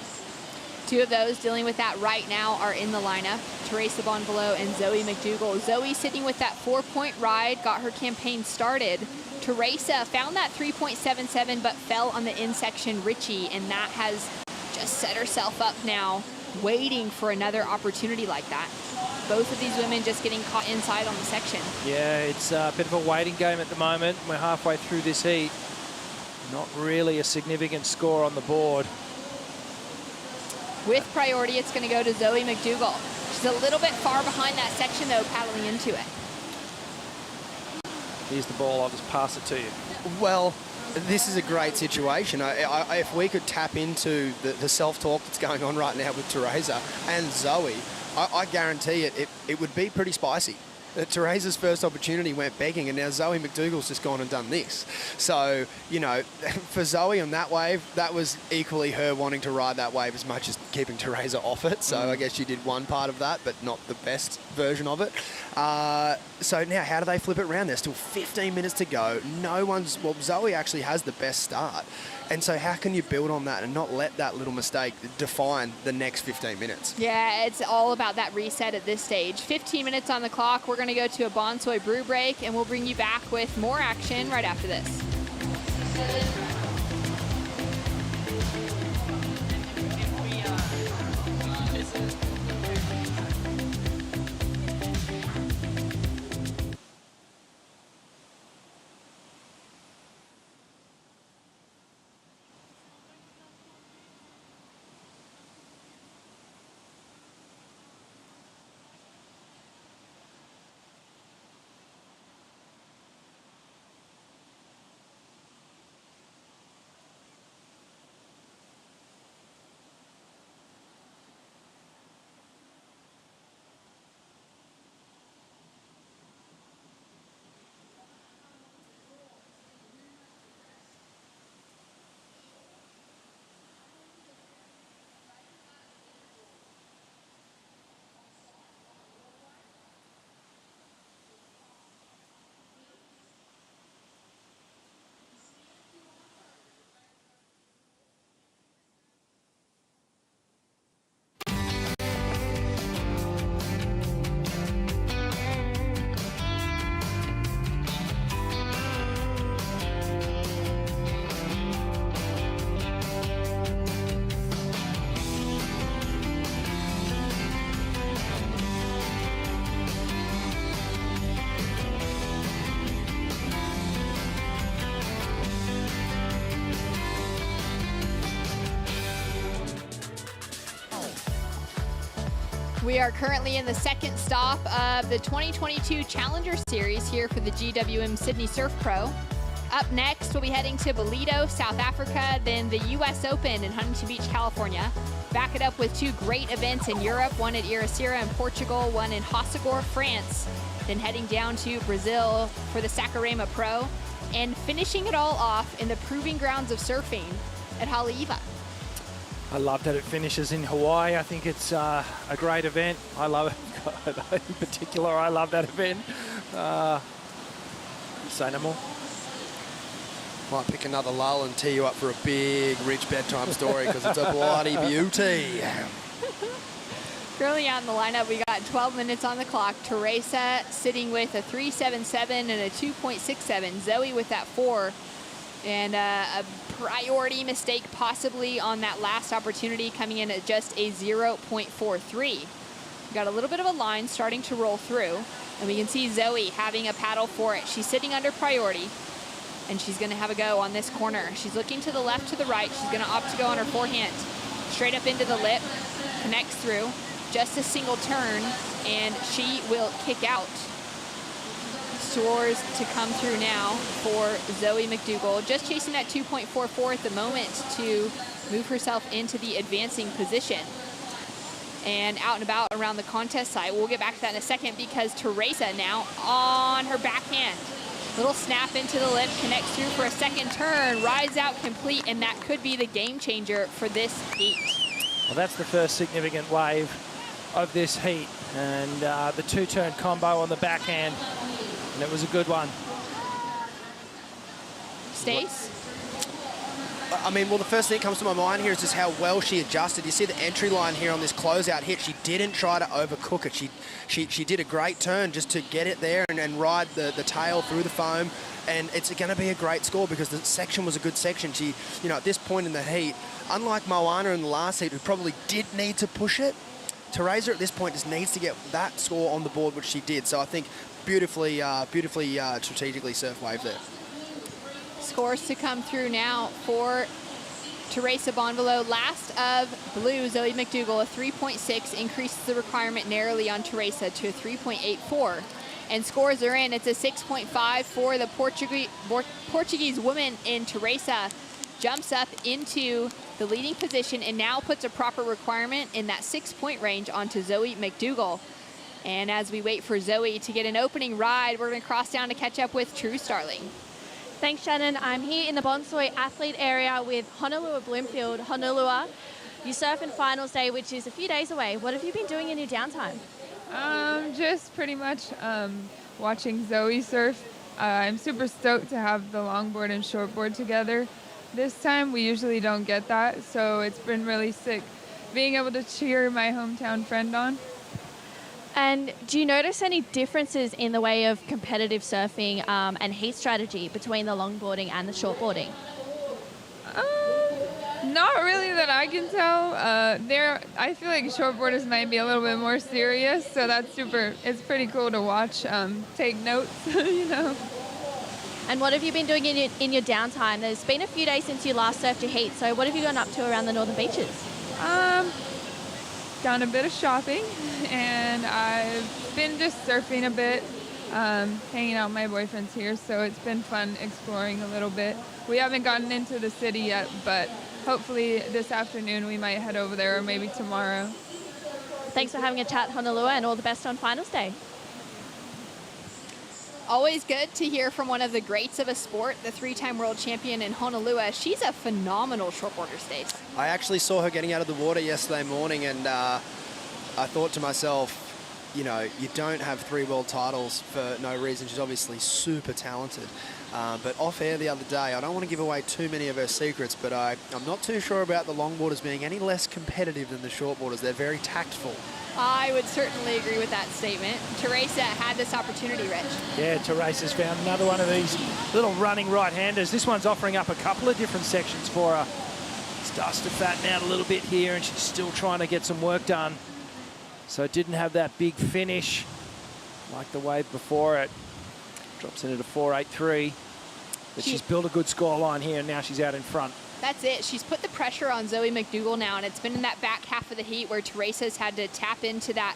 Two of those dealing with that right now are in the lineup. Teresa Bonvalot and Zoe McDougall. Zoe sitting with that 4-point ride, got her campaign started. Teresa found that 3.77 but fell on the in section Richie, and that has just set herself up now, waiting for another opportunity like that. Both of these women just getting caught inside on the section. Yeah, it's a bit of a waiting game at the moment. We're halfway through this heat. Not really a significant score on the board. With priority, it's going to go to Zoe McDougall. She's a little bit far behind that section, though, paddling into it. Here's the ball. I'll just pass it to you. Well, this is a great situation. If we could tap into the self-talk that's going on right now with Teresa and Zoe, I guarantee it would be pretty spicy. Teresa's first opportunity went begging, and now Zoe McDougall's just gone and done this. So, for Zoe on that wave, that was equally her wanting to ride that wave as much as keeping Teresa off it. So I guess she did one part of that, but not the best version of it. So now how do they flip it around? There's still 15 minutes to go. Zoe actually has the best start. And so how can you build on that and not let that little mistake define the next 15 minutes? Yeah, it's all about that reset at this stage. 15 minutes on the clock. We're going to go to a Bonsoy brew break, and we'll bring you back with more action right after this. We are currently in the second stop of the 2022 Challenger Series here for the GWM Sydney Surf Pro. Up next, we'll be heading to Ballito, South Africa, then the U.S. Open in Huntington Beach, California. Back it up with two great events in Europe, one at Ericeira in Portugal, one in Hossegor, France. Then heading down to Brazil for the Saquarema Pro, and finishing it all off in the proving grounds of surfing at Haleiwa. I love that it finishes in Hawaii. I think it's a great event. I love it. In particular, I love that event. Say no more. Might pick another lull and tee you up for a big, rich bedtime story because it's a bloody beauty. Currently out in the lineup, we got 12 minutes on the clock. Teresa sitting with a 3.77 and a 2.67. Zoe with that 4. And a priority mistake possibly on that last opportunity, coming in at just a 0.43. We got a little bit of a line starting to roll through, and we can see Zoe having a paddle for it. She's sitting under priority, and she's going to have a go on this corner. She's looking to the left, to the right. She's going to opt to go on her forehand. Straight up into the lip, connects through. Just a single turn, and she will kick out. Scores to come through now for Zoe McDougall. Just chasing that 2.44 at the moment to move herself into the advancing position. And out and about around the contest site. We'll get back to that in a second because Teresa now on her backhand. Little snap into the lip, connects through for a second turn, rides out complete, and that could be the game changer for this heat. Well, that's the first significant wave of this heat, and the two-turn combo on the backhand, and it was a good one. Stace? I mean, well, the first thing that comes to my mind here is just how well she adjusted. You see the entry line here on this closeout hit. She didn't try to overcook it. She did a great turn just to get it there and ride the tail through the foam. And it's going to be a great score because the section was a good section. She, you know, at this point in the heat, unlike Moana in the last heat, who probably did need to push it, Teresa at this point just needs to get that score on the board, which she did. So I think beautifully strategically surf wave there. Scores to come through now for Teresa Bonvalo. Last of blue, Zoe McDougall, a 3.6, increases the requirement narrowly on Teresa to a 3.84. And scores are in. It's a 6.5 for the Portuguese woman in Teresa. Jumps up into the leading position and now puts a proper requirement in that 6-point range onto Zoe McDougall. And as we wait for Zoe to get an opening ride, we're going to cross down to catch up with True Starling. Thanks, Shannon. I'm here in the Bonsoi athlete area with Honolua Bloomfield. Honolua, you surf in finals day, which is a few days away. What have you been doing in your downtime? Just pretty much watching Zoe surf. I'm super stoked to have the longboard and shortboard together. This time we usually don't get that, so it's been really sick being able to cheer my hometown friend on. And do you notice any differences in the way of competitive surfing and heat strategy between the longboarding and the shortboarding? Not really that I can tell. I feel like shortboarders might be a little bit more serious, so that's super. It's pretty cool to watch, take notes, you know. And what have you been doing in your downtime? There's been a few days since you last surfed your heat, so what have you gone up to around the northern beaches? Done a bit of shopping, and I've been just surfing a bit, hanging out with my boyfriend's here, so it's been fun exploring a little bit. We haven't gotten into the city yet, but hopefully this afternoon we might head over there, or maybe tomorrow. Thanks for having a chat, Honolua, and all the best on finals day. Always good to hear from one of the greats of a sport, the 3-time world champion in Honolua. She's a phenomenal shortboarder, Stace. I actually saw her getting out of the water yesterday morning, and I thought to myself, you know, you don't have 3 world titles for no reason. She's obviously super talented. But off air the other day, I don't want to give away too many of her secrets, but I'm not too sure about the longboarders being any less competitive than the shortboarders. They're very tactful. I would certainly agree with that statement. Teresa had this opportunity, Rich. Yeah, Teresa's found another one of these little running right-handers. This one's offering up a couple of different sections for her. Starts to fatten out a little bit here, and she's still trying to get some work done. So it didn't have that big finish like the wave before it. Drops in at a 4.83. But she's built a good score line here, and now she's out in front. That's it. She's put the pressure on Zoe McDougall now, and it's been in that back half of the heat where Teresa's had to tap into that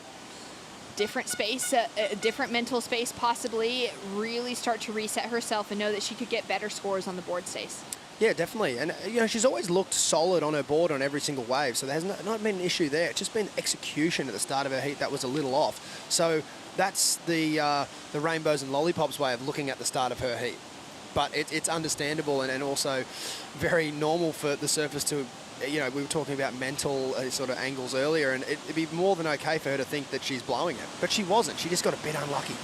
different space, a different mental space possibly, really start to reset herself and know that she could get better scores on the board stays. Yeah, definitely. And, she's always looked solid on her board on every single wave, so there's not been an issue there. It's just been execution at the start of her heat that was a little off. So that's the rainbows and lollipops way of looking at the start of her heat. But it's understandable and also very normal for the surfers to, we were talking about mental sort of angles earlier, and it'd be more than okay for her to think that she's blowing it. But she wasn't. She just got a bit unlucky.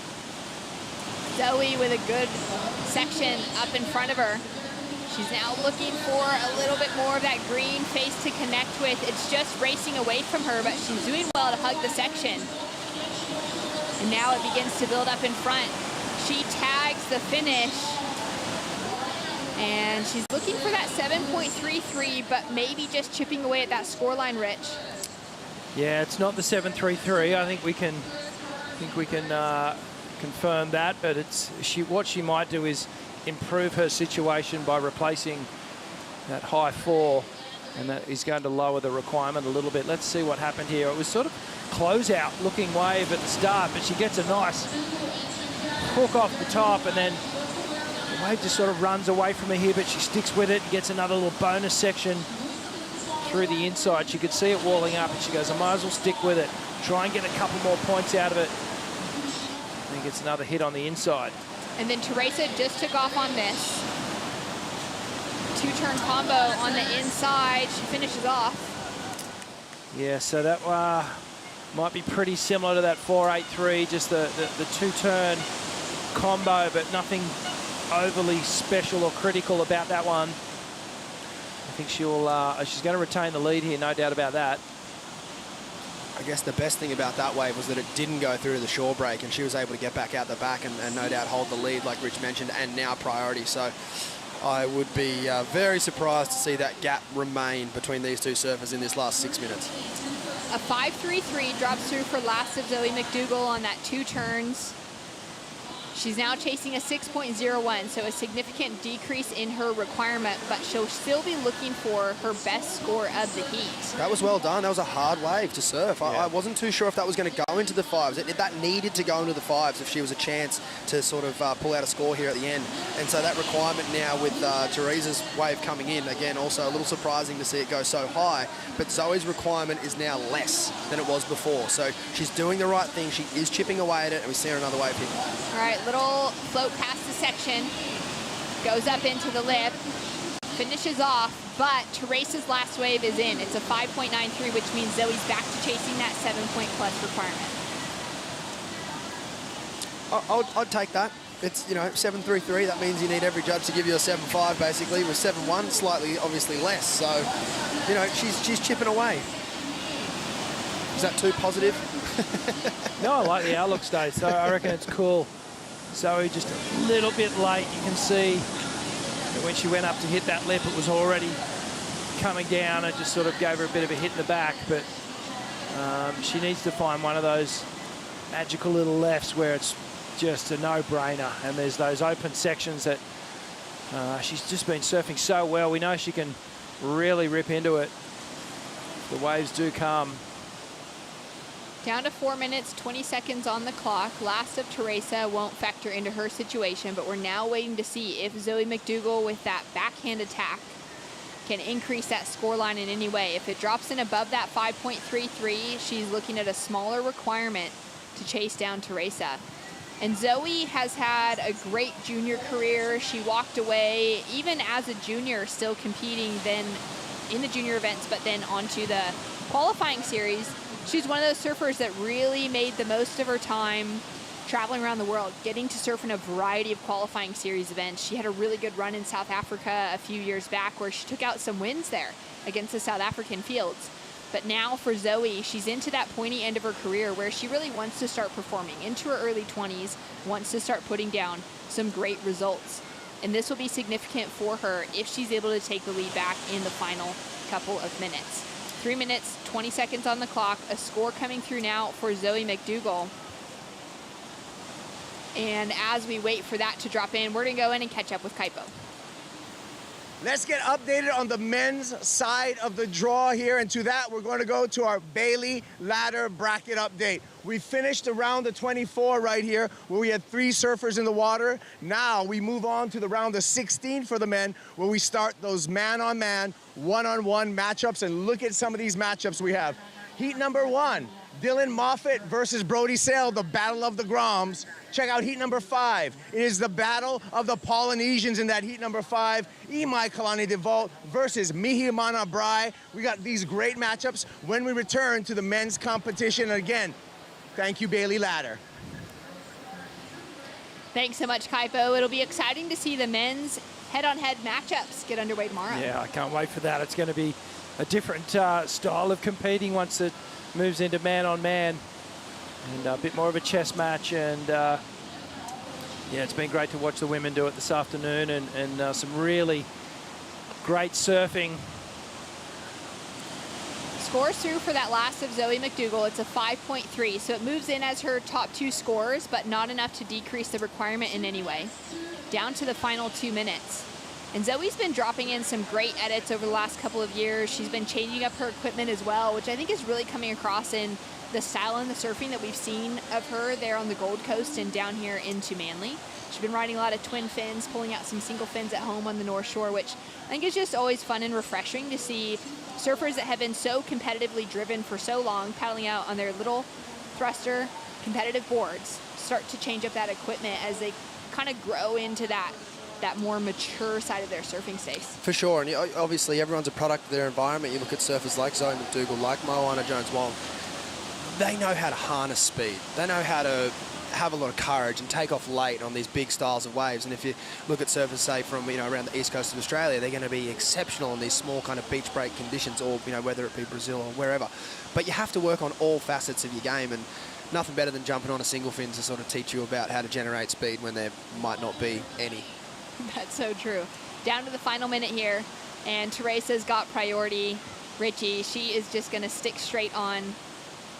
Zoe with a good section up in front of her. She's now looking for a little bit more of that green face to connect with. It's just racing away from her, but she's doing well to hug the section. And now it begins to build up in front. She tags the finish. And she's looking for that 7.33, but maybe just chipping away at that scoreline, Rich. Yeah, it's not the 7.33. I think we can confirm that, but what she might do is improve her situation by replacing that high 4, and that is going to lower the requirement a little bit. Let's see what happened here. It was sort of closeout looking wave at the start, but she gets a nice hook off the top, and then the wave just sort of runs away from her here, but she sticks with it and gets another little bonus section through the inside. She could see it walling up, and she goes, I might as well stick with it, try and get a couple more points out of it. And gets another hit on the inside. And then Teresa just took off on this. 2-turn combo on the inside. She finishes off. Yeah, so that might be pretty similar to that 4.83, just the 2-turn combo, but nothing overly special or critical about that one. I think she's going to retain the lead here, no doubt about that. I guess the best thing about that wave was that it didn't go through to the shore break, and she was able to get back out the back and no doubt hold the lead, like Rich mentioned, and now priority. So I would be very surprised to see that gap remain between these two surfers in this last 6 minutes. A 5.33 drops through for last of Zoe McDougall on that 2 turns. She's now chasing a 6.01, so a significant decrease in her requirement, but she'll still be looking for her best score of the heat. That was well done. That was a hard wave to surf. Yeah. I wasn't too sure if that was going to go into the 5s. That needed to go into the 5s if she was a chance to sort of pull out a score here at the end. And so that requirement now with Teresa's wave coming in, again, also a little surprising to see it go so high, but Zoe's requirement is now less than it was before. So she's doing the right thing. She is chipping away at it, and we see her another wave here. All right, little float past the section, goes up into the lip, finishes off, but Teresa's last wave is in. It's a 5.93, which means Zoe's back to chasing that 7-point plus requirement. I'd take that. It's, 7.33. That means you need every judge to give you a 7.5, basically. With 7.1, slightly, obviously less. So, she's chipping away. Is that too positive? No, I like the outlook stage, so I reckon it's cool. Zoe just a little bit late. You can see that when she went up to hit that lip, it was already coming down. It just sort of gave her a bit of a hit in the back, but she needs to find one of those magical little lefts where it's just a no-brainer, and there's those open sections that she's just been surfing so well. We know she can really rip into it. The waves do come. Down to 4 minutes, 20 seconds on the clock. Last of Teresa won't factor into her situation, but we're now waiting to see if Zoe McDougall with that backhand attack can increase that scoreline in any way. If it drops in above that 5.33, she's looking at a smaller requirement to chase down Teresa. And Zoe has had a great junior career. She walked away, even as a junior, still competing then in the junior events, but then onto the qualifying series. She's one of those surfers that really made the most of her time traveling around the world, getting to surf in a variety of qualifying series events. She had a really good run in South Africa a few years back where she took out some wins there against the South African fields. But now for Zoe, she's into that pointy end of her career where she really wants to start performing, into her early 20s, wants to start putting down some great results. And this will be significant for her if she's able to take the lead back in the final couple of minutes. 3 minutes, 20 seconds on the clock. A score coming through now for Zoe McDougall. And as we wait for that to drop in, we're going to go in and catch up with Kaipo. Let's get updated on the men's side of the draw here, and to that, we're going to go to our Bailey ladder bracket update. We finished around the 24 right here, where we had 3 surfers in the water. Now we move on to the round of 16 for the men, where we start those man-on-man, one-on-one matchups, and look at some of these matchups we have. Heat number 1, Dylan Moffitt versus Brody Sale, the battle of the Groms. Check out heat number 5. It is the battle of the Polynesians in that heat number 5. Imai Kalani DeVault versus Mihimana Brai. We got these great matchups when we return to the men's competition. Again, thank you, Bailey Ladder. Thanks so much, Kaipo. It'll be exciting to see the men's head-on-head matchups get underway tomorrow. Yeah, I can't wait for that. It's going to be a different style of competing once it moves into man-on-man. And a bit more of a chess match, and yeah, it's been great to watch the women do it this afternoon, and some really great surfing. Scores through for that last of Zoe McDougall. It's a 5.3, so it moves in as her top 2 scores, but not enough to decrease the requirement in any way. Down to the final 2 minutes. And Zoe's been dropping in some great edits over the last couple of years. She's been changing up her equipment as well, which I think is really coming across in the style and the surfing that we've seen of her there on the Gold Coast and down here into Manly. She's been riding a lot of twin fins, pulling out some single fins at home on the North Shore, which I think is just always fun and refreshing to see surfers that have been so competitively driven for so long, paddling out on their little thruster competitive boards, start to change up that equipment as they kind of grow into that more mature side of their surfing space. For sure, and obviously everyone's a product of their environment. You look at surfers like Zoe McDougall, like Moana Jones-Wong. They know how to harness speed. They know how to have a lot of courage and take off late on these big styles of waves. And if you look at surfers, say, from around the east coast of Australia, they're going to be exceptional in these small kind of beach break conditions, or whether it be Brazil or wherever. But you have to work on all facets of your game, and nothing better than jumping on a single fin to sort of teach you about how to generate speed when there might not be any. That's so true. Down to the final minute here, and Teresa's got priority. Richie, she is just going to stick straight on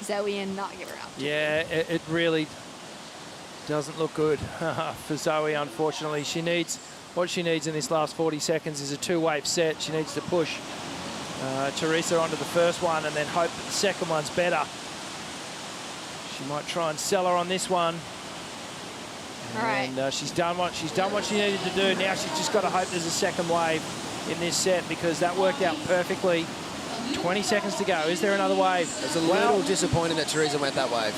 Zoe and not give her up. Yeah, it really doesn't look good for Zoe, unfortunately. What she needs in this last 40 seconds is a 2-wave set. She needs to push Teresa onto the first one and then hope that the second one's better. She might try and sell her on this one. All right. And she's done what she needed to do. Now she's just got to hope there's a second wave in this set, because that worked out perfectly. 20 seconds to go. Is there another wave? It's a little disappointing that Teresa went that wave.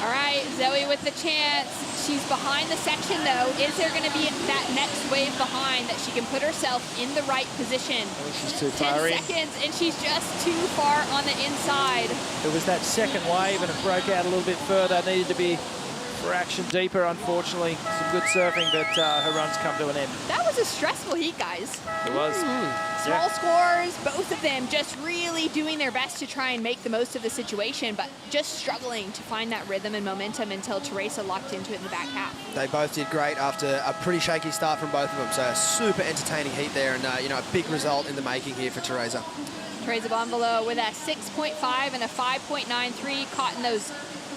All right, Zoe with the chance. She's behind the section, though. Is there going to be that next wave behind that she can put herself in the right position? I think she's too far 10 in. seconds, and she's just too far on the inside. It was that second wave, and it broke out a little bit further. Needed to be fraction deeper, unfortunately. Some good surfing, but her run's come to an end. That was a stressful heat, guys. It was. Small scores, both of them just really doing their best to try and make the most of the situation, but just struggling to find that rhythm and momentum until Teresa locked into it in the back half. They both did great after a pretty shaky start from both of them, so a super entertaining heat there, and a big result in the making here for Teresa. Teresa Bonvalo with a 6.5 and a 5.93, caught in those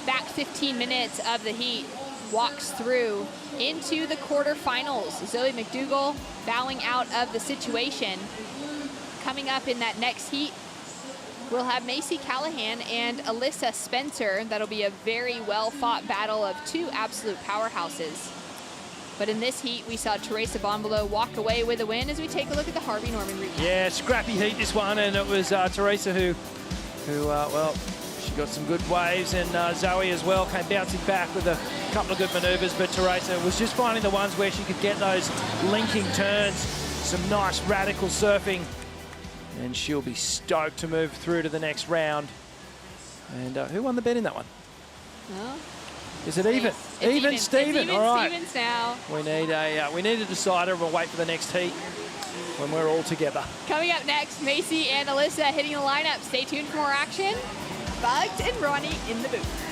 back 15 minutes of the heat, walks through into the quarterfinals. Zoe McDougall bowing out of the situation. Coming up in that next heat, we'll have Macy Callahan and Alyssa Spencer. That'll be a very well-fought battle of 2 absolute powerhouses. But in this heat, we saw Teresa Bonvalo walk away with a win as we take a look at the Harvey Norman recap. Yeah, scrappy heat this one, and it was Teresa who well, she got some good waves, and Zoe as well came bouncing back with a couple of good manoeuvres, but Teresa was just finding the ones where she could get those linking turns, some nice radical surfing, and she'll be stoked to move through to the next round. And who won the bet in that one? Well, is it even? Even Steven. It's even all right. Stevens now. We need a decider, and we'll wait for the next heat when we're all together. Coming up next, Macy and Alyssa hitting the lineup. Stay tuned for more action. Bugged and Ronnie in the booth.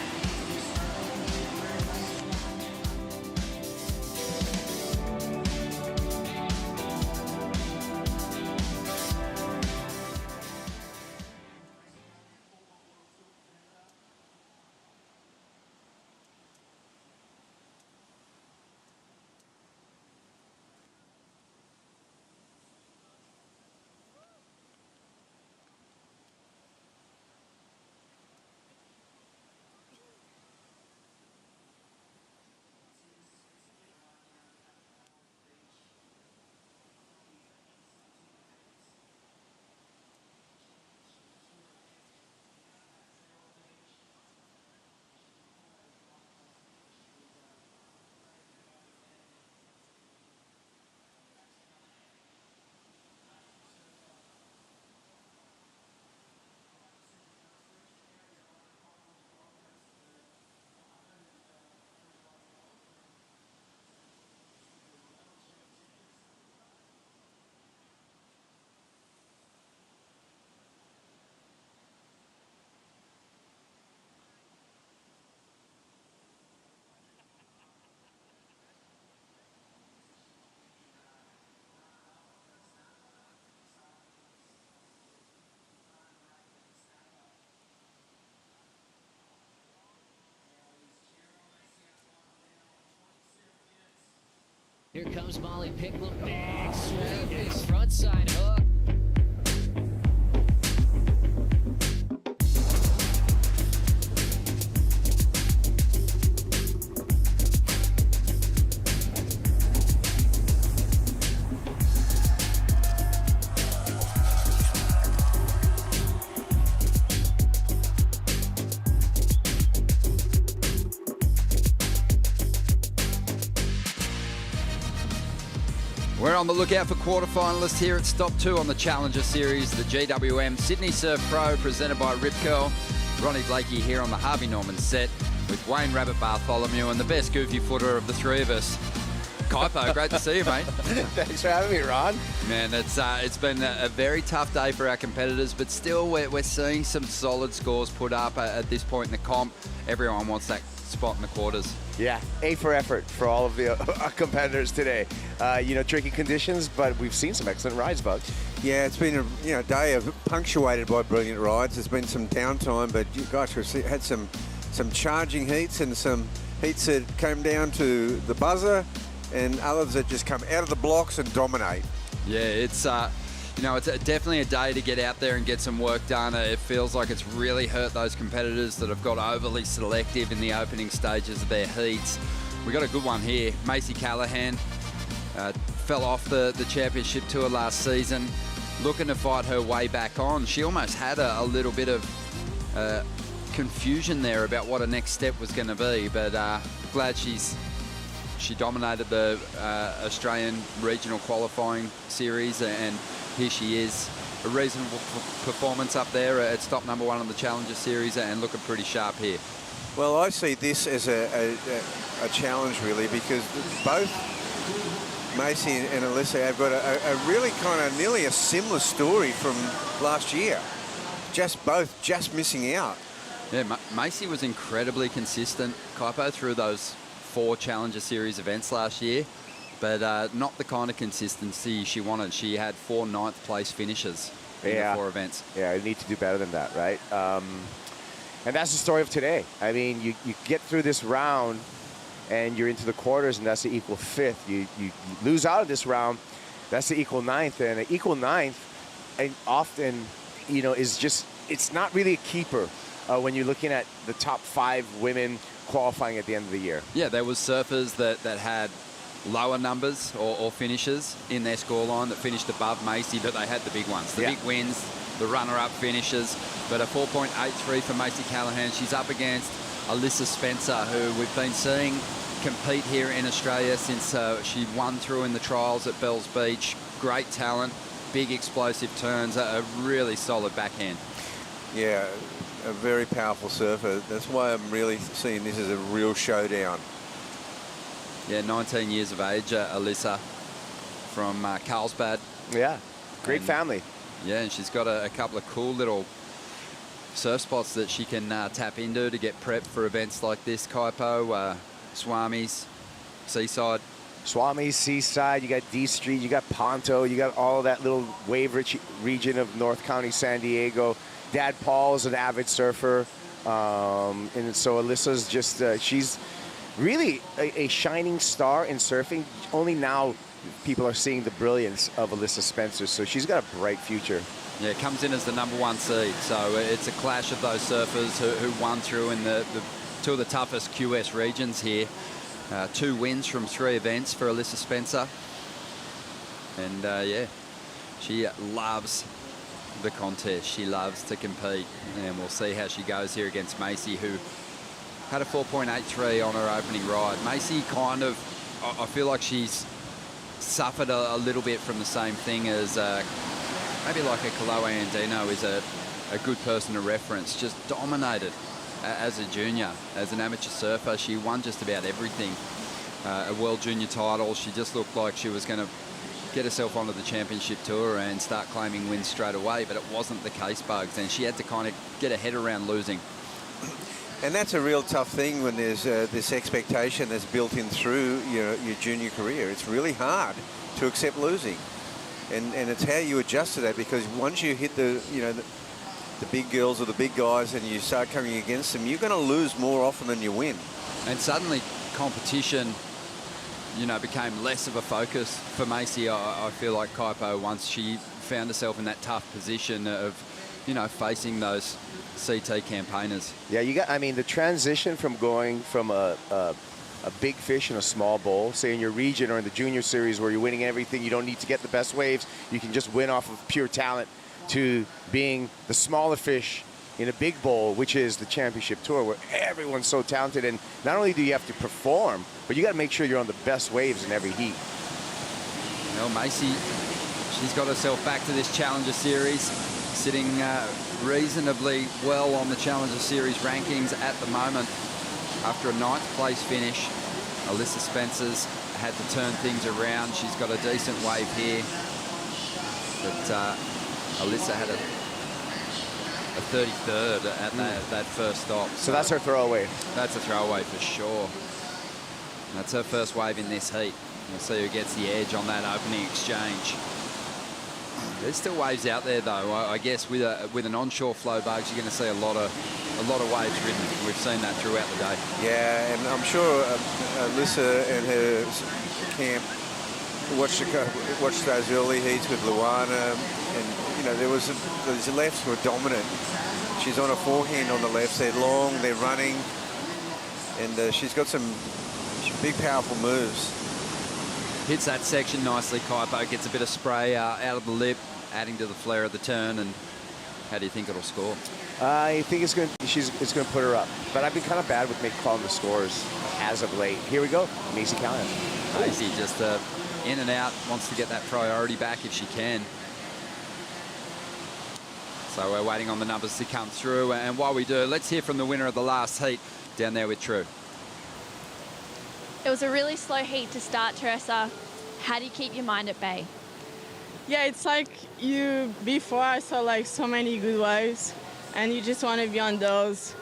Here comes Molly Picklum, big stroke, big front side hook. We're on the lookout for quarterfinalists here at Stop 2 on the Challenger Series, the GWM Sydney Surf Pro, presented by Rip Curl. Ronnie Blakey here on the Harvey Norman set with Wayne Rabbit Bartholomew and the best goofy footer of the three of us. Kaipo, great to see you, mate. Thanks for having me, Ron. Man, it's been a very tough day for our competitors, but still we're seeing some solid scores put up at this point in the comp. Everyone wants that spot in the quarters. Yeah, A for effort for all of the competitors today. Tricky conditions, but we've seen some excellent rides, Bugs. Yeah, it's been a day of punctuated by brilliant rides. There's been some downtime, but gosh, we've had some charging heats and some heats that came down to the buzzer, and others that just come out of the blocks and dominate. Yeah, it's definitely a day to get out there and get some work done. It feels like it's really hurt those competitors that have got overly selective in the opening stages of their heats. We got a good one here. Macy Callahan fell off the championship tour last season, looking to fight her way back on. She almost had a little bit of confusion there about what her next step was going to be, but glad she dominated the Australian regional qualifying series, and here she is. A reasonable performance up there at stop number 1 on the Challenger Series and looking pretty sharp here. Well, I see this as a challenge, really, because both Macy and Alyssa have got a really kind of nearly a similar story from last year. Just missing out. Yeah, Macy was incredibly consistent, Kaipo, through those 4 Challenger Series events last year, but not the kind of consistency she wanted. She had 4 9th place finishes in the 4 events. Yeah, you need to do better than that, right? And that's the story of today. I mean, you get through this round and you're into the quarters, and that's the equal 5th. You lose out of this round, that's the equal 9th. And an equal 9th and often, is just, it's not really a keeper when you're looking at the top 5 women qualifying at the end of the year. Yeah, there was surfers that had lower numbers or finishes in their scoreline that finished above Macy, but they had the big ones, the big wins, the runner-up finishes. But a 4.83 for Macy Callahan. She's up against Alyssa Spencer, who we've been seeing compete here in Australia since she won through in the trials at Bells Beach. Great talent, big explosive turns, a really solid backhand. Yeah, a very powerful surfer. That's why I'm really seeing this as a real showdown. Yeah, 19 years of age, Alyssa from Carlsbad. Yeah, great family. Yeah, and she's got a couple of cool little surf spots that she can tap into to get prepped for events like this, Kaipo. Swami's, Seaside. Swami's, Seaside, you got D Street, you got Ponto, you got all that little wave-rich region of North County, San Diego. Dad Paul's an avid surfer. And so Alyssa's just, she's really a shining star in surfing. Only now people are seeing the brilliance of Alyssa Spencer, so she's got a bright future. Yeah, comes in as the number 1 seed, so it's a clash of those surfers who won through in the 2 of the toughest QS regions here. 2 wins from 3 events for Alyssa Spencer. And yeah, she loves the contest. She loves to compete, and we'll see how she goes here against Macy, who had a 4.83 on her opening ride. Macy kind of, I feel like she's suffered a little bit from the same thing as maybe like a Kaloe Andino is a good person to reference. Just dominated as a junior, as an amateur surfer. She won just about everything. A World Junior title. She just looked like she was going to get herself onto the championship tour and start claiming wins straight away, but it wasn't the case, Bugs, and she had to kind of get her head around losing. And that's a real tough thing when there's this expectation that's built in through your junior career. It's really hard to accept losing, and it's how you adjust to that, because once you hit the big girls or the big guys and you start coming against them, you're going to lose more often than you win. And suddenly competition you know, became less of a focus for Macy. I feel like Kaipo, once she found herself in that tough position of, you know, facing those CT campaigners. Yeah, I mean, the transition from going from a big fish in a small bowl, say in your region or in the junior series where you're winning everything, you don't need to get the best waves, you can just win off of pure talent, to being the smaller fish in a big bowl, which is the championship tour, where everyone's so talented. And not only do you have to perform, but you got to make sure you're on the best waves in every heat. Well, Macy, she's got herself back to this Challenger Series, sitting reasonably well on the Challenger Series rankings at the moment. After a 9th place finish, Alyssa Spencer's had to turn things around. She's got a decent wave here, but Alyssa had a 33rd at that first stop. So that's her throwaway. That's a throwaway for sure. That's her first wave in this heat. We'll see who gets the edge on that opening exchange. There's still waves out there, though. I guess with an onshore flow bugs, you're going to see a lot of waves ridden. We've seen that throughout the day. Yeah, and I'm sure Alyssa and her camp watched those early heats with Luana, and you know those lefts were dominant. She's on a forehand on the left. They're long, they're running, and she's got some big, powerful moves. Hits that section nicely. Kaipo gets a bit of spray out of the lip, adding to the flare of the turn. And how do you think it'll score? I think it's going to put her up. But I've been kind of bad with calling the scores as of late. Here we go, Macy Callahan. Macy just in and out, wants to get that priority back if she can. So we're waiting on the numbers to come through. And while we do, let's hear from the winner of the last heat down there with True. It was a really slow heat to start, Teresa. How do you keep your mind at bay? Yeah, it's like before I saw like so many good waves and you just want to be on those.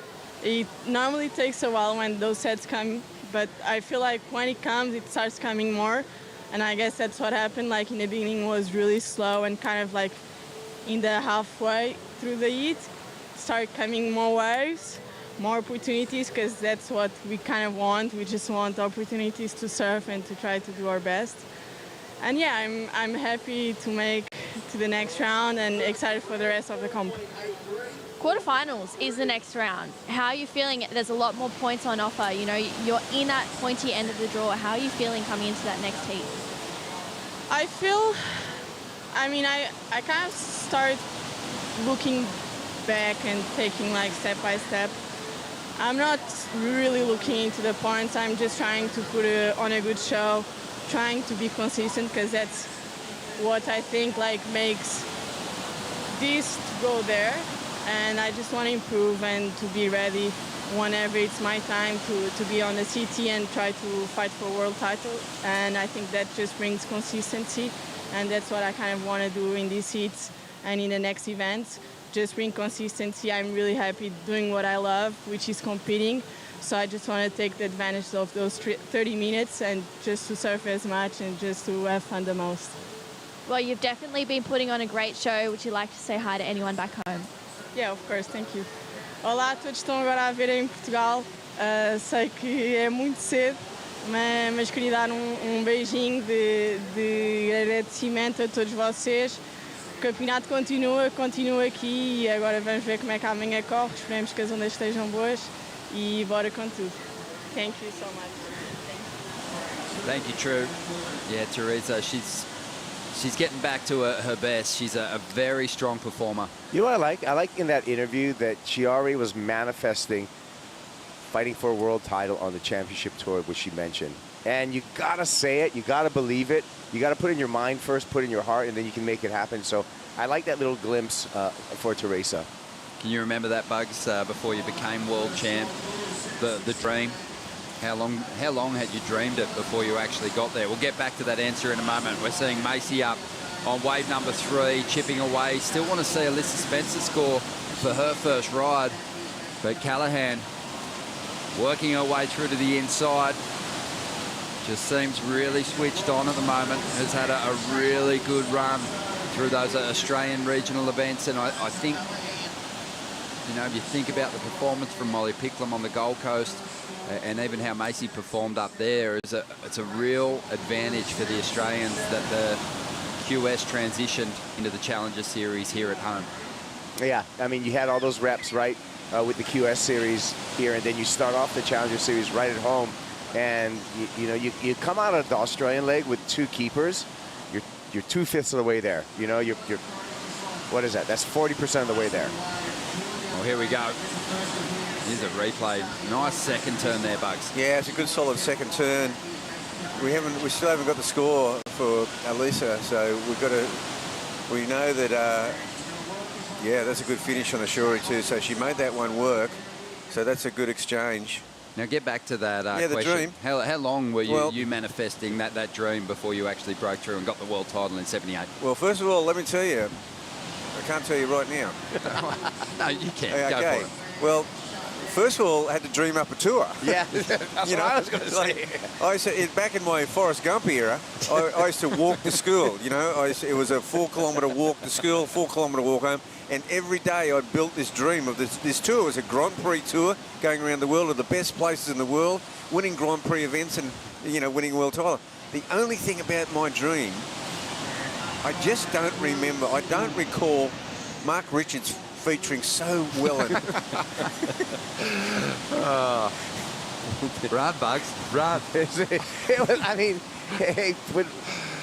It normally takes a while when those sets come, but I feel like when it comes, it starts coming more. And I guess that's what happened. Like in the beginning was really slow, and kind of like in the halfway through the heat, start coming more waves, more opportunities, because that's what we kind of want. We just want opportunities to surf and to try to do our best. And yeah, I'm happy to make to the next round and excited for the rest of the comp. Quarterfinals is the next round. How are you feeling? There's a lot more points on offer. You know, you're in that pointy end of the draw. How are you feeling coming into that next heat? I kind of start looking back and taking like step by step. I'm not really looking into the points. I'm just trying to put on a good show, trying to be consistent, because that's what I think like makes this go there. And I just want to improve and to be ready whenever it's my time to be on the CT and try to fight for a world title. And I think that just brings consistency, and that's what I kind of want to do in these heats and in the next events. Just bring consistency. I'm really happy doing what I love, which is competing. So I just want to take the advantage of those 30 minutes and just to surf as much and just to have fun the most. Well, you've definitely been putting on a great show. Would you like to say hi to anyone back home? Yeah, of course, thank you. Olá a todos que estão agora a ver em Portugal. Sei que é muito cedo, mas queria dar um beijinho de agradecimento a todos vocês. O campeonato continua aqui, e agora vamos ver como é que amanhã corre. Esperemos que as ondas estejam boas e bora com tudo. Thank you so much. Thank you, True. Yeah, Teresa, she's getting back to her best. She's a very strong performer. You know what I like? I like in that interview that she already was manifesting fighting for a world title on the championship tour, which she mentioned. And you gotta say it, you gotta believe it, you gotta put it in your mind first, put it in your heart, and then you can make it happen. So I like that little glimpse for Teresa. Can you remember that, Bugs, before you became world champ? The dream? How long had you dreamed it before you actually got there? We'll get back to that answer in a moment. We're seeing Macy up on wave number 3, chipping away. Still want to see Alyssa Spencer score for her first ride. But Callahan working her way through to the inside. Just seems really switched on at the moment. Has had a really good run through those Australian regional events. And I think You know, if you think about the performance from Molly Picklum on the Gold Coast, and even how Macy performed up there, it's a real advantage for the Australians that the QS transitioned into the Challenger Series here at home. Yeah, I mean, you had all those reps, right, with the QS Series here, and then you start off the Challenger Series right at home, and you come out of the Australian leg with 2 keepers. You're 2/5 of the way there. You know, you're what is that? That's 40% of the way there. Well, here we go. Here's a replay. Nice second turn there, Bugs. Yeah, it's a good solid second turn. We still haven't got the score for Alyssa, so we know that yeah, that's a good finish on the Shorey too. So she made that one work. So that's a good exchange. Now get back to that the question. dream. How long were you manifesting that dream before you actually broke through and got the world title in '78? Well, first of all, let me tell you, I can't tell you right now. No, you can. Okay. Go for it. Well, first of all, I had to dream up a tour. Yeah, that's what I was going to say. Back in my Forrest Gump era, I used to walk to school. You know, it was a 4-kilometre walk to school, 4-kilometre walk home, and every day I built this dream of this tour. It was a Grand Prix tour, going around the world of the best places in the world, winning Grand Prix events, and winning a world title. The only thing about my dream, I just don't remember. I don't recall Mark Richards featuring so well in it. Run, Bugs. Run. I mean,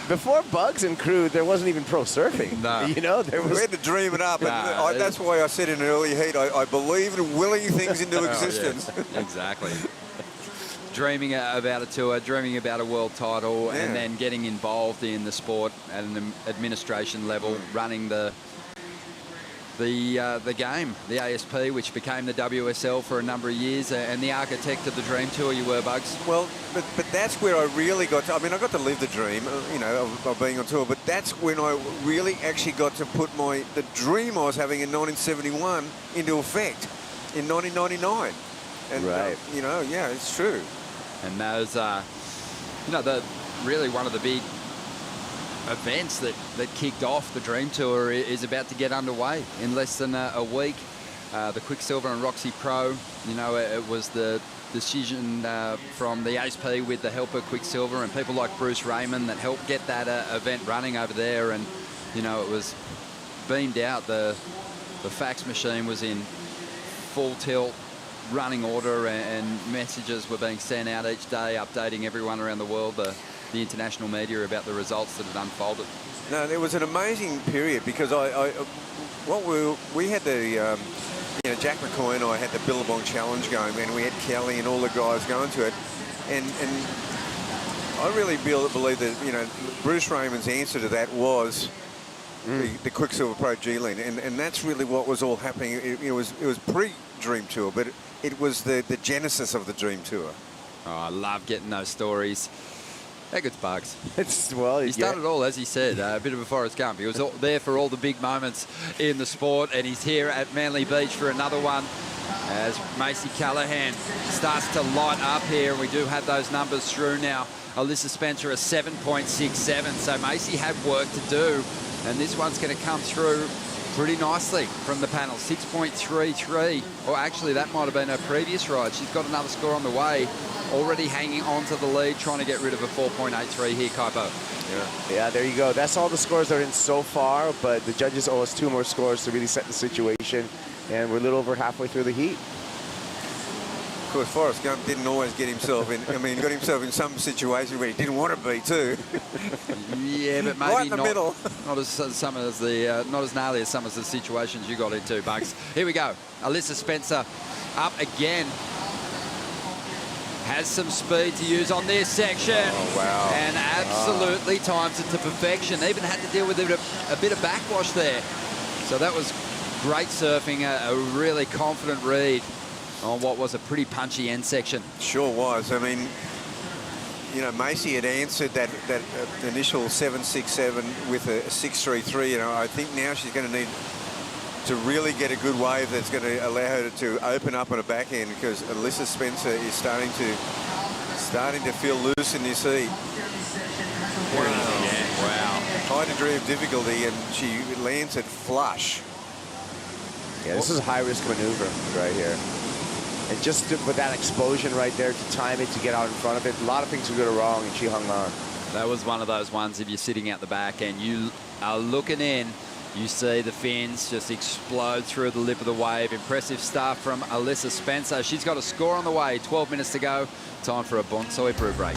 before Bugs and crew, there wasn't even pro surfing. No. You know, there was. We had to dream it up. And that's why I said in an early heat, I believe in willing things into existence. Yeah, exactly. Dreaming about a tour, dreaming about a world title, and then getting involved in the sport at an administration level, running the game, the ASP, which became the WSL for a number of years, and the architect of the Dream Tour you were, Bugs. Well, but that's where I really got to, I got to live the dream, of being on tour, but that's when I really actually got to put the dream I was having in 1971 into effect in 1999. And, right. Yeah, it's true. And those, really one of the big events that kicked off the Dream Tour is about to get underway in less than a week. The Quicksilver and Roxy Pro, it was the decision from the ASP with the help of Quicksilver and people like Bruce Raymond that helped get that event running over there. And, it was beamed out. The fax machine was in full tilt, running order, and messages were being sent out each day, updating everyone around the world, the international media, about the results that had unfolded. No, there was an amazing period because we had the Jack McCoy and I had the Billabong Challenge going, and we had Kelly and all the guys going to it, and I really believe that Bruce Raymond's answer to that was the Quicksilver Pro G-Lane, and that's really what was all happening. It was pre-Dream Tour, but it was the genesis of the Dream Tour. Oh, I love getting those stories. How good's Bugs? He started it all, as he said, a bit of a Forrest Gump. He was there for all the big moments in the sport, and he's here at Manly Beach for another one as Macy Callahan starts to light up here. And we do have those numbers through now. Alyssa Spencer a 7.67, so Macy had work to do, and this one's going to come through pretty nicely from the panel. 6.33, or actually that might have been her previous ride. She's got another score on the way, already hanging on to the lead, trying to get rid of a 4.83 here, Kaipo. Yeah, there you go. That's all the scores that are in so far, but the judges owe us 2 more scores to really set the situation, and we're a little over halfway through the heat. Of course, Forrest Gump didn't always get himself in. He got himself in some situation where he didn't want to be too. Yeah, but maybe right in the middle. Not as gnarly as some of the situations you got into, Bugs. Here we go. Alyssa Spencer up again. Has some speed to use on this section. Oh, wow. And absolutely times it to perfection. Even had to deal with a bit of backwash there. So that was great surfing, a really confident read on what was a pretty punchy end section. Sure was. Macy had answered that initial 7.67 with a 6.33. I think now she's going to need to really get a good wave that's going to allow her to open up on a back end, because Alyssa Spencer is starting to feel loose in this heat. Wow. High degree of difficulty, and she lands it flush. Yeah, this is a high-risk maneuver right here. And just with that explosion right there, to time it, to get out in front of it, a lot of things could go wrong, and she hung on. That was one of those ones, if you're sitting at the back and you are looking in, you see the fins just explode through the lip of the wave. Impressive stuff from Alyssa Spencer. She's got a score on the way. 12 minutes to go. Time for a bonsai brew break.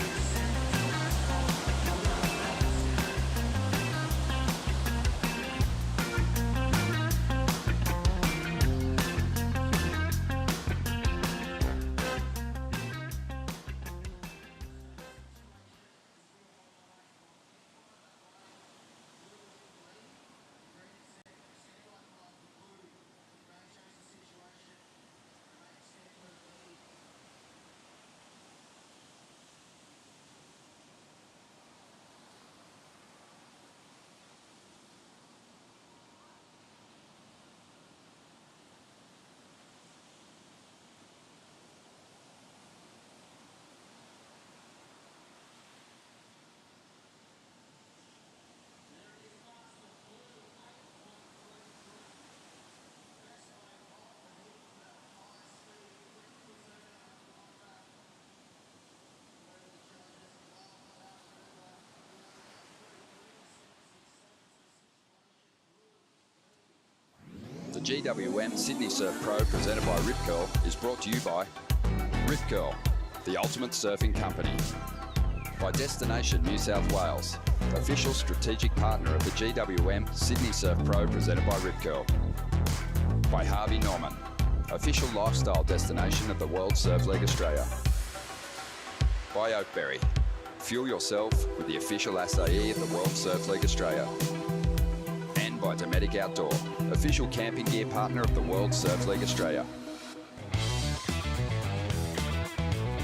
The GWM Sydney Surf Pro, presented by Rip Curl, is brought to you by Rip Curl, the ultimate surfing company. By Destination New South Wales, official strategic partner of the GWM Sydney Surf Pro, presented by Rip Curl. By Harvey Norman, official lifestyle destination of the World Surf League Australia. By Oakberry, fuel yourself with the official acai of the World Surf League Australia. And by Dometic Outdoor, official camping gear partner of the World Surf League Australia.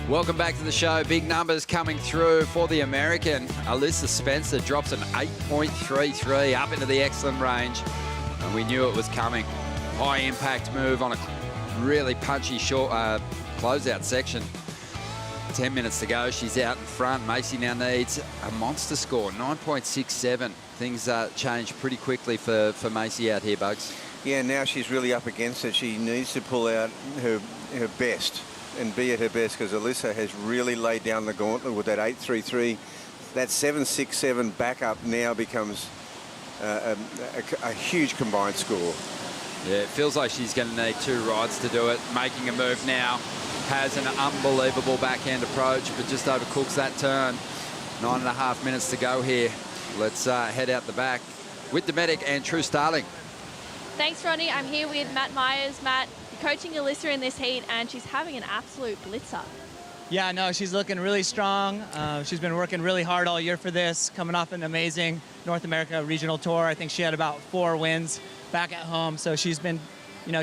Welcome back to the show. Big numbers coming through for the American. Alyssa Spencer drops an 8.33 up into the excellent range. And we knew it was coming. High impact move on a really punchy short closeout section. 10 minutes to go. She's out in front. Macy now needs a monster score, 9.67. Things change pretty quickly for Macy out here, Bugs. Yeah, now she's really up against it. She needs to pull out her best and be at her best, because Alyssa has really laid down the gauntlet with that 8.33. That 7.67 backup now becomes a huge combined score. Yeah, it feels like she's going to need 2 rides to do it. Making a move now. Has an unbelievable backhand approach, but just overcooks that turn. 9.5 minutes to go here. Let's head out the back with Dometic and True Starling. Thanks, Ronnie. I'm here with Matt Myers. Matt, you're coaching Alyssa in this heat, and she's having an absolute blitzer. Yeah, no, she's looking really strong. She's been working really hard all year for this, coming off an amazing North America regional tour. I think she had about 4 wins back at home, so she's been,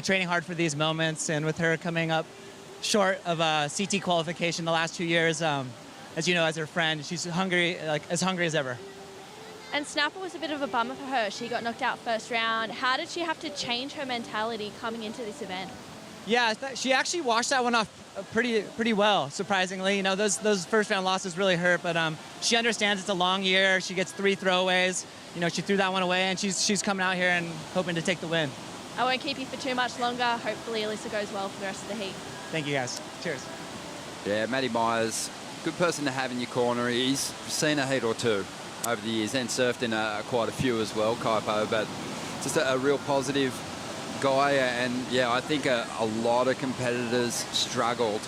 training hard for these moments. And with her coming up short of a CT qualification the last 2 years, as you know, as her friend, she's hungry, as hungry as ever. And Snapper was a bit of a bummer for her. She got knocked out first round. How did she have to change her mentality coming into this event? Yeah, she actually washed that one off pretty well, surprisingly. Those first round losses really hurt, but she understands it's a long year. She gets 3 throwaways. She threw that one away, and she's coming out here and hoping to take the win. I won't keep you for too much longer. Hopefully Alyssa goes well for the rest of the heat. Thank you, guys. Cheers. Yeah, Matty Myers, good person to have in your corner. He's seen a heat or 2 over the years and surfed in quite a few as well, Kaipo, but just a real positive guy. And yeah, I think a lot of competitors struggled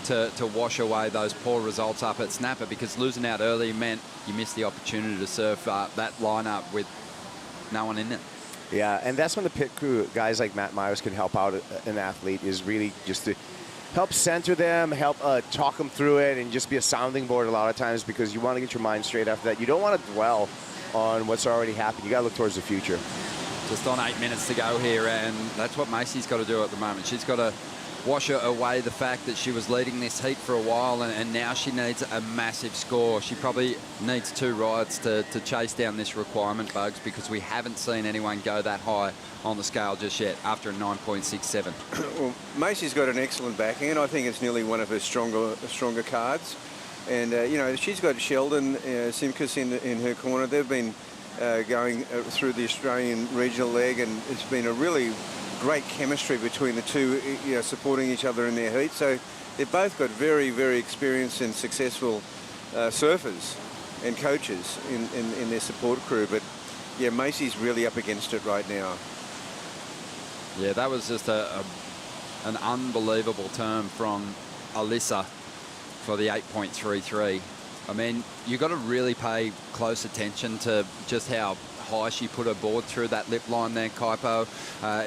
to wash away those poor results up at Snapper, because losing out early meant you missed the opportunity to surf that lineup with no one in it. Yeah, and that's when the pit crew, guys like Matt Myers, can help out an athlete, is really just to help center them, help talk them through it, and just be a sounding board a lot of times, because you want to get your mind straight after that. You don't want to dwell on what's already happened. You got to look towards the future. Just on 8 minutes to go here, and that's what Macy's got to do at the moment. She's got to wash away the fact that she was leading this heat for a while, and now she needs a massive score. She probably needs 2 rides to chase down this requirement, Bugs, because we haven't seen anyone go that high on the scale just yet after a 9.67. Well, Macy's got an excellent backhand. I think it's nearly one of her stronger cards. And, she's got Sheldon Simkus in her corner. They've been going through the Australian regional leg, and it's been a really great chemistry between the two, you know, supporting each other in their heat. So they've both got very, very experienced and successful surfers and coaches in their support crew. But yeah, Macy's really up against it right now. Yeah, that was just an unbelievable turn from Alyssa for the 8.33. I mean, you've got to really pay close attention to just how high she put her board through that lip line there, Kaipo.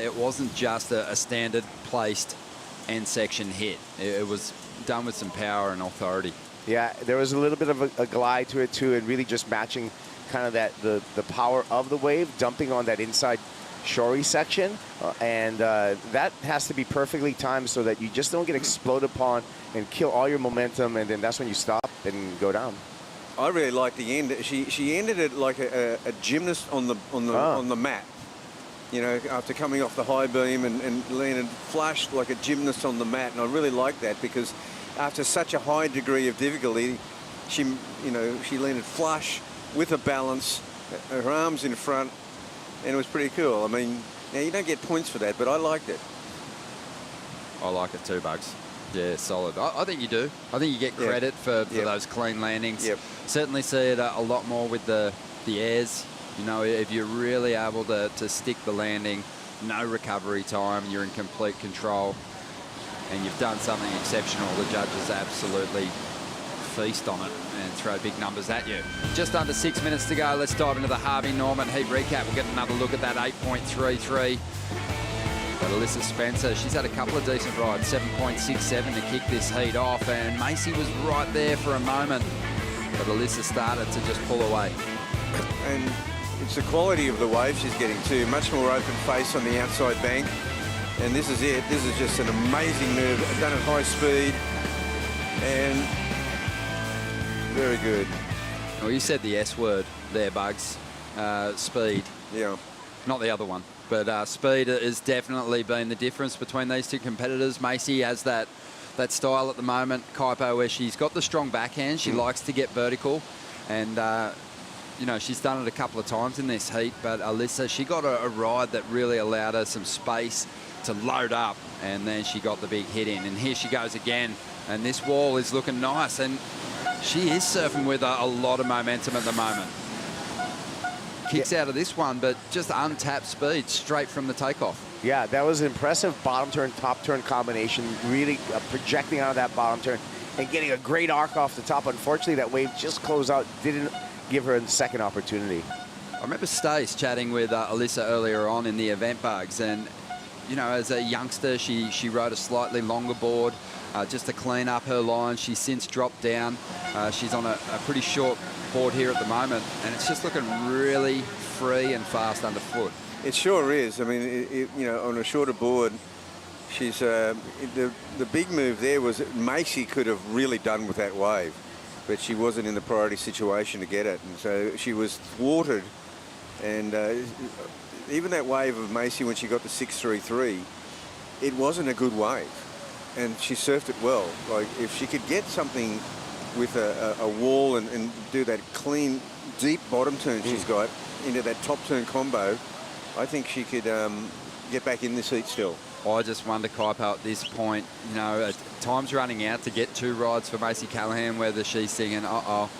It wasn't just a standard placed end section hit. It was done with some power and authority. Yeah, there was a little bit of a glide to it too, and really just matching kind of the power of the wave, dumping on that inside shorey section, and that has to be perfectly timed so that you just don't get exploded upon and kill all your momentum, and then that's when you stop and go down. I really like the end. She ended it like a gymnast on the mat. You know, after coming off the high beam and landed flush like a gymnast on the mat, and I really like that because after such a high degree of difficulty, she landed flush with a balance, her arms in front, and it was pretty cool. I mean, now you don't get points for that, but I liked it. I like it too, Bugs. Yeah, solid. I think you do. I think you get credit for those clean landings. Yep. Certainly see it a lot more with the airs. You know, if you're really able to stick the landing, no recovery time, you're in complete control, and you've done something exceptional, the judges absolutely feast on it and throw big numbers at you. Just under 6 minutes to go. Let's dive into the Harvey Norman heat recap. We'll get another look at that 8.33. But Alyssa Spencer, she's had a couple of decent rides, 7.67 to kick this heat off, and Macy was right there for a moment, but Alyssa started to just pull away. And it's the quality of the wave she's getting too, much more open face on the outside bank, and this is it. This is just an amazing move, done at high speed, and very good. Well, you said the S word there, Bugs. Speed. Yeah. Not the other one. But speed has definitely been the difference between these two competitors. Macy has that style at the moment, Kaipo, where she's got the strong backhand. She likes to get vertical. And, you know, she's done it a couple of times in this heat. But Alyssa, she got a ride that really allowed her some space to load up. And then she got the big hit in. And here she goes again. And this wall is looking nice. And she is surfing with a lot of momentum at the moment. Kicks out of this one, but just untapped speed straight from the takeoff. Yeah, that was an impressive bottom turn, top turn combination, really projecting out of that bottom turn and getting a great arc off the top. Unfortunately, that wave just closed out, didn't give her a second opportunity. I remember Stace chatting with Alyssa earlier on in the event, Bugs, and you know, as a youngster, she rode a slightly longer board just to clean up her line. She's since dropped down. She's on a pretty short board here at the moment, and it's just looking really free and fast underfoot. It sure is. I mean, you know, on a shorter board, she's the big move there was that Macy could have really done with that wave, but she wasn't in the priority situation to get it, and so she was thwarted. And even that wave of Macy when she got to 6.33, it wasn't a good wave, and she surfed it well. Like if she could get something with a wall and do that clean, deep bottom turn she's got into that top turn combo, I think she could get back in this heat still. I just wonder, Kaipo, at this point, you know, time's running out to get 2 rides for Macy Callahan, whether she's thinking, uh-oh,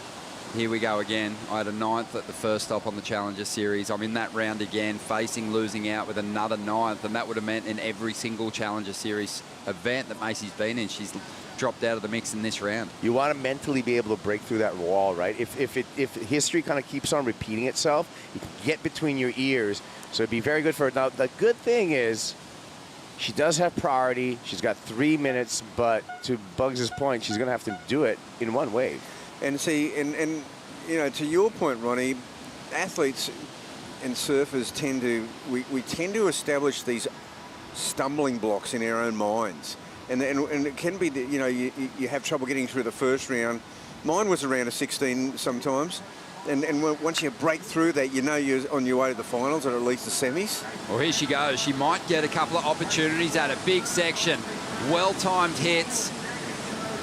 here we go again. I had a 9th at the first stop on the Challenger Series. I'm in that round again, facing losing out with another 9th, and that would have meant in every single Challenger Series event that Macy's been in, she's dropped out of the mix in this round. You want to mentally be able to break through that wall, right? If history kind of keeps on repeating itself, you can get between your ears. So it'd be very good for her. Now, the good thing is she does have priority. She's got 3 minutes, but to Bugs' point, she's going to have to do it in one wave. And see, and you know, to your point, Ronnie, athletes and surfers tend to, we tend to establish these stumbling blocks in our own minds. And it can be that, you know, you have trouble getting through the first round. Mine was around a 16 sometimes. And once you break through that, you know you're on your way to the finals or at least the semis. Well, here she goes. She might get a couple of opportunities at a big section. Well-timed hits.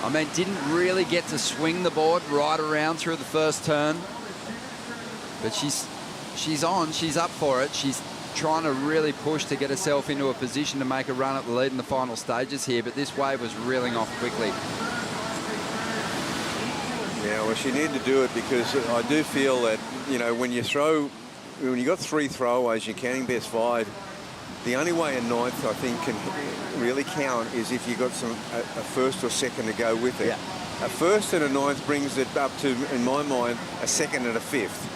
I mean, didn't really get to swing the board right around through the first turn. But she's on. She's up for it. She's trying to really push to get herself into a position to make a run at the lead in the final stages here, but this wave was reeling off quickly. Yeah, well, she needed to do it because I do feel that, you know, when you got 3 throwaways, you're counting best 5. The only way a 9th, I think, can really count is if you got a first or second to go with it. Yeah. A first and a 9th brings it up to, in my mind, a 2nd and a 5th.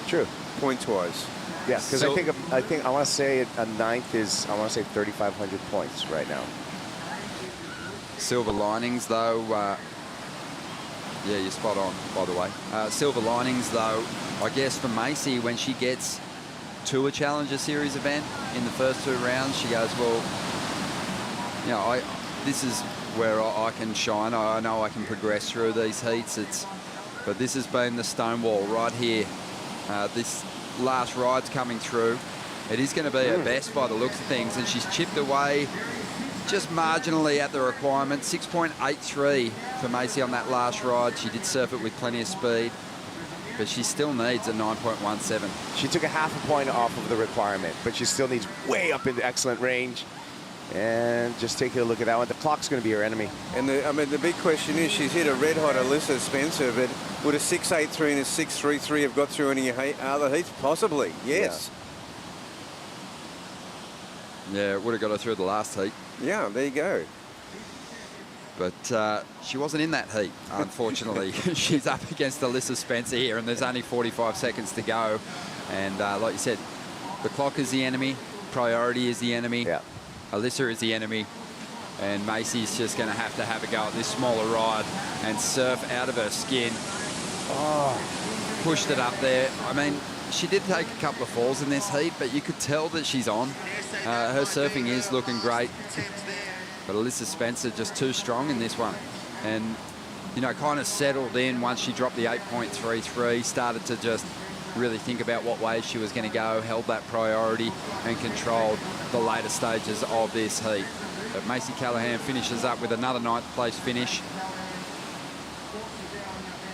True. Points-wise. Yeah, because I think I want to say a 9th is, I want to say 3,500 points right now. Silver linings, though. Yeah, you're spot on, by the way. Silver linings, though, I guess for Macy, when she gets to a Challenger Series event in the first 2 rounds, she goes, well, you know, this is where I can shine. I know I can progress through these heats. But this has been the stonewall right here. This last ride's coming through. It is going to be her best by the looks of things, and she's chipped away just marginally at the requirement. 6.83 for Macy on that last ride. She did surf it with plenty of speed, but she still needs a 9.17. She took a ½ a point off of the requirement, but she still needs way up into excellent range. And just take a look at that one. The clock's going to be her enemy. And I mean, the big question is, she's hit a red-hot Alyssa Spencer, but would a 6.83 and a 6.33 have got through any other heats? Possibly, yes. Yeah, it would have got her through the last heat. Yeah, there you go. But she wasn't in that heat, unfortunately. She's up against Alyssa Spencer here, and there's only 45 seconds to go. And like you said, the clock is the enemy, priority is the enemy. Yeah. Alyssa is the enemy, and Macy's just going to have a go at this smaller ride and surf out of her skin. Oh, pushed it up there. I mean, she did take a couple of falls in this heat, but you could tell that she's on. Her surfing is looking great, but Alyssa Spencer just too strong in this one. And, you know, kind of settled in once she dropped the 8.33, started to just really think about what way she was going to go, held that priority and controlled the later stages of this heat. But Macy Callahan finishes up with another 9th place finish.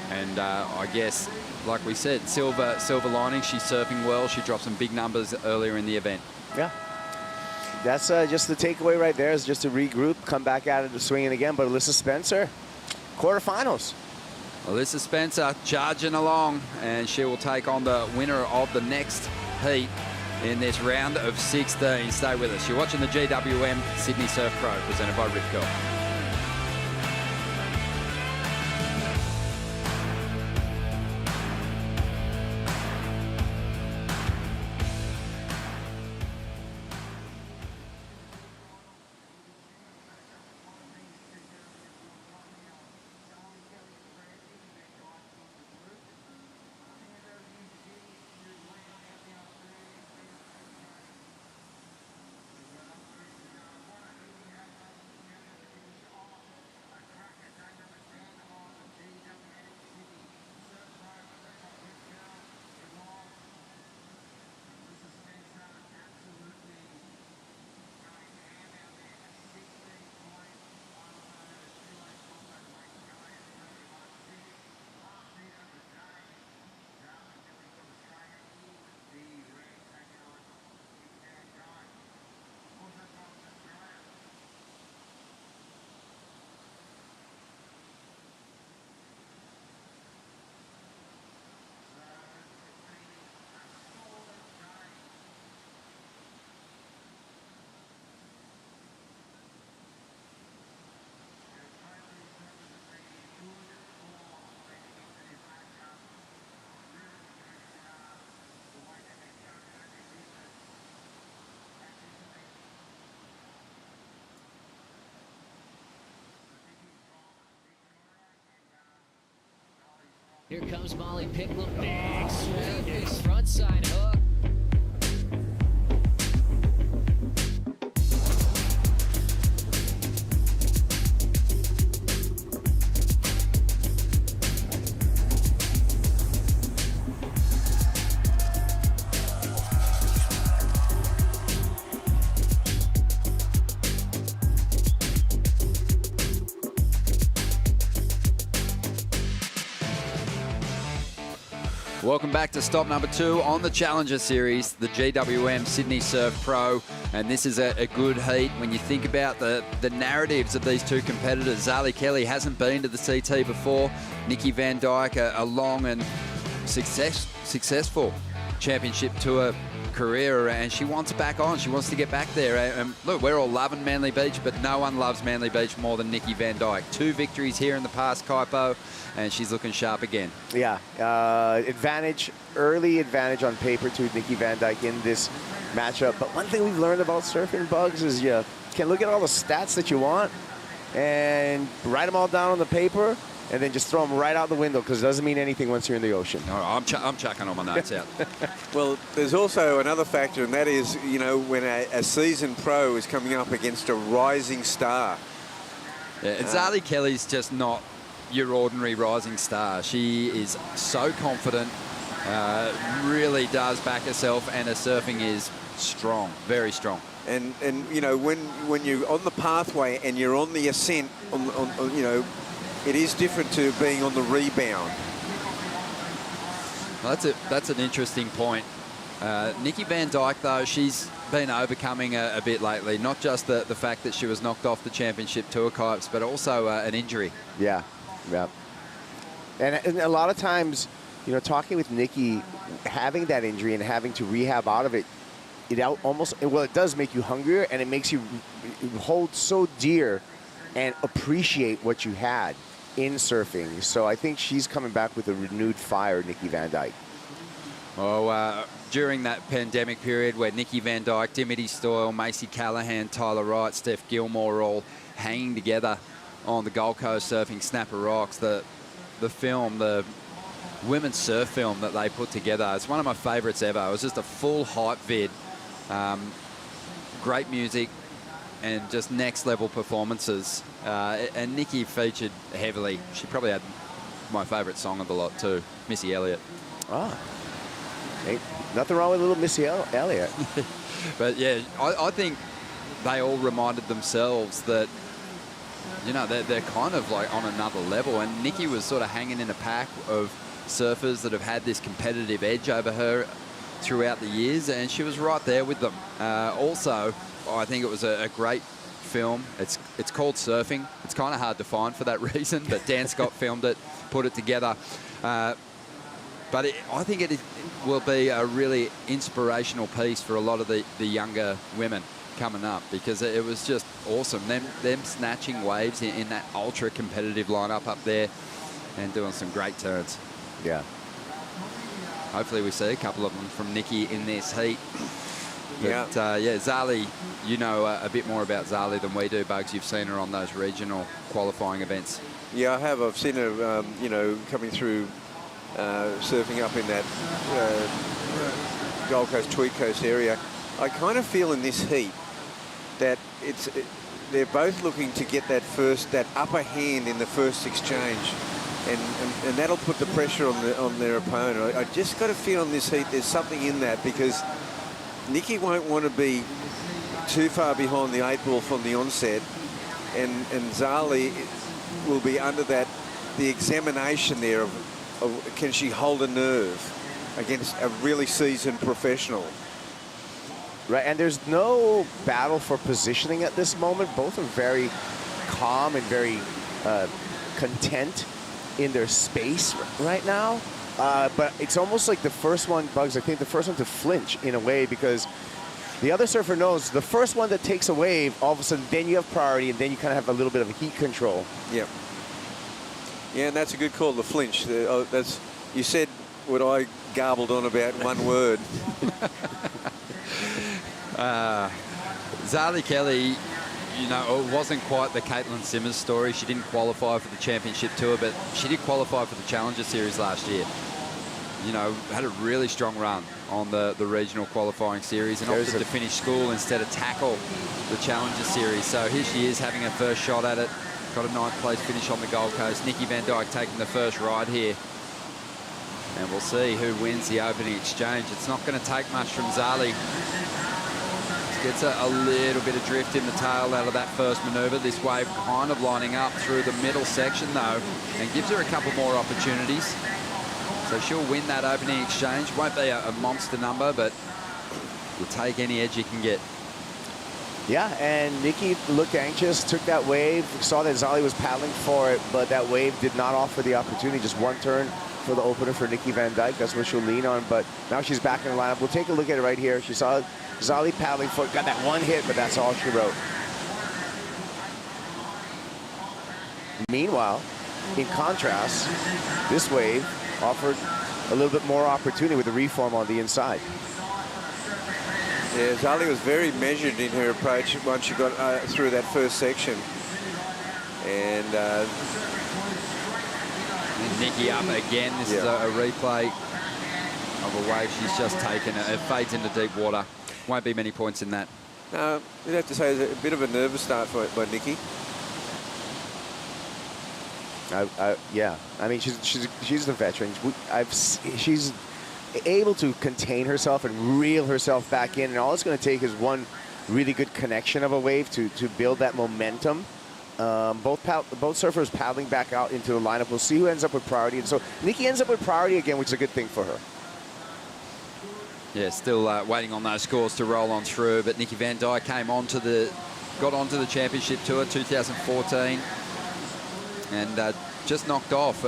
And I guess, like we said, silver lining. She's surfing well. She dropped some big numbers earlier in the event. Yeah. That's just the takeaway right there, is just to regroup, come back at it, swinging again. But Alyssa Spencer, quarterfinals. Alyssa Spencer charging along, and she will take on the winner of the next heat in this round of 16. Stay with us. You're watching the GWM Sydney Surf Pro, presented by Ripco. Here comes Molly Pickle, big swing, front side hook. Welcome back to stop number 2 on the Challenger Series, the GWM Sydney Surf Pro. And this is a good heat when you think about the narratives of these two competitors. Zali Kelly hasn't been to the CT before. Nikki Van Dyke, a long and successful championship tour career, and she wants it back on. She wants to get back there. And look, we're all loving Manly Beach, but no one loves Manly Beach more than Nikki Van Dyke. 2 victories here in the past, Kaipo, and she's looking sharp again. Yeah, early advantage on paper to Nikki Van Dyke in this matchup. But one thing we've learned about surfing, Bugs, is you can look at all the stats that you want and write them all down on the paper, and then just throw them right out the window, because it doesn't mean anything once you're in the ocean. No, I'm chucking all my notes out. Well, there's also another factor, and that is, you know, when a seasoned pro is coming up against a rising star. Yeah, Zali Kelly's just not your ordinary rising star. She is so confident, really does back herself, and her surfing is strong, very strong. And you know, when you're on the pathway and you're on the ascent, on you know, it is different to being on the rebound. Well, that's an interesting point. Nikki Van Dyke, though, she's been overcoming a bit lately. Not just the fact that she was knocked off the championship tour kipes, but also an injury. Yeah. And a lot of times, you know, talking with Nikki, having that injury and having to rehab out of it, it does make you hungrier, and it makes you hold so dear and appreciate what you had in surfing. So I think she's coming back with a renewed fire, Nikki Van Dyke. Oh, during that pandemic period where Nikki Van Dyke, Dimity Stoyle, Macy Callahan, Tyler Wright, Steph Gilmore all hanging together on the Gold Coast surfing Snapper Rocks, the film, the women's surf film that they put together, it's one of my favorites ever. It was just a full hype vid. Great music and just next level performances. And Nikki featured heavily. She probably had my favorite song of the lot too, Missy Elliott. Ah, hey, nothing wrong with a little Missy Elliott. But yeah, I think they all reminded themselves that, you know, they're kind of like on another level. And Nikki was sort of hanging in a pack of surfers that have had this competitive edge over her throughout the years, and she was right there with them. Also, I think it was a great film. It's called Surfing. It's kind of hard to find for that reason, but Dan Scott filmed it, put it together. But I think it will be a really inspirational piece for a lot of the younger women coming up, because it was just awesome. Them snatching waves in that ultra competitive lineup up there and doing some great turns. Yeah. Hopefully we see a couple of them from Nikki in this heat. But, yeah, Zali, you know a bit more about Zali than we do, Bugs. You've seen her on those regional qualifying events. Yeah, I have. I've seen her, you know, coming through, surfing up in that Gold Coast, Tweed Coast area. I kind of feel in this heat that they're both looking to get that upper hand in the first exchange. And that'll put the pressure on their opponent. I just got to feel in this heat there's something in that, because Nikki won't want to be too far behind the 8 ball from the onset, and Zali will be under the examination there of can she hold a nerve against a really seasoned professional. Right, and there's no battle for positioning at this moment. Both are very calm and very content in their space right now. But it's almost like the first one, Bugs, I think the first one to flinch in a way, because the other surfer knows the first one that takes a wave, all of a sudden then you have priority, and then you kind of have a little bit of a heat control. Yeah. Yeah, and that's a good call, the flinch. You said what I garbled on about in one word. Zali Kelly, you know, it wasn't quite the Caitlin Simmers story. She didn't qualify for the championship tour, but she did qualify for the Challenger Series last year. You know, had a really strong run on the regional qualifying series and opted to finish school instead of tackle the Challenger Series. So here she is having her first shot at it. Got a 9th place finish on the Gold Coast. Nikki Van Dyke taking the first ride here. And we'll see who wins the opening exchange. It's not going to take much from Zali. Gets a little bit of drift in the tail out of that first manoeuvre. This wave kind of lining up through the middle section, though, and gives her a couple more opportunities. So she'll win that opening exchange. Won't be a monster number, but you'll take any edge you can get. Yeah, and Nikki looked anxious, took that wave, saw that Zali was paddling for it, but that wave did not offer the opportunity. Just one turn for the opener for Nikki Van Dijk. That's what she'll lean on, but now she's back in the lineup. We'll take a look at it right here. She saw Zali paddling for it, got that one hit, but that's all she wrote. Meanwhile, in contrast, this wave offered a little bit more opportunity with the reform on the inside. Yeah, Zali was very measured in her approach once she got through that first section. And Nikki up again. This is a replay of a wave she's just taken. It fades into deep water. Won't be many points in that. You'd have to say it's a bit of a nervous start by Nikki. Yeah, I mean, she's the veteran. She's able to contain herself and reel herself back in, and all it's going to take is one really good connection of a wave to build that momentum. Both surfers paddling back out into the lineup. We'll see who ends up with priority. And so Nikki ends up with priority again, which is a good thing for her. Yeah, still waiting on those scores to roll on through, but Nikki Van Dijk got onto the championship tour 2014 and just knocked off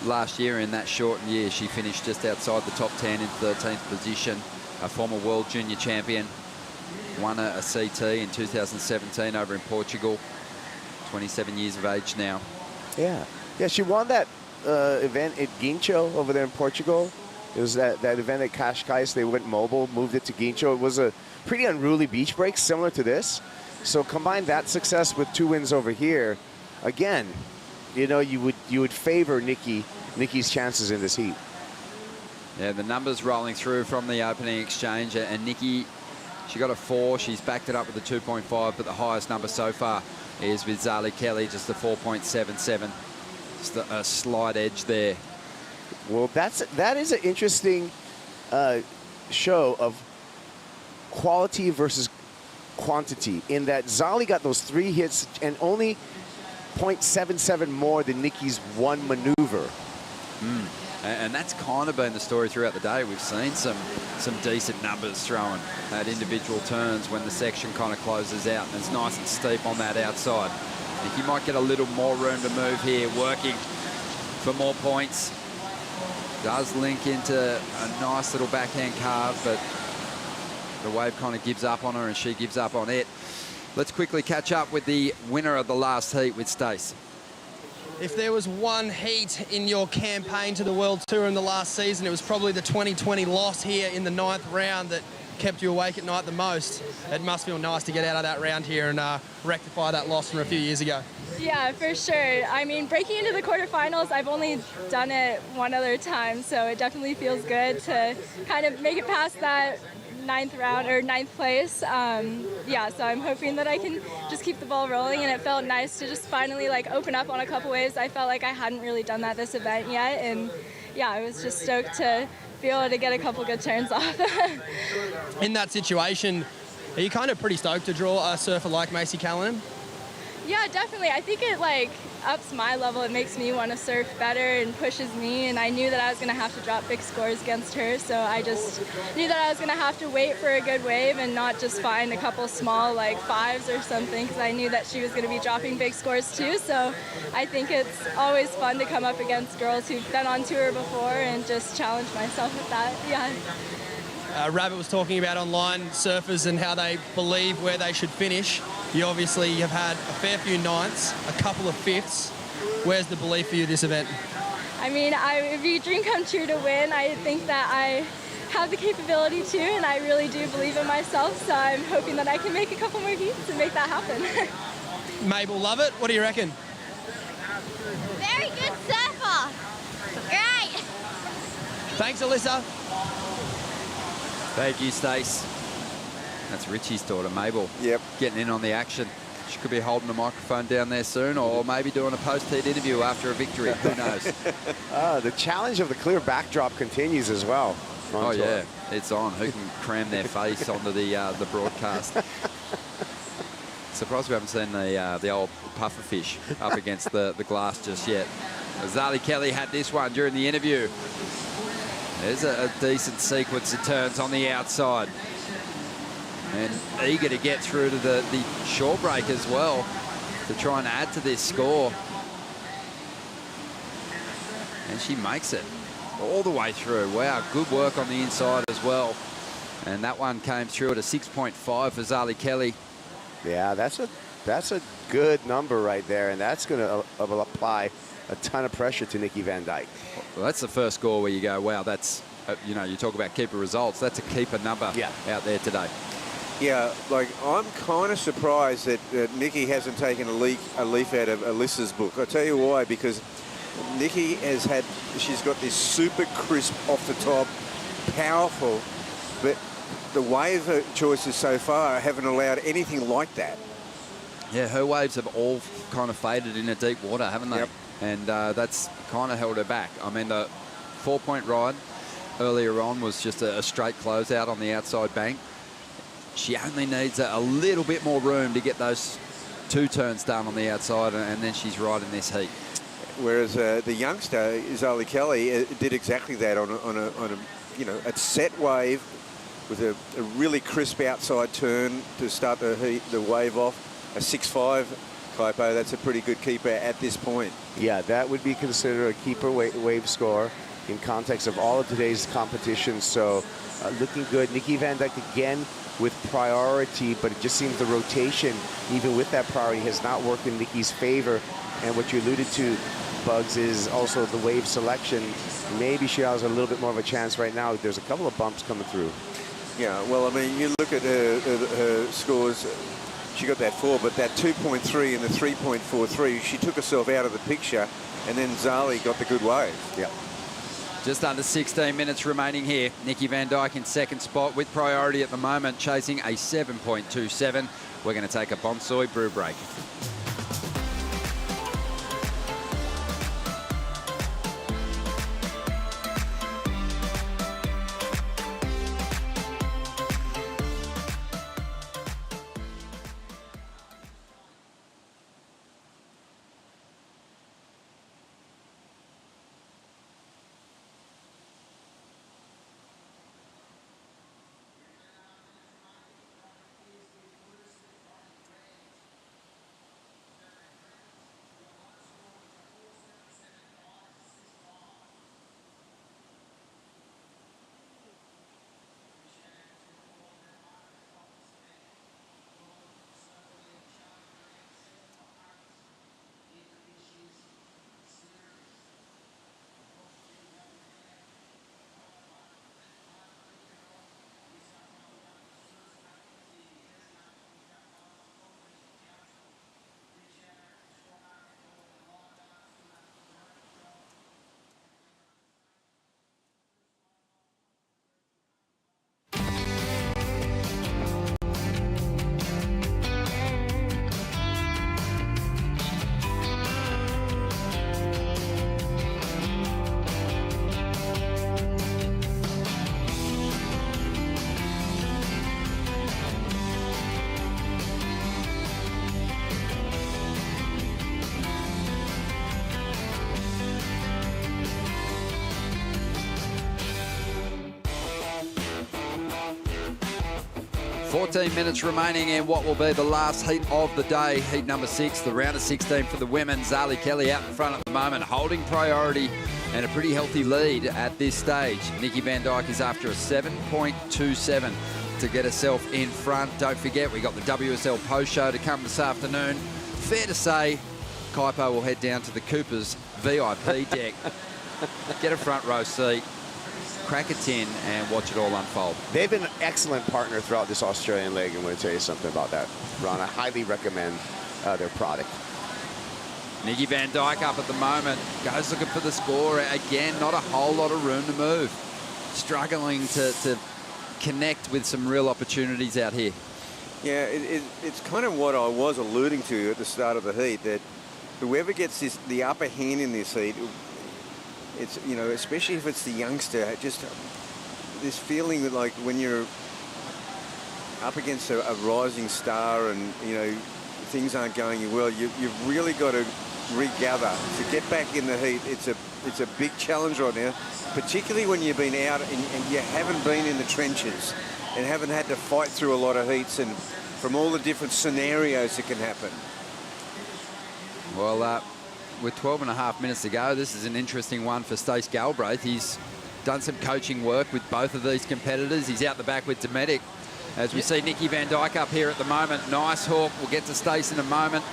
last year in that shortened year. She finished just outside the top 10 in 13th position. A former world junior champion, won a CT in 2017 over in Portugal. 27 years of age now. Yeah, she won that event at Guincho over there in Portugal. It was that event at Cascais. They went mobile, moved it to Guincho. It was a pretty unruly beach break, similar to this. So combine that success with 2 wins over here. Again, you know, you would favor Nikki's chances in this heat. Yeah, the numbers rolling through from the opening exchange, and Nikki, she got a 4. She's backed it up with a 2.5, but the highest number so far is with Zali Kelly, just a 4.77. Just a slight edge there. Well, that is an interesting show of quality versus quantity, in that Zali got those 3 hits and only 0.77 more than Nikki's 1 maneuver. And that's kind of been the story throughout the day. We've seen some decent numbers thrown at individual turns when the section kind of closes out and it's nice and steep on that outside. Nikki might get a little more room to move here, working for more points. Does link into a nice little backhand carve, but the wave kind of gives up on her and she gives up on it. Let's quickly catch up with the winner of the last heat with Stace. If there was one heat in your campaign to the World Tour in the last season, it was probably the 2020 loss here in the 9th round that kept you awake at night the most. It must feel nice to get out of that round here and rectify that loss from a few years ago. Yeah, for sure. I mean, breaking into the quarterfinals, I've only done it one other time, so it definitely feels good to kind of make it past that 9th round or 9th place. Yeah, so I'm hoping that I can just keep the ball rolling, and it felt nice to just finally like open up on a couple waves. I felt like I hadn't really done that this event yet, and yeah, I was just stoked to be able to get a couple good turns off. In that situation, are you kind of pretty stoked to draw a surfer like Macy Callanan? Yeah, definitely. I think it like ups my level. It makes me want to surf better and pushes me, and I knew that I was going to have to drop big scores against her, so I just knew that I was going to have to wait for a good wave and not just find a couple small like 5s or something, because I knew that she was going to be dropping big scores too. So I think it's always fun to come up against girls who've been on tour before and just challenge myself with that. Yeah. Rabbit was talking about online surfers and how they believe where they should finish. You obviously have had a fair few 9ths, a couple of 5ths. Where's the belief for you this event? I mean, it'd be a dream come true to win. I think that I have the capability to, and I really do believe in myself, so I'm hoping that I can make a couple more heats and make that happen. Mabel, love it. What do you reckon? Very good surfer. Great. Thanks, Alyssa. Thank you, Stace. That's Richie's daughter, Mabel. Yep. Getting in on the action. She could be holding a microphone down there soon, or maybe doing a post-heat interview after a victory. Who knows? The challenge of the clear backdrop continues as well. Oh, yeah. It's on. Who can cram their face onto the broadcast? Surprised we haven't seen the old pufferfish up against the glass just yet. Zali Kelly had this one during the interview. There's a decent sequence of turns on the outside. And eager to get through to the shore break as well to try and add to this score. And she makes it all the way through. Wow, good work on the inside as well. And that one came through at a 6.5 for Zali Kelly. Yeah, that's a good number right there, and that's going to apply a ton of pressure to Nikki Van Dyke. Well, that's the first score where you go, wow, that's, you know, you talk about keeper results. That's a keeper number out there today. Yeah, like I'm kind of surprised that Nikki hasn't taken a leaf out of Alyssa's book. I'll tell you why, because Nikki she's got this super crisp off the top, powerful, but the wave choices so far haven't allowed anything like that. Yeah, her waves have all kind of faded into deep water, haven't they? Yep. And that's kind of held her back. I mean, the 4-point ride earlier on was just a straight closeout on the outside bank. She only needs a little bit more room to get those 2 turns done on the outside, and then she's right in this heat. Whereas the youngster, Zali Kelly, did exactly that on a set wave with a really crisp outside turn to start the wave off. A 6.5, Kaipo, that's a pretty good keeper at this point. Yeah, that would be considered a keeper wave score in context of all of today's competition. So looking good. Nikki Van Dyke again with priority, but it just seems the rotation, even with that priority, has not worked in Nikki's favor. And what you alluded to, Bugs, is also the wave selection. Maybe she has a little bit more of a chance right now. There's a couple of bumps coming through. Yeah, well, I mean, you look at her scores. She got that 4, but that 2.3 and the 3.43, she took herself out of the picture, and then Zali got the good wave. Yeah. Just under 16 minutes remaining here. Nikki Van Dyke in second spot with priority at the moment, chasing a 7.27. We're going to take a Bonsoi brew break. 14 minutes remaining in what will be the last heat of the day. Heat number 6, the round of 16 for the women. Zali Kelly out in front at the moment, holding priority and a pretty healthy lead at this stage. Nikki Van Dyke is after a 7.27 to get herself in front. Don't forget, we got the WSL post show to come this afternoon. Fair to say, Kaipo will head down to the Coopers VIP deck, get a front row seat, crack a tin and watch it all unfold. They've been an excellent partner throughout this Australian leg. I'm going to tell you something about that, Ron. I highly recommend their product. Nikki Van Dyke up at the moment, goes looking for the score. Again, not a whole lot of room to move. Struggling to connect with some real opportunities out here. Yeah, it's kind of what I was alluding to at the start of the heat, that whoever gets the upper hand in this heat, it's, you know, especially if it's the youngster, just this feeling that, like, when you're up against a rising star and, you know, things aren't going well, you've really got to regather, to get back in the heat. It's a big challenge right now, particularly when you've been out and you haven't been in the trenches and haven't had to fight through a lot of heats and from all the different scenarios that can happen. Well, with 12 and a half minutes to go, this is an interesting one for Stace Galbraith. He's done some coaching work with both of these competitors. He's out the back with Dometic. As we see Nikki Van Dijk up here at the moment. Nice hook. We'll get to Stace in a moment.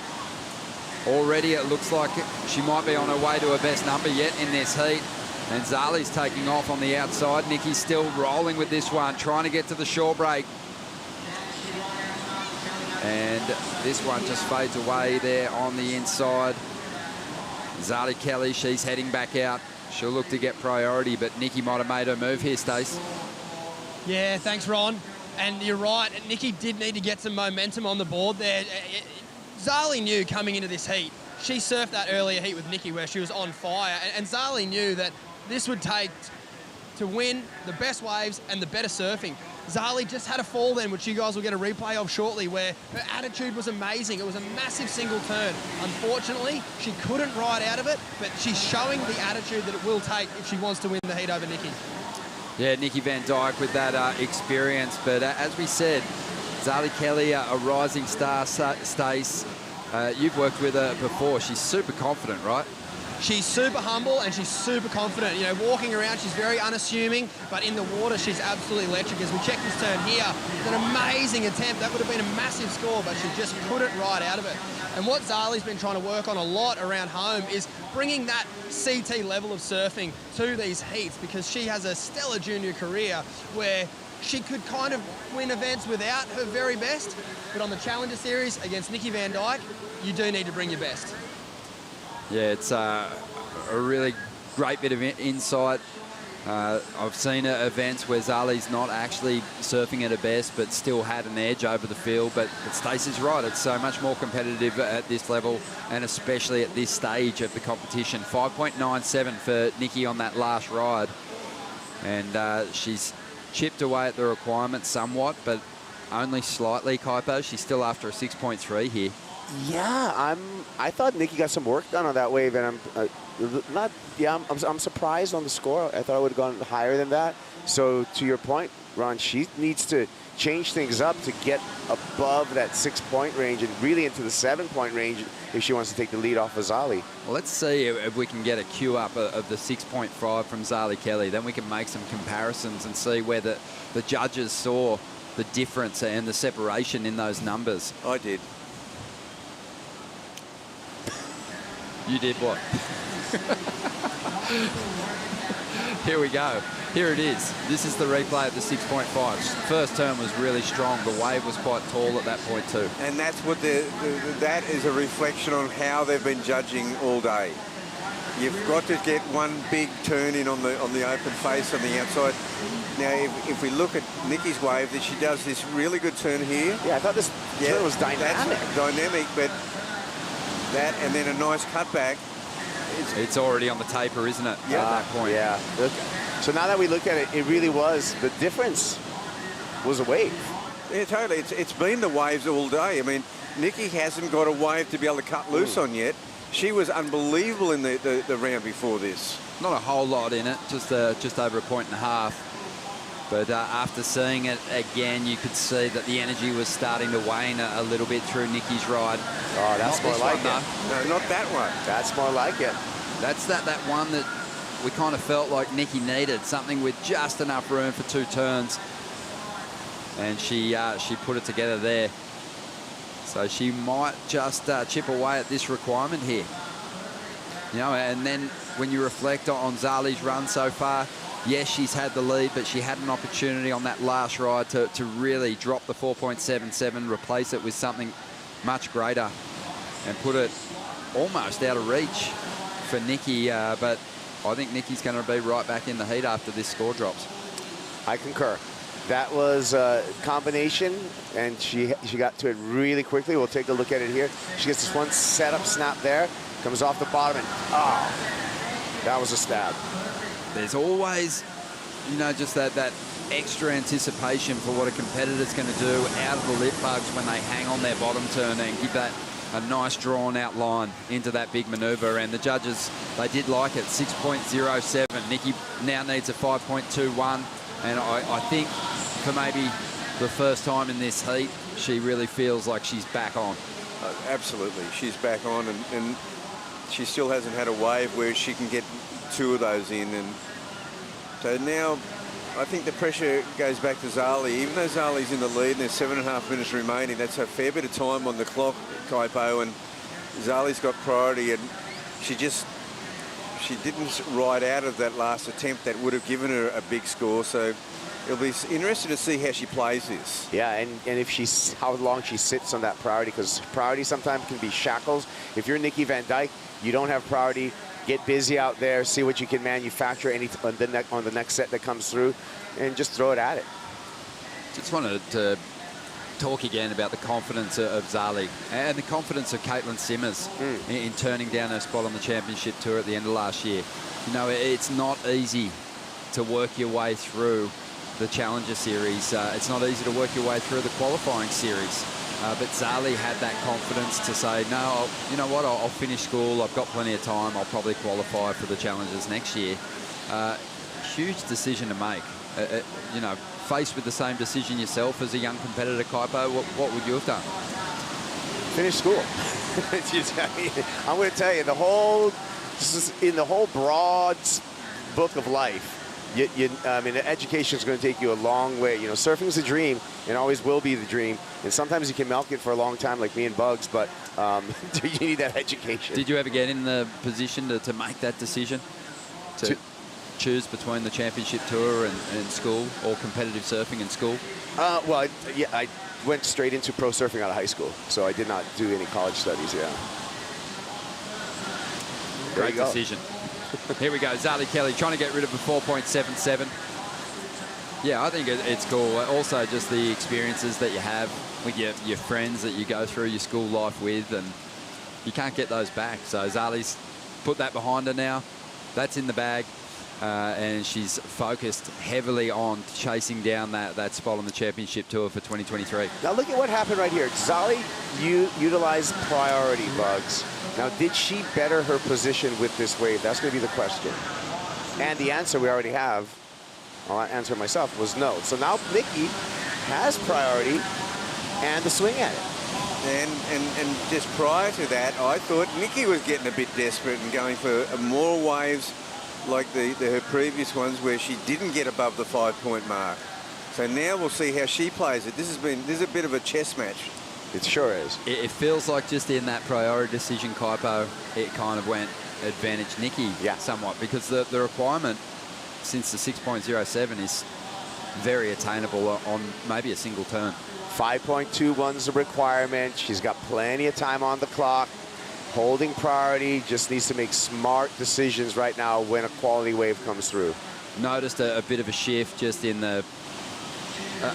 Already it looks like she might be on her way to her best number yet in this heat. And Zali's taking off on the outside. Nikki's still rolling with this one, trying to get to the shore break. And this one just fades away there on the inside. Zali Kelly, she's heading back out. She'll look to get priority, but Nikki might have made her move here, Stace. Yeah, thanks, Ron. And you're right, Nikki did need to get some momentum on the board there. Zali knew coming into this heat, she surfed that earlier heat with Nikki where she was on fire, and Zali knew that this would take to win the best waves and the better surfing. Zali just had a fall then, which you guys will get a replay of shortly, where her attitude was amazing. It was a massive single turn. Unfortunately, she couldn't ride out of it, but she's showing the attitude that it will take if she wants to win the heat over Nikki. Yeah, Nikki Van Dijk with that experience. But as we said, Zali Kelly, a rising star, Stace. You've worked with her before. She's super confident, right? She's super humble and she's super confident. You know, walking around, she's very unassuming, but in the water, she's absolutely electric. As we check this turn here, it's an amazing attempt. That would have been a massive score, but she just couldn't ride out of it. And what Zali's been trying to work on a lot around home is bringing that CT level of surfing to these heats, because she has a stellar junior career where she could kind of win events without her very best. But on the Challenger Series against Nikki Van Dijk, you do need to bring your best. Yeah, it's a really great bit of insight. I've seen events where Zali's not actually surfing at her best, but still had an edge over the field. But Stacey's right, it's so much more competitive at this level, and especially at this stage of the competition. 5.97 for Nikki on that last ride. And she's chipped away at the requirements somewhat, but only slightly, Kaipo. She's still after a 6.3 here. Yeah, I thought Nikki got some work done on that wave, and I'm surprised on the score. I thought it would have gone higher than that. So to your point, Ron, she needs to change things up to get above that 6-point range and really into the 7-point range if she wants to take the lead off of Zali. Well, let's see if we can get a cue up of the 6.5 from Zali Kelly. Then we can make some comparisons and see where the judges saw the difference and the separation in those numbers. I did. You did what? Here we go. Here it is. This is the replay of the 6.5. First turn was really strong. The wave was quite tall at that point too. And that's what that is a reflection on how they've been judging all day. You've got to get one big turn in on the open face on the outside. Now, if we look at Nikki's wave, that she does this really good turn here. Yeah, I thought this turn was dynamic. That's dynamic, but that and then a nice cutback. It's already on the taper, isn't it? Yeah, at that point. Yeah. So now that we look at it, it really was the difference was a wave. Yeah, totally. It's been the waves all day. I mean, Nikki hasn't got a wave to be able to cut loose on yet. She was unbelievable in the round before this. Not a whole lot in it, just over 1.5 points. But after seeing it again, you could see that the energy was starting to wane a little bit through Nikki's ride. Oh, that's more like it. No, not that one. That's more like it. That's that one that we kind of felt like Nikki needed, something with just enough room for 2 turns. And she put it together there. So she might just chip away at this requirement here. You know, and then when you reflect on Zali's run so far, yes, she's had the lead, but she had an opportunity on that last ride to really drop the 4.77, replace it with something much greater, and put it almost out of reach for Nikki. But I think Nikki's going to be right back in the heat after this score drops. I concur. That was a combination, and she got to it really quickly. We'll take a look at it here. She gets this one setup snap there, comes off the bottom, and that was a stab. There's always, you know, just that extra anticipation for what a competitor's going to do out of the lip bugs when they hang on their bottom turn and give that a nice drawn-out line into that big manoeuvre, and the judges, they did like it. 6.07. Nikki now needs a 5.21, and I think for maybe the first time in this heat, she really feels like she's back on. Absolutely, she's back on, and she still hasn't had a wave where she can get 2 of those in, and so now I think the pressure goes back to Zali. Even though Zali's in the lead and there's 7.5 minutes remaining, that's a fair bit of time on the clock, Kaipo, and Zali's got priority, and she didn't ride out of that last attempt that would have given her a big score. So it'll be interesting to see how she plays this. Yeah, and if how long she sits on that priority, because priority sometimes can be shackles. If you're Nikki Van Dijk, you don't have priority. Get busy out there, see what you can manufacture on the next set that comes through, and just throw it at it. Just wanted to talk again about the confidence of Zali and the confidence of Caitlin Simmers in turning down her spot on the championship tour at the end of last year. You know, it's not easy to work your way through the Challenger Series. It's not easy to work your way through the qualifying series. But Zali had that confidence to say, no, you know what, I'll finish school. I've got plenty of time. I'll probably qualify for the Challengers next year. Huge decision to make. You know, faced with the same decision yourself as a young competitor, Kaipo, what would you have done? Finish school. I'm going to tell you, in the whole broad book of life, I mean, education is going to take you a long way. You know, surfing is a dream and always will be the dream. And sometimes you can milk it for a long time, like me and Bugs, but you need that education. Did you ever get in the position to make that decision? To choose between the championship tour and school, or competitive surfing and school? Well, I went straight into pro surfing out of high school, so I did not do any college studies, Great decision. Here we go, Zali Kelly trying to get rid of a 4.77. Yeah, I think it's cool. Also, just the experiences that you have with your friends that you go through your school life with, and you can't get those back. So Zali's put that behind her now. That's in the bag, and she's focused heavily on chasing down that spot on the championship tour for 2023. Now look at what happened right here. Zali utilized priority, Bugs. Now, did she better her position with this wave? That's going to be the question. And the answer we already have, I'll answer myself, was no. So now Nikki has priority and the swing at it. And just prior to that, I thought Nikki was getting a bit desperate and going for more waves like her previous ones where she didn't get above the 5-point mark. So now we'll see how she plays it. This is a bit of a chess match. It sure is. It feels like just in that priority decision, Kaipo, it kind of went advantage Nikki somewhat, because the requirement since the 6.07 is very attainable on maybe a single turn. 5.21's the requirement. She's got plenty of time on the clock. Holding priority, just needs to make smart decisions right now when a quality wave comes through. Noticed a bit of a shift just in the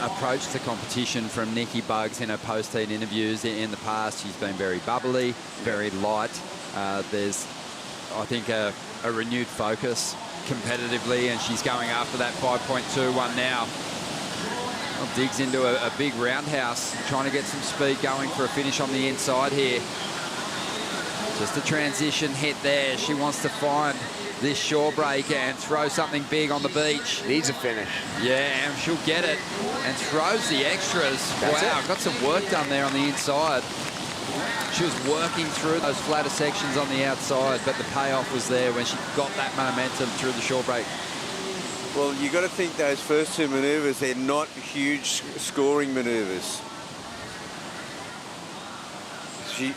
approach to competition from Nikki Bugs in her post-heat interviews. In the past, she's been very bubbly, very light. There's, I think, a renewed focus competitively, and she's going after that 5.21 now. Well, digs into a big roundhouse, trying to get some speed going for a finish on the inside here. Just a transition hit there. She wants to find this shore break and throw something big on the beach. Needs a finish. Yeah, and she'll get it and throws the extras. Wow, got some work done there on the inside. She was working through those flatter sections on the outside, but the payoff was there when she got that momentum through the shore break. Well, you got to think those first two maneuvers, they're not huge scoring maneuvers.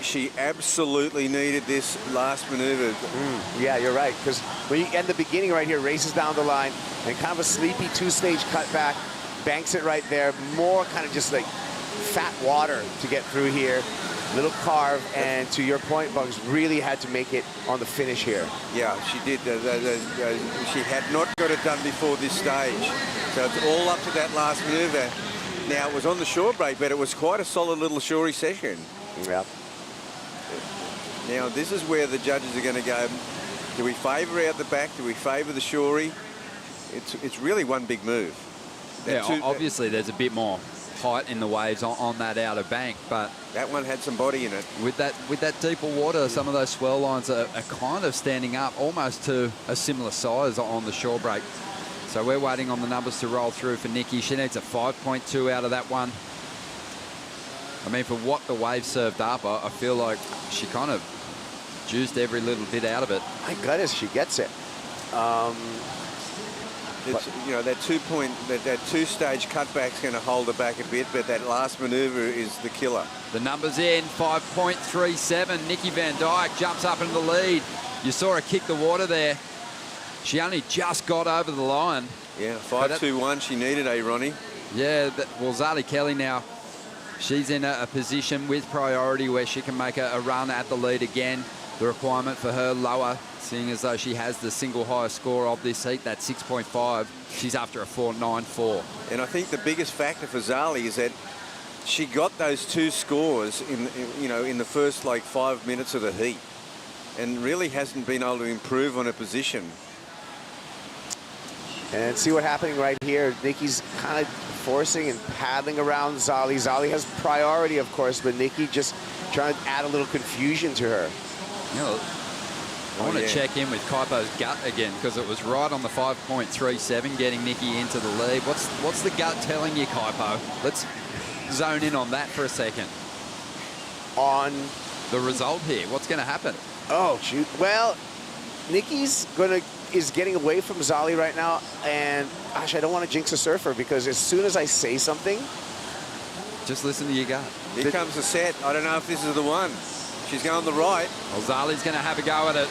She absolutely needed this last maneuver. Yeah, you're right, because when you end the beginning right here, races down the line, and kind of a sleepy two-stage cutback, banks it right there, more kind of just like fat water to get through here. Little carve, and to your point, Bugs, really had to make it on the finish here. Yeah, she did. She had not got it done before this stage. So it's all up to that last maneuver. Now, it was on the shore break, but it was quite a solid little shorey session. Yeah. Now, this is where the judges are going to go. Do we favour out the back? Do we favour the shorey? It's really one big move. Yeah, obviously there's a bit more height in the waves on that outer bank, but that one had some body in it. With that deeper water, some of those swell lines are kind of standing up almost to a similar size on the shore break. So we're waiting on the numbers to roll through for Nikki. She needs a 5.2 out of that one. I mean, for what the wave served up, I feel like she kind of juiced every little bit out of it. My goodness, she gets it. You know, that two-stage cutback's going to hold her back a bit, but that last manoeuvre is the killer. The numbers in 5.37. Nikki Van Dijk jumps up into the lead. You saw her kick the water there. She only just got over the line. Yeah, 5.21 she needed, Ronnie? Yeah, well, Zali Kelly now, she's in a position with priority where she can make a run at the lead again. The requirement for her lower, seeing as though she has the single highest score of this heat, that's 6.5. She's after a 4.94. And I think the biggest factor for Zali is that she got those two scores in the first like 5 minutes of the heat, and really hasn't been able to improve on her position. And see what's happening right here. Nikki's kind of forcing and paddling around Zali. Zali has priority, of course, but Nikki just trying to add a little confusion to her. You know, I want to check in with Kaipo's gut again, because it was right on the 5.37 getting Nikki into the lead. What's the gut telling you, Kaipo? Let's zone in on that for a second. On the result here, what's going to happen? Oh, shoot. Well, Nikki's is getting away from Zali right now, and gosh, I don't want to jinx a surfer, because as soon as I say something, just listen to your gut. Here comes the set. I don't know if this is the one. She's going the right. Well, Zali's going to have a go at it.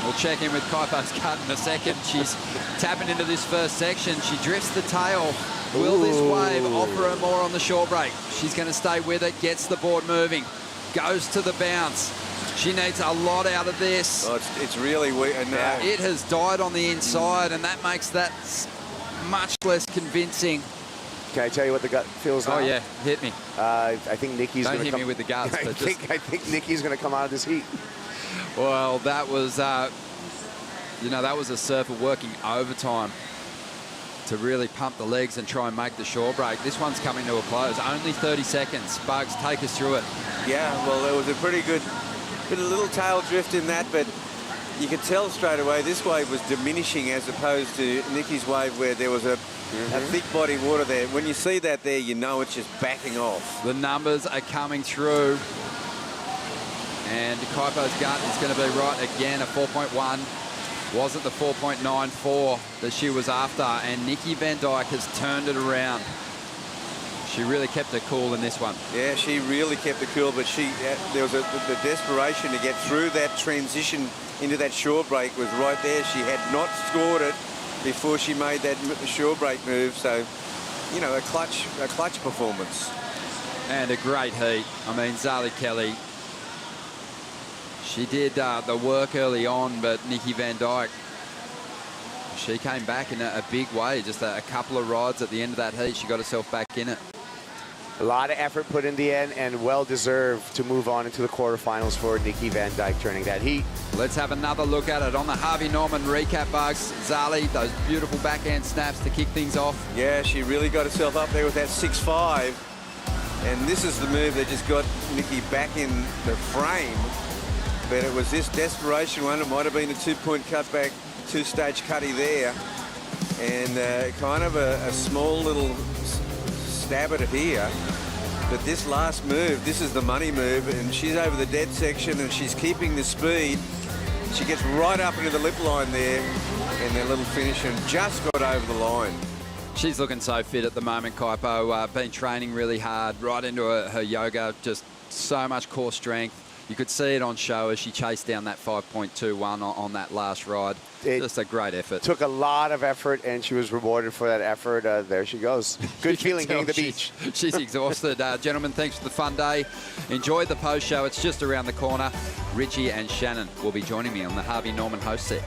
We'll check in with Kaipo's cut in a second. She's tapping into this first section. She drifts the tail. Will this wave offer her more on the shore break? She's going to stay with it, gets the board moving, goes to the bounce. She needs a lot out of this. Oh, it's really weak. It has died on the inside, and that makes that much less convincing. Can I tell you what the gut feels now? Oh, yeah. Hit me. I think Nikki's going to come... Don't hit me with the guts. I think Nikki's going to come out of this heat. Well, that was, that was a surfer working overtime to really pump the legs and try and make the shore break. This one's coming to a close. Only 30 seconds. Bugs, take us through it. Yeah, well, there was a pretty good bit of little tail drift in that, but you could tell straight away this wave was diminishing as opposed to Nikki's wave, where there was a thick body of water there. When you see that there, you know it's just backing off. The numbers are coming through. And Kaipo's gut is going to be right again. A 4.1. Wasn't the 4.94 that she was after. And Nikki Van Dijk has turned it around. She really kept her cool in this one. Yeah, she really kept it cool, but there was the desperation to get through that transition into that shore break was right there. She had not scored it before she made that shore break move. So, you know, a clutch performance. And a great heat. I mean, Zali Kelly, she did the work early on, but Nikki Van Dijk, she came back in a big way. Just a couple of rides at the end of that heat, she got herself back in it. A lot of effort put in the end, and well-deserved to move on into the quarterfinals for Nikki Van Dijk turning that heat. Let's have another look at it on the Harvey Norman recap, Bugs. Zali, those beautiful backhand snaps to kick things off. Yeah, she really got herself up there with that 6.5. And this is the move that just got Nikki back in the frame. But it was this desperation one. It might have been a 2-point cutback, two-stage cutty there. And kind of a small little stab at it here. But this last move, this is the money move, and she's over the dead section and she's keeping the speed. She gets right up into the lip line there, and their little finish, and just got over the line. She's looking so fit at the moment, Kaipo. Been training really hard, right into her yoga, just so much core strength. You could see it on show as she chased down that 5.21 on that last ride. Just a great effort. Took a lot of effort, and she was rewarded for that effort. There she goes. Good feeling hitting the beach. She's exhausted. Gentlemen, thanks for the fun day. Enjoyed the post show. It's just around the corner. Richie and Shannon will be joining me on the Harvey Norman host set.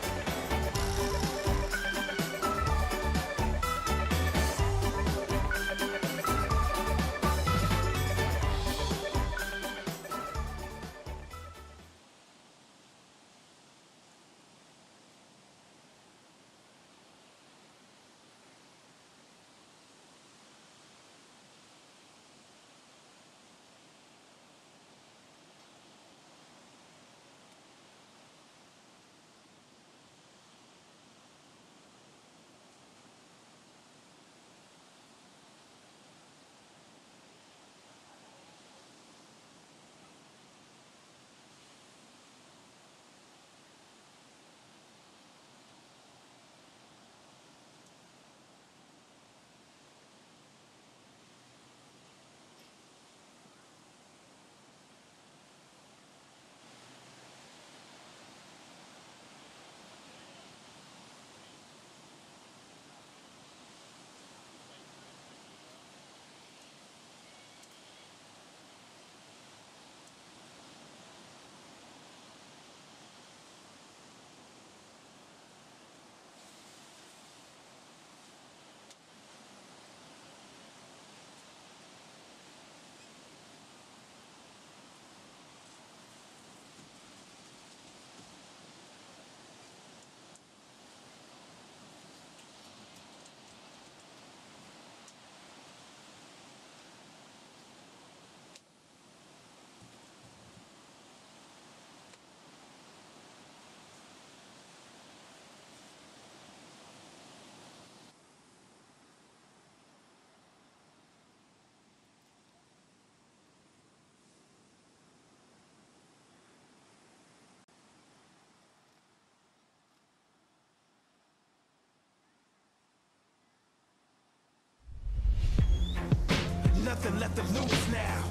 nothing left to lose now.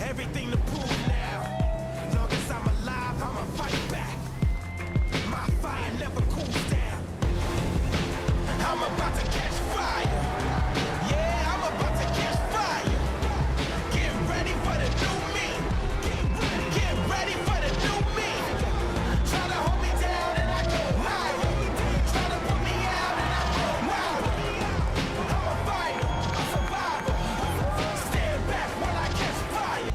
Everything to prove now. Long as I'm alive, I'ma fight back. My fire never cools down. I'm about to catch fire. Yeah, I'm about to catch fire. Get ready for the new me. Get ready for the new me. Try to hold me down and I go higher. Try to put me out and I go wilder. I'm a fighter, a survivor. Stand back when I catch fire.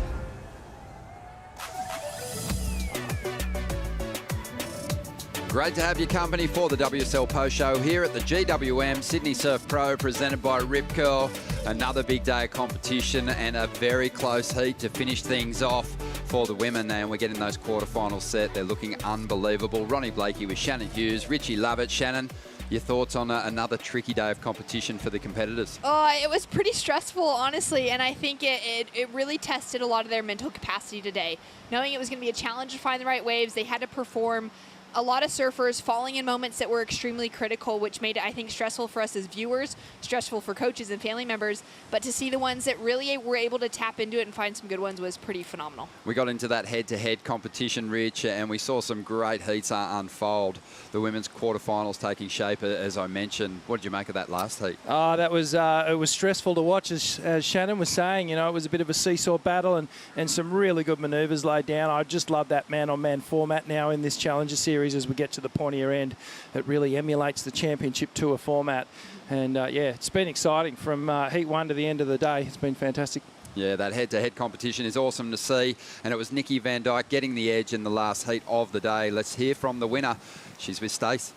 Great to have your company for the WSL Post Show here at the GWM Sydney Surf Pro, presented by Rip Curl. Another big day of competition and a very close heat to finish things off for the women. And we're getting those quarterfinals set. They're looking unbelievable. Ronnie Blakey with Shannon Hughes. Richie Lovett. Shannon, your thoughts on another tricky day of competition for the competitors? Oh, it was pretty stressful, honestly, and I think it really tested a lot of their mental capacity today. Knowing it was going to be a challenge to find the right waves, they had to perform. A lot of surfers falling in moments that were extremely critical, which made it, I think, stressful for us as viewers, stressful for coaches and family members. But to see the ones that really were able to tap into it and find some good ones was pretty phenomenal. We got into that head-to-head competition, Rich, and we saw some great heats unfold. The women's quarterfinals taking shape, as I mentioned. What did you make of that last heat? Oh, that was it was stressful to watch, as Shannon was saying. You know, it was a bit of a seesaw battle and some really good manoeuvres laid down. I just love that man-on-man format now in this Challenger Series as we get to the pointier end. It really emulates the Championship Tour format. And, yeah, it's been exciting from Heat 1 to the end of the day. It's been fantastic. Yeah, that head-to-head competition is awesome to see. And it was Nikki Van Dijk getting the edge in the last heat of the day. Let's hear from the winner. She's with Stace.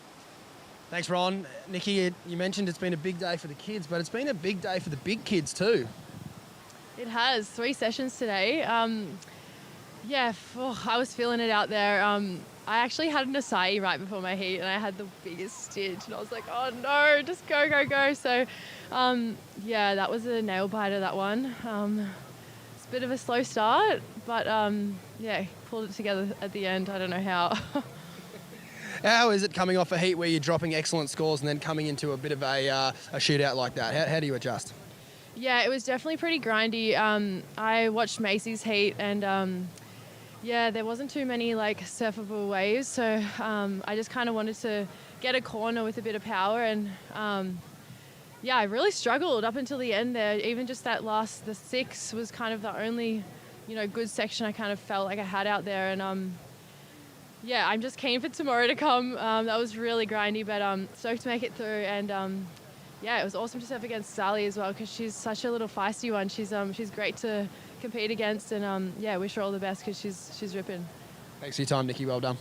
Thanks, Ron. Nikki, you mentioned it's been a big day for the kids, but it's been a big day for the big kids too. It has. 3 sessions today. Yeah, I was feeling it out there. I actually had an acai right before my heat, and I had the biggest stitch, and I was like, oh no, just go, go, go. So, yeah, that was a nail biter, that one. It's a bit of a slow start, but yeah, pulled it together at the end. I don't know how. How is it coming off a heat where you're dropping excellent scores and then coming into a bit of a shootout like that? How do you adjust? Yeah, it was definitely pretty grindy. I watched Macy's heat, and yeah, there wasn't too many like surfable waves, so I just kind of wanted to get a corner with a bit of power, and yeah, I really struggled up until the end there. Even just that the 6 was kind of the only, good section I kind of felt like I had out there, and yeah, I'm just keen for tomorrow to come. That was really grindy, but stoked to make it through, and yeah, it was awesome to surf against Sally as well, because she's such a little feisty one. She's great to compete against, and yeah, wish her all the best because she's ripping. Thanks for your time, Nikki. Well done.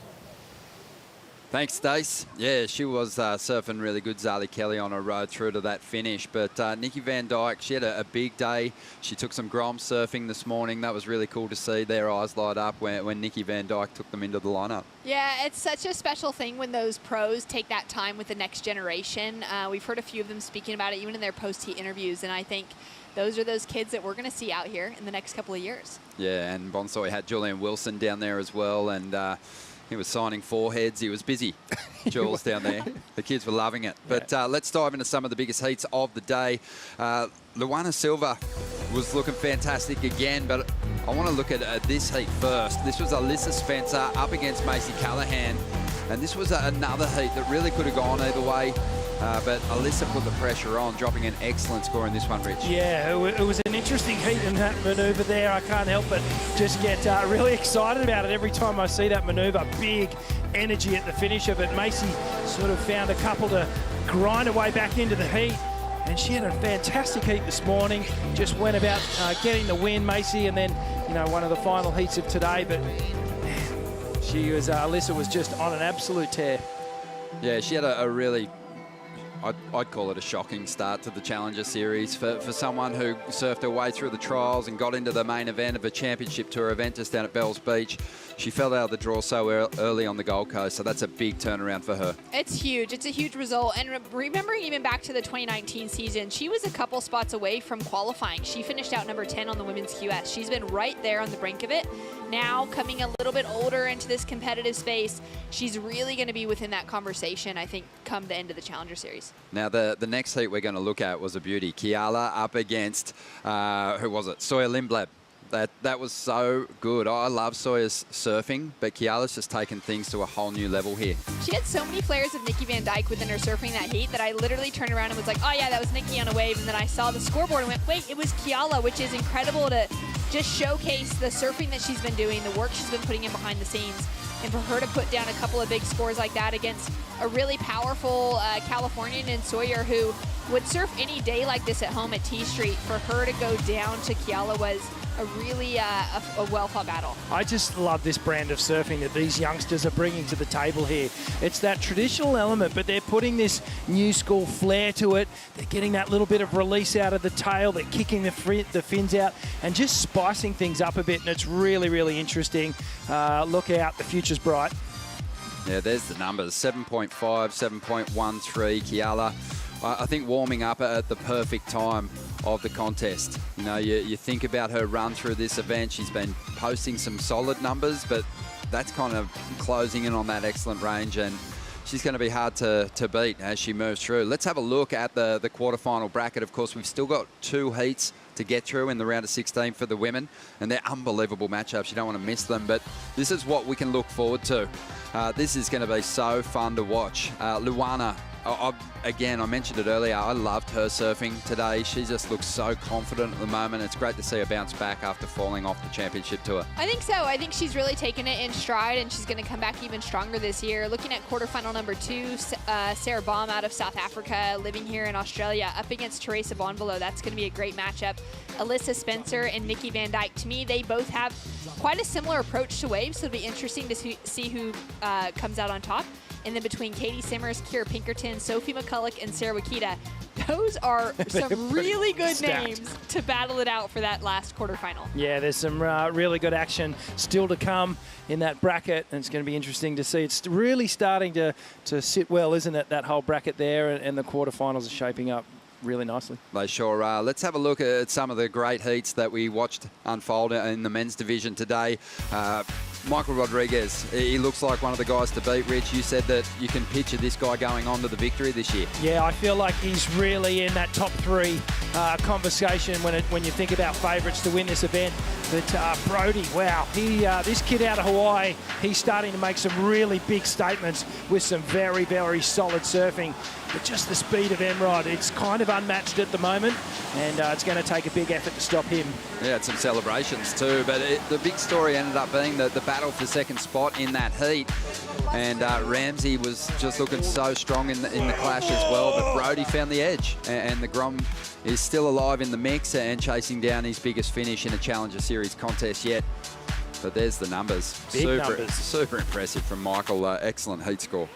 Thanks, Stace. Yeah, she was surfing really good, Zali Kelly, on her road through to that finish. But Nikki Van Dijk, she had a big day. She took some Grom surfing this morning. That was really cool to see their eyes light up when Nikki Van Dijk took them into the lineup. Yeah, it's such a special thing when those pros take that time with the next generation. We've heard a few of them speaking about it, even in their post-heat interviews, and I think those are those kids that we're going to see out here in the next couple of years. Yeah, and Bonsoy had Julian Wilson down there as well, and he was signing foreheads. He was busy, Jules, down there. The kids were loving it. But let's dive into some of the biggest heats of the day. Luana Silva was looking fantastic again, but I want to look at this heat first. This was Alyssa Spencer up against Macy Callahan, and this was another heat that really could have gone either way. But Alyssa put the pressure on, dropping an excellent score in this one, Rich. Yeah, it was an interesting heat in that manoeuvre there. I can't help but just get really excited about it every time I see that manoeuvre. Big energy at the finish of it. Macy sort of found a couple to grind her way back into the heat. And she had a fantastic heat this morning. Just went about getting the win, Macy, and then, one of the final heats of today. But Alyssa was just on an absolute tear. Yeah, she had a really, I'd call it a shocking start to the Challenger Series for someone who surfed her way through the trials and got into the main event of a Championship Tour event just down at Bells Beach. She fell out of the draw so early on the Gold Coast, so that's a big turnaround for her. It's huge. It's a huge result. And remembering even back to the 2019 season, she was a couple spots away from qualifying. She finished out number 10 on the women's QS. She's been right there on the brink of it. now coming a little bit older into this competitive space, she's really going to be within that conversation, I think, come the end of the Challenger Series. Now, the next heat we're going to look at was a beauty. Kiala up against, who was it? Sawyer Lindblad. That was so good. I love Sawyer's surfing, but Kiala's just taken things to a whole new level here. She had so many flares of Nikki Van Dyke within her surfing that heat that I literally turned around and was like, oh yeah, that was Nikki on a wave. And then I saw the scoreboard and went, wait, it was Kiala, which is incredible to just showcase the surfing that she's been doing, the work she's been putting in behind the scenes. And for her to put down a couple of big scores like that against a really powerful Californian in Sawyer, who would surf any day like this at home at T Street, for her to go down to Kiala was a really a well-fought battle. I just love this brand of surfing that these youngsters are bringing to the table here. It's that traditional element, but they're putting this new school flair to it. They're getting that little bit of release out of the tail. They're kicking the fins out and just spicing things up a bit, and it's really, really interesting. Look out, the future's bright. Yeah, there's the numbers, 7.5, 7.13, Kiala. I think warming up at the perfect time of the contest. You know, you think about her run through this event, she's been posting some solid numbers, but that's kind of closing in on that excellent range, and she's going to be hard to beat as she moves through. Let's have a look at the quarterfinal bracket. Of course, we've still got 2 heats to get through in the round of 16 for the women, and they're unbelievable matchups. You don't want to miss them, but this is what we can look forward to. This is going to be so fun to watch. Luana, again, I mentioned it earlier, I loved her surfing today. She just looks so confident at the moment. It's great to see her bounce back after falling off the championship tour. I think so. I think she's really taken it in stride, and she's going to come back even stronger this year. Looking at quarterfinal number 2, Sarah Baum out of South Africa, living here in Australia, up against Teresa Bonvalo. That's going to be a great matchup. Alyssa Spencer and Nikki Van Dyke. To me, they both have quite a similar approach to waves, so it'll be interesting to see who comes out on top. And then between Katie Simmers, Kira Pinkerton, Sophie McCulloch, and Sarah Wakita, those are some really good stacked names to battle it out for that last quarterfinal. Yeah, there's some really good action still to come in that bracket, and it's going to be interesting to see. It's really starting to sit well, isn't it, that whole bracket there, and the quarterfinals are shaping up really nicely. They sure are. Let's have a look at some of the great heats that we watched unfold in the men's division today. Michael Rodriguez, he looks like one of the guys to beat. Rich, you said that you can picture this guy going on to the victory this year. Yeah, I feel like he's really in that top 3 conversation when you think about favourites to win this event. But Brody, wow, this kid out of Hawaii, he's starting to make some really big statements with some very, very solid surfing. But just the speed of Emrod, it's kind of unmatched at the moment, and it's going to take a big effort to stop him. Yeah, it's some celebrations too, but the big story ended up being the battle for second spot in that heat. And Ramsey was just looking so strong in the clash as well, but Brody found the edge, and the Grom is still alive in the mix and chasing down his biggest finish in a Challenger Series contest yet. But there's the numbers. Big numbers. Super impressive from Michael. Excellent heat score.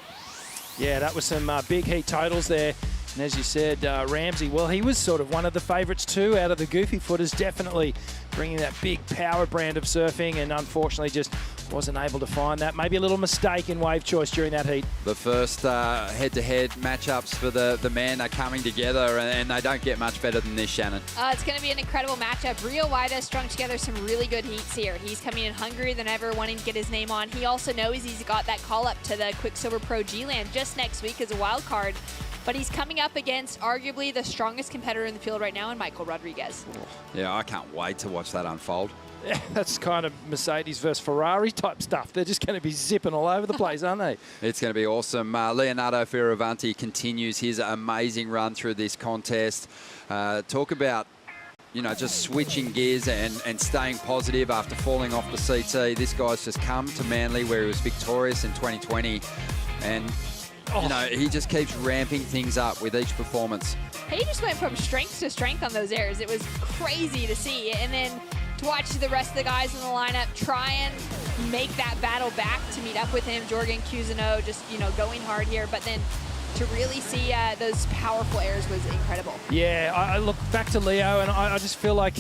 Yeah, that was some big heat totals there. And as you said, Ramsey, well, he was sort of one of the favourites too out of the goofy footers, definitely bringing that big power brand of surfing, and unfortunately just wasn't able to find that. Maybe a little mistake in wave choice during that heat. The first head-to-head matchups for the men are coming together, and they don't get much better than this, Shannon. It's going to be an incredible matchup. Rio Waida strung together some really good heats here. He's coming in hungrier than ever, wanting to get his name on. He also knows he's got that call-up to the Quicksilver Pro G-Land just next week as a wild card. But he's coming up against arguably the strongest competitor in the field right now in Michael Rodriguez. Yeah, I can't wait to watch that unfold. Yeah, that's kind of Mercedes versus Ferrari type stuff. They're just going to be zipping all over the place, aren't they? It's going to be awesome. Leonardo Fioravanti continues his amazing run through this contest. Talk about, you know, just switching gears and staying positive after falling off the CT. This guy's just come to Manly where he was victorious in 2020, and you know, he just keeps ramping things up with each performance. He just went from strength to strength on those airs. It was crazy to see. And then to watch the rest of the guys in the lineup try and make that battle back to meet up with him. Jorgen Cousineau just, you know, going hard here. But then to really see those powerful airs was incredible. Yeah, I look back to Leo, and I just feel like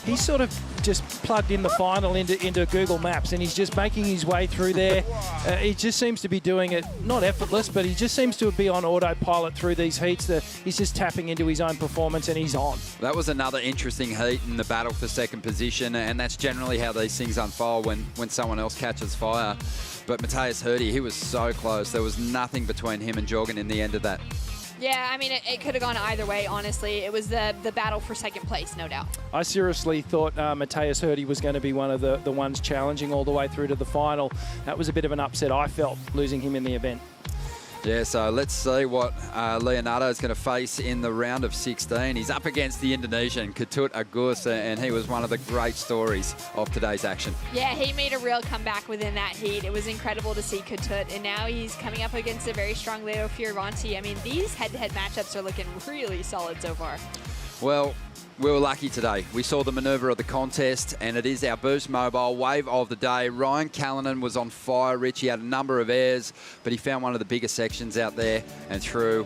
he's sort of just plugged in the final into Google Maps, and he's just making his way through there. He just seems to be doing it, not effortless, but he just seems to be on autopilot through these heats. He's just tapping into his own performance, and he's on. That was another interesting heat in the battle for second position, and that's generally how these things unfold when someone else catches fire. But Matthias Hurdy, he was so close. There was nothing between him and Jorgen in the end of that. Yeah, I mean, it could have gone either way, honestly. It was the battle for second place, no doubt. I seriously thought Matthias Hurdy was going to be one of the ones challenging all the way through to the final. That was a bit of an upset, I felt, losing him in the event. Yeah, so let's see what Leonardo is going to face in the round of 16. He's up against the Indonesian, Ketut Agus, and he was one of the great stories of today's action. Yeah, he made a real comeback within that heat. It was incredible to see Ketut, and now he's coming up against a very strong Leo Fioravanti. I mean, these head-to-head matchups are looking really solid so far. Well, we were lucky today. We saw the manoeuvre of the contest, and it is our Boost Mobile wave of the day. Ryan Callanan was on fire, Rich. He had a number of airs, but he found one of the biggest sections out there and threw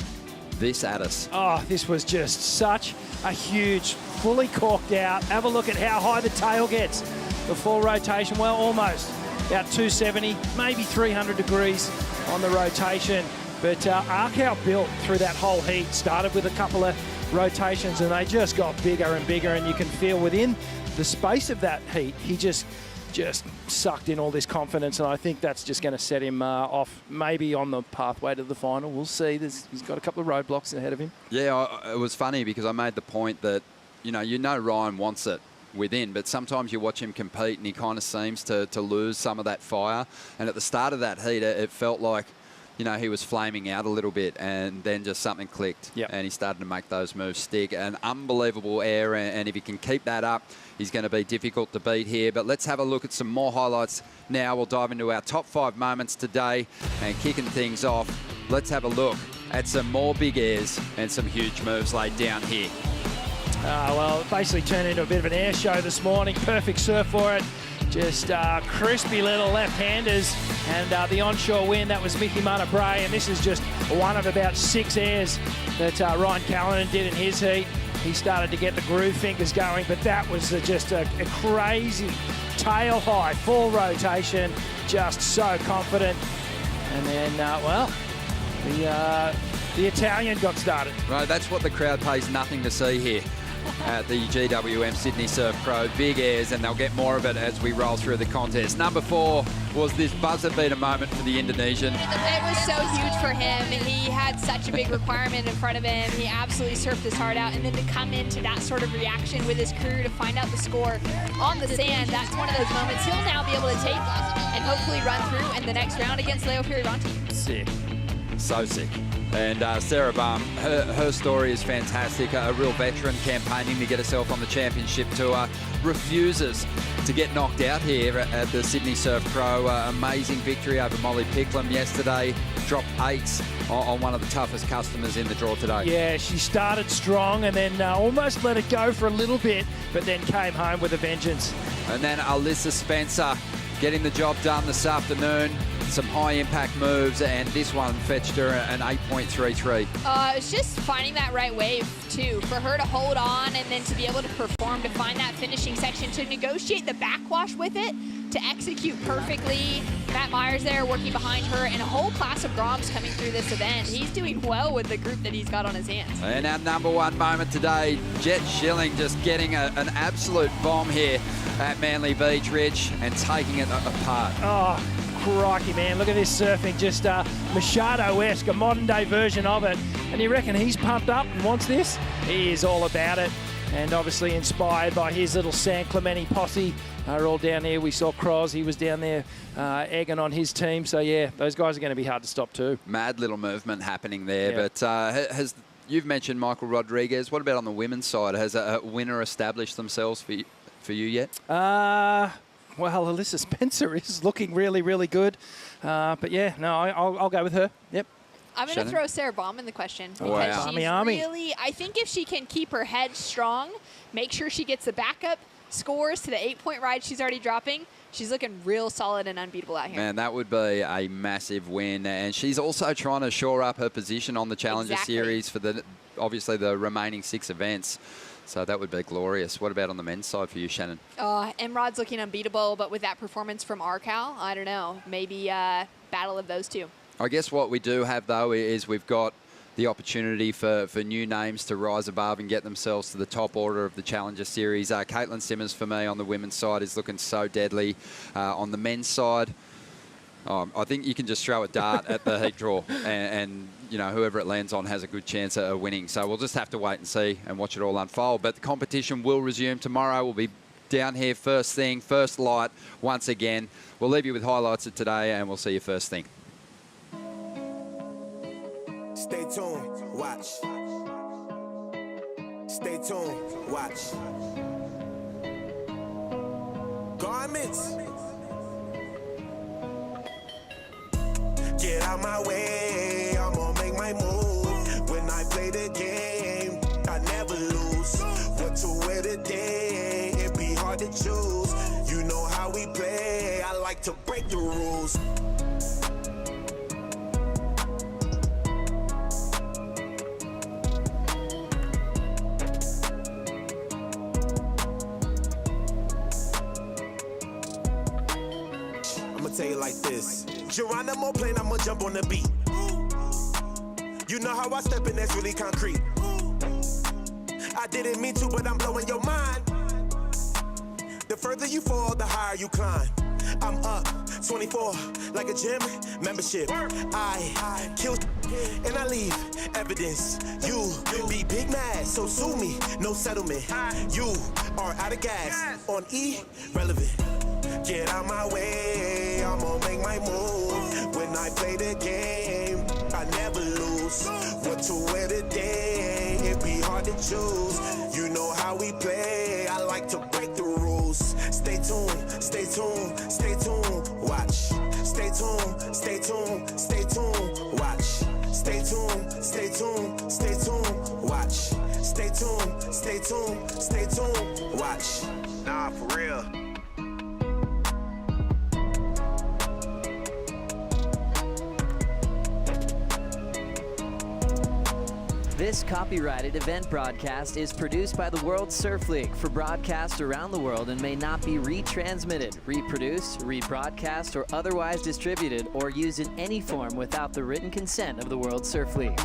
this at us. Oh, this was just such a huge, fully corked out. Have a look at how high the tail gets. The full rotation, well, almost about 270, maybe 300 degrees on the rotation. But Arkau built through that whole heat, started with a couple of rotations, and they just got bigger and bigger, and you can feel within the space of that heat, he just sucked in all this confidence, and I think that's just going to set him off maybe on the pathway to the final. We'll see. He's got a couple of roadblocks ahead of him. Yeah, it was funny because I made the point that, you know Ryan wants it within, but sometimes you watch him compete and he kind of seems to lose some of that fire, and at the start of that heat, it felt like, you know, he was flaming out a little bit, and then just something clicked, and he started to make those moves stick. An unbelievable air, and if he can keep that up, he's going to be difficult to beat here. But let's have a look at some more highlights now. We'll dive into our top 5 moments today, and kicking things off, let's have a look at some more big airs and some huge moves laid down here. Well, it basically turned into a bit of an air show this morning. Perfect surf for it. Just crispy little left-handers, and the onshore wind, that was Mickey Monabray, and this is just one of about 6 airs that Ryan Callanan did in his heat. He started to get the groove fingers going, but that was just a crazy tail high, full rotation, just so confident. And then, well, the Italian got started. Right, that's what the crowd pays nothing to see here at the GWM Sydney Surf Pro. Big airs, and they'll get more of it as we roll through the contest. Number 4 was this buzzer beater moment for the Indonesian. It was so huge for him. He had such a big requirement in front of him. He absolutely surfed his heart out, and then to come into that sort of reaction with his crew to find out the score on the sand, that's one of those moments he'll now be able to take and hopefully run through in the next round against Leo Fioravanti. Sick. So sick. And Sarah Baum, her story is fantastic. A real veteran campaigning to get herself on the championship tour. Refuses to get knocked out here at the Sydney Surf Pro. Amazing victory over Molly Picklum yesterday. Dropped 8s on one of the toughest customers in the draw today. Yeah, she started strong and then almost let it go for a little bit, but then came home with a vengeance. And then Alyssa Spencer getting the job done this afternoon. Some high-impact moves, and this one fetched her an 8.33. It's just finding that right wave, too, for her to hold on and then to be able to perform, to find that finishing section, to negotiate the backwash with it, to execute perfectly. Matt Myers there working behind her, and a whole class of Groms coming through this event. He's doing well with the group that he's got on his hands. And our number 1 moment today, Jet Schilling just getting an absolute bomb here at Manly Beach, Rich, and taking it apart. Oh, crikey, man. Look at this surfing. Just Machado-esque, a modern-day version of it. And you reckon he's pumped up and wants this? He is all about it. And obviously inspired by his little San Clemente posse. They're all down here. We saw Croz. He was down there egging on his team. So, yeah, those guys are going to be hard to stop too. Mad little movement happening there. Yeah. But you've mentioned Michael Rodriguez. What about on the women's side? Has a winner established themselves for you yet? Well, Alyssa Spencer is looking really, really good. But, yeah, no, I'll go with her. Yep. I'm going to throw Sarah Baum in the question. Wow. She's really, I think if she can keep her head strong, make sure she gets the backup scores to the 8-point ride she's already dropping, she's looking real solid and unbeatable out here. Man, that would be a massive win. And she's also trying to shore up her position on the Challenger Series for obviously the remaining 6 events. So that would be glorious. What about on the men's side for you, Shannon? Emrod's looking unbeatable, but with that performance from Arcal, I don't know. Maybe battle of those two. I guess what we do have, though, is we've got the opportunity for new names to rise above and get themselves to the top order of the Challenger Series. Caitlin Simmons, for me, on the women's side, is looking so deadly. On the men's side, I think you can just throw a dart at the heat draw and you know, whoever it lands on has a good chance of winning. So we'll just have to wait and see and watch it all unfold. But the competition will resume tomorrow. We'll be down here first thing, first light once again. We'll leave you with highlights of today and we'll see you first thing. Stay tuned, watch. Stay tuned, watch. Garments. Get out my way, I'ma make my move. When I play the game, I never lose. What to wear today, it be hard to choose. You know how we play, I like to break the rules. Tell you like this. Geronimo plane, I'ma jump on the beat. You know how I step in, that's really concrete. I didn't mean to, but I'm blowing your mind. The further you fall, the higher you climb. I'm up 24 like a gym membership. I kill and I leave evidence. You be big mad, so sue me, no settlement. You are out of gas on irrelevant. Get out my way, I'ma make my move. When I play the game, I never lose. What to wear today, it be hard to choose. You know how we play, I like to break the rules. Stay tuned, stay tuned, stay tuned, watch. Stay tuned, stay tuned, stay tuned, watch. Stay tuned, stay tuned, stay tuned, watch. Stay tuned, stay tuned, stay tuned, watch. Nah, for real. This copyrighted event broadcast is produced by the World Surf League for broadcast around the world and may not be retransmitted, reproduced, rebroadcast, or otherwise distributed or used in any form without the written consent of the World Surf League.